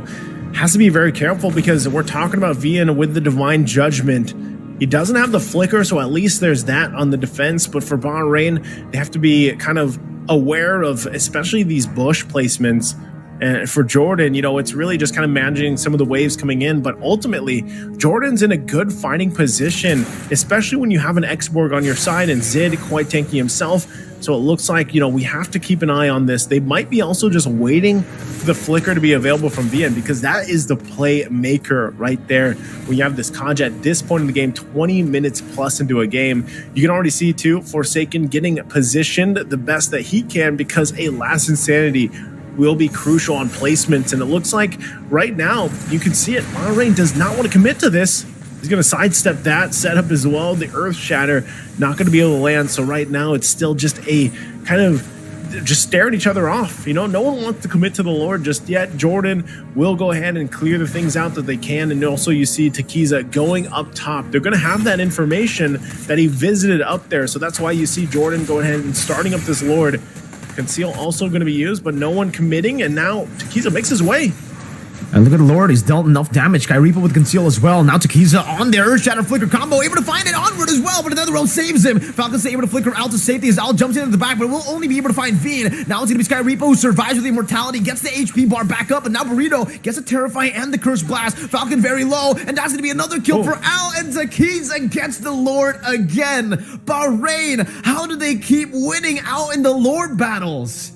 has to be very careful because we're talking about Vian with the Divine Judgment. He doesn't have the flicker, so at least there's that on the defense. But for Bahrain, they have to be kind of aware of especially these bush placements. And for Jordan, you know, it's really just kind of managing some of the waves coming in. But ultimately, Jordan's in a good fighting position, especially when you have an X-Borg on your side and Zid quite tanky himself. So it looks like, you know, we have to keep an eye on this. They might be also just waiting for the flicker to be available from VN, because that is the playmaker right there. When you have this Kaj at this point in the game, 20 minutes plus into a game, you can already see too, Forsaken getting positioned the best that he can, because a Last Insanity will be crucial on placements. And it looks like right now, you can see it, Bahrain does not want to commit to this. He's going to sidestep that setup as well. The Earth Shatter not going to be able to land. So right now it's still just a kind of just staring each other off. You know, no one wants to commit to the Lord just yet. Jordan will go ahead and clear the things out that they can. And also you see Takiza going up top. They're going to have that information that he visited up there. So that's why you see Jordan go ahead and starting up this Lord. Conceal also going to be used, but no one committing. And now Takiza makes his way. And look at the Lord, he's dealt enough damage. Sky Reaper with Conceal as well. Now Takiza on there. Earth Shatter Flicker combo, able to find it onward as well, but another realm saves him. Falcon's able to flicker out to safety as Al jumps into the back, but will only be able to find Veen. Now it's going to be Sky Reaper who survives with the Immortality, gets the HP bar back up, and now Burrito gets a Terrify and the Curse Blast. Falcon very low, and that's going to be another kill for Al, and Takiza gets the Lord again. Bahrain, how do they keep winning out in the Lord battles?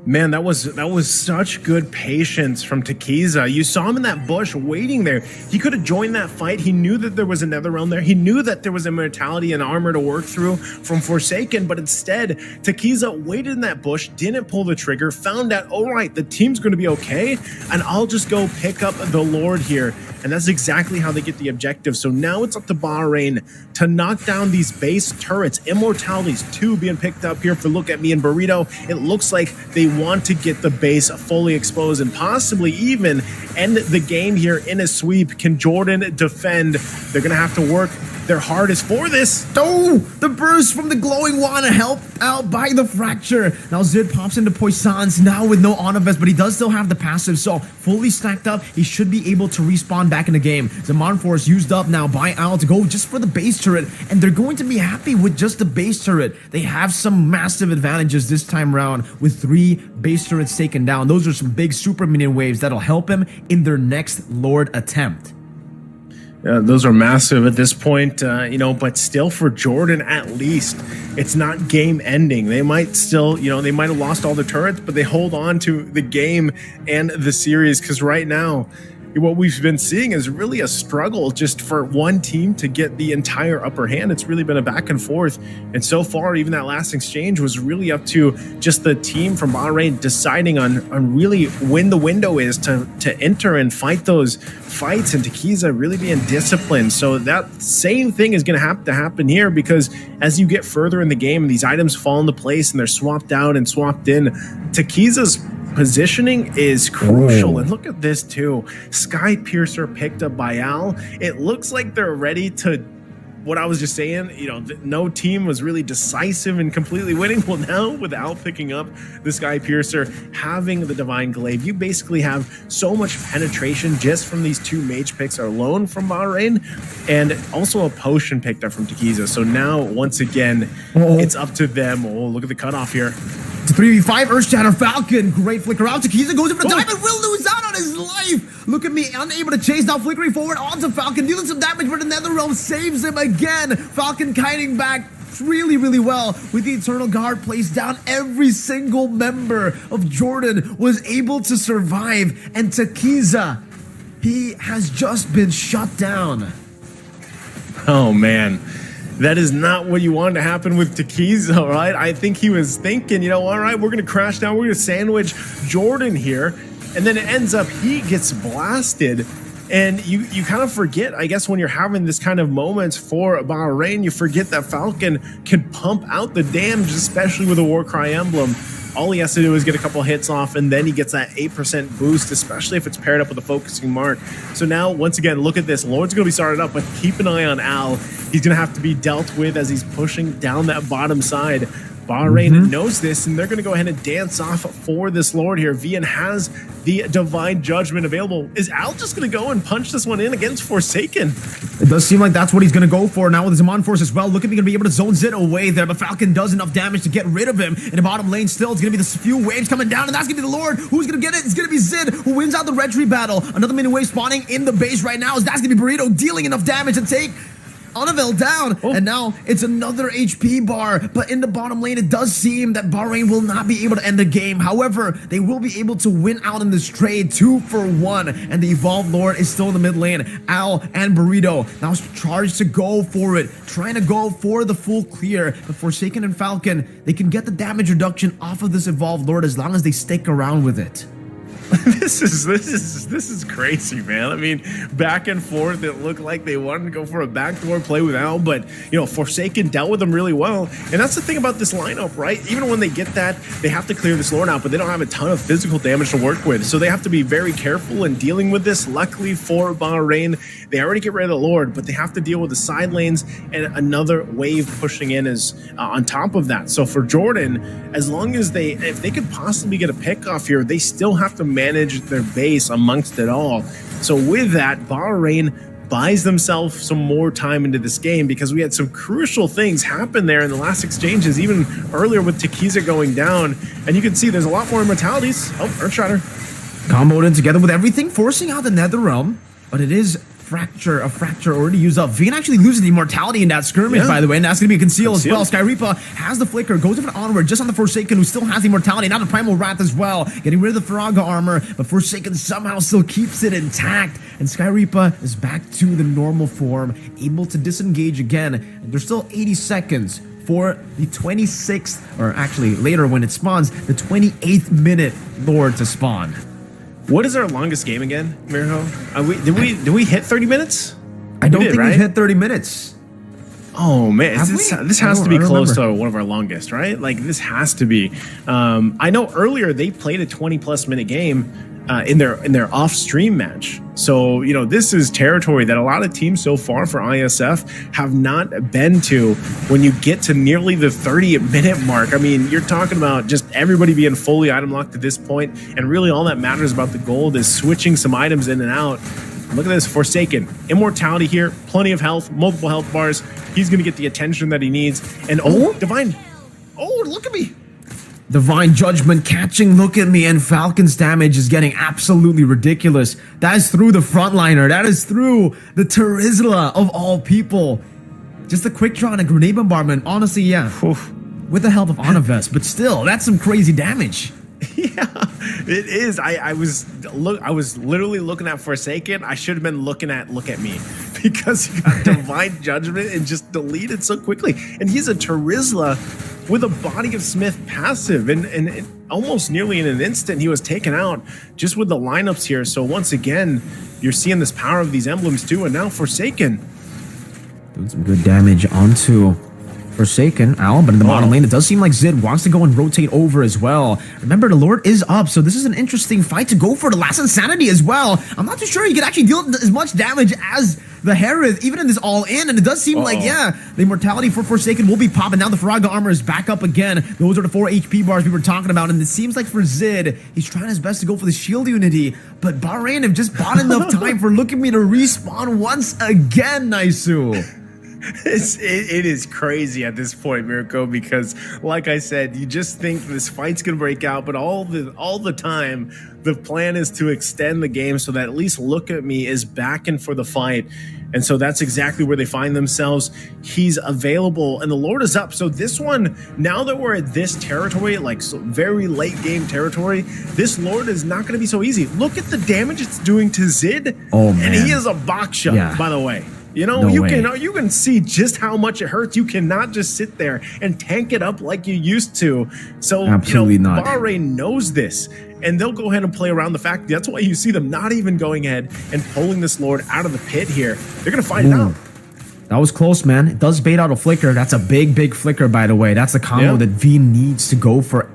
Man, that was such good patience from Takiza. You saw him in that bush waiting there. He could have joined that fight. He knew that there was another realm there. He knew that there was immortality and armor to work through from Forsaken, but instead, Takiza waited in that bush, didn't pull the trigger, found out, all right, the team's going to be okay, and I'll just go pick up the Lord here. and that's exactly how they get the objective. So now it's up to Bahrain to knock down these base turrets. Immortalities 2 being picked up here for Look at Me and Burrito. It looks like they want to get the base fully exposed and possibly even end the game here in a sweep. Can Jordan defend? They're going to have to work their hardest for this. Oh, the burst from the glowing wand helped out by the fracture. Now Zid pops into Poissons now with no honor vest, but he does still have the passive, so fully stacked up, he should be able to respawn back in the game. Zaman Force used up now by Al to go just for the base turret, and they're going to be happy with just the base turret. They have some massive advantages this time around with 3 base turrets taken down. Those are some big super minion waves that'll help him in their next Lord attempt. Those are massive at this point, but still for Jordan, at least, it's not game ending. They might still, they might have lost all the turrets, but they hold on to the game and the series, because right now, what we've been seeing is really a struggle just for one team to get the entire upper hand. It's really been a back and forth. And so far, even that last exchange was really up to just the team from Bahrain deciding on really when the window is to enter and fight those fights, and Tequiza really being disciplined. So that same thing is going to have to happen here, because as you get further in the game, these items fall into place and they're swapped out and swapped in. Tequiza's positioning is crucial. And look at this too. Sky Piercer picked up by Al. It looks like they're ready to, what I was just saying, no team was really decisive and completely winning. Well, now with Al picking up the Sky Piercer, having the Divine Glaive, you basically have so much penetration just from these 2 mage picks alone from Bahrain, and also a potion picked up from Tequiza. So now, once again, it's up to them. Oh, look at the cutoff here. 3v5 Earthshatter Falcon. Great flicker out. Tequiza goes in for the diamond. Will lose out on his life. Look at me, unable to chase. Now flickering forward onto Falcon, dealing some damage, but the Netherrealm saves him again. Falcon kiting back really, really well with the Eternal Guard placed down. Every single member of Jordan was able to survive, and Tequiza, he has just been shut down. Oh, man. That is not what you wanted to happen with Tequiza, right? I think he was thinking, all right, we're going to crash down. We're going to sandwich Jordan here. And then it ends up he gets blasted. And you kind of forget, I guess, when you're having this kind of moments for Bahrain, you forget that Falcon can pump out the damage, especially with a Warcry emblem. All he has to do is get a couple hits off, and then he gets that 8% boost, especially if it's paired up with a focusing mark. So now, once again, look at this. Lord's going to be started up, but keep an eye on Al. He's going to have to be dealt with as he's pushing down that bottom side. Bahrain knows this, and they're going to go ahead and dance off for this Lord here. Vian has the Divine Judgment available. Is Al just going to go and punch this one in against Forsaken? It does seem like that's what he's going to go for now with his Zaman Force as well. Look at me, going to be able to zone Zit away there, but Falcon does enough damage to get rid of him. In the bottom lane still, it's going to be the few waves coming down, and that's going to be the Lord. Who's going to get it? It's going to be Zid, who wins out the retry battle. Another mini wave spawning in the base right now, as that's going to be Burrito dealing enough damage to take Anavel down, and now it's another HP bar, but in the bottom lane, it does seem that Bahrain will not be able to end the game. However, they will be able to win out in this trade 2-for-1, and the Evolved Lord is still in the mid lane. Al and Burrito now charged to go for it, trying to go for the full clear, but Forsaken and Falcon, they can get the damage reduction off of this Evolved Lord as long as they stick around with it. This is crazy, man. I mean, back and forth, it looked like they wanted to go for a backdoor play with Al, but Forsaken dealt with them really well. And that's the thing about this lineup, right? Even when they get that, they have to clear this Lord out, but they don't have a ton of physical damage to work with. So they have to be very careful in dealing with this. Luckily for Bahrain, they already get rid of the Lord, but they have to deal with the side lanes and another wave pushing in is on top of that. So for Jordan, as long as if they could possibly get a pick off here, they still have to manage their base amongst it all. So with that, Bahrain buys themselves some more time into this game, because we had some crucial things happen there in the last exchanges, even earlier with Tequiza going down. And you can see there's a lot more immortalities. Oh, Earthshatter. Comboed in together with everything, forcing out the Netherrealm, but it is a fracture already used up. Vayne actually loses the immortality in that skirmish, by the way, and that's going to be a conceal as well. Skyreaper has the flicker, goes over onward just on the Forsaken, who still has the immortality, now the Primal Wrath as well, getting rid of the Faraga armor, but Forsaken somehow still keeps it intact, and Skyreaper is back to the normal form, able to disengage again, and there's still 80 seconds for the 26th, or actually later when it spawns, the 28th minute Lord to spawn. What is our longest game again, Mirho? Did we hit 30 minutes? I don't think right? we've hit 30 minutes. Oh man, Have this we? has to be I don't close remember. to one of our longest, right? Like this has to be. I know earlier they played a 20+ minute game in their off stream match. So this is territory that a lot of teams so far for ISF have not been to. When you get to nearly the 30-minute mark, I mean, you're talking about just everybody being fully item locked at this point, and really all that matters about the gold is switching some items in and out. Look at this, Forsaken. Immortality here, plenty of health, multiple health bars. He's going to get the attention that he needs. And Divine. Oh, look at me. Divine Judgment catching, look at me, and Falcon's damage is getting absolutely ridiculous. That is through the frontliner. That is through the Terizla of all people. Just a quick draw and a grenade bombardment. Honestly, yeah. With the help of Onavest, but still, that's some crazy damage. Yeah, it is. I was literally looking at Forsaken. I should have been looking at Look at Me, because he got Divine Judgment and just deleted so quickly. And he's a Terizla with a Body of Smith passive, and almost nearly in an instant he was taken out just with the lineups here. So once again, you're seeing this power of these emblems too. And now Forsaken Doing some good damage onto Forsaken, Al, but in the bottom lane, it does seem like Zid wants to go and rotate over as well. Remember, the Lord is up, so this is an interesting fight to go for the last Insanity as well. I'm not too sure he can actually deal as much damage as the Harith, even in this all-in, and it does seem like, yeah, the Immortality for Forsaken will be popping. Now the Faraga armor is back up again. Those are the 4 HP bars we were talking about, and it seems like for Zid, he's trying his best to go for the shield unity, but Bahrain have just bought enough time for Look at Me to respawn once again, Naisu. It is crazy at this point, Mirko, because like I said, you just think this fight's gonna break out, but all the time the plan is to extend the game so that at least Look at Me is back in for the fight. And so that's exactly where they find themselves. He's available and the Lord is up. So this one, now that we're at this territory, like very late game territory, this Lord is not going to be so easy. Look at the damage it's doing to Zid. Oh, man. And he is a box shot, by the way. No you way. can see just how much it hurts. You cannot just sit there and tank it up like you used to. So Absolutely not. Bahrain knows this, and they'll go ahead and play around the fact. That's why you see them not even going ahead and pulling this Lord out of the pit here. They're gonna fight it out. That was close, man. It does bait out a flicker. That's a big flicker, by the way. That's the combo that V needs to go for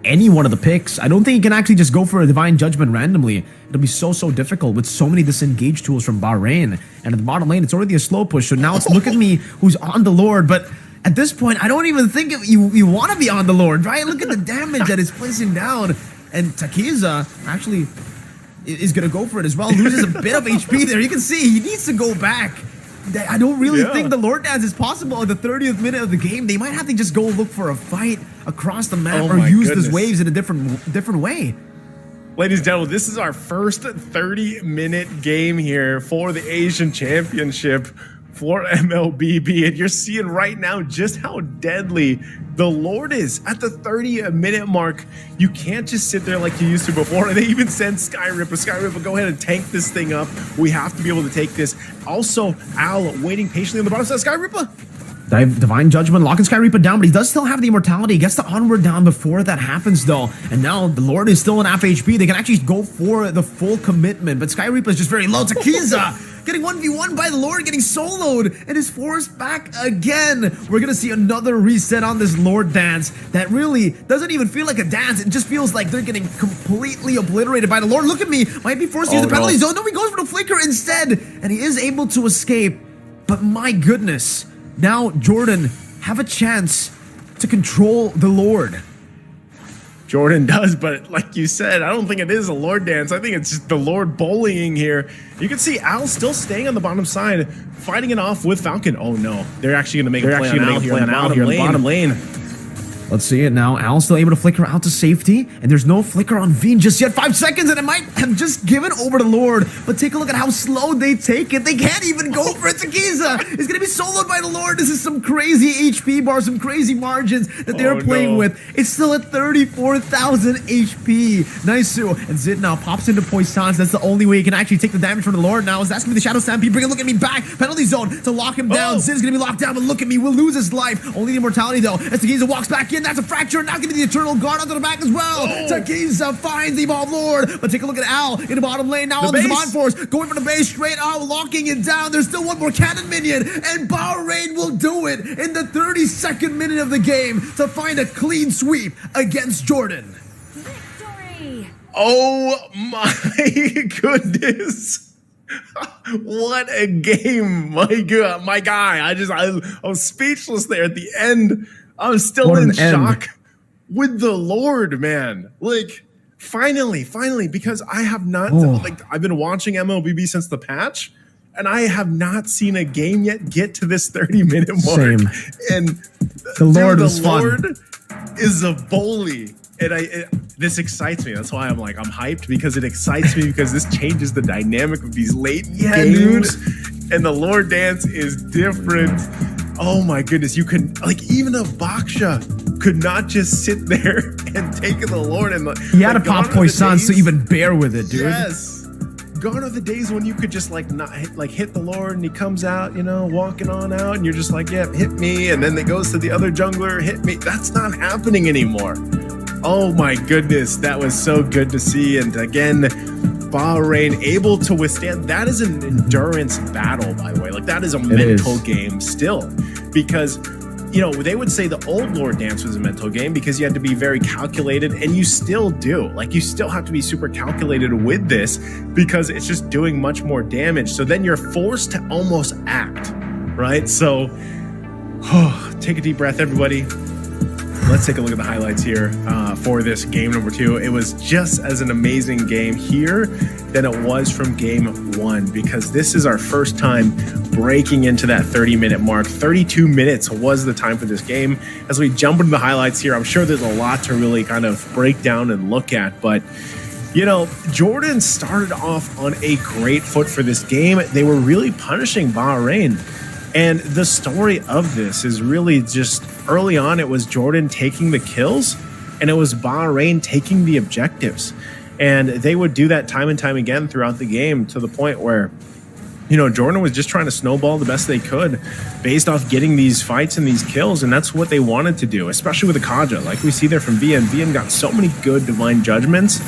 any one of the picks. I don't think he can actually just go for a Divine Judgment randomly. It'll be so difficult with so many disengage tools from Bahrain. And at the bottom lane, it's already a slow push. So now it's Look at Me who's on the Lord. But at this point, I don't even think you want to be on the Lord, right? Look at the damage that it's placing down. And Takiza actually is going to go for it as well. Loses a bit of HP there. You can see he needs to go back. I don't really think the Lord Dance is possible at the 30th minute of the game. They might have to just go look for a fight across the map or use these waves in a different way. Ladies and gentlemen, this is our first 30-minute game here for the Asian Championship for Mlbb, and you're seeing right now just how deadly the Lord is at the 30-minute mark. You can't just sit there like you used to before. And they even send Skyripper, go ahead and tank this thing up. We have to be able to take this. Also, Al waiting patiently on the bottom side. Skyripper. Divine Judgment locking Skyreaper down, but he does still have the Immortality. He gets the onward down before that happens, though. And now the Lord is still in half HP. They can actually go for the full commitment, but Skyreaper is just very low. Takiza getting 1v1 by the Lord, getting soloed, and is forced back again. We're going to see another reset on this Lord Dance that really doesn't even feel like a dance. It just feels like they're getting completely obliterated by the Lord. Look at Me. Might be forced to use the penalty zone. No, he goes for the flicker instead, and he is able to escape. But my goodness. Now, Jordan, have a chance to control the Lord. Jordan does, but like you said, I don't think it is a Lord Dance. I think it's just the Lord bullying here. You can see Al still staying on the bottom side, fighting it off with Falcon. Oh no, they're actually going to make a play on Al here in the bottom lane. Let's see it now. Al's still able to flicker out to safety, and there's no flicker on Veen just yet. 5 seconds, and it might have just given over to Lord. But take a look at how slow they take it. They can't even go for it. Takiza is going to be soloed by the Lord. This is some crazy HP bars, some crazy margins that they're playing with. It's still at 34,000 HP. Naisu. And Zid now pops into Poissons. That's the only way he can actually take the damage from the Lord now. Is that's going to be the Shadow Stampede. Bring a Look at Me back. Penalty zone to lock him down. Zid is going to be locked down, but Look at Me will lose his life. Only the Immortality, though, as Takiza walks back in. in. That's a fracture. Now getting the Eternal Guard onto the back as well. Takiza finds the Evolved Lord. But take a look at Al in the bottom lane. Now on the Divine Force. Going for the base straight out, locking it down. There's still one more cannon minion. And Bahrain will do it in the 32nd minute of the game to find a clean sweep against Jordan. Victory! Oh my goodness. What a game. My God, my guy. I was speechless there at the end. I was still in shock with the Lord, man. Like, finally, because I have not, I've been watching Mlbb since the patch, and I have not seen a game yet get to this 30-minute mark. Same. And the Lord was the fun. Lord is a bully. And this excites me. That's why I'm hyped, because it excites me, because this changes the dynamic of these late games. Dude. And the Lord dance is different. Oh my goodness. You can, even a Baksha could not just sit there and take the Lord. And he had a pop croissant to even bear with it, dude. Yes. Gone are the days when you could just not hit the Lord and he comes out, walking on out, and you're just like, yeah, hit me. And then it goes to the other jungler, hit me. That's not happening anymore. Oh my goodness, that was so good to see. And again, Bahrain able to withstand. That is an endurance battle, by the way. That is a mental game still. Because, they would say the old Lord Dance was a mental game because you had to be very calculated, and you still do. You still have to be super calculated with this because it's just doing much more damage. So then you're forced to almost act, right? So, take a deep breath, everybody. Let's take a look at the highlights here for this game number 2. It was just as an amazing game here than it was from game 1, because this is our first time breaking into that 30-minute mark. 32 minutes was the time for this game. As we jump into the highlights here, I'm sure there's a lot to really kind of break down and look at, but Jordan started off on a great foot for this game. They were really punishing Bahrain. And the story of this is really just early on, it was Jordan taking the kills, and it was Bahrain taking the objectives. And they would do that time and time again throughout the game, to the point where, Jordan was just trying to snowball the best they could based off getting these fights and these kills. And that's what they wanted to do, especially with the Kaja. Like we see there from VN. VN got so many good divine judgments.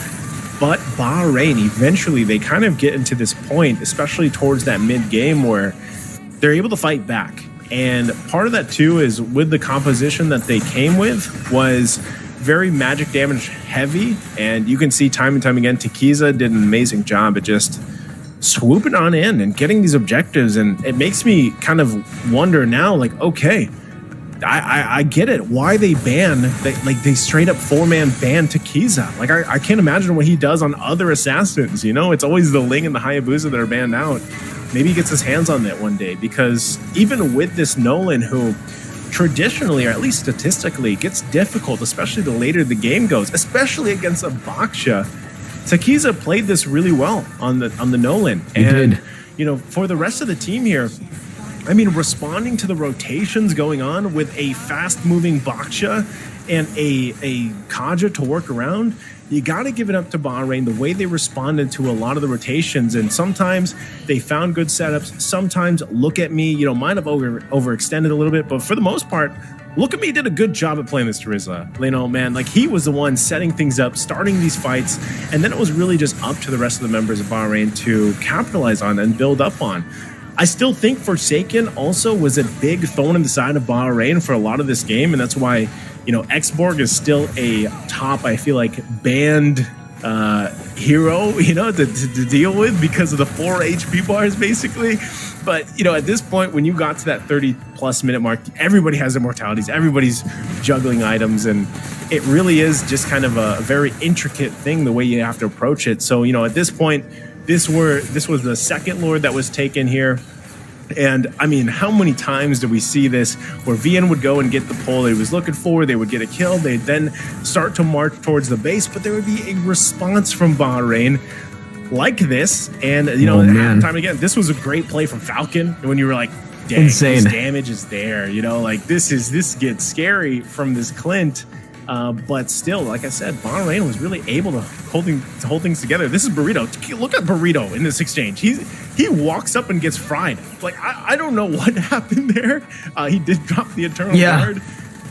But Bahrain, eventually, they kind of get into this point, especially towards that mid-game, where they're able to fight back. And part of that too is with the composition that they came with was very magic damage heavy. And you can see time and time again, Takiza did an amazing job at just swooping on in and getting these objectives. And it makes me kind of wonder now, okay, I get it. Why they they straight up 4-man ban Takiza. I can't imagine what he does on other assassins. It's always the Ling and the Hayabusa that are banned out. Maybe he gets his hands on that one day, because even with this Nolan, who traditionally, or at least statistically, gets difficult, especially the later the game goes, especially against a Baksha, Takiza played this really well on the Nolan. And for the rest of the team here, responding to the rotations going on with a fast-moving Baksha and a Kaja to work around, you got to give it up to Bahrain, the way they responded to a lot of the rotations. And sometimes they found good setups. Sometimes, look at me, might have overextended a little bit. But for the most part, look at me did a good job at playing this Terizla. He was the one setting things up, starting these fights. And then it was really just up to the rest of the members of Bahrain to capitalize on and build up on. I still think Forsaken also was a big thorn in the side of Bahrain for a lot of this game. And that's why, Xborg is still a top, I feel like, banned hero, to deal with because of the 4 HP bars, basically. But, at this point, when you got to that 30+ minute mark, everybody has immortalities. Everybody's juggling items. And it really is just kind of a very intricate thing, the way you have to approach it. So, at this point, this was the second Lord that was taken here. And how many times do we see this where VN would go and get the pull he was looking for, they would get a kill, they'd then start to march towards the base, but there would be a response from Bahrain like this. And, time again, this was a great play from Falcon when you were like, dang, this damage is there, this gets scary from this Clint. But still, like I said, Bahrain was really able to hold things together. This is Burrito. Look at Burrito in this exchange. He walks up and gets fried. I don't know what happened there. He did drop the Eternal Guard.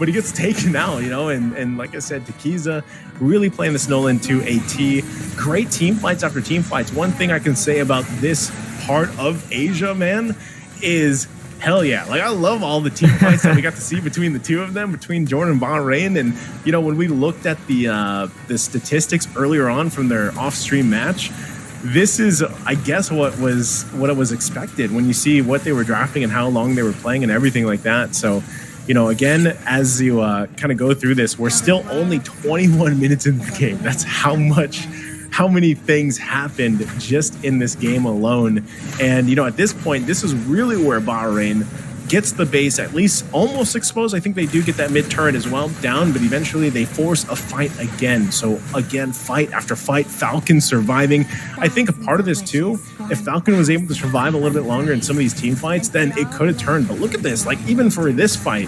but he gets taken out, and like I said, Tekiza really playing this Nolan to a T. Great team fights after team fights. One thing I can say about this part of Asia, man, is hell yeah. Like, I love all the team fights that we got to see between the two of them, between Jordan and Bahrain. And, when we looked at the statistics earlier on from their off-stream match, this is, I guess, what it was expected when you see what they were drafting and how long they were playing and everything like that. So, again, as you kind of go through this, we're still only 21 minutes into the game. That's how many things happened just in this game alone. And, at this point, this is really where Bahrain gets the base at least almost exposed. I think they do get that mid turret as well down, but eventually they force a fight again. So again, fight after fight, Falcon surviving. I think a part of this too, if Falcon was able to survive a little bit longer in some of these team fights, then it could have turned. But look at this, like even for this fight,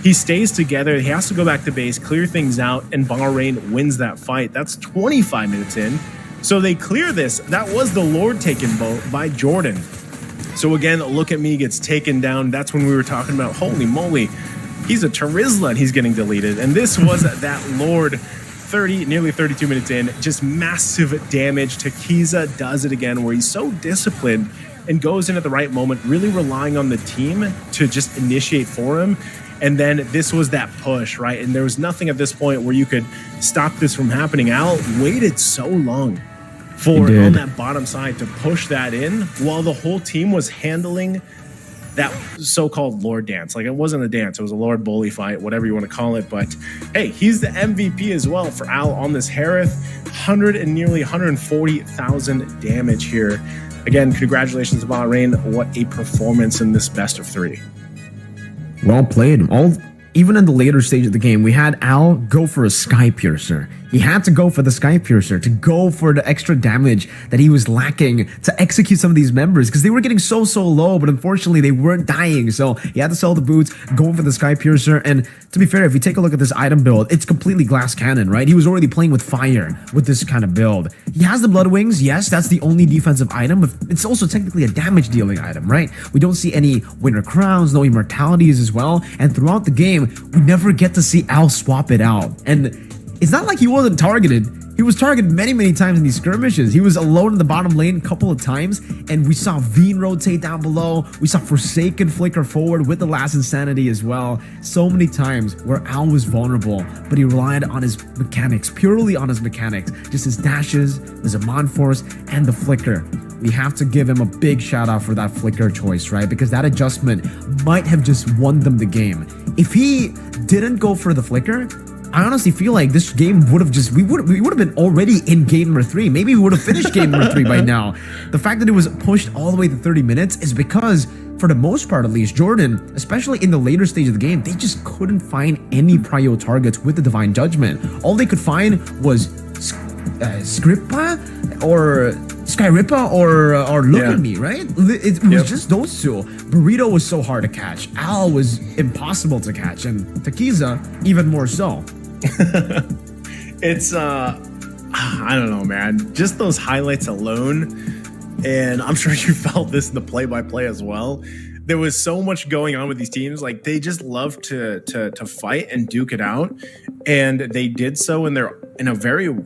he stays together. He has to go back to base, clear things out, and Bahrain wins that fight. That's 25 minutes in. So they clear this. That was the Lord taken by Jordan. So again, look at me gets taken down. That's when we were talking about, holy moly, he's a Terizla and he's getting deleted. And this was that Lord nearly 32 minutes in, just massive damage. Tekiza does it again where he's so disciplined and goes in at the right moment, really relying on the team to just initiate for him. And then this was that push, right? And there was nothing at this point where you could stop this from happening. Al waited so long for on that bottom side to push that in while the whole team was handling that so-called Lord dance. Like, it wasn't a dance, it was a Lord bully fight, whatever you want to call it. But hey, he's the MVP as well for Al on this Harith. Nearly 140,000 damage here. Again, congratulations to Bahrain. What a performance in this best of 3. Well played. Even in the later stage of the game, we had Al go for a Sky Piercer. He had to go for the Sky Piercer to go for the extra damage that he was lacking to execute some of these members because they were getting so low, but unfortunately they weren't dying. So he had to sell the boots, going for the Sky Piercer. And to be fair, if you take a look at this item build, it's completely glass cannon, right? He was already playing with fire with this kind of build. He has the Blood Wings. Yes, that's the only defensive item, but it's also technically a damage dealing item, right? We don't see any Winter Crowns, no Immortalities as well. And throughout the game, we never get to see Al swap it out. And it's not like he wasn't targeted. He was targeted many times in these skirmishes. He was alone in the bottom lane a couple of times, and we saw Veen rotate down below. We saw Forsaken flicker forward with the last Insanity as well. So many times where Al was vulnerable, but he relied on his mechanics, purely on his mechanics. Just his dashes, his Amon Force, and the flicker. We have to give him a big shout out for that flicker choice, right? Because that adjustment might have just won them the game. If he didn't go for the flicker, I honestly feel like this game would have just, we would have been already in game number 3. Maybe we would have finished game number 3 by now. The fact that it was pushed all the way to 30 minutes is because, for the most part at least, Jordan, especially in the later stage of the game, they just couldn't find any prio targets with the Divine Judgment. All they could find was Skripa or Skyrippa or Look at Me, right? It was just those two. Burrito was so hard to catch. Al was impossible to catch, and Tekiza even more so. It's I don't know, man. Just those highlights alone, and I'm sure you felt this in the play-by-play as well. There was so much going on with these teams. Like, they just love to fight and duke it out, and they did so in a very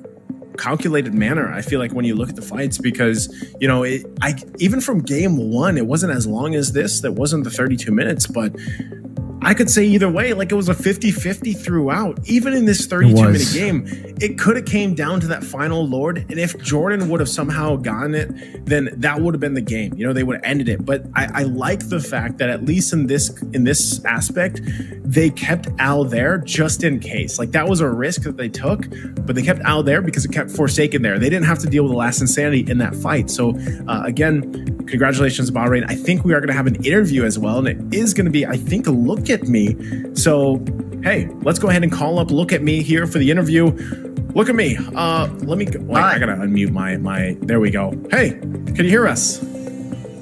calculated manner. I feel like when you look at the fights, because even from game 1, it wasn't as long as this. That wasn't the 32 minutes, but I could say either way, like, it was a 50-50 throughout. Even in this 32-minute game, it could have came down to that final Lord, and if Jordan would have somehow gotten it, then that would have been the game. They would have ended it. But I like the fact that at least in this aspect, they kept Al there just in case. Like, that was a risk that they took, but they kept Al there because it kept Forsaken there. They didn't have to deal with the last Insanity in that fight. So again, congratulations, Bahrain. I think we are going to have an interview as well, and it is going to be, I think, a Look at Me. So hey, let's go ahead and call up Look at Me here for the interview. Look at me. Let me go. Wait, I gotta unmute my there we go. Hey, can you hear us?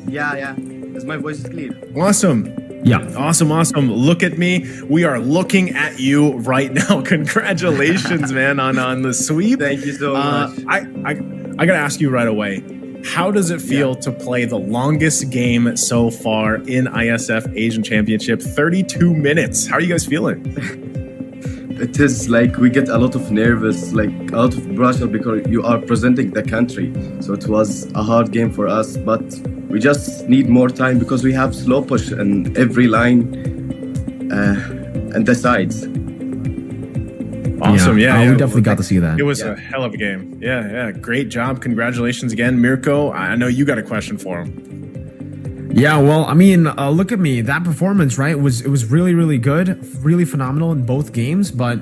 Yeah. Is my voice clear? Awesome. Yeah. Awesome. Look at me. We are looking at you right now. Congratulations, man, on the sweep. Thank you so much. I gotta ask you right away. How does it feel to play the longest game so far in ISF Asian Championship? 32 minutes. How are you guys feeling? it is like we get a lot of nervous, like a lot of pressure because you are presenting the country. So it was a hard game for us, but we just need more time because we have slow push in every line and the sides. Awesome. Yeah, we definitely got to see that. It was a hell of a game. Yeah. Great job. Congratulations again, Mirko. I know you got a question for him. Yeah, well, I mean, look at me. That performance, right, it was really, really good, really phenomenal in both games, but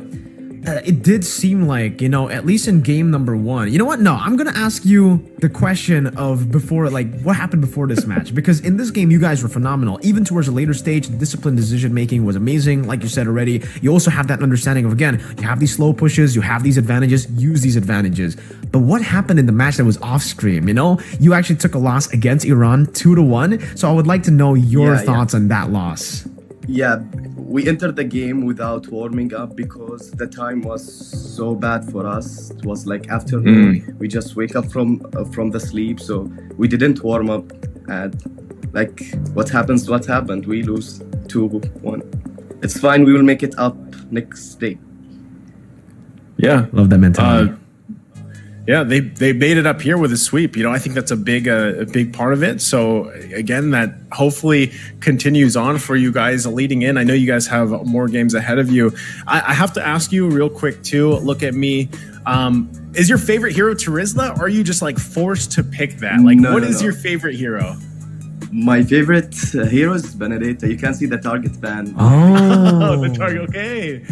it did seem like, you know, at least in game number 1. You know what? No, I'm going to ask you the question of before, like, what happened before this match? Because in this game, you guys were phenomenal. Even towards a later stage, the disciplined decision-making was amazing, like you said already. You also have that understanding of, again, you have these slow pushes, you have these advantages, use these advantages. But what happened in the match that was off-stream, you know? You actually took a loss against Iran 2-1, so I would like to know your thoughts on that loss. Yeah, we entered the game without warming up because the time was so bad for us. It was like afternoon. We just wake up from the sleep, so we didn't warm up. And like, what happened. We lose 2-1. It's fine. We will make it up next day. Yeah, love that mentality. Yeah, they made it up here with a sweep. You know, I think that's a big part of it. So again, that hopefully continues on for you guys leading in. I know you guys have more games ahead of you. I have to ask you real quick too. Look at me. Is your favorite hero Terizla, or are you just like forced to pick that? Like, what is your favorite hero? My favorite hero is Benedetta. You can see the target ban. Oh, the target. Okay.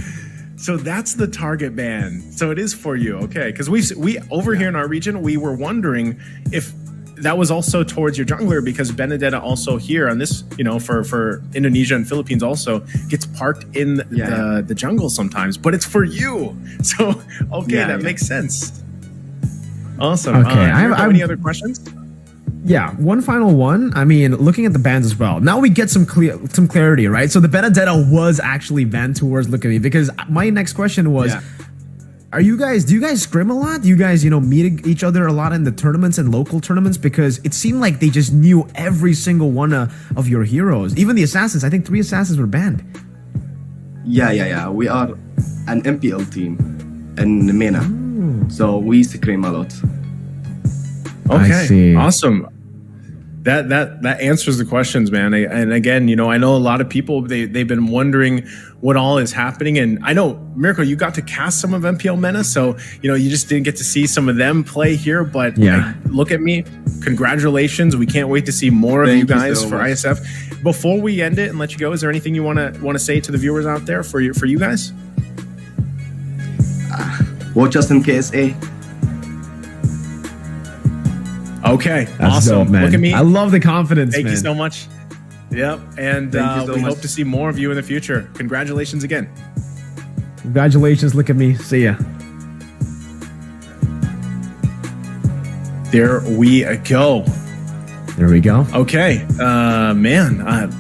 So that's the target ban. So it is for you, okay? Because we over here in our region, we were wondering if that was also towards your jungler, because Benedetta also here on this, you know, for Indonesia and Philippines also gets parked in the jungle sometimes, but it's for you. So that makes sense. Awesome. Okay, I have any other questions? Yeah, one final one. I mean, looking at the bans as well. Now we get some clarity, right? So the Benedetta was actually banned towards Look at Me, because my next question was, do you guys scrim a lot? Do you guys, you know, meet each other a lot in the tournaments and local tournaments? Because it seemed like they just knew every single one of your heroes. Even the assassins. I think 3 assassins were banned. Yeah. We are an MPL team in MENA. So we scrim a lot. Okay, I see. Awesome. That answers the questions, man. And again, you know, I know a lot of people, they've been wondering what all is happening. And I know, Mirko, you got to cast some of MPL MENA, so, you know, you just didn't get to see some of them play here. But look at me. Congratulations. We can't wait to see more of you guys for ISF. Before we end it and let you go, is there anything you want to say to the viewers out there for you guys? Watch us in KSA. Okay, that's awesome. dope, man. Look at me. I love the confidence, Thank man. you so much. Yep, and we hope to see more of you in the future. Congratulations again. Congratulations. Look at me. See ya. There we go. There we go. Okay, man.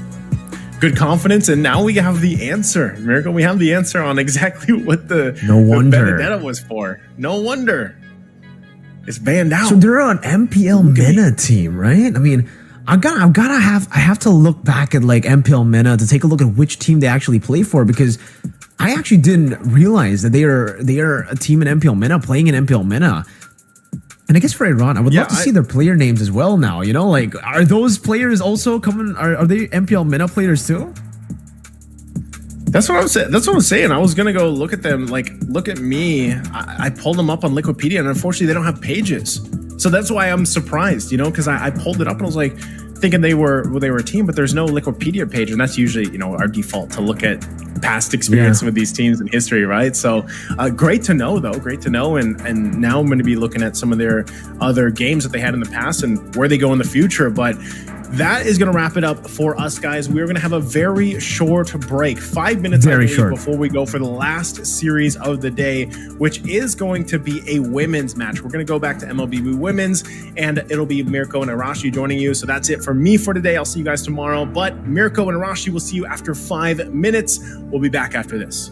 Good confidence, and now we have the answer. Mirko, we have the answer on exactly what the Benedetta was for. No wonder. It's banned out. So they're an MPL MENA team, right? I mean, I have to look back at like MPL MENA to take a look at which team they actually play for, because I actually didn't realize that they are a team in MPL MENA playing in MPL MENA. And I guess for Iran, I would love to see their player names as well now. You know, like, are those players also coming? Are they MPL MENA players too? That's what I was saying. That's what I was saying. I was gonna go look at them. Like, look at me. I pulled them up on Liquipedia, and unfortunately, they don't have pages. So that's why I'm surprised. You know, because I pulled it up and I was like, thinking they were a team, but there's no Liquipedia page, and that's usually, you know, our default to look at past experience with these teams in history, right? So great to know, though. Great to know, and now I'm going to be looking at some of their other games that they had in the past and where they go in the future. But that is going to wrap it up for us, guys. We're going to have a very short break, 5 minutes before we go for the last series of the day, which is going to be a women's match. We're going to go back to Mlbb women's, and it'll be Mirko and Arashi joining you. So that's it for me for today. I'll see you guys tomorrow, but Mirko and Arashi will see you after 5 minutes. We'll be back after this.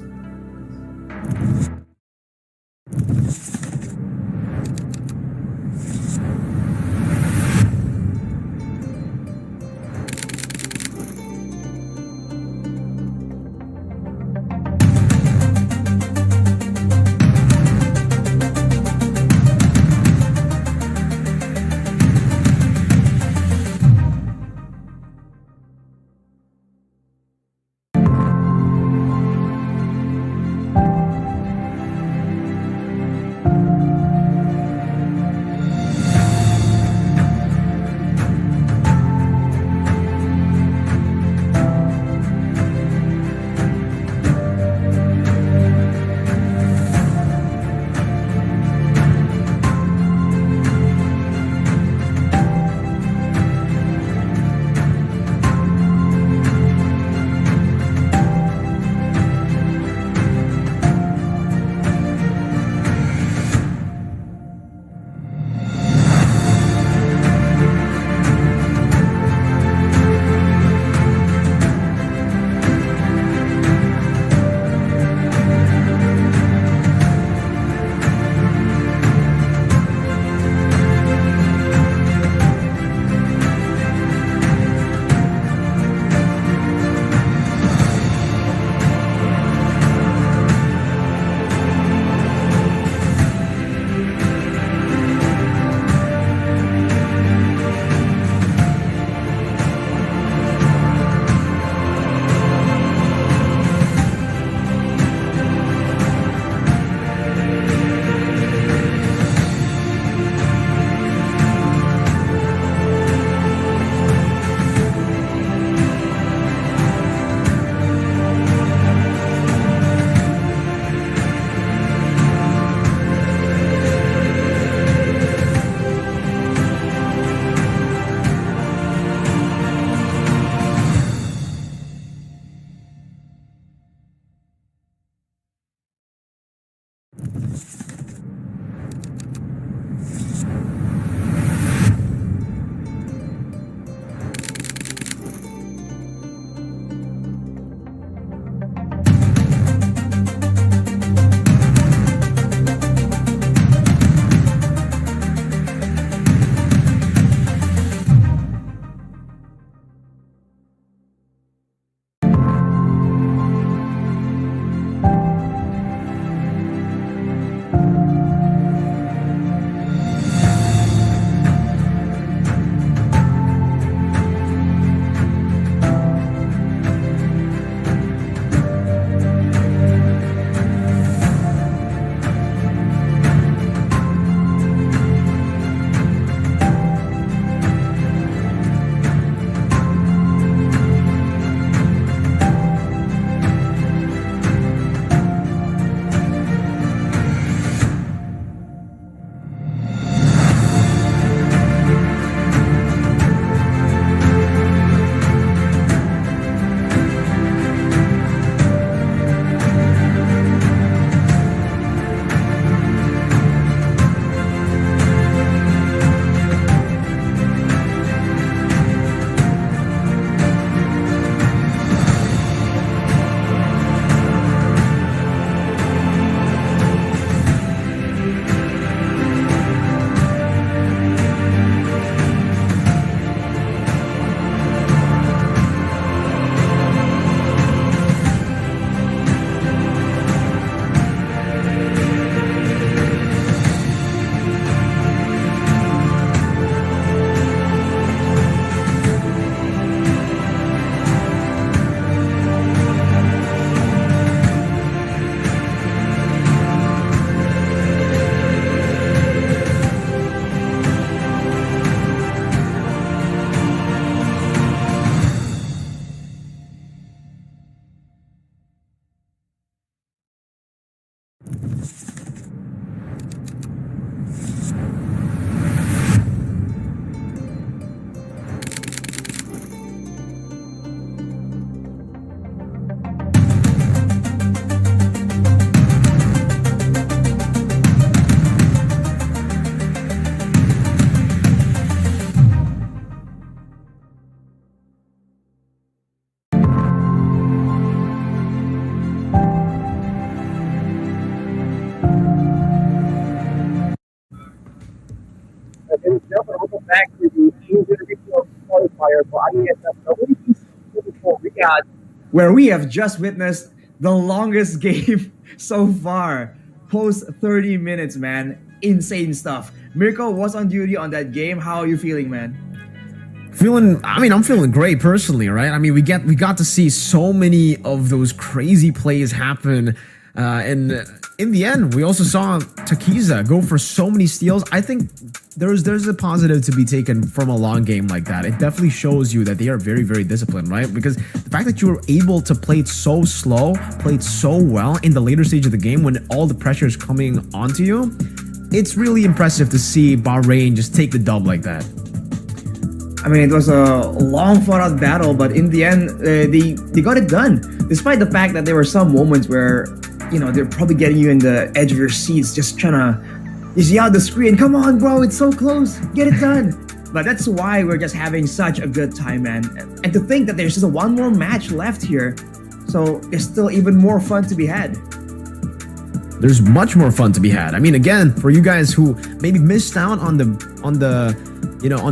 Chapter for IESF, where we have just witnessed the longest game so far. Post 30 minutes, man. Insane stuff. Mirko was on duty on that game. How are you feeling, man? I'm feeling great personally, right? I mean, we got to see so many of those crazy plays happen. And in the end, we also saw Takiza go for so many steals. I think there's a positive to be taken from a long game like that. It definitely shows you that they are very, very disciplined, right? Because the fact that you were able to play it so slow, play it so well in the later stage of the game when all the pressure is coming onto you, it's really impressive to see Bahrain just take the dub like that. I mean, it was a long fought-out battle, but in the end, they got it done. Despite the fact that there were some moments where, they're probably getting you in the edge of your seats, just trying to yell at the screen, "Come on, bro, it's so close, get it done." But that's why we're just having such a good time, man. And to think that there's just one more match left here, so there's still even more fun to be had. There's much more fun to be had. I mean, again, for you guys who maybe missed out on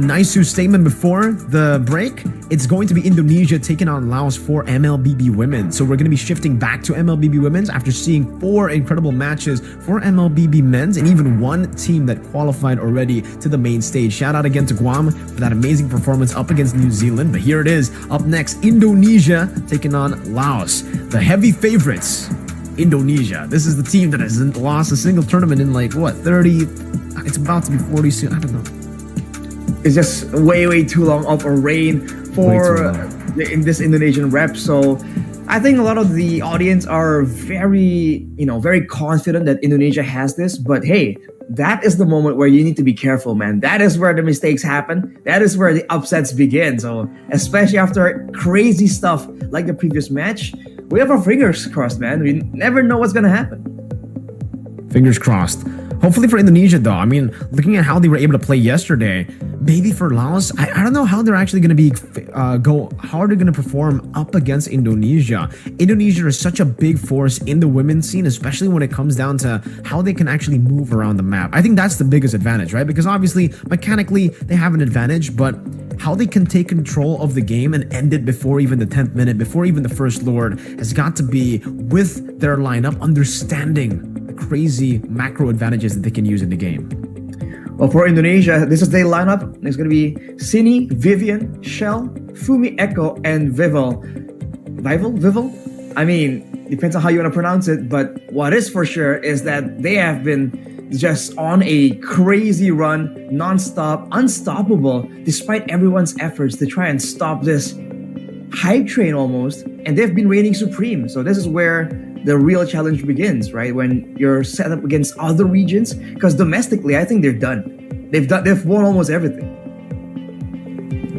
Naisu's statement before the break, it's going to be Indonesia taking on Laos for Mlbb Women. So we're going to be shifting back to Mlbb Women's after seeing 4 incredible matches for Mlbb Men's and even one team that qualified already to the main stage. Shout out again to Guam for that amazing performance up against New Zealand. But here it is. Up next, Indonesia taking on Laos. The heavy favorites, Indonesia. This is the team that hasn't lost a single tournament in 30, it's about to be 40 soon. I don't know. It's just way too long of a reign for in this Indonesian rep. So I think a lot of the audience are very confident that Indonesia has this. But hey, that is the moment where you need to be careful, man. That is where the mistakes happen. That is where the upsets begin. So especially after crazy stuff like the previous match, we have our fingers crossed, man. We never know what's gonna happen. Fingers crossed. Hopefully for Indonesia, though, I mean, looking at how they were able to play yesterday, maybe for Laos, I don't know how they're actually going to be how are they going to perform up against Indonesia. Indonesia is such a big force in the women's scene, especially when it comes down to how they can actually move around the map. I think that's the biggest advantage, right? Because obviously, mechanically, they have an advantage, but how they can take control of the game and end it before even the 10th minute, before even the first Lord, has got to be with their lineup, understanding crazy macro advantages that they can use in the game. Well, for Indonesia, this is their lineup. It's going to be Sini, Vivian, Shell, Fumi Echo, and Vival. Vival? I mean, depends on how you want to pronounce it, but what is for sure is that they have been just on a crazy run, non-stop, unstoppable, despite everyone's efforts to try and stop this hype train almost, and they've been reigning supreme. So this is where the real challenge begins, right? When you're set up against other regions, because domestically, I think they're done. They've won almost everything.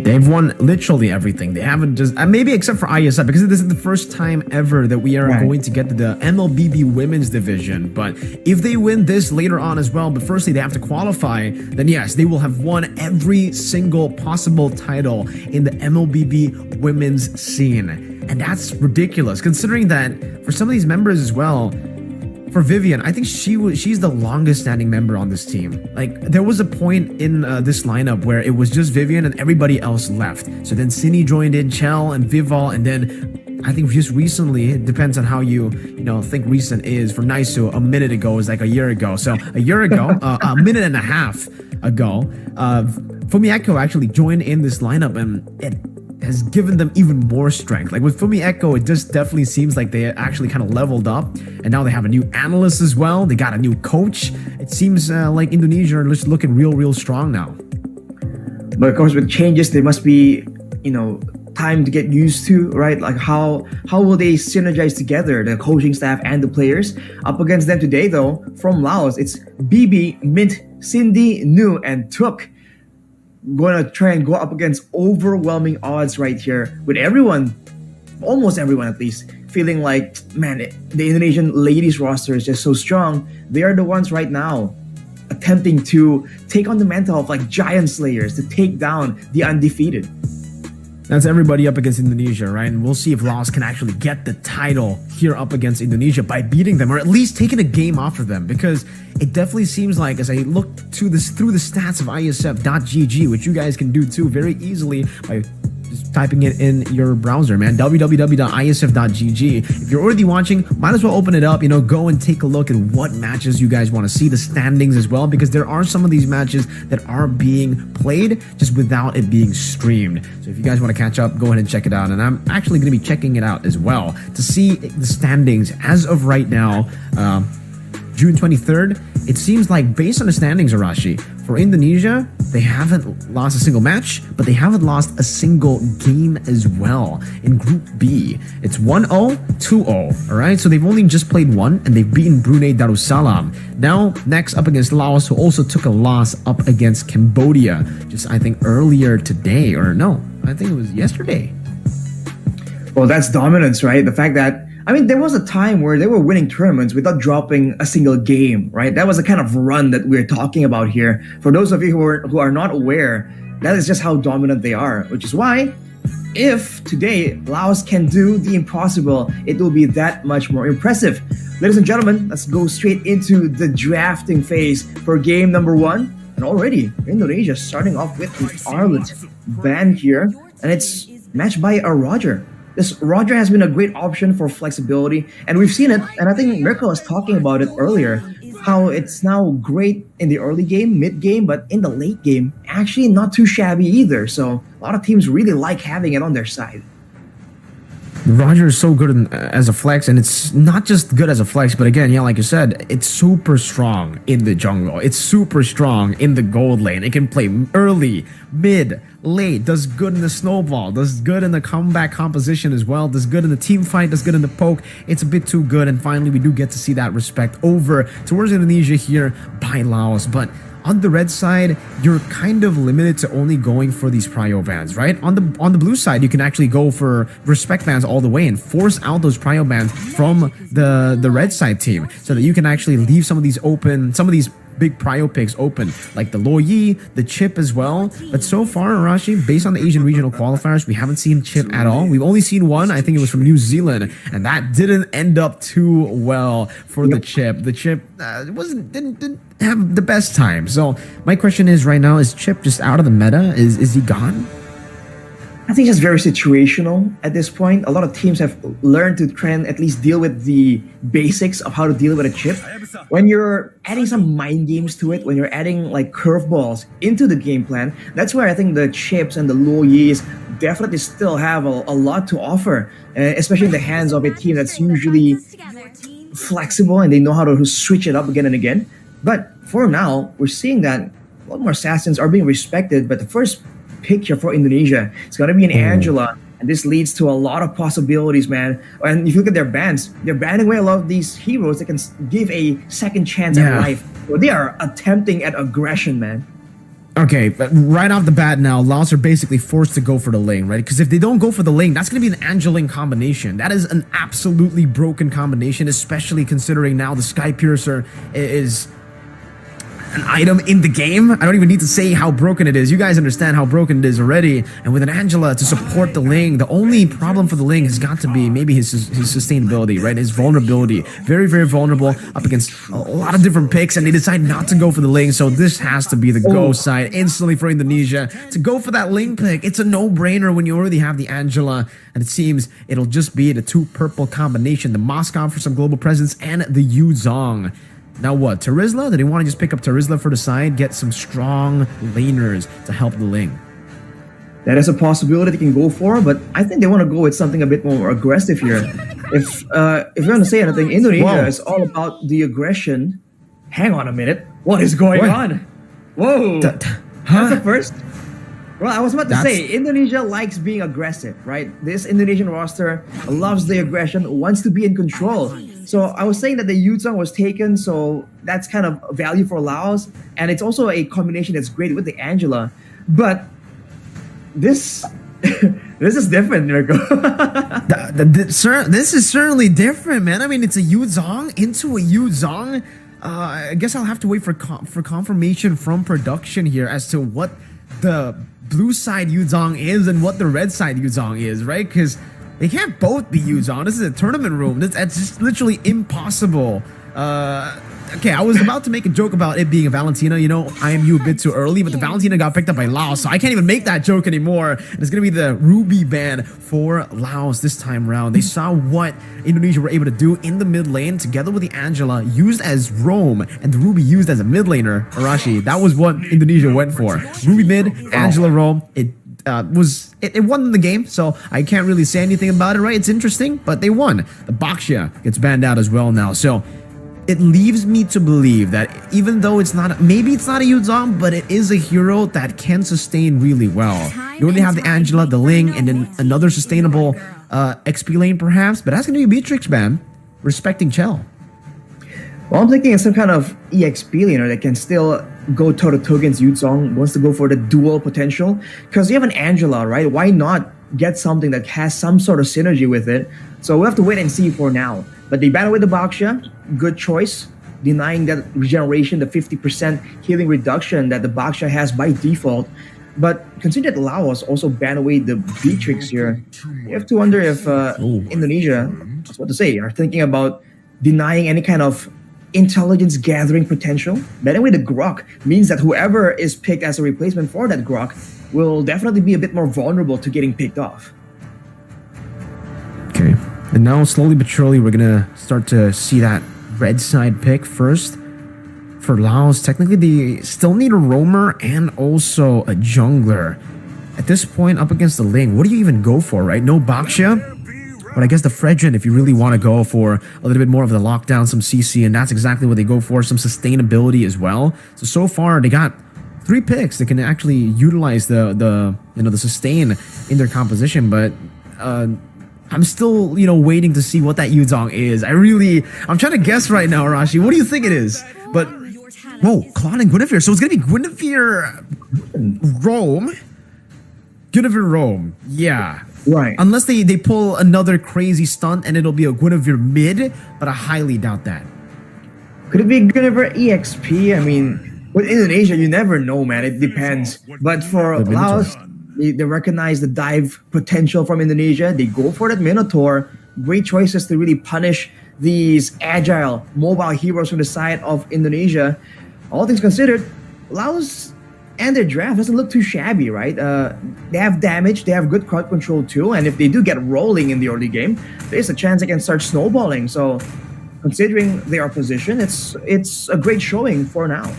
They've won literally everything. They haven't just maybe except for Iesf, because this is the first time ever that we are going to get to the Mlbb women's division. But if they win this later on as well, but firstly they have to qualify, then yes, they will have won every single possible title in the Mlbb women's scene. And that's ridiculous, considering that for some of these members as well, for Vivian, I think she's the longest standing member on this team. Like, there was a point in this lineup where it was just Vivian and everybody else left. So then Sini joined in, Chell and Vival, and then I think just recently, it depends on how you think recent is. For Naisu, a minute ago is like a year ago. So a year ago, a minute and a half ago, Fumi Echo actually joined in this lineup, and it has given them even more strength. Like with Fumi Echo, it just definitely seems like they actually kind of leveled up, and now they have a new analyst as well. They got a new coach. It seems like Indonesia are just looking real strong now. But of course, with changes, there must be time to get used to, right? Like how will they synergize together, the coaching staff and the players? Up against them today, though, from Laos, it's BB, Mint, Cindy, Nu, and Tuk. Gonna try and go up against overwhelming odds right here, with everyone, almost everyone at least, feeling like, man, the Indonesian ladies roster is just so strong. They are the ones right now attempting to take on the mantle of like giant slayers, to take down the undefeated. That's everybody up against Indonesia, right? And we'll see if Laos can actually get the title here up against Indonesia by beating them, or at least taking a game off of them, because it definitely seems like, as I look through the stats of Iesf.gg, which you guys can do too very easily by just typing it in your browser, man. www.iesf.gg. If you're already watching, might as well open it up, go and take a look at what matches you guys want to see, the standings as well, because there are some of these matches that are being played just without it being streamed. So if you guys want to catch up, go ahead and check it out. And I'm actually going to be checking it out as well to see the standings as of right now, June 23rd. It seems like, based on the standings, Arashi, for Indonesia, they haven't lost a single match, but they haven't lost a single game as well. In Group B, it's 1-0, 2-0, all right? So they've only just played one, and they've beaten Brunei Darussalam. Now, next up against Laos, who also took a loss up against Cambodia, just, I think, earlier today, or no, I think it was yesterday. Well, that's dominance, right? The fact that, there was a time where they were winning tournaments without dropping a single game, right? That was the kind of run that we're talking about here. For those of you who are not aware, that is just how dominant they are, which is why if today Laos can do the impossible, it will be that much more impressive. Ladies and gentlemen, let's go straight into the drafting phase for game number 1. And already, Indonesia starting off with the Arlet band here, and it's matched by a Roger. This Roger has been a great option for flexibility, and we've seen it, and I think Mirko was talking about it earlier, how it's now great in the early game, mid game, but in the late game, actually not too shabby either. So a lot of teams really like having it on their side. Roger is so good as a flex, and it's not just good as a flex, but again, like you said, it's super strong in the jungle. It's super strong in the gold lane. It can play early, mid, late, does good in the snowball, does good in the comeback composition as well, does good in the team fight, does good in the poke. It's a bit too good, and finally we do get to see that respect over towards Indonesia here by Laos. But on the red side, you're kind of limited to only going for these prio bans, right? On the blue side, you can actually go for respect bans all the way and force out those prio bans from the red side team, so that you can actually leave some of these open, some of these big prio picks open, like the Loyi, the Chip as well. But so far, Arashi, based on the Asian regional qualifiers, we haven't seen Chip at all. We've only seen one. I think it was from New Zealand, and that didn't end up too well for the Chip. The Chip didn't have the best time. So my question is, right now, is Chip just out of the meta? Is he gone? I think it's very situational at this point. A lot of teams have learned to try and at least deal with the basics of how to deal with a chip. When you're adding some mind games to it, when you're adding like curveballs into the game plan, that's where I think the chips and the low yees definitely still have a lot to offer, especially in the hands of a team that's usually flexible and they know how to switch it up again and again. But for now, we're seeing that a lot more assassins are being respected, but the first picture for Indonesia, it's going to be an Angela, and this leads to a lot of possibilities, man. And if you look at their bans, they're banning away a lot of these heroes that can give a second chance at life. So they are attempting at aggression, man. Okay, but right off the bat now, Laos are basically forced to go for the lane, right? Because if they don't go for the lane, that's going to be an Angeline combination. That is an absolutely broken combination, especially considering now the Sky Piercer is an item in the game. I don't even need to say how broken it is. You guys understand how broken it is already. And with an Angela to support the Ling, the only problem for the Ling has got to be maybe his sustainability, right? His vulnerability. Very, very vulnerable up against a lot of different picks, and they decide not to go for the Ling. So this has to be the go side instantly for Indonesia to go for that Ling pick. It's a no-brainer when you already have the Angela, and it seems it'll just be the two purple combination, the Moscow for some global presence and the Yu Zong. Now what, Terizla? Did he want to just pick up Terizla for the side, get some strong laners to help the Ling? That is a possibility they can go for, but I think they want to go with something a bit more aggressive here. If you want to say anything, Indonesia is all about the aggression. Hang on a minute. What is going on? Whoa. That's the first. Well, I was about to say, Indonesia likes being aggressive, right? This Indonesian roster loves the aggression, wants to be in control. So I was saying that the Yuzong was taken, so that's kind of value for Laos. And it's also a combination that's great with the Angela. But this this is different, Mirko. This is certainly different, man. I mean, it's a Yuzong into a Yuzong. I guess I'll have to wait for confirmation from production here as to what the blue side Yuzong is and what the red side Yuzong is, right? Because They can't both be Yuzong. This is a tournament room. That's just literally impossible. Okay, I was about to make a joke about it being a Valentina. You know, I am you a bit too early, but the Valentina got picked up by Laos, so I can't even make that joke anymore. And it's going to be the Ruby ban for Laos this time around. They saw what Indonesia were able to do in the mid lane, together with the Angela used as roam and the Ruby used as a mid laner. Arashi, that was what Indonesia went for. Ruby mid, Angela roam. It won the game, so I can't really say anything about it, right? It's interesting, but they won. The Baxia gets banned out as well now, so it leaves me to believe that even though maybe it's not a Yuzong, but it is a hero that can sustain really well. You only have the Angela, the Ling, and then another sustainable XP lane perhaps, but that's going to be Beatrix, man. Respecting Chell. Well, I'm thinking of some kind of EXP laner that can still go toe-to-toe against Yuzong, wants to go for the dual potential. Because you have an Angela, right? Why not get something that has some sort of synergy with it? So we'll have to wait and see for now. But they ban away the Baxia, good choice. Denying that regeneration, the 50% healing reduction that the Baxia has by default. But consider that Laos also banned away the Beatrix here. You have to wonder if Indonesia, that's what to say, are thinking about denying any kind of intelligence gathering potential. Banning away the Grok means that whoever is picked as a replacement for that Grok will definitely be a bit more vulnerable to getting picked off. Okay. And now, slowly but surely, we're going to start to see that red side pick first. For Laos, technically, they still need a roamer and also a jungler. At this point, up against the Ling, what do you even go for, right? No Baxia, but I guess the Fredrin, if you really want to go for a little bit more of the lockdown, some CC, and that's exactly what they go for, some sustainability as well. So far, they got 3 picks that can actually utilize the sustain in their composition, but I'm still, waiting to see what that Yuzong is. I'm trying to guess right now, Arashi. What do you think it is? But, whoa, Claude and Guinevere. So it's going to be Guinevere Rome. Guinevere Rome. Yeah. Right. Unless they pull another crazy stunt and it'll be a Guinevere mid, but I highly doubt that. Could it be Guinevere EXP? I mean, with Indonesia, you never know, man. It depends. But for Laos, they recognize the dive potential from Indonesia. They go for that Minotaur. Great choices to really punish these agile, mobile heroes from the side of Indonesia. All things considered, Laos and their draft doesn't look too shabby, right? They have damage, they have good crowd control too, and if they do get rolling in the early game, there's a chance they can start snowballing. So, considering their position, it's a great showing for now.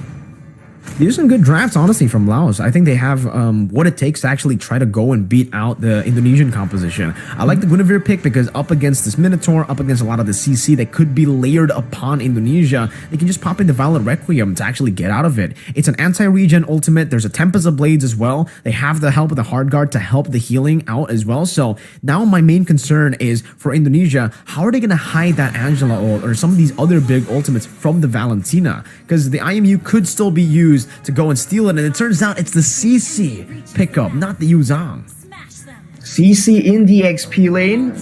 These are some good drafts, honestly, from Laos. I think they have what it takes to actually try to go and beat out the Indonesian composition. I like the Guinevere pick because up against this Minotaur, up against a lot of the CC that could be layered upon Indonesia, they can just pop in the Violet Requiem to actually get out of it. It's an anti-regen ultimate. There's a Tempest of Blades as well. They have the help of the Hard Guard to help the healing out as well. So now my main concern is for Indonesia, how are they going to hide that Angela ult or some of these other big ultimates from the Valentina? Because the IMU could still be used to go and steal it, and it turns out it's the CC pickup, not the Yuzong. CC in the XP lane.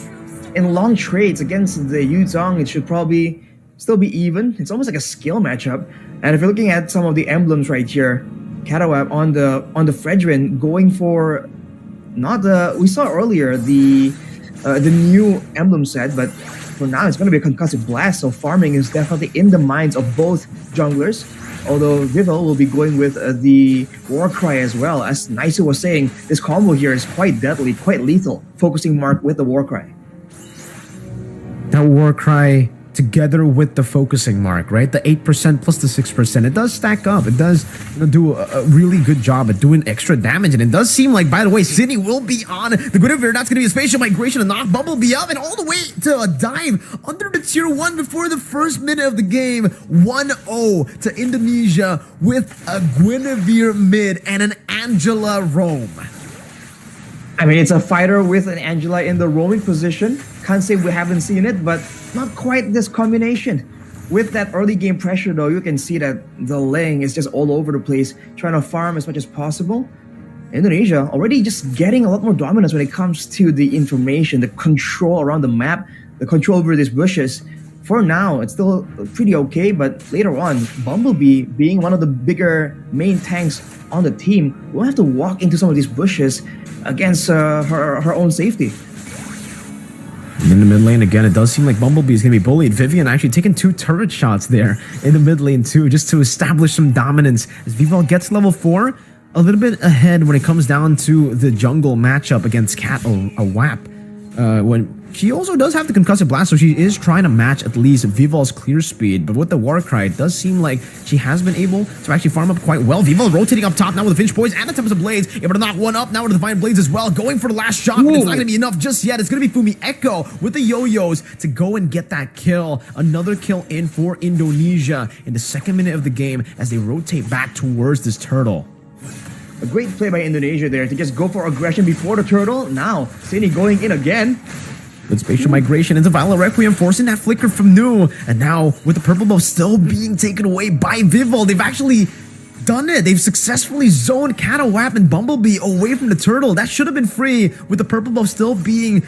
In long trades against the Yuzong, it should probably still be even. It's almost like a skill matchup. And if you're looking at some of the emblems right here, Karawab on the Fredrin going for we saw earlier the new emblem set, but for now it's going to be a concussive blast. So farming is definitely in the minds of both junglers. Although Vivel will be going with the Warcry as well. As Naisu was saying, this combo here is quite deadly, quite lethal. Focusing Mark with the Warcry. That Warcry together with the focusing mark, right? The 8% plus the 6%. It does stack up. It does do a really good job at doing extra damage. And it does seem like, by the way, Sydney will be on the Guinevere. That's going to be a spatial migration to knock Mlbb up and all the way to a dive under the tier 1 before the first minute of the game. 1-0 to Indonesia with a Guinevere mid and an Angela roam. I mean, it's a fighter with an Angela in the roaming position. Can't say we haven't seen it, but not quite this combination. With that early game pressure, though, you can see that the Ling is just all over the place, trying to farm as much as possible. Indonesia already just getting a lot more dominance when it comes to the information, the control around the map, the control over these bushes. For now, it's still pretty okay, but later on, Mlbb, being one of the bigger main tanks on the team, will have to walk into some of these bushes against her own safety. In the mid lane again, it does seem like Bumblebee is going to be bullied. Vivian actually taking 2 turret shots there in the mid lane too, just to establish some dominance. As Vivol gets level 4, a little bit ahead when it comes down to the jungle matchup against Cat Wap. When she also does have the concussive blast, so she is trying to match at least Vivol's clear speed. But with the Warcry, it does seem like she has been able to actually farm up quite well. Vivol rotating up top now with the Finch Poise and the Tempest of Blades, able to knock one up now with the Divine Blades as well, going for the last shot, but it's not going to be enough just yet. It's going to be Fumi Echo with the yo-yos to go and get that kill. Another kill in for Indonesia in the 2nd minute of the game as they rotate back towards this turtle. A great play by Indonesia there to just go for aggression before the turtle. Now, Cindy going in again. With spatial migration into Violet Requiem, forcing that flicker from Nu. And now, with the purple buff still being taken away by Vivol, they've actually done it. They've successfully zoned Catawap and Bumblebee away from the turtle. That should have been free, with the purple buff still being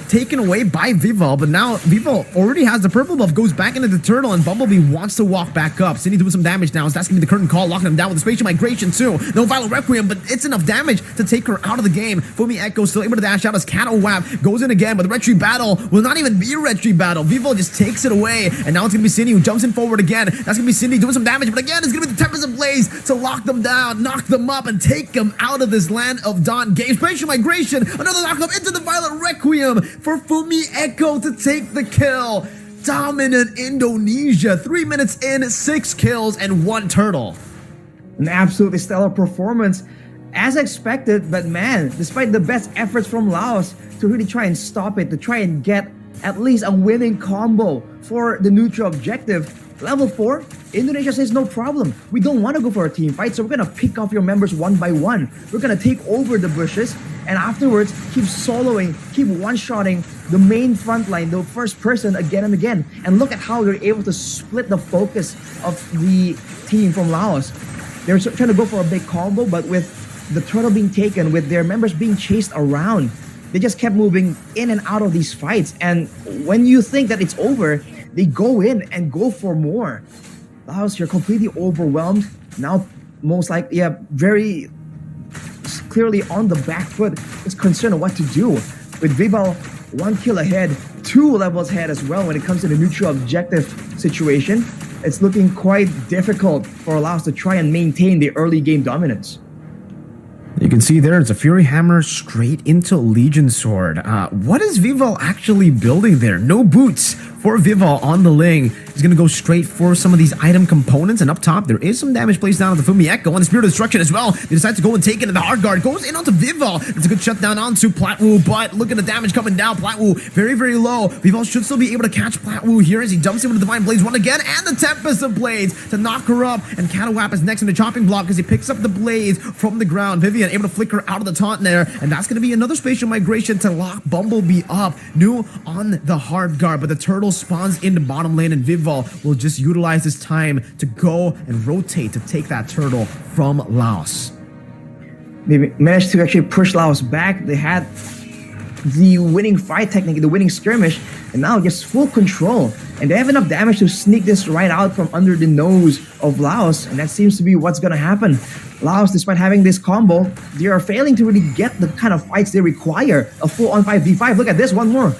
taken away by Vivol, but now Vivol already has the purple buff, goes back into the turtle, and Bumblebee wants to walk back up. Cindy doing some damage now, so that's gonna be the curtain call, locking him down with the spatial migration too. No Violet Requiem, but it's enough damage to take her out of the game. Fumi Echo still able to dash out as Catawap goes in again, but the retreat battle will not even be a retreat battle. Vivol just takes it away, and now it's gonna be Cindy who jumps in forward again. That's gonna be Cindy doing some damage, but again, it's gonna be the Tempest of Blaze to lock them down, knock them up, and take them out of this Land of Dawn game. Spatial migration, another knock up into the Violet Requiem for Fumi Echo to take the kill. Dominant Indonesia, 3 minutes in, 6 kills and 1 turtle. An absolutely stellar performance as expected, but man, despite the best efforts from Laos to really try and stop it, to try and get at least a winning combo for the neutral objective, level 4, Indonesia says no problem. We don't want to go for a team fight, so we're going to pick off your members one by one. We're going to take over the bushes, and afterwards, keep soloing, keep one-shotting the main front line, the first person again and again. And look at how they're able to split the focus of the team from Laos. They're trying to go for a big combo, but with the turtle being taken, with their members being chased around, they just kept moving in and out of these fights. And when you think that it's over, they go in and go for more. Laos, you're completely overwhelmed. Now, most likely, very clearly on the back foot, is concerned of what to do. With Vivol 1 kill ahead, 2 levels ahead as well when it comes to the neutral objective situation. It's looking quite difficult for Laos to try and maintain the early game dominance. You can see there, it's a Fury Hammer straight into Legion Sword. What is Vivol actually building there? No boots for Vivol on the Ling. He's going to go straight for some of these item components, and up top, there is some damage placed down on the Fumi Echo and the Spirit of Destruction as well. They decide to go and take it, and the Hard Guard goes in onto Vivol. It's a good shutdown onto Platwu, but look at the damage coming down. Platwu very, very low. Vivol should still be able to catch Platwu here as he jumps in with the Divine Blades one again, and the Tempest of Blades to knock her up, and Catawap is next in the chopping block because he picks up the blades from the ground. Vivian able to flick her out of the taunt there, and that's going to be another spatial migration to lock Bumblebee up. Nu on the Hard Guard, but the turtle spawns in the bottom lane, and Vivol will just utilize this time to go and rotate to take that turtle from Laos. They managed to actually push Laos back. They had the winning fight technique, the winning skirmish, and now just full control. And they have enough damage to sneak this right out from under the nose of Laos, and that seems to be what's going to happen. Laos, despite having this combo, they are failing to really get the kind of fights they require. A full-on 5v5. Look at this, one more.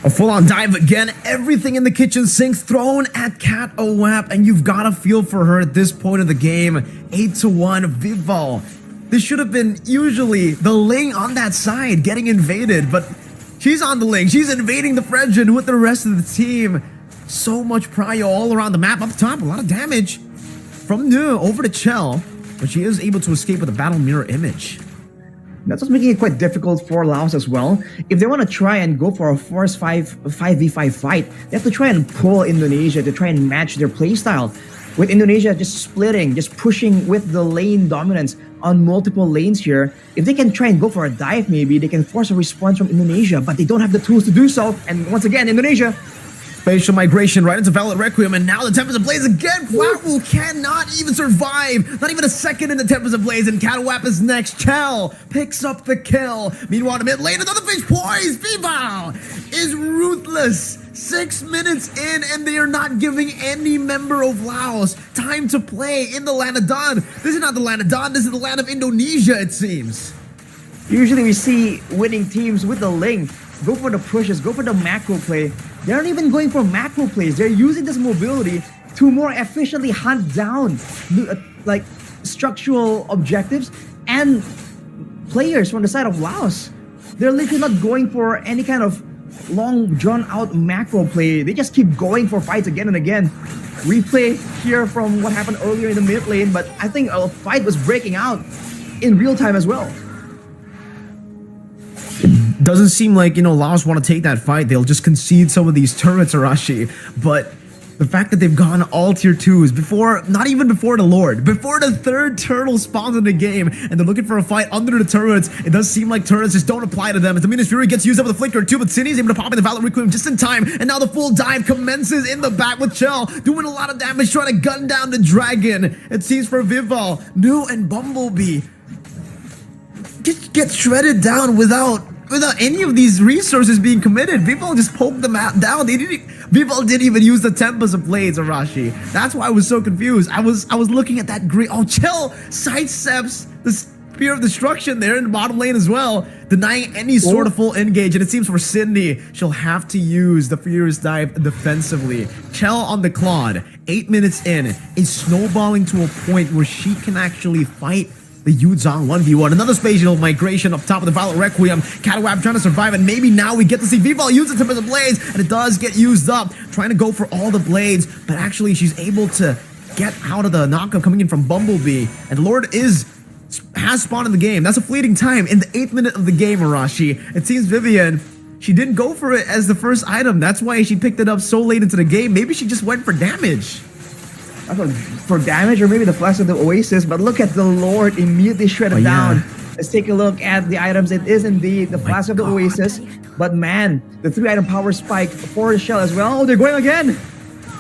A full-on dive again, everything in the kitchen sink thrown at Cat Owap, and you've got to feel for her at this point of the game. 8-1, Vivol. This should have been usually the Ling on that side getting invaded, but she's on the Ling. She's invading the Fredgen with the rest of the team. So much prio all around the map. Up top, a lot of damage from Nu over to Chell, but she is able to escape with a battle mirror image. That's what's making it quite difficult for Laos as well. If they want to try and go for a force 5v5 fight, they have to try and pull Indonesia to try and match their playstyle. With Indonesia just splitting, just pushing with the lane dominance on multiple lanes here, if they can try and go for a dive maybe, they can force a response from Indonesia, but they don't have the tools to do so. And once again, Indonesia. Spatial migration right into Violet Requiem, and now the Tempest of Blaze again. Platwu cannot even survive. Not even a second in the Tempest of Blaze, and Catawap is next. Chell picks up the kill. Meanwhile, the mid lane, another Finch Poise. Vivol is ruthless. 6 minutes in, and they are not giving any member of Laos time to play in the Land of Dawn. This is not the Land of Dawn. This is the land of Indonesia, it seems. Usually we see winning teams with the Ling go for the pushes, go for the macro play. They're not even going for macro plays. They're using this mobility to more efficiently hunt down like structural objectives and players from the side of Laos. They're literally not going for any kind of long drawn out macro play. They just keep going for fights again and again. Replay here from what happened earlier in the mid lane, but I think a fight was breaking out in real time as well. Doesn't seem like, Laos want to take that fight. They'll just concede some of these turrets, Arashi. But the fact that they've gone all tier 2s before, not even before the Lord, before the third turtle spawns in the game, and they're looking for a fight under the turrets, it does seem like turrets just don't apply to them. As the Venus Fury gets used up with a flicker too, but Cindy's able to pop in the Valor Requiem just in time, and now the full dive commences in the back with Chell, doing a lot of damage, trying to gun down the dragon. It seems for Vival, Nu and Bumblebee get shredded down without any of these resources being committed. Vival just poked them down. Vival didn't even use the Tempest of Blades, Arashi. That's why I was so confused. I was looking at that green. Oh, Chell sidesteps the Spear of Destruction there in the bottom lane as well, denying any sort of full engage. And it seems for Cindy, she'll have to use the Furious Dive defensively. Chell on the Claude, 8 minutes in, is snowballing to a point where she can actually fight the Yuzong 1v1. Another spatial migration up top of the Violet Requiem. Catawab trying to survive, and maybe now we get to see Vival use the tip of the blades, and it does get used up, trying to go for all the blades, but actually she's able to get out of the knockup coming in from Bumblebee, and Lord has spawned in the game. That's a fleeting time in the 8th minute of the game, Arashi. It seems Vivian, she didn't go for it as the first item. That's why she picked it up so late into the game. Maybe she just went for damage. I thought for damage or maybe the flash of the Oasis, but look at the Lord immediately shredded down. Let's take a look at the items. It is indeed the flash of the Oasis, but man, the 3-item power spike for the Shell as well. Oh, they're going again.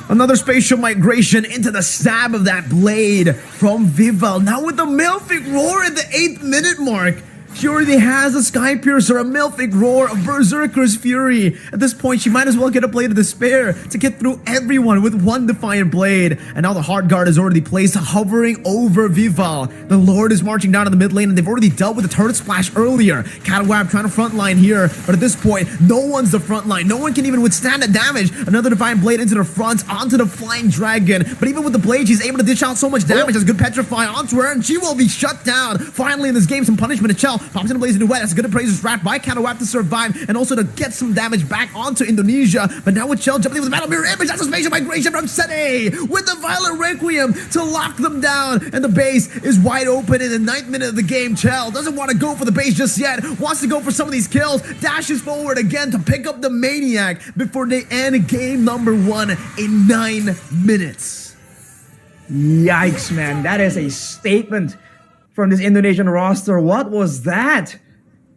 Another spatial migration into the stab of that blade from Vival. Now with the Malefic Roar at the 8th minute mark. She already has a Sky Piercer, a Malefic Roar, a Berserker's Fury. At this point, she might as well get a Blade of Despair to get through everyone with one Defiant Blade. And now the Hard Guard is already placed, hovering over Vival. The Lord is marching down to the mid lane, and they've already dealt with the Turret Splash earlier. Catawab trying to frontline here, but at this point, no one's the frontline. No one can even withstand the damage. Another Defiant Blade into the front, onto the Flying Dragon. But even with the Blade, she's able to dish out so much damage. Has good Petrify onto her, and she will be shut down. Finally, in this game, some punishment to Chell. Pops in a Blazing Duet. That's a good appraiser's wrath by Catawab to survive and also to get some damage back onto Indonesia. But now with Chell jumping in with the Battle Mirror Image, that's a spatial migration from Sene with the Violet Requiem to lock them down. And the base is wide open in the 9th minute of the game. Chell doesn't want to go for the base just yet. Wants to go for some of these kills. Dashes forward again to pick up the Maniac before they end game number 1 in 9 minutes. Yikes, man. That is a statement from this Indonesian roster. What was that?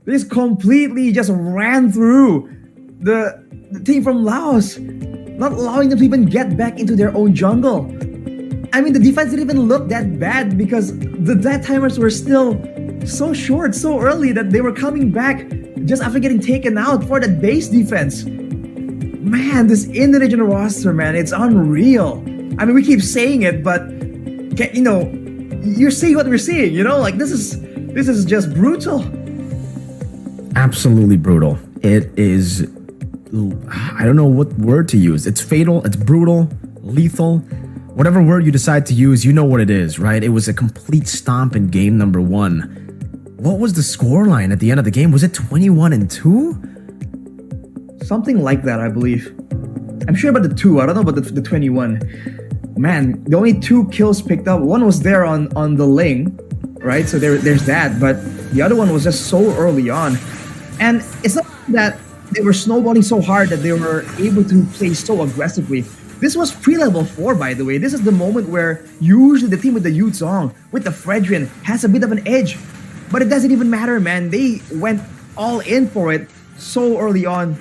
This completely just ran through the team from Laos, not allowing them to even get back into their own jungle. I mean, the defense didn't even look that bad because the death timers were still so short, so early that they were coming back just after getting taken out for that base defense. Man, this Indonesian roster, man, it's unreal. I mean, we keep saying it, but you're seeing what we're seeing, like this is just brutal. Absolutely brutal. It is, I don't know what word to use. It's fatal, it's brutal, lethal. Whatever word you decide to use, you know what it is, right? It was a complete stomp in game number 1. What was the scoreline at the end of the game? Was it 21-2? Something like that, I believe. I'm sure about the 2. I don't know about the 21. Man, the only 2 kills picked up. One was there on the Ling, right? So there's that. But the other one was just so early on. And it's not that they were snowballing so hard that they were able to play so aggressively. This was pre-level 4, by the way. This is the moment where usually the team with the Yuzong, with the Fredrin, has a bit of an edge. But it doesn't even matter, man. They went all in for it so early on,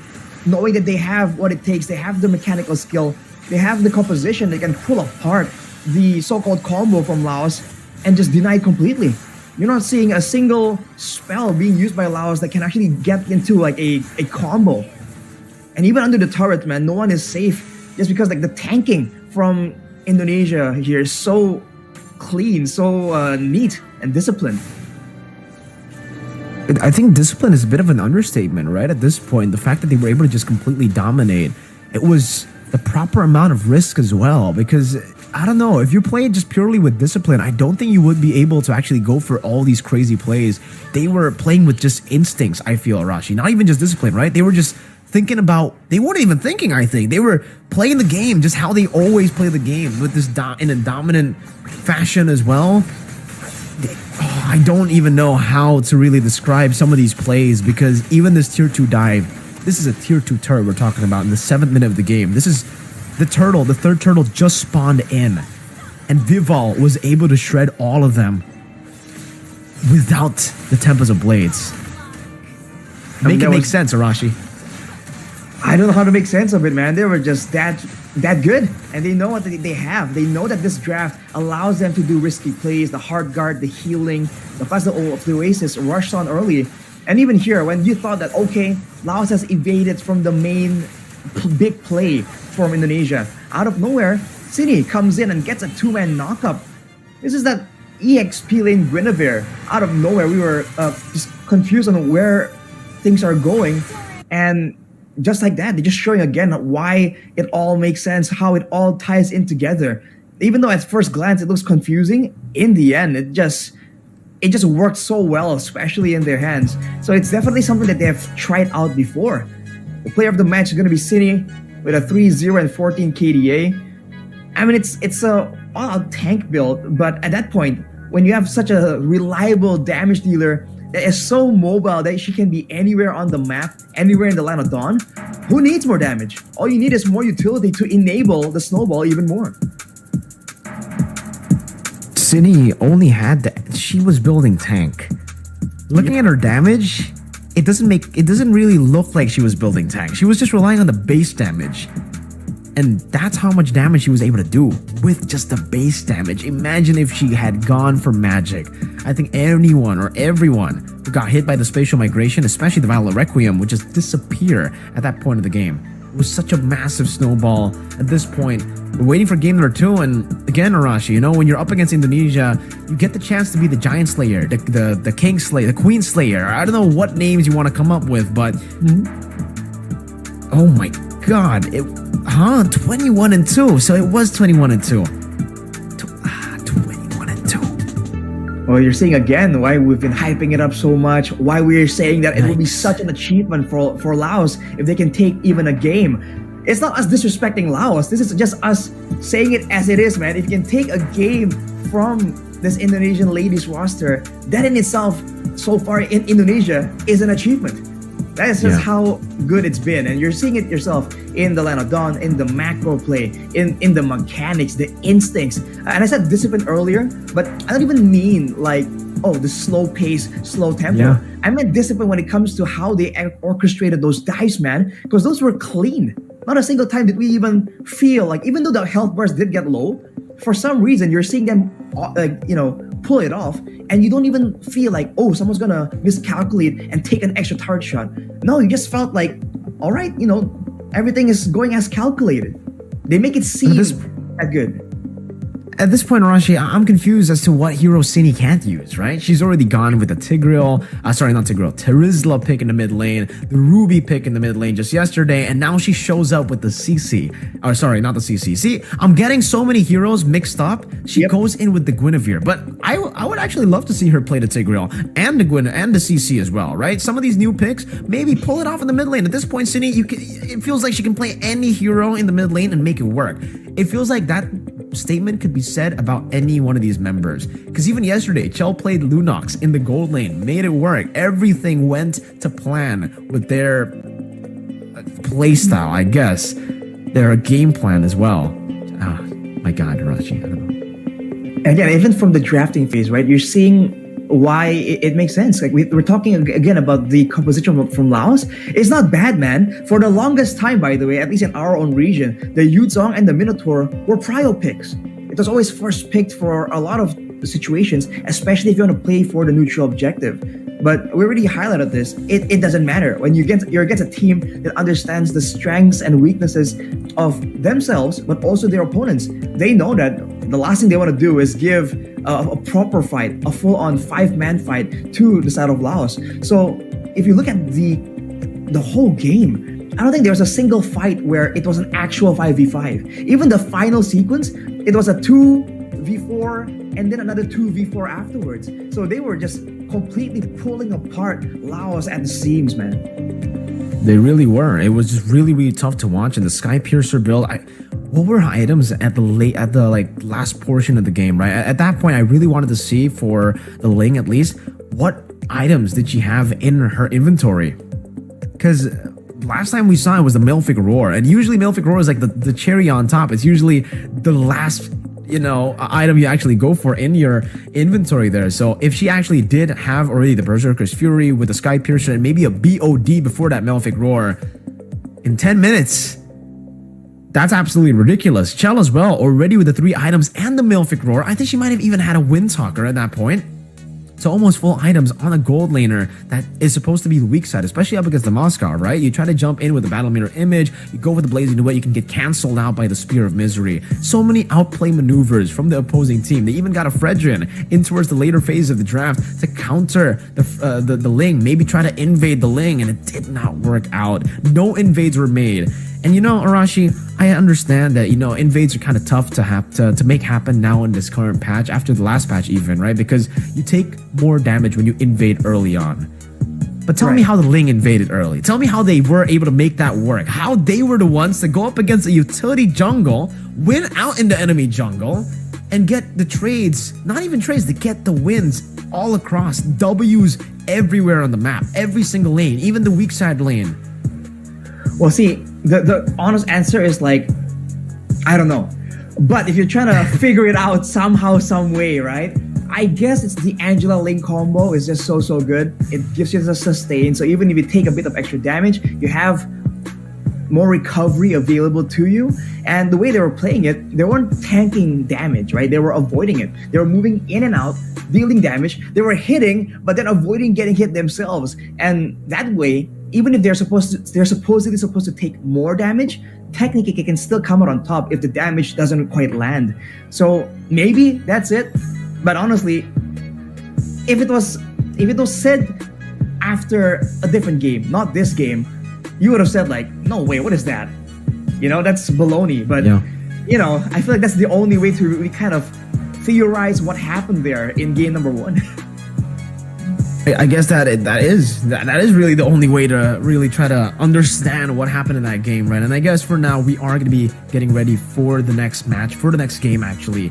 knowing that they have what it takes. They have the mechanical skill. They have the composition. They can pull apart the so-called combo from Laos and just deny it completely. You're not seeing a single spell being used by Laos that can actually get into like a combo. And even under the turret, man, no one is safe just because like the tanking from Indonesia here is so clean, so neat and disciplined. I think discipline is a bit of an understatement, right? At this point, the fact that they were able to just completely dominate, it was the proper amount of risk as well. Because I don't know, if you're playing just purely with discipline, I don't think you would be able to actually go for all these crazy plays. They were playing with just instincts, I feel, Arashi. Not even just discipline, right? They were just thinking about, they weren't even thinking, I think. They were playing the game just how they always play the game, with this in a dominant fashion as well. I don't even know how to really describe some of these plays, because even this tier 2 dive, this is a tier 2 turret we're talking about in the 7th minute of the game. This is the turtle, the third turtle just spawned in, and Vival was able to shred all of them without the Tempest of Blades. Make it make sense, Arashi. I don't know how to make sense of it, man. They were just that good, and they know what they have. They know that this draft allows them to do risky plays, the hard guard, the healing, the plus the Oasis rushed on early. And even here, when you thought that, okay, Laos has evaded from the main big play from Indonesia, out of nowhere, Cine comes in and gets a 2-man knockup. This is that EXP lane Guinevere. Out of nowhere, we were just confused on where things are going, and just like that, they're just showing again why it all makes sense, how it all ties in together. Even though at first glance it looks confusing, in the end it just worked so well, especially in their hands. So it's definitely something that they have tried out before. The player of the match is going to be Cine with a 3-0 and 14 KDA. I mean, it's a all-out tank build, but at that point, when you have such a reliable damage dealer that is so mobile that she can be anywhere on the map, anywhere in the Land of Dawn, who needs more damage? All you need is more utility to enable the snowball even more. Cine only had that. She was building tank. Looking at her damage, it doesn't really look like she was building tank. She was just relying on the base damage. And that's how much damage she was able to do with just the base damage. Imagine if she had gone for magic. I think anyone or everyone who got hit by the spatial migration, especially the Violet Requiem, would just disappear at that point of the game. It was such a massive snowball. At this point, we're waiting for game number 2, and again, Arashi, you know, when you're up against Indonesia, you get the chance to be the Giant Slayer, the King Slayer, the Queen Slayer. I don't know what names you want to come up with, but oh my god, 21 and 2. So it was 21 and 2. 21 and 2. Well, you're seeing again why we've been hyping it up so much, why we're saying that it will be such an achievement for Laos if they can take even a game. It's not us disrespecting Laos. This is just us saying it as it is, man. If you can take a game from this Indonesian ladies roster, that in itself, so far in Indonesia, is an achievement. That is just how good it's been. And you're seeing it yourself in the Land of Dawn, in the macro play, in the mechanics, the instincts. And I said discipline earlier, but I don't even mean like, oh, the slow pace, slow tempo. Yeah. I meant discipline when it comes to how they orchestrated those dives, man, because those were clean. Not a single time did we even feel like, even though the health bars did get low, for some reason you're seeing them, pull it off, and you don't even feel like, oh, someone's gonna miscalculate and take an extra target shot. No, you just felt like, all right, everything is going as calculated. They make it seem that good. At this point, Arashi, I'm confused as to what hero Cine can't use, right? She's already gone with the Terizla pick in the mid lane, the Ruby pick in the mid lane just yesterday, and now she shows up with the CC. Or sorry, not the CC. See, I'm getting so many heroes mixed up. She goes in with the Guinevere, but I would actually love to see her play the Tigreal and the Gwyn and the CC as well, right? Some of these new picks, maybe pull it off in the mid lane. At this point, Cine, it feels like she can play any hero in the mid lane and make it work. It feels like that statement could be said about any one of these members, because even yesterday Chell played Lunox in the gold lane, made it work. Everything went to plan with their playstyle, I guess, their game plan as well. My god, Arashi, I don't know. Again, even from the drafting phase, right, you're seeing why it makes sense. Like we're talking again about the composition from Laos. It's not bad, man. For the longest time, by the way, at least in our own region, the Yuzong and the Minotaur were prio picks. It was always first picked for a lot of situations, especially if you want to play for the neutral objective. But we already highlighted this. It doesn't matter. When you're against a team that understands the strengths and weaknesses of themselves, but also their opponents, they know that the last thing they want to do is give a proper fight, a full-on 5-man fight to the side of Laos. So if you look at the whole game, I don't think there was a single fight where it was an actual 5v5. Even the final sequence, it was a 2v4 and then another 2v4 afterwards. So they were just completely pulling apart Laos at the seams, man. They really were. It was just really, really tough to watch. And the Sky Piercer build, what were items at the last portion of the game, right? At that point, I really wanted to see for the Ling at least, what items did she have in her inventory? Because last time we saw it was the Mlbb Roar, and usually Mlbb Roar is like the cherry on top. It's usually the last item you actually go for in your inventory there. So if she actually did have already the Berserker's Fury with the Sky Piercer and maybe a BOD before that Mlbb Roar in 10 minutes, that's absolutely ridiculous. Chell as well, already with the 3 items and the Mlbb Roar. I think she might have even had a Windtalker at that point. So almost full items on a gold laner that is supposed to be the weak side, especially up against the Moskov, right? You try to jump in with the Battle Mirror Image, you go with the Blazing Duet, you can get cancelled out by the Spear of Misery. So many outplay maneuvers from the opposing team. They even got a Fredrin in towards the later phase of the draft to counter the Ling, maybe try to invade the Ling, and it did not work out. No invades were made. And Arashi, I understand that, invades are kind of tough to have to make happen now in this current patch, after the last patch even, right? Because you take more damage when you invade early on. But tell me how the Ling invaded early. Tell me how they were able to make that work. How they were the ones to go up against a utility jungle, win out in the enemy jungle, and get the trades, not even trades, to get the wins all across. W's everywhere on the map, every single lane, even the weak side lane. Well, see, the honest answer is like, I don't know. But if you're trying to figure it out somehow, some way, right? I guess it's the Angela Ling combo is just so good. It gives you the sustain. So even if you take a bit of extra damage, you have more recovery available to you. And the way they were playing it, they weren't tanking damage, right? They were avoiding it. They were moving in and out, dealing damage. They were hitting, but then avoiding getting hit themselves. And that way, even if they're supposedly supposed to take more damage, technically it can still come out on top if the damage doesn't quite land. So maybe that's it. But honestly, if it was said after a different game, not this game, you would have said like, no way, what is that? That's baloney. But I feel like that's the only way to really kind of theorize what happened there in game number 1. I guess that is really the only way to really try to understand what happened in that game, right? And I guess for now we are going to be getting ready for the next match, for the next game actually.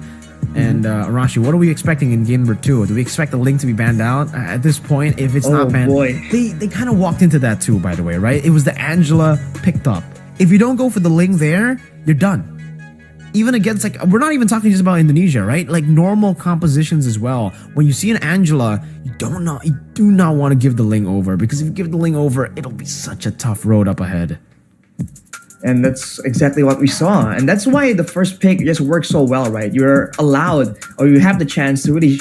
And Arashi, what are we expecting in game number 2? Do we expect the Ling to be banned out at this point? If it's not banned, they kind of walked into that too, by the way, right? It was the Angela picked up. If you don't go for the Ling there, you're done. Even against, we're not even talking just about Indonesia, right? Like normal compositions as well. When you see an Angela, you do not want to give the Ling over, because if you give the Ling over, it'll be such a tough road up ahead. And that's exactly what we saw. And that's why the first pick just works so well, right? You're allowed, or you have the chance to really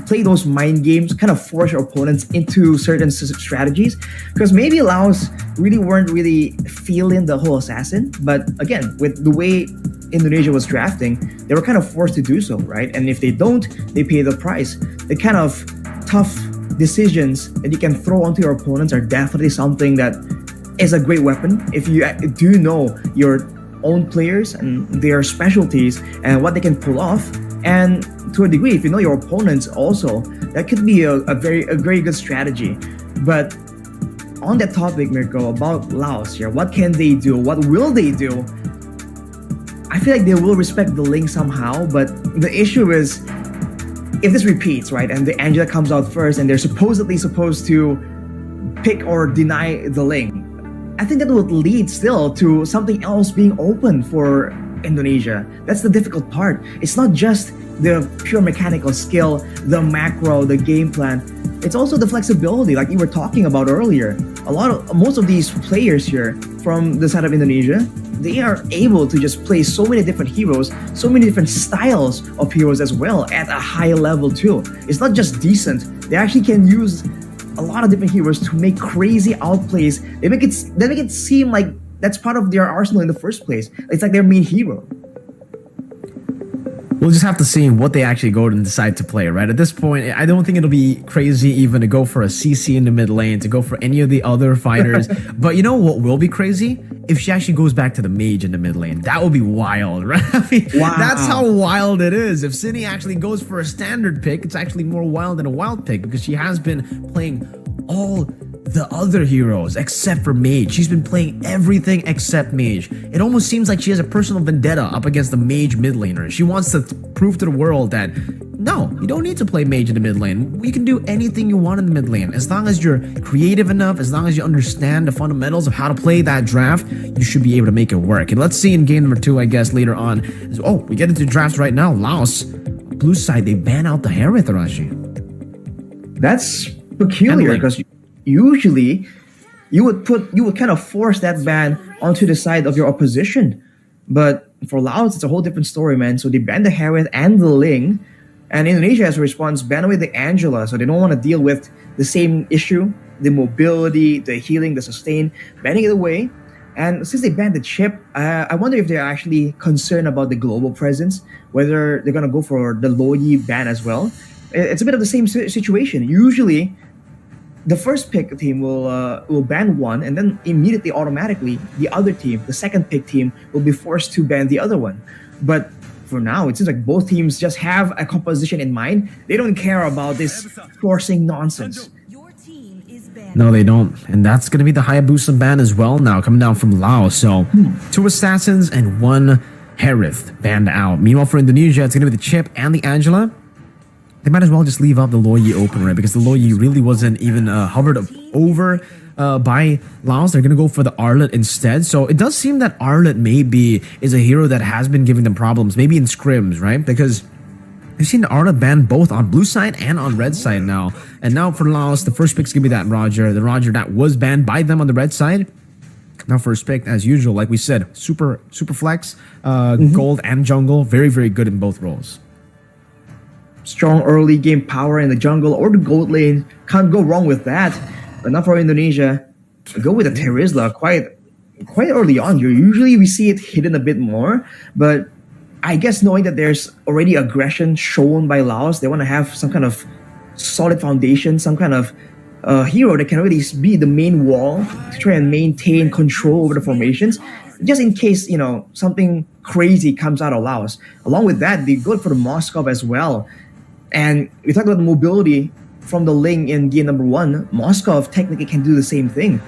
play those mind games, kind of force your opponents into certain strategies. Because maybe Laos weren't really feeling the whole assassin. But again, with the way Indonesia was drafting, they were kind of forced to do so, right? And if they don't, they pay the price. The kind of tough decisions that you can throw onto your opponents are definitely something that is a great weapon if you do know your own players and their specialties and what they can pull off. And to a degree, if you know your opponents also, that could be a very good strategy. But on that topic, Mirko, about Laos here, what can they do? What will they do? I feel like they will respect the Ling somehow, but the issue is if this repeats, right, and the Angela comes out first and they're supposedly supposed to pick or deny the Ling, I think that would lead still to something else being open for Indonesia. That's the difficult part. It's not just the pure mechanical skill, the macro, the game plan. It's also the flexibility, like you were talking about earlier. Most of these players here from the side of Indonesia, they are able to just play so many different heroes, so many different styles of heroes as well at a high level too. It's not just decent. They actually can use a lot of different heroes to make crazy outplays. They make it seem like that's part of their arsenal in the first place. It's like their main hero. We'll just have to see what they actually go and decide to play, right? At this point, I don't think it'll be crazy even to go for a CC in the mid lane, to go for any of the other fighters. But you know what will be crazy? If she actually goes back to the mage in the mid lane. That would be wild, right? I mean, that's how wild it is. If Cindy actually goes for a standard pick, it's actually more wild than a wild pick because she has been playing all the other heroes except for mage. She's been playing everything except mage. It almost seems like she has a personal vendetta up against the mage mid laner. She wants to prove to the world that no, you don't need to play mage in the mid lane. You can do anything you want in the mid lane. As long as you're creative enough, as long as you understand the fundamentals of how to play that draft, you should be able to make it work. And let's see in game number 2, I guess, later on. Oh, we get into drafts right now. Laos, blue side, they ban out the Harith, Arashi. That's peculiar because usually you would kind of force that ban onto the side of your opposition. But for Laos, it's a whole different story, man. So they banned the Harith and the Ling. And Indonesia, as a response, banned away the Angela. So they don't want to deal with the same issue, the mobility, the healing, the sustain, banning it away. And since they banned the chip, I wonder if they're actually concerned about the global presence, whether they're going to go for the Loyi ban as well. It's a bit of the same situation. Usually, the first pick team will ban one, and then immediately, automatically, the other team, the second pick team, will be forced to ban the other one. But for now, it seems like both teams just have a composition in mind. They don't care about this forcing nonsense. Your team is banned. No, they don't. And that's going to be the Hayabusa ban as well now, coming down from Laos. So, 2 assassins and 1 Harith banned out. Meanwhile, for Indonesia, it's going to be the Chip and the Angela. They might as well just leave up the Loyi open, right? Because the Loyi really wasn't even hovered over by Laos. They're going to go for the Arlet instead. So it does seem that Arlet maybe is a hero that has been giving them problems, maybe in scrims, right? Because we've seen the Arlet banned both on blue side and on red side now. And now for Laos, the first pick's going to be that Roger. The Roger that was banned by them on the red side. Now first pick, as usual, like we said, super flex, gold and jungle. Very, very good in both roles. Strong early game power in the jungle or the gold lane. Can't go wrong with that. But not for Indonesia. Go with the Terizla quite early on here. Usually we see it hidden a bit more. But I guess knowing that there's already aggression shown by Laos, they want to have some kind of solid foundation, some kind of hero that can really be the main wall to try and maintain control over the formations. Just in case, something crazy comes out of Laos. Along with that, they go for the Moskov as well. And we talked about the mobility from the Ling in game number 1. Moskov technically can do the same thing.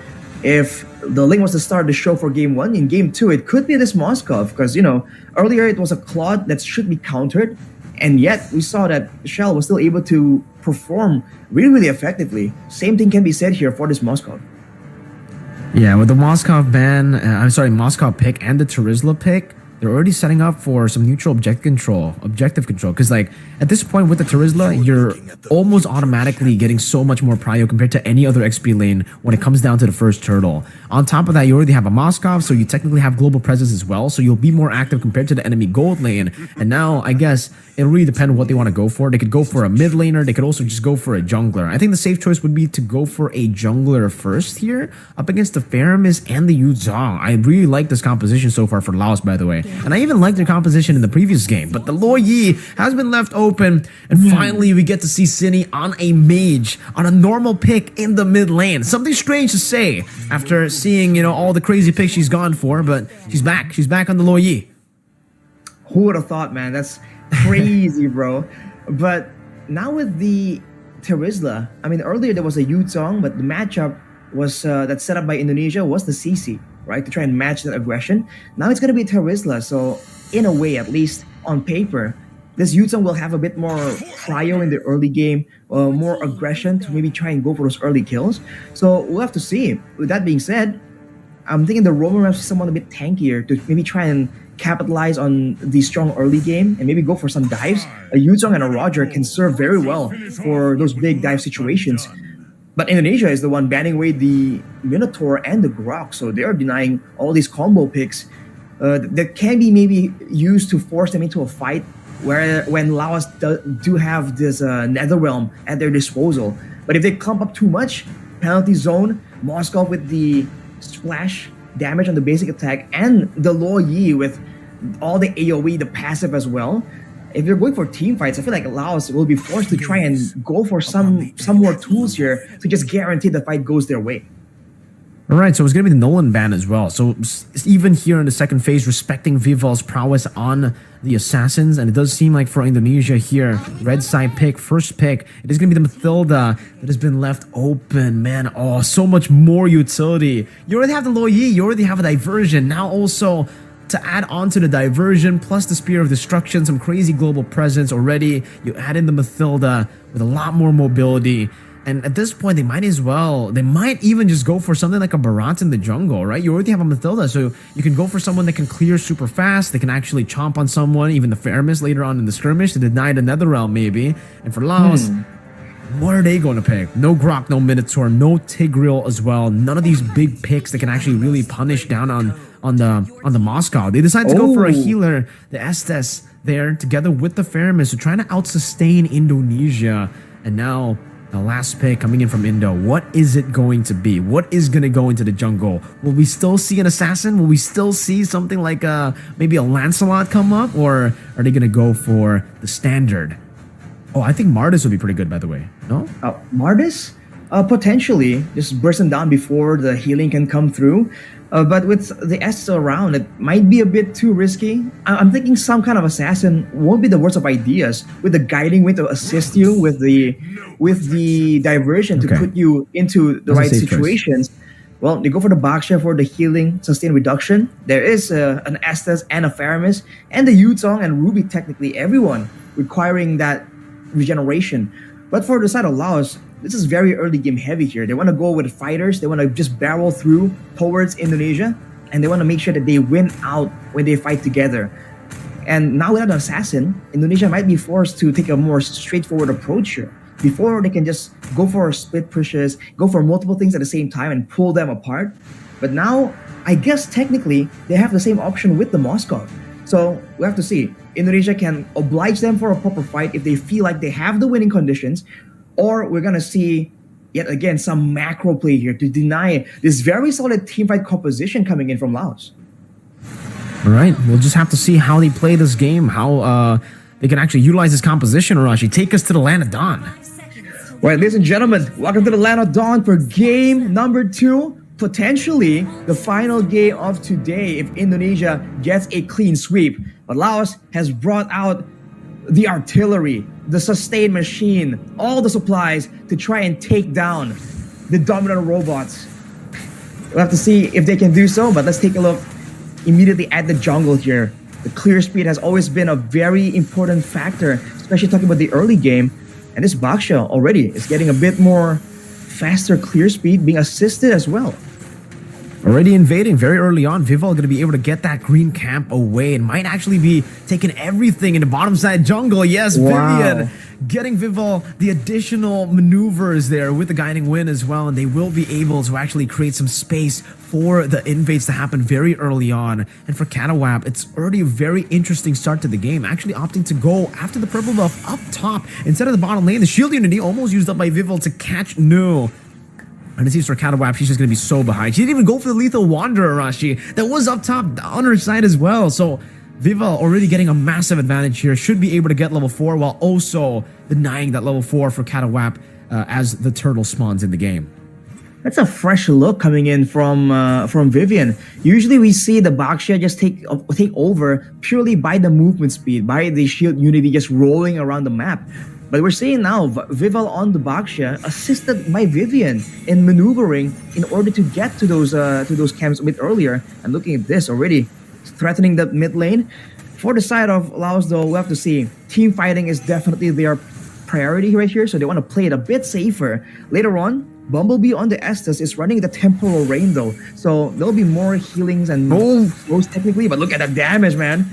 If the Ling was to start the show for game 1, in game 2, it could be this Moskov. Because, earlier it was a Claude that should be countered. And yet, we saw that Shell was still able to perform really, really effectively. Same thing can be said here for this Moskov. Yeah, with the Moskov Moskov pick and the Terizla pick, they're already setting up for some neutral objective control. Because at this point with the Terizla, you're almost automatically getting so much more prio compared to any other XP lane when it comes down to the first turtle. On top of that, you already have a Moskov, so you technically have global presence as well, so you'll be more active compared to the enemy gold lane. And now, I guess, it'll really depend on what they want to go for. They could go for a mid laner, they could also just go for a jungler. I think the safe choice would be to go for a jungler first here, up against the Faramis and the Yu Zhang. I really like this composition so far for Laos, by the way. And I even liked their composition in the previous game, but the Loyi has been left open, and finally we get to see Cine on a mage, on a normal pick in the mid lane. Something strange to say after seeing, all the crazy picks she's gone for, but she's back. She's back on the Loyi. Who would have thought, man? That's crazy, bro. But now with the Terizla, earlier there was a Yu Zhang, but the matchup was that's set up by Indonesia was the CC, right? To try and match that aggression. Now it's going to be Terizla, so in a way, at least on paper, this Yu Zhang will have a bit more prio in the early game, more aggression to maybe try and go for those early kills. So we'll have to see. With that being said, I'm thinking the Roman Reigns is someone a bit tankier to maybe try and capitalize on the strong early game and maybe go for some dives. A Yu Zhang and a Roger can serve very well for those big dive situations. But Indonesia is the one banning away the Minotaur and the Grok, so they are denying all these combo picks that can be maybe used to force them into a fight when Laos do have this Netherrealm at their disposal. But if they clump up too much, penalty zone, Moskov with the splash damage on the basic attack, and the Loyi with all the AoE, the passive as well, if they're going for team fights, I feel like Laos will be forced to try and go for some more tools here to just guarantee the fight goes their way. All right, so it's going to be the Nolan ban as well. So even here in the second phase, respecting Vival's prowess on the assassins, and it does seem like for Indonesia here, red side pick, first pick, it is going to be the Mathilda that has been left open. Man, oh, so much more utility. You already have the Lo Yi, you already have a diversion. Now also to add on to the diversion, plus the Spear of Destruction, some crazy global presence already. You add in the Mathilda with a lot more mobility. And at this point, they might even just go for something like a Barat in the jungle, right? You already have a Mathilda, so you can go for someone that can clear super fast. They can actually chomp on someone, even the Fermis later on in the skirmish to deny the Netherrealm maybe. And for Laos, what are they going to pick? No Grok, no Minotaur, no Tigreal as well. None of these big picks that can actually really punish down on the Moscow. They decide to go for a healer, the Estes there, together with the Fermis, so trying to out-sustain Indonesia. And now the last pick coming in from Indo. What is it going to be? What is going to go into the jungle? Will we still see an assassin? Will we still see something like maybe a Lancelot come up? Or are they going to go for the standard? Oh, I think Mardis would be pretty good, by the way. No? Mardis? Potentially. Just bursting down before the healing can come through. But with the S around, it might be a bit too risky. I'm thinking some kind of assassin won't be the worst of ideas, with the guiding wind to assist you with the diversion to put you into the right situations. Well, they go for the Baksha for the healing, sustain reduction. There is an Estes and a Faramis, and the Yutong and Ruby, technically everyone requiring that regeneration. But for the side of Laos, this is very early game heavy here. They want to go with fighters. They want to just barrel through towards Indonesia, and they want to make sure that they win out when they fight together. And now without an assassin, Indonesia might be forced to take a more straightforward approach here. Before, they can just go for split pushes, go for multiple things at the same time and pull them apart. But now, I guess technically, they have the same option with the Moscow. So we have to see. Indonesia can oblige them for a proper fight if they feel like they have the winning conditions, or we're going to see, yet again, some macro play here to deny this very solid teamfight composition coming in from Laos. All right, we'll just have to see how they play this game, how they can actually utilize this composition, Arashi. Take us to the Land of Dawn. All right, ladies and gentlemen, welcome to the Land of Dawn for game number 2. Potentially the final game of today if Indonesia gets a clean sweep. But Laos has brought out the artillery, the sustain machine, all the supplies to try and take down the dominant robots. We'll have to see if they can do so, but let's take a look immediately at the jungle here. The clear speed has always been a very important factor, especially talking about the early game. And this Baksha already is getting a bit more faster clear speed, being assisted as well. Already invading very early on. Vival going to be able to get that green camp away and might actually be taking everything in the bottom side jungle. Yes, wow. Vivian getting Vival the additional maneuvers there with the guiding wind as well, and they will be able to actually create some space for the invades to happen very early on. And for Catawap, it's already a very interesting start to the game, actually opting to go after the purple buff up top instead of the bottom lane. The shield unity almost used up by Vival to catch Nu. And it seems for Catawap, she's just going to be so behind. She didn't even go for the Lethal Wanderer, Arashi. That was up top on her side as well. So Vival already getting a massive advantage here. Should be able to get level 4 while also denying that level 4 for Catawap as the turtle spawns in the game. That's a fresh look coming in from Vivian. Usually we see the Baksha just take over purely by the movement speed, by the shield unity just rolling around the map. But we're seeing now Vival on the Baksha, assisted by Vivian in maneuvering in order to get to those camps a bit earlier. And looking at this already, threatening the mid lane. For the side of Laos, though, we'll have to see. Team fighting is definitely their priority right here, so they want to play it a bit safer. Later on, Mlbb on the Estes is running the Temporal Rain, though, so there'll be more healings and those technically. But look at the damage, man.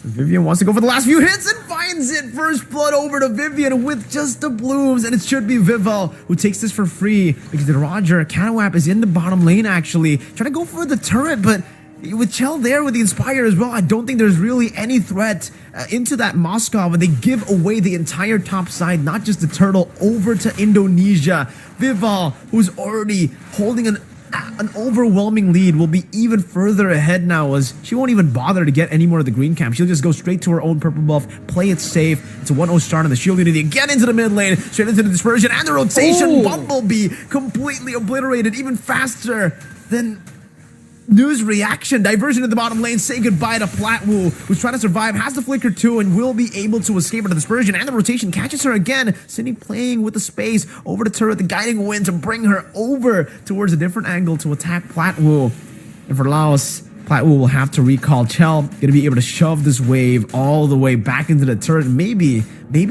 Vivian wants to go for the last few hits and finds it. First blood over to Vivian with just the blooms, and it should be Vival who takes this for free because the Roger Catawap is in the bottom lane actually, trying to go for the turret, but with Chell there with the Inspire as well, I don't think there's really any threat into that Moscow, but they give away the entire top side, not just the turtle, over to Indonesia. Vival, who's already holding an an overwhelming lead, will be even further ahead now, as she won't even bother to get any more of the green camp. She'll just go straight to her own purple buff, play it safe. It's a 1-0 start on the shield unity. Again into the mid lane, straight into the dispersion and the rotation. Mlbb completely obliterated, even faster than News reaction. Diversion in the bottom lane. Say goodbye to Platwu, who's trying to survive. Has the flicker too and will be able to escape into the dispersion. And the rotation catches her again. Cindy playing with the space over the turret. The guiding wind to bring her over towards a different angle to attack Platwu. And for Laos, Platwu will have to recall Chell. Gonna be able to shove this wave all the way back into the turret. Maybe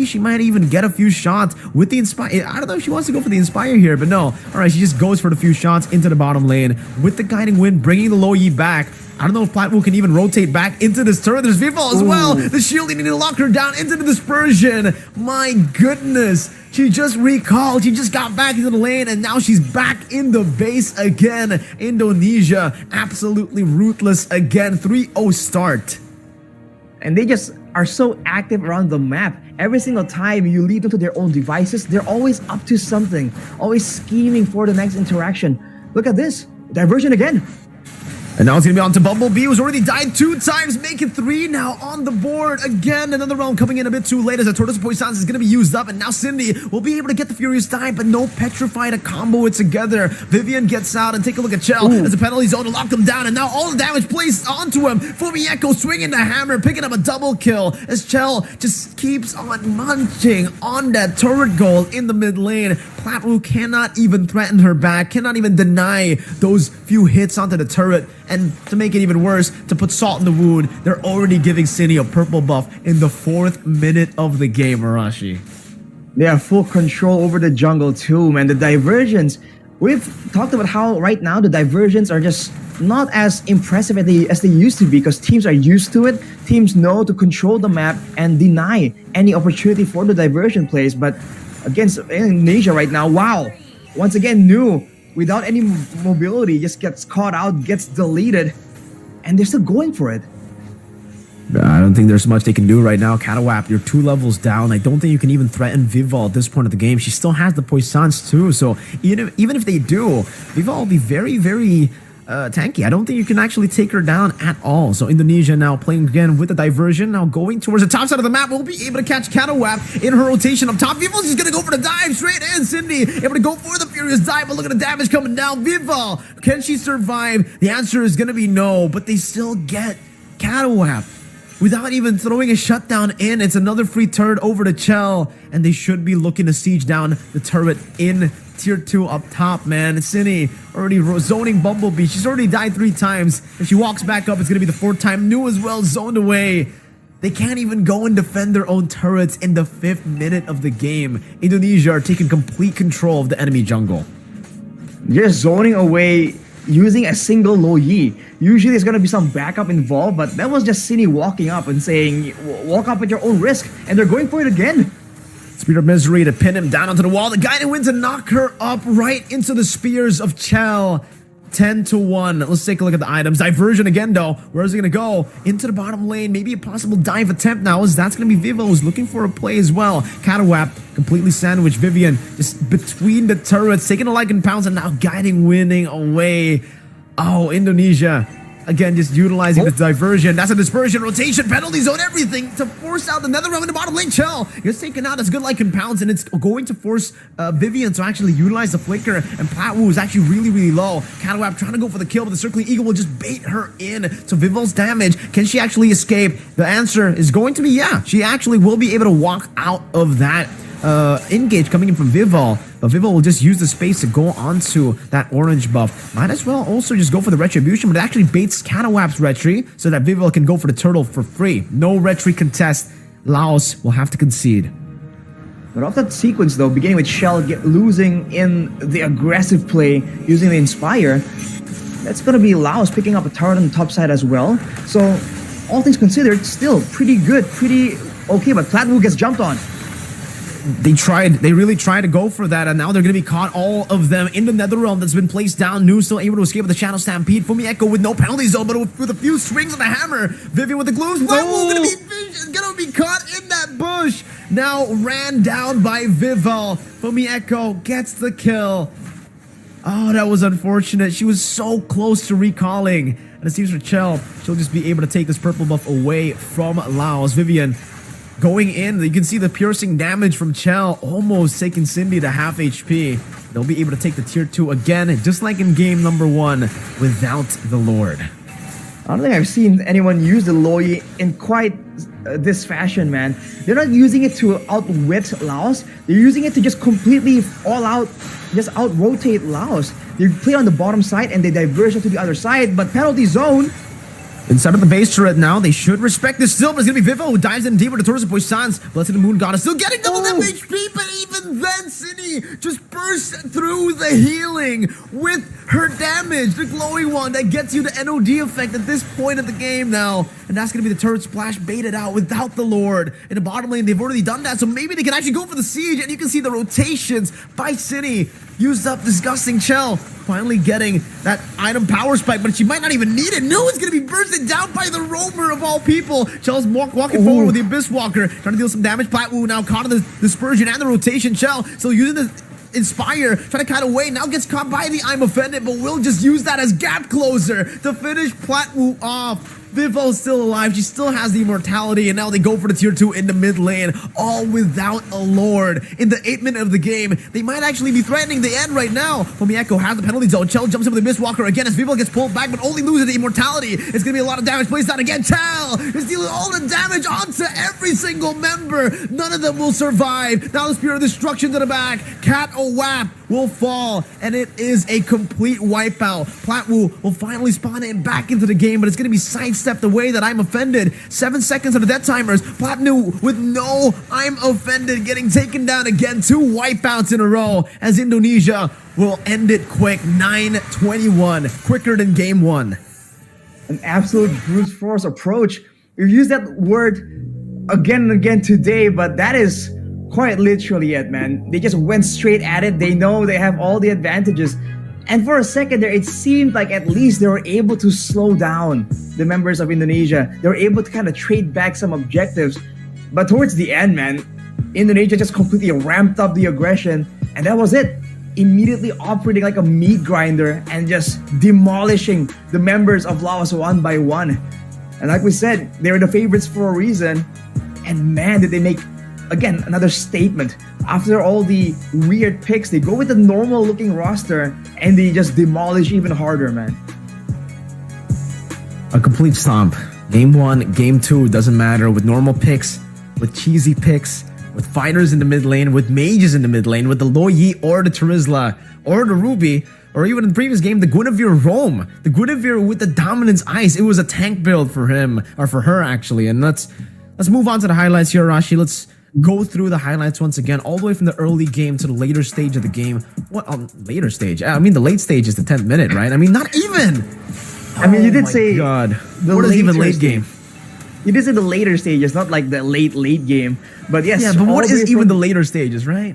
she might even get a few shots with the Inspire. I don't know if she wants to go for the Inspire here, but no. All right, she just goes for the few shots into the bottom lane with the guiding wind, bringing the low Yi back. I don't know if Platwu can even rotate back into this turret. There's Vival as well. The shield needing to lock her down into the dispersion. My goodness. She just recalled. She just got back into the lane, and now she's back in the base again. Indonesia, absolutely ruthless again. 3-0 start. And they just are so active around the map. Every single time you lead them to their own devices, they're always up to something, always scheming for the next interaction. Look at this. Diversion again. And now it's going to be on to Mlbb, who's already died 2 times, making 3 now on the board. Again, another round coming in a bit too late as the Tortoise Poissons is going to be used up. And now Cindy will be able to get the Furious Die, but no Petrify to combo it together. Vivian gets out, and take a look at Chell as the penalty zone to lock them down. And now all the damage placed onto him. Fumieko swinging the hammer, picking up a double kill as Chell just keeps on munching on that turret goal in the mid lane. Platwu cannot even threaten her back, cannot even deny those few hits onto the turret. And to make it even worse, to put salt in the wound, they're already giving Cindy a purple buff in the 4th minute of the game, Arashi. They have full control over the jungle too, man. The diversions, we've talked about how right now the diversions are just not as impressive as they used to be because teams are used to it. Teams know to control the map and deny any opportunity for the diversion plays. But against Indonesia right now, wow. Once again, new. Without any mobility, just gets caught out, gets deleted, and they're still going for it. I don't think there's much they can do right now. Catawap, you're 2 levels down. I don't think you can even threaten Vival at this point of the game. She still has the Poissons too, so even if they do, Vival will be very, very tanky. I don't think you can actually take her down at all. So Indonesia now playing again with the diversion, now going towards the top side of the map. We'll be able to catch Catawap in her rotation up top. Vival's just gonna go for the dive straight in. Cindy able to go for the Furious Dive, but look at the damage coming down. Vival, can she survive? The answer is gonna be no, but they still get Catawap without even throwing a shutdown in. It's another free turret over to Chell, and they should be looking to siege down the turret in Tier 2 up top, man. Cindy already zoning Mlbb. She's already died 3 times. If she walks back up, it's going to be the 4th time. New as well, zoned away. They can't even go and defend their own turrets in the 5th minute of the game. Indonesia are taking complete control of the enemy jungle. Just zoning away using a single low Yi. Usually there's going to be some backup involved, but that was just Cindy walking up and saying, walk up at your own risk. And they're going for it again. Spear of Misery to pin him down onto the wall. The guiding wind to knock her up right into the spears of Chell. 10-1. Let's take a look at the items. Diversion again, though. Where is it going to go? Into the bottom lane. Maybe a possible dive attempt now, as that's going to be Vival, who's looking for a play as well. Catawap completely sandwiched. Vivian just between the turrets, taking a like in pounds, and now guiding, winning away. Oh, Indonesia. Again, just utilizing the diversion. That's a dispersion, rotation, penalty zone, everything to force out the nether realm in the bottom lane. Chell gets taken out. That's good like in pounds, and it's going to force Vivian to actually utilize the flicker. And Platwu is actually really, really low. Catawap trying to go for the kill, but the circling eagle will just bait her in. So Vival's damage. Can she actually escape? The answer is going to be yeah. She actually will be able to walk out of that engage coming in from Vival, but Vival will just use the space to go onto that orange buff. Might as well also just go for the retribution, but it actually baits Catawap's retri so that Vival can go for the turtle for free. No retri contest. Laos will have to concede. But off that sequence though, beginning with Shell losing in the aggressive play using the Inspire, that's gonna be Laos picking up a turret on the top side as well. So all things considered, still pretty good, pretty okay, but Platwu gets jumped on. They really tried to go for that, and now they're going to be caught, all of them, in the Netherrealm that's been placed down. New still able to escape with the Shadow Stampede. Fumieko with no penalty zone, but with a few swings of the hammer. Vivian with the glues. Platwu going to be caught in that bush. Now ran down by Vival. Fumieko gets the kill. Oh, that was unfortunate. She was so close to recalling. And it seems for Chell, she'll just be able to take this purple buff away from Laos. Vivian going in. You can see the piercing damage from Chell, almost taking Cindy to half HP. They'll be able to take the tier 2 again, just like in game number 1, without the Lord. I don't think I've seen anyone use the Loi in quite this fashion, man. They're not using it to outwit Laos. They're using it to just completely all out, just out-rotate Laos. They play on the bottom side and they diverge to the other side, but penalty zone. Inside of the base turret now, they should respect this still, but it's going to be Vivo who dives in deeper to Torres of Poissons. Blessed the Moon Goddess still getting double HP, but even then, Cindy just bursts through the healing with her damage. The glowing one that gets you the NOD effect at this point of the game now. And that's going to be the turret splash baited out without the Lord. In the bottom lane, they've already done that, so maybe they can actually go for the siege. And you can see the rotations by Cindy. Used up disgusting Chell, finally getting that item power spike, but she might not even need it. No, it's gonna be bursted down by the roamer of all people. Chell's walking forward with the Abyss Walker, trying to deal some damage. Platwoo now caught in the dispersion and the rotation. Chell still using the Inspire, trying to cut away, now gets caught by the I'm Offended, but will just use that as gap closer to finish Platwoo off. Vivo's still alive, she still has the immortality, and now they go for the tier 2 in the mid lane, all without a Lord. In the 8th minute of the game, they might actually be threatening the end right now. Pomieko has the penalty zone, Chell jumps in with the Mistwalker again as Vivo gets pulled back, but only loses the immortality. It's gonna be a lot of damage placed down again. Chell is dealing all the damage onto every single member. None of them will survive. Now the Spirit of Destruction to the back. Cat Owap will fall, and it is a complete wipeout. Platwoo will finally spawn in back into the game, but it's gonna be sidestepped away that I'm Offended. 7 seconds of the death timers. Platwoo with no I'm Offended getting taken down again. 2 wipeouts in a row as Indonesia will end it quick. 9-21, quicker than game 1. An absolute brute force approach. We've used that word again and again today, but that is quite literally it, man. They just went straight at it. They know they have all the advantages. And for a second there, it seemed like at least they were able to slow down the members of Indonesia. They were able to kind of trade back some objectives. But towards the end, man, Indonesia just completely ramped up the aggression. And that was it. Immediately operating like a meat grinder and just demolishing the members of Laos one by one. And like we said, they were the favorites for a reason. And man, did they make, again, another statement. After all the weird picks, they go with the normal looking roster and they just demolish even harder, man. A complete stomp. Game 1, game 2, doesn't matter. With normal picks, with cheesy picks, with fighters in the mid lane, with mages in the mid lane, with the Loyi or the Terizla or the Ruby, or even in the previous game, the Guinevere Roam. The Guinevere with the Dominance Ice. It was a tank build for him, or for her actually. And let's move on to the highlights here, Rashi. Let's go through the highlights once again, all the way from the early game to the later stage of the game. What later stage? I mean, the late stage is the 10th minute, right? I mean, not even. I mean, you did say God. the What is even later late stage. game? You did say the later stages, not like the late game. But yes, Yeah, but all what the way is even from- the later stages, right?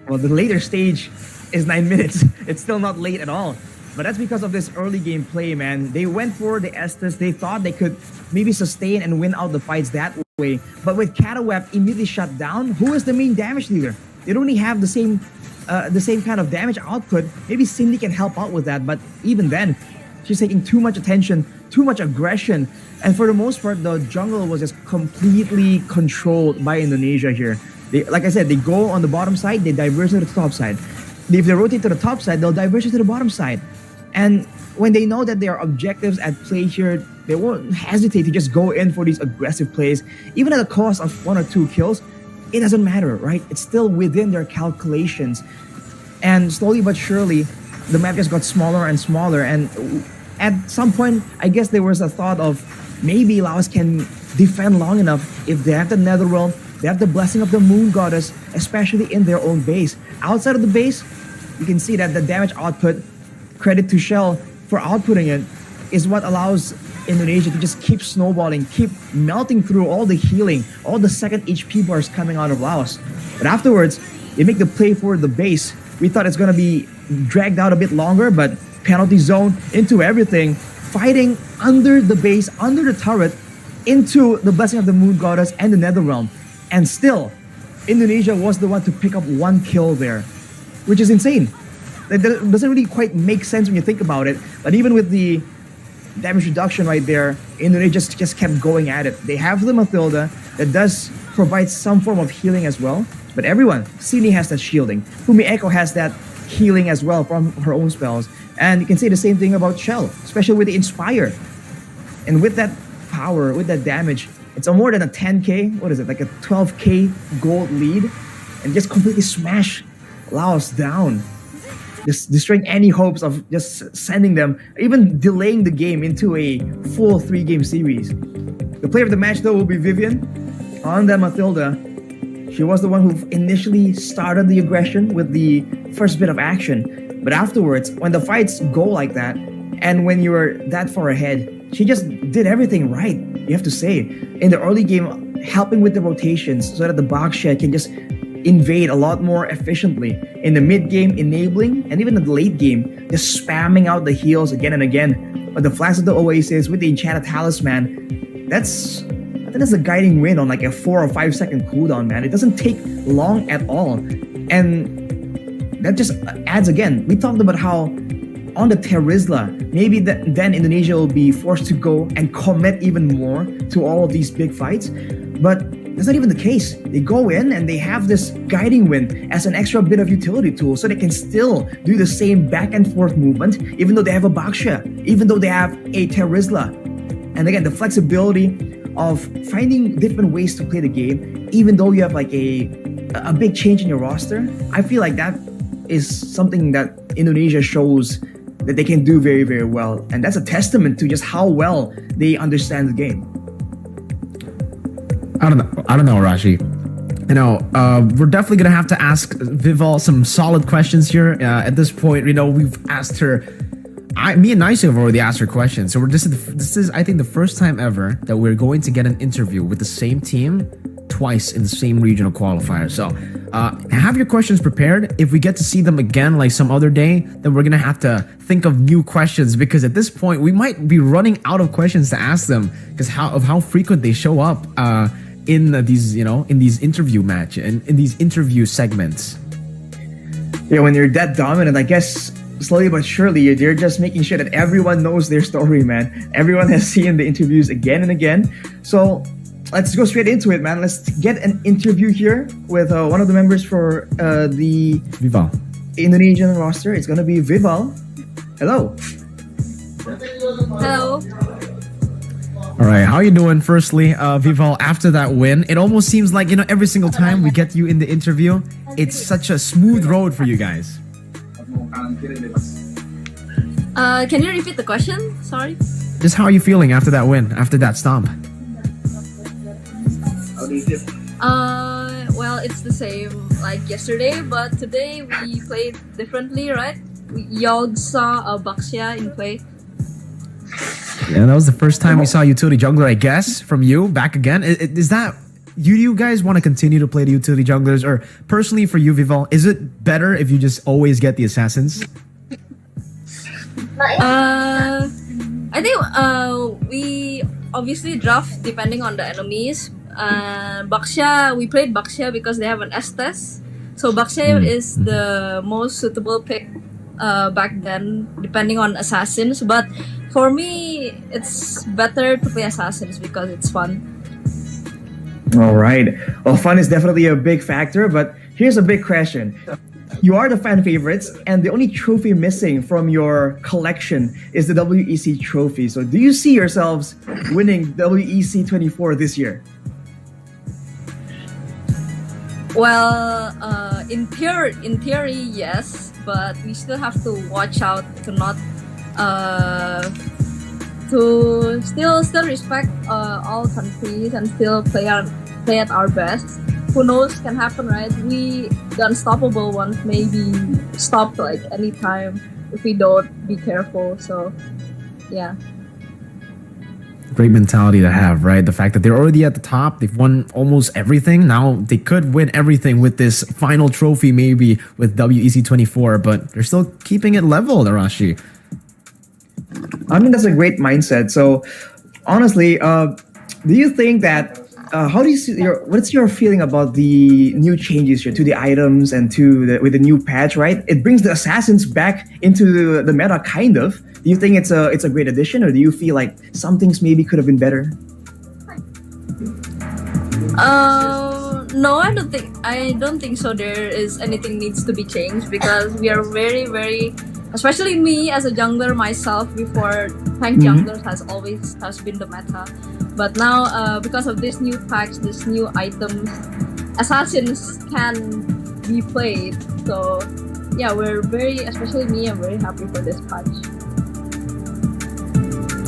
Well, the later stage is 9 minutes. It's still not late at all. But that's because of this early game play, man. They went for the Estes. They thought they could maybe sustain and win out the fights that way. But with Catawap immediately shut down, who is the main damage dealer? They don't really have the same kind of damage output. Maybe Cindy can help out with that, but even then, she's taking too much attention, too much aggression. And for the most part, the jungle was just completely controlled by Indonesia here. They, like I said, they go on the bottom side, they diverge to the top side. If they rotate to the top side, they'll diverge to the bottom side. And when they know that there are objectives at play here, they won't hesitate to just go in for these aggressive plays. Even at the cost of 1 or 2 kills, it doesn't matter, right? It's still within their calculations. And slowly but surely, the map just got smaller and smaller. And at some point, I guess there was a thought of maybe Laos can defend long enough if they have the Netherrealm, they have the Blessing of the Moon Goddess, especially in their own base. Outside of the base, you can see that the damage output, credit to Shell for outputting it, is what allows Indonesia to just keep snowballing, keep melting through all the healing, all the second HP bars coming out of Laos. But afterwards, they make the play for the base. We thought it's going to be dragged out a bit longer, but penalty zone into everything, fighting under the base, under the turret, into the Blessing of the Moon Goddess and the Netherrealm. And still, Indonesia was the one to pick up 1 kill there, which is insane. That doesn't really quite make sense when you think about it. But even with the damage reduction right there, Indonesia just kept going at it. They have the Matilda that does provide some form of healing as well. But everyone, Sini has that shielding. Fumi Echo has that healing as well from her own spells. And you can say the same thing about Shell, especially with the Inspire. And with that power, with that damage, it's more than a 10k, what is it, like a 12k gold lead, and just completely smash Laos down, just destroying any hopes of just sending them, even delaying the game into a full 3-game series. The player of the match though will be Vivian on that Matilda. She was the one who initially started the aggression with the first bit of action, but afterwards, when the fights go like that, and when you're that far ahead, she just did everything right, you have to say. In the early game, helping with the rotations so that the Baksha can just invade a lot more efficiently. In the mid game, enabling, and even in the late game, just spamming out the heals again and again. But the Flash of the Oasis with the Enchanted Talisman, I think that's a guiding win on like a 4 or 5 second cooldown, man. It doesn't take long at all. And that just adds again. We talked about how on the Terizla, maybe then Indonesia will be forced to go and commit even more to all of these big fights. But that's not even the case. They go in and they have this guiding wind as an extra bit of utility tool so they can still do the same back and forth movement even though they have a Baksha, even though they have a Terizla. And again, the flexibility of finding different ways to play the game, even though you have like a big change in your roster, I feel like that is something that Indonesia shows that they can do very, very well. And that's a testament to just how well they understand the game. I don't know, Rashi. You know, we're definitely gonna have to ask Vival some solid questions here. At this point, you know, we've asked her. Me and Nice have already asked her questions. So this is, I think, the first time ever that we're going to get an interview with the same team twice in the same regional qualifier. So have your questions prepared. If we get to see them again like some other day, then we're gonna have to think of new questions, because at this point we might be running out of questions to ask them because how frequent they show up in these, you know, in these interview match and in these interview segments. Yeah, when you're that dominant, I guess slowly but surely they're just making sure that everyone knows their story, man. Everyone has seen the interviews again and again. So let's go straight into it, man. Let's get an interview here with one of the members for the Vival Indonesian roster. It's gonna be Vival. Hello. Hello. All right, how you doing? Firstly, Vival, after that win, it almost seems like, you know, every single time we get you in the interview, it's such a smooth road for you guys. Can you repeat the question? Sorry. Just how are you feeling after that win, after that stomp? Well, it's the same like yesterday, but today we played differently, right? Y'all saw a Baksha in play. Yeah, that was the first time we saw utility jungler, I guess, from you back again. Is that you guys want to continue to play the utility junglers, or personally for you, Vival, is it better if you just always get the assassins? I think we obviously draft depending on the enemies. Baksha, we played Baksha because they have an Estes. So Baksha is the most suitable pick back then, depending on assassins. But for me, it's better to play assassins because it's fun. All right. Well, fun is definitely a big factor, but here's a big question. You are the fan favorites, and the only trophy missing from your collection is the WEC trophy. So do you see yourselves winning WEC 24 this year? Well, in theory, yes, but we still have to watch out to not to still respect all countries and still play at our best. Who knows, can happen, right? The unstoppable ones may be stopped like anytime if we don't be careful. So, yeah. Great mentality to have, right? The fact that they're already at the top, they've won almost everything. Now they could win everything with this final trophy, maybe with WEC 24, but they're still keeping it level, Arashi. I mean, that's a great mindset. So, honestly, do you think that how do you see what's your feeling about the new changes here to the items and with the new patch? Right, it brings the assassins back into the meta, kind of. Do you think it's a great addition, or do you feel like some things maybe could have been better? No, I don't think so. There is anything needs to be changed because we are very, very, especially me as a jungler myself. Before tank jungler has been the meta, but now because of this new packs, this new items, assassins can be played. So yeah, especially me, I'm very happy for this patch.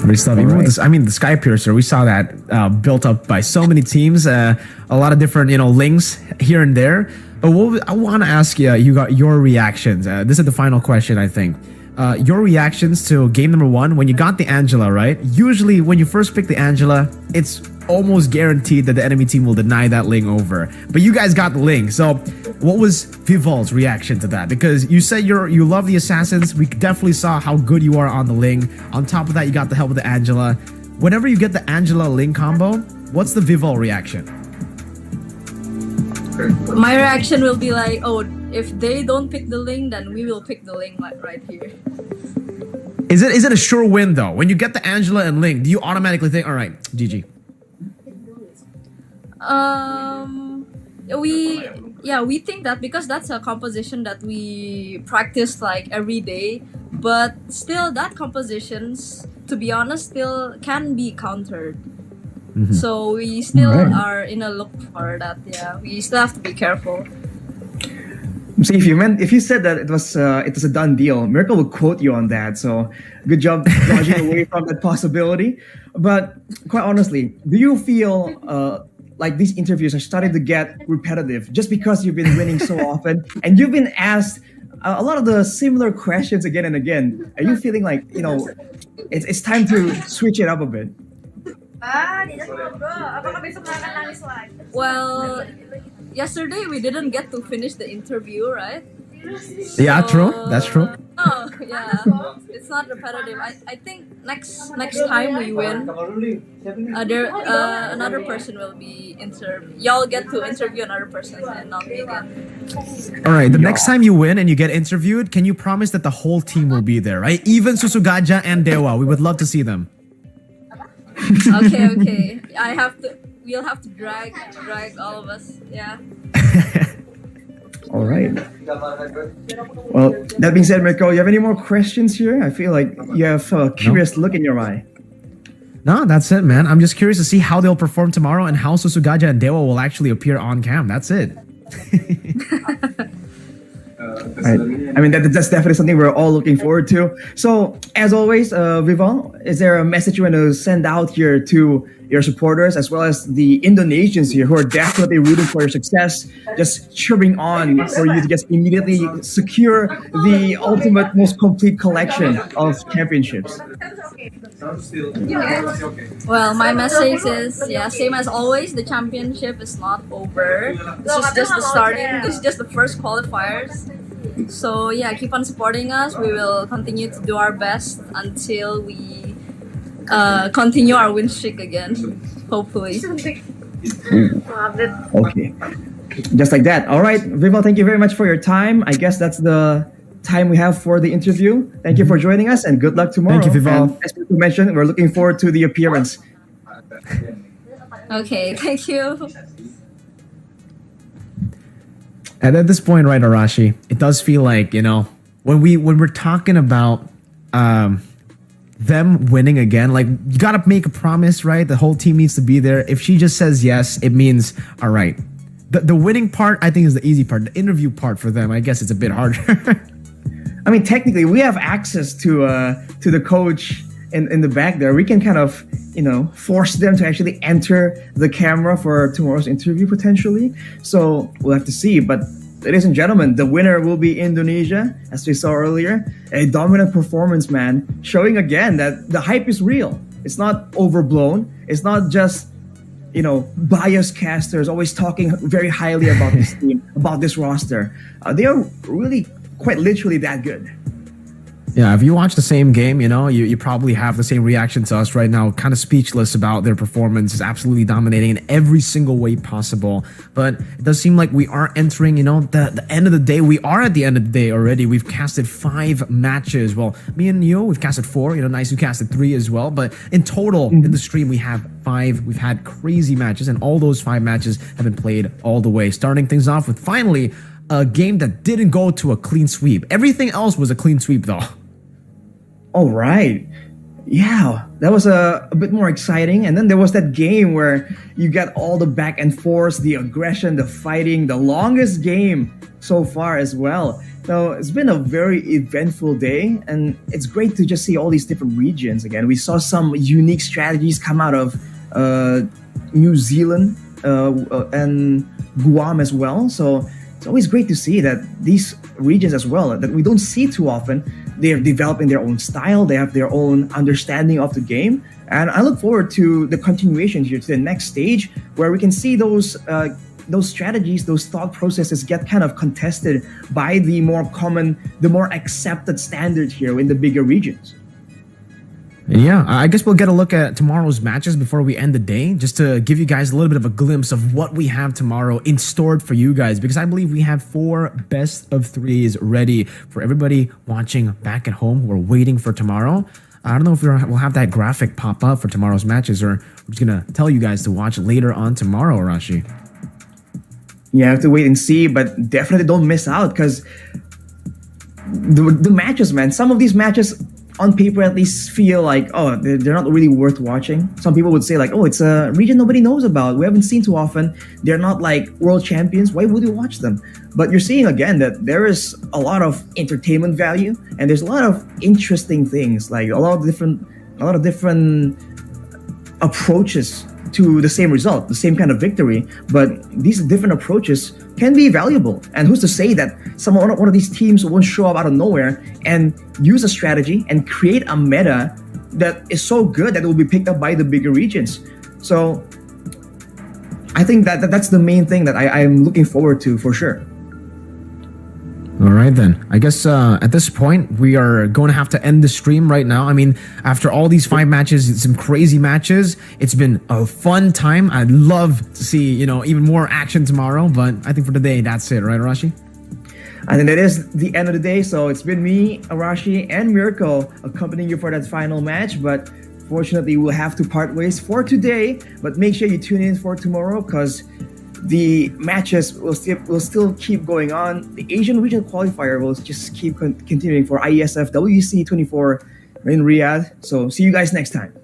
Even with this, I mean, the Sky Piercer, we saw that built up by so many teams, a lot of different, links here and there. But I want to ask you got your reactions. This is the final question, I think. Your reactions to game number 1 when you got the Angela, right? Usually, when you first pick the Angela, it's almost guaranteed that the enemy team will deny that Ling over. But you guys got the Ling, so what was Vival's reaction to that? Because you said you love the assassins. We definitely saw how good you are on the Ling. On top of that, you got the help of the Angela. Whenever you get the Angela Ling combo, what's the Vival reaction? My reaction will be like, oh, if they don't pick the Ling, then we will pick the Ling right here. Is it a sure win though? When you get the Angela and Ling, do you automatically think, all right, GG? We think that because that's a composition that we practice like every day, but still that compositions, to be honest, still can be countered. So we still are in a look for that. Yeah, we still have to be careful. See, if you said that it was a done deal, Miracle will quote you on that. So good job dodging away from that possibility. But quite honestly, do you feel like these interviews are starting to get repetitive just because you've been winning so often and you've been asked a lot of the similar questions again and again? Are you feeling like it's time to switch it up a bit? Well, yesterday we didn't get to finish the interview, right? Yeah, true. That's true. Oh, yeah. It's not repetitive. I think next time we win, another person will be interviewed. Y'all get to interview another person and not me again. All right. The next time you win and you get interviewed, can you promise that the whole team will be there, right? Even Susugaja and Dewa. We would love to see them. Okay. We'll have to drag all of us. Yeah. All right. Well, that being said, Mirko, you have any more questions here? I feel like you have a curious look in your eye. No, that's it, man. I'm just curious to see how they'll perform tomorrow and how Susugaja and Dewa will actually appear on cam. That's it. Right. I mean, that's definitely something we're all looking forward to. So, as always, Vival, is there a message you want to send out here to your supporters as well as the Indonesians here who are definitely rooting for your success, just cheering on for you to just immediately secure the ultimate, most complete collection of championships? Well, my message is, same as always, the championship is not over. This is just the starting. This is just the first qualifiers. So keep on supporting us. We will continue to do our best until we continue our win streak again, hopefully. Okay. Just like that. All right, Vival, thank you very much for your time. I guess that's the time we have for the interview. Thank you for joining us and good luck tomorrow. Thank you, Vival. And as we mentioned, we're looking forward to the appearance. Okay, thank you. And at this point, right, Arashi, it does feel like, when we're talking about them winning again, like, you gotta make a promise, right? The whole team needs to be there. If she just says yes, it means all right. The winning part, I think, is the easy part. The interview part for them, I guess it's a bit harder. I mean, technically, we have access to the coach in the back there. We can kind of, force them to actually enter the camera for tomorrow's interview potentially. So we'll have to see. But ladies and gentlemen, the winner will be Indonesia, as we saw earlier. A dominant performance, man, showing again that the hype is real. It's not overblown. It's not just, biased casters always talking very highly about this team, about this roster. They are really quite literally that good. Yeah, if you watch the same game, you probably have the same reaction to us right now, kind of speechless about their performance. Is absolutely dominating in every single way possible. But it does seem like we are entering, the end of the day. We are at the end of the day already. We've casted 5 matches. Well, me and you, we've casted 4. Nice, you casted 3 as well. But in total, in the stream, we have 5. We've had crazy matches, and all those 5 matches have been played all the way. Starting things off with finally a game that didn't go to a clean sweep. Everything else was a clean sweep, though. All right. Yeah, that was a bit more exciting. And then there was that game where you got all the back and forth, the aggression, the fighting, the longest game so far as well. So it's been a very eventful day, and it's great to just see all these different regions again. We saw some unique strategies come out of New Zealand and Guam as well. So it's always great to see that these regions as well, that we don't see too often, they're developing their own style, they have their own understanding of the game. And I look forward to the continuation here, to the next stage, where we can see those strategies, those thought processes get kind of contested by the more common, the more accepted standard here in the bigger regions. Yeah, I guess we'll get a look at tomorrow's matches before we end the day, just to give you guys a little bit of a glimpse of what we have tomorrow in store for you guys, because I believe we have 4 best of 3s ready for everybody watching back at home who are waiting for tomorrow. I don't know if we'll have that graphic pop up for tomorrow's matches, or we're just going to tell you guys to watch later on tomorrow, Arashi. Yeah, I have to wait and see, but definitely don't miss out, because the matches, man, some of these matches on paper at least feel like, oh, they're not really worth watching. Some people would say like, oh, it's a region nobody knows about, we haven't seen too often, they're not like world champions, why would you watch them? But you're seeing again that there is a lot of entertainment value, and there's a lot of interesting things, like a lot of different approaches to the same result, the same kind of victory. But these different approaches can be valuable. And who's to say that one of these teams won't show up out of nowhere and use a strategy and create a meta that is so good that it will be picked up by the bigger regions. So I think that's the main thing that I'm looking forward to for sure. All right, then. I guess at this point, we are going to have to end the stream right now. I mean, after all these 5 matches, some crazy matches, it's been a fun time. I'd love to see, even more action tomorrow. But I think for today, that's it. Right, Arashi? And that is the end of the day. So it's been me, Arashi, and Miracle accompanying you for that final match. But fortunately, we'll have to part ways for today. But make sure you tune in for tomorrow, because the matches will still keep going on. The Asian Regional Qualifier will just keep continuing for Iesf WC 24 in Riyadh. So see you guys next time.